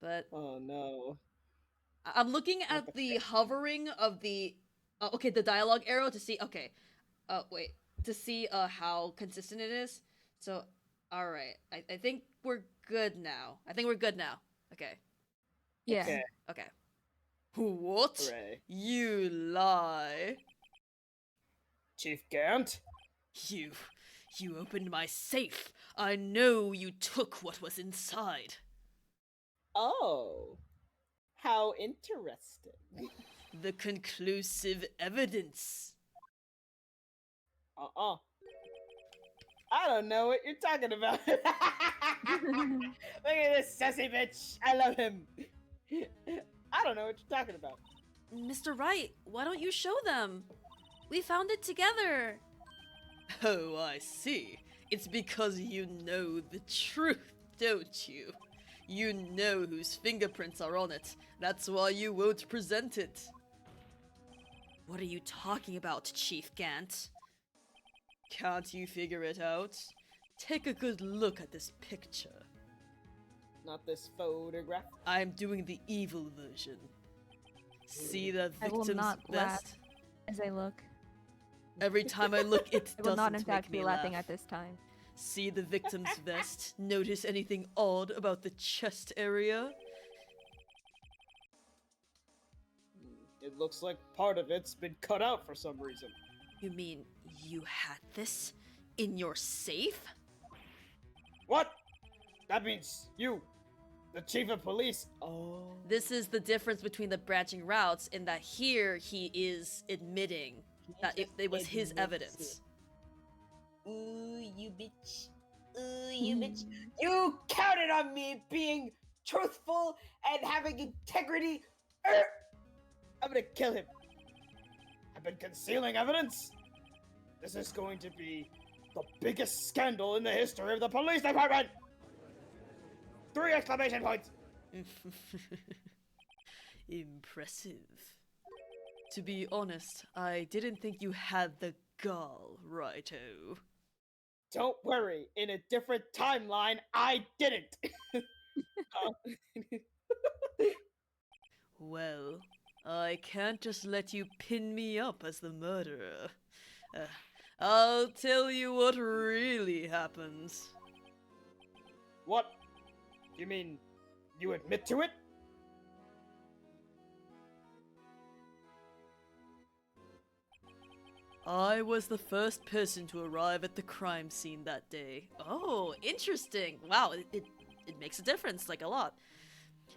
[SPEAKER 1] but
[SPEAKER 3] Oh no.
[SPEAKER 1] I'm looking at the hovering of the okay, the dialogue arrow to see wait, to see how consistent it is. So all right, I think we're good now. Okay.
[SPEAKER 2] yeah.
[SPEAKER 3] Okay.
[SPEAKER 1] Okay. What?
[SPEAKER 3] Hooray.
[SPEAKER 1] You lie.
[SPEAKER 3] Chief Gant?
[SPEAKER 1] You opened my safe. I know you took what was inside.
[SPEAKER 3] Oh. How interesting.
[SPEAKER 1] The conclusive evidence.
[SPEAKER 3] Uh-uh. I don't know what you're talking about. Look at this sassy bitch. I love him. I don't know what you're talking about.
[SPEAKER 1] Mr. Wright, why don't you show them? We found it together. Oh, I see. It's because you know the truth, don't you? You know whose fingerprints are on it. That's why you won't present it. What are you talking about, Chief Gant? Can't you figure it out? Take a good look at this picture.
[SPEAKER 3] Not this photograph.
[SPEAKER 1] I'm doing the evil version. See the
[SPEAKER 2] I will
[SPEAKER 1] victim's
[SPEAKER 2] not laugh.
[SPEAKER 1] vest?
[SPEAKER 2] As I look,
[SPEAKER 1] Every time I look, it
[SPEAKER 2] I will
[SPEAKER 1] doesn't
[SPEAKER 2] not in fact
[SPEAKER 1] make
[SPEAKER 2] be
[SPEAKER 1] me
[SPEAKER 2] laughing
[SPEAKER 1] laugh.
[SPEAKER 2] at this time.
[SPEAKER 1] See the victim's vest? Notice anything odd about the chest area?
[SPEAKER 3] It looks like part of it's been cut out for some reason.
[SPEAKER 1] You mean you had this in your safe?
[SPEAKER 3] What? That means you, the chief of police.
[SPEAKER 1] Oh. This is the difference between the branching routes in that here he is admitting that it was his evidence.
[SPEAKER 4] Ooh, you bitch. Ooh, you bitch. You counted on me being truthful and having integrity.
[SPEAKER 3] I'm gonna kill him. I've been concealing evidence. This is going to be the biggest scandal in the history of the police department. 3 exclamation points.
[SPEAKER 1] Impressive. To be honest, I didn't think you had the gall, righto.
[SPEAKER 3] Don't worry. In a different timeline, I didn't.
[SPEAKER 1] Well, I can't just let you pin me up as the murderer. I'll tell you what really happened.
[SPEAKER 3] What? You mean you admit to it?
[SPEAKER 1] I was the first person to arrive at the crime scene that day. Oh, interesting. Wow, it makes a difference, like a lot.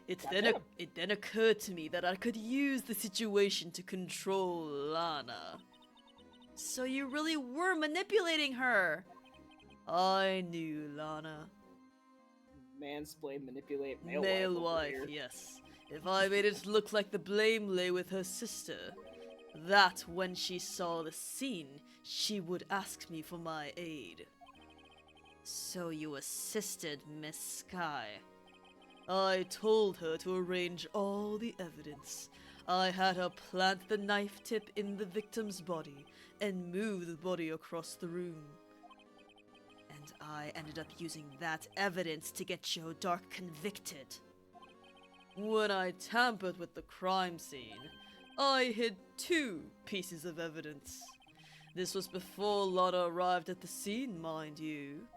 [SPEAKER 1] It then occurred to me that I could use the situation to control Lana. So you really were manipulating her. I knew Lana.
[SPEAKER 3] Mansplain, manipulate, male
[SPEAKER 1] Male
[SPEAKER 3] wife.
[SPEAKER 1] wife, yes. If I made it look like the blame lay with her sister, that when she saw the scene, she would ask me for my aid. So you assisted Miss Sky. I told her to arrange all the evidence. I had her plant the knife tip in the victim's body and move the body across the room. And I ended up using that evidence to get Joe Dark convicted. When I tampered with the crime scene, I hid 2 pieces of evidence. This was before Lana arrived at the scene, mind you.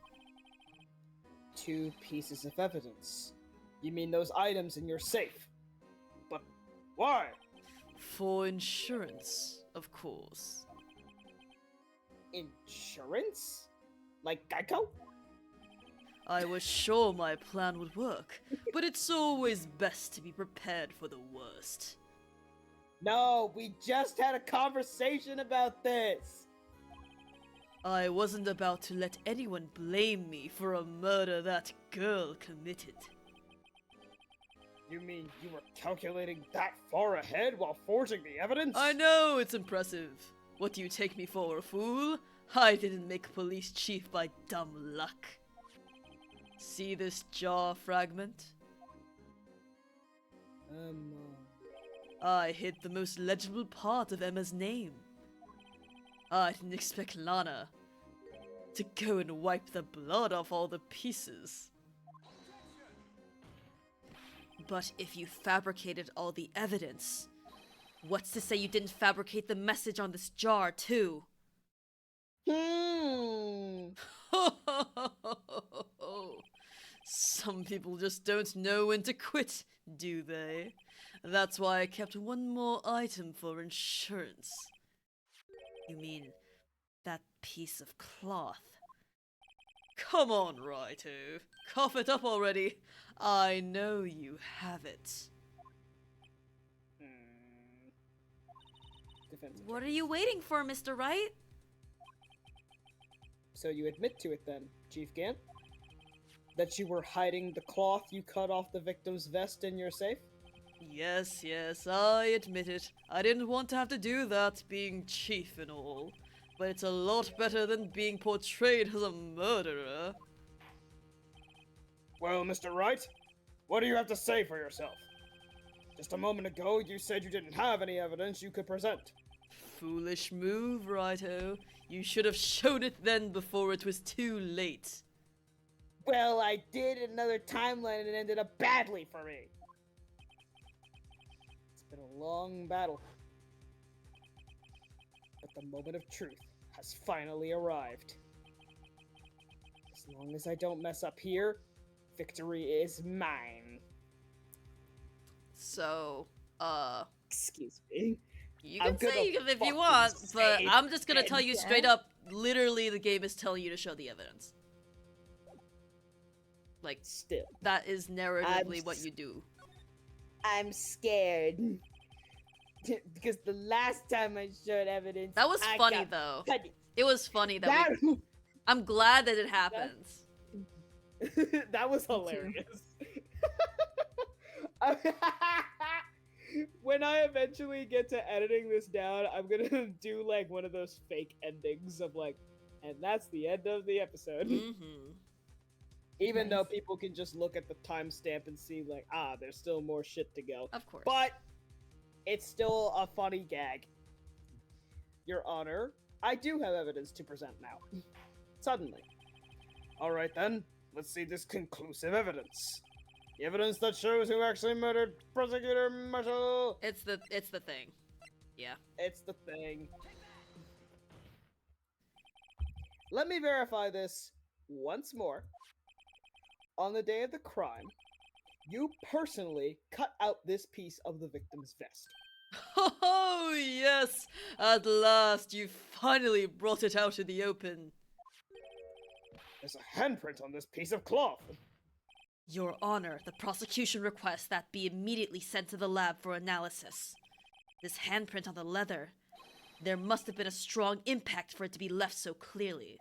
[SPEAKER 3] 2 pieces of evidence. You mean those items in your safe? But why?
[SPEAKER 1] For insurance, of course.
[SPEAKER 3] Insurance? Like Geico?
[SPEAKER 1] I was sure my plan would work, but it's always best to be prepared for the worst.
[SPEAKER 3] No, we just had a conversation about this.
[SPEAKER 1] I wasn't about to let anyone blame me for a murder that girl committed.
[SPEAKER 3] You mean you were calculating that far ahead while forging the evidence?
[SPEAKER 1] I know, it's impressive. What do you take me for, a fool? I didn't make police chief by dumb luck. See this jaw fragment? I hid the most legible part of Emma's name. I didn't expect Lana to go and wipe the blood off all the pieces. But if you fabricated all the evidence, what's to say you didn't fabricate the message on this jar, too? Some people just don't know when to quit, do they? That's why I kept one more item for insurance. You mean that piece of cloth? Come on, Wright-o. Cough it up already. I know you have it.
[SPEAKER 3] Defensive
[SPEAKER 1] What
[SPEAKER 3] check.
[SPEAKER 1] are you waiting for, Mr. Wright?
[SPEAKER 3] So you admit to it then, Chief Gant? That you were hiding the cloth you cut off the victim's vest in your safe?
[SPEAKER 1] Yes, I admit it. I didn't want to have to do that, being chief and all. But it's a lot better than being portrayed as a murderer.
[SPEAKER 3] Well, Mr. Wright, what do you have to say for yourself? Just a moment ago, you said you didn't have any evidence you could present.
[SPEAKER 1] Foolish move, Righto. You should have shown it then before it was too late.
[SPEAKER 4] Well, I did another timeline and it ended up badly for me.
[SPEAKER 3] It's been a long battle. But the moment of truth has finally arrived. As long as I don't mess up here, victory is mine.
[SPEAKER 1] So,
[SPEAKER 3] Excuse me.
[SPEAKER 1] you
[SPEAKER 3] I'm
[SPEAKER 1] can say
[SPEAKER 3] gonna
[SPEAKER 1] if you
[SPEAKER 3] fucking
[SPEAKER 1] want, but
[SPEAKER 3] say
[SPEAKER 1] I'm just gonna
[SPEAKER 3] it.
[SPEAKER 1] tell you straight up, literally the game is telling you to show the evidence. Like,
[SPEAKER 3] Still.
[SPEAKER 1] that is narratively what you do.
[SPEAKER 4] I'm scared. Because the last time I showed evidence,
[SPEAKER 1] That was
[SPEAKER 4] I
[SPEAKER 1] funny,
[SPEAKER 4] got
[SPEAKER 1] though.
[SPEAKER 4] punished.
[SPEAKER 1] It was funny that I'm glad that it happens.
[SPEAKER 3] That was hilarious. When I eventually get to editing this down, I'm gonna do like one of those fake endings of like, and that's the end of the episode.
[SPEAKER 1] Mm-hmm.
[SPEAKER 3] Even though people can just look at the timestamp and see like, there's still more shit to go.
[SPEAKER 1] Of course.
[SPEAKER 3] But it's still a funny gag. Your Honor, I do have evidence to present now. Suddenly. Alright then, let's see this conclusive evidence. The evidence that shows who actually murdered Prosecutor Marshall.
[SPEAKER 1] It's the thing. Yeah.
[SPEAKER 3] It's the thing. Let me verify this once more. On the day of the crime, you personally cut out this piece of the victim's vest.
[SPEAKER 1] Oh, yes! At last, you finally brought it out in the open.
[SPEAKER 3] There's a handprint on this piece of cloth.
[SPEAKER 1] Your Honor, the prosecution requests that be immediately sent to the lab for analysis. This handprint on the leather. There must have been a strong impact for it to be left so clearly.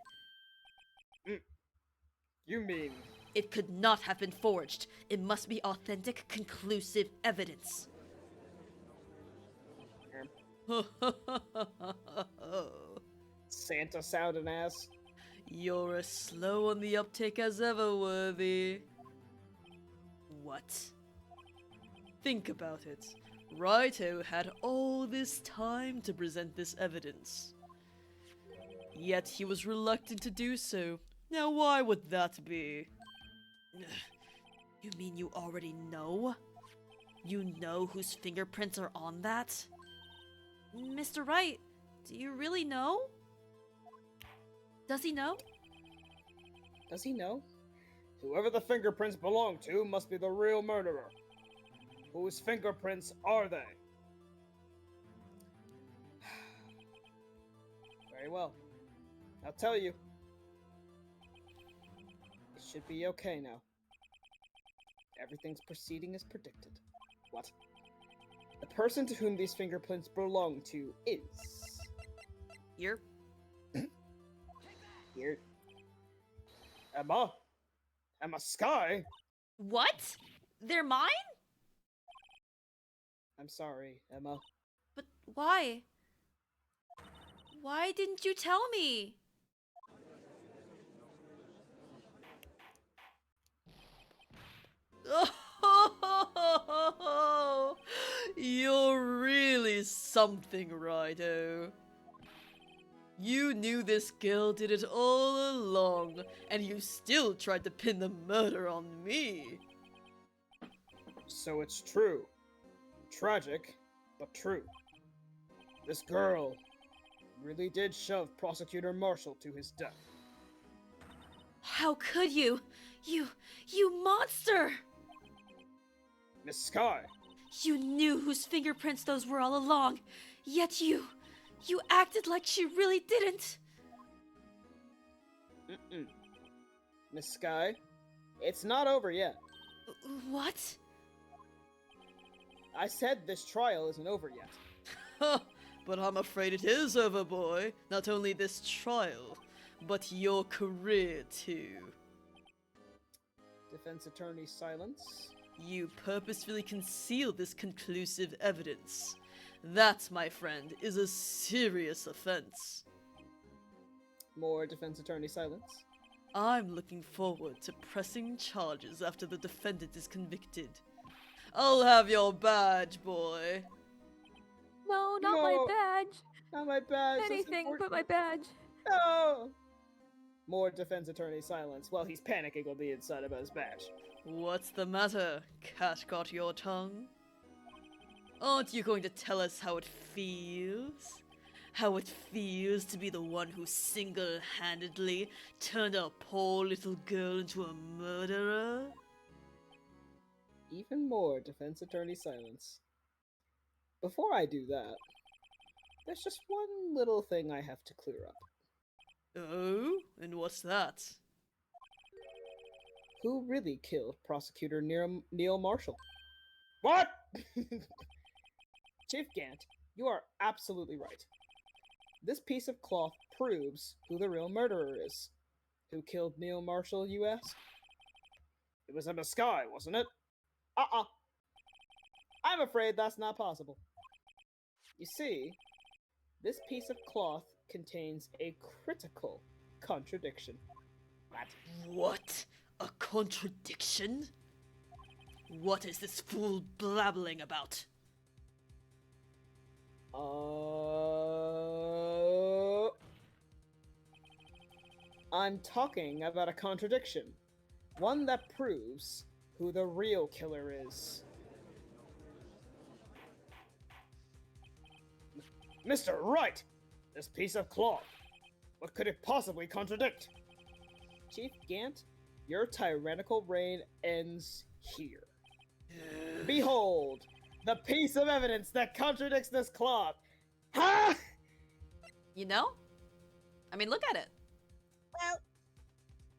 [SPEAKER 3] You mean...
[SPEAKER 1] It could not have been forged. It must be authentic, conclusive evidence.
[SPEAKER 3] Santa sounding ass.
[SPEAKER 1] You're as slow on the uptake as ever, Worthy. What? Think about it. Righto had all this time to present this evidence. Yet he was reluctant to do so. Now why would that be? You mean you already know? You know whose fingerprints are on that? Mr. Wright, do you really know? Does he know?
[SPEAKER 3] Does he know? Whoever the fingerprints belong to must be the real murderer. Whose fingerprints are they? Very well. I'll tell you. It should be okay now. Everything's proceeding as predicted. What? The person to whom these fingerprints belong to is...
[SPEAKER 1] Here?
[SPEAKER 4] Here. Emma? Emma Sky?
[SPEAKER 1] What? They're mine?
[SPEAKER 4] I'm sorry, Emma.
[SPEAKER 1] But why? Why didn't you tell me? Oh, you're really something, Righto. You knew this girl did it all along, and you still tried to pin the murder on me.
[SPEAKER 4] So it's true. Tragic, but true. This girl really did shove Prosecutor Marshall to his death.
[SPEAKER 1] How could you? You monster!
[SPEAKER 4] Miss Sky,
[SPEAKER 1] You knew whose fingerprints those were all along, yet you acted like she really didn't.
[SPEAKER 4] Miss Sky, it's not over yet.
[SPEAKER 1] What?
[SPEAKER 4] I said this trial isn't over yet.
[SPEAKER 3] But I'm afraid it is over, boy. Not only this trial, but your career too.
[SPEAKER 4] Defense attorney silence.
[SPEAKER 3] You purposefully concealed this conclusive evidence. That, my friend, is a serious offense.
[SPEAKER 4] More defense attorney silence.
[SPEAKER 3] I'm looking forward to pressing charges after the defendant is convicted. I'll have your badge, boy.
[SPEAKER 2] No, not my
[SPEAKER 4] No.
[SPEAKER 2] badge.
[SPEAKER 4] Not my badge. that's
[SPEAKER 2] Anything but
[SPEAKER 4] important.
[SPEAKER 2] my badge.
[SPEAKER 4] No! More defense attorney silence while he's panicking on the inside about his badge.
[SPEAKER 3] What's the matter? Cat got your tongue? Aren't you going to tell us how it feels? How it feels to be the one who single-handedly turned a poor little girl into a murderer?
[SPEAKER 4] Even more defense attorney silence. Before I do that, there's just one little thing I have to clear up.
[SPEAKER 3] Oh? And what's that?
[SPEAKER 4] Who really killed Prosecutor Neil Marshall? What? Chief Gant, you are absolutely right. This piece of cloth proves who the real murderer is. Who killed Neil Marshall, you ask? It was Emma Sky, wasn't it? I'm afraid that's not possible. You see, this piece of cloth contains a critical contradiction.
[SPEAKER 3] What? A contradiction? What is this fool blabbling about?
[SPEAKER 4] I'm talking about a contradiction. One that proves who the real killer is. Mr. Wright! This piece of cloth. What could it possibly contradict? Chief Gant, your tyrannical reign ends here. Behold, the piece of evidence that contradicts this cloth. Ha!
[SPEAKER 1] You know? I mean, look at it.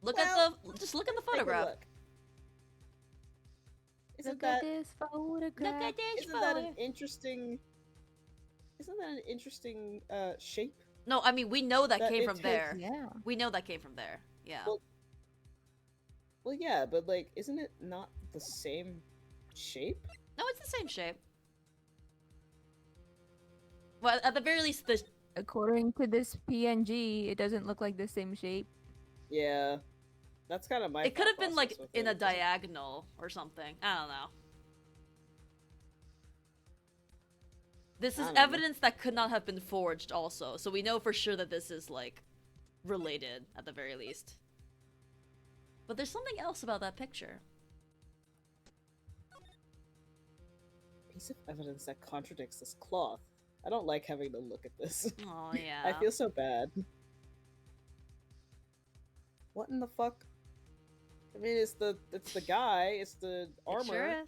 [SPEAKER 4] Well,
[SPEAKER 1] Just look at the
[SPEAKER 4] take a
[SPEAKER 1] photograph.
[SPEAKER 4] look. Isn't
[SPEAKER 2] Look at
[SPEAKER 4] that
[SPEAKER 2] this photograph.
[SPEAKER 1] Look at this
[SPEAKER 4] isn't that an
[SPEAKER 1] photo.
[SPEAKER 4] interesting? Isn't that an interesting shape?
[SPEAKER 1] No, I mean, we know that
[SPEAKER 4] That
[SPEAKER 1] came
[SPEAKER 4] it
[SPEAKER 1] from
[SPEAKER 4] takes-
[SPEAKER 1] there.
[SPEAKER 2] Yeah.
[SPEAKER 1] We know that came from there. Yeah.
[SPEAKER 4] Well, yeah, but like, isn't it not the same shape?
[SPEAKER 1] No, it's the same shape. Well, at the very least, the
[SPEAKER 2] According to this PNG, it doesn't look like the same shape.
[SPEAKER 4] Yeah, that's kind of my.
[SPEAKER 1] it could have
[SPEAKER 4] thought
[SPEAKER 1] been like
[SPEAKER 4] process with
[SPEAKER 1] in a
[SPEAKER 4] it.
[SPEAKER 1] diagonal or something. I don't know. This
[SPEAKER 4] I
[SPEAKER 1] is
[SPEAKER 4] don't know.
[SPEAKER 1] evidence that could not have been forged also, so we know for sure that this is like related at the very least. But there's something else about that picture.
[SPEAKER 4] Piece of evidence that contradicts this cloth. I don't like having to look at this.
[SPEAKER 1] Oh yeah.
[SPEAKER 4] I feel so bad. What in the fuck? I mean, it's the guy. It's the armor.
[SPEAKER 1] It sure is.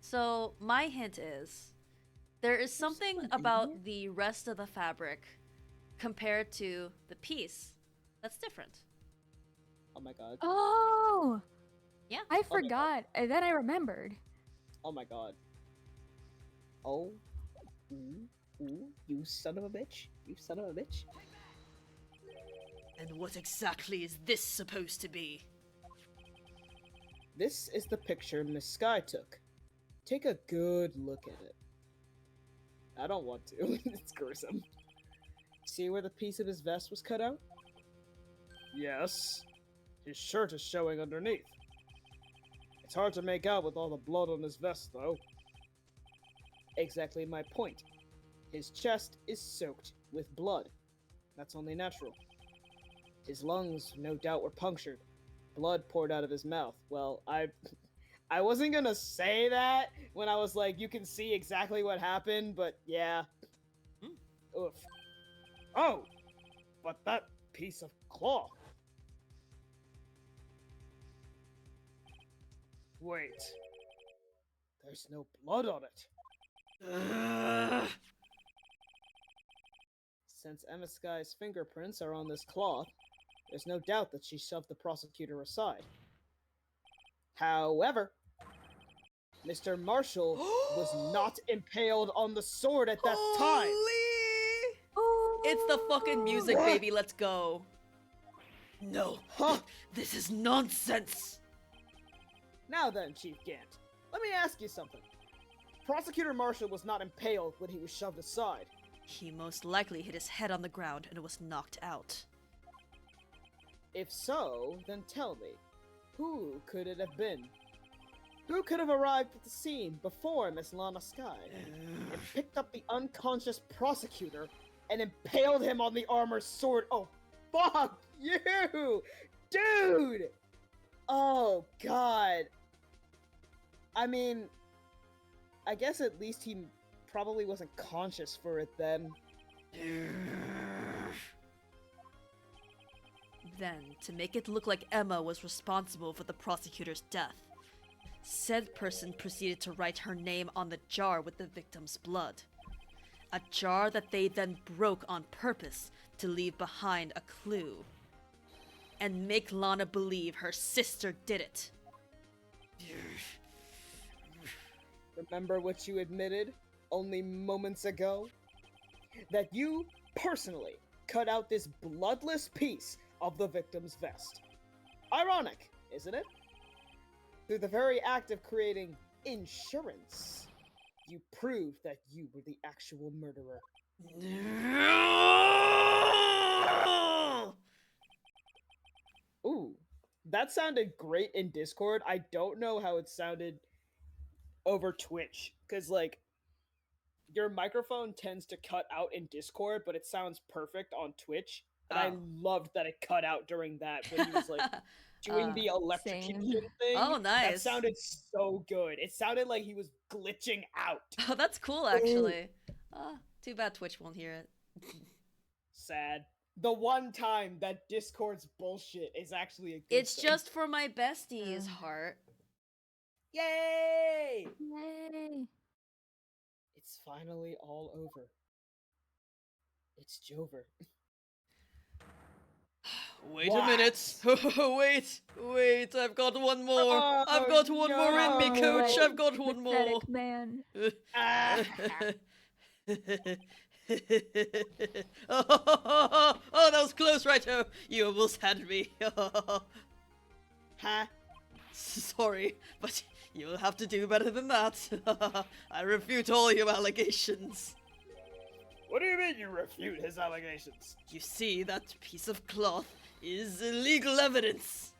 [SPEAKER 1] So my hint is, there is something
[SPEAKER 4] someone in
[SPEAKER 1] about
[SPEAKER 4] here?
[SPEAKER 1] the rest of the fabric compared to the piece that's different.
[SPEAKER 4] Oh my god.
[SPEAKER 2] Oh!
[SPEAKER 1] Yeah.
[SPEAKER 2] I
[SPEAKER 4] my God.
[SPEAKER 2] forgot. And then I remembered.
[SPEAKER 4] Oh my god. Oh. Ooh, ooh, you son of a bitch.
[SPEAKER 3] You son of a bitch.
[SPEAKER 1] And what exactly is this supposed to be?
[SPEAKER 3] This is the picture Miss Sky took. Take a good look at it. I don't want to. It's gruesome. See where the piece of his vest was cut out? Yes. His shirt is showing underneath. It's hard to make out with all the blood on his vest, though. Exactly my point. His chest is soaked with blood. That's only natural. His lungs, no doubt, were punctured. Blood poured out of his mouth. Well, I wasn't gonna say that when I was like, you can see exactly what happened, but yeah. Oof. Oh! But that piece of cloth. Wait. There's no blood on it. Since Emma Sky's fingerprints are on this cloth, there's no doubt that she shoved the prosecutor aside. However, Mr. Marshall was not impaled on the sword at that time.
[SPEAKER 1] It's the fucking music,
[SPEAKER 3] What?
[SPEAKER 1] baby. Let's go. No.
[SPEAKER 3] Huh?
[SPEAKER 1] This is nonsense.
[SPEAKER 3] Now then, Chief Gant, let me ask you something. Prosecutor Marshall was not impaled when he was shoved aside.
[SPEAKER 1] He most likely hit his head on the ground and was knocked out.
[SPEAKER 3] If so, then tell me, who could it have been? Who could have arrived at the scene before Miss Lana Sky and picked up the unconscious prosecutor and impaled him on the armor's sword? Oh, fuck you! Dude! Oh, God. I mean, I guess at least he probably wasn't conscious for it then.
[SPEAKER 1] Then, to make it look like Emma was responsible for the prosecutor's death, said person proceeded to write her name on the jar with the victim's blood. A jar that they then broke on purpose to leave behind a clue. And make Lana believe her sister did it.
[SPEAKER 3] Remember what you admitted only moments ago? That you, personally, cut out this bloodless piece of the victim's vest. Ironic, isn't it? Through the very act of creating insurance, you proved that you were the actual murderer. Ooh, that sounded great in Discord. I don't know how it sounded over Twitch, because, like, your microphone tends to cut out in Discord, but it sounds perfect on Twitch. And I loved that it cut out during that when he was, like, doing the electrocution thing.
[SPEAKER 1] Oh, nice.
[SPEAKER 3] That sounded so good. It sounded like he was glitching out.
[SPEAKER 1] Oh, that's cool, actually. Too bad Twitch won't hear it.
[SPEAKER 3] Sad. The one time that Discord's bullshit is actually a good
[SPEAKER 1] It's
[SPEAKER 3] thing.
[SPEAKER 1] just for my besties, Heart.
[SPEAKER 3] Yay!
[SPEAKER 2] Yay!
[SPEAKER 3] It's finally all over. It's Jover.
[SPEAKER 1] Wait
[SPEAKER 3] What?
[SPEAKER 1] a minute. wait, I've got one more.
[SPEAKER 3] Oh,
[SPEAKER 1] I've got one more in me,
[SPEAKER 3] no.
[SPEAKER 1] coach. I've got one more.
[SPEAKER 2] Pathetic man.
[SPEAKER 3] Ah!
[SPEAKER 1] Oh, that was close, Righto. You almost had me.
[SPEAKER 3] Huh?
[SPEAKER 1] Sorry, but you'll have to do better than that. I refute all your allegations.
[SPEAKER 3] What do you mean you refute his allegations?
[SPEAKER 1] You see, that piece of cloth is illegal evidence.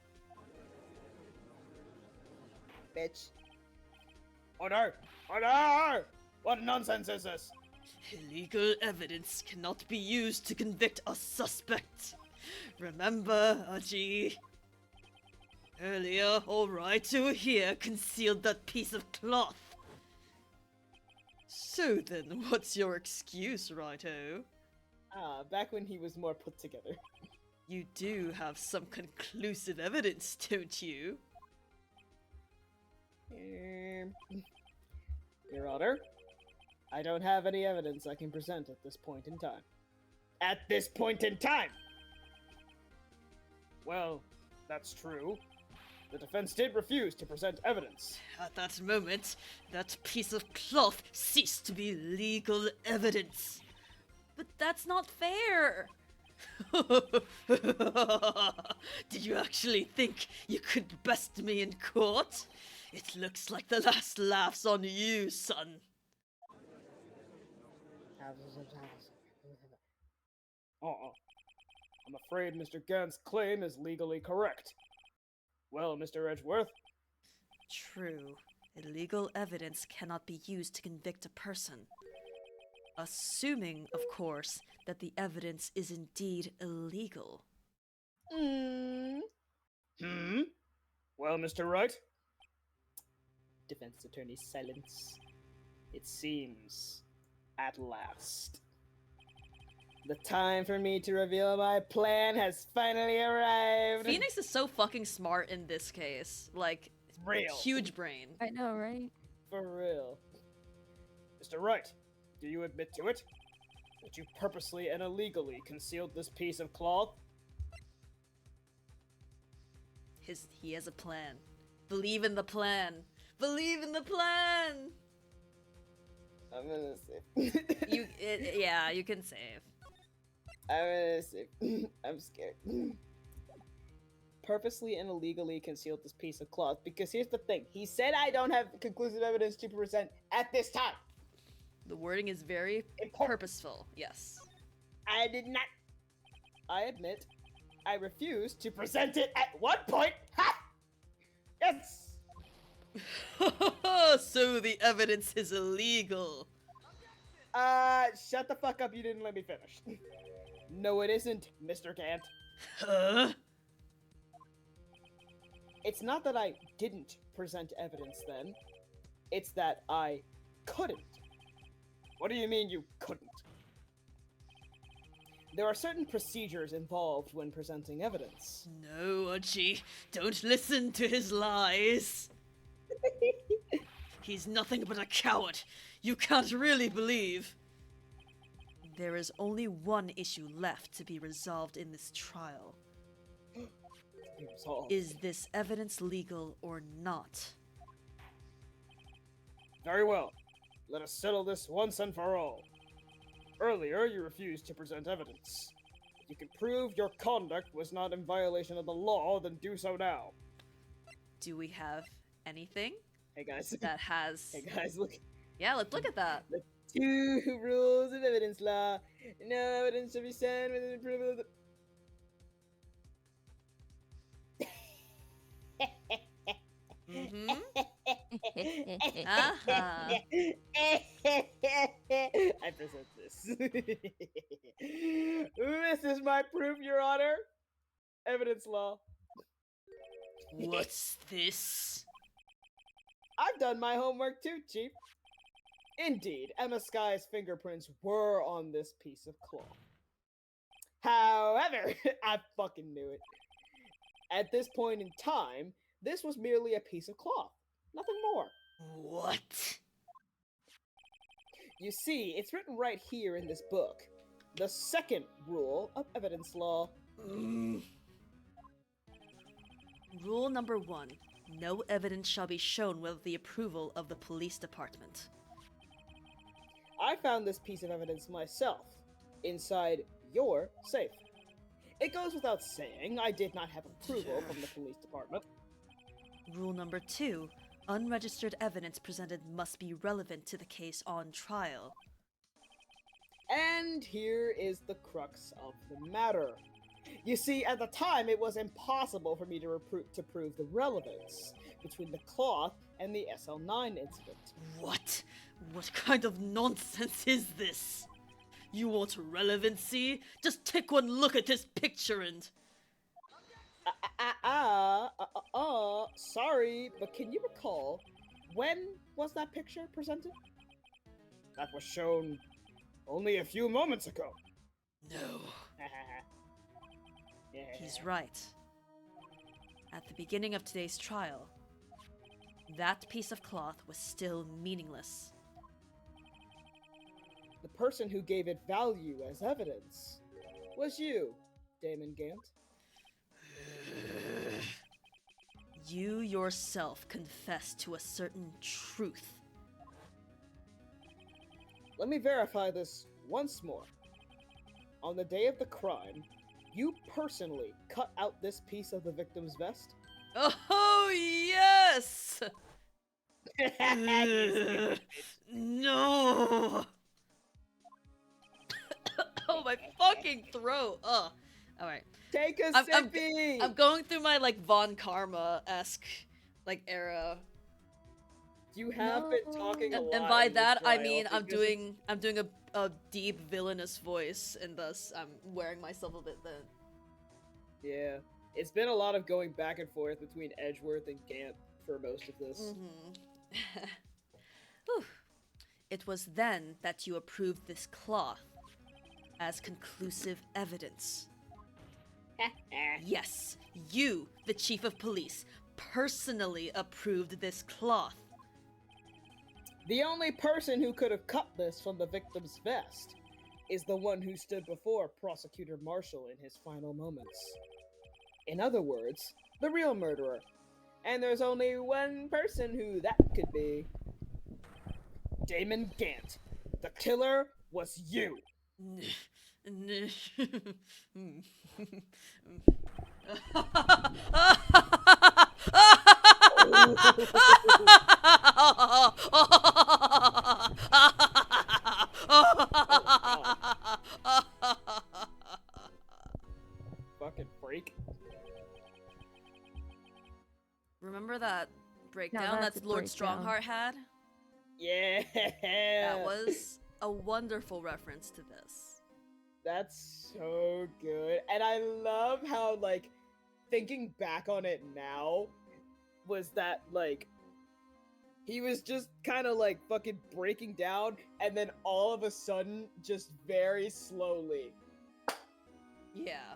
[SPEAKER 3] Bitch. Order! Order! What nonsense is this?
[SPEAKER 1] Illegal evidence cannot be used to convict a suspect. Remember, Aji? Earlier, Wright over here concealed that piece of cloth. So then, what's your excuse, Righto?
[SPEAKER 3] Back when he was more put together.
[SPEAKER 1] You do have some conclusive evidence, don't you?
[SPEAKER 3] Your Honor, I don't have any evidence I can present at this point in time. At this point in time! Well, that's true. The defense did refuse to present evidence.
[SPEAKER 1] At that moment, that piece of cloth ceased to be legal evidence. But that's not fair! Did you actually think you could best me in court? It looks like the last laugh's on you, son.
[SPEAKER 3] I'm afraid Mr. Gant's claim is legally correct. Well, Mr. Edgeworth,
[SPEAKER 1] True. Illegal evidence cannot be used to convict a person. Assuming, of course, that the evidence is indeed illegal.
[SPEAKER 3] Hmm? Well, Mr. Wright? Defense attorney silence. It seems, at last, the time for me to reveal my plan has finally arrived.
[SPEAKER 1] Phoenix is so fucking smart in this case. Like,
[SPEAKER 3] Real.
[SPEAKER 1] huge brain.
[SPEAKER 2] I know, right?
[SPEAKER 3] For real. Mr. Wright, do you admit to it? That you purposely and illegally concealed this piece of cloth?
[SPEAKER 1] He has a plan. Believe in the plan. Believe in the plan.
[SPEAKER 3] I'm gonna say.
[SPEAKER 1] Yeah, you can save.
[SPEAKER 3] I'm gonna say. I'm scared. Purposely and illegally concealed this piece of cloth because here's the thing. He said I don't have conclusive evidence to present at this time.
[SPEAKER 1] The wording is very
[SPEAKER 3] Important.
[SPEAKER 1] purposeful. Yes.
[SPEAKER 3] I did not. I admit, I refused to present it at one point. Ha! Yes.
[SPEAKER 1] So the evidence is illegal.
[SPEAKER 3] Shut the fuck up. You didn't let me finish. No, it isn't, Mr. Gant.
[SPEAKER 1] Huh?
[SPEAKER 3] It's not that I didn't present evidence then. It's that I couldn't. What do you mean you couldn't? There are certain procedures involved when presenting evidence.
[SPEAKER 1] No, Archie. Don't listen to his lies. He's nothing but a coward. You can't really believe. There is only one issue left to be resolved in this trial.
[SPEAKER 3] Resolved.
[SPEAKER 1] Is this evidence legal or not?
[SPEAKER 3] Very well. Let us settle this once and for all. Earlier, you refused to present evidence. If you can prove your conduct was not in violation of the law, then do so now.
[SPEAKER 1] Do we have anything
[SPEAKER 3] Hey guys.
[SPEAKER 1] that has...
[SPEAKER 3] Hey guys, look.
[SPEAKER 1] Yeah, let's look at that.
[SPEAKER 3] The 2 rules of evidence law. No evidence shall be sent within the approval of the...
[SPEAKER 1] Mm-hmm. Uh-huh.
[SPEAKER 3] I present this. This is my proof, Your Honor. Evidence law.
[SPEAKER 1] What's this?
[SPEAKER 3] I've done my homework too, Chief. Indeed, Emma Sky's fingerprints were on this piece of cloth. However, I fucking knew it. At this point in time, this was merely a piece of cloth. Nothing more.
[SPEAKER 1] What?
[SPEAKER 3] You see, it's written right here in this book. The second rule of evidence law.
[SPEAKER 1] Rule number 1. No evidence shall be shown without the approval of the police department.
[SPEAKER 3] I found this piece of evidence myself, inside your safe. It goes without saying, I did not have approval from the police department.
[SPEAKER 1] Rule number 2. Unregistered evidence presented must be relevant to the case on trial.
[SPEAKER 3] And here is the crux of the matter. You see, at the time, it was impossible for me to prove the relevance between the cloth and the SL9 incident.
[SPEAKER 1] What? What kind of nonsense is this? You want relevancy? Just take one look at this picture and...
[SPEAKER 3] Sorry, but can you recall, when was that picture presented? That was shown only a few moments ago.
[SPEAKER 1] No. He's right. At the beginning of today's trial, that piece of cloth was still meaningless.
[SPEAKER 3] The person who gave it value as evidence was you, Damon Gant.
[SPEAKER 1] You yourself confessed to a certain truth.
[SPEAKER 3] Let me verify this once more. on the day of the crime, you personally cut out this piece of the victim's vest?
[SPEAKER 1] Oh yes!
[SPEAKER 4] You
[SPEAKER 1] No! Oh my fucking throat! Ugh. Alright.
[SPEAKER 3] Take a
[SPEAKER 1] I'm
[SPEAKER 3] sippy!
[SPEAKER 1] going through my like Von Karma-esque like era.
[SPEAKER 3] You have been talking a lot.
[SPEAKER 1] And by
[SPEAKER 3] in this
[SPEAKER 1] that I
[SPEAKER 3] trial
[SPEAKER 1] mean I'm
[SPEAKER 3] because it's-
[SPEAKER 1] doing a deep villainous voice, and thus I'm wearing myself a bit thin.
[SPEAKER 3] Yeah. It's been a lot of going back and forth between Edgeworth and Gant for most of this.
[SPEAKER 1] Mm-hmm. Whew. It was then that you approved this cloth as conclusive evidence. Yes, you, the chief of police, personally approved this cloth.
[SPEAKER 3] The only person who could have cut this from the victim's vest is the one who stood before Prosecutor Marshall in his final moments. In other words, the real murderer. And there's only one person who that could be. Damon Gant. The killer was you. Fucking freak.
[SPEAKER 1] Remember that breakdown
[SPEAKER 2] that's
[SPEAKER 1] that
[SPEAKER 2] a
[SPEAKER 1] Lord
[SPEAKER 2] breakdown.
[SPEAKER 1] Strongheart had?
[SPEAKER 3] Yeah.
[SPEAKER 1] That was a wonderful reference to this.
[SPEAKER 3] That's so good. And I love how, like, thinking back on it now, was that, like, he was just kind of, like, fucking breaking down, and then all of a sudden, just very slowly.
[SPEAKER 1] Yeah.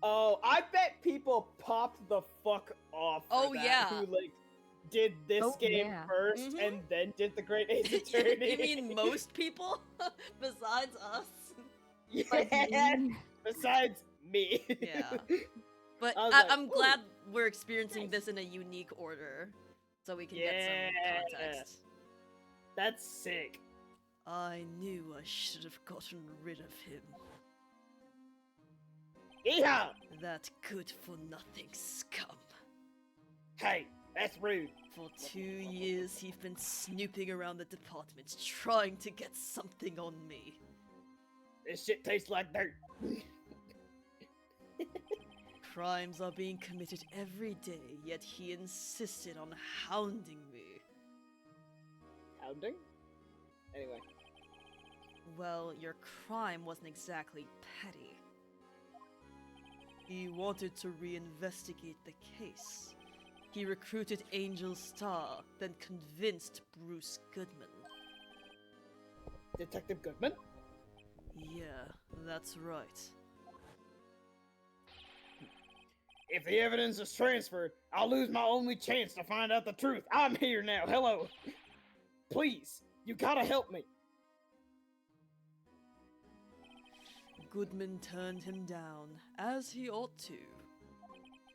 [SPEAKER 3] Oh, I bet people popped the fuck off for
[SPEAKER 1] Oh,
[SPEAKER 3] that,
[SPEAKER 1] yeah.
[SPEAKER 3] who, like, did this
[SPEAKER 2] Oh,
[SPEAKER 3] game
[SPEAKER 2] yeah.
[SPEAKER 3] first,
[SPEAKER 1] Mhm.
[SPEAKER 3] and then did the Great Ace Attorney.
[SPEAKER 1] You mean most people? Besides us?
[SPEAKER 2] Like
[SPEAKER 3] Yeah,
[SPEAKER 2] me.
[SPEAKER 3] besides me.
[SPEAKER 1] Yeah. But
[SPEAKER 3] I was like,
[SPEAKER 1] I'm
[SPEAKER 3] "Ooh,
[SPEAKER 1] glad we're experiencing
[SPEAKER 3] nice."
[SPEAKER 1] this in a unique order, so we can get some context.
[SPEAKER 3] That's sick.
[SPEAKER 1] I knew I should have gotten rid of him.
[SPEAKER 3] Yeehaw!
[SPEAKER 1] That good-for-nothing scum.
[SPEAKER 3] Hey, that's rude.
[SPEAKER 1] For 2 years, he's been snooping around the department, trying to get something on me.
[SPEAKER 3] This shit tastes like dirt.
[SPEAKER 1] Crimes are being committed every day, yet he insisted on hounding me.
[SPEAKER 3] Hounding? Anyway.
[SPEAKER 1] Well, your crime wasn't exactly petty. He wanted to reinvestigate the case. He recruited Angel Star, then convinced Bruce Goodman.
[SPEAKER 3] Detective Goodman?
[SPEAKER 1] Yeah, that's right.
[SPEAKER 3] If the evidence is transferred, I'll lose my only chance to find out the truth. I'm here now. Hello. Please, you gotta help me.
[SPEAKER 1] Goodman turned him down, as he ought to.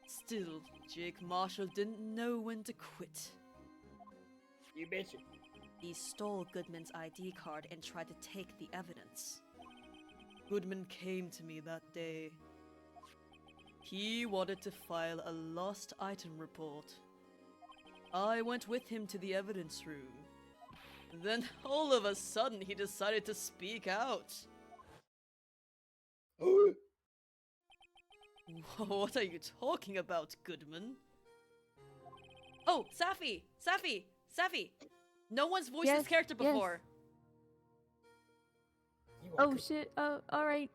[SPEAKER 1] Still, Jake Marshall didn't know when to quit.
[SPEAKER 3] You betcha.
[SPEAKER 1] He stole Goodman's ID card and tried to take the evidence. Goodman came to me that day. He wanted to file a lost item report. I went with him to the evidence room. Then all of a sudden he decided to speak out. What are you talking about, Goodman? Oh, Safi! Safi! Safi! No one's voiced
[SPEAKER 2] Yes,
[SPEAKER 1] this character
[SPEAKER 2] yes.
[SPEAKER 1] before.
[SPEAKER 3] You are
[SPEAKER 2] Oh
[SPEAKER 3] good.
[SPEAKER 2] shit. Oh, alright.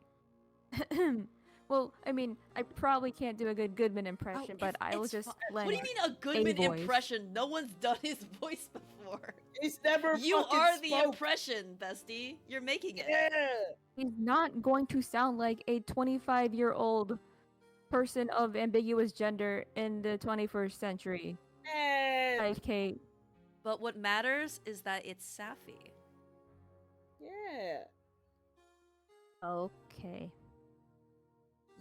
[SPEAKER 2] Well, I mean, I probably can't do a good Goodman impression,
[SPEAKER 1] Oh,
[SPEAKER 2] but I will
[SPEAKER 1] it's
[SPEAKER 2] just
[SPEAKER 1] fi-
[SPEAKER 2] lend.
[SPEAKER 1] What do you mean a Goodman
[SPEAKER 2] voice.
[SPEAKER 1] impression? No one's done his voice before.
[SPEAKER 3] He's never
[SPEAKER 1] You
[SPEAKER 3] fucking
[SPEAKER 1] are the
[SPEAKER 3] spoke.
[SPEAKER 1] impression, bestie. You're making it.
[SPEAKER 3] Yeah.
[SPEAKER 2] He's not going to sound like a 25-year-old person of ambiguous gender in the 21st century.
[SPEAKER 3] Yeah.
[SPEAKER 2] 5K.
[SPEAKER 1] But what matters is that it's Safi.
[SPEAKER 3] Yeah.
[SPEAKER 2] Okay.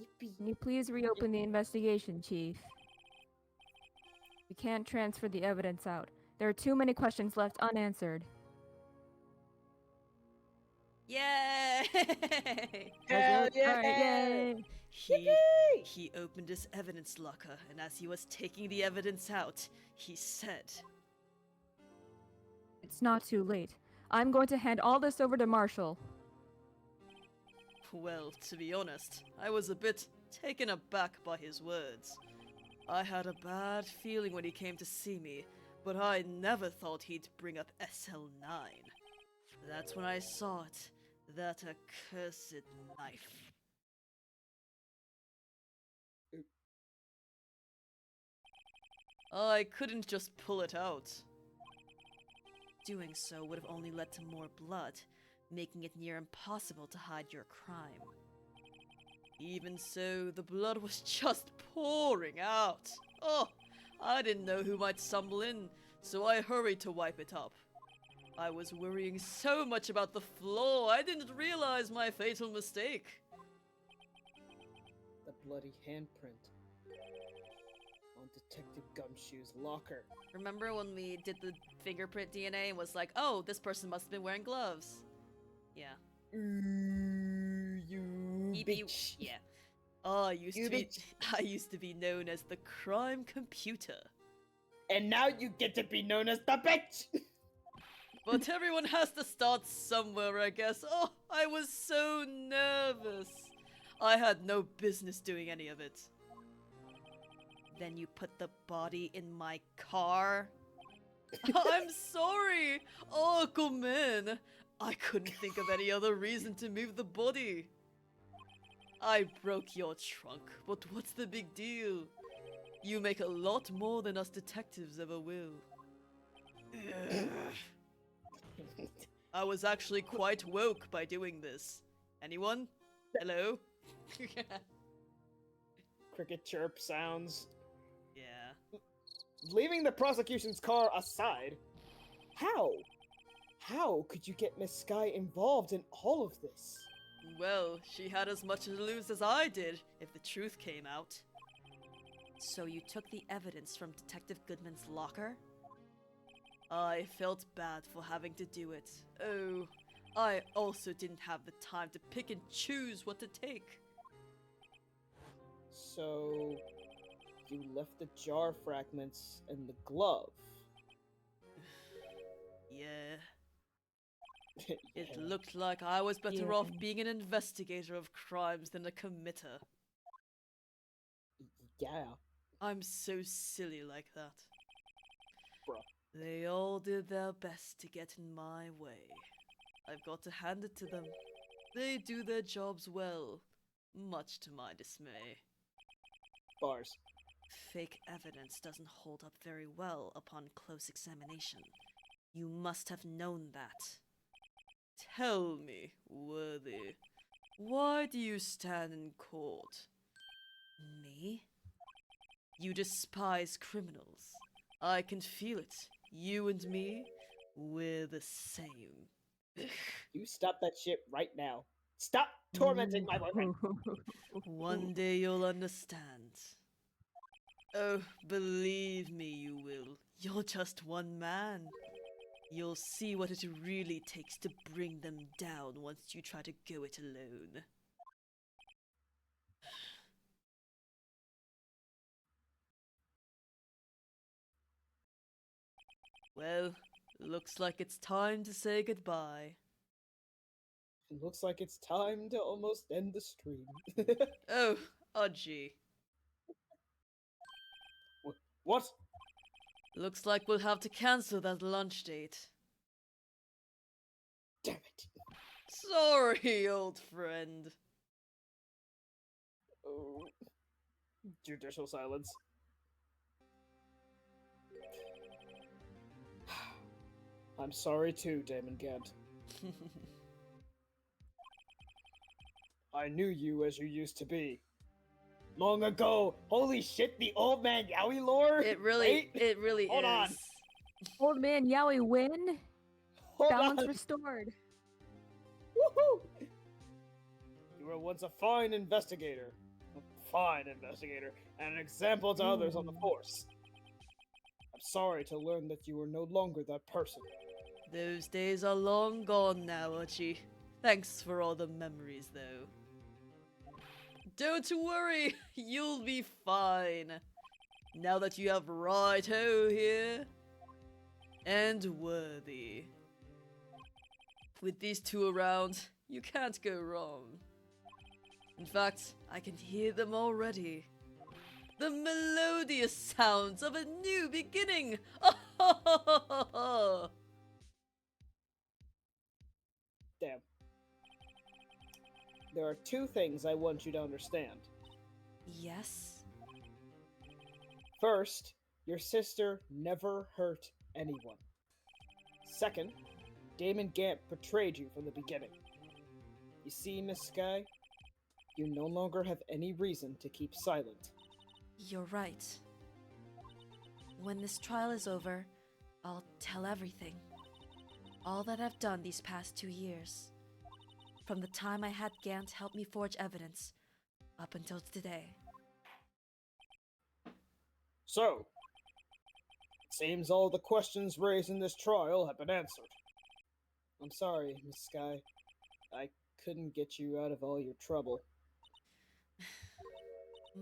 [SPEAKER 3] Yippee.
[SPEAKER 2] Can you please reopen the investigation, Chief? We can't transfer the evidence out. There are too many questions left unanswered.
[SPEAKER 1] Yay!
[SPEAKER 4] Hell
[SPEAKER 2] Alright,
[SPEAKER 4] yeah!
[SPEAKER 2] yay!
[SPEAKER 1] He opened his evidence locker, and as he was taking the evidence out, he said,
[SPEAKER 2] It's not too late. I'm going to hand all this over to Marshall.
[SPEAKER 1] well, to be honest, I was a bit taken aback by his words. I had a bad feeling when he came to see me, but I never thought he'd bring up SL9. That's when I saw it, that accursed knife. I couldn't just pull it out. Doing so would have only led to more blood, making it near impossible to hide your crime. Even so, the blood was just pouring out. Oh, I didn't know who might stumble in, so I hurried to wipe it up. I was worrying so much about the floor, I didn't realize my fatal mistake.
[SPEAKER 3] The bloody handprint on Detective Gumshoe's locker.
[SPEAKER 1] Remember when we did the fingerprint DNA and was like, oh, this person must have been wearing gloves? Yeah.
[SPEAKER 3] You bitch.
[SPEAKER 1] Yeah. Oh, I used
[SPEAKER 3] You
[SPEAKER 1] to be
[SPEAKER 3] bitch.
[SPEAKER 1] I used to be known as the crime computer.
[SPEAKER 4] And now you get to be known as the bitch!
[SPEAKER 1] But everyone has to start somewhere, I guess. Oh, I was so nervous. I had no business doing any of it. Then you put the body in my car? I'm sorry! Oh, come in. I couldn't think of any other reason to move the body. I broke your trunk, but what's the big deal? You make a lot more than us detectives ever will. I was actually quite woke by doing this. Anyone? Hello?
[SPEAKER 3] Cricket chirp sounds.
[SPEAKER 1] Yeah.
[SPEAKER 3] Leaving the prosecution's car aside, how could you get Miss Sky involved in all of this?
[SPEAKER 1] Well, she had as much to lose as I did, if the truth came out. So you took the evidence from Detective Goodman's locker? I felt bad for having to do it. Oh, I also didn't have the time to pick and choose what to take.
[SPEAKER 3] So, you left the jar fragments in the glove.
[SPEAKER 1] Yeah, it
[SPEAKER 3] Yeah.
[SPEAKER 1] looked like I was better
[SPEAKER 2] Yeah.
[SPEAKER 1] off being an investigator of crimes than a committer.
[SPEAKER 3] Yeah.
[SPEAKER 1] I'm so silly like that.
[SPEAKER 3] Bruh.
[SPEAKER 1] They all did their best to get in my way. I've got to hand it to them. They do their jobs well, much to my dismay.
[SPEAKER 3] Bars.
[SPEAKER 1] Fake evidence doesn't hold up very well upon close examination. You must have known that. Tell me, Worthy, why do you stand in court? Me? You despise criminals. I can feel it. You and me, we're the same.
[SPEAKER 3] You stop that shit right now. Stop tormenting my boyfriend.
[SPEAKER 1] One day you'll understand. Oh, believe me, you will. You're just one man. You'll see what it really takes to bring them down once you try to go it alone. Well, looks like it's time to say goodbye.
[SPEAKER 3] It looks like it's time to almost end the stream.
[SPEAKER 1] Oh, Odgie.
[SPEAKER 3] What?
[SPEAKER 1] Looks like we'll have to cancel that lunch date.
[SPEAKER 3] Damn it.
[SPEAKER 1] Sorry, old friend.
[SPEAKER 3] Oh. Judicial silence. I'm sorry too, Damon Gant. I knew you as you used to be.
[SPEAKER 4] Long ago. Holy shit, the old man Yowie lore?
[SPEAKER 1] It really
[SPEAKER 4] Wait, hold
[SPEAKER 1] is.
[SPEAKER 4] on.
[SPEAKER 2] Old man Yowie win.
[SPEAKER 4] Hold
[SPEAKER 2] Balance
[SPEAKER 4] on.
[SPEAKER 2] restored.
[SPEAKER 4] Woohoo!
[SPEAKER 3] You were once a fine investigator. And an example to others on the force. I'm sorry to learn that you are no longer that person.
[SPEAKER 1] Those days are long gone now, Archie. Thanks for all the memories, though. Don't worry, you'll be fine. Now that you have Wright here. And Worthy. With these two around, you can't go wrong. In fact, I can hear them already. The melodious sounds of a new beginning!
[SPEAKER 3] Damn. There are two things I want you to understand.
[SPEAKER 1] Yes?
[SPEAKER 3] First, your sister never hurt anyone. Second, Damon Gant betrayed you from the beginning. You see, Miss Sky? You no longer have any reason to keep silent.
[SPEAKER 1] You're right. When this trial is over, I'll tell everything. All that I've done these past 2 years. From the time I had Gant help me forge evidence, up until today.
[SPEAKER 3] So, it seems all the questions raised in this trial have been answered. I'm sorry, Miss Sky. I couldn't get you out of all your trouble.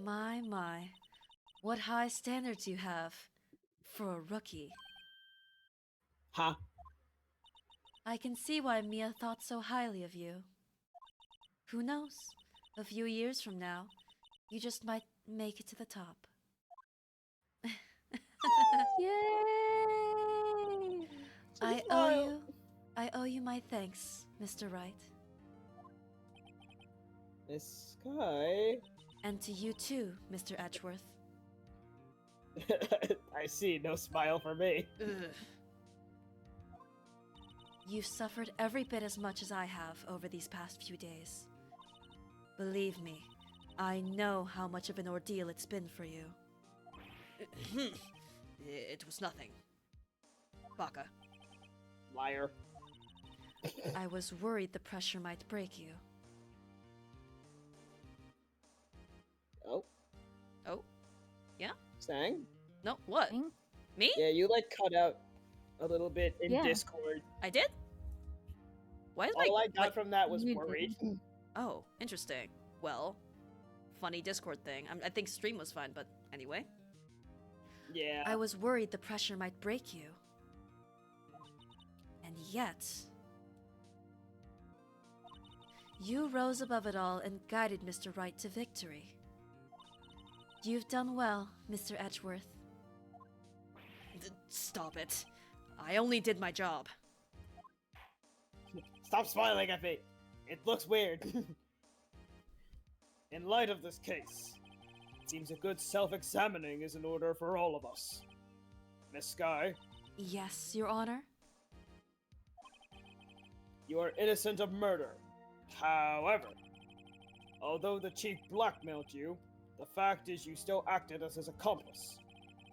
[SPEAKER 1] My. What high standards you have for a rookie.
[SPEAKER 3] Huh?
[SPEAKER 1] I can see why Mia thought so highly of you. Who knows? A few years from now, you just might make it to the top.
[SPEAKER 2] Yay!
[SPEAKER 1] I owe you my thanks, Mr. Wright.
[SPEAKER 3] Miss Sky?
[SPEAKER 1] And to you too, Mr. Edgeworth.
[SPEAKER 3] I see, no smile for me.
[SPEAKER 1] Ugh. You've suffered every bit as much as I have over these past few days. Believe me, I know how much of an ordeal it's been for you. It was nothing. Baka.
[SPEAKER 3] Liar.
[SPEAKER 1] I was worried the pressure might break you.
[SPEAKER 3] Oh,
[SPEAKER 1] Oh? Yeah?
[SPEAKER 3] Sang?
[SPEAKER 1] No, what?
[SPEAKER 2] Sang?
[SPEAKER 1] Me?
[SPEAKER 3] Yeah, you cut out a little bit in
[SPEAKER 2] Yeah.
[SPEAKER 3] Discord.
[SPEAKER 1] I did? Why is
[SPEAKER 3] All
[SPEAKER 1] my...
[SPEAKER 3] I got from that was
[SPEAKER 2] You
[SPEAKER 3] worried.
[SPEAKER 1] Oh, interesting. Well, funny Discord thing. I think stream was fine, but anyway.
[SPEAKER 3] Yeah.
[SPEAKER 1] I was worried the pressure might break you. And yet... you rose above it all and guided Mr. Wright to victory. You've done well, Mr. Edgeworth. Stop it. I only did my job.
[SPEAKER 3] Stop smiling at me. It looks weird. In light of this case, it seems a good self-examining is in order for all of us. Miss Sky,
[SPEAKER 1] Yes, Your Honor?
[SPEAKER 3] you are innocent of murder. However, although the chief blackmailed you, the fact is you still acted as his accomplice.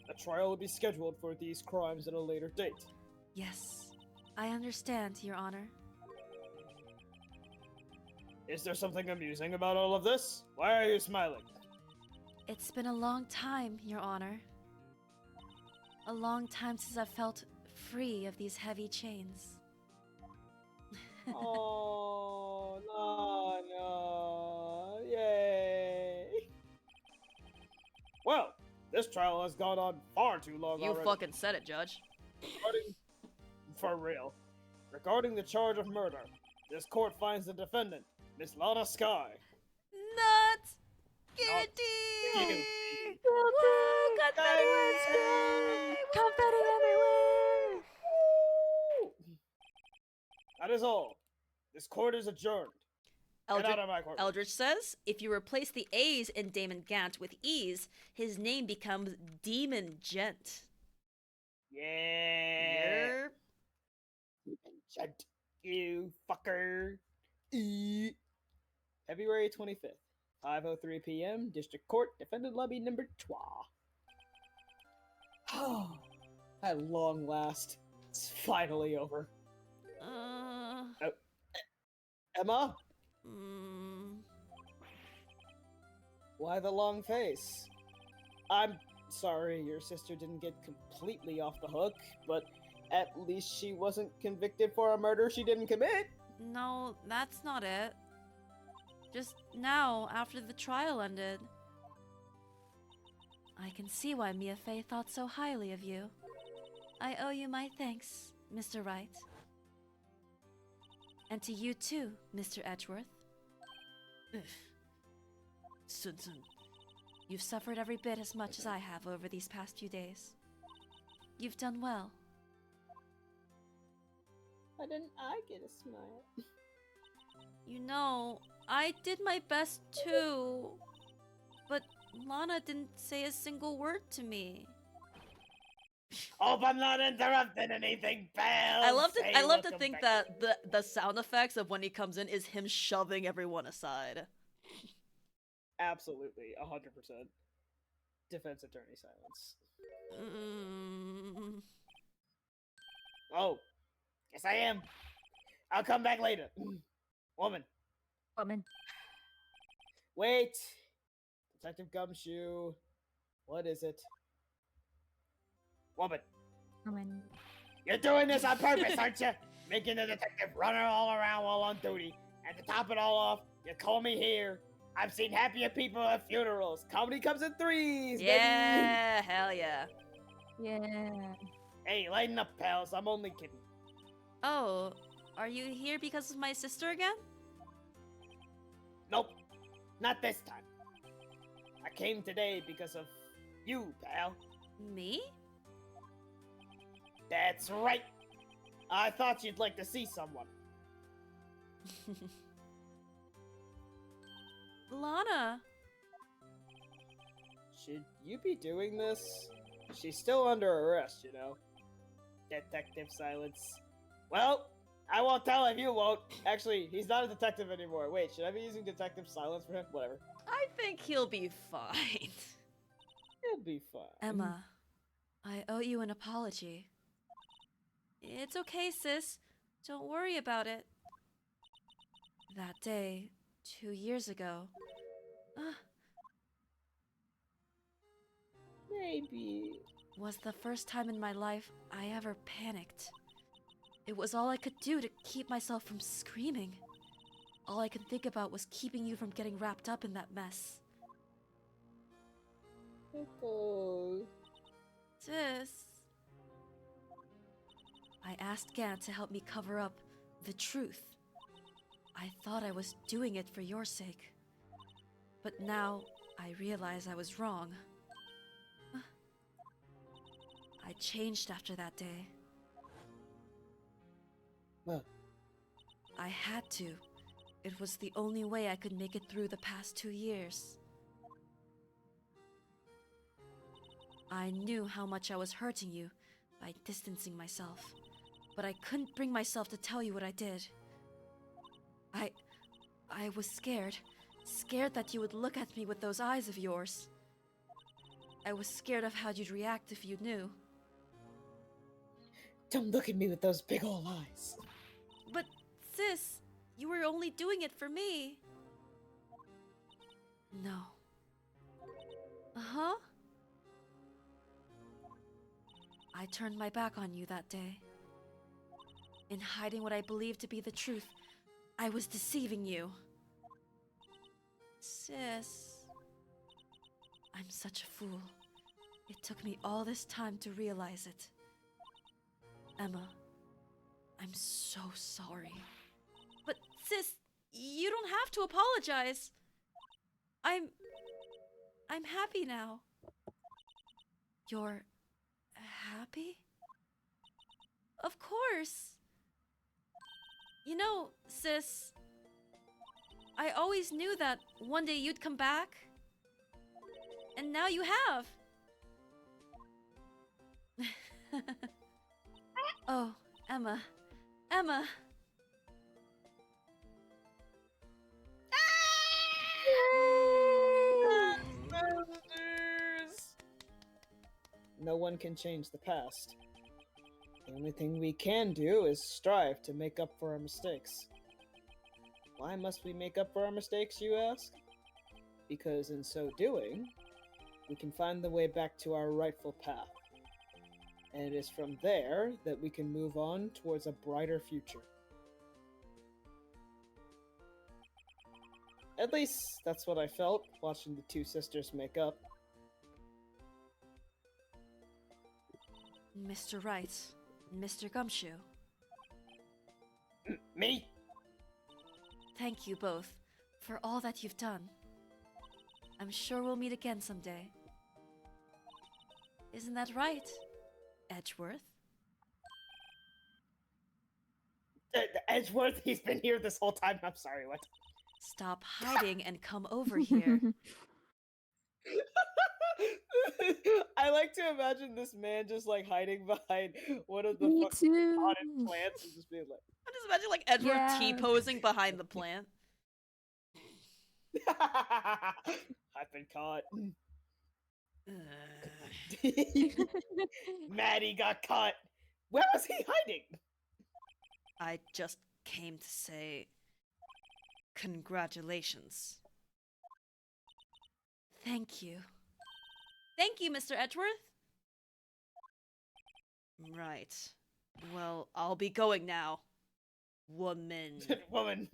[SPEAKER 3] A trial will be scheduled for these crimes at a later date.
[SPEAKER 1] Yes, I understand, Your Honor.
[SPEAKER 3] Is there something amusing about all of this? Why are you smiling?
[SPEAKER 1] It's been a long time, Your Honor. A long time since I felt free of these heavy chains.
[SPEAKER 3] Oh, no. Yay. Well, this trial has gone on far too long
[SPEAKER 1] You
[SPEAKER 3] already.
[SPEAKER 1] fucking said it, Judge.
[SPEAKER 3] For real. Regarding the charge of murder, this court finds the defendant, Miss Lana Sky.
[SPEAKER 1] Not guilty!
[SPEAKER 3] guilty.
[SPEAKER 1] Woo, confetti!
[SPEAKER 2] Confetti everywhere!
[SPEAKER 3] That is all. This court is adjourned. Get out of my court.
[SPEAKER 1] Eldritch says, if you replace the A's in Damon Gant with E's, his name becomes Demon Gent.
[SPEAKER 3] Yeah.
[SPEAKER 1] Yerp.
[SPEAKER 3] Shut you fucker. February 25th, 5:03 p.m. District Court, Defendant Lobby number 12. At long last, it's finally over. Emma,
[SPEAKER 1] Mm,
[SPEAKER 3] why the long face? I'm sorry your sister didn't get completely off the hook, but at least she wasn't convicted for a murder she didn't commit.
[SPEAKER 1] No, that's not it. Just now, after the trial ended. I can see why Mia Fey thought so highly of you. I owe you my thanks, Mr. Wright. And to you too, Mr. Edgeworth. Sun Sun. You've suffered every bit as much as I have over these past few days. You've done well.
[SPEAKER 3] Why didn't I get a smile?
[SPEAKER 1] You know, I did my best too. But Lana didn't say a single word to me.
[SPEAKER 4] Hope I'm not interrupting anything, pal.
[SPEAKER 1] I love
[SPEAKER 4] Say
[SPEAKER 1] to
[SPEAKER 4] welcome
[SPEAKER 1] think
[SPEAKER 4] back.
[SPEAKER 1] that the sound effects of when he comes in is him shoving everyone aside.
[SPEAKER 3] Absolutely, 100%. Defense attorney silence.
[SPEAKER 1] Mm.
[SPEAKER 4] Oh, yes I am. I'll come back later. Woman,
[SPEAKER 2] Woman.
[SPEAKER 4] wait. Detective Gumshoe. What is it? Woman,
[SPEAKER 2] Woman.
[SPEAKER 4] you're doing this on purpose, aren't you? Making the detective run all around while on duty. And to top it all off, you call me here. I've seen happier people at funerals. Comedy comes in threes, baby.
[SPEAKER 1] Yeah, hell yeah.
[SPEAKER 2] Yeah.
[SPEAKER 4] Hey, lighten up, pals. I'm only kidding.
[SPEAKER 1] Oh, are you here because of my sister again?
[SPEAKER 4] Nope, not this time. I came today because of you, pal.
[SPEAKER 1] Me?
[SPEAKER 4] That's right. I thought you'd like to see someone.
[SPEAKER 1] Lana.
[SPEAKER 3] Should you be doing this? She's still under arrest, you know.
[SPEAKER 4] Detective silence. Well, I won't tell if you won't. Actually, he's not a detective anymore. Wait, should I be using detective silence for him? Whatever.
[SPEAKER 1] I think he'll be fine.
[SPEAKER 3] It'll be fine.
[SPEAKER 1] Emma, I owe you an apology. It's okay, sis. Don't worry about it. That day, 2 years ago.
[SPEAKER 3] Maybe.
[SPEAKER 1] Was the first time in my life I ever panicked. It was all I could do to keep myself from screaming. All I could think about was keeping you from getting wrapped up in that mess.
[SPEAKER 3] Oh.
[SPEAKER 1] Sis. I asked Gant to help me cover up the truth. I thought I was doing it for your sake. But now I realize I was wrong. I changed after that day.
[SPEAKER 3] Well.
[SPEAKER 1] I had to. It was the only way I could make it through the past 2 years. I knew how much I was hurting you by distancing myself, but I couldn't bring myself to tell you what I did. I was scared. Scared that you would look at me with those eyes of yours. I was scared of how you'd react if you knew.
[SPEAKER 3] Don't look at me with those big ol' eyes.
[SPEAKER 1] But, sis, you were only doing it for me. No. Uh-huh. I turned my back on you that day. In hiding what I believed to be the truth, I was deceiving you. Sis. I'm such a fool. It took me all this time to realize it. Emma, I'm so sorry. But sis, you don't have to apologize. I'm happy now. You're happy? Of course. You know, sis, I always knew that one day you'd come back. And now you have. Oh, Emma. Emma.
[SPEAKER 3] No one can change the past. The only thing we can do is strive to make up for our mistakes. Why must we make up for our mistakes, you ask? Because in so doing, we can find the way back to our rightful path. And it is from there that we can move on towards a brighter future. At least that's what I felt watching the two sisters make up.
[SPEAKER 1] Mr. Wright, Mr. Gumshoe,
[SPEAKER 4] Me?
[SPEAKER 1] thank you both for all that you've done. I'm sure we'll meet again someday. Isn't that right, Edgeworth?
[SPEAKER 4] Edgeworth, he's been here this whole time. I'm sorry, what?
[SPEAKER 1] Stop hiding and come over here.
[SPEAKER 3] I like to imagine this man just like hiding behind one of the
[SPEAKER 2] Me
[SPEAKER 3] fucking
[SPEAKER 2] too.
[SPEAKER 3] potted plants and just being like,
[SPEAKER 1] I'm just imagining like Edgeworth
[SPEAKER 2] Yeah.
[SPEAKER 1] T-posing behind the plant.
[SPEAKER 3] I've been caught.
[SPEAKER 4] Maddie got caught. Where was he hiding?
[SPEAKER 1] I just came to say congratulations. Thank you. Thank you, Mr. Edgeworth. Right. Well, I'll be going now. Woman.
[SPEAKER 4] Woman.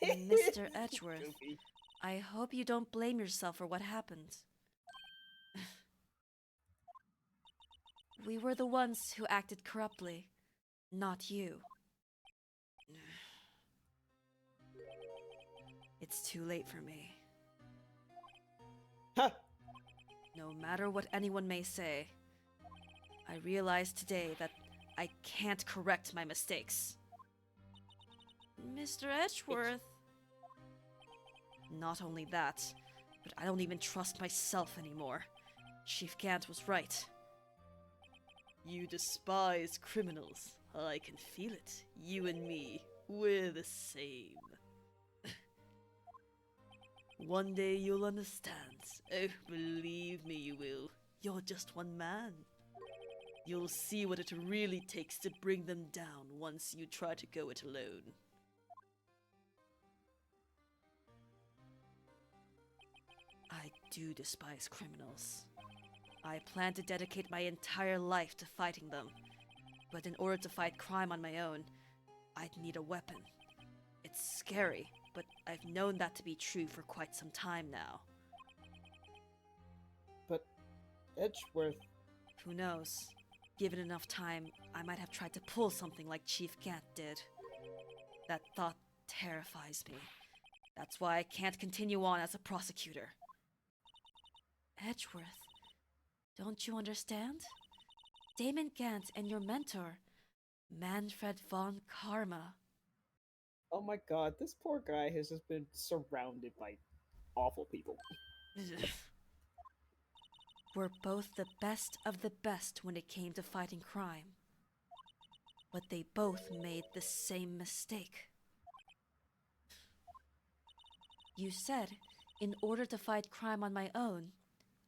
[SPEAKER 1] Mr. Edgeworth,
[SPEAKER 4] Goofy.
[SPEAKER 1] I hope you don't blame yourself for what happened. We were the ones who acted corruptly, not you. It's too late for me.
[SPEAKER 4] Huh.
[SPEAKER 1] No matter what anyone may say, I realized today that I can't correct my mistakes. Mr. Edgeworth. Not only that, but I don't even trust myself anymore. Chief Gant was right. You despise criminals. I can feel it. You and me, we're the same. One day you'll understand. Oh, believe me, you will. You're just one man. You'll see what it really takes to bring them down once you try to go it alone. I do despise criminals. I plan to dedicate my entire life to fighting them. But in order to fight crime on my own, I'd need a weapon. It's scary, but I've known that to be true for quite some time now.
[SPEAKER 3] but Edgeworth.
[SPEAKER 1] Who knows? Given enough time, I might have tried to pull something like Chief Gant did. That thought terrifies me. That's why I can't continue on as a prosecutor. Edgeworth, don't you understand? Damon Gant and your mentor, Manfred von Karma.
[SPEAKER 3] Oh my god, this poor guy has just been surrounded by awful people.
[SPEAKER 1] Were both the best of the best when it came to fighting crime. But they both made the same mistake. You said, in order to fight crime on my own,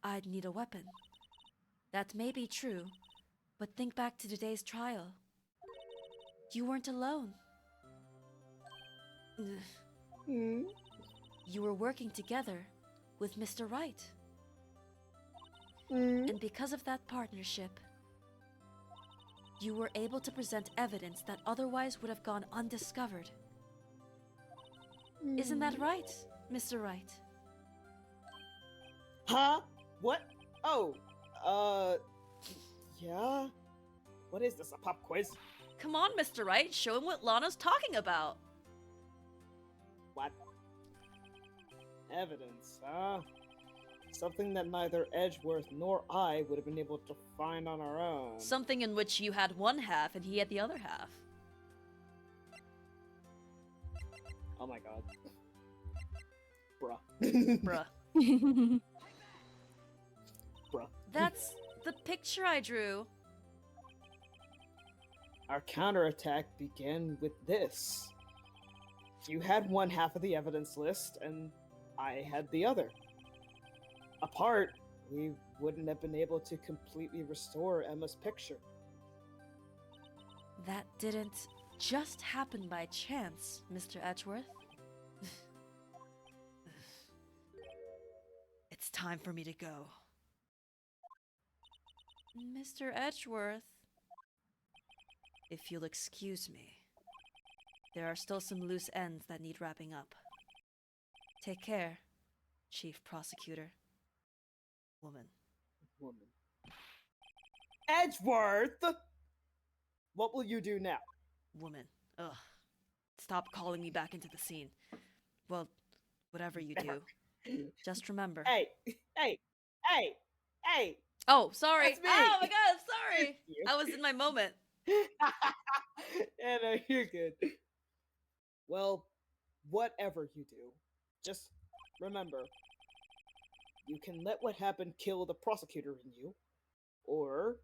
[SPEAKER 1] I'd need a weapon. That may be true, but think back to today's trial. You weren't alone.
[SPEAKER 3] Hmm.
[SPEAKER 1] You were working together with Mr. Wright. And because of that partnership, you were able to present evidence that otherwise would have gone undiscovered. Isn't that right, Mr. Wright?
[SPEAKER 4] Huh? What?
[SPEAKER 3] Oh, yeah?
[SPEAKER 4] What is this, a pop quiz?
[SPEAKER 1] Come on, Mr. Wright, show him what Lana's talking about.
[SPEAKER 4] What?
[SPEAKER 3] Evidence, huh? Something that neither Edgeworth nor I would have been able to find on our own.
[SPEAKER 1] Something in which you had one half and he had the other half.
[SPEAKER 3] Oh my god. Bruh.
[SPEAKER 1] Bruh.
[SPEAKER 3] Bruh.
[SPEAKER 1] That's the picture I drew.
[SPEAKER 3] Our counterattack began with this. You had one half of the evidence list, and I had the other. Apart, we wouldn't have been able to completely restore Emma's picture.
[SPEAKER 1] That didn't just happen by chance, Mr. Edgeworth. It's time for me to go. Mr. Edgeworth, if you'll excuse me. There are still some loose ends that need wrapping up. Take care, Chief Prosecutor. Woman.
[SPEAKER 3] Woman. Edgeworth! What will you do now?
[SPEAKER 1] Woman. Ugh. Stop calling me back into the scene. Well, whatever you do. Just remember.
[SPEAKER 3] Hey! Hey! Hey! Hey!
[SPEAKER 1] Oh, sorry.
[SPEAKER 3] That's me.
[SPEAKER 1] Oh my god, sorry.
[SPEAKER 3] You.
[SPEAKER 1] I was in my moment.
[SPEAKER 3] Yeah, no, you're good. Well, whatever you do, just remember, you can let what happened kill the prosecutor in you, or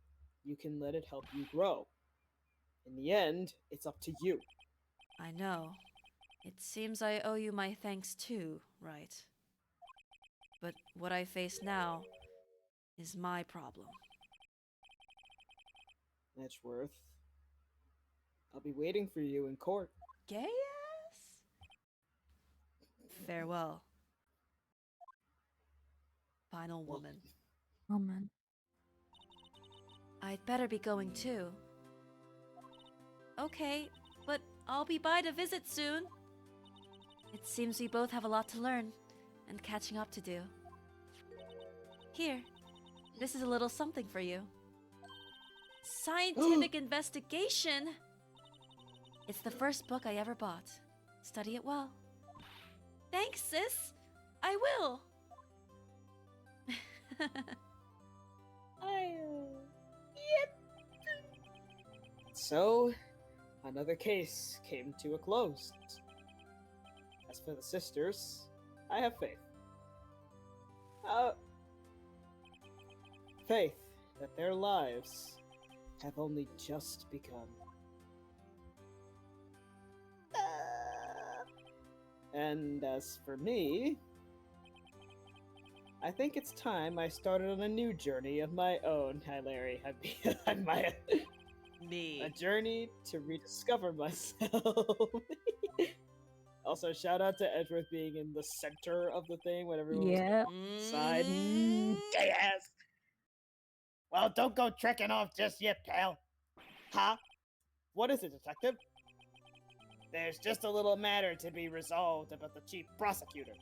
[SPEAKER 3] you can let it help you grow. In the end, it's up to you.
[SPEAKER 1] I know. It seems I owe you my thanks too, Wright. But what I face now is my problem.
[SPEAKER 3] Edgeworth, I'll be waiting for you in court.
[SPEAKER 1] Gay ass? Farewell. Final woman.
[SPEAKER 2] Oh man.
[SPEAKER 1] I'd better be going too. Okay, but I'll be by to visit soon. It seems we both have a lot to learn and catching up to do. Here, this is a little something for you. Scientific investigation! It's the first book I ever bought. Study it well. Thanks, sis! I will!
[SPEAKER 3] So, another case came to a close. As for the sisters, I have faith. Faith that their lives have only just begun. And as for me, I think it's time I started on a new journey of my own. Hi, Larry.
[SPEAKER 1] Me.
[SPEAKER 3] A journey to rediscover myself. Also, shout out to Edgeworth being in the center of the thing when everyone was
[SPEAKER 2] Yeah.
[SPEAKER 3] side.
[SPEAKER 4] Gay ass. Well, don't go trekking off just yet, pal.
[SPEAKER 3] Huh? What is it, detective?
[SPEAKER 4] There's just a little matter to be resolved about the chief prosecutor.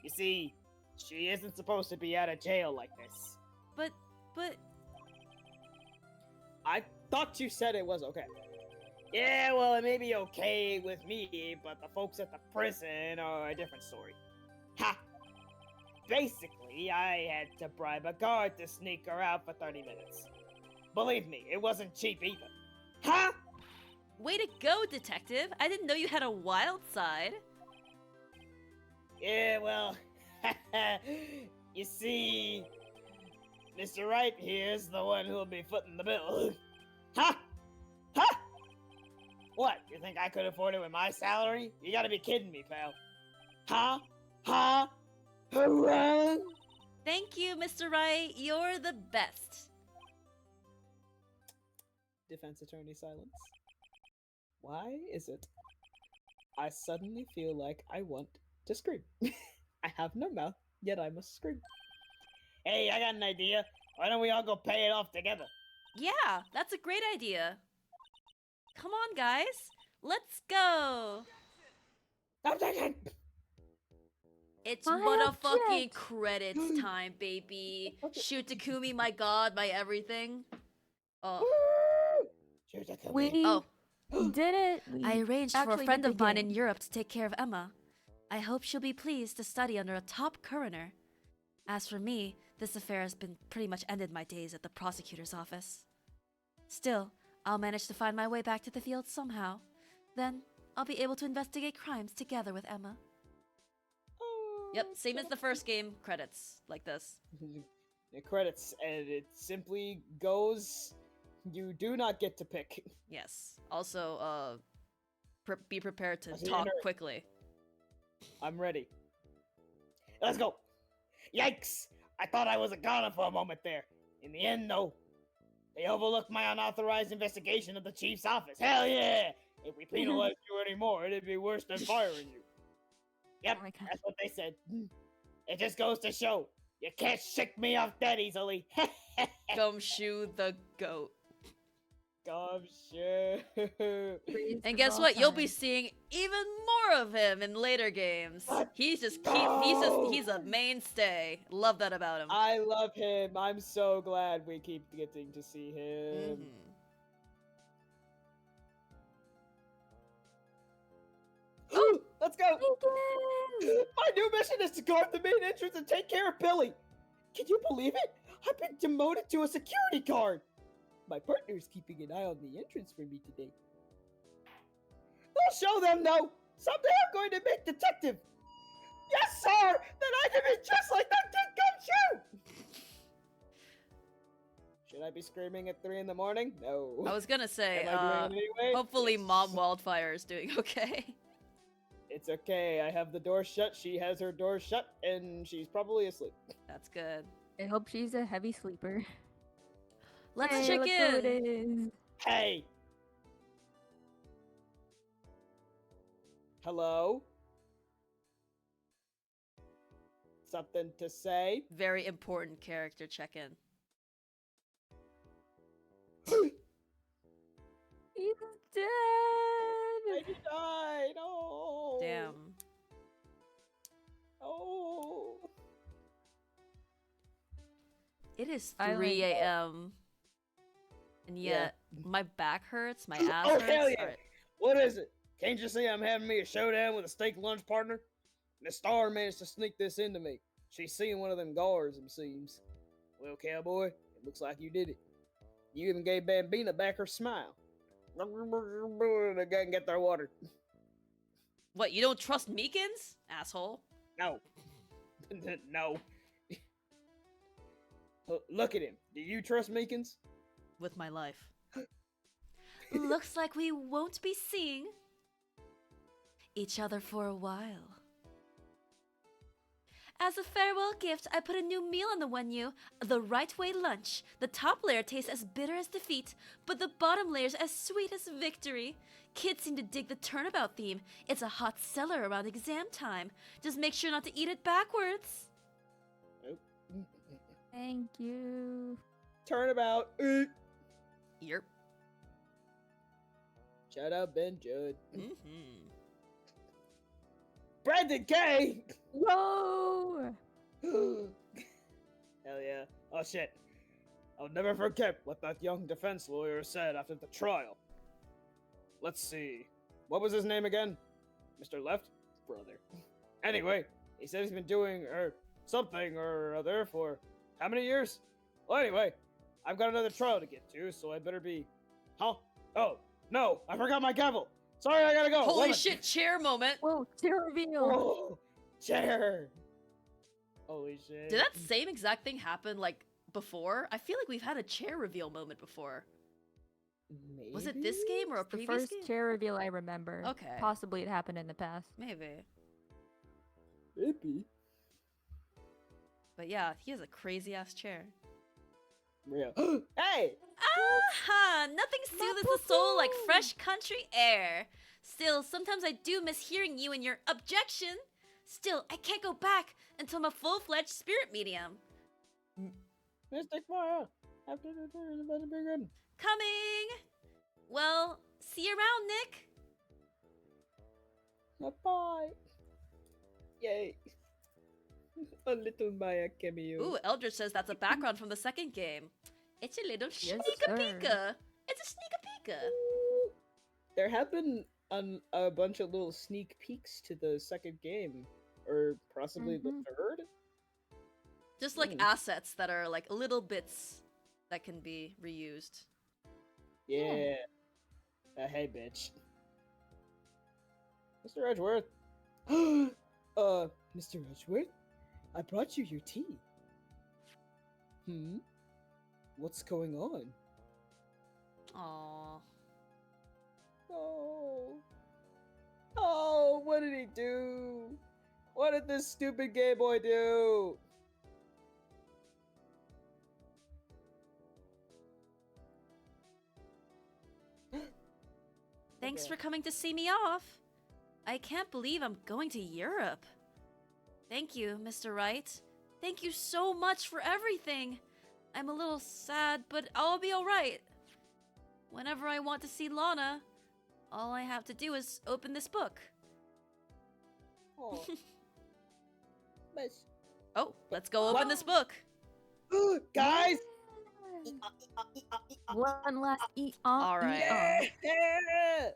[SPEAKER 4] You see, she isn't supposed to be out of jail like this.
[SPEAKER 1] But
[SPEAKER 3] I thought you said it was okay.
[SPEAKER 4] Yeah, well, it may be okay with me, but the folks at the prison are a different story. Ha! Basically, I had to bribe a guard to sneak her out for 30 minutes. Believe me, it wasn't cheap either. Ha!
[SPEAKER 1] way to go, detective! I didn't know you had a wild side.
[SPEAKER 4] Yeah, well, you see, Mr. Wright here's the one who'll be footing the bill. Ha! Ha! What, you think I could afford it with my salary? You gotta be kidding me, pal. Ha! Ha! Hurrah!
[SPEAKER 1] Thank you, Mr. Wright. You're the best.
[SPEAKER 3] Defense attorney silence. Why is it I suddenly feel like I want to scream? I have no mouth, yet I must scream.
[SPEAKER 4] Hey, I got an idea. Why don't we all go pay it off together?
[SPEAKER 1] Yeah, that's a great idea. Come on, guys. Let's go.
[SPEAKER 3] Objection!
[SPEAKER 1] It's
[SPEAKER 2] I
[SPEAKER 1] motherfucking
[SPEAKER 2] object.
[SPEAKER 1] credits time, baby. Shoot Takumi, my god, my everything. Oh.
[SPEAKER 2] We
[SPEAKER 1] Oh.
[SPEAKER 2] did it. We
[SPEAKER 1] I arranged for a
[SPEAKER 2] actually
[SPEAKER 1] friend
[SPEAKER 2] did
[SPEAKER 1] of
[SPEAKER 2] the
[SPEAKER 1] mine
[SPEAKER 2] game.
[SPEAKER 1] in Europe to take care of Emma. I hope she'll be pleased to study under a top coroner. As for me, this affair has been pretty much ended my days at the prosecutor's office. Still, I'll manage to find my way back to the field somehow. Then, I'll be able to investigate crimes together with Emma. Yep, same as the first game, credits, like this.
[SPEAKER 3] The credits, and it simply goes. You do not get to pick.
[SPEAKER 1] Yes. Also, be prepared to
[SPEAKER 3] I'll see you
[SPEAKER 1] talk
[SPEAKER 3] later.
[SPEAKER 1] quickly.
[SPEAKER 3] I'm ready.
[SPEAKER 4] Let's go. Yikes! I thought I was a goner for a moment there. In the end, though, they overlooked my unauthorized investigation of the chief's office. Hell yeah! If we penalized you anymore, it'd be worse than firing you. Yep,
[SPEAKER 2] Oh my God.
[SPEAKER 4] that's what they said. It just goes to show, you can't shake me off that easily.
[SPEAKER 1] Gumshoe the goat.
[SPEAKER 3] I'm sure.
[SPEAKER 2] Praise
[SPEAKER 1] And
[SPEAKER 2] of
[SPEAKER 1] guess
[SPEAKER 2] all
[SPEAKER 1] what? You'll be
[SPEAKER 2] time.
[SPEAKER 1] seeing even more of him in later games.
[SPEAKER 3] What?
[SPEAKER 1] He's just
[SPEAKER 3] No!
[SPEAKER 1] he's a mainstay. Love that about him.
[SPEAKER 3] I love him. I'm so glad we keep getting to see him.
[SPEAKER 1] Mhm.
[SPEAKER 3] Let's go!
[SPEAKER 2] Lincoln!
[SPEAKER 3] My new mission is to guard the main entrance and take care of Billy. Can you believe it? I've been demoted to a security guard. My partner is keeping an eye on the entrance for me today. I'll show them, though. Someday I'm going to make detective. Yes, sir. Then I can be just like that kid Gumshoe. Should I be screaming at 3 in the morning? No.
[SPEAKER 1] I was gonna say,
[SPEAKER 3] Am I doing it anyway?
[SPEAKER 1] hopefully
[SPEAKER 3] Yes.
[SPEAKER 1] Mom Wildfire is doing okay.
[SPEAKER 3] It's okay. I have the door shut. She has her door shut, and she's probably asleep.
[SPEAKER 1] That's good.
[SPEAKER 2] I hope she's a heavy sleeper.
[SPEAKER 1] Let's
[SPEAKER 2] Hey,
[SPEAKER 1] check
[SPEAKER 2] look who it
[SPEAKER 1] in.
[SPEAKER 2] is.
[SPEAKER 3] Hey. Hello? Something to say?
[SPEAKER 1] Very important character check-in.
[SPEAKER 2] He's dead.
[SPEAKER 3] He died. Oh.
[SPEAKER 1] Damn.
[SPEAKER 3] Oh.
[SPEAKER 1] It is
[SPEAKER 2] Island.
[SPEAKER 1] 3 a.m. And
[SPEAKER 3] Yeah.
[SPEAKER 1] yet my back hurts, my ass
[SPEAKER 3] Oh,
[SPEAKER 1] hurts.
[SPEAKER 3] hell yeah.
[SPEAKER 1] Alright.
[SPEAKER 3] What is it? Can't you see I'm having me a showdown with a steak lunch partner? The star managed to sneak this into me. She's seeing one of them guards, it seems. Well, cowboy, it looks like you did it. You even gave Bambina back her smile. They go and get their water.
[SPEAKER 1] What, you don't trust Meekins? Asshole.
[SPEAKER 3] No. No. Look at him. Do you trust Meekins?
[SPEAKER 1] With my life. Looks like we won't be seeing each other for a while. As a farewell gift, I put a new meal on the menu, the Right Way lunch. The top layer tastes as bitter as defeat, but the bottom layer's as sweet as victory. Kids seem to dig the turnabout theme. It's a hot seller around exam time. Just make sure not to eat it backwards.
[SPEAKER 2] Thank you.
[SPEAKER 3] Turnabout.
[SPEAKER 1] Yerp.
[SPEAKER 3] Shout out Ben Judd.
[SPEAKER 1] Mm-hmm.
[SPEAKER 3] Brandon K!
[SPEAKER 2] Whoa!
[SPEAKER 3] Hell yeah. Oh shit. I'll never forget what that young defense lawyer said after the trial. Let's see. What was his name again? Mr. Left? Brother. Anyway, he said he's been doing something or other for how many years? Well, anyway, I've got another trial to get to, so I better be. Huh? Oh, no, I forgot my gavel. Sorry, I gotta go.
[SPEAKER 1] Holy
[SPEAKER 3] Woman.
[SPEAKER 1] shit, chair moment.
[SPEAKER 2] Whoa, chair reveal.
[SPEAKER 3] Oh, chair. Holy shit.
[SPEAKER 1] Did that same exact thing happen, like, before? I feel like we've had a chair reveal moment before. Was it this game or a
[SPEAKER 2] The
[SPEAKER 1] previous
[SPEAKER 2] first
[SPEAKER 1] game?
[SPEAKER 2] chair reveal I remember.
[SPEAKER 1] Okay.
[SPEAKER 2] Possibly it happened in the past.
[SPEAKER 1] Maybe.
[SPEAKER 3] Maybe.
[SPEAKER 1] But yeah, he has a crazy-ass chair.
[SPEAKER 3] Real. Hey!
[SPEAKER 1] Aha! Nothing soothes the soul like fresh country air. Still, sometimes I do miss hearing you and your objection. Still, I can't go back until I'm a full-fledged spirit medium.
[SPEAKER 3] Mystic Fire! After the turn about to begin.
[SPEAKER 1] Coming! Well, see you around, Nick.
[SPEAKER 3] Bye. Yay. A little Maya cameo.
[SPEAKER 1] Ooh, Eldritch says that's a background from the second game. It's a little
[SPEAKER 2] Yes,
[SPEAKER 1] sneak-a-peeka. It's a sneak-a-peeka.
[SPEAKER 3] There have been a bunch of little sneak peeks to the second game. Or possibly the third?
[SPEAKER 1] Just like assets that are like little bits that can be reused.
[SPEAKER 3] Yeah. Hey, bitch. Mr. Edgeworth. Mr. Edgeworth? I brought you your tea. What's going on?
[SPEAKER 1] Aww.
[SPEAKER 3] Oh. Oh, what did he do? What did this stupid gay boy do?
[SPEAKER 1] Thanks
[SPEAKER 3] Okay.
[SPEAKER 1] for coming to see me off. I can't believe I'm going to Europe. Thank you, Mr. Wright. Thank you so much for everything. I'm a little sad, but I'll be alright. whenever I want to see Lana, all I have to do is open this book.
[SPEAKER 4] Oh. Nice.
[SPEAKER 1] Oh, let's go open this book.
[SPEAKER 4] Guys!
[SPEAKER 2] One last
[SPEAKER 1] All right.
[SPEAKER 4] Yeah!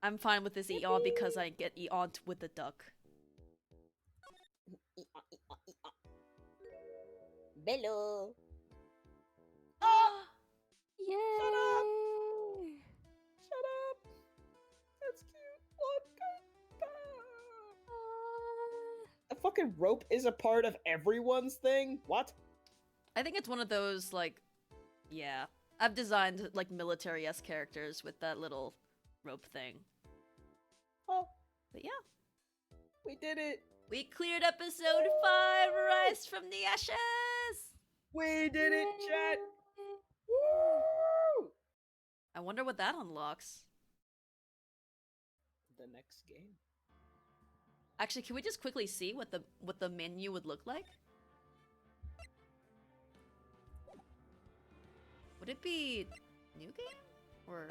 [SPEAKER 1] I'm fine with this Eon because I get Eon'd with the duck.
[SPEAKER 4] Bello.
[SPEAKER 2] Yay!
[SPEAKER 4] Shut up! That's cute. Look. A fucking rope is a part of everyone's thing? What?
[SPEAKER 1] I think it's one of those, like, yeah. I've designed, like, military-esque characters with that little rope thing.
[SPEAKER 4] Oh,
[SPEAKER 1] But yeah.
[SPEAKER 4] we did it!
[SPEAKER 1] We cleared episode 5, Rise from the Ashes!
[SPEAKER 4] We did it, chat! Woo!
[SPEAKER 1] I wonder what that unlocks.
[SPEAKER 4] The next game.
[SPEAKER 1] Actually, can we just quickly see what the menu would look like? Would it be new game? Or...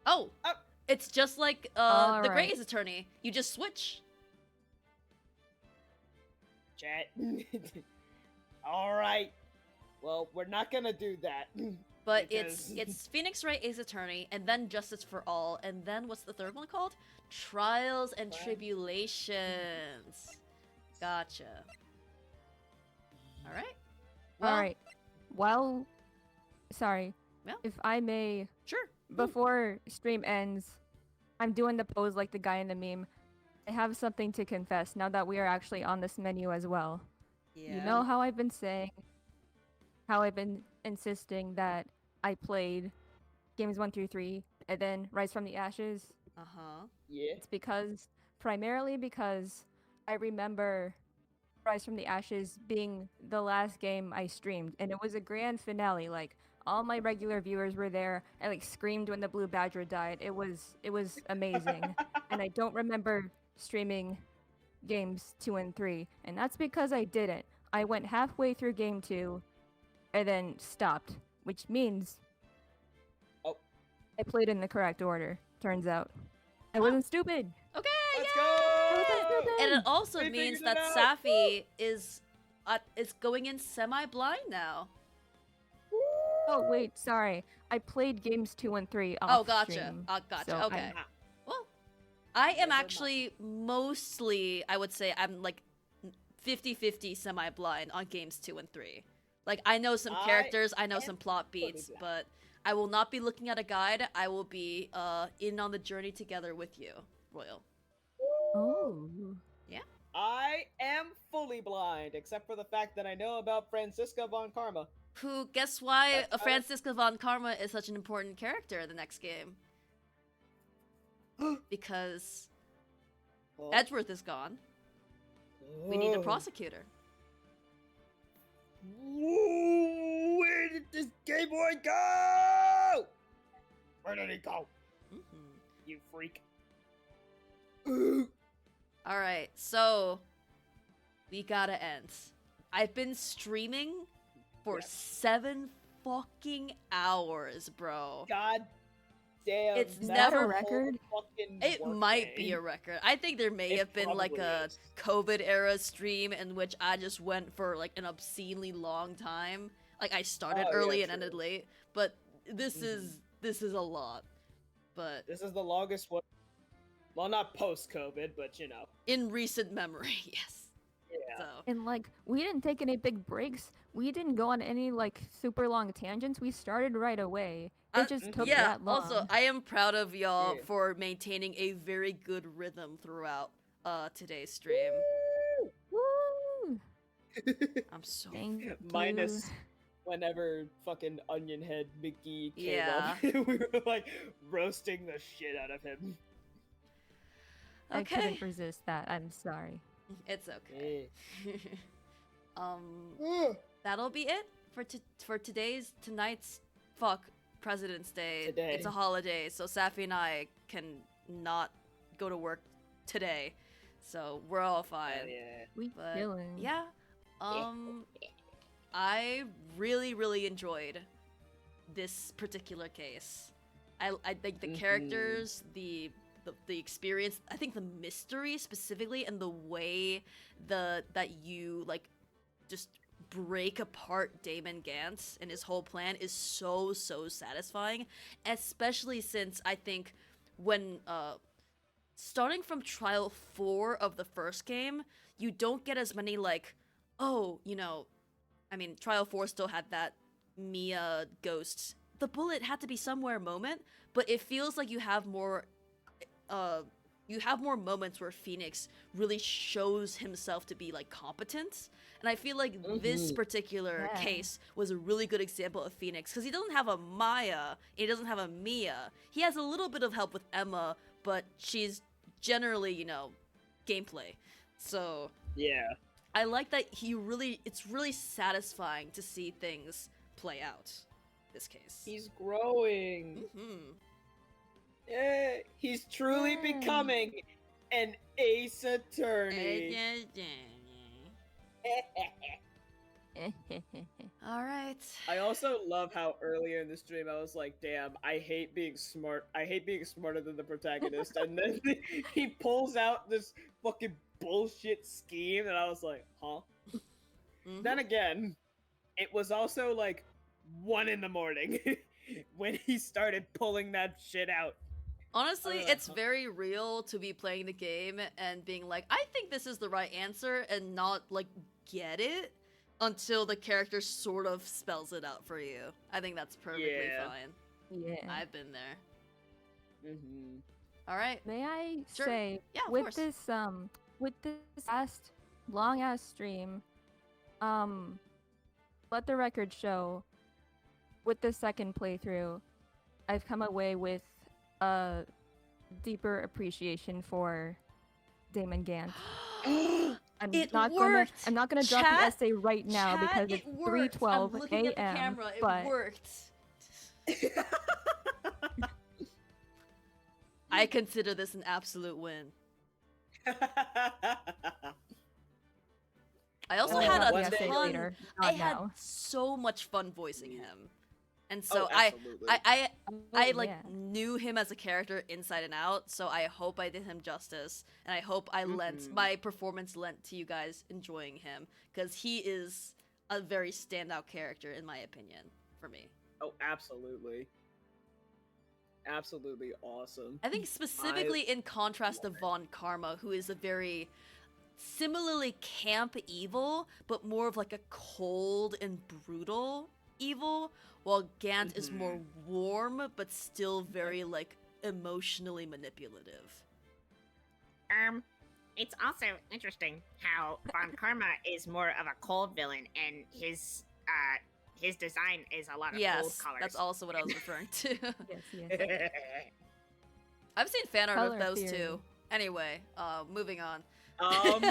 [SPEAKER 1] Oh!
[SPEAKER 4] Oh.
[SPEAKER 1] It's just like the
[SPEAKER 2] Alright.
[SPEAKER 1] Grey's Attorney. You just switch.
[SPEAKER 4] Chat. Alright. Well, we're not gonna do that.
[SPEAKER 1] But
[SPEAKER 4] Because-
[SPEAKER 1] it's Phoenix Wright Ace Attorney, and then Justice for All, and then what's the third one called? Trials and
[SPEAKER 4] Trials.
[SPEAKER 1] Tribulations. Gotcha. Alright.
[SPEAKER 2] All right. Well, sorry.
[SPEAKER 1] Yeah.
[SPEAKER 2] If I may,
[SPEAKER 1] Sure.
[SPEAKER 2] before stream ends, I'm doing the pose like the guy in the meme. I have something to confess now that we are actually on this menu as well.
[SPEAKER 1] Yeah.
[SPEAKER 2] You know how I've been saying, how I've been insisting that I played games 1 through 3 and then Rise from the Ashes?
[SPEAKER 1] Uh-huh.
[SPEAKER 4] Yeah.
[SPEAKER 2] It's primarily because I remember Rise from the Ashes being the last game I streamed, and it was a grand finale. Like, all my regular viewers were there. I like screamed when the blue badger died. It was amazing. And I don't remember streaming games 2 and 3, and that's because I didn't. I went halfway through game 2 and then stopped, which means
[SPEAKER 4] Oh.
[SPEAKER 2] I played in the correct order, turns out. I wasn't stupid.
[SPEAKER 1] Okay,
[SPEAKER 4] Let's
[SPEAKER 1] yay!
[SPEAKER 4] go!
[SPEAKER 1] And it also
[SPEAKER 4] We
[SPEAKER 1] means
[SPEAKER 4] figured
[SPEAKER 1] that
[SPEAKER 4] it out!
[SPEAKER 1] Safi is going in semi-blind now.
[SPEAKER 2] Oh wait, sorry. I played games 2 and 3 off
[SPEAKER 1] Oh, gotcha.
[SPEAKER 2] stream.
[SPEAKER 1] Gotcha.
[SPEAKER 2] so
[SPEAKER 1] Okay.
[SPEAKER 4] I-
[SPEAKER 1] Well, I am
[SPEAKER 4] Never mind.
[SPEAKER 1] actually mostly, I would say, I'm like 50-50 semi-blind on games 2 and 3. Like, I know some
[SPEAKER 4] I
[SPEAKER 1] characters, I know
[SPEAKER 4] am
[SPEAKER 1] some plot
[SPEAKER 4] fully
[SPEAKER 1] beats,
[SPEAKER 4] blind.
[SPEAKER 1] but I will not be looking at a guide. I will be in on the journey together with you, Royal.
[SPEAKER 2] Oh.
[SPEAKER 4] I am fully blind, except for the fact that I know about Franziska von Karma.
[SPEAKER 1] Who, guess why
[SPEAKER 4] That's right.
[SPEAKER 1] Franziska von Karma is such an important character in the next game? Because
[SPEAKER 4] Well,
[SPEAKER 1] Edgeworth is gone. We need a
[SPEAKER 4] oh.
[SPEAKER 1] prosecutor.
[SPEAKER 4] Whoa, where did this gay boy go? Where did he go?
[SPEAKER 1] Mhm.
[SPEAKER 4] You freak.
[SPEAKER 1] Alright, so we gotta end. I've been streaming for
[SPEAKER 4] Yes.
[SPEAKER 1] 7 fucking hours, bro.
[SPEAKER 4] God damn.
[SPEAKER 1] It's
[SPEAKER 4] that
[SPEAKER 1] never-
[SPEAKER 4] whole
[SPEAKER 2] record?
[SPEAKER 4] fucking
[SPEAKER 1] It
[SPEAKER 4] work
[SPEAKER 1] might be
[SPEAKER 4] day.
[SPEAKER 1] a record. I think there may
[SPEAKER 4] It
[SPEAKER 1] have been like
[SPEAKER 4] probably
[SPEAKER 1] a
[SPEAKER 4] is.
[SPEAKER 1] COVID era stream in which I just went for like an obscenely long time. Like I started
[SPEAKER 4] Oh, yeah,
[SPEAKER 1] early and
[SPEAKER 4] true.
[SPEAKER 1] ended late, but this
[SPEAKER 4] Mhm.
[SPEAKER 1] is a lot. But
[SPEAKER 4] This is the longest one. Well, not post-COVID, but you know.
[SPEAKER 1] in recent memory, yes.
[SPEAKER 4] Yeah.
[SPEAKER 1] So
[SPEAKER 2] And like, we didn't take any big breaks. We didn't go on any like super long tangents. We started right away. It just took
[SPEAKER 1] yeah,
[SPEAKER 2] that long.
[SPEAKER 1] also I am proud of y'all
[SPEAKER 4] Yeah.
[SPEAKER 1] for maintaining a very good rhythm throughout today's stream.
[SPEAKER 2] Woo!
[SPEAKER 1] I'm so
[SPEAKER 2] Thank you.
[SPEAKER 4] Minus whenever fucking Onion Head McGee came
[SPEAKER 1] Yeah.
[SPEAKER 4] up. We were like roasting the shit out of him.
[SPEAKER 2] I
[SPEAKER 1] okay.
[SPEAKER 2] couldn't resist that. I'm sorry.
[SPEAKER 1] It's okay.
[SPEAKER 4] Yeah.
[SPEAKER 1] That'll be it for tonight's President's Day.
[SPEAKER 4] Today.
[SPEAKER 1] It's a holiday, so Safi and I can not go to work today, so we're all fine.
[SPEAKER 4] Hell yeah.
[SPEAKER 2] We
[SPEAKER 1] But
[SPEAKER 2] chilling.
[SPEAKER 1] yeah, I really, really enjoyed this particular case. I think the characters, the experience, I think the mystery specifically, and the way that you like just break apart Damon Gantz and his whole plan is so satisfying, especially since I think when starting from trial 4 of the first game, you don't get as many like, oh, you know, I mean, trial 4 still had that Mia ghost, the bullet had to be somewhere moment, but it feels like you have more moments where Phoenix really shows himself to be like competent. And I feel like this particular case was a really good example of Phoenix, because he doesn't have a Maya, he doesn't have a Mia. He has a little bit of help with Emma, but she's generally, you know, gameplay. So
[SPEAKER 3] Yeah.
[SPEAKER 1] I like that it's really satisfying to see things play out. This case.
[SPEAKER 3] He's growing.
[SPEAKER 1] Mm-hmm.
[SPEAKER 3] Yeah, he's truly becoming an ace attorney.
[SPEAKER 1] All right.
[SPEAKER 3] I also love how earlier in the stream I was like, damn, I hate being smart. I hate being smarter than the protagonist. And then he pulls out this fucking bullshit scheme, and I was like, huh?
[SPEAKER 1] Mhm.
[SPEAKER 3] Then again, it was also like 1 in the morning when he started pulling that shit out.
[SPEAKER 1] Honestly, it's very real to be playing the game and being like, I think this is the right answer, and not like get it until the character sort of spells it out for you. I think that's perfectly fine.
[SPEAKER 2] Yeah.
[SPEAKER 1] I've been there.
[SPEAKER 3] Mm-hmm.
[SPEAKER 1] All right.
[SPEAKER 2] May I
[SPEAKER 1] Sure.
[SPEAKER 2] say,
[SPEAKER 1] Yeah, of
[SPEAKER 2] with
[SPEAKER 1] course.
[SPEAKER 2] this last long ass stream, let the record show, with the second playthrough, I've come away with a deeper appreciation for Damon Gant. I'm
[SPEAKER 1] It
[SPEAKER 2] not
[SPEAKER 1] worked!
[SPEAKER 2] I'm not gonna drop the
[SPEAKER 1] Chat-
[SPEAKER 2] essay right now
[SPEAKER 1] Chat,
[SPEAKER 2] because
[SPEAKER 1] it
[SPEAKER 2] it's
[SPEAKER 1] worked.
[SPEAKER 2] 3:12
[SPEAKER 1] I'm looking at the
[SPEAKER 2] a.m.
[SPEAKER 1] camera. It
[SPEAKER 2] But
[SPEAKER 1] worked. I consider this an absolute win. I also
[SPEAKER 3] Oh,
[SPEAKER 1] had
[SPEAKER 3] one
[SPEAKER 1] a
[SPEAKER 3] day
[SPEAKER 1] ton.
[SPEAKER 2] later,
[SPEAKER 1] I
[SPEAKER 2] not
[SPEAKER 1] had
[SPEAKER 2] now.
[SPEAKER 1] so much fun voicing him, and so
[SPEAKER 3] Oh, absolutely.
[SPEAKER 1] I
[SPEAKER 2] Oh,
[SPEAKER 1] like
[SPEAKER 2] yeah.
[SPEAKER 1] knew him as a character inside and out. So I hope I did him justice, and I hope I lent
[SPEAKER 3] Mhm.
[SPEAKER 1] my performance lent to you guys enjoying him, because he is a very standout character in my opinion for me.
[SPEAKER 3] Oh, absolutely. Absolutely awesome.
[SPEAKER 1] I think specifically in contrast to Von Karma, who is a very similarly camp evil, but more of like a cold and brutal evil, while Gant is more warm, but still very like emotionally manipulative.
[SPEAKER 4] It's also interesting how Von Karma is more of a cold villain, and his design is a lot of gold
[SPEAKER 1] Yes,
[SPEAKER 4] colors.
[SPEAKER 1] that's also what I was referring to.
[SPEAKER 2] Yes, yes.
[SPEAKER 1] I've seen fan art of
[SPEAKER 2] Color
[SPEAKER 1] those
[SPEAKER 2] theory.
[SPEAKER 1] too. Anyway, moving on.
[SPEAKER 3] Um,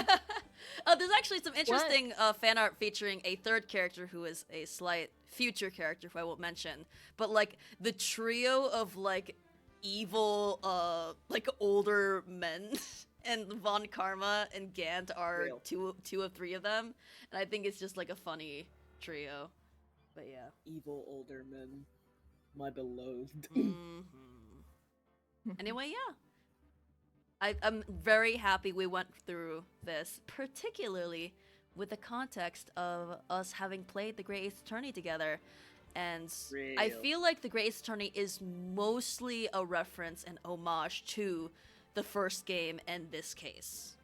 [SPEAKER 1] There's actually some interesting fan art featuring a third character who is a slight future character who I won't mention. But like the trio of like evil, like older men, and Von Karma and Gant are
[SPEAKER 3] Real.
[SPEAKER 1] two of 3 of them, and I think it's just like a funny trio. But yeah.
[SPEAKER 3] evil older men, my beloved.
[SPEAKER 1] Mhm. Anyway, yeah. I'm very happy we went through this, particularly with the context of us having played the Great Ace Attorney together. And I
[SPEAKER 3] Real.
[SPEAKER 1] feel like the Great Ace Attorney is mostly a reference and homage to the first game and this case.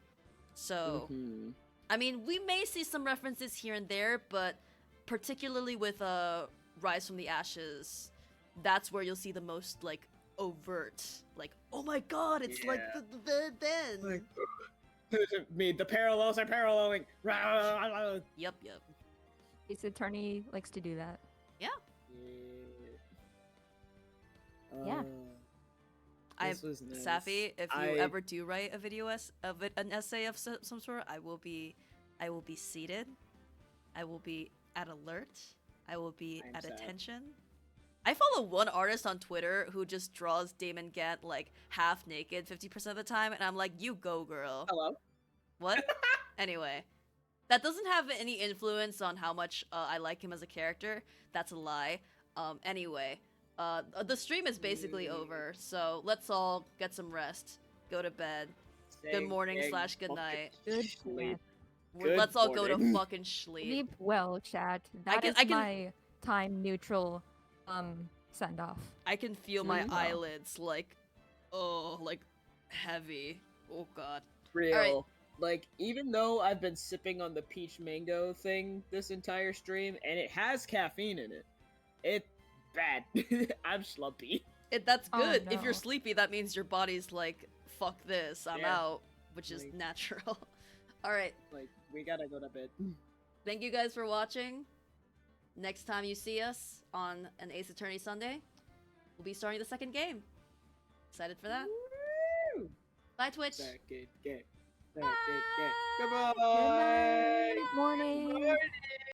[SPEAKER 1] So,
[SPEAKER 3] Mhm.
[SPEAKER 1] I mean, we may see some references here and there, but particularly with Rise from the Ashes, that's where you'll see the most like overt, like, oh my god, it's like
[SPEAKER 3] Yeah.
[SPEAKER 1] the Ben.
[SPEAKER 3] Me, the parallels are paralleling.
[SPEAKER 1] Yep.
[SPEAKER 2] Ace Attorney likes to do that.
[SPEAKER 1] Yeah.
[SPEAKER 2] Yeah.
[SPEAKER 3] This was nice.
[SPEAKER 1] Safi, if you ever do write a video an essay of some sort, I will be seated. I will be at alert. I will be
[SPEAKER 3] I'm
[SPEAKER 1] at
[SPEAKER 3] sad.
[SPEAKER 1] attention. I follow one artist on Twitter who just draws Damon Gant like half naked 50% of the time, and I'm like, you go, girl.
[SPEAKER 3] Hello.
[SPEAKER 1] What? Anyway, That doesn't have any influence on how much I like him as a character. That's a lie. Anyway, the stream is basically over, so let's all get some rest. Go to bed. Good morning / good night.
[SPEAKER 2] Good
[SPEAKER 3] Sleep.
[SPEAKER 2] chat.
[SPEAKER 3] Good
[SPEAKER 1] Let's all go to
[SPEAKER 3] morning.
[SPEAKER 1] fucking sleep.
[SPEAKER 2] Sleep well, chat. That is my time neutral send off.
[SPEAKER 1] I can feel my
[SPEAKER 2] Sleep well.
[SPEAKER 1] eyelids like heavy. Oh god.
[SPEAKER 3] Real.
[SPEAKER 1] Alright.
[SPEAKER 3] Like, even though I've been sipping on the peach mango thing this entire stream, and it has caffeine in it, it's bad. I'm slumpy.
[SPEAKER 1] That's
[SPEAKER 2] Oh,
[SPEAKER 1] good. If you're
[SPEAKER 2] no.
[SPEAKER 1] sleepy, that means your body's like, fuck this, I'm
[SPEAKER 3] Yeah.
[SPEAKER 1] out, which is
[SPEAKER 3] Like-
[SPEAKER 1] natural. Alright,
[SPEAKER 3] Like, we gotta go to bed.
[SPEAKER 1] thank you guys for watching. Next time you see us on an Ace Attorney Sunday, we'll be starting the second game. Excited for that?
[SPEAKER 3] Woo!
[SPEAKER 1] Bye, Twitch.
[SPEAKER 3] Second game. Second game.
[SPEAKER 1] Bye.
[SPEAKER 3] Goodbye.
[SPEAKER 2] Good morning.
[SPEAKER 3] Morning.